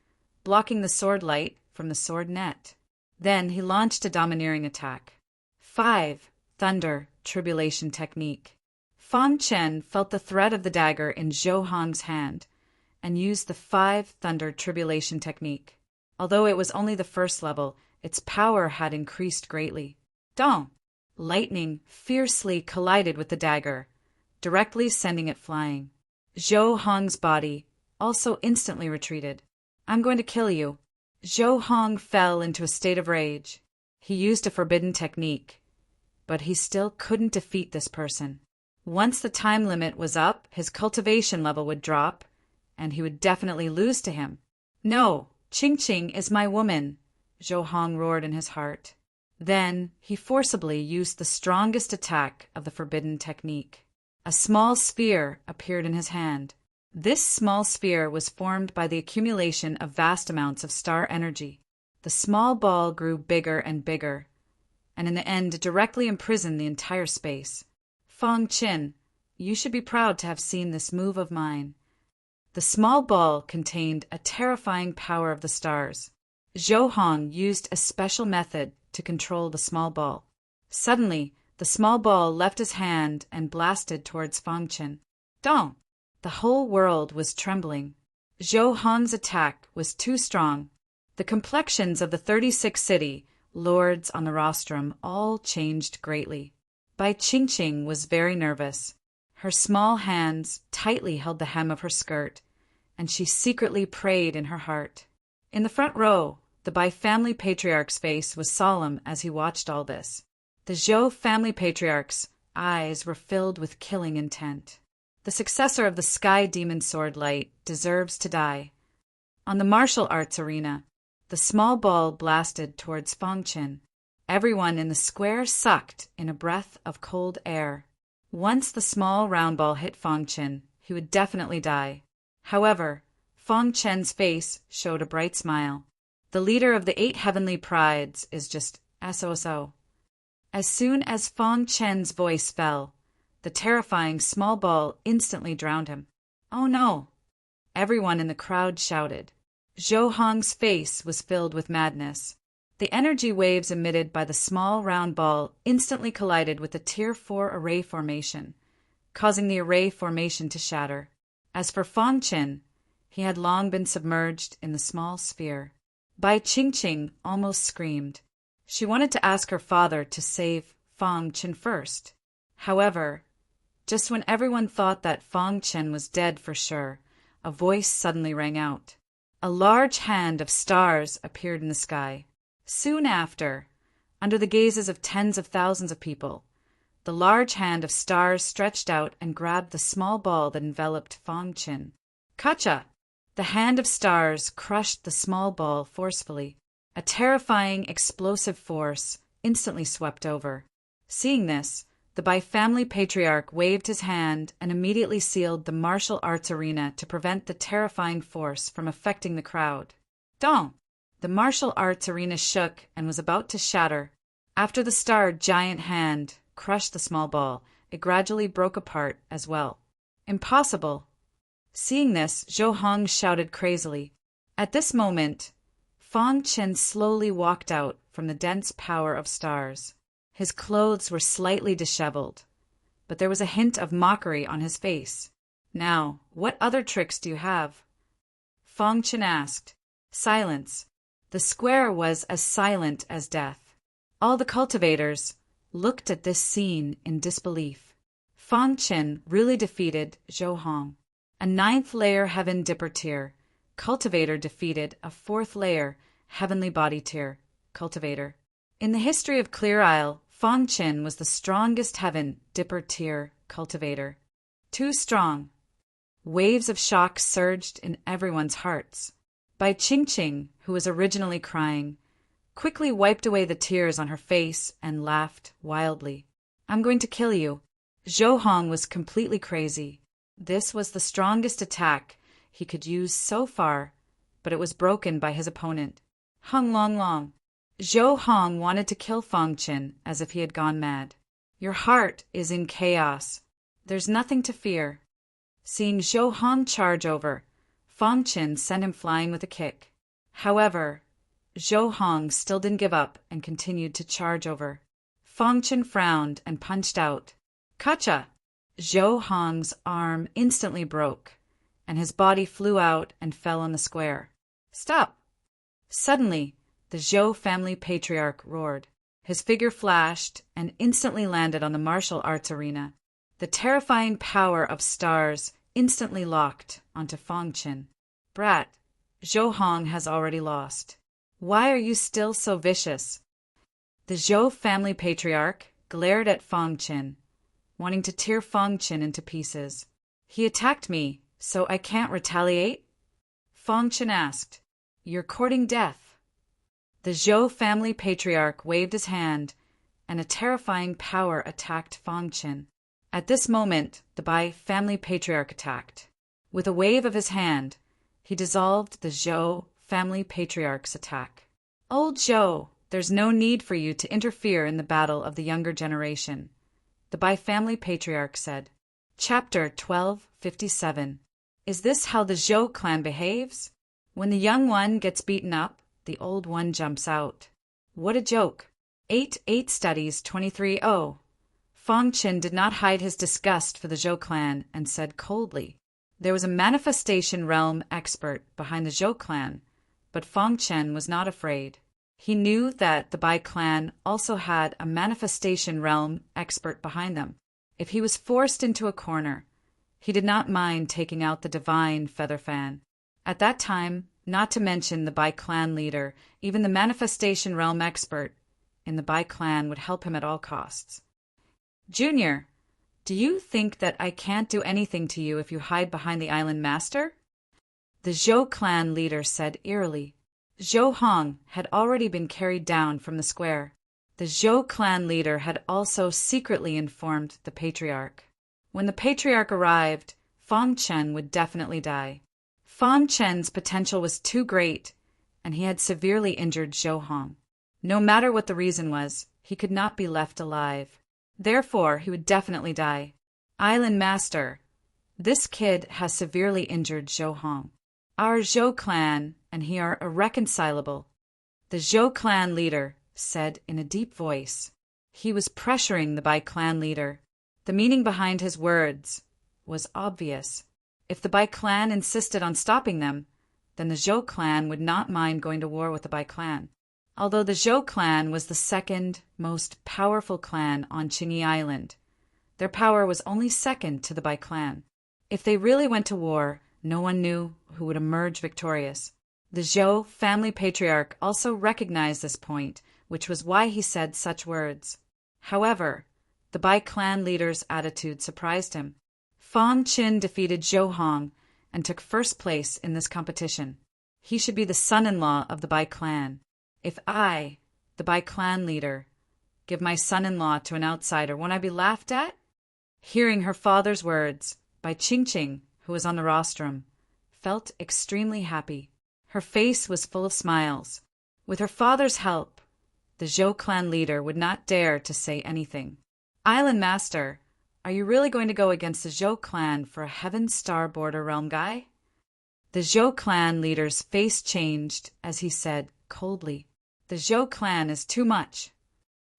blocking the sword light from the sword net. Then he launched a domineering attack. 5. Thunder Tribulation Technique. Fang Qin felt the threat of the dagger in Zhou Hong's hand and used the 5 Thunder Tribulation Technique. Although it was only the first level, its power had increased greatly. Dong! Lightning fiercely collided with the dagger, directly sending it flying. Zhou Hong's body also instantly retreated. I'm going to kill you. Zhou Hong fell into a state of rage. He used a forbidden technique, but he still couldn't defeat this person. Once the time limit was up, his cultivation level would drop, and he would definitely lose to him. No, Qing is my woman, Zhou Hong roared in his heart. Then he forcibly used the strongest attack of the forbidden technique. A small sphere appeared in his hand. This small sphere was formed by the accumulation of vast amounts of star energy. The small ball grew bigger and bigger, and in the end directly imprisoned the entire space. Fang Qin, you should be proud to have seen this move of mine. The small ball contained a terrifying power of the stars. Zhou Hong used a special method to control the small ball. Suddenly, the small ball left his hand and blasted towards Fang Qin. Dong! The whole world was trembling. Zhou Hong's attack was too strong. The complexions of the 36 city lords on the rostrum all changed greatly. Bai Qingqing was very nervous. Her small hands tightly held the hem of her skirt, and she secretly prayed in her heart. In the front row, the Bai family patriarch's face was solemn as he watched all this. The Zhou family patriarch's eyes were filled with killing intent. The successor of the Sky Demon Sword Light deserves to die. On the martial arts arena, the small ball blasted towards Fang Qin. Everyone in the square sucked in a breath of cold air. Once the small round ball hit Fang Qin, he would definitely die. However, Fang Qin's face showed a bright smile. The leader of the 8 heavenly prides is just SOSO. As soon as Fang Qin's voice fell, the terrifying small ball instantly drowned him. Oh no! Everyone in the crowd shouted. Zhou Hong's face was filled with madness. The energy waves emitted by the small round ball instantly collided with the Tier 4 array formation, causing the array formation to shatter. As for Fang Qin, he had long been submerged in the small sphere. Bai Qingqing almost screamed. She wanted to ask her father to save Fang Qin first. However, Just when everyone thought that Fang Chen was dead for sure, a voice suddenly rang out. A large hand of stars appeared in the sky. Soon after, under the gazes of tens of thousands of people, the large hand of stars stretched out and grabbed the small ball that enveloped Fang Chen. Kacha! The hand of stars crushed the small ball forcefully. A terrifying, explosive force instantly swept over. Seeing this, the Bai family patriarch waved his hand and immediately sealed the martial arts arena to prevent the terrifying force from affecting the crowd. Dong! The martial arts arena shook and was about to shatter. After the starred giant hand crushed the small ball, it gradually broke apart as well. Impossible! Seeing this, Zhou Hong shouted crazily. At this moment, Fang Chen slowly walked out from the dense power of stars. His clothes were slightly disheveled, but there was a hint of mockery on his face. Now, what other tricks do you have? Fang Chen asked. Silence. The square was as silent as death. All the cultivators looked at this scene in disbelief. Fang Chen really defeated Zhou Hong. A 9th layer heaven dipper tier cultivator defeated a 4th layer heavenly body tier cultivator. In the history of Clear Isle, Fang Chen was the strongest heaven dipper tier cultivator. Too strong. Waves of shock surged in everyone's hearts. Bai Qingqing, who was originally crying, quickly wiped away the tears on her face and laughed wildly. I'm going to kill you. Zhou Hong was completely crazy. This was the strongest attack he could use so far, but it was broken by his opponent. Hung Long Long. Zhou Hong wanted to kill Fang Chen as if he had gone mad. Your heart is in chaos. There's nothing to fear. Seeing Zhou Hong charge over, Fang Chen sent him flying with a kick. However, Zhou Hong still didn't give up and continued to charge over. Fang Chen frowned and punched out. Kacha! Zhou Hong's arm instantly broke, and his body flew out and fell on the square. Stop! Suddenly, the Zhou family patriarch roared. His figure flashed and instantly landed on the martial arts arena. The terrifying power of stars instantly locked onto Fang Chen. Brat, Zhou Hong has already lost. Why are you still so vicious? The Zhou family patriarch glared at Fang Chen, wanting to tear Fang Chen into pieces. He attacked me, so I can't retaliate? Fang Chen asked. You're courting death. The Zhou family patriarch waved his hand, and a terrifying power attacked Fang Chen. At this moment, the Bai family patriarch attacked. With a wave of his hand, he dissolved the Zhou family patriarch's attack. Old Zhou, there's no need for you to interfere in the battle of the younger generation, the Bai family patriarch said. Chapter 1257. Is this how the Zhou clan behaves? When the young one gets beaten up, the old one jumps out. What a joke. 8 Studies 23-0. Fang Chen did not hide his disgust for the Zhou clan and said coldly. There was a manifestation realm expert behind the Zhou clan, but Fang Chen was not afraid. He knew that the Bai clan also had a manifestation realm expert behind them. If he was forced into a corner, he did not mind taking out the divine feather fan. At that time, not to mention the Bai clan leader, even the manifestation realm expert in the Bai clan would help him at all costs. Junior, do you think that I can't do anything to you if you hide behind the island master? The Zhou clan leader said eerily. Zhou Hong had already been carried down from the square. The Zhou clan leader had also secretly informed the patriarch. When the patriarch arrived, Fang Chen would definitely die. Fang Chen's potential was too great, and he had severely injured Zhou Hong. No matter what the reason was, he could not be left alive. Therefore, he would definitely die. Island Master, this kid has severely injured Zhou Hong. Our Zhou clan and he are irreconcilable, the Zhou clan leader said in a deep voice. He was pressuring the Bai clan leader. The meaning behind his words was obvious. If the Bai clan insisted on stopping them, then the Zhou clan would not mind going to war with the Bai clan. Although the Zhou clan was the second most powerful clan on Qingyi Island, Their power was only second to the Bai clan. If they really went to war, no one knew who would emerge victorious. The Zhou family patriarch also recognized this point, which was why he said such words. However, the Bai clan leader's attitude surprised him. Fang Qin defeated Zhou Hong and took first place in this competition. He should be the son-in-law of the Bai clan. If I, the Bai clan leader, give my son-in-law to an outsider, won't I be laughed at? Hearing her father's words, Bai Qingqing, who was on the rostrum, felt extremely happy. Her face was full of smiles. With her father's help, the Zhou clan leader would not dare to say anything. Island Master, are you really going to go against the Zhou clan for a Heaven Star Border Realm guy? The Zhou clan leader's face changed as he said coldly, The Zhou clan is too much.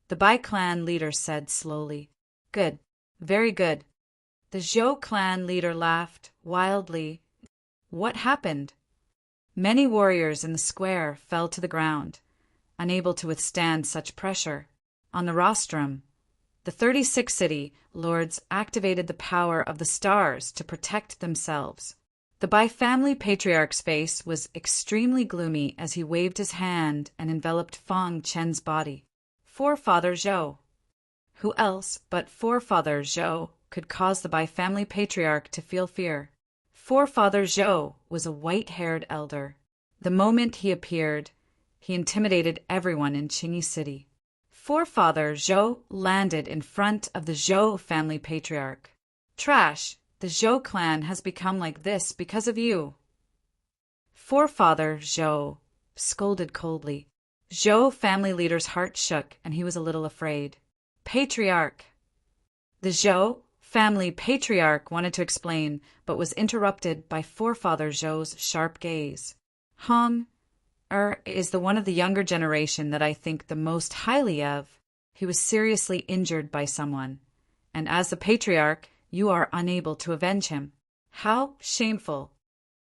The Bai clan leader said slowly, Good, very good. The Zhou clan leader laughed wildly. What happened? Many warriors in the square fell to the ground, unable to withstand such pressure. On the rostrum, the 36 city lords activated the power of the stars to protect themselves. The Bai family patriarch's face was extremely gloomy as he waved his hand and enveloped Fang Chen's body. Forefather Zhou. Who else but Forefather Zhou could cause the Bai family patriarch to feel fear? Forefather Zhou was a white-haired elder. The moment he appeared, he intimidated everyone in Qingyi City. Forefather Zhou landed in front of the Zhou family patriarch. Trash! The Zhou clan has become like this because of you. Forefather Zhou scolded coldly. Zhou family leader's heart shook and he was a little afraid. Patriarch! The Zhou family patriarch wanted to explain, but was interrupted by Forefather Zhou's sharp gaze. Hong is the one of the younger generation that I think the most highly of. He was seriously injured by someone, and as the patriarch, you are unable to avenge him. How shameful!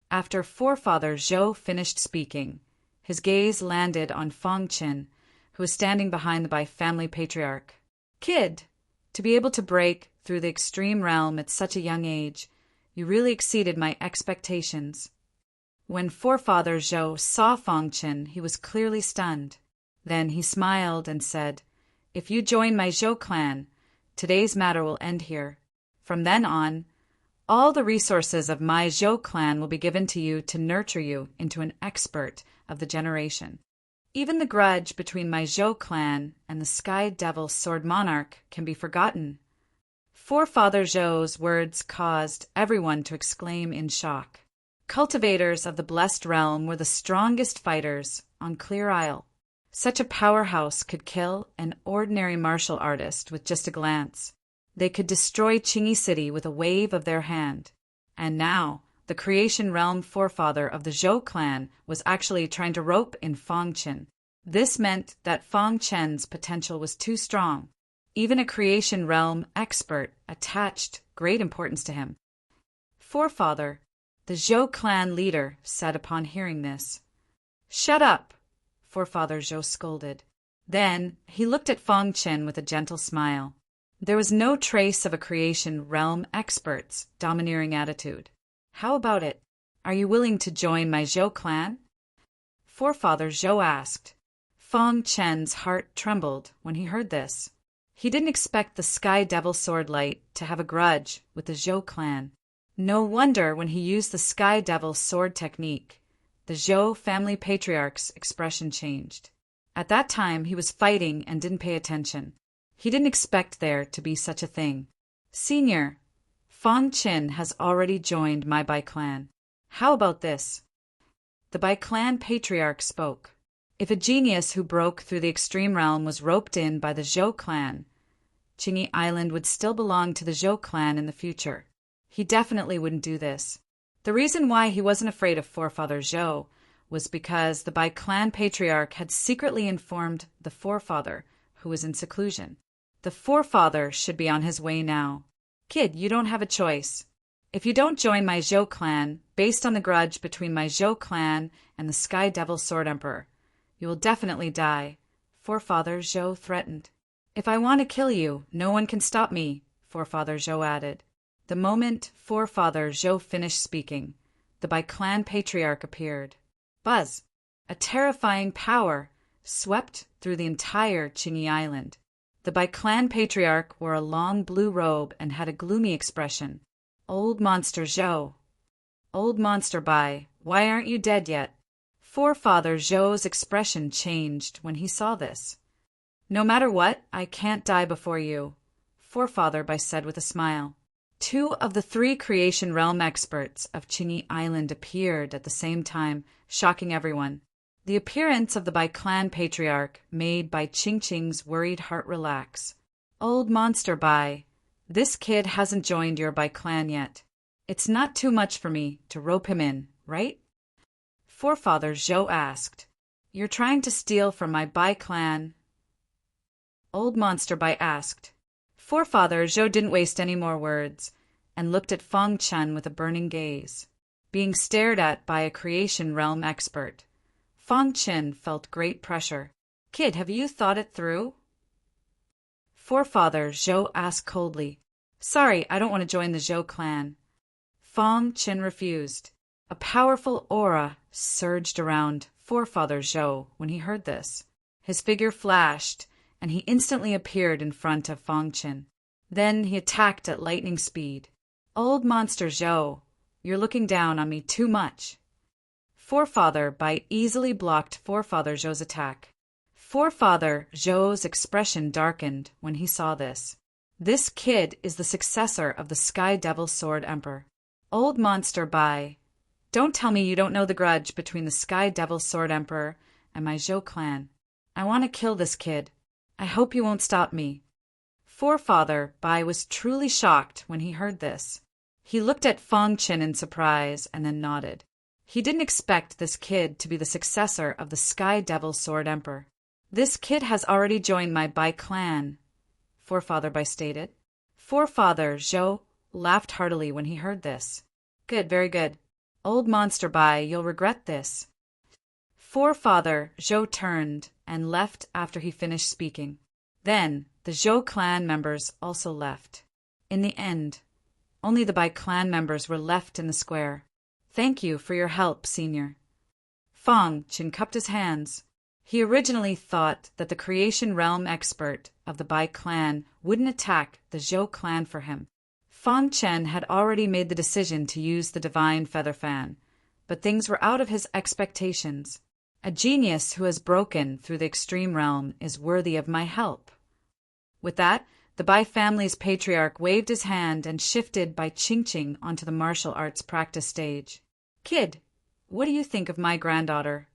After Forefather Zhou finished speaking, his gaze landed on Fang Qin, who was standing behind the Bai family patriarch. Kid, to be able to break through the extreme realm at such a young age, you really exceeded my expectations. When Forefather Zhou saw Fang Qin, he was clearly stunned. Then he smiled and said, If you join my Zhou clan, today's matter will end here. From then on, all the resources of my Zhou clan will be given to you to nurture you into an expert of the generation. Even the grudge between my Zhou clan and the Sky Devil Sword Monarch can be forgotten. Forefather Zhou's words caused everyone to exclaim in shock. Cultivators of the Blessed Realm were the strongest fighters on Clear Isle. Such a powerhouse could kill an ordinary martial artist with just a glance. They could destroy Qingyi City with a wave of their hand. And now, the creation realm forefather of the Zhou clan was actually trying to rope in Fang Qin. This meant that Fang Chen's potential was too strong. Even a creation realm expert attached great importance to him. Forefather, the Zhou clan leader, said upon hearing this. Shut up, Forefather Zhou scolded. Then he looked at Fang Qin with a gentle smile. There was no trace of a creation realm expert's domineering attitude. How about it? Are you willing to join my Zhou clan? Forefather Zhou asked. Fang Chen's heart trembled when he heard this. He didn't expect the Sky Devil Swordlight to have a grudge with the Zhou clan. No wonder when he used the Sky Devil sword technique, the Zhou family patriarch's expression changed. At that time, he was fighting and didn't pay attention. He didn't expect there to be such a thing. Senior, Fang Qin has already joined my Bai clan. How about this? The Bai clan patriarch spoke. If a genius who broke through the extreme realm was roped in by the Zhou clan, Qingyi Island would still belong to the Zhou clan in the future. He definitely wouldn't do this. The reason why he wasn't afraid of Forefather Zhou was because the Bai clan patriarch had secretly informed the forefather, who was in seclusion. The forefather should be on his way now. Kid, you don't have a choice. If you don't join my Zhou clan, based on the grudge between my Zhou clan and the Sky Devil Sword Emperor, you will definitely die, Forefather Zhou threatened. If I want to kill you, no one can stop me, Forefather Zhou added. The moment Forefather Zhou finished speaking, the Bai clan patriarch appeared. Buzz! A terrifying power swept through the entire Qingyi Island. The Bai clan patriarch wore a long blue robe and had a gloomy expression. Old Monster Zhou. Old Monster Bai, why aren't you dead yet? Forefather Zhou's expression changed when he saw this. No matter what, I can't die before you, Forefather Bai said with a smile. 2 of the 3 creation realm experts of Qingyi Island appeared at the same time, shocking everyone. The appearance of the Bai clan patriarch made Bai Qingqing's worried heart relax. Old Monster Bai, this kid hasn't joined your Bai clan yet. It's not too much for me to rope him in, right? Forefather Zhou asked. You're trying to steal from my Bai clan? Old Monster Bai asked. Forefather Zhou didn't waste any more words and looked at Feng Chen with a burning gaze. Being stared at by a creation realm expert, Feng Chen felt great pressure. Kid, have you thought it through? Forefather Zhou asked coldly. Sorry, I don't want to join the Zhou clan. Feng Chen refused. A powerful aura surged around Forefather Zhou when he heard this. His figure flashed, and he instantly appeared in front of Feng Chen. Then he attacked at lightning speed. Old Monster Zhou, you're looking down on me too much. Forefather Bai easily blocked Forefather Zhou's attack. Forefather Zhou's expression darkened when he saw this. This kid is the successor of the Sky Devil Sword Emperor. Old Monster Bai, don't tell me you don't know the grudge between the Sky Devil Sword Emperor and my Zhou clan. I want to kill this kid. I hope you won't stop me. Forefather Bai was truly shocked when he heard this. He looked at Feng Chen in surprise and then nodded. He didn't expect this kid to be the successor of the Sky Devil Sword Emperor. This kid has already joined my Bai clan, Forefather Bai stated. Forefather Zhou laughed heartily when he heard this. Good, very good. Old Monster Bai, you'll regret this. Forefather Zhou turned and left after he finished speaking. Then the Zhou clan members also left. In the end, only the Bai clan members were left in the square. Thank you for your help, Senior. Feng Chen cupped his hands. He originally thought that the creation realm expert of the Bai clan wouldn't attack the Zhou clan for him. Feng Chen had already made the decision to use the divine feather fan, but things were out of his expectations. A genius who has broken through the extreme realm is worthy of my help. With that, the Bai family's patriarch waved his hand and shifted Bai Qingqing onto the martial arts practice stage. Kid, what do you think of my granddaughter?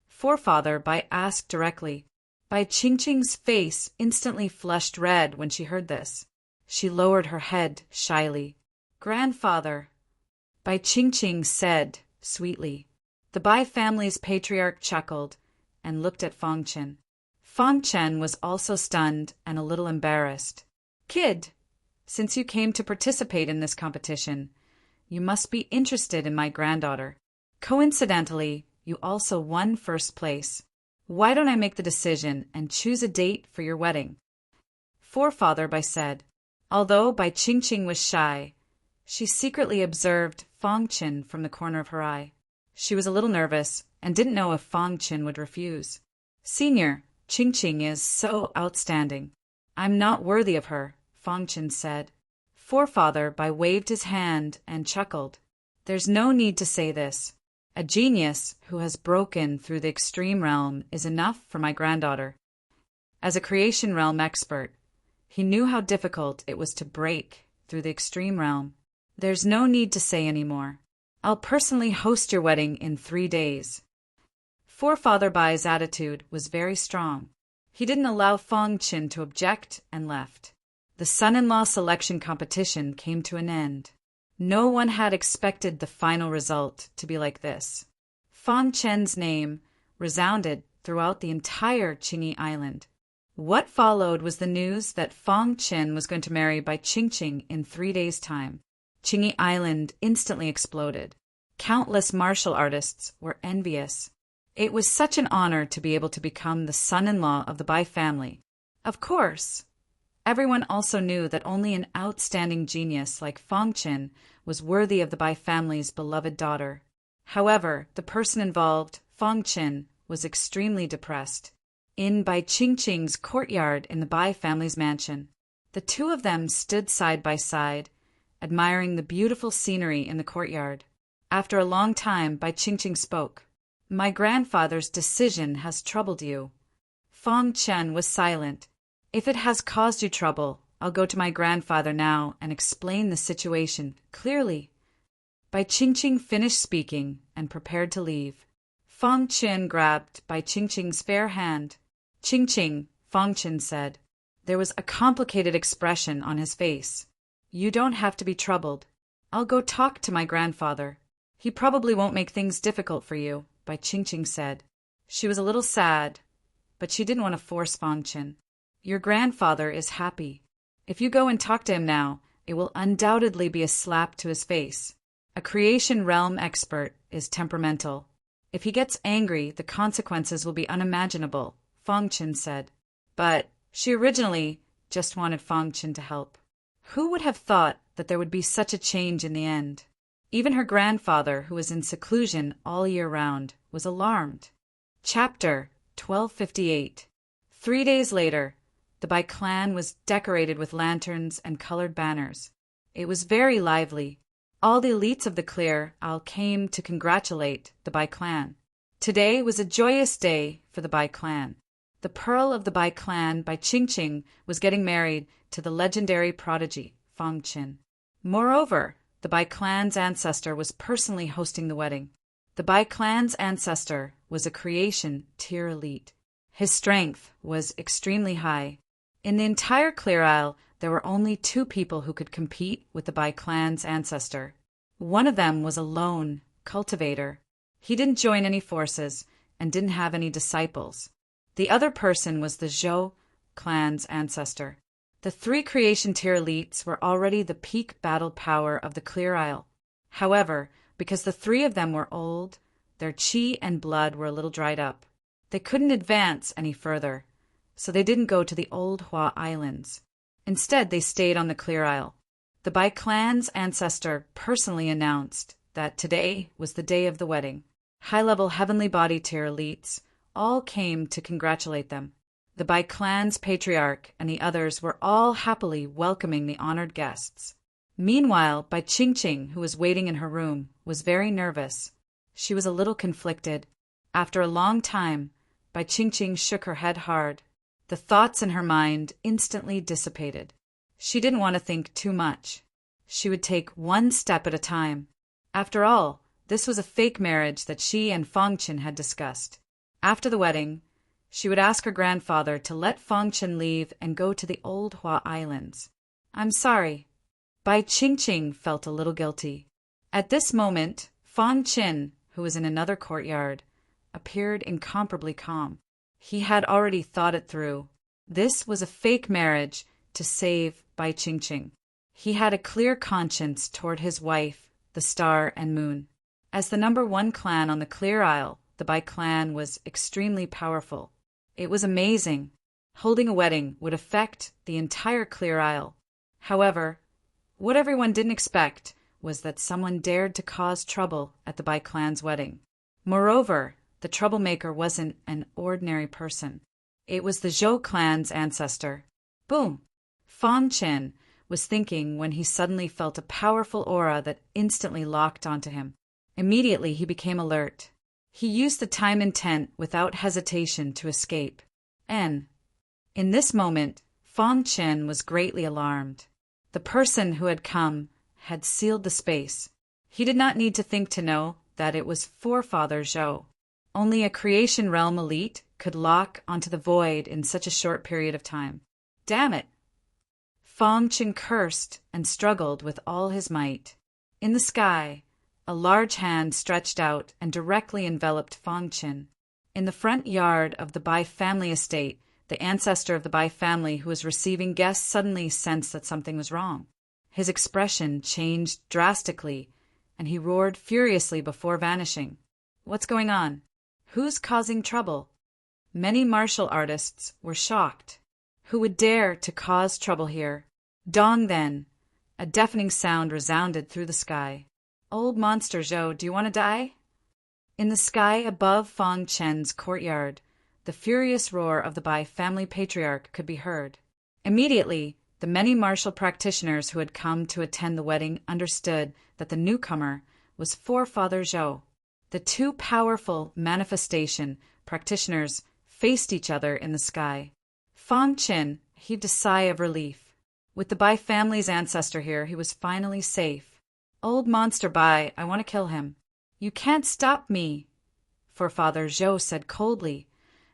Forefather Bai asked directly. Bai Qingqing's face instantly flushed red when she heard this. She lowered her head shyly. Grandfather, Bai Qingqing said sweetly. The Bai family's patriarch chuckled and looked at Feng Chen. Feng Chen was also stunned and a little embarrassed. Kid, since you came to participate in this competition, you must be interested in my granddaughter. Coincidentally, you also won first place. Why don't I make the decision and choose a date for your wedding? Forefather Bai said. Although Bai Qingqing was shy, she secretly observed Feng Chen from the corner of her eye. She was a little nervous and didn't know if Feng Chen would refuse. Senior, Qingqing is so outstanding. I'm not worthy of her, Feng Chen said. Forefather Bai waved his hand and chuckled. There's no need to say this. A genius who has broken through the extreme realm is enough for my granddaughter. As a creation realm expert, he knew how difficult it was to break through the extreme realm. There's no need to say any more. I'll personally host your wedding in 3 days. Forefather Bai's attitude was very strong. He didn't allow Feng Chen to object and left. The son-in-law selection competition came to an end. No one had expected the final result to be like this. Feng Chen's name resounded throughout the entire Qingyi Island. What followed was the news that Feng Chen was going to marry Bai Qingqing in 3 days' time. Qingyi Island instantly exploded. Countless martial artists were envious. It was such an honor to be able to become the son-in-law of the Bai family. Of course, Everyone also knew that only an outstanding genius like Fong Qin was worthy of the Bai family's beloved daughter. However, the person involved, Fong Qin, was extremely depressed. In Bai Qingqing's courtyard in the Bai family's mansion, the two of them stood side by side, admiring the beautiful scenery in the courtyard. After a long time, Bai Qingqing spoke. "My grandfather's decision has troubled you." Fong Chen was silent. "If it has caused you trouble, I'll go to my grandfather now and explain the situation clearly." Bai Qingqing finished speaking and prepared to leave. Fong Chen grabbed Bai Qingqing's fair hand. "Qingqing," Fong Chen said. There was a complicated expression on his face. "You don't have to be troubled. I'll go talk to my grandfather. He probably won't make things difficult for you," Bai Qingqing said. She was a little sad, but she didn't want to force Fong Chen. "Your grandfather is happy. If you go and talk to him now, it will undoubtedly be a slap to his face. A creation realm expert is temperamental. If he gets angry, the consequences will be unimaginable," Fong Chen said. But she originally just wanted Fong Chen to help. Who would have thought that there would be such a change in the end? Even her grandfather, who was in seclusion all year round, was alarmed. Chapter 1258. 3 days later, the Bai clan was decorated with lanterns and colored banners. It was very lively. All the elites of the Clear Isle came to congratulate the Bai clan. Today was a joyous day for the Bai clan. The pearl of the Bai clan, Bai Qingqing, was getting married to the legendary prodigy, Fong Qin. Moreover, the Bai clan's ancestor was personally hosting the wedding. The Bai clan's ancestor was a creation tier elite. His strength was extremely high. In the entire Clear Isle, there were only 2 people who could compete with the Bai clan's ancestor. One of them was a lone cultivator. He didn't join any forces and didn't have any disciples. The other person was the Zhou clan's ancestor. The 3 creation tier elites were already the peak battle power of the Clear Isle. However, because the 3 of them were old, their chi and blood were a little dried up. They couldn't advance any further, so they didn't go to the Old Hua Islands. Instead, they stayed on the Clear Isle. The Bai clan's ancestor personally announced that today was the day of the wedding. High-level heavenly body tier elites all came to congratulate them. The Bai clan's patriarch and the others were all happily welcoming the honored guests. Meanwhile, Bai Qingqing, who was waiting in her room, was very nervous. She was a little conflicted. After a long time, Bai Qingqing shook her head hard. The thoughts in her mind instantly dissipated. She didn't want to think too much. She would take one step at a time. After all, this was a fake marriage that she and Fong Qin had discussed. After the wedding, she would ask her grandfather to let Fong Qin leave and go to the Old Hua Islands. "I'm sorry." Bai Qingqing felt a little guilty. At this moment, Fong Qin, who was in another courtyard, appeared incomparably calm. He had already thought it through. This was a fake marriage to save Bai Qingqing. He had a clear conscience toward his wife, the Star and Moon. As the #1 clan on the Clear Isle, the Bai clan was extremely powerful. It was amazing. Holding a wedding would affect the entire Clear Isle. However, what everyone didn't expect was that someone dared to cause trouble at the Bai clan's wedding. Moreover, the troublemaker wasn't an ordinary person. It was the Zhou clan's ancestor. Boom! Fong Chen was thinking when he suddenly felt a powerful aura that instantly locked onto him. Immediately he became alert. He used the time intent without hesitation to escape. In this moment, Fong Chen was greatly alarmed. The person who had come had sealed the space. He did not need to think to know that it was forefather Zhou. Only a creation realm elite could lock onto the void in such a short period of time. Damn it! Fong Chen cursed and struggled with all his might. In the sky, a large hand stretched out and directly enveloped Fong Chen. In the front yard of the Bai family estate, the ancestor of the Bai family who was receiving guests suddenly sensed that something was wrong. His expression changed drastically, and he roared furiously before vanishing. "What's going on? Who's causing trouble?" Many martial artists were shocked. Who would dare to cause trouble here? Dong then. A deafening sound resounded through the sky. Old monster Zhou, do you want to die? In the sky above Fong Chen's courtyard, the furious roar of the Bai family patriarch could be heard. Immediately, the many martial practitioners who had come to attend the wedding understood that the newcomer was Forefather Zhou. The two powerful manifestation practitioners faced each other in the sky. Fong Chen heaved a sigh of relief. With the Bai family's ancestor here, he was finally safe. Old monster Bai, I want to kill him. You can't stop me, Forefather Zhou said coldly,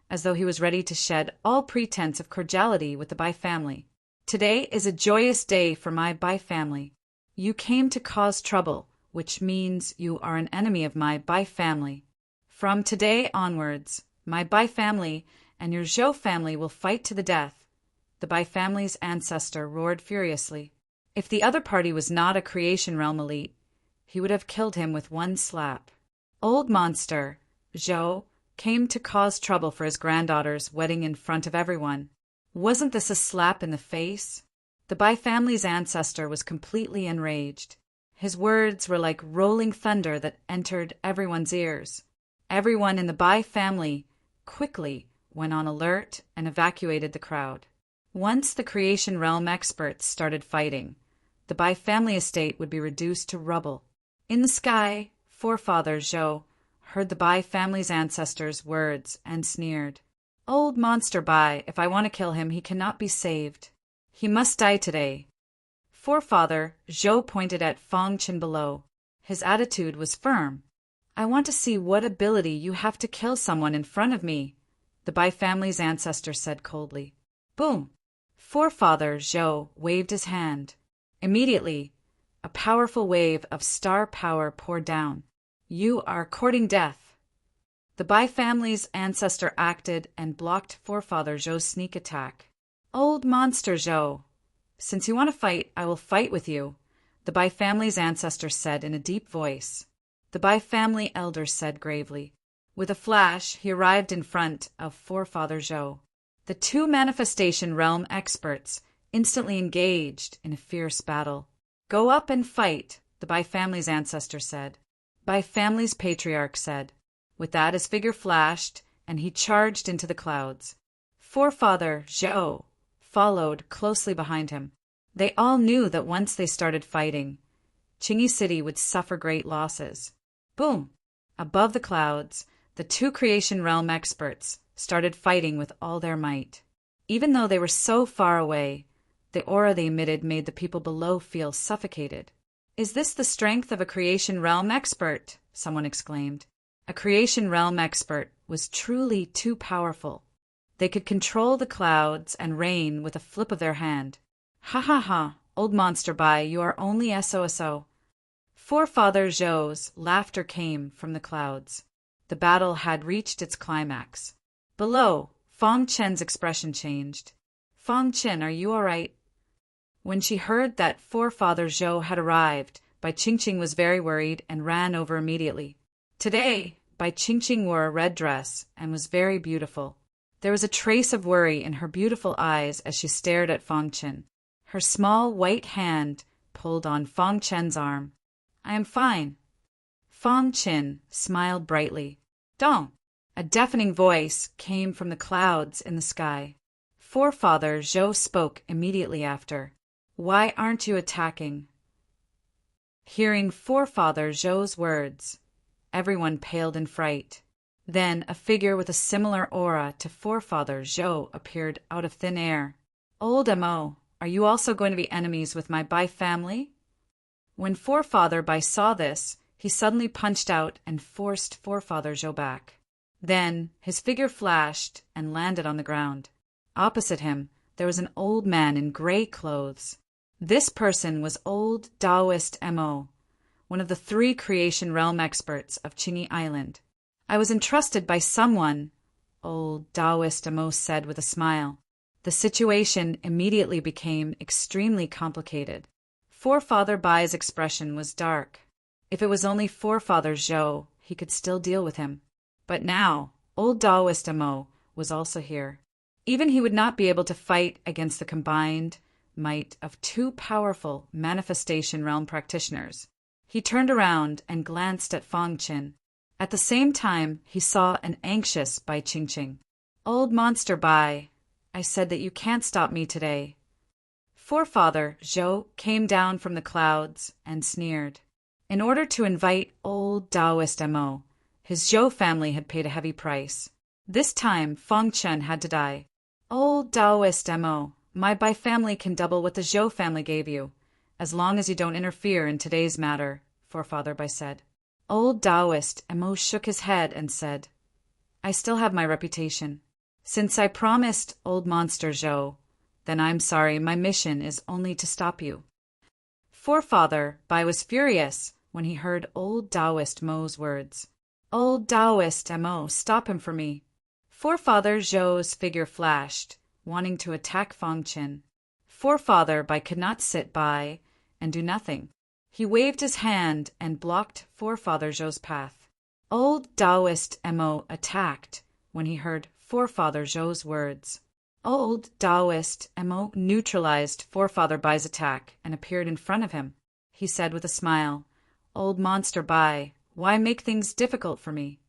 as though he was ready to shed all pretense of cordiality with the Bai family. Today is a joyous day for my Bai family. You came to cause trouble, which means you are an enemy of my Bai family. From today onwards, my Bai family and your Zhou family will fight to the death. The Bai family's ancestor roared furiously. If the other party was not a creation realm elite, he would have killed him with one slap. Old monster, Zhou, came to cause trouble for his granddaughter's wedding in front of everyone. Wasn't this a slap in the face? The Bai family's ancestor was completely enraged. His words were like rolling thunder that entered everyone's ears. Everyone in the Bai family quickly went on alert and evacuated the crowd. Once the creation realm experts started fighting, the Bai family estate would be reduced to rubble. In the sky, Forefather Zhou heard the Bai family's ancestors' words and sneered. Old monster Bai, if I want to kill him, he cannot be saved. He must die today. Forefather Zhou pointed at Fong Chen below. His attitude was firm. I want to see what ability you have to kill someone in front of me, the Bai family's ancestor said coldly. Boom! Forefather Zhou waved his hand. Immediately, a powerful wave of star power poured down. You are courting death. The Bai family's ancestor acted and blocked Forefather Zhou's sneak attack. Old monster Zhou, since you want to fight, I will fight with you, the Bai family's ancestor said in a deep voice. The Bai family elder said gravely. With a flash, he arrived in front of Forefather Zhou. The two manifestation realm experts instantly engaged in a fierce battle. Go up and fight, the Bai family's ancestor said. Bai family's patriarch said. With that, his figure flashed, and he charged into the clouds. Forefather Zhou followed closely behind him. They all knew that once they started fighting, Qingyi City would suffer great losses. Boom! Above the clouds, the two creation realm experts started fighting with all their might. Even though they were so far away, the aura they emitted made the people below feel suffocated. Is this the strength of a creation realm expert? Someone exclaimed. A creation realm expert was truly too powerful. They could control the clouds and rain with a flip of their hand. Ha ha ha, old monster Bai, you are only SOSO. Forefather Zhou's laughter came from the clouds. The battle had reached its climax. Below, Fong Chen's expression changed. Fong Chen, are you all right? When she heard that Forefather Zhou had arrived, Bai Qingqing was very worried and ran over immediately. Today, Bai Qingqing wore a red dress and was very beautiful. There was a trace of worry in her beautiful eyes as she stared at Fong Chen. Her small white hand pulled on Fong Chen's arm. I am fine. Fong Chen smiled brightly. Dong! A deafening voice came from the clouds in the sky. Forefather Zhou spoke immediately after. Why aren't you attacking? Hearing Forefather Zhou's words, everyone paled in fright. Then a figure with a similar aura to Forefather Zhou appeared out of thin air. Old Mo, are you also going to be enemies with my Bai family? When Forefather Bai saw this, he suddenly punched out and forced Forefather Zhou back. Then his figure flashed and landed on the ground. Opposite him, there was an old man in gray clothes. This person was old Taoist Mo, one of the 3 creation realm experts of Qingyi Island. I was entrusted by someone, old Taoist Mo said with a smile. The situation immediately became extremely complicated. Forefather Bai's expression was dark. If it was only Forefather Zhou, he could still deal with him. But now, old Taoist Mo was also here. Even he would not be able to fight against the combined might of two powerful manifestation realm practitioners. He turned around and glanced at Fang Qin. At the same time, he saw an anxious Bai Qingqing. "Old monster Bai, I said that you can't stop me today." Forefather Zhou came down from the clouds and sneered. In order to invite old Taoist Mo, his Zhou family had paid a heavy price. This time, Fang Chen had to die. "Old Taoist Mo, my Bai family can double what the Zhou family gave you, as long as you don't interfere in today's matter," Forefather Bai said. Old Taoist Mo shook his head and said, "I still have my reputation. Since I promised old monster Zhou, then I'm sorry, my mission is only to stop you." Forefather Bai was furious when he heard old Taoist Mo's words. "Old Taoist Mo, stop him for me." Forefather Zhou's figure flashed, wanting to attack Fang Qin. Forefather Bai could not sit by and do nothing. He waved his hand and blocked Forefather Zhou's path. Old Taoist Mo attacked when he heard Forefather Zhou's words. Old Taoist Mo neutralized Forefather Bai's attack and appeared in front of him. He said with a smile, "Old monster Bai, why make things difficult for me?"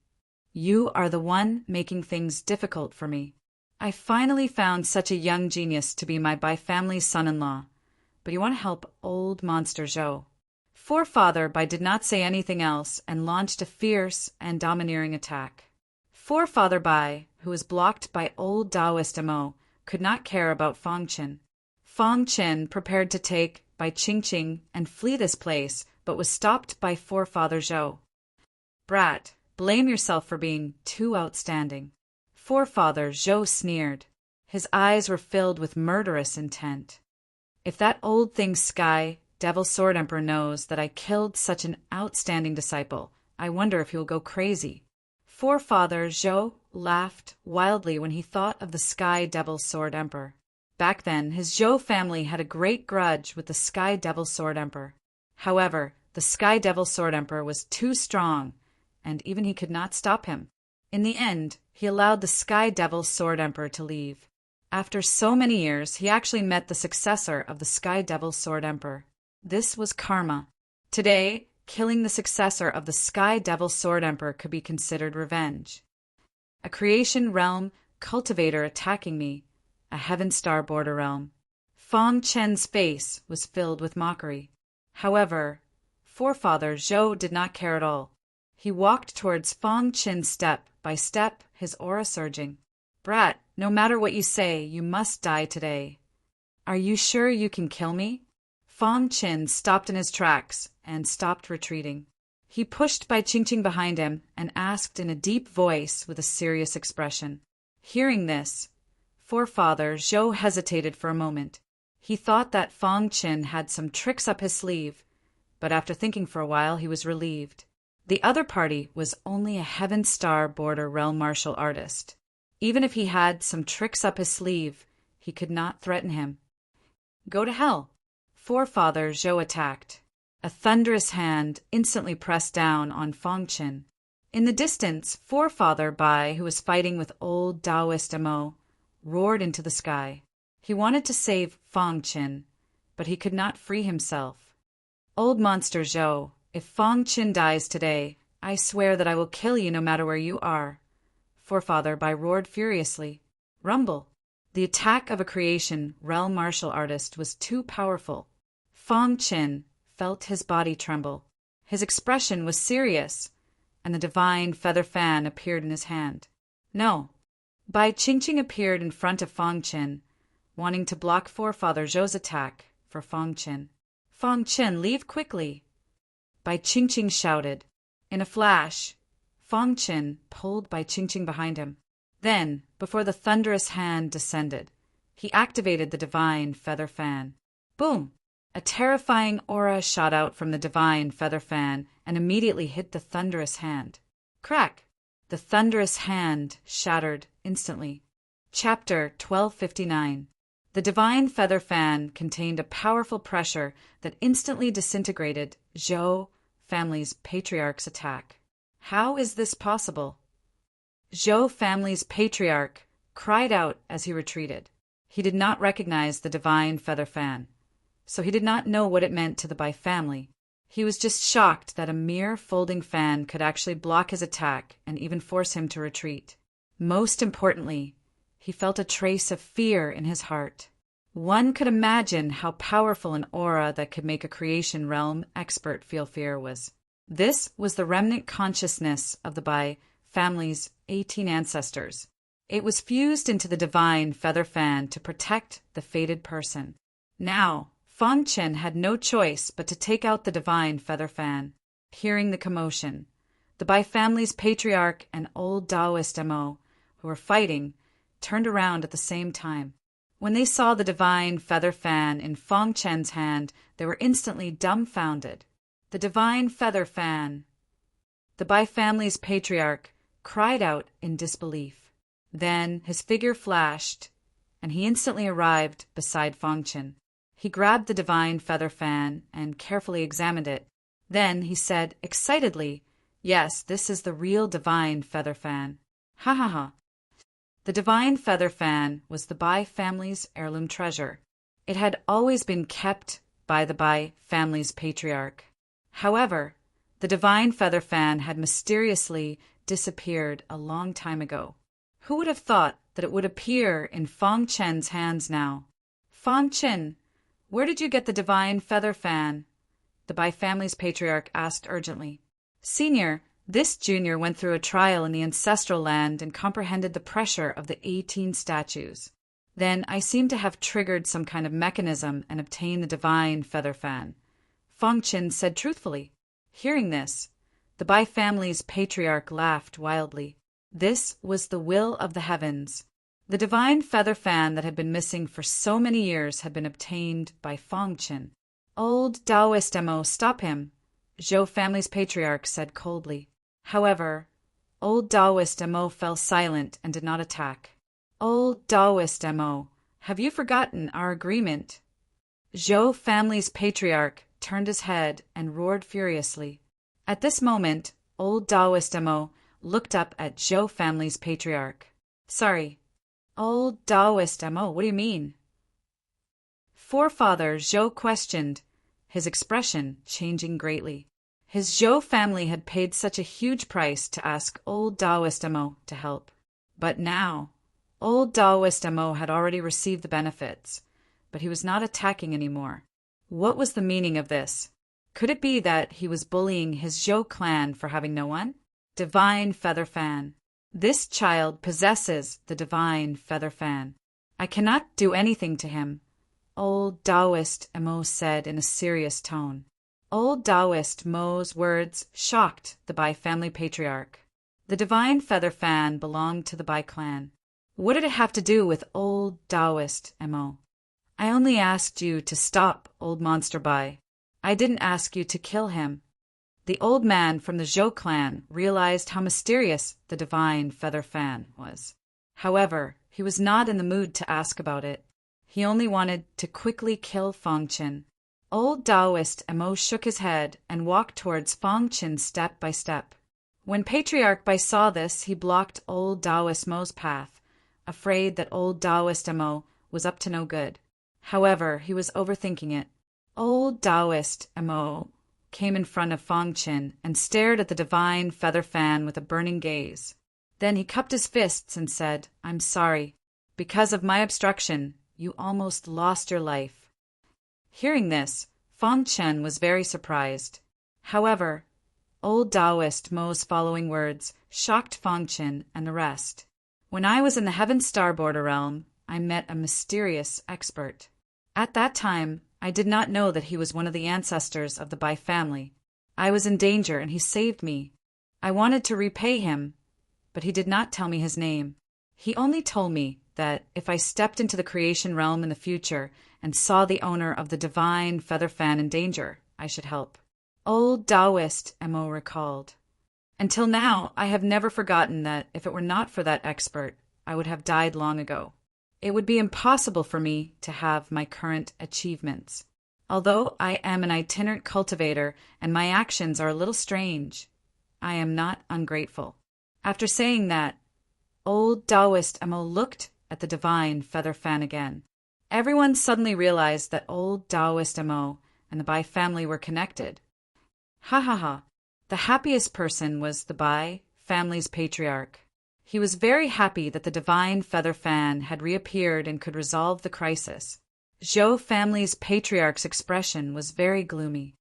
"You are the one making things difficult for me. I finally found such a young genius to be my Bai family's son-in-law, but you want to help old monster Zhou." Forefather Bai did not say anything else and launched a fierce and domineering attack. Forefather Bai, who was blocked by old Taoist Mo, could not care about Fang Qin. Fang Qin prepared to take Bai Qingqing and flee this place, but was stopped by Forefather Zhou. "Brat, blame yourself for being too outstanding." Forefather Zhou sneered. His eyes were filled with murderous intent. "If that old thing Sky Devil Sword Emperor knows that I killed such an outstanding disciple, I wonder if he will go crazy." Forefather Zhou laughed wildly when he thought of the Sky Devil Sword Emperor. Back then, his Zhou family had a great grudge with the Sky Devil Sword Emperor. However, the Sky Devil Sword Emperor was too strong, and even he could not stop him. In the end, he allowed the Sky Devil Sword Emperor to leave. After so many years, he actually met the successor of the Sky Devil Sword Emperor. This was karma. Today, killing the successor of the Sky Devil Sword Emperor could be considered revenge. A creation realm cultivator attacking me, a heaven star border realm. Fang Chen's face was filled with mockery. However, Forefather Zhou did not care at all. He walked towards Fang Qin step by step, his aura surging. "Brat, no matter what you say, you must die today. Are you sure you can kill me?" Fang Qin stopped in his tracks and stopped retreating. He pushed Bai Qingqing behind him and asked in a deep voice with a serious expression. Hearing this, Forefather Zhou hesitated for a moment. He thought that Fang Qin had some tricks up his sleeve, but after thinking for a while, he was relieved. The other party was only a Heaven Star border realm martial artist. Even if he had some tricks up his sleeve, he could not threaten him. "Go to hell." Forefather Zhou attacked. A thunderous hand instantly pressed down on Fang Qin. In the distance, Forefather Bai, who was fighting with old Taoist Mo, roared into the sky. He wanted to save Fang Qin, but he could not free himself. "Old monster Zhou, if Fang Qin dies today, I swear that I will kill you no matter where you are." Forefather Bai roared furiously. Rumble. The attack of a creation realm martial artist was too powerful. Fang Qin felt his body tremble. His expression was serious, and the divine feather fan appeared in his hand. No. Bai Qingqing appeared in front of Fang Qin, wanting to block Forefather Zhou's attack for Fang Qin. "Fang Qin, leave quickly!" Bai Qingqing shouted. In a flash, Fang Qin pulled Bai Qingqing behind him. Then, before the thunderous hand descended, he activated the divine feather fan. Boom! A terrifying aura shot out from the divine feather fan and immediately hit the thunderous hand. Crack! The thunderous hand shattered instantly. Chapter 1259. The divine feather fan contained a powerful pressure that instantly disintegrated Zhou family's patriarch's attack. How is this possible? Zhou family's patriarch cried out as he retreated. He did not recognize the divine feather fan, so he did not know what it meant to the Bai family. He was just shocked that a mere folding fan could actually block his attack and even force him to retreat. Most importantly, he felt a trace of fear in his heart. One could imagine how powerful an aura that could make a creation realm expert feel fear was. This was the remnant consciousness of the Bai family's 18 ancestors. It was fused into the divine feather fan to protect the fated person. Now, Fang Chen had no choice but to take out the divine feather fan. Hearing the commotion, the Bai family's patriarch and old Taoist Mo, who were fighting, turned around at the same time. When they saw the divine feather fan in Fang Chen's hand, they were instantly dumbfounded. The divine feather fan! The Bai family's patriarch cried out in disbelief. Then his figure flashed, and he instantly arrived beside Fang Chen. He grabbed the divine feather fan and carefully examined it. Then he said excitedly, "Yes, this is the real divine feather fan. Ha ha ha." The divine feather fan was the Bai family's heirloom treasure. It had always been kept by the Bai family's patriarch. However, the divine feather fan had mysteriously disappeared a long time ago. Who would have thought that it would appear in Fang Chen's hands now? "Fang Chen, where did you get the divine feather fan?" the Bai family's patriarch asked urgently. "Senior, this junior went through a trial in the ancestral land and comprehended the pressure of the 18 statues. Then I seem to have triggered some kind of mechanism and obtained the divine feather fan," Fang Chen said truthfully. Hearing this, the Bai family's patriarch laughed wildly. This was the will of the heavens. The divine feather fan that had been missing for so many years had been obtained by Fang Chen. "Old Taoist Mo, stop him," Zhou family's patriarch said coldly. However, old Taoist Mo fell silent and did not attack. "Old Taoist Mo, have you forgotten our agreement?" Zhou family's patriarch turned his head and roared furiously. At this moment, old Taoist Mo looked up at Zhou family's patriarch. "Sorry, old Taoist Mo, what do you mean?" Forefather Zhou questioned, his expression changing greatly. His Zhou family had paid such a huge price to ask old Taoist Mo to help. But now, old Taoist Mo had already received the benefits, but he was not attacking anymore. What was the meaning of this? Could it be that he was bullying his Zhou clan for having no one? Divine feather fan. This child possesses the divine feather fan. I cannot do anything to him, old Taoist Mo said in a serious tone. Old Taoist Mo's words shocked the Bai family patriarch. The divine feather fan belonged to the Bai clan. What did it have to do with old Taoist Mo? "I only asked you to stop old monster Bai. I didn't ask you to kill him." The old man from the Zhou clan realized how mysterious the divine feather fan was. However, he was not in the mood to ask about it. He only wanted to quickly kill Fang Chen. Old Taoist Mo shook his head and walked towards Fang Chen step by step. When Patriarch Bai saw this, he blocked old Taoist Mo's path, afraid that old Taoist Mo was up to no good. However, he was overthinking it. Old Taoist Mo came in front of Fang Chen and stared at the divine feather fan with a burning gaze. Then he cupped his fists and said, "I'm sorry. Because of my obstruction, you almost lost your life." Hearing this, Fang Chen was very surprised. However, old Taoist Mo's following words shocked Fang Chen and the rest. "When I was in the Heaven Star Border realm, I met a mysterious expert. At that time, I did not know that he was one of the ancestors of the Bai family. I was in danger and he saved me. I wanted to repay him, but he did not tell me his name. He only told me that if I stepped into the creation realm in the future and saw the owner of the divine feather fan in danger, I should help." Old Taoist Mo recalled. "Until now, I have never forgotten that if it were not for that expert, I would have died long ago. It would be impossible for me to have my current achievements. Although I am an itinerant cultivator and my actions are a little strange, I am not ungrateful." After saying that, Old Taoist Emo looked at the divine feather fan again. Everyone suddenly realized that old Taoist Emo and the Bai family were connected. Ha ha ha. The happiest person was the Bai family's patriarch. He was very happy that the divine feather fan had reappeared and could resolve the crisis. Zhou family's patriarch's expression was very gloomy.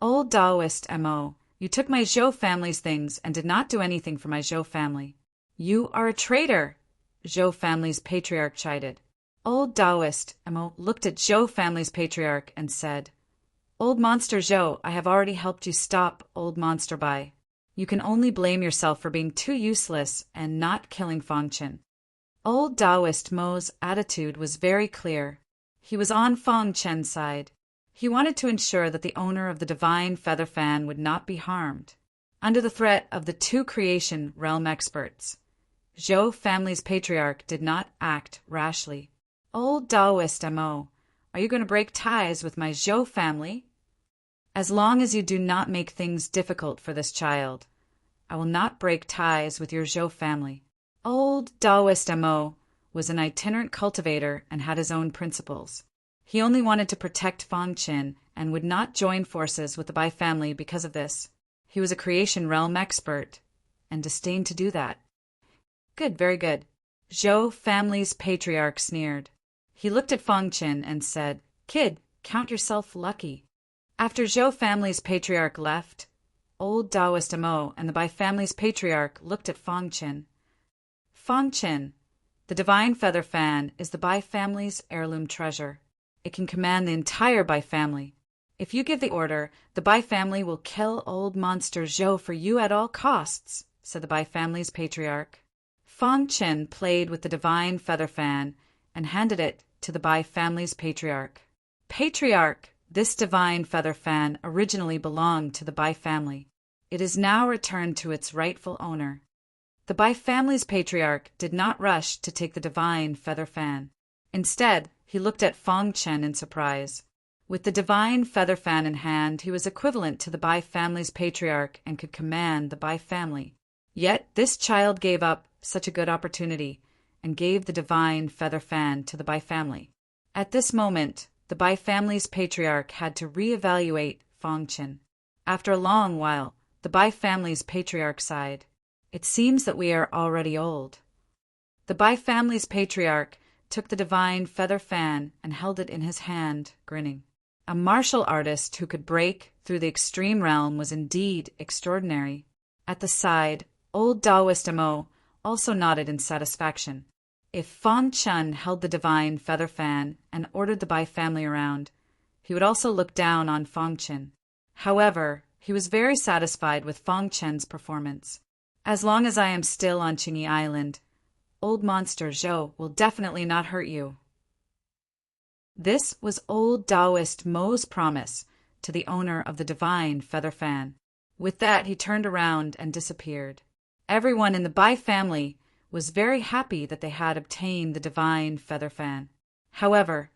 Old Taoist Mo, you took my Zhou family's things and did not do anything for my Zhou family. You are a traitor, Zhou family's patriarch chided. Old Taoist Mo looked at Zhou family's patriarch and said, Old Monster Zhou, I have already helped you stop Old Monster Bai. You can only blame yourself for being too useless and not killing Fang Chen. Old Taoist Mo's attitude was very clear. He was on Fang Chen's side. He wanted to ensure that the owner of the divine feather fan would not be harmed. Under the threat of the two creation realm experts, Zhou family's patriarch did not act rashly. Old Taoist Mo, are you going to break ties with my Zhou family? As long as you do not make things difficult for this child, I will not break ties with your Zhou family. Old Taoist Mo was an itinerant cultivator and had his own principles. He only wanted to protect Fang Chen and would not join forces with the Bai family because of this. He was a creation realm expert and disdained to do that. Good, very good. Zhou family's patriarch sneered. He looked at Fang Chen and said, Kid, count yourself lucky. After Zhou family's patriarch left, old Taoist Mo and the Bai family's patriarch looked at Fang Chen. Fang Chen, the divine feather fan is the Bai family's heirloom treasure. It can command the entire Bai family. If you give the order, the Bai family will kill old monster Zhou for you at all costs, said the Bai family's patriarch. Fang Chen played with the divine feather fan and handed it to the Bai family's patriarch. Patriarch, this divine feather fan originally belonged to the Bai family. It is now returned to its rightful owner. The Bai family's patriarch did not rush to take the divine feather fan. Instead, he looked at Fang Chen in surprise. With the divine feather fan in hand, he was equivalent to the Bai family's patriarch and could command the Bai family. Yet this child gave up such a good opportunity and gave the divine feather fan to the Bai family. At this moment, the Bai family's patriarch had to reevaluate Fang Chen. After a long while, the Bai family's patriarch sighed. It seems that we are already old. The Bai family's patriarch took the divine feather fan and held it in his hand, grinning. A martial artist who could break through the extreme realm was indeed extraordinary. At the side, old Taoist Mo also nodded in satisfaction. If Fang Chen held the divine feather fan and ordered the Bai family around, he would also look down on Fang Chen. However, he was very satisfied with Fang Chen's performance. As long as I am still on Qingyi Island, old monster Zhou will definitely not hurt you. This was old Taoist Mo's promise to the owner of the divine feather fan. With that, he turned around and disappeared. Everyone in the Bai family was very happy that they had obtained the divine feather fan. However,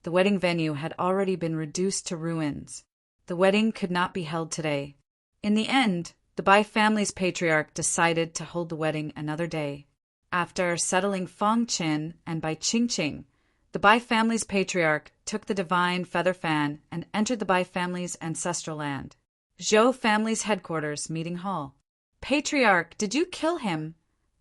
the wedding venue had already been reduced to ruins. The wedding could not be held today. In the end, the Bai family's patriarch decided to hold the wedding another day. After settling Fang Chen and Bai Qingqing, the Bai family's patriarch took the divine feather fan and entered the Bai family's ancestral land. Zhou family's headquarters meeting hall. Patriarch, did you kill him?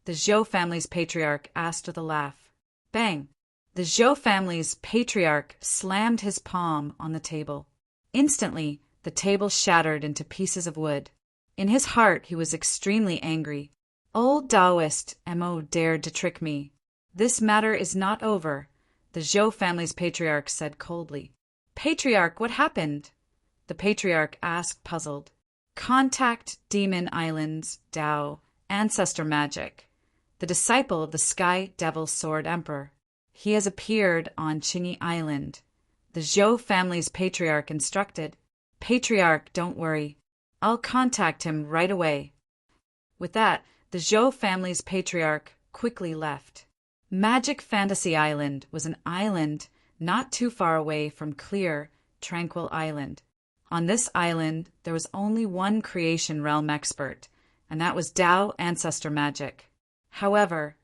The Zhou family's patriarch asked with a laugh. Bang! The Zhou family's patriarch slammed his palm on the table. Instantly, the table shattered into pieces of wood. In his heart, he was extremely angry. Old Taoist Mo dared to trick me. This matter is not over, the Zhou family's patriarch said coldly. Patriarch, what happened? The patriarch asked, puzzled. Contact Demon Islands, Dao, Ancestor Magic, the disciple of the Sky Devil Sword Emperor. He has appeared on Qingyi Island. The Zhou family's patriarch instructed. Patriarch, don't worry. I'll contact him right away. With that, the Zhou family's patriarch quickly left. Magic Fantasy Island was an island not too far away from clear, tranquil island. On this island, there was only one creation realm expert, and that was Dao Ancestor Magic. However,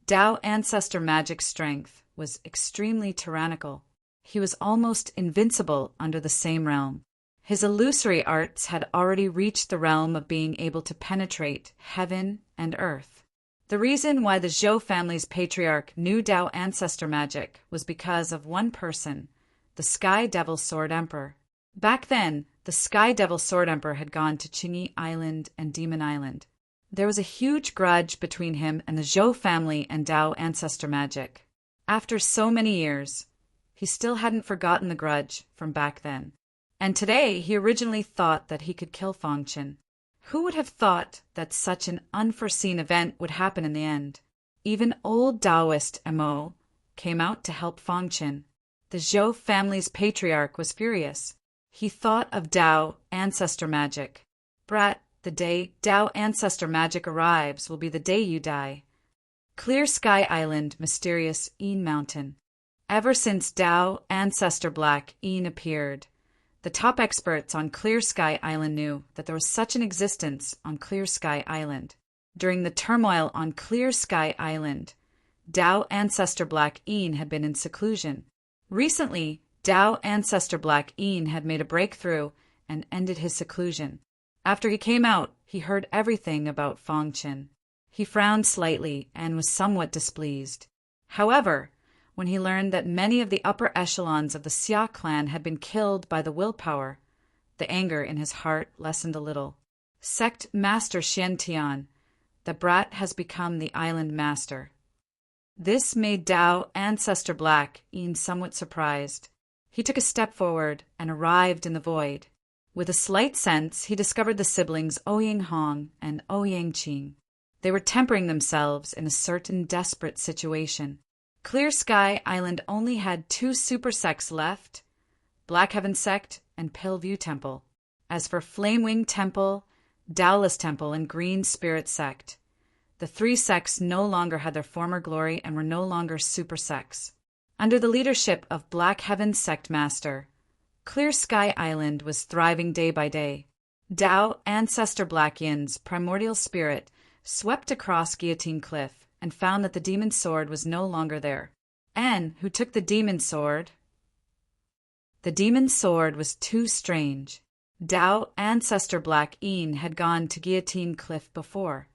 Dao ancestor magic strength was extremely tyrannical. He was almost invincible under the same realm. His illusory arts had already reached the realm of being able to penetrate heaven and earth. The reason why the Zhou family's patriarch knew Dao ancestor magic was because of one person, the Sky Devil Sword Emperor. Back then, the Sky Devil Sword Emperor had gone to Qingyi Island and Demon Island. There was a huge grudge between him and the Zhou family and Dao ancestor magic. After so many years, he still hadn't forgotten the grudge from back then. And today he originally thought that he could kill Fangchen. Who would have thought that such an unforeseen event would happen in the end? Even old Taoist Mo came out to help Fangchen. The Zhou family's patriarch was furious. He thought of Dao ancestor magic. Brat, the day Dao ancestor magic arrives will be the day you die. Clear Sky Island, mysterious Een Mountain. Ever since Dao ancestor Black Een appeared, the top experts on Clear Sky Island knew that there was such an existence on Clear Sky Island. During the turmoil on Clear Sky Island, Dao ancestor Black Een had been in seclusion. Recently, Dao ancestor Black Een had made a breakthrough and ended his seclusion. After he came out, he heard everything about Fangchen. He frowned slightly and was somewhat displeased. However, when he learned that many of the upper echelons of the Xia clan had been killed by the willpower, the anger in his heart lessened a little. Sect Master Xian Tian, the brat has become the island master. This made Dao ancestor Black Een somewhat surprised. He took a step forward and arrived in the void. With a slight sense, he discovered the siblings Ouyang Hong and Ouyang Qing. They were tempering themselves in a certain desperate situation. Clear Sky Island only had 2 super sects left, Black Heaven Sect and Pillview Temple. As for Flame Wing Temple, Daoless Temple, and Green Spirit Sect, the 3 sects no longer had their former glory and were no longer super sects. Under the leadership of Black Heaven Sect Master, Clear Sky Island was thriving day by day. Dao ancestor Black Yin's primordial spirit swept across Guillotine Cliff and found that the demon sword was no longer there. And who took the demon sword? The demon sword was too strange. Dao ancestor Black Een had gone to Guillotine Cliff before,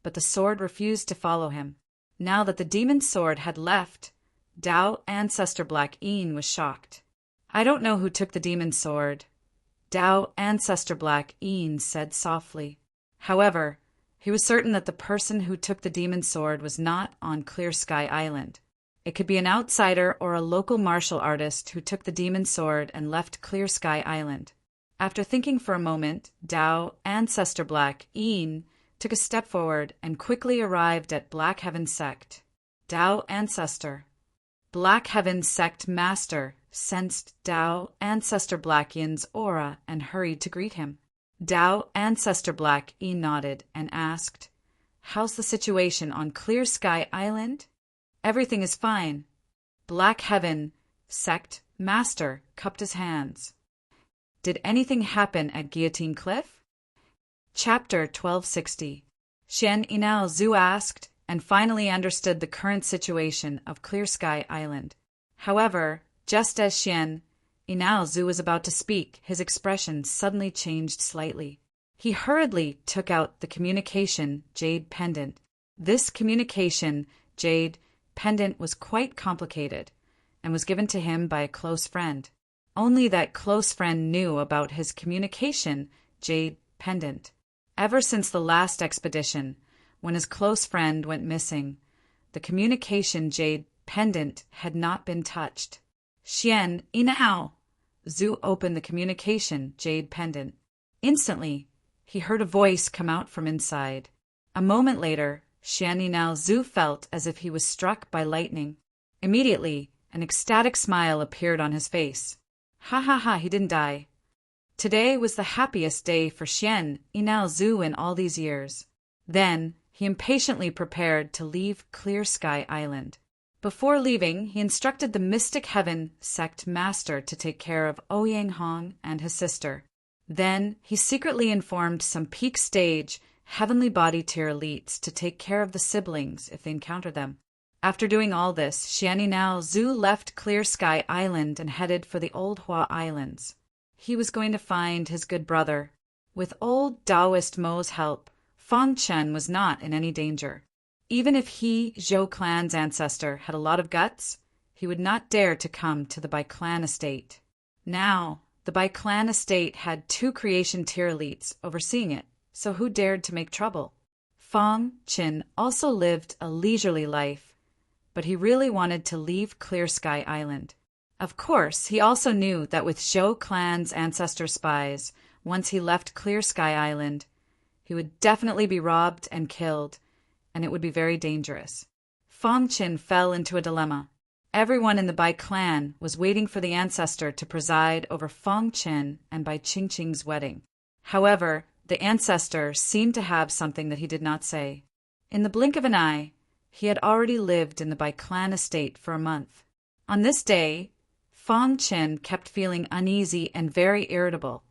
but the sword refused to follow him. Now that the demon sword had left, Dao ancestor Black Een was shocked. I don't know who took the demon sword, Dao ancestor Black Een said softly. However, he was certain that the person who took the demon sword was not on Clear Sky Island. It could be an outsider or a local martial artist who took the demon sword and left Clear Sky Island. After thinking for a moment, Dao ancestor Black Een took a step forward and quickly arrived at Black Heaven Sect. Dao ancestor. Black Heaven Sect Master sensed Dao ancestor Black Yin's aura and hurried to greet him. Dao ancestor Black Een nodded and asked, "How's the situation on Clear Sky Island?" "Everything is fine." Black Heaven Sect Master cupped his hands. "Did anything happen at Guillotine Cliff?" Chapter 1260. Xian Inao Zhu asked and finally understood the current situation of Clear Sky Island. However, just as Xian Inao Zhu was about to speak, his expression suddenly changed slightly. He hurriedly took out the communication jade pendant. This communication jade pendant was quite complicated and was given to him by a close friend. Only that close friend knew about his communication jade pendant. Ever since the last expedition, when his close friend went missing, the communication jade pendant had not been touched. Xian Inao Zhu opened the communication jade pendant. Instantly, he heard a voice come out from inside. A moment later, Xian Inao Zhu felt as if he was struck by lightning. Immediately, an ecstatic smile appeared on his face. Ha ha ha, he didn't die. Today was the happiest day for Xian Inao Zhu in all these years. Then, he impatiently prepared to leave Clear Sky Island. Before leaving, he instructed the Mystic Heaven Sect Master to take care of Ouyang Hong and his sister. Then, he secretly informed some peak stage, heavenly body tier elites to take care of the siblings if they encountered them. After doing all this, Xianinao Zhu left Clear Sky Island and headed for the Old Hua Islands. He was going to find his good brother. With old Taoist Mo's help, Fang Chen was not in any danger. Even if he, Zhou clan's ancestor, had a lot of guts, he would not dare to come to the Bai clan estate. Now, the Bai clan estate had 2 creation tier elites overseeing it, so who dared to make trouble? Fang Chen also lived a leisurely life, but he really wanted to leave Clear Sky Island. Of course, he also knew that with Zhou clan's ancestor spies, once he left Clear Sky Island, he would definitely be robbed and killed, and it would be very dangerous. Fang Chen fell into a dilemma. Everyone in the Bai clan was waiting for the ancestor to preside over Fang Chen and Bai Qingqing's wedding. However, the ancestor seemed to have something that he did not say. In the blink of an eye, he had already lived in the Bai clan estate for a month. On this day, Fang Chen kept feeling uneasy and very irritable,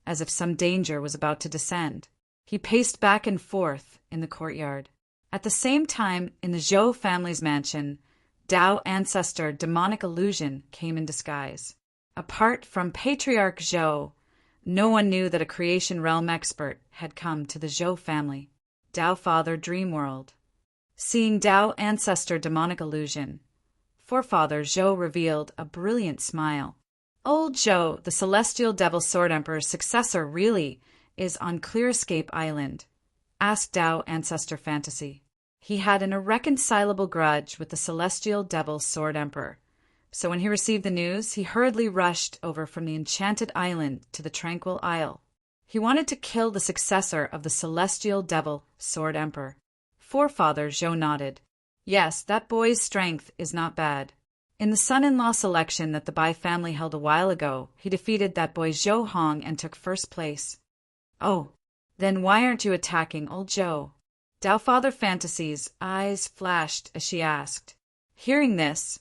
as if some danger was about to descend. He paced back and forth in the courtyard. At the same time, in the Zhou family's mansion, Tao ancestor demonic illusion came in disguise. Apart from Patriarch Zhou, no one knew that a creation realm expert had come to the Zhou family. Tao Father Dream World. Seeing Tao ancestor demonic illusion, Forefather Zhou revealed a brilliant smile. Old Zhou, the Celestial Devil Sword Emperor's successor, really is on Clear Escape Island, asked Tao Ancestor Fantasy. He had an irreconcilable grudge with the Celestial Devil Sword Emperor, so when he received the news, he hurriedly rushed over from the Enchanted Island to the Tranquil Isle. He wanted to kill the successor of the Celestial Devil Sword Emperor. Forefather Zhou nodded. Yes, that boy's strength is not bad. In the son-in-law selection that the Bai family held a while ago, he defeated that boy Zhou Hong and took first place. Oh, then why aren't you attacking old Zhou? Tao Father Fantasy's eyes flashed as she asked. Hearing this,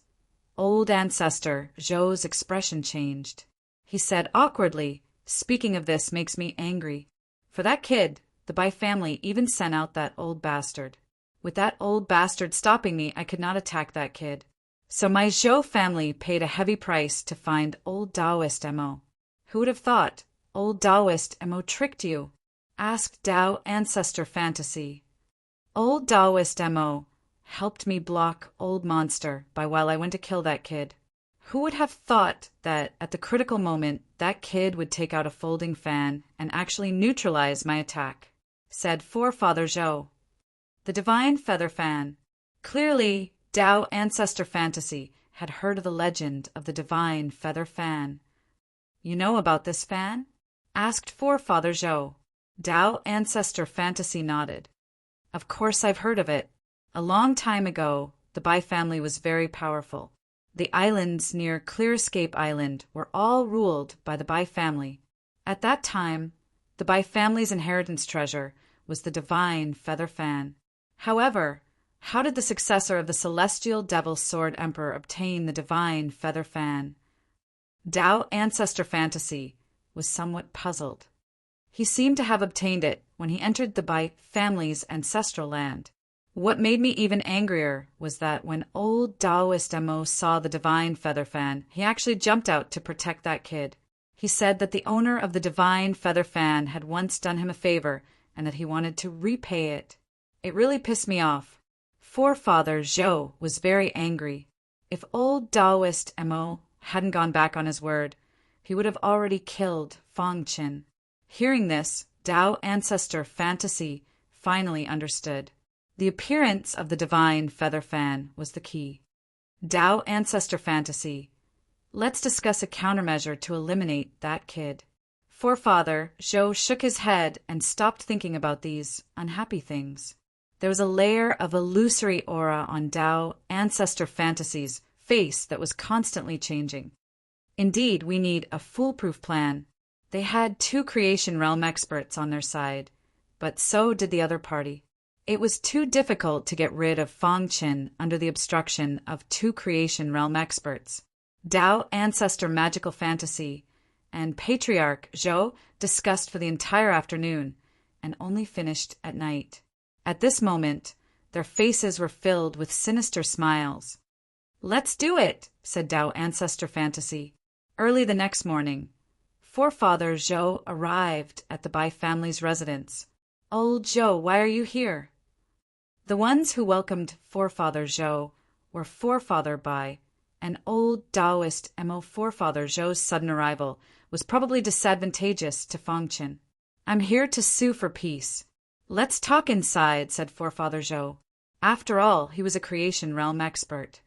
old ancestor Zhou's expression changed. He said awkwardly, speaking of this makes me angry. For that kid, the Bai family even sent out that old bastard. With that old bastard stopping me, I could not attack that kid. So my Zhou family paid a heavy price to find old Taoist Mo. Who would have thought old Taoist Mo tricked you? Asked Tao Ancestor Fantasy. Old Taoist Mo helped me block old monster by while I went to kill that kid. Who would have thought that at the critical moment that kid would take out a folding fan and actually neutralize my attack? Said Forefather Zhou. The Divine Feather Fan. Clearly, Tao Ancestor Fantasy had heard of the legend of the Divine Feather Fan. You know about this fan? Asked Forefather Zhou. Tao Ancestor Fantasy nodded. Of course I've heard of it. A long time ago, the Bai family was very powerful. The islands near Clear Escape Island were all ruled by the Bai family. At that time, the Bai family's inheritance treasure was the Divine Feather Fan. However, how did the successor of the Celestial Devil Sword Emperor obtain the Divine Feather Fan? Tao Ancestor Fantasy was somewhat puzzled. He seemed to have obtained it when he entered the Bai family's ancestral land. What made me even angrier was that when old Taoist Mo saw the Divine Feather Fan, he actually jumped out to protect that kid. He said that the owner of the Divine Feather Fan had once done him a favor and that he wanted to repay it. It really pissed me off. Forefather Zhou was very angry. If old Taoist Mo hadn't gone back on his word, he would have already killed Fang Chen. Hearing this, Tao Ancestor Fantasy finally understood. The appearance of the Divine Feather Fan was the key. Tao Ancestor Fantasy. Let's discuss a countermeasure to eliminate that kid. Forefather Zhou shook his head and stopped thinking about these unhappy things. There was a layer of illusory aura on Tao Ancestor Fantasy's face that was constantly changing. Indeed, we need a foolproof plan. They had 2 creation realm experts on their side, but so did the other party. It was too difficult to get rid of Fang Chen under the obstruction of 2 creation realm experts. Tao Ancestor Magical Fantasy and Patriarch Zhou discussed for the entire afternoon and only finished at night. At this moment, Their faces were filled with sinister smiles. "Let's do it," said Tao Ancestor Fantasy. Early the next morning, Forefather Zhou arrived at the Bai family's residence. "Old Zhou, why are you here?" The ones who welcomed Forefather Zhou were Forefather Bai, and old Taoist Mo. Forefather Zhou's sudden arrival was probably disadvantageous to Fangchen. "I'm here to sue for peace." "Let's talk inside," said Forefather Zhou. After all, he was a creation realm expert.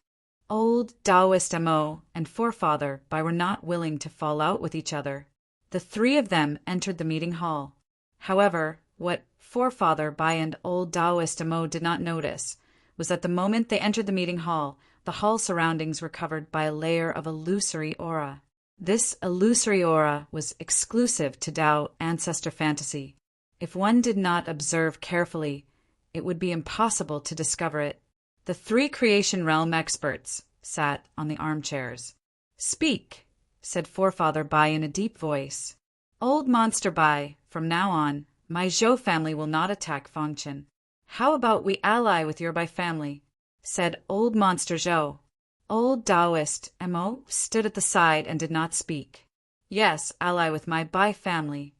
Old Taoist Mo. and Forefather Bai were not willing to fall out with each other. The three of them entered the meeting hall. However, what Forefather Bai and old Taoist Mo. did not notice was that the moment they entered the meeting hall, the hall surroundings were covered by a layer of illusory aura. This illusory aura was exclusive to Tao Ancestor Fantasy. If one did not observe carefully, it would be impossible to discover it. The three creation realm experts sat on the armchairs. "Speak," said Forefather Bai in a deep voice. "Old Monster Bai, from now on, my Zhou family will not attack Fangchen. How about we ally with your Bai family?" said Old Monster Zhou. Old Taoist Mo. stood at the side and did not speak. "Yes, ally with my Bai family."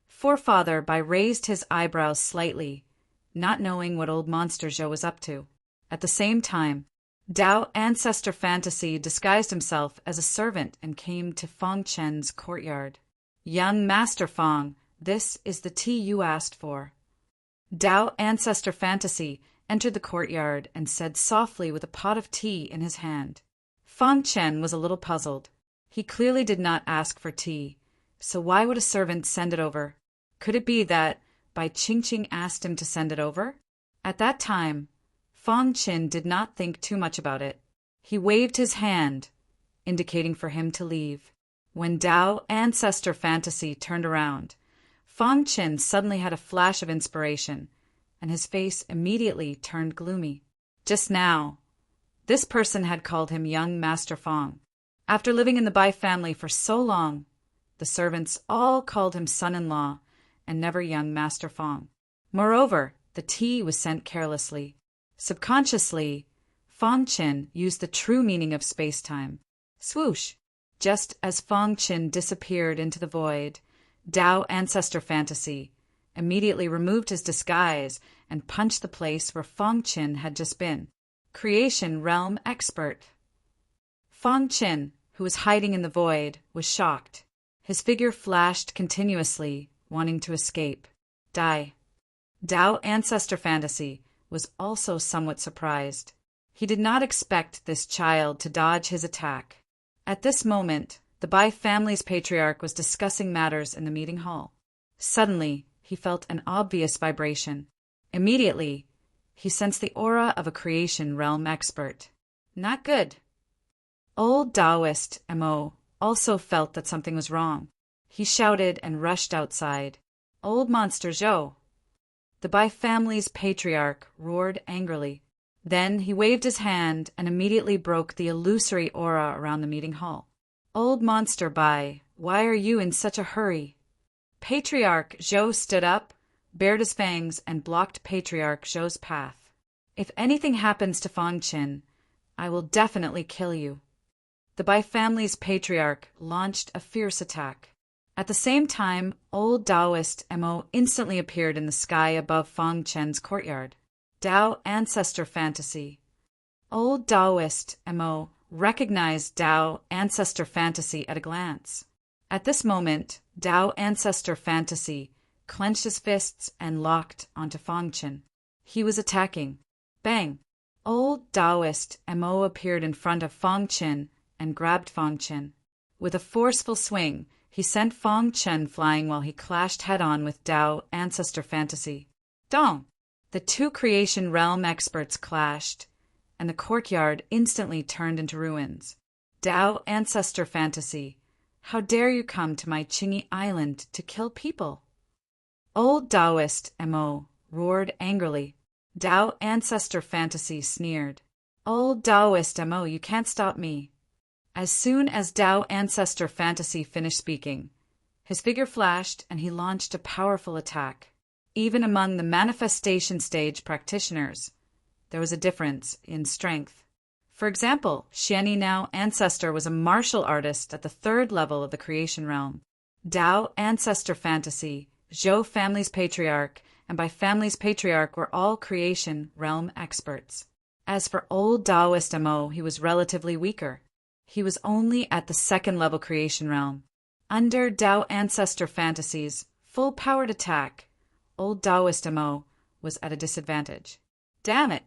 Forefather Bai raised his eyebrows slightly, not knowing what Old Monster Zhou was up to. At the same time, Tao Ancestor Fantasy disguised himself as a servant and came to Fang Chen's courtyard. "Young Master Fang, this is the tea you asked for." Tao Ancestor Fantasy entered the courtyard and said softly with a pot of tea in his hand. Fang Chen was a little puzzled. He clearly did not ask for tea, so why would a servant send it over? Could it be that Bai Qingqing asked him to send it over? At that time, Fang Chen did not think too much about it. He waved his hand, indicating for him to leave. When Tao Ancestor Fantasy turned around, Fang Chen suddenly had a flash of inspiration, and his face immediately turned gloomy. Just now, this person had called him Young Master Fang. After living in the Bai family for so long, the servants all called him son-in-law and never Young Master Fang. Moreover, the tea was sent carelessly. Subconsciously, Fang Chen used the true meaning of space-time. Swoosh! Just as Fang Chen disappeared into the void, Tao Ancestor Fantasy immediately removed his disguise and punched the place where Fang Chen had just been. Creation Realm Expert. Fang Chen, who was hiding in the void, was shocked. His figure flashed continuously, wanting to escape. Die. Tao Ancestor Fantasy was also somewhat surprised. He did not expect this child to dodge his attack. At this moment, the Bai family's patriarch was discussing matters in the meeting hall. Suddenly, he felt an obvious vibration. Immediately, he sensed the aura of a creation realm expert. Not good. Old Taoist Mo. also felt that something was wrong. He shouted and rushed outside. "Old Monster Zhou!" The Bai family's patriarch roared angrily. Then he waved his hand and immediately broke the illusory aura around the meeting hall. "Old Monster Bai, why are you in such a hurry?" Patriarch Zhou stood up, bared his fangs, and blocked Patriarch Zhou's path. "If anything happens to Fang Chen, I will definitely kill you." The Bai family's patriarch launched a fierce attack. At the same time, old Taoist Mo. instantly appeared in the sky above Fang Chen's courtyard. Tao Ancestor Fantasy. Old Taoist Mo. recognized Tao Ancestor Fantasy at a glance. At this moment, Tao Ancestor Fantasy clenched his fists and locked onto Fang Chen. He was attacking. Bang! Old Taoist Mo. appeared in front of Fang Chen and grabbed Fang Chen. With a forceful swing, he sent Fang Chen flying while he clashed head-on with Tao Ancestor Fantasy. Dong! The two creation realm experts clashed, and the courtyard instantly turned into ruins. Tao Ancestor Fantasy, how dare you come to my Qingy Island to kill people? Old Taoist Mo. roared angrily. Tao Ancestor Fantasy sneered. Old Taoist Mo. you can't stop me. As soon as Tao Ancestor Fantasy finished speaking, his figure flashed and he launched a powerful attack. Even among the manifestation stage practitioners, there was a difference in strength. For example, Xianyi Now Ancestor was a martial artist at the 3rd level of the creation realm. Dao Ancestor Fantasy, Zhou Family's Patriarch, and by Family's Patriarch were all creation realm experts. As for old Taoist Mo, he was relatively weaker. He was only at the 2nd level creation realm. Under Dao Ancestor Fantasies, full-powered attack, old Taoist Mo was at a disadvantage. Damn it!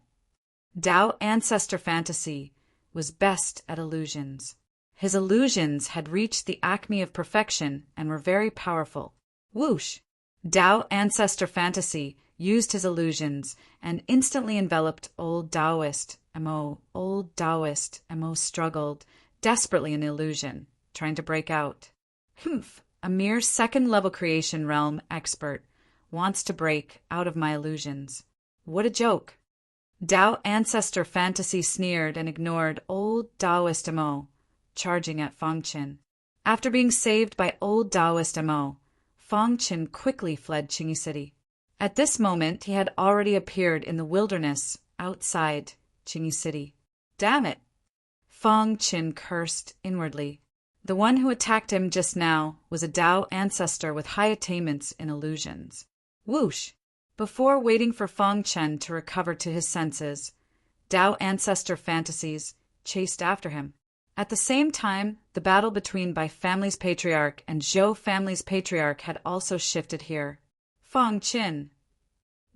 Dao Ancestor Fantasy was best at illusions. His illusions had reached the acme of perfection and were very powerful. Whoosh! Dao Ancestor Fantasy used his illusions and instantly enveloped old Taoist Mo. Old Taoist Mo struggled desperately in the illusion, trying to break out. Humph! A mere 2nd level creation realm expert wants to break out of my illusions. What a joke! Dao Ancestor Fantasy sneered and ignored old Taoist Mo, charging at Fang Qin. After being saved by old Taoist Mo, Fang Qin quickly fled Qingyi City. At this moment, he had already appeared in the wilderness outside Qingyi City. Damn it! Fang Qin cursed inwardly. The one who attacked him just now was a Dao ancestor with high attainments in illusions. Whoosh! Before waiting for Fang Chen to recover to his senses, Dao Ancestor Fantasies chased after him. At the same time, the battle between Bai Family's Patriarch and Zhou Family's Patriarch had also shifted here. Fang Qin.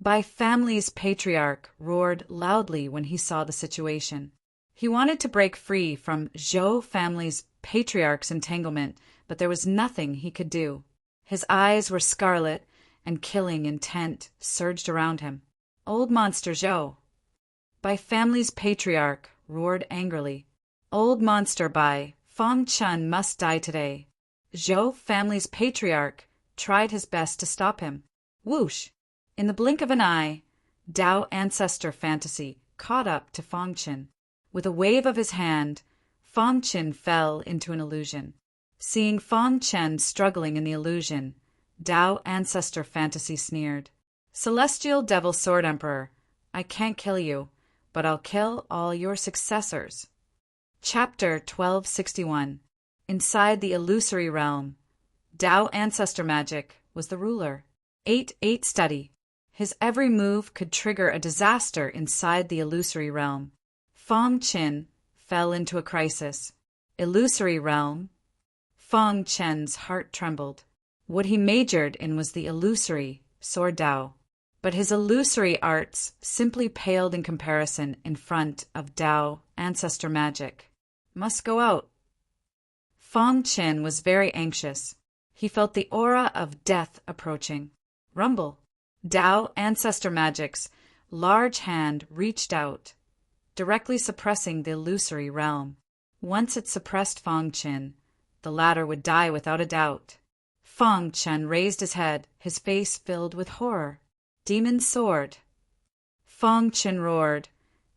Bai Family's Patriarch roared loudly when he saw the situation. He wanted to break free from Zhou Family's Patriarch's entanglement, but there was nothing he could do. His eyes were scarlet, and killing intent surged around him. Old Monster Zhou. Bai Family's Patriarch roared angrily. Old Monster Bai, Fang Chen must die today. Zhou Family's Patriarch tried his best to stop him. Whoosh! In the blink of an eye, Dao Ancestor Fantasy caught up to Fang Chen. With a wave of his hand, Fang Chen fell into an illusion. Seeing Fang Chen struggling in the illusion, Dao Ancestor Fantasy sneered. Celestial Devil Sword Emperor, I can't kill you, but I'll kill all your successors. Chapter 1261. Inside the Illusory Realm. Dao Ancestor Magic was the ruler. 8-8 Study. His every move could trigger a disaster inside the Illusory Realm. Fang Qin fell into a crisis. Illusory Realm. Fang Chen's heart trembled. What he majored in was the illusory, Sword Dao. But his illusory arts simply paled in comparison in front of Dao Ancestor Magic. Must go out. Fang Qin was very anxious. He felt the aura of death approaching. Rumble. Dao Ancestor Magic's large hand reached out, directly suppressing the illusory realm. Once it suppressed Fang Qin, the latter would die without a doubt. Fang Chen raised his head, his face filled with horror. Demon sword. Fang Qin roared,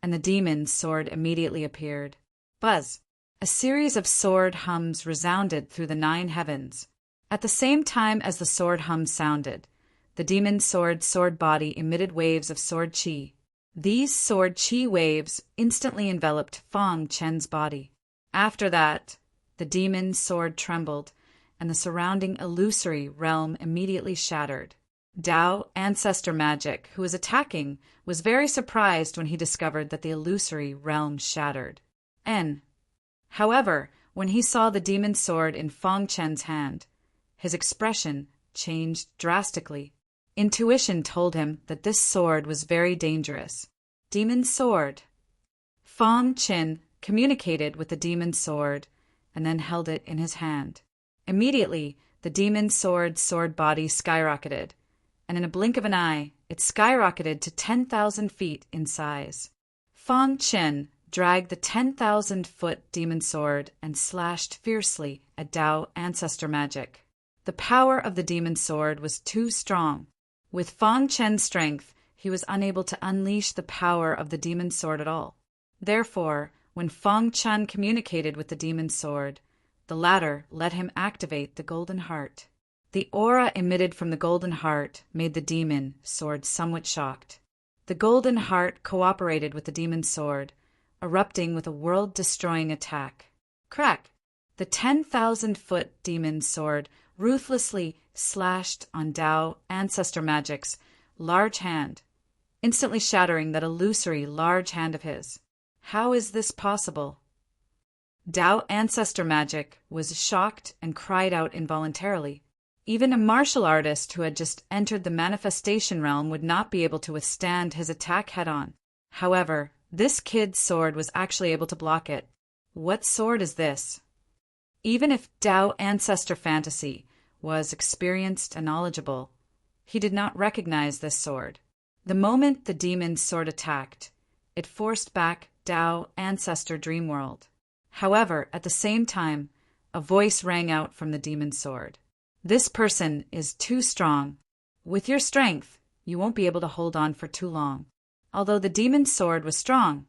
and the demon's sword immediately appeared. Buzz. A series of sword hums resounded through the 9 heavens. At the same time as the sword hum sounded, the demon's sword body emitted waves of sword qi. These sword qi waves instantly enveloped Fang Chen's body. After that, the demon's sword trembled, and the surrounding illusory realm immediately shattered. Dao Ancestor Magic, who was attacking, was very surprised when he discovered that the illusory realm shattered. However, when he saw the demon's sword in Fang Chen's hand, his expression changed drastically. Intuition told him that this sword was very dangerous. Demon's sword. Fang Qin communicated with the demon's sword and then held it in his hand. Immediately, the demon's sword body skyrocketed, and in a blink of an eye, it skyrocketed to 10,000 feet in size. Fang Qin dragged the 10,000-foot demon sword and slashed fiercely at Dao Ancestor Magic. The power of the demon sword was too strong. With Fang Chen's strength, he was unable to unleash the power of the demon sword at all. Therefore, when Fang Chen communicated with the demon sword, the latter let him activate the golden heart. The aura emitted from the golden heart made the demon sword somewhat shocked. The The golden heart cooperated with the demon's sword, erupting with a world-destroying attack. Crack! The 10,000-foot demon's sword ruthlessly slashed on Tao Ancestor Magic's large hand, instantly shattering that illusory large hand of his. How is this possible? Tao Ancestor Magic was shocked and cried out involuntarily. Even a martial artist who had just entered the manifestation realm would not be able to withstand his attack head-on. However, this kid's sword was actually able to block it. What sword is this? Even if Tao Ancestor Fantasy was experienced and knowledgeable, he did not recognize this sword. The moment the demon's sword attacked, it forced back Tao Ancestor Dreamworld. However, at the same time, a voice rang out from the demon's sword. This person is too strong. With your strength, you won't be able to hold on for too long. Although the demon's sword was strong,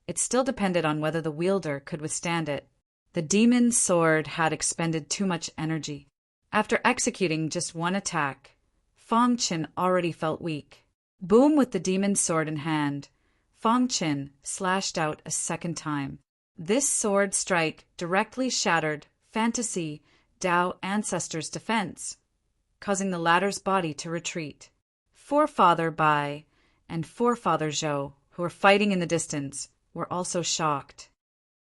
it still depended on whether the wielder could withstand it. The demon's sword had expended too much energy. After executing just one attack, Fong Qin already felt weak. Boom! With the demon's sword in hand, Fong Qin slashed out a second time. This sword strike directly shattered Fantasy Tao Ancestor's defense, causing the latter's body to retreat. Forefather Bai and Forefather Zhou, who were fighting in the distance, were also shocked.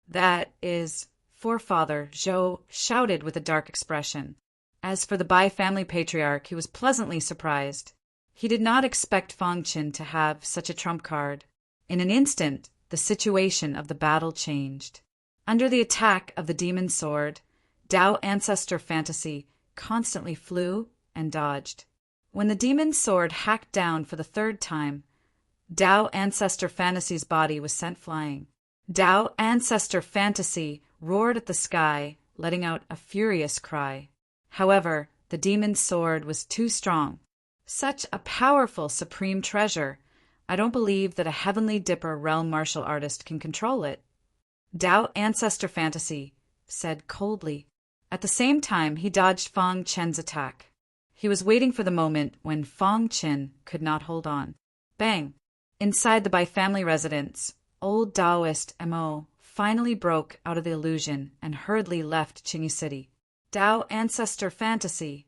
That is, Forefather Zhou shouted with a dark expression. As for the Bai family patriarch, he was pleasantly surprised. He did not expect Fong Qin to have such a trump card. In an instant, the situation of the battle changed. Under the attack of the demon's sword, Tao Ancestor Fantasy constantly flew and dodged. When the demon's sword hacked down for the third time, Tao Ancestor Fantasy's body was sent flying. Tao Ancestor Fantasy roared at the sky, letting out a furious cry. However, the demon's sword was too strong. Such a powerful supreme treasure, I don't believe that a Heavenly Dipper realm martial artist can control it. Tao Ancestor Fantasy said coldly. At the same time, he dodged Fong Qin's attack. He was waiting for the moment when Fong Qin could not hold on. Bang! Inside the Bai family residence, old Taoist Mo finally broke out of the illusion and hurriedly left Qingyi City. Tao Ancestor Fantasy!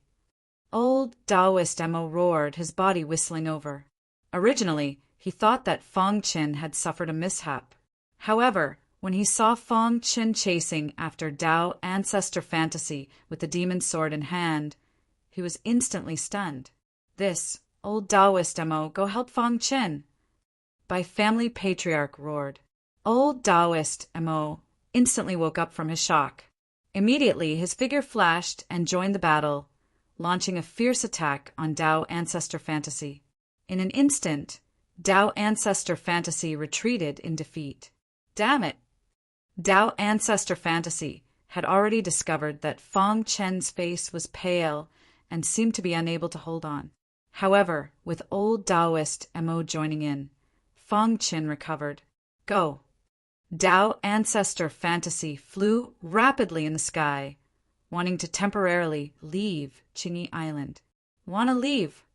Old Taoist Mo roared, his body whistling over. Originally, he thought that Fong Qin had suffered a mishap. However, when he saw Fong Qin chasing after Tao Ancestor Fantasy with the demon's sword in hand, he was instantly stunned. This, old Taoist Mo, go help Fong Qin! Bai family patriarch roared. Old Taoist Mo instantly woke up from his shock. Immediately, his figure flashed and joined the battle, launching a fierce attack on Tao Ancestor Fantasy. In an instant, Tao Ancestor Fantasy retreated in defeat. Damn it! Tao Ancestor Fantasy had already discovered that Fong Qin's face was pale and seemed to be unable to hold on. However, with old Taoist Mo joining in, Fong Qin recovered. Go! Tao Ancestor Fantasy flew rapidly in the sky, wanting to temporarily leave Qingyi Island. Wanna leave?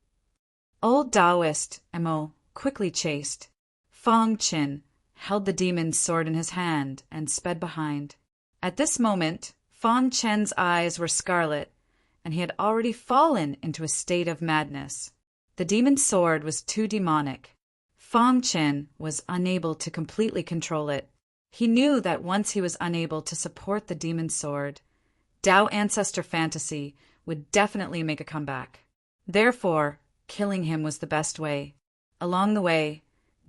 Old Taoist Mo quickly chased. Fong Qin held the demon's sword in his hand and sped behind. At this moment, Fong Qin's eyes were scarlet, and he had already fallen into a state of madness. The demon's sword was too demonic. Fong Qin was unable to completely control it. He knew that once he was unable to support the demon's sword, Tao Ancestor Fantasy would definitely make a comeback. Therefore, killing him was the best way. Along the way,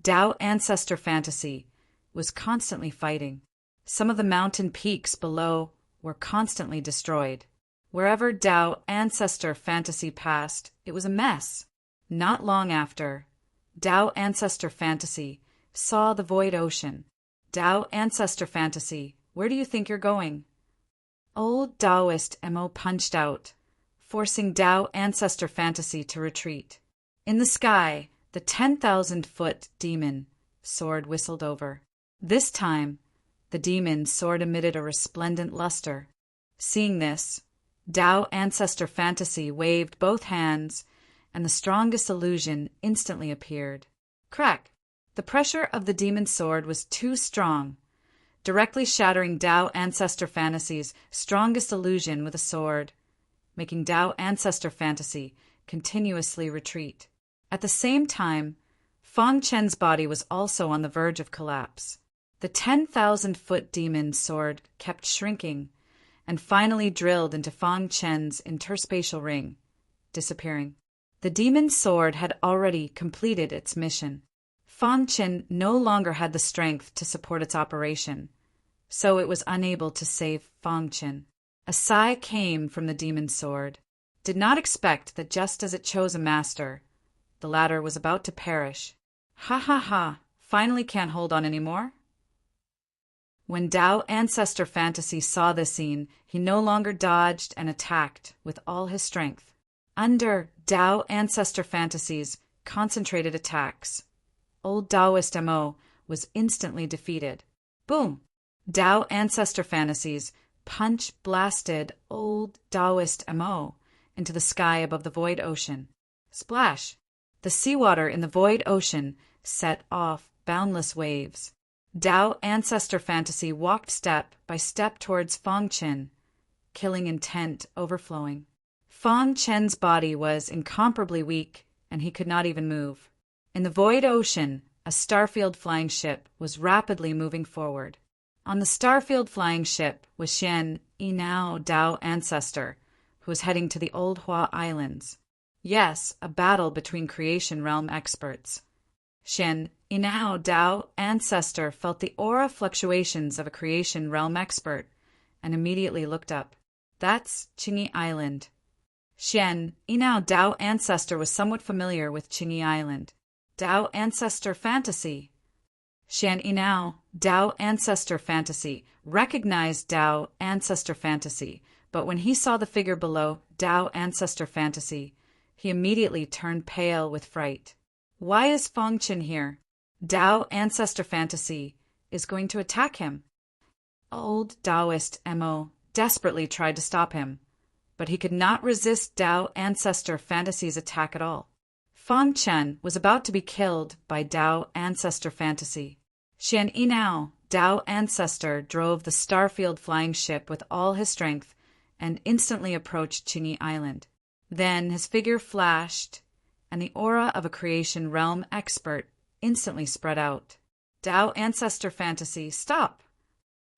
Tao Ancestor Fantasy was constantly fighting. Some of the mountain peaks below were constantly destroyed. Wherever Tao Ancestor Fantasy passed, it was a mess. Not long after, Tao Ancestor Fantasy saw the void ocean. Tao Ancestor Fantasy, where do you think you're going? Old Taoist Mo punched out, forcing Tao Ancestor Fantasy to retreat. In the sky, the 10,000-foot demon sword whistled over. This time, the demon's sword emitted a resplendent luster. Seeing this, Tao Ancestor Fantasy waved both hands, and the strongest illusion instantly appeared. Crack! The pressure of the demon sword was too strong, directly shattering Tao Ancestor Fantasy's strongest illusion with a sword, making Tao Ancestor Fantasy continuously retreat. At the same time, Fang Chen's body was also on the verge of collapse. The 10,000-foot demon sword kept shrinking and finally drilled into Fang Chen's interspatial ring, disappearing. The demon sword had already completed its mission. Fang Chen no longer had the strength to support its operation, so it was unable to save Fang Chen. A sigh came from the demon sword. Did not expect that just as it chose a master, the latter was about to perish. Ha ha ha, finally can't hold on anymore? When Tao Ancestor Fantasy saw this scene, he no longer dodged and attacked with all his strength. Under Tao Ancestor Fantasy's concentrated attacks, Old Taoist MO was instantly defeated. Boom! Tao Ancestor Fantasy's punch blasted Old Taoist MO into the sky above the void ocean. Splash! The seawater in the void ocean set off boundless waves. Tao Ancestor Fantasy walked step by step towards Fang Chen, killing intent overflowing. Fang Chen's body was incomparably weak, and he could not even move. In the void ocean, a Starfield flying ship was rapidly moving forward. On the Starfield flying ship was Xian Yinao Tao Ancestor, who was heading to the Old Hua Islands. Yes, a battle between creation realm experts. Xian Yinao Tao Ancestor felt the aura fluctuations of a creation realm expert and immediately looked up. That's Qingyi Island. Xian Yinao Tao Ancestor was somewhat familiar with Qingyi Island. Tao Ancestor Fantasy. Xian Yinao Tao Ancestor Fantasy recognized Tao Ancestor Fantasy, but when he saw the figure below Tao Ancestor Fantasy, he immediately turned pale with fright. Why is Fang Chen here? Tao Ancestor Fantasy is going to attack him. Old Taoist MO desperately tried to stop him, but he could not resist Tao Ancestor Fantasy's attack at all. Fang Chen was about to be killed by Tao Ancestor Fantasy. Xian Yinao Tao Ancestor drove the Starfield flying ship with all his strength and instantly approached Qingyi Island. Then his figure flashed, and the aura of a creation realm expert instantly spread out. Tao Ancestor Fantasy, stop!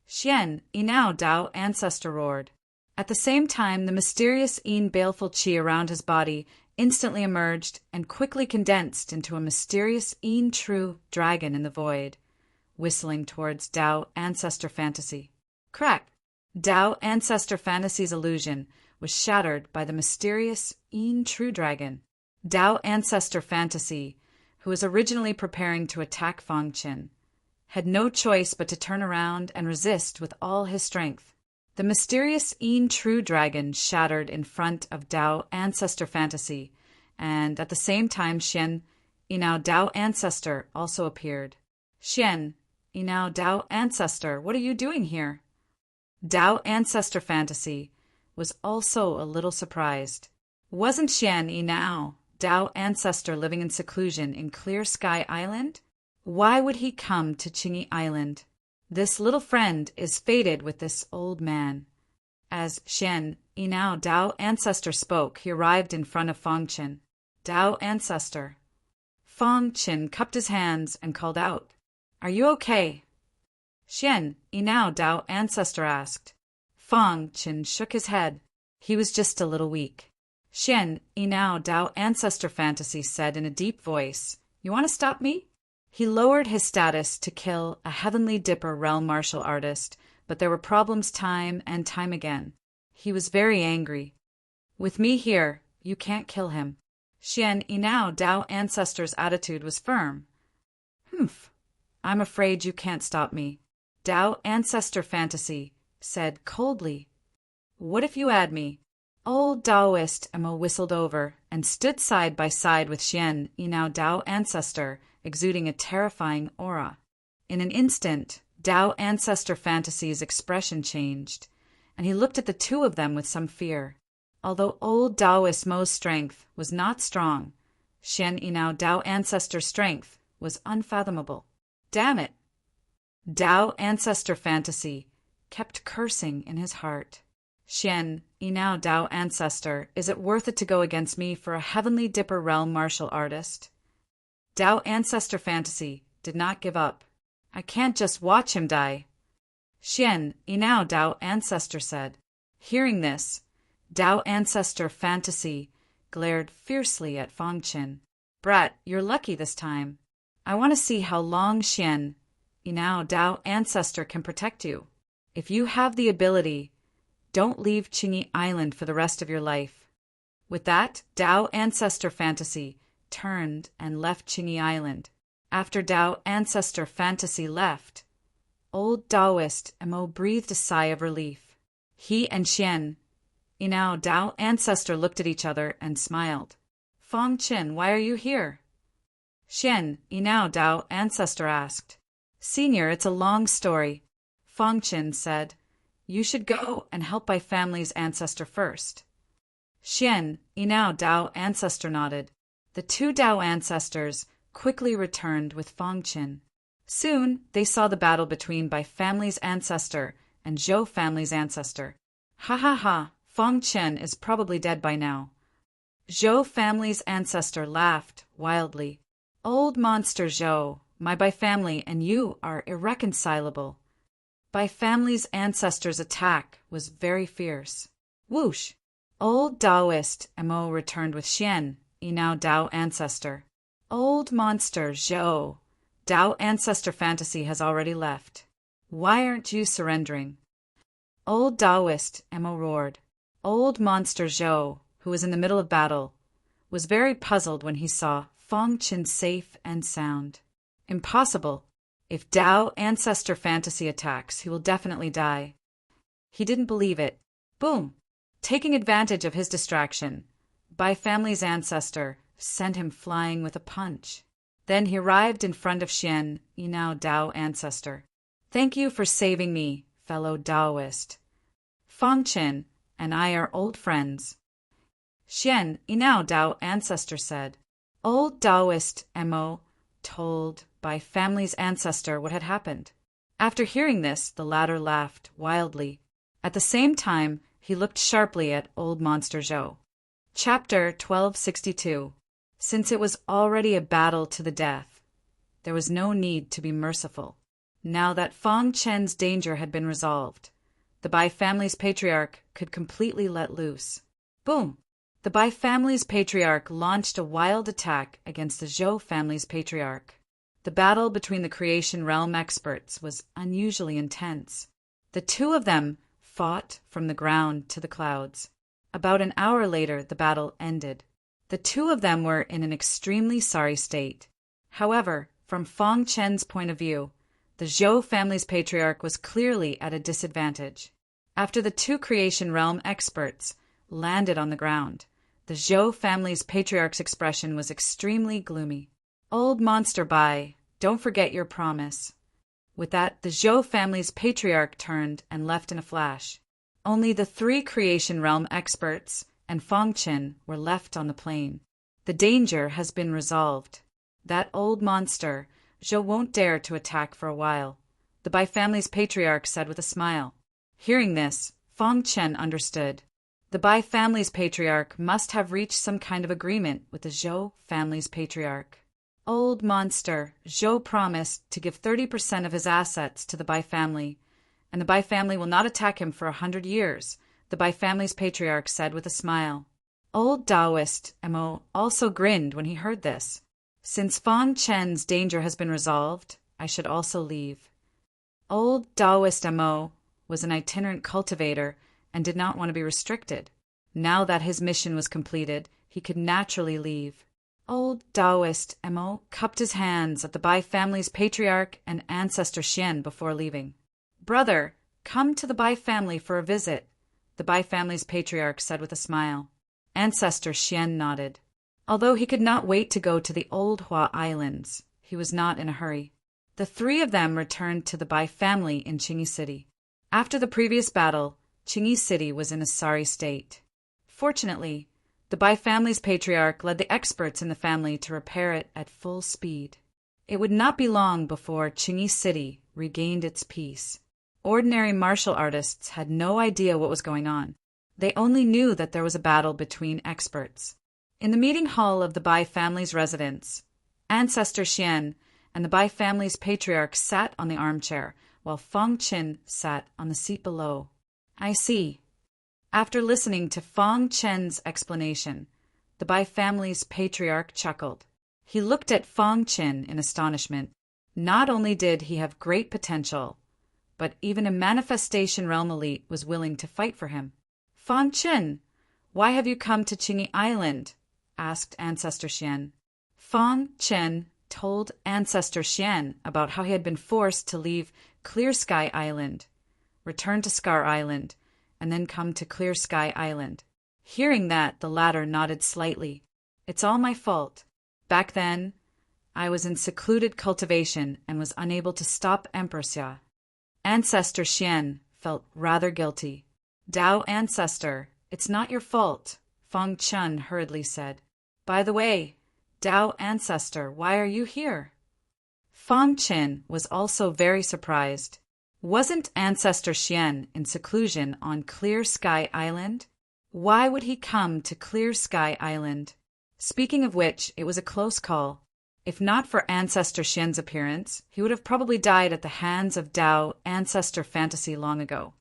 Xian Yinao Tao Ancestor roared. At the same time, the mysterious baleful qi around his body instantly emerged and quickly condensed into a mysterious true dragon in the void, whistling towards Tao Ancestor Fantasy. Crack! Tao Ancestor Fantasy's illusion was shattered by the mysterious true dragon. Tao Ancestor Fantasy, who was originally preparing to attack Fang Chen, had no choice but to turn around and resist with all his strength. The mysterious true dragon shattered in front of Tao Ancestor Fantasy, and at the same time Xian Yinao Tao Ancestor also appeared. Xian Yinao Tao Ancestor, what are you doing here? Tao Ancestor Fantasy was also a little surprised. Wasn't Xian Yinao Tao Ancestor living in seclusion in Clear Sky Island? Why would he come to Qingyi Island? This little friend is fated with this old man. As Xian Yinao Tao Ancestor spoke, he arrived in front of Fang Chen. Tao Ancestor. Fang Chen cupped his hands and called out, "Are you okay?" Xian Yinao Tao Ancestor asked. Fang Chen shook his head. He was just a little weak. Xian Yinao Tao Ancestor Fantasy said in a deep voice, "You want to stop me?" He lowered his status to kill a Heavenly Dipper realm martial artist, but there were problems time and time again. He was very angry. "With me here, you can't kill him." Xian Yinao Tao Ancestor's attitude was firm. "Humph, I'm afraid you can't stop me." Tao Ancestor Fantasy said coldly, "What if you add me?" Old Taoist Emma whistled over and stood side by side with Xian Yinao Tao Ancestor, exuding a terrifying aura. In an instant, Tao Ancestor Fantasy's expression changed, and he looked at the two of them with some fear. Although old Taoist Mo's strength was not strong, Xian Yinao Tao Ancestor's strength was unfathomable. Damn it! Tao Ancestor Fantasy kept cursing in his heart. Xian, Inao Tao Ancestor, is it worth it to go against me for a Heavenly Dipper Realm martial artist? Tao Ancestor Fantasy did not give up. I can't just watch him die. Xian, Inao Tao Ancestor said. Hearing this, Tao Ancestor Fantasy glared fiercely at Fang Qin. Brat, you're lucky this time. I want to see how long Xian, Inao Tao Ancestor can protect you. If you have the ability, don't leave Qingyi Island for the rest of your life. With that, Tao Ancestor Fantasy turned and left Qingyi Island. After Tao Ancestor Fantasy left, old Taoist Mo breathed a sigh of relief. He and Xian, Inao Tao Ancestor, looked at each other and smiled. Fang Qin, why are you here? Xian, Inao Tao Ancestor asked. Senior, it's a long story. Fang Qin said. You should go and help my family's ancestor first. Xian, Inao Tao Ancestor nodded. The two Tao ancestors quickly returned with Fang Qin. Soon, they saw the battle between Bai family's ancestor and Zhou family's ancestor. Ha ha ha, Fang Qin is probably dead by now. Zhou family's ancestor laughed wildly. Old monster Zhou, my Bai family and you are irreconcilable. Bai family's ancestor's attack was very fierce. Whoosh! Old Taoist Mo returned with Xian, Inao Tao Ancestor. Old monster Zhou, Tao Ancestor Fantasy has already left. Why aren't you surrendering? Old Taoist Mo roared. Old monster Zhou, who was in the middle of battle, was very puzzled when he saw Fang Qin safe and sound. Impossible. If Tao Ancestor Fantasy attacks, he will definitely die. He didn't believe it. Boom! Taking advantage of his distraction, Bai family's ancestor sent him flying with a punch. Then he arrived in front of Xian, Inao Tao Ancestor. Thank you for saving me, fellow Taoist. Fang Qin and I are old friends. Xian, Inao Tao Ancestor said. Old Taoist Mo told Bai family's ancestor what had happened. After hearing this, the latter laughed wildly. At the same time, he looked sharply at old monster Zhou. Chapter 1262. Since it was already a battle to the death, there was no need to be merciful. Now that Fang Qin's danger had been resolved, the Bai family's patriarch could completely let loose. Boom! The Bai family's patriarch launched a wild attack against the Zhou family's patriarch. The battle between the creation realm experts was unusually intense. The two of them fought from the ground to the clouds. About an hour later, the battle ended. The two of them were in an extremely sorry state. However, from Fang Qin's point of view, the Zhou family's patriarch was clearly at a disadvantage. After the two creation realm experts landed on the ground, the Zhou family's patriarch's expression was extremely gloomy. Old monster Bai, don't forget your promise. With that, the Zhou family's patriarch turned and left in a flash. Only the three creation realm experts and Fang Qin were left on the plain. The danger has been resolved. That old monster, Zhou, won't dare to attack for a while, the Bai family's patriarch said with a smile. Hearing this, Fang Qin understood. The Bai family's patriarch must have reached some kind of agreement with the Zhou family's patriarch. Old monster, Zhou promised to give 30% of his assets to the Bai family, and the Bai family will not attack him for 100 years, the Bai family's patriarch said with a smile. Old Taoist Mo also grinned when he heard this. Since Fang Qin's danger has been resolved, I should also leave. Old Taoist Mo was an itinerant cultivator and did not want to be restricted. Now that his mission was completed, he could naturally leave. Old Taoist Mo cupped his hands at the Bai family's patriarch and ancestor Xian before leaving. Brother, come to the Bai family for a visit, the Bai family's patriarch said with a smile. Ancestor Xian nodded. Although he could not wait to go to the Old Hua Islands, he was not in a hurry. The three of them returned to the Bai family in Qingyi City. After the previous battle, Qingyi City was in a sorry state. Fortunately, the Bai family's patriarch led the experts in the family to repair it at full speed. It would not be long before Qingyi City regained its peace. Ordinary martial artists had no idea what was going on. They only knew that there was a battle between experts. In the meeting hall of the Bai family's residence, Ancestor Xian and the Bai family's patriarch sat on the armchair, while Feng Qin sat on the seat below. I see. After listening to Feng Qin's explanation, the Bai family's patriarch chuckled. He looked at Feng Qin in astonishment. Not only did he have great potential, but even a manifestation realm elite was willing to fight for him. Feng Qin, why have you come to Qingyi Island? Asked Ancestor Xian. Feng Qin told Ancestor Xian about how he had been forced to leave Clear Sky Island, return to Scar Island, and then come to Clear Sky Island. Hearing that, the latter nodded slightly. It's all my fault. Back then, I was in secluded cultivation and was unable to stop Empress Xia. Ancestor Xian felt rather guilty. Dao Ancestor, it's not your fault, Feng Qin hurriedly said. By the way, Dao Ancestor, why are you here? Feng Qin was also very surprised. Wasn't Ancestor Xian in seclusion on Clear Sky Island? Why would he come to Clear Sky Island? Speaking of which, it was a close call. If not for Ancestor Xian's appearance, he would have probably died at the hands of Dao Ancestor Fantasy long ago.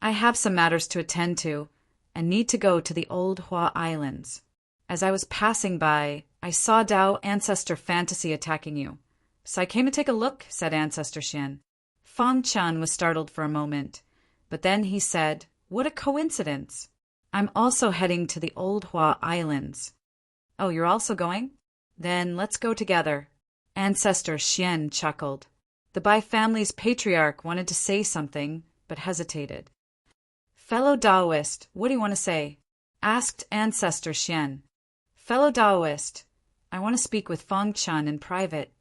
I have some matters to attend to, and need to go to the Old Hua Islands. As I was passing by, I saw Dao Ancestor Fantasy attacking you. So I came to take a look, said Ancestor Xian. Feng Qin was startled for a moment, but then he said, What a coincidence! I'm also heading to the Old Hua Islands. Oh, you're also going? Then let's go together. Ancestor Xian chuckled. The Bai family's patriarch wanted to say something, but hesitated. Fellow Daoist, what do you want to say? Asked Ancestor Xian. Fellow Daoist, I want to speak with Feng Qin in private.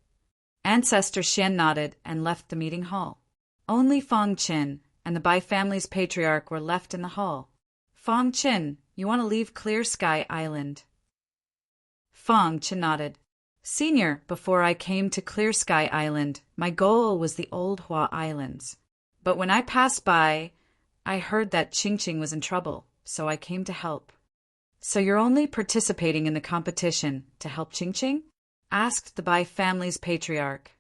Ancestor Xian nodded and left the meeting hall. Only Feng Qin and the Bai family's patriarch were left in the hall. Feng Qin, you want to leave Clear Sky Island? Feng Qin nodded. Senior, before I came to Clear Sky Island, my goal was the Old Hua Islands. But when I passed by, I heard that Qingqing was in trouble, so I came to help. So you're only participating in the competition to help Qingqing? Asked the Bai family's patriarch.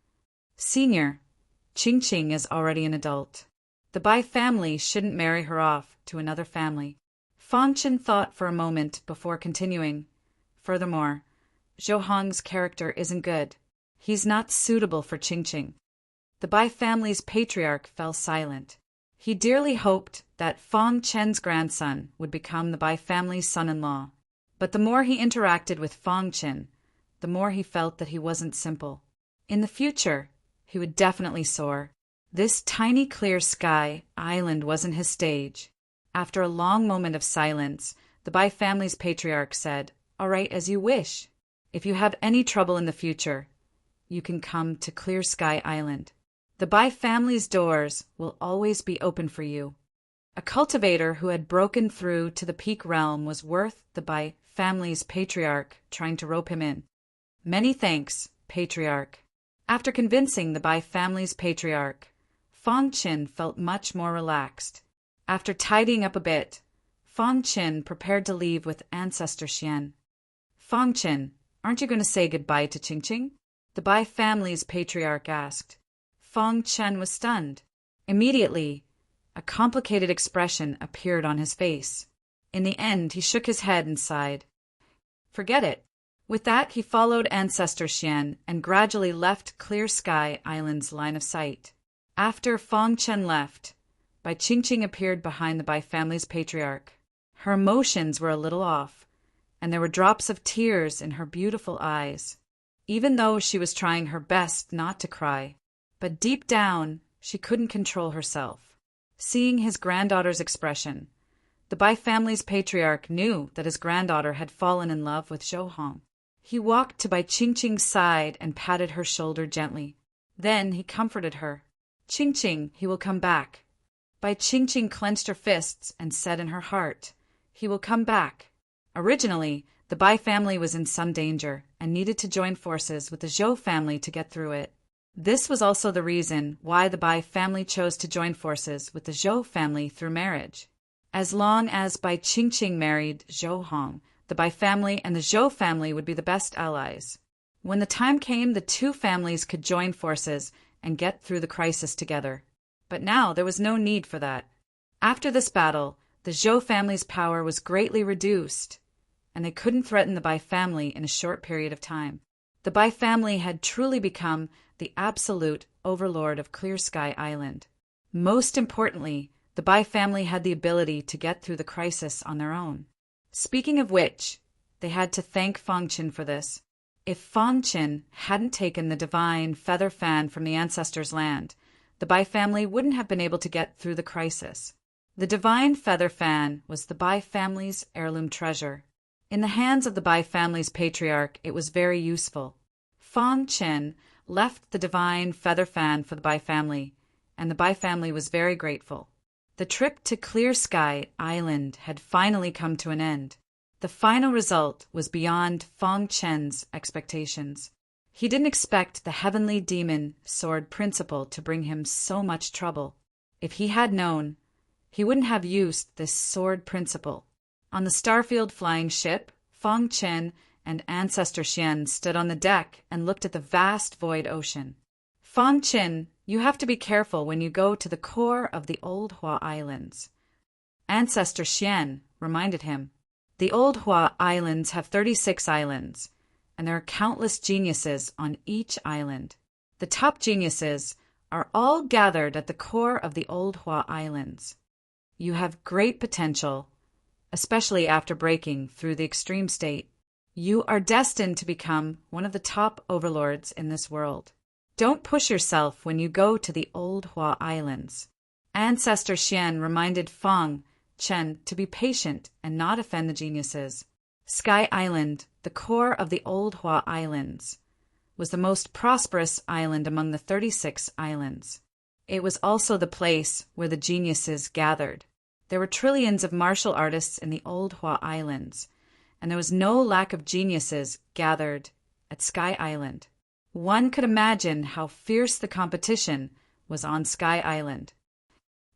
Senior, Qingqing is already an adult. The Bai family shouldn't marry her off to another family. Feng Qin thought for a moment before continuing. Furthermore, Zhou Hong's character isn't good. He's not suitable for Qingqing. The Bai family's patriarch fell silent. He dearly hoped that Feng Qin's grandson would become the Bai family's son-in-law. But the more he interacted with Feng Qin, the more he felt that he wasn't simple. In the future, he would definitely soar. This tiny Clear Sky Island wasn't his stage. After a long moment of silence, the Bai family's patriarch said, All right, as you wish. If you have any trouble in the future, you can come to Clear Sky Island. The Bai family's doors will always be open for you. A cultivator who had broken through to the peak realm was worth the Bai family's patriarch trying to rope him in. Many thanks, patriarch. After convincing the Bai family's patriarch, Feng Qin felt much more relaxed. After tidying up a bit, Feng Qin prepared to leave with Ancestor Xian. Feng Qin, aren't you going to say goodbye to Qingqing? The Bai family's patriarch asked. Feng Qin was stunned. Immediately, a complicated expression appeared on his face. In the end, he shook his head and sighed. Forget it. With that, he followed Ancestor Xian and gradually left Clear Sky Island's line of sight. After Feng Qin left, Bai Qingqing appeared behind the Bai family's patriarch. Her emotions were a little off, and there were drops of tears in her beautiful eyes, even though she was trying her best not to cry. But deep down, she couldn't control herself. Seeing his granddaughter's expression, the Bai family's patriarch knew that his granddaughter had fallen in love with Zhou Hong. He walked to Bai Qingqing's side and patted her shoulder gently. Then he comforted her. Qingqing, he will come back. Bai Qingqing clenched her fists and said in her heart, He will come back. Originally, the Bai family was in some danger, and needed to join forces with the Zhou family to get through it. This was also the reason why the Bai family chose to join forces with the Zhou family through marriage. As long as Bai Qingqing married Zhou Hong, the Bai family and the Zhou family would be the best allies. When the time came, the two families could join forces and get through the crisis together. But now there was no need for that. After this battle, the Zhou family's power was greatly reduced, and they couldn't threaten the Bai family in a short period of time. The Bai family had truly become the absolute overlord of Clear Sky Island. Most importantly, the Bai family had the ability to get through the crisis on their own. Speaking of which, they had to thank Fang Qin for this. If Fang Qin hadn't taken the divine feather fan from the ancestors' land, the Bai family wouldn't have been able to get through the crisis. The divine feather fan was the Bai family's heirloom treasure. In the hands of the Bai family's patriarch, it was very useful. Fang Qin left the divine feather fan for the Bai family, and the Bai family was very grateful. The trip to Clear Sky Island had finally come to an end. The final result was beyond Fang Qin's expectations. He didn't expect the heavenly demon sword principle to bring him so much trouble. If he had known, he wouldn't have used this sword principle. On the Starfield flying ship, Fang Qin and Ancestor Xian stood on the deck and looked at the vast void ocean. Fang Qin, you have to be careful when you go to the core of the Old Hua Islands. Ancestor Xian reminded him. The Old Hua Islands have 36 islands, and there are countless geniuses on each island. The top geniuses are all gathered at the core of the Old Hua Islands. You have great potential, especially after breaking through the extreme state. You are destined to become one of the top overlords in this world. Don't push yourself when you go to the Old Hua Islands. Ancestor Xian reminded Fang Qin to be patient and not offend the geniuses. Sky Island, the core of the Old Hua Islands, was the most prosperous island among the 36 islands. It was also the place where the geniuses gathered. There were trillions of martial artists in the Old Hua Islands, and there was no lack of geniuses gathered at Sky Island. One could imagine how fierce the competition was on Sky Island.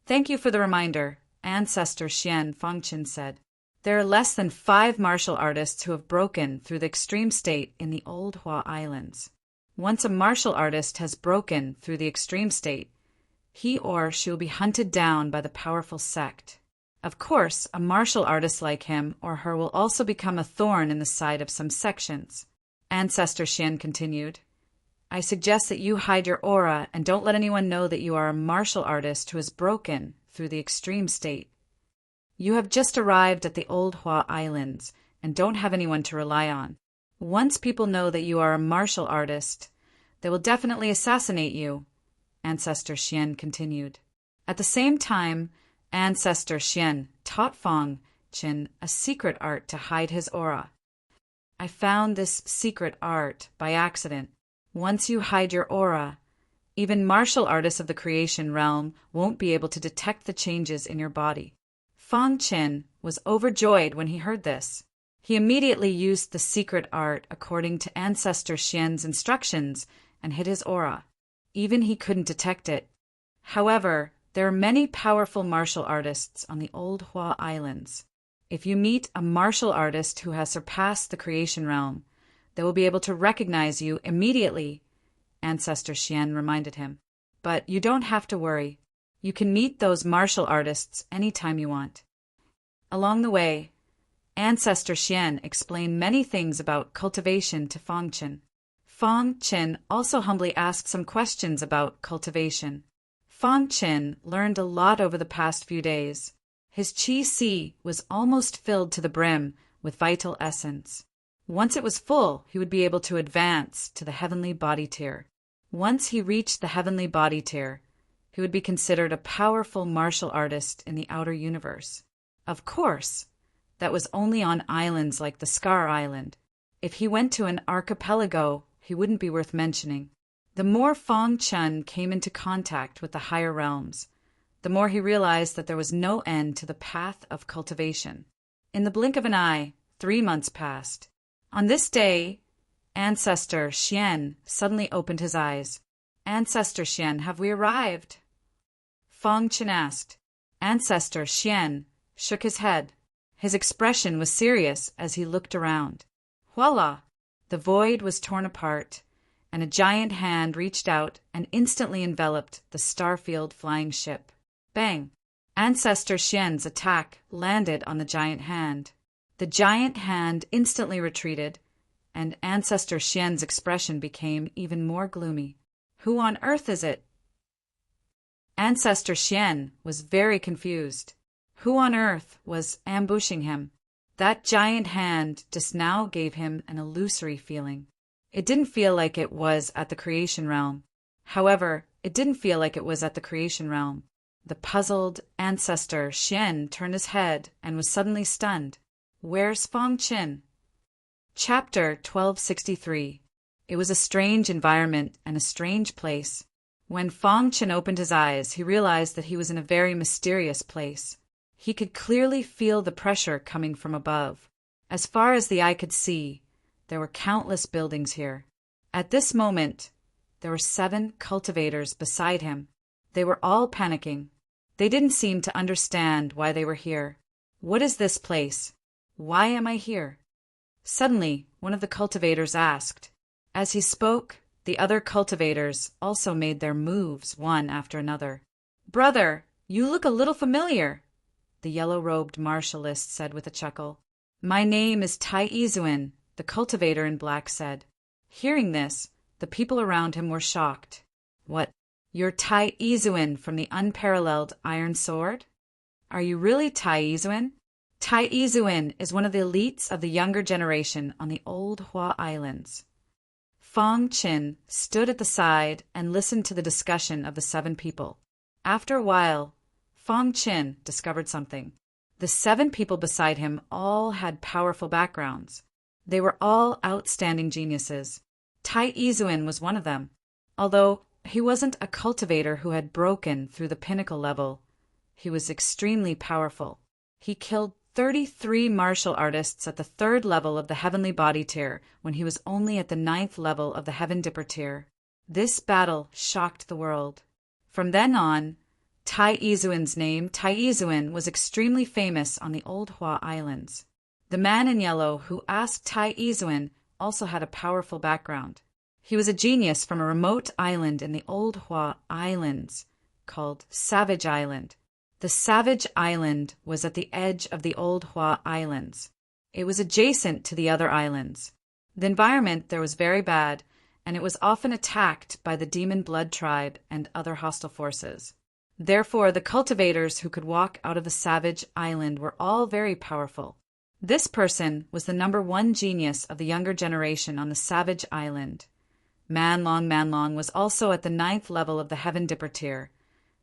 Thank you for the reminder, Ancestor Xian, Fang Qin said. There are less than 5 martial artists who have broken through the extreme state in the Old Hua Islands. Once a martial artist has broken through the extreme state, he or she will be hunted down by the powerful sect. Of course, a martial artist like him or her will also become a thorn in the side of some sections. Ancestor Xian continued. I suggest that you hide your aura and don't let anyone know that you are a martial artist who has broken through the extreme state. You have just arrived at the Old Hua Islands and don't have anyone to rely on. Once people know that you are a martial artist, they will definitely assassinate you, Ancestor Xian continued. At the same time, Ancestor Xian taught Fang Qin a secret art to hide his aura. I found this secret art by accident. Once you hide your aura, even martial artists of the creation realm won't be able to detect the changes in your body. Fang Qin was overjoyed when he heard this. He immediately used the secret art according to Ancestor Xian's instructions and hid his aura. Even he couldn't detect it. However, there are many powerful martial artists on the Old Hua Islands. If you meet a martial artist who has surpassed the creation realm, they will be able to recognize you immediately, Ancestor Xian reminded him. But you don't have to worry. You can meet those martial artists anytime you want. Along the way, Ancestor Xian explained many things about cultivation to Fang Qin. Fang Qin also humbly asked some questions about cultivation. Fang Qin learned a lot over the past few days. His Qi Si was almost filled to the brim with vital essence. Once it was full, he would be able to advance to the heavenly body tier. Once he reached the heavenly body tier, he would be considered a powerful martial artist in the outer universe. Of course, that was only on islands like the Scar Island. If he went to an archipelago, he wouldn't be worth mentioning. The more Fang Qin came into contact with the higher realms, the more he realized that there was no end to the path of cultivation. In the blink of an eye, 3 months passed. On this day, Ancestor Xian suddenly opened his eyes. Ancestor Xian, have we arrived? Fang Chen asked. Ancestor Xian shook his head. His expression was serious as he looked around. Voila! The void was torn apart, and a giant hand reached out and instantly enveloped the Starfield flying ship. Bang! Ancestor Xian's attack landed on the giant hand. The giant hand instantly retreated, and Ancestor Xian's expression became even more gloomy. Who on earth is it? Ancestor Xian was very confused. Who on earth was ambushing him? That giant hand just now gave him an illusory feeling. It didn't feel like it was at the creation realm. However, it didn't feel like it was at the creation realm. The puzzled Ancestor Xian turned his head and was suddenly stunned. Where's Fang Chen? Chapter 1263. It was a strange environment and a strange place. When Fang Chen opened his eyes, he realized that he was in a very mysterious place. He could clearly feel the pressure coming from above. As far as the eye could see, there were countless buildings here. At this moment, there were 7 cultivators beside him. They were all panicking. They didn't seem to understand why they were here. What is this place? Why am I here? Suddenly, one of the cultivators asked. As he spoke, the other cultivators also made their moves one after another. Brother, you look a little familiar, the yellow-robed martialist said with a chuckle. My name is Tai Izuin, the cultivator in black said. Hearing this, the people around him were shocked. What? You're Tai Izuin from the unparalleled Iron Sword? Are you really Tai Izuin? Tai Izuin is one of the elites of the younger generation on the old Hua Islands. Fang Chen stood at the side and listened to the discussion of the 7 people. After a while, Fang Chen discovered something. The 7 people beside him all had powerful backgrounds. They were all outstanding geniuses. Tai Izuin was one of them. Although he wasn't a cultivator who had broken through the pinnacle level, he was extremely powerful. He killed 33 martial artists at the 3rd level of the Heavenly Body tier when he was only at the 9th level of the Heaven Dipper tier. This battle shocked the world. From then on, Tai Izuin's name, Tai Izuin, was extremely famous on the old Hua Islands. The man in yellow who asked Tai Izuin also had a powerful background. He was a genius from a remote island in the old Hua Islands called Savage Island. The Savage Island was at the edge of the old Hua Islands. It was adjacent to the other islands. The environment there was very bad, and it was often attacked by the Demon Blood Tribe and other hostile forces. Therefore, the cultivators who could walk out of the Savage Island were all very powerful. This person was the number 1 genius of the younger generation on the Savage Island. Manlong was also at the 9th level of the Heaven Dipper tier,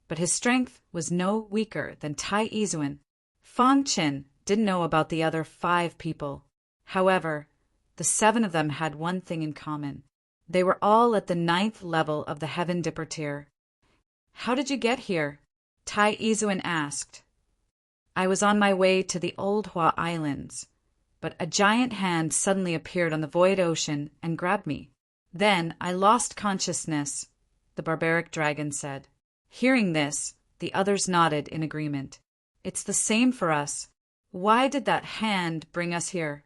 but his strength was no weaker than Tai Izuin. Fang Chen didn't know about the other 5 people. However, the 7 of them had one thing in common. They were all at the 9th level of the Heaven Dipper tier. How did you get here? Tai Izuin asked. I was on my way to the old Hua Islands, but a giant hand suddenly appeared on the void ocean and grabbed me. Then I lost consciousness, the barbaric dragon said. Hearing this, the others nodded in agreement. It's the same for us. Why did that hand bring us here?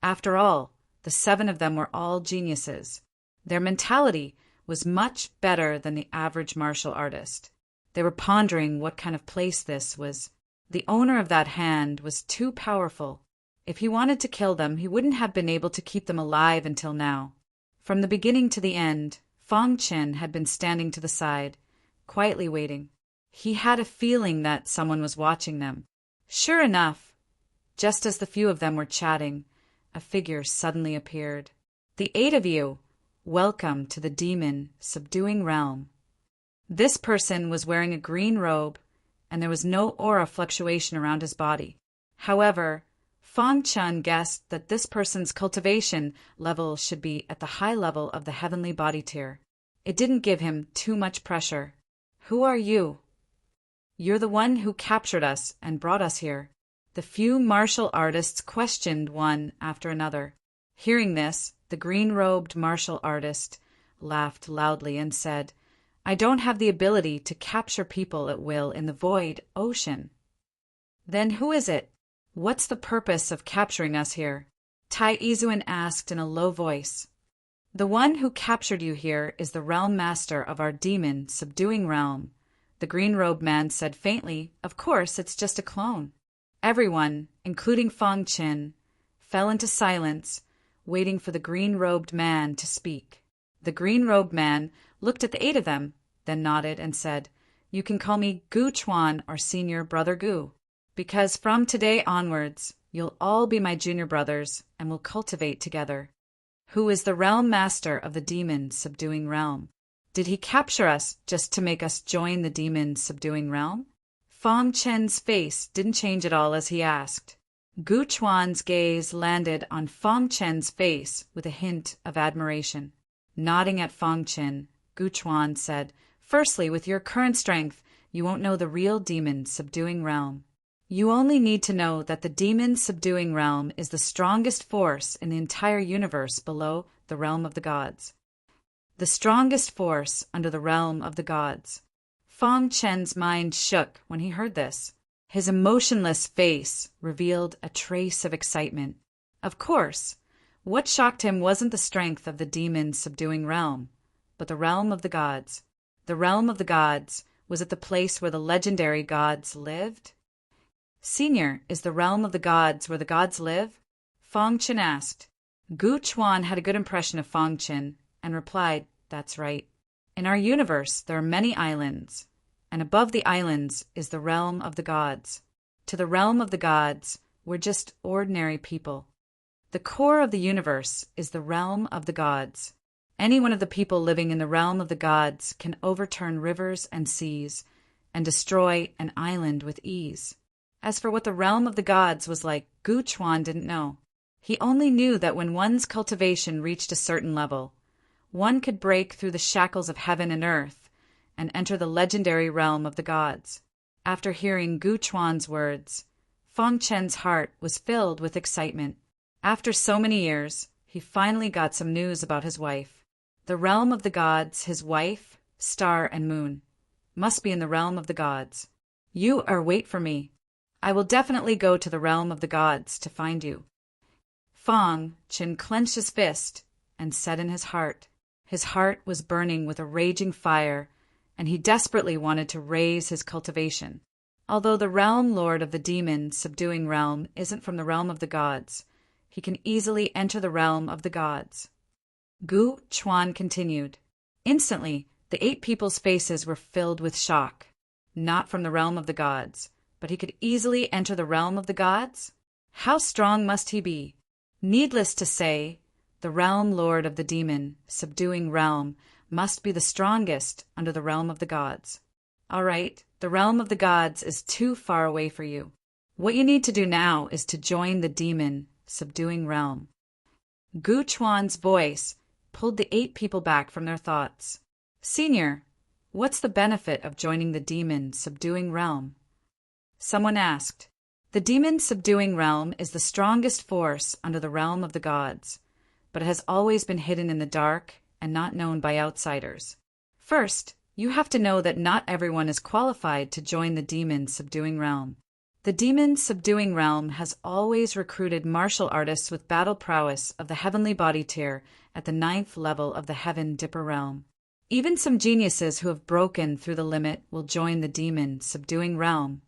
After all, the 7 of them were all geniuses. Their mentality was much better than the average martial artist. They were pondering what kind of place this was. The owner of that hand was too powerful. If he wanted to kill them, he wouldn't have been able to keep them alive until now. From the beginning to the end, Fang Chen had been standing to the side, quietly waiting. He had a feeling that someone was watching them. Sure enough, just as the few of them were chatting, a figure suddenly appeared. The 8 of you, welcome to the demon subduing realm. This person was wearing a green robe, and there was no aura fluctuation around his body. However, Fang Chen guessed that this person's cultivation level should be at the high level of the heavenly body tier. It didn't give him too much pressure. Who are you? You're the one who captured us and brought us here. The few martial artists questioned one after another. Hearing this, The green-robed martial artist laughed loudly and said, I don't have the ability to capture people at will in the void ocean. Then who is it? What's the purpose of capturing us here? Tai Izuan asked in a low voice. The one who captured you here is the realm master of our demon subduing realm. The green-robed man said faintly, Of course, it's just a clone. Everyone, including Fang Qin, fell into silence, waiting for the green-robed man to speak. The green-robed man looked at the 8 of them, then nodded and said, You can call me Gu Chuan or Senior Brother Gu, because from today onwards, you'll all be my junior brothers and will cultivate together. Who is the realm master of the demon subduing realm? Did he capture us just to make us join the demon subduing realm? Fang Chen's face didn't change at all as he asked. Gu Chuan's gaze landed on Fang Chen's face with a hint of admiration. Nodding at Fang Chen, Gu Chuan said, Firstly, with your current strength, you won't know the real demon subduing realm. You only need to know that the demon subduing realm is the strongest force in the entire universe below the realm of the gods. The strongest force under the realm of the gods. Fang Chen's mind shook when he heard this. His emotionless face revealed a trace of excitement. Of course, what shocked him wasn't the strength of the demon subduing realm, but the realm of the gods. The realm of the gods, was it the place where the legendary gods lived? Senior, is the realm of the gods where the gods live? Fang Chen asked. Gu Chuan had a good impression of Fang Chen and replied, That's right. In our universe, there are many islands, and above the islands is the realm of the gods. To the realm of the gods, we're just ordinary people. The core of the universe is the realm of the gods. Any one of the people living in the realm of the gods can overturn rivers and seas and destroy an island with ease. As for what the realm of the gods was like, Gu Chuan didn't know. He only knew that when one's cultivation reached a certain level, one could break through the shackles of heaven and earth and enter the legendary realm of the gods. After hearing Gu Chuan's words, Fang Chen's heart was filled with excitement. After so many years, he finally got some news about his wife. The realm of the gods, his wife, star and moon, must be in the realm of the gods. Wait for me. I will definitely go to the realm of the gods to find you. Fang Chen clenched his fist and said in his heart. His heart was burning with a raging fire, and he desperately wanted to raise his cultivation. Although the realm lord of the demon subduing realm isn't from the realm of the gods, he can easily enter the realm of the gods. Gu Chuan continued. Instantly, the 8 people's faces were filled with shock. Not from the realm of the gods, but he could easily enter the realm of the gods? How strong must he be? Needless to say, the realm lord of the demon subduing realm must be the strongest under the realm of the gods. All right, the realm of the gods is too far away for you. What you need to do now is to join the demon subduing realm. Gu Chuan's voice pulled the 8 people back from their thoughts. Senior, what's the benefit of joining the demon subduing realm? Someone asked. The demon subduing realm is the strongest force under the realm of the gods, but it has always been hidden in the dark and not known by outsiders. First, you have to know that not everyone is qualified to join the demon subduing realm. The demon subduing realm has always recruited martial artists with battle prowess of the heavenly body tier at the 9th level of the Heaven Dipper realm. Even some geniuses who have broken through the limit will join the demon subduing realm,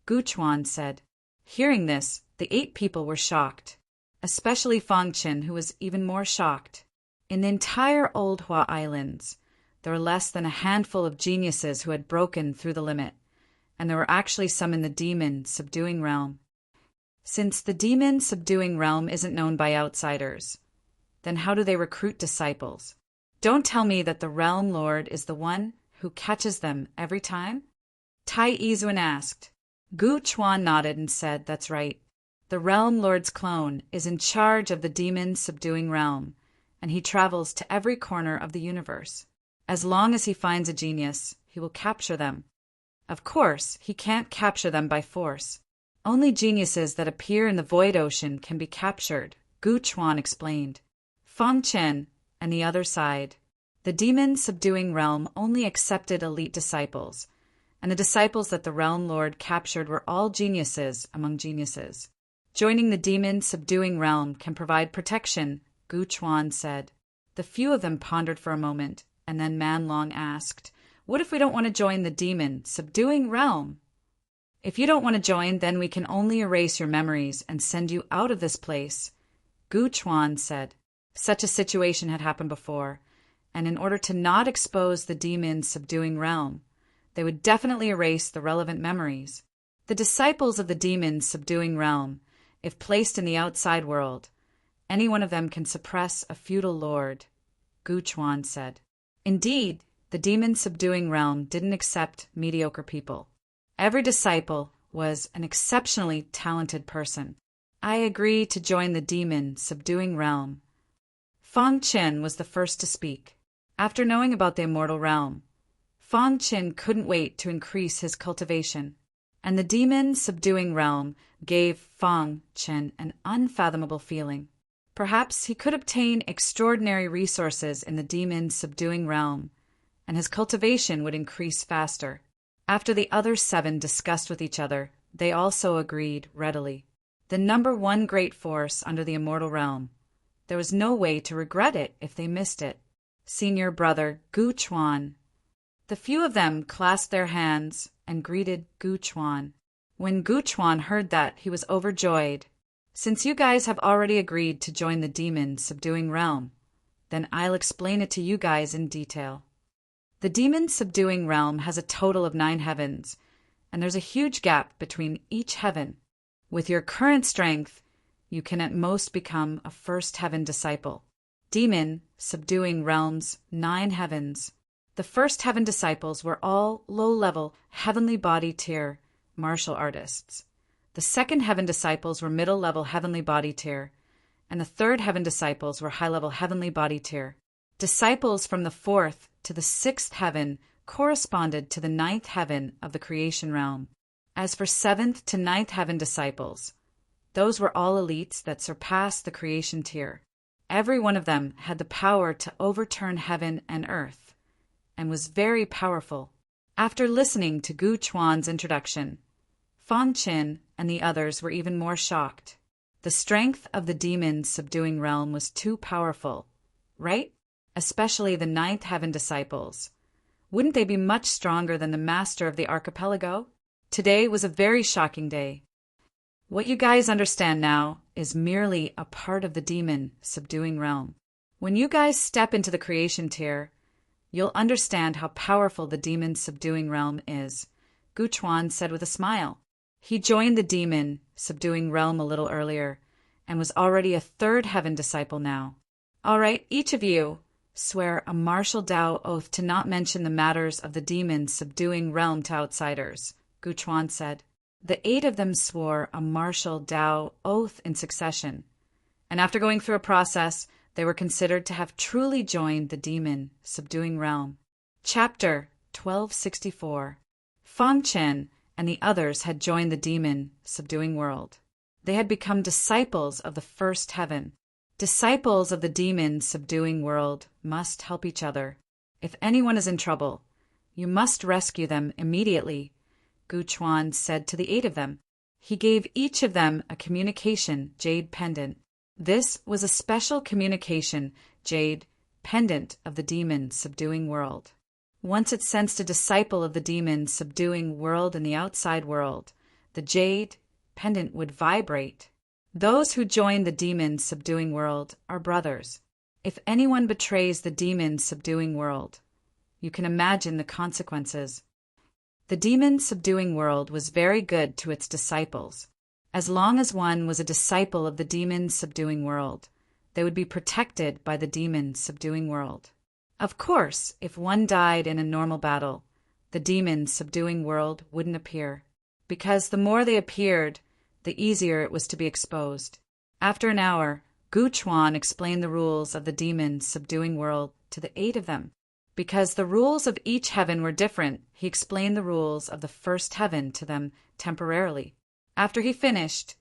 Gu Chuan said. Hearing this, the 8 people were shocked, especially Fang Chen, who was even more shocked. In the entire Old Hua Islands, there were less than a handful of geniuses who had broken through the limit, and there were actually some in the demon subduing realm. Since the demon subduing realm isn't known by outsiders, then how do they recruit disciples? Don't tell me that the realm lord is the one who catches them every time? Tai Izuan asked. Gu Chuan nodded and said, That's right. The realm lord's clone is in charge of the demon subduing realm, and he travels to every corner of the universe. As long as he finds a genius, he will capture them. Of course, he can't capture them by force. Only geniuses that appear in the void ocean can be captured, Gu Chuan explained. Feng Chen and the other side. The demon-subduing realm only accepted elite disciples, and the disciples that the realm lord captured were all geniuses among geniuses. Joining the demon-subduing realm can provide protection, Gu Chuan said. The few of them pondered for a moment, and then Man Long asked, "What if we don't want to join the demon-subduing realm?" "If you don't want to join, then we can only erase your memories and send you out of this place," Gu Chuan said. Such a situation had happened before, and in order to not expose the demon-subduing realm, they would definitely erase the relevant memories. The disciples of the demon-subduing realm, if placed in the outside world, any one of them can suppress a feudal lord, Gu Chuan said. Indeed, the demon-subduing realm didn't accept mediocre people. Every disciple was an exceptionally talented person. "I agree to join the demon-subduing realm." Feng Chen was the first to speak. After knowing about the immortal realm, Feng Chen couldn't wait to increase his cultivation, and the demon-subduing realm gave Feng Chen an unfathomable feeling. Perhaps he could obtain extraordinary resources in the demon-subduing realm, and his cultivation would increase faster. After the other 7 discussed with each other, they also agreed readily. The number one great force under the immortal realm. There was no way to regret it if they missed it. Senior brother Gu Chuan. The few of them clasped their hands and greeted Gu Chuan. When Gu Chuan heard that, he was overjoyed. "Since you guys have already agreed to join the demon-subduing realm, then I'll explain it to you guys in detail. The demon-subduing realm has a total of 9 heavens, and there's a huge gap between each heaven. With your current strength, you can at most become a first heaven disciple. Demon-subduing realm's 9 heavens. The first heaven disciples were all low-level, heavenly body tier martial artists. The second heaven disciples were middle-level heavenly body tier, and the third heaven disciples were high-level heavenly body tier. Disciples from the 4th to the 6th heaven corresponded to the 9th heaven of the creation realm. As for 7th to 9th heaven disciples, those were all elites that surpassed the creation tier. Every one of them had the power to overturn heaven and earth, and was very powerful. After listening to Gu Chuan's introduction, Feng Chen and the others were even more shocked. The strength of the demon-subduing realm was too powerful, right? Especially the 9th heaven disciples. Wouldn't they be much stronger than the master of the archipelago? Today was a very shocking day. What you guys understand now is merely a part of the demon-subduing realm. When you guys step into the creation tier, you'll understand how powerful the demon-subduing realm is, Gu Chuan said with a smile. He joined the demon-subduing realm a little earlier, and was already a 3rd heaven disciple now. All right, each of you, swear a martial Dao oath to not mention the matters of the demon-subduing realm to outsiders, Gu Chuan said. The 8 of them swore a martial Dao oath in succession, and after going through a process, they were considered to have truly joined the demon-subduing realm. Chapter 1264. Feng Chen and the others had joined the demon-subduing world. They had become disciples of the 1st heaven. Disciples of the demon-subduing world must help each other. If anyone is in trouble, you must rescue them immediately, Gu Chuan said to the 8 of them. He gave each of them a communication jade pendant. This was a special communication jade pendant of the demon-subduing world. Once it sensed a disciple of the demon-subduing world in the outside world, the jade pendant would vibrate. Those who join the demon-subduing world are brothers. If anyone betrays the demon-subduing world, you can imagine the consequences. The demon-subduing world was very good to its disciples. As long as one was a disciple of the demon-subduing world, they would be protected by the demon-subduing world. Of course, if one died in a normal battle, the demon-subduing world wouldn't appear, because the more they appeared, the easier it was to be exposed. After an hour, Gu Chuan explained the rules of the demon-subduing world to the 8 of them. Because the rules of each heaven were different, he explained the rules of the 1st heaven to them temporarily. After he finished,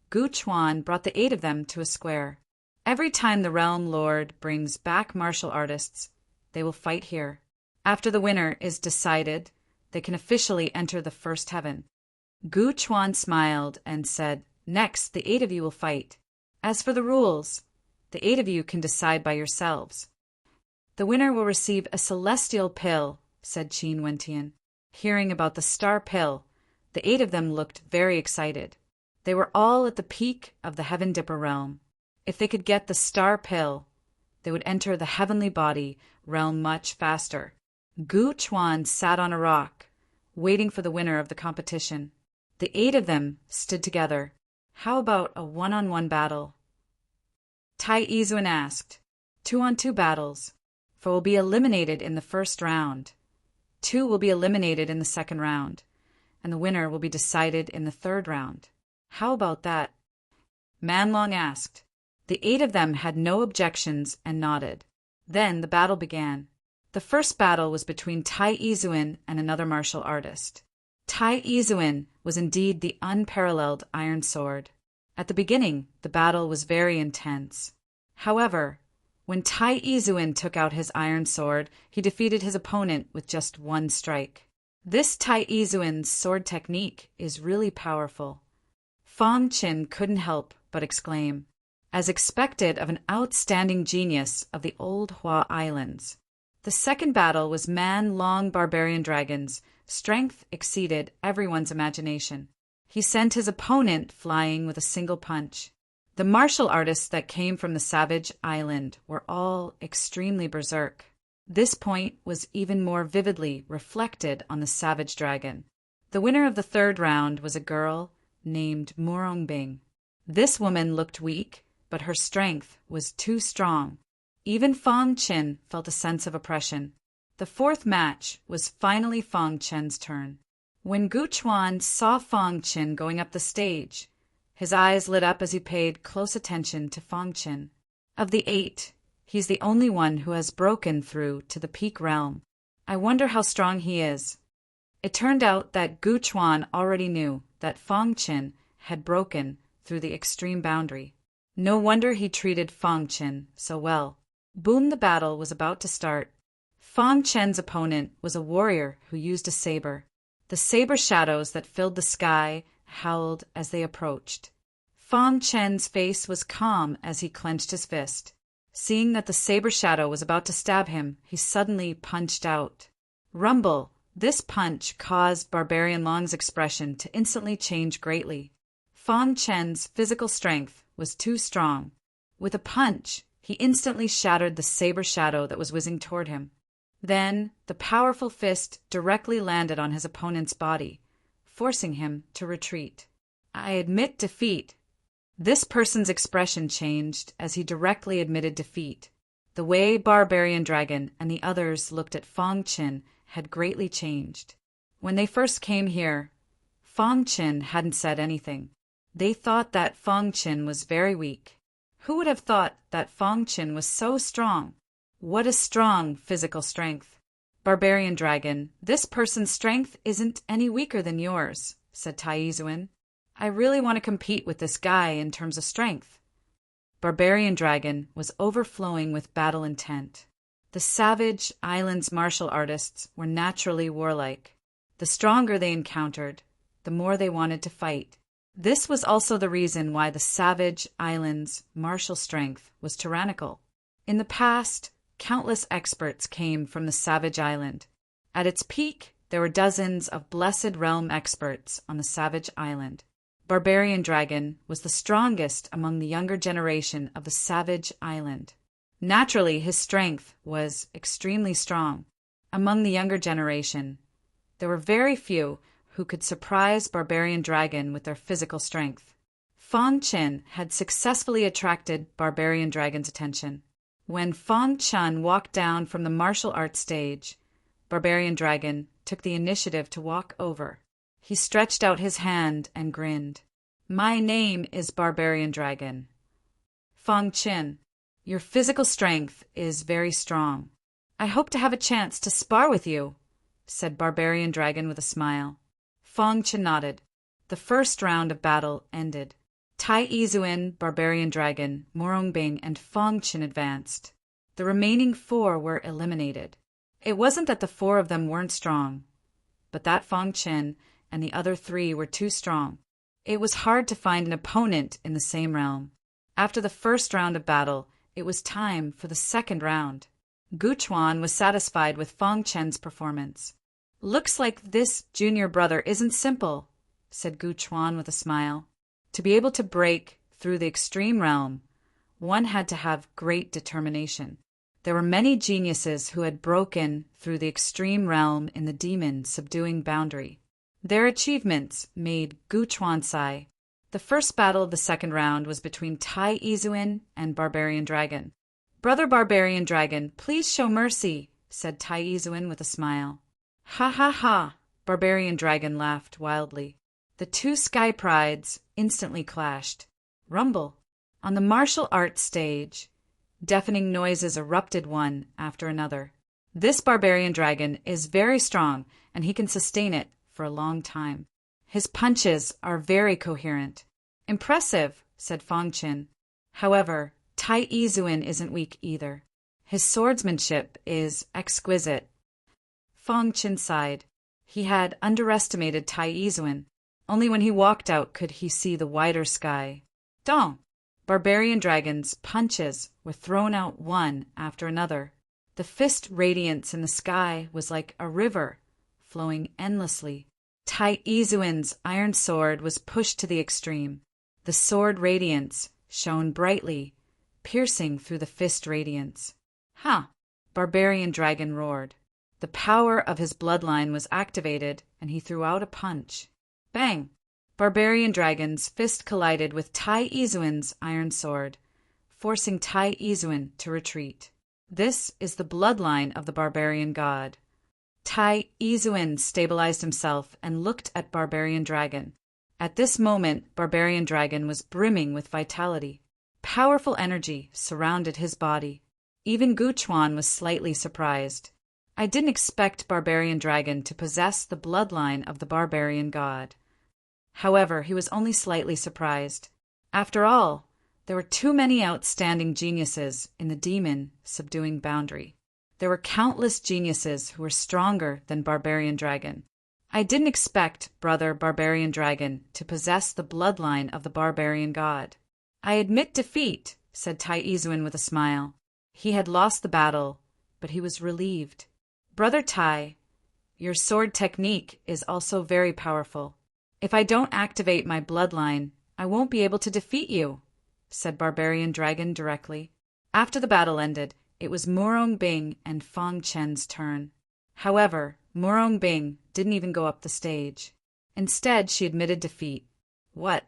Gu Chuan brought the 8 of them to a square. Every time the Realm Lord brings back martial artists, they will fight here. After the winner is decided, they can officially enter the first heaven. Gu Chuan smiled and said, "Next, the 8 of you will fight. As for the rules, the 8 of you can decide by yourselves." "The winner will receive a celestial pill," said Qin Wentian. Hearing about the star pill, the 8 of them looked very excited. They were all at the peak of the Heaven Dipper realm. If they could get the star pill, they would enter the heavenly body realm much faster. Gu Chuan sat on a rock, waiting for the winner of the competition. The 8 of them stood together. "How about a one-on-one battle?" Tai Izuan asked. 2-on-2 battles, for will be eliminated in the first round. 2 will be eliminated in the second round, and the winner will be decided in the third round. How about that? Manlong asked. The 8 of them had no objections and nodded. Then the battle began. The first battle was between Tai Izuan and another martial artist. Tai Izuan was indeed the unparalleled Iron Sword. At the beginning, the battle was very intense. However, when Tai Izuan took out his Iron Sword, he defeated his opponent with just one strike. This Tai Izuan's sword technique is really powerful. Fang Qin couldn't help but exclaim, as expected of an outstanding genius of the old Hua Islands. The second battle was man-long barbarian dragons. Strength exceeded everyone's imagination. He sent his opponent flying with a single punch. The martial artists that came from the Savage Island were all extremely berserk. This point was even more vividly reflected on the Savage Dragon. The winner of the third round was a girl named Murongbing. This woman looked weak, but her strength was too strong. Even Fang Qin felt a sense of oppression. The fourth match was finally Fang Qin's turn. When Gu Chuan saw Fang Qin going up the stage, his eyes lit up as he paid close attention to Fang Qin. Of the 8, he's the only one who has broken through to the peak realm. I wonder how strong he is. It turned out that Gu Chuan already knew that Fang Qin had broken through the extreme boundary. No wonder he treated Fang Qin so well. Boom, the battle was about to start. Fang Qin's opponent was a warrior who used a saber. The saber shadows that filled the sky howled as they approached. Fang Qin's face was calm as he clenched his fist. Seeing that the saber shadow was about to stab him, he suddenly punched out. Rumble! This punch caused Barbarian Long's expression to instantly change greatly. Fang Qin's physical strength was too strong. With a punch, he instantly shattered the saber shadow that was whizzing toward him. Then, the powerful fist directly landed on his opponent's body, forcing him to retreat. I admit defeat. This person's expression changed as he directly admitted defeat. The way Barbarian Dragon and the others looked at Fang Qin had greatly changed. When they first came here, Fang Qin hadn't said anything. They thought that Fang Qin was very weak. Who would have thought that Fang Qin was so strong? What a strong physical strength. Barbarian Dragon, this person's strength isn't any weaker than yours, said Tai Izuan. I really want to compete with this guy in terms of strength. Barbarian Dragon was overflowing with battle intent. The Savage Islands martial artists were naturally warlike. The stronger they encountered, the more they wanted to fight. This was also the reason why the Savage Islands' martial strength was tyrannical. In the past, countless experts came from the Savage Island. At its peak, there were dozens of Blessed Realm experts on the Savage Island. Barbarian Dragon was the strongest among the younger generation of the Savage Island. Naturally, his strength was extremely strong. Among the younger generation, there were very few who could surprise Barbarian Dragon with their physical strength. Fang Qin had successfully attracted Barbarian Dragon's attention. When Fang Qin walked down from the martial arts stage, Barbarian Dragon took the initiative to walk over. He stretched out his hand and grinned. My name is Barbarian Dragon. Fang Qin, your physical strength is very strong. I hope to have a chance to spar with you, said Barbarian Dragon with a smile. Fang Qin nodded. The first round of battle ended. Tai Izuin, Barbarian Dragon, Morongbing, and Fang Qin advanced. The remaining 4 were eliminated. It wasn't that the 4 of them weren't strong, but that Fang Qin and the other 3 were too strong. It was hard to find an opponent in the same realm. After the first round of battle, it was time for the second round. Gu Chuan was satisfied with Fang Chen's performance. "Looks like this junior brother isn't simple," said Gu Chuan with a smile. To be able to break through the extreme realm, one had to have great determination. There were many geniuses who had broken through the extreme realm in the demon subduing boundary. Their achievements made Gu Chuan sigh. The first battle of the second round was between Tai Izuin and Barbarian Dragon. "Brother Barbarian Dragon, please show mercy," said Tai Izuin with a smile. "Ha ha ha!" Barbarian Dragon laughed wildly. The 2 sky prides instantly clashed. Rumble. On the martial arts stage, deafening noises erupted one after another. This Barbarian Dragon is very strong, and he can sustain it for a long time. His punches are very coherent. "Impressive," said Fang Qin. However, Tai Izuin isn't weak either. His swordsmanship is exquisite. Fang Qin sighed. He had underestimated Tai Izuin. Only when he walked out could he see the wider sky. Dong! Barbarian Dragon's punches were thrown out one after another. The fist radiance in the sky was like a river, flowing endlessly. Tai Izuin's iron sword was pushed to the extreme. The sword radiance shone brightly, piercing through the fist radiance. "Ha!" Barbarian Dragon roared. The power of his bloodline was activated, and he threw out a punch. Bang! Barbarian Dragon's fist collided with Tai Izuin's iron sword, forcing Tai Izuin to retreat. This is the bloodline of the Barbarian God. Tai Izuin stabilized himself and looked at Barbarian Dragon. At this moment, Barbarian Dragon was brimming with vitality. Powerful energy surrounded his body. Even Gu Chuan was slightly surprised. "I didn't expect Barbarian Dragon to possess the bloodline of the Barbarian God." However, he was only slightly surprised. After all, there were too many outstanding geniuses in the demon subduing boundary. There were countless geniuses who were stronger than Barbarian Dragon. "I didn't expect brother Barbarian Dragon to possess the bloodline of the Barbarian God." "I admit defeat," said Tai Izuin with a smile. He had lost the battle, but he was relieved. "Brother Tai, your sword technique is also very powerful. If I don't activate my bloodline, I won't be able to defeat you," said Barbarian Dragon directly. After the battle ended, it was Morongbing and Fang Chen's turn. However, Morongbing didn't even go up the stage. Instead, she admitted defeat. What?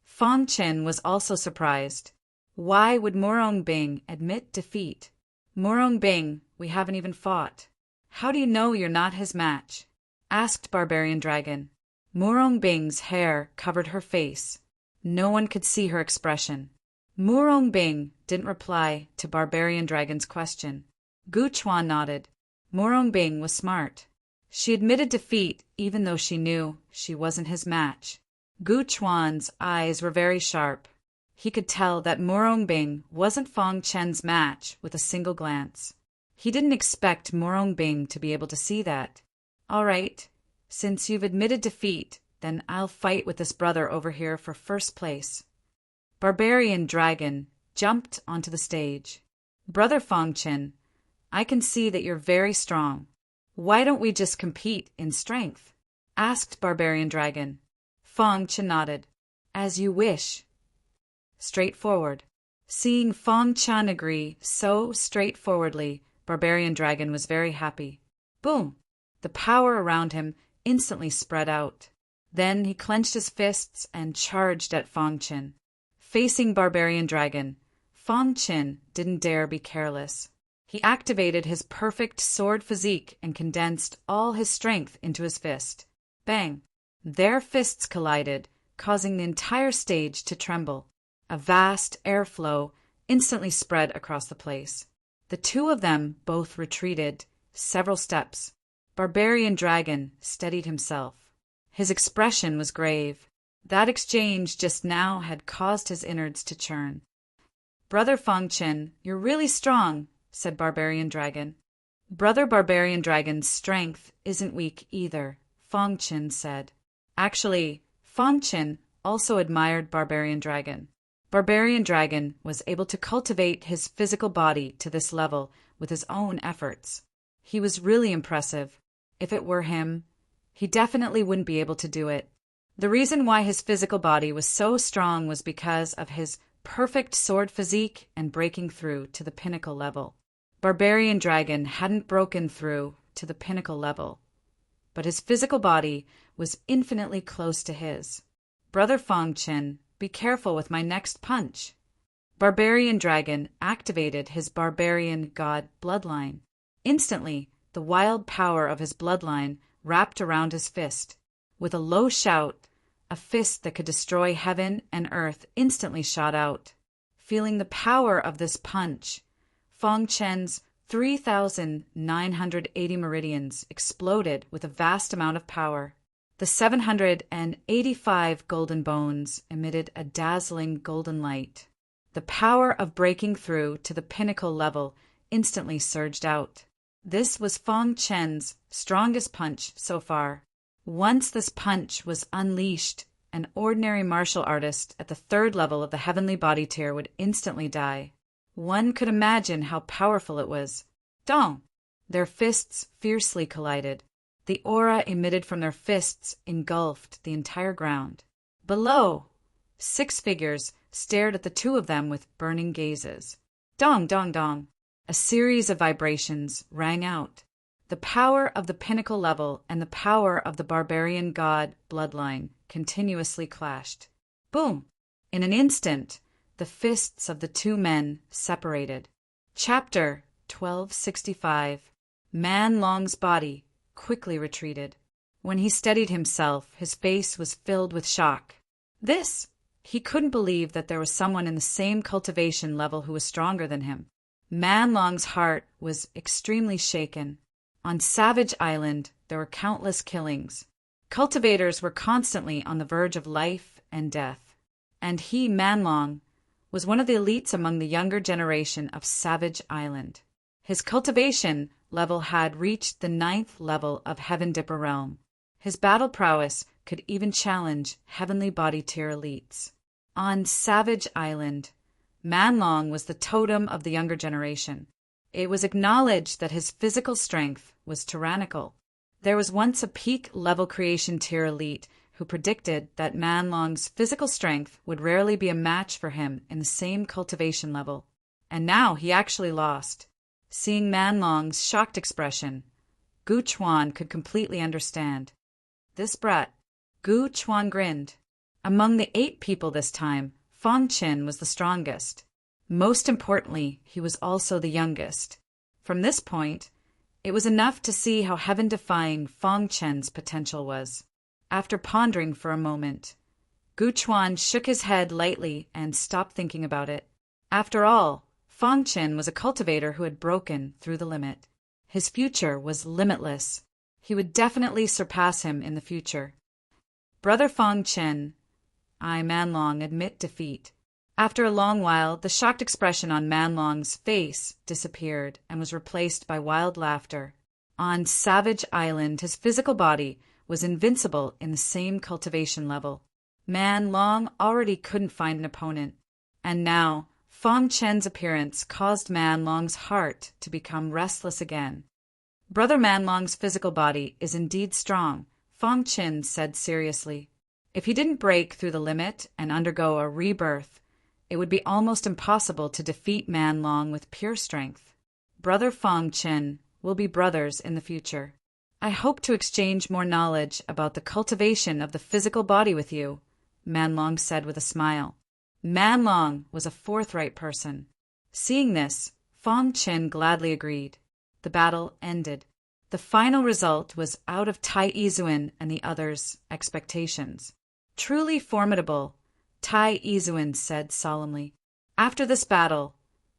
Fang Chen was also surprised. Why would Morongbing admit defeat? "Morongbing, we haven't even fought. How do you know you're not his match?" asked Barbarian Dragon. Morongbing's hair covered her face. No one could see her expression. Morongbing didn't reply to Barbarian Dragon's question. Gu Chuan nodded. Morongbing was smart. She admitted defeat even though she knew she wasn't his match. Gu Chuan's eyes were very sharp. He could tell that Morongbing wasn't Fang Chen's match with a single glance. He didn't expect Morongbing to be able to see that. "All right. Since you've admitted defeat, then I'll fight with this brother over here for first place." Barbarian Dragon jumped onto the stage. "Brother Fang Chen, I can see that you're very strong. Why don't we just compete in strength?" asked Barbarian Dragon. Fang Chen nodded. "As you wish." Straightforward. Seeing Fang Chen agree so straightforwardly, Barbarian Dragon was very happy. Boom! The power around him instantly spread out. Then he clenched his fists and charged at Fang Chen. Facing Barbarian Dragon, Fang Chen didn't dare be careless. He activated his perfect sword physique and condensed all his strength into his fist. Bang! Their fists collided, causing the entire stage to tremble. A vast airflow instantly spread across the place. The two of them both retreated several steps. Barbarian Dragon steadied himself. His expression was grave. That exchange just now had caused his innards to churn. "Brother Fang Chen, you're really strong," said Barbarian Dragon. "Brother Barbarian Dragon's strength isn't weak either," Fang Chen said. Actually, Fang Chen also admired Barbarian Dragon. Barbarian Dragon was able to cultivate his physical body to this level with his own efforts. He was really impressive. If it were him, he definitely wouldn't be able to do it. The reason why his physical body was so strong was because of his perfect sword physique and breaking through to the pinnacle level. Barbarian Dragon hadn't broken through to the pinnacle level, but his physical body was infinitely close to his. "Brother Fang Chen, be careful with my next punch." Barbarian Dragon activated his Barbarian God bloodline. Instantly, the wild power of his bloodline wrapped around his fist. With a low shout, a fist that could destroy heaven and earth instantly shot out. Feeling the power of this punch, Fang Chen's 3,980 meridians exploded with a vast amount of power. The 785 golden bones emitted a dazzling golden light. The power of breaking through to the pinnacle level instantly surged out. This was Fang Chen's strongest punch so far. Once this punch was unleashed, an ordinary martial artist at the 3rd level of the heavenly body tier would instantly die. One could imagine how powerful it was. Dong! Their fists fiercely collided. The aura emitted from their fists engulfed the entire ground. Below, 6 figures stared at the two of them with burning gazes. Dong, dong, dong! A series of vibrations rang out. The power of the pinnacle level and the power of the barbarian god bloodline continuously clashed. Boom! In an instant, the fists of the two men separated. Chapter 1265. Man Long's body quickly retreated. When he steadied himself, his face was filled with shock. He couldn't believe that there was someone in the same cultivation level who was stronger than him. Man Long's heart was extremely shaken. On Savage Island, there were countless killings. Cultivators were constantly on the verge of life and death. And he, Man Long, was one of the elites among the younger generation of Savage Island. His cultivation level had reached the 9th level of Heaven Dipper Realm. His battle prowess could even challenge heavenly body tier elites. On Savage Island, Man Long was the totem of the younger generation. It was acknowledged that his physical strength was tyrannical. There was once a peak level creation tier elite who predicted that Man Long's physical strength would rarely be a match for him in the same cultivation level. And now he actually lost. Seeing Man Long's shocked expression, Gu Chuan could completely understand. This brat. Gu Chuan grinned. Among the 8 people this time, Fang Chen was the strongest. Most importantly, he was also the youngest. From this point, it was enough to see how heaven-defying Fang Chen's potential was. After pondering for a moment, Gu Chuan shook his head lightly and stopped thinking about it. After all, Fang Chen was a cultivator who had broken through the limit. His future was limitless. He would definitely surpass him in the future. "Brother Fang Chen, I, Man Long, admit defeat." After a long while, the shocked expression on Man Long's face disappeared and was replaced by wild laughter. On Savage Island, his physical body was invincible in the same cultivation level. Man Long already couldn't find an opponent. And now, Fang Chen's appearance caused Man Long's heart to become restless again. "Brother Man Long's physical body is indeed strong," Fang Chen said seriously. "If he didn't break through the limit and undergo a rebirth, it would be almost impossible to defeat Man Long with pure strength. Brother Fang Chen will be brothers in the future. I hope to exchange more knowledge about the cultivation of the physical body with you," Man Long said with a smile. Man Long was a forthright person. Seeing this, Fang Chen gladly agreed. The battle ended. The final result was out of Tai Izuan and the others' expectations. "Truly formidable," Tai Izuan said solemnly. After this battle,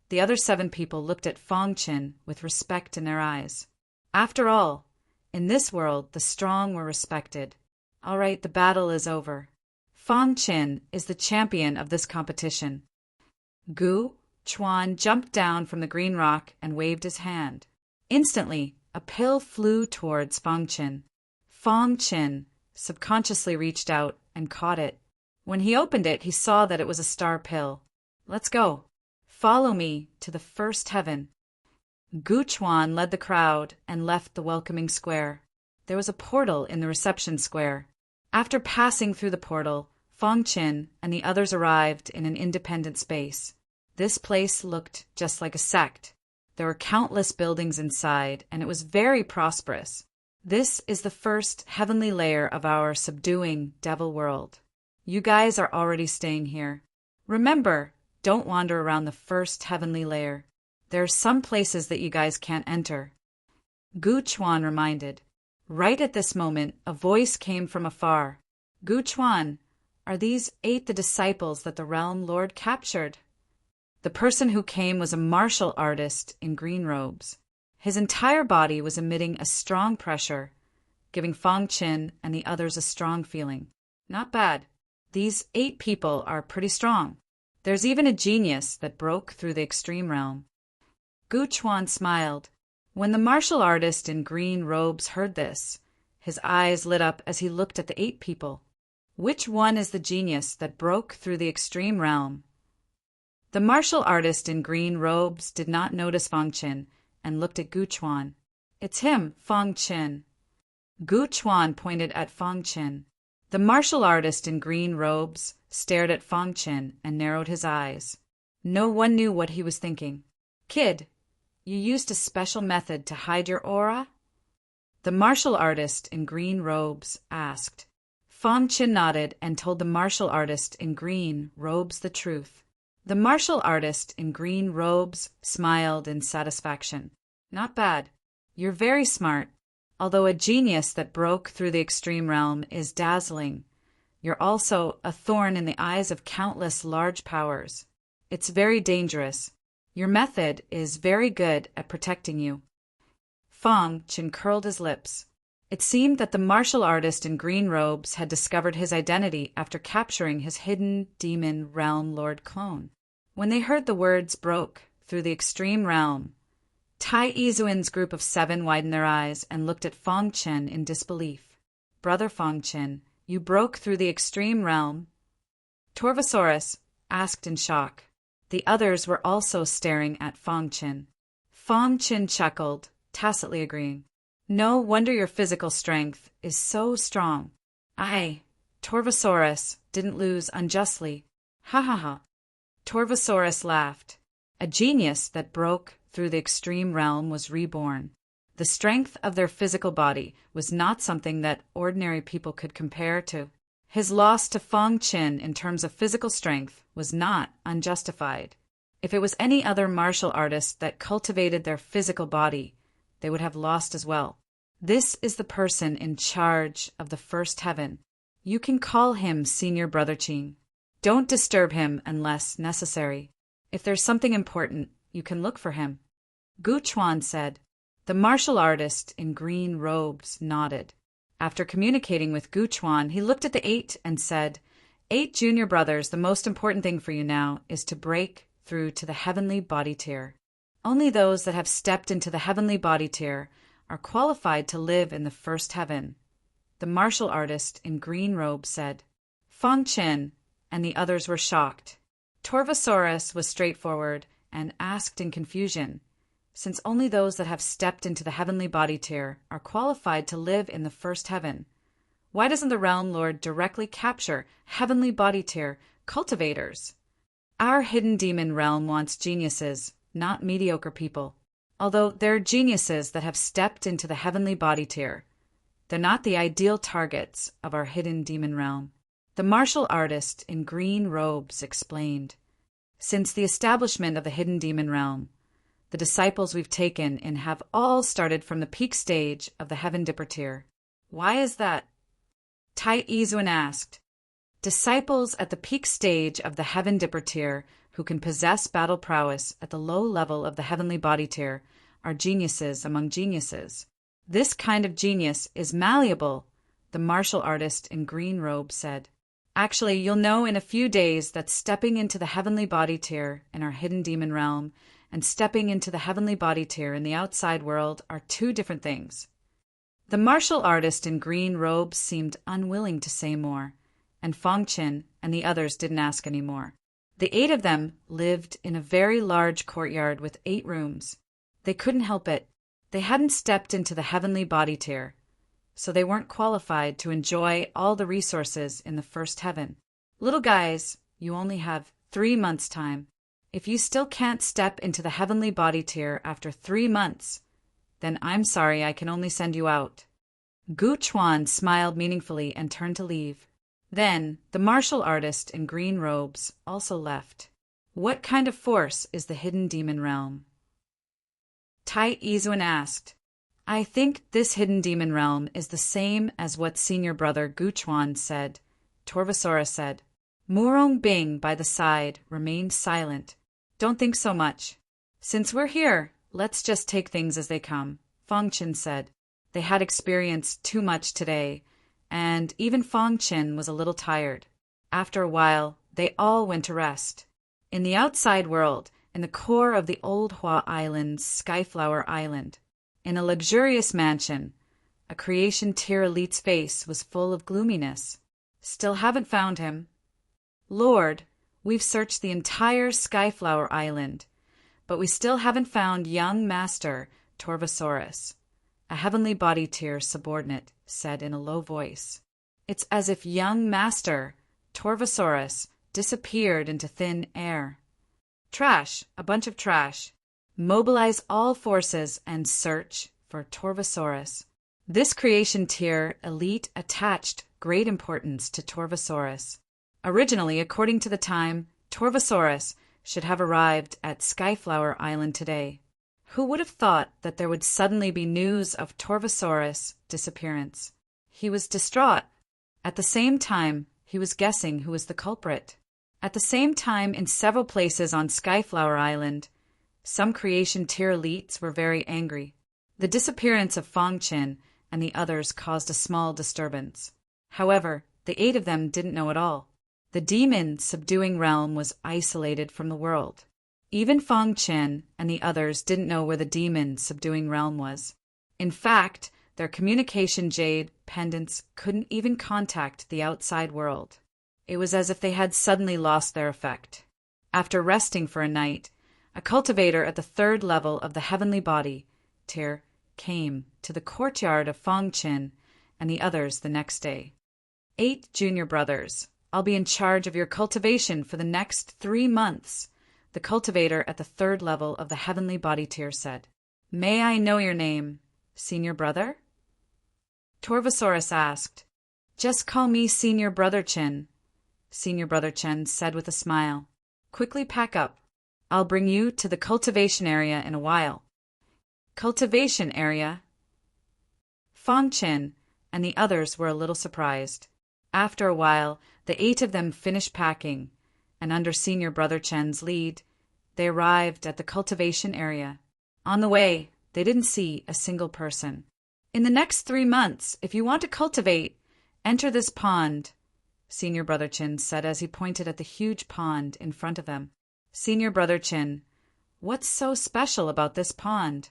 the other 7 people looked at Fang Chen with respect in their eyes. After all, in this world, the strong were respected. "All right, the battle is over." Fong Qin is the champion of this competition. Gu Chuan jumped down from the green rock and waved his hand. Instantly, a pill flew towards Fong Qin. Fong Qin subconsciously reached out and caught it. When he opened it, he saw that it was a star pill. Let's go. Follow me to the first heaven. Gu Chuan led the crowd and left the welcoming square. There was a portal in the reception square. After passing through the portal, Fong Qin and the others arrived in an independent space. This place looked just like a sect. There were countless buildings inside, and it was very prosperous. This is the first heavenly layer of our subduing devil world. You guys are already staying here. Remember, don't wander around the first heavenly layer. There are some places that you guys can't enter. Gu Chuan reminded. Right at this moment, a voice came from afar. Gu Chuan, are these 8 the disciples that the Realm Lord captured? The person who came was a martial artist in green robes. His entire body was emitting a strong pressure, giving Fong Qin and the others a strong feeling. Not bad. These 8 people are pretty strong. There's even a genius that broke through the extreme realm. Gu Chuan smiled. When the martial artist in green robes heard this, his eyes lit up as he looked at the 8 people. Which one is the genius that broke through the extreme realm? The martial artist in green robes did not notice Fong Qin and looked at Gu Chuan. It's him, Fong Qin. Gu Chuan pointed at Fong Qin. The martial artist in green robes stared at Fong Qin and narrowed his eyes. No one knew what he was thinking. Kid, you used a special method to hide your aura? The martial artist in green robes asked. Fong Qin nodded and told the martial artist in green robes the truth. The martial artist in green robes smiled in satisfaction. Not bad. You're very smart. Although a genius that broke through the extreme realm is dazzling, you're also a thorn in the eyes of countless large powers. It's very dangerous. Your method is very good at protecting you. Fong Qin curled his lips. It seemed that the martial artist in green robes had discovered his identity after capturing his hidden demon realm lord clone. When they heard the words broke through the extreme realm, Tai Izuan's group of 7 widened their eyes and looked at Fong Qin in disbelief. Brother Fong Qin, you broke through the extreme realm? Torvosaurus asked in shock. The others were also staring at Fong Qin. Fong Qin chuckled, tacitly agreeing. No wonder your physical strength is so strong. Torvosaurus didn't lose unjustly. Ha ha ha. Torvosaurus laughed. A genius that broke through the extreme realm was reborn. The strength of their physical body was not something that ordinary people could compare to. His loss to Fong Qin in terms of physical strength was not unjustified. If it was any other martial artist that cultivated their physical body, they would have lost as well. This is the person in charge of the first heaven. You can call him Senior Brother Qing. Don't disturb him unless necessary. If there's something important, you can look for him. Gu Chuan said. The martial artist in green robes nodded. After communicating with Gu Chuan, he looked at the 8 and said, 8 junior brothers, the most important thing for you now is to break through to the heavenly body tier. Only those that have stepped into the heavenly body tier are qualified to live in the first heaven. The martial artist in green robes said. Fong Qin and the others were shocked. Torvosaurus was straightforward and asked in confusion, since only those that have stepped into the heavenly body tier are qualified to live in the first heaven, why doesn't the Realm Lord directly capture heavenly body tier cultivators? Our hidden demon realm wants geniuses, not mediocre people. Although there are geniuses that have stepped into the heavenly body tier, they're not the ideal targets of our hidden demon realm. The martial artist in green robes explained. Since the establishment of the hidden demon realm, the disciples we've taken in have all started from the peak stage of the Heaven Dipper tier. Why is that? Tai Izuan asked. Disciples at the peak stage of the Heaven Dipper tier who can possess battle prowess at the low level of the heavenly body tier are geniuses among geniuses. This kind of genius is malleable, the martial artist in green robe said. Actually, you'll know in a few days that stepping into the heavenly body tier in our hidden demon realm and stepping into the heavenly body tier in the outside world are two different things. The martial artist in green robes seemed unwilling to say more, and Fong Qin and the others didn't ask any more. The 8 of them lived in a very large courtyard with 8 rooms. They couldn't help it. They hadn't stepped into the heavenly body tier, so they weren't qualified to enjoy all the resources in the first heaven. Little guys, you only have 3 months' time. If you still can't step into the heavenly body tier after 3 months, then I'm sorry, I can only send you out. Gu Chuan smiled meaningfully and turned to leave. Then the martial artist in green robes also left. What kind of force is the hidden demon realm? Tai Izuan asked. I think this hidden demon realm is the same as what senior brother Gu Chuan said, Torvasora said. Murong Bing by the side remained silent. Don't think so much. Since we're here, let's just take things as they come, Fong Qin said. They had experienced too much today, and even Fong Qin was a little tired. After a while, they all went to rest. In the outside world, in the core of the old Hua Island's Skyflower Island, in a luxurious mansion, a creation tier elite's face was full of gloominess. Still haven't found him. Lord, we've searched the entire Skyflower Island, but we still haven't found young Master Torvosaurus. A heavenly body tier subordinate said in a low voice. It's as if young Master Torvosaurus disappeared into thin air. Trash, a bunch of trash. Mobilize all forces and search for Torvosaurus. This creation tier elite attached great importance to Torvosaurus. Originally, according to the time, Torvosaurus should have arrived at Skyflower Island today. Who would have thought that there would suddenly be news of Torvosaurus' disappearance? He was distraught. At the same time, he was guessing who was the culprit. At the same time, in several places on Skyflower Island, some creation tier elites were very angry. The disappearance of Fong Qin and the others caused a small disturbance. However, the 8 of them didn't know it all. The demon subduing realm was isolated from the world. Even Fong Qin and the others didn't know where the demon subduing realm was. In fact, their communication jade pendants couldn't even contact the outside world. It was as if they had suddenly lost their effect. After resting for a night, a cultivator at the 3rd level of the heavenly body tier came to the courtyard of Fong Qin and the others the next day. 8 junior brothers, I'll be in charge of your cultivation for the next 3 months, the cultivator at the 3rd level of the heavenly body tier said. May I know your name, senior brother? Torvosaurus asked. Just call me Senior Brother Qin, Senior Brother Chen said with a smile. Quickly pack up. I'll bring you to the cultivation area in a while. Cultivation area? Fong Qin and the others were a little surprised. After a while, the 8 of them finished packing, and under Senior Brother Chen's lead, they arrived at the cultivation area. On the way, they didn't see a single person. In the next 3 months, if you want to cultivate, enter this pond, Senior Brother Qin said as he pointed at the huge pond in front of them. Senior Brother Qin, what's so special about this pond?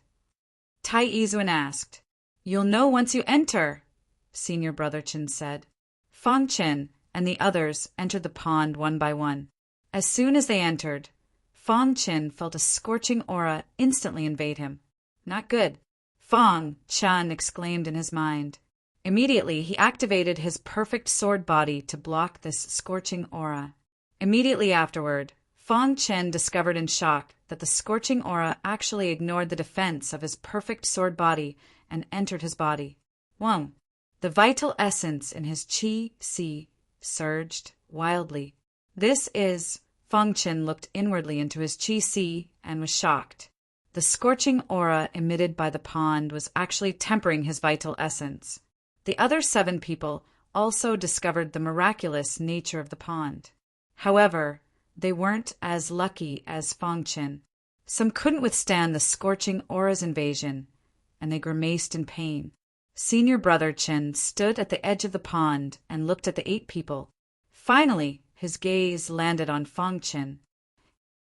Tai Izuan asked. You'll know once you enter, Senior Brother Qin said. Fong Qin and the others entered the pond one by one. As soon as they entered, Fong Qin felt a scorching aura instantly invade him. Not good. Fong Qin exclaimed in his mind. Immediately, he activated his perfect sword body to block this scorching aura. Immediately afterward, Fong Qin discovered in shock that the scorching aura actually ignored the defense of his perfect sword body and entered his body. Whoa! The vital essence in his Qi surged wildly. Fong Qin looked inwardly into his Qi and was shocked. The scorching aura emitted by the pond was actually tempering his vital essence. The other 7 people also discovered the miraculous nature of the pond. However, they weren't as lucky as Fong Qin. Some couldn't withstand the scorching aura's invasion, and they grimaced in pain. Senior Brother Qin stood at the edge of the pond and looked at the 8 people. Finally, his gaze landed on Fong Qin.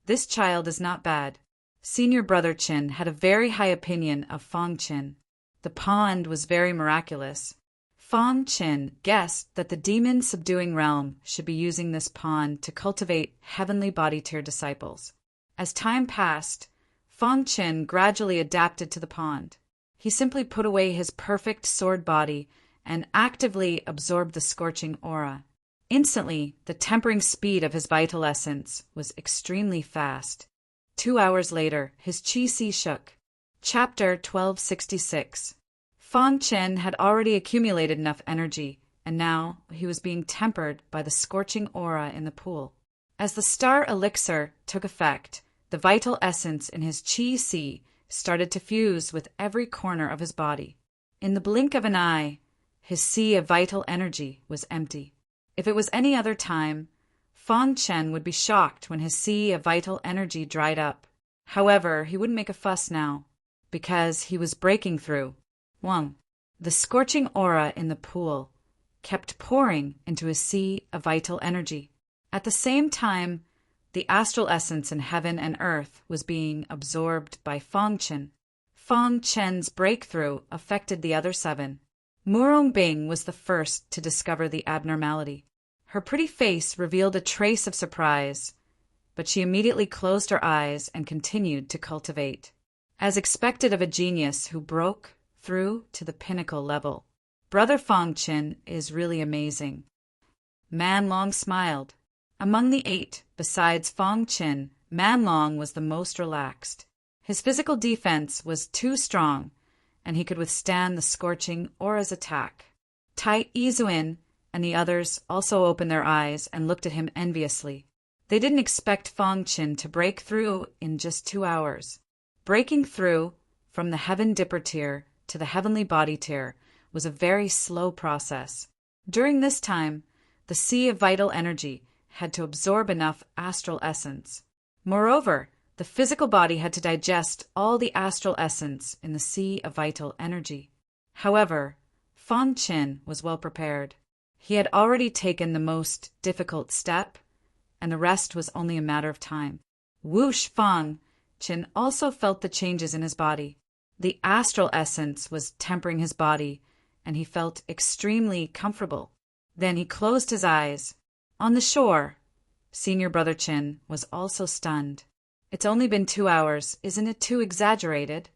This child is not bad. Senior brother Qin had a very high opinion of Fong Qin. The pond was very miraculous. Fong Qin guessed that the demon-subduing realm should be using this pond to cultivate heavenly body tier disciples. As time passed, Fong Qin gradually adapted to the pond. He simply put away his perfect sword body and actively absorbed the scorching aura. Instantly, the tempering speed of his vital essence was extremely fast. 2 hours later, his qi shook. Chapter 1266. Fong Qin had already accumulated enough energy, and now he was being tempered by the scorching aura in the pool. As the star elixir took effect, the vital essence in his qi started to fuse with every corner of his body. In the blink of an eye, his sea of vital energy was empty. If it was any other time, Fong Qin would be shocked when his sea of vital energy dried up. However, he wouldn't make a fuss now, because he was breaking through. 1. The scorching aura in the pool kept pouring into his sea of vital energy. At the same time, the astral essence in heaven and earth was being absorbed by Fong Qin. Fong Qin's breakthrough affected the other 7. Murong Bing was the first to discover the abnormality. Her pretty face revealed a trace of surprise, but she immediately closed her eyes and continued to cultivate. As expected of a genius who broke through to the pinnacle level, Brother Fong Qin is really amazing. Man Long smiled. Among the 8, besides Fong Qin, Man Long was the most relaxed. His physical defense was too strong, and he could withstand the scorching aura's attack. Tai Izuin and the others also opened their eyes and looked at him enviously. They didn't expect Fong Qin to break through in just 2 hours. Breaking through from the Heaven Dipper tier to the Heavenly Body tier was a very slow process. During this time, the sea of vital energy had to absorb enough astral essence. Moreover, the physical body had to digest all the astral essence in the sea of vital energy. However, Fong Qin was well prepared. He had already taken the most difficult step, and the rest was only a matter of time. Whoosh! Fong Qin also felt the changes in his body. The astral essence was tempering his body, and he felt extremely comfortable. Then he closed his eyes. On the shore, Senior Brother Qin was also stunned. It's only been 2 hours, isn't it too exaggerated?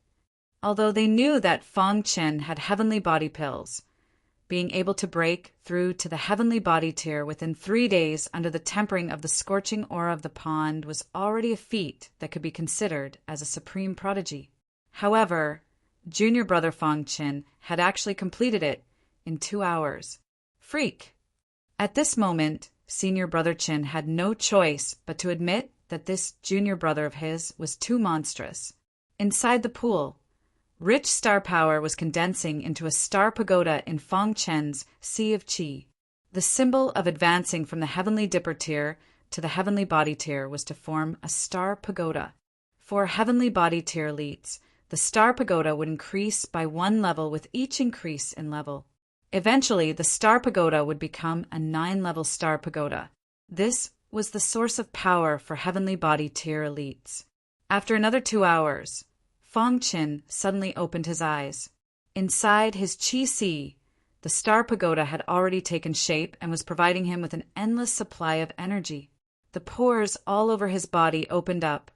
Although they knew that Fong Qin had heavenly body pills, being able to break through to the heavenly body tier within 3 days under the tempering of the scorching aura of the pond was already a feat that could be considered as a supreme prodigy. However, Junior Brother Fong Qin had actually completed it in 2 hours. Freak! At this moment, Senior Brother Qin had no choice but to admit that this junior brother of his was too monstrous. Inside the pool, rich star power was condensing into a star pagoda in Fong Qin's sea of qi. The symbol of advancing from the Heavenly Dipper tier to the Heavenly Body tier was to form a star pagoda. For Heavenly Body tier elites, the star pagoda would increase by 1 level with each increase in level. Eventually, the star pagoda would become a 9-level star pagoda. This was the source of power for Heavenly Body tier elites. After another 2 hours, Fong Qin suddenly opened his eyes. Inside his qi sea, the star pagoda had already taken shape and was providing him with an endless supply of energy. The pores all over his body opened up,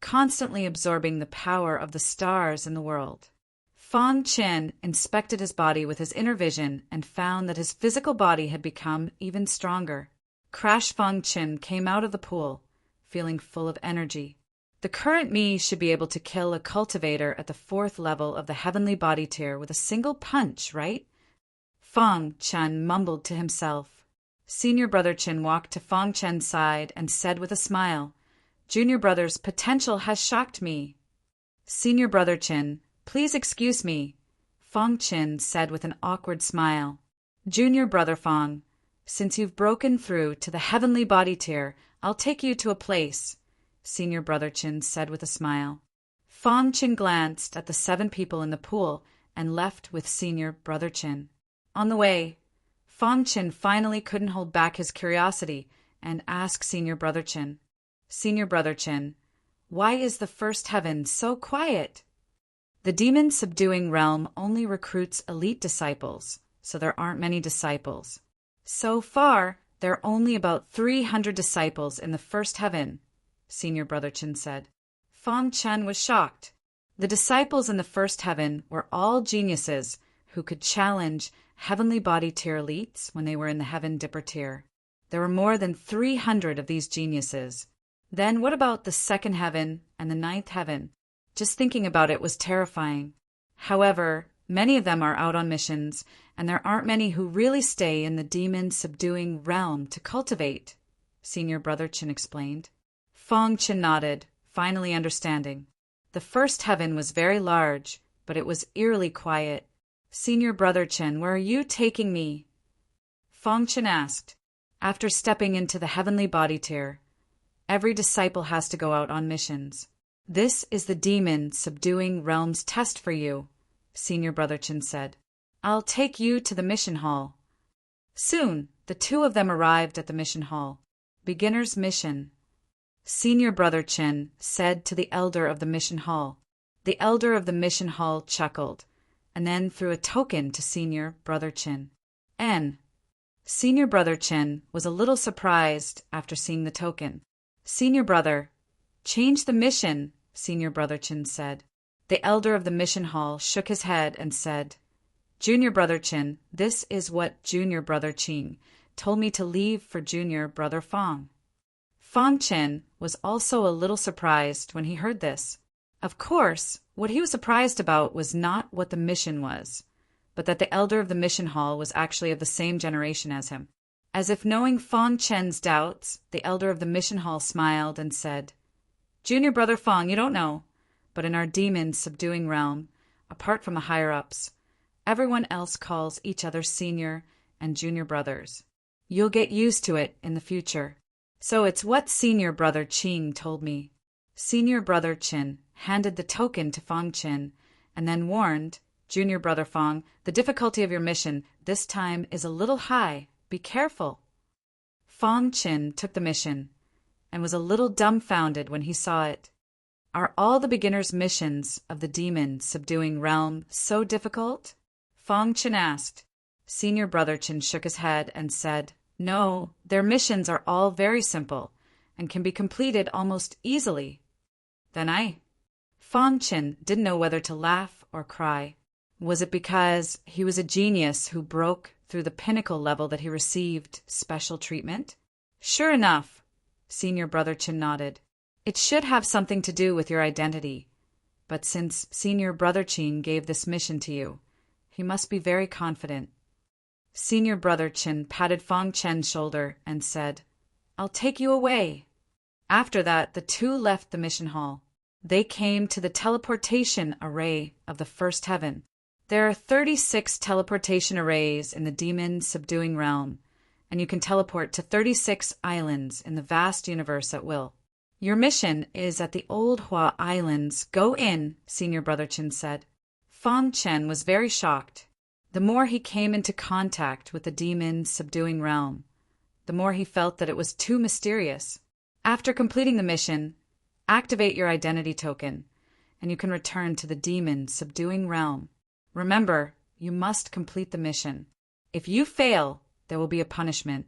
constantly absorbing the power of the stars in the world. Fong Qin inspected his body with his inner vision and found that his physical body had become even stronger. Crash! Fong Qin came out of the pool, feeling full of energy. The current me should be able to kill a cultivator at the 4th level of the Heavenly Body tier with a single punch, right? Fong Qin mumbled to himself. Senior Brother Qin walked to Fong Qin's side and said with a smile, "Junior Brother's potential has shocked me." Senior Brother Qin, "Please excuse me," Fong Qin said with an awkward smile. "Junior Brother Fong, since you've broken through to the Heavenly Body tier, I'll take you to a place," Senior Brother Qin said with a smile. Fong Qin glanced at the 7 people in the pool and left with Senior Brother Qin. On the way, Fang Chen finally couldn't hold back his curiosity and asked Senior Brother Chen, "Senior Brother Chen, why is the first heaven so quiet?" "The demon-subduing realm only recruits elite disciples, so there aren't many disciples. So far, there are only about 300 disciples in the first heaven," Senior Brother Chen said. Fang Chen was shocked. The disciples in the first heaven were all geniuses who could challenge heavenly body tier elites when they were in the heaven dipper tier. There were more than 300 of these geniuses. Then what about the second heaven and the ninth heaven? Just thinking about it was terrifying. However, many of them are out on missions, and there aren't many who really stay in the demon-subduing realm to cultivate, Senior Brother Chen explained. Fang Chen nodded, finally understanding. The first heaven was very large, but it was eerily quiet. "Senior Brother Chen, where are you taking me?" Fang Chen asked. "After stepping into the heavenly body tier, every disciple has to go out on missions. This is the demon-subduing realm's test for you," Senior Brother Chen said. "I'll take you to the mission hall." Soon, the two of them arrived at the mission hall. Beginner's mission. Senior Brother Chen said to the elder of the mission hall. The elder of the mission hall chuckled, and then threw a token to Senior Brother Chen. Senior Brother Chen was a little surprised after seeing the token. "Senior Brother, change the mission," Senior Brother Chen said. The elder of the mission hall shook his head and said, "Junior Brother Chen, this is what Junior Brother Qing told me to leave for Junior Brother Fang." Fang Chen was also a little surprised when he heard this. Of course, what he was surprised about was not what the mission was, but that the elder of the mission hall was actually of the same generation as him. As if knowing Fang Chen's doubts, the elder of the mission hall smiled and said, "Junior Brother Fang, you don't know, but in our demon-subduing realm, apart from the higher-ups, everyone else calls each other senior and junior brothers. You'll get used to it in the future. So it's what Senior Brother Qing told me." Senior Brother Chen handed the token to Fang Chen and then warned, "Junior Brother Fang, the difficulty of your mission this time is a little high. Be careful." Fang Chen took the mission and was a little dumbfounded when he saw it. Are all the beginner's missions of the demon-subduing realm so difficult? Fang Chen asked. Senior Brother Chen shook his head and said, "No, their missions are all very simple and can be completed almost easily." Then Fang Chen didn't know whether to laugh or cry. Was it because he was a genius who broke through the pinnacle level that he received special treatment? Sure enough, Senior Brother Chen nodded. It should have something to do with your identity. But since Senior Brother Qing gave this mission to you, he must be very confident. Senior Brother Chen patted Fang Chen's shoulder and said, "I'll take you away." After that, the two left the mission hall. They came to the teleportation array of the first heaven. There are 36 teleportation arrays in the demon-subduing realm, and you can teleport to 36 islands in the vast universe at will. Your mission is at the Old Hua Islands. Go in, Senior Brother Chen said. Fang Chen was very shocked. The more he came into contact with the demon-subduing realm, the more he felt that it was too mysterious. After completing the mission, activate your identity token, and you can return to the demon-subduing realm. Remember, you must complete the mission. If you fail, there will be a punishment.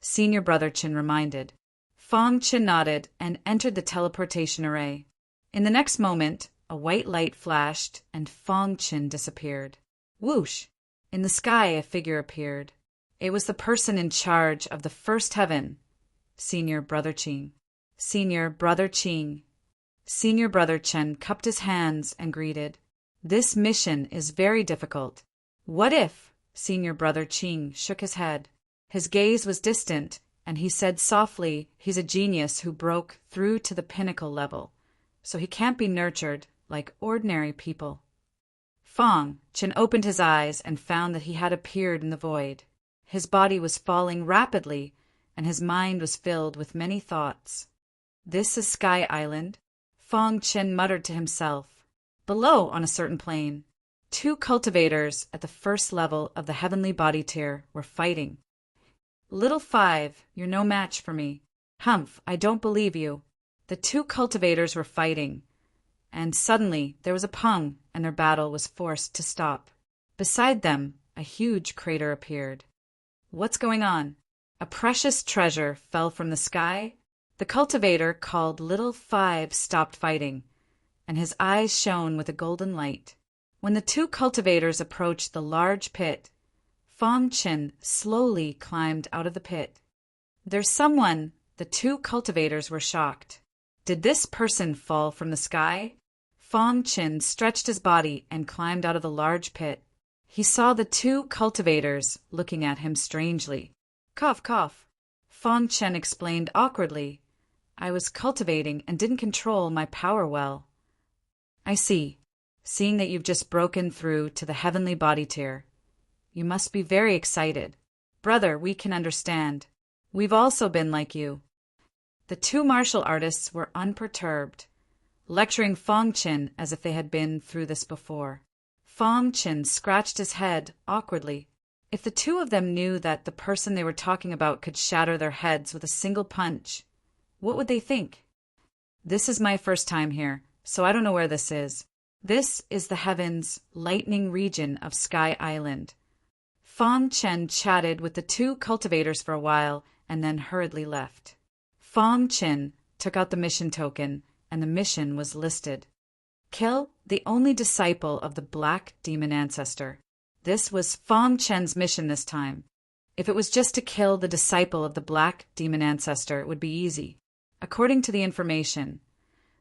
Senior Brother Chen reminded. Fang Chen nodded and entered the teleportation array. In the next moment, a white light flashed and Fang Chen disappeared. Whoosh! In the sky a figure appeared. It was the person in charge of the first heaven, Senior Brother Qing. Senior Brother Qing. Senior Brother Chen cupped his hands and greeted. This mission is very difficult. What if? Senior Brother Qing shook his head. His gaze was distant, and he said softly, he's a genius who broke through to the pinnacle level, so he can't be nurtured like ordinary people. Fang Chen opened his eyes and found that he had appeared in the void. His body was falling rapidly, and his mind was filled with many thoughts. This is Sky Island, Fang Chen muttered to himself. Below, on a certain plain, Two cultivators at the first level of the heavenly body tier were fighting. Little Five, you're no match for me. Humph, I don't believe you. The two cultivators were fighting, and suddenly there was a pang, and their battle was forced to stop. Beside them, a huge crater appeared. What's going on? A precious treasure fell from the sky? The cultivator called Little Five stopped fighting, and his eyes shone with a golden light. When the two cultivators approached the large pit, Fong Chen slowly climbed out of the pit. There's someone. The two cultivators were shocked. Did this person fall from the sky? Fong Chen stretched his body and climbed out of the large pit. He saw the two cultivators looking at him strangely. Cough, cough. Fong Chen explained awkwardly. I was cultivating and didn't control my power well. I see. Seeing that you've just broken through to the heavenly body tier, you must be very excited. Brother, we can understand. We've also been like you. The two martial artists were unperturbed, lecturing Fong Chen as if they had been through this before. Fong Chen scratched his head awkwardly. If the two of them knew that the person they were talking about could shatter their heads with a single punch, what would they think? This is my first time here, so I don't know where this is. This is the heavens, lightning region of Sky Island. Fong Chen chatted with the two cultivators for a while and then hurriedly left. Fong Chen took out the mission token, and the mission was listed. Kill the only disciple of the Black Demon Ancestor. This was Fong Chen's mission this time. If it was just to kill the disciple of the Black Demon Ancestor, it would be easy. According to the information,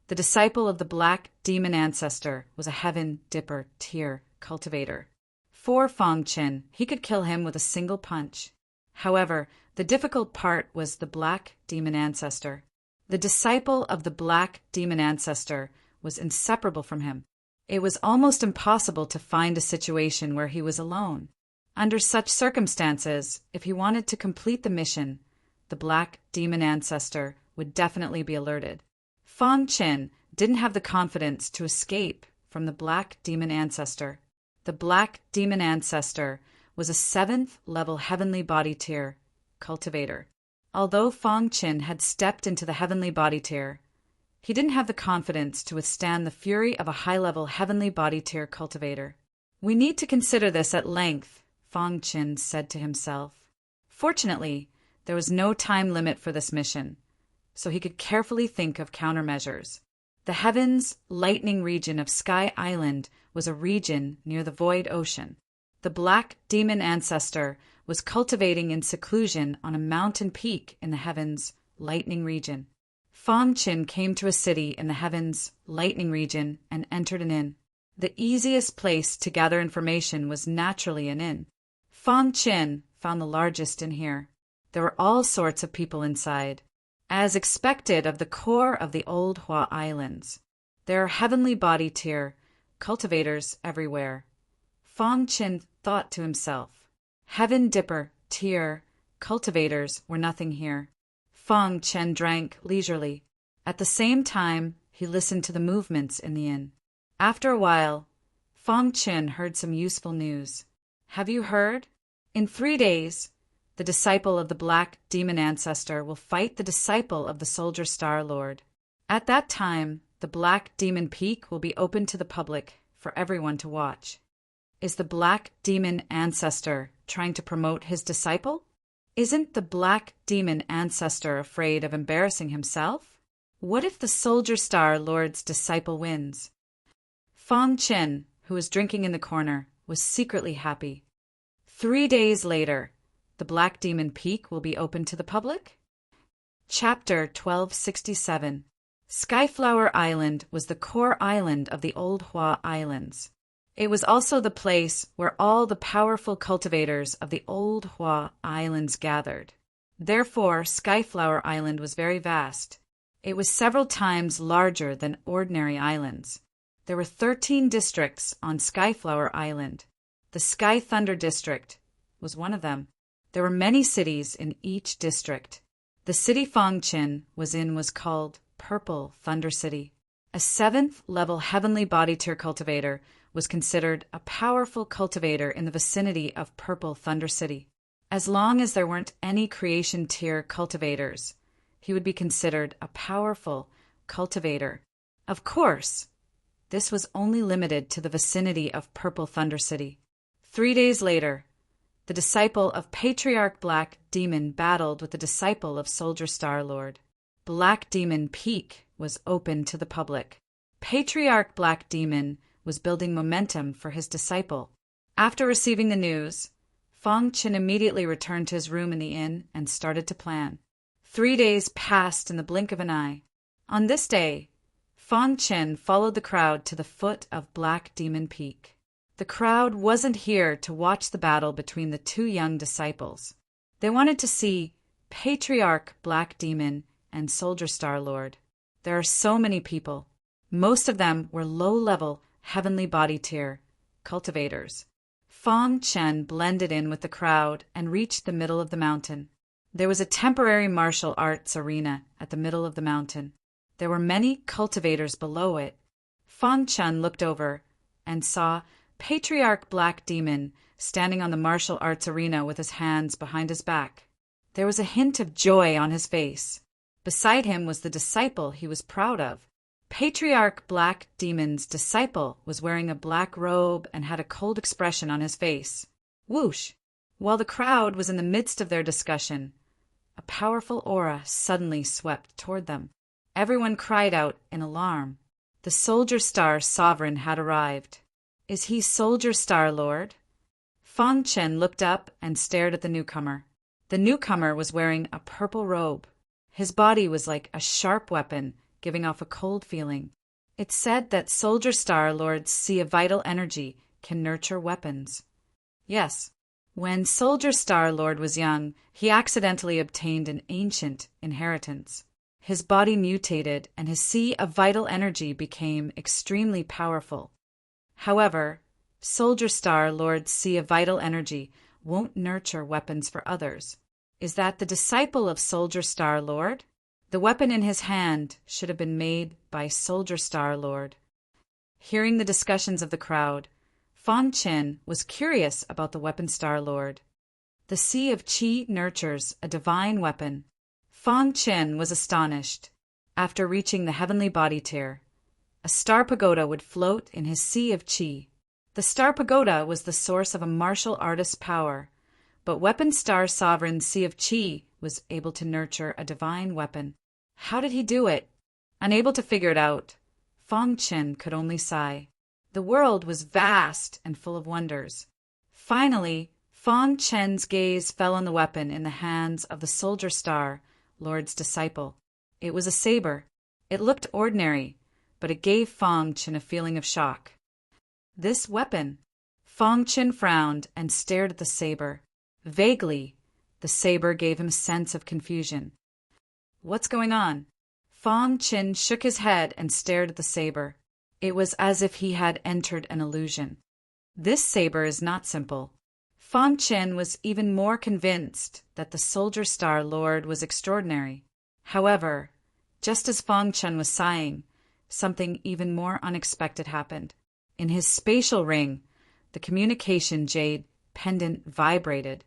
the disciple of the Black Demon Ancestor was a Heaven Dipper tier cultivator. For Fong Chen, he could kill him with a single punch. However, the difficult part was the Black Demon Ancestor. The disciple of the Black Demon Ancestor was inseparable from him. It was almost impossible to find a situation where he was alone. Under such circumstances, if he wanted to complete the mission, the Black Demon Ancestor would definitely be alerted. Fong Chen didn't have the confidence to escape from the Black Demon Ancestor. The Black Demon Ancestor was a 7th level heavenly body tier cultivator. Although Fong Chen had stepped into the heavenly body tier, he didn't have the confidence to withstand the fury of a high-level heavenly body tier cultivator. We need to consider this at length, Fong Chen said to himself. Fortunately, there was no time limit for this mission, so he could carefully think of countermeasures. The heavens, lightning region of Sky Island was a region near the void ocean. The Black Demon Ancestor was cultivating in seclusion on a mountain peak in the heavens, lightning region. Fong Chen came to a city in the heavens, lightning region, and entered an inn. The easiest place to gather information was naturally an inn. Fong Chen found the largest inn here. There were all sorts of people inside. As expected of the core of the Old Hua Islands, there are heavenly body tier cultivators everywhere. Fong Chen thought to himself, Heaven Dipper tier cultivators were nothing here. Fong Chen drank leisurely. At the same time, he listened to the movements in the inn. After a while, Fong Chen heard some useful news. Have you heard? In 3 days, the disciple of the Black Demon Ancestor will fight the disciple of the Soldier Star Lord. At that time, the Black Demon Peak will be open to the public for everyone to watch. Is the Black Demon Ancestor trying to promote his disciple? Isn't the Black Demon Ancestor afraid of embarrassing himself? What if the Soldier Star Lord's disciple wins? Fong Chen, who was drinking in the corner, was secretly happy. 3 days later, the Black Demon Peak will be open to the public? Chapter 1267. Skyflower Island was the core island of the Old Hua Islands. It was also the place where all the powerful cultivators of the Old Hua Islands gathered. Therefore, Skyflower Island was very vast. It was several times larger than ordinary islands. There were 13 districts on Skyflower Island. The Sky Thunder District was one of them. There were many cities in each district. The city Fong Chen was in was called Purple Thunder City. A 7th level heavenly body tier cultivator was considered a powerful cultivator in the vicinity of Purple Thunder City. As long as there weren't any creation tier cultivators, he would be considered a powerful cultivator. Of course, this was only limited to the vicinity of Purple Thunder City. 3 days later, the disciple of Patriarch Black Demon battled with the disciple of Soldier Star-Lord. Black Demon Peak was open to the public. Patriarch Black Demon was building momentum for his disciple. After receiving the news, Fang Qin immediately returned to his room in the inn and started to plan. 3 days passed in the blink of an eye. On this day, Fang Qin followed the crowd to the foot of Black Demon Peak. The crowd wasn't here to watch the battle between the two young disciples. They wanted to see Patriarch Black Demon and Soldier Star-Lord. There are so many people. Most of them were low-level, heavenly body tier cultivators. Fang Qin blended in with the crowd and reached the middle of the mountain. There was a temporary martial arts arena at the middle of the mountain. There were many cultivators below it. Fang Qin looked over and saw Patriarch Black Demon standing on the martial arts arena with his hands behind his back. There was a hint of joy on his face. Beside him was the disciple he was proud of. Patriarch Black Demon's disciple was wearing a black robe and had a cold expression on his face. Whoosh! While the crowd was in the midst of their discussion, a powerful aura suddenly swept toward them. Everyone cried out in alarm. The Soldier Star Sovereign had arrived. Is he Soldier Star-Lord? Fang Qin looked up and stared at the newcomer. The newcomer was wearing a purple robe. His body was like a sharp weapon, giving off a cold feeling. It's said that Soldier Star-Lord's Sea of Vital Energy can nurture weapons. Yes, when Soldier Star-Lord was young, he accidentally obtained an ancient inheritance. His body mutated and his Sea of Vital Energy became extremely powerful. However, Soldier Star-Lord's Sea of Vital Energy won't nurture weapons for others. Is that the disciple of Soldier Star-Lord? The weapon in his hand should have been made by Soldier Star-Lord. Hearing the discussions of the crowd, Fang Qin was curious about the weapon Star-Lord. The Sea of Qi nurtures a divine weapon. Fang Qin was astonished. After reaching the heavenly body tier, a star pagoda would float in his Sea of Qi. The star pagoda was the source of a martial artist's power, but Weapon Star Sovereign's Sea of Qi was able to nurture a divine weapon. How did he do it? Unable to figure it out, Fang Qin could only sigh. The world was vast and full of wonders. Finally, Fang Qin's gaze fell on the weapon in the hands of the Soldier Star-Lord's disciple. It was a saber. It looked ordinary, but it gave Fang Qin a feeling of shock. This weapon? Fang Qin frowned and stared at the saber. Vaguely, the saber gave him a sense of confusion. What's going on? Fang Qin shook his head and stared at the saber. It was as if he had entered an illusion. This saber is not simple. Fang Qin was even more convinced that the Soldier Star-Lord was extraordinary. However, just as Fang Qin was sighing, something even more unexpected happened. In his spatial ring, the communication jade pendant vibrated.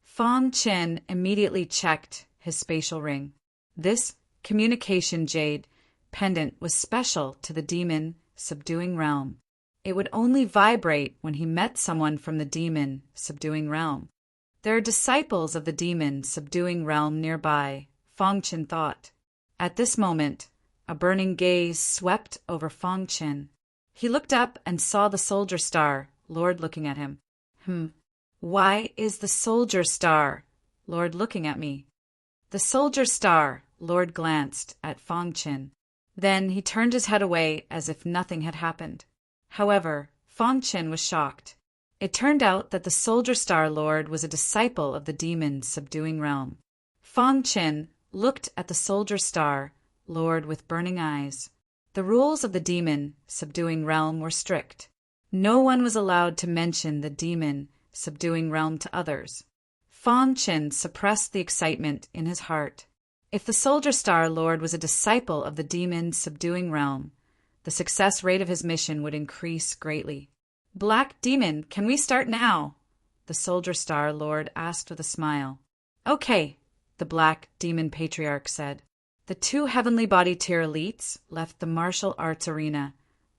Fang Qin immediately checked his spatial ring. This communication jade pendant was special to the demon subduing realm. It would only vibrate when he met someone from the demon subduing realm. There are disciples of the demon subduing realm nearby, Fang Qin thought. At this moment, a burning gaze swept over Fang Qin. He looked up and saw the Soldier Star-Lord looking at him. Why is the Soldier Star-Lord looking at me? The Soldier Star-Lord glanced at Fang Qin. Then he turned his head away as if nothing had happened. However, Fang Qin was shocked. It turned out that the Soldier Star-Lord was a disciple of the demon subduing realm. Fang Qin looked at the Soldier Star-Lord with burning eyes. The rules of the demon subduing realm were strict. No one was allowed to mention the demon subduing realm to others. Fang Qin suppressed the excitement in his heart. If the Soldier Star-Lord was a disciple of the demon subduing realm, the success rate of his mission would increase greatly. "Black Demon, can we start now?" the Soldier Star Lord asked with a smile. "Okay," the Black Demon Patriarch said. The two Heavenly Body Tier elites left the martial arts arena,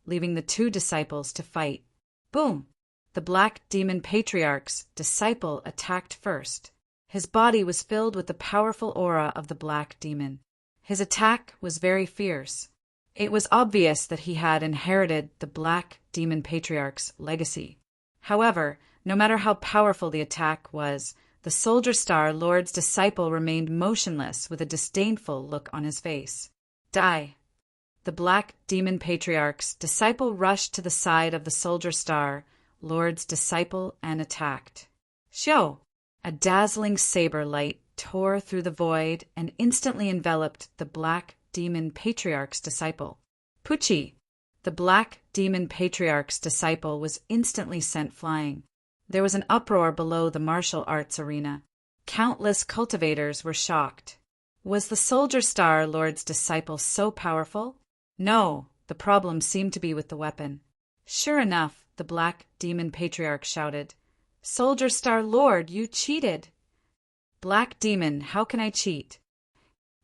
leaving the two disciples to fight. Boom! The Black Demon Patriarch's disciple attacked first. His body was filled with the powerful aura of the Black Demon. His attack was very fierce. It was obvious that he had inherited the Black Demon Patriarch's legacy. However, no matter how powerful the attack was, the Soldier Star Lord's disciple remained motionless with a disdainful look on his face. "Die!" The Black Demon Patriarch's disciple rushed to the side of the Soldier Star Lord's disciple and attacked. Shoo! A dazzling saber light tore through the void and instantly enveloped the Black Demon Patriarch's disciple. Pucci! The Black Demon Patriarch's disciple was instantly sent flying. There was an uproar below the martial arts arena. Countless cultivators were shocked. Was the Soldier Star Lord's disciple so powerful? No, the problem seemed to be with the weapon. Sure enough, the Black Demon Patriarch shouted, "Soldier Star Lord, you cheated!" "Black Demon, how can I cheat?"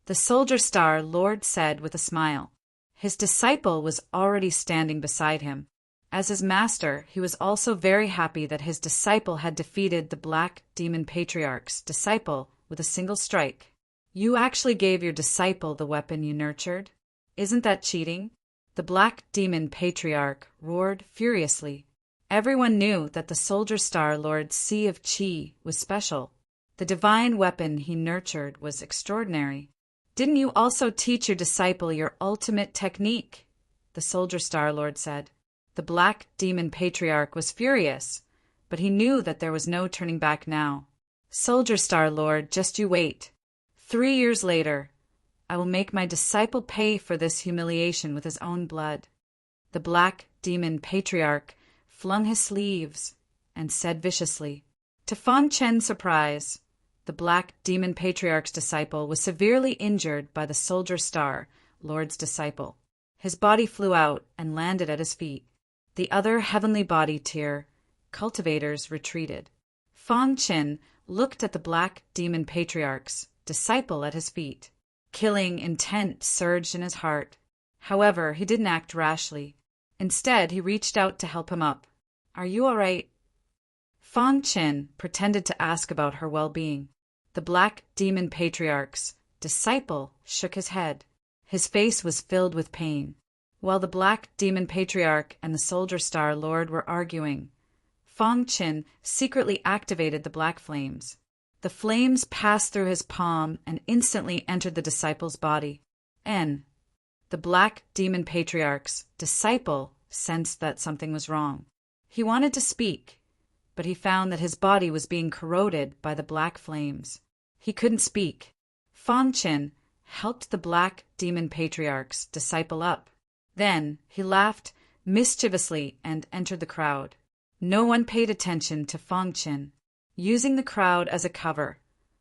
The Soldier Star Lord said with a smile. His disciple was already standing beside him. As his master, he was also very happy that his disciple had defeated the Black Demon Patriarch's disciple with a single strike. "You actually gave your disciple the weapon you nurtured? Isn't that cheating?" The Black Demon Patriarch roared furiously. Everyone knew that the Soldier Star Lord's Sea of Chi was special. The divine weapon he nurtured was extraordinary. "Didn't you also teach your disciple your ultimate technique?" the Soldier Star Lord said. The Black Demon Patriarch was furious, but he knew that there was no turning back now. "Soldier Star Lord, just you wait. 3 years later, I will make my disciple pay for this humiliation with his own blood." The Black Demon Patriarch flung his sleeves and said viciously. To Fan Chen's surprise, the Black Demon Patriarch's disciple was severely injured by the Soldier Star Lord's disciple. His body flew out and landed at his feet. The other Heavenly Body Tier cultivators retreated. Fan Chen looked at the Black Demon Patriarch's disciple at his feet. Killing intent surged in his heart. However, he didn't act rashly. Instead, he reached out to help him up. "Are you all right?" Fan Chen pretended to ask about her well-being. The Black Demon Patriarch's disciple shook his head. His face was filled with pain. While the Black Demon Patriarch and the Soldier Star Lord were arguing, Fan Chen secretly activated the black flames. The flames passed through his palm and instantly entered the disciple's body. The Black Demon Patriarch's disciple sensed that something was wrong. He wanted to speak, but he found that his body was being corroded by the black flames. He couldn't speak. Fan Chen helped the Black Demon Patriarch's disciple up. Then he laughed mischievously and entered the crowd. No one paid attention to Fan Chen. Using the crowd as a cover,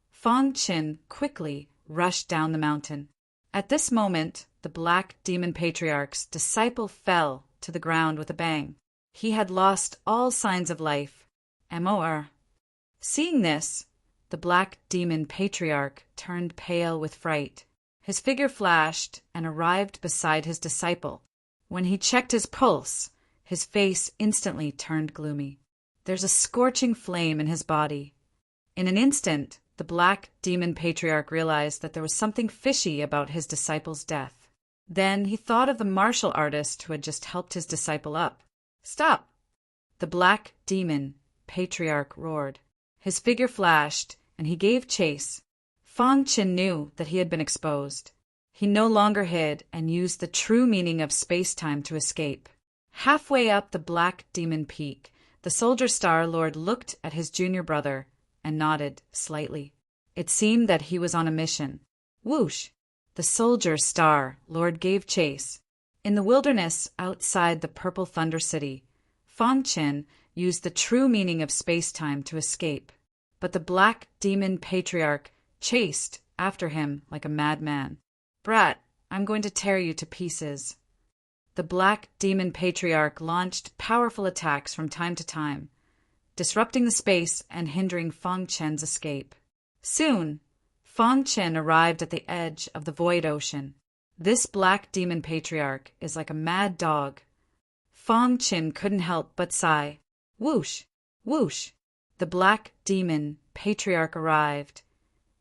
Fan Chen quickly rushed down the mountain. At this moment, the Black Demon Patriarch's disciple fell to the ground with a bang. He had lost all signs of life. MOR. Seeing this, the Black Demon Patriarch turned pale with fright. His figure flashed and arrived beside his disciple. When he checked his pulse, his face instantly turned gloomy. There's a scorching flame in his body. In an instant, the Black Demon Patriarch realized that there was something fishy about his disciple's death. Then he thought of the martial artist who had just helped his disciple up. "Stop!" The Black Demon Patriarch roared. His figure flashed, and he gave chase. Fan Chen knew that he had been exposed. He no longer hid and used the true meaning of space-time to escape. Halfway up the Black Demon Peak, the Soldier Star Lord looked at his junior brother and nodded slightly. It seemed that he was on a mission. Whoosh! The Soldier Star Lord gave chase. In the wilderness outside the Purple Thunder City, Fan Chen used the true meaning of space-time to escape, but the Black Demon Patriarch chased after him like a madman. "Brat, I'm going to tear you to pieces." The Black Demon Patriarch launched powerful attacks from time to time, disrupting the space and hindering Feng Chen's escape. Soon, Feng Chen arrived at the edge of the Void Ocean. This Black Demon Patriarch is like a mad dog. Feng Chen couldn't help but sigh. Whoosh! Whoosh! The Black Demon Patriarch arrived,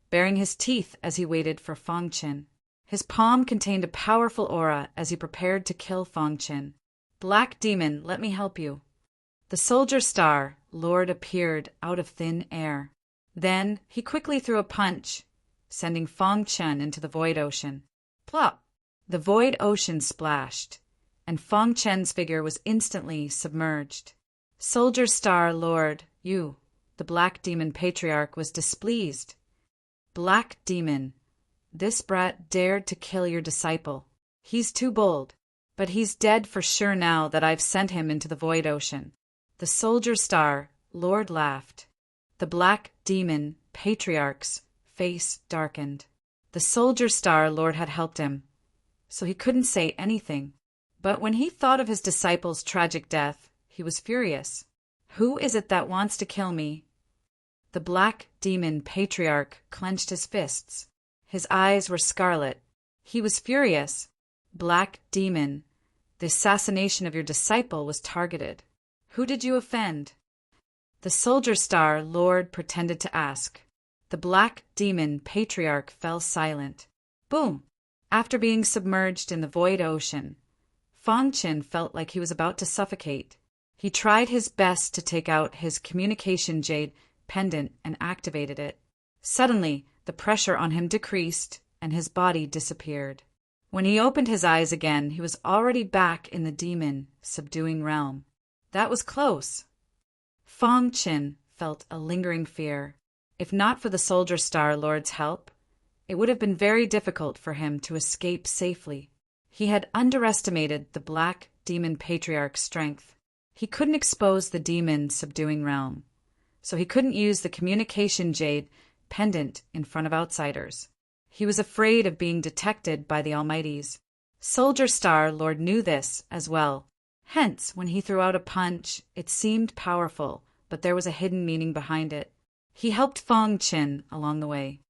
baring his teeth as he waited for Feng Chen. His palm contained a powerful aura as he prepared to kill Feng Chen. Black Demon, let me help you. The Soldier Star Lord appeared out of thin air. Then he quickly threw a punch, sending Feng Chen into the Void Ocean. Plop! The Void Ocean splashed, and Feng Chen's figure was instantly submerged. Soldier Star Lord, you, the Black Demon Patriarch, was displeased. Black Demon, this brat dared to kill your disciple. He's too bold, but he's dead for sure now that I've sent him into the Void Ocean. The Soldier Star Lord laughed. The Black Demon Patriarch's face darkened. The Soldier Star Lord had helped him, so he couldn't say anything. But when he thought of his disciple's tragic death, he was furious. Who is it that wants to kill me? The Black Demon Patriarch clenched his fists. His eyes were scarlet. He was furious. Black Demon, the assassination of your disciple was targeted. Who did you offend? The Soldier Star Lord pretended to ask. The Black Demon Patriarch fell silent. Boom! After being submerged in the Void Ocean, Feng Chen felt like he was about to suffocate. He tried his best to take out his communication jade pendant and activated it. Suddenly, the pressure on him decreased and his body disappeared. When he opened his eyes again, he was already back in the demon subduing realm. That was close. Feng Chen felt a lingering fear. If not for the Soldier Star Lord's help, it would have been very difficult for him to escape safely. He had underestimated the Black Demon Patriarch's strength. He couldn't expose the demon subduing realm, so he couldn't use the communication jade pendant in front of outsiders. He was afraid of being detected by the Almighties. Soldier Star Lord knew this as well. Hence, when he threw out a punch, it seemed powerful, but there was a hidden meaning behind it. He helped Feng Chen along the way.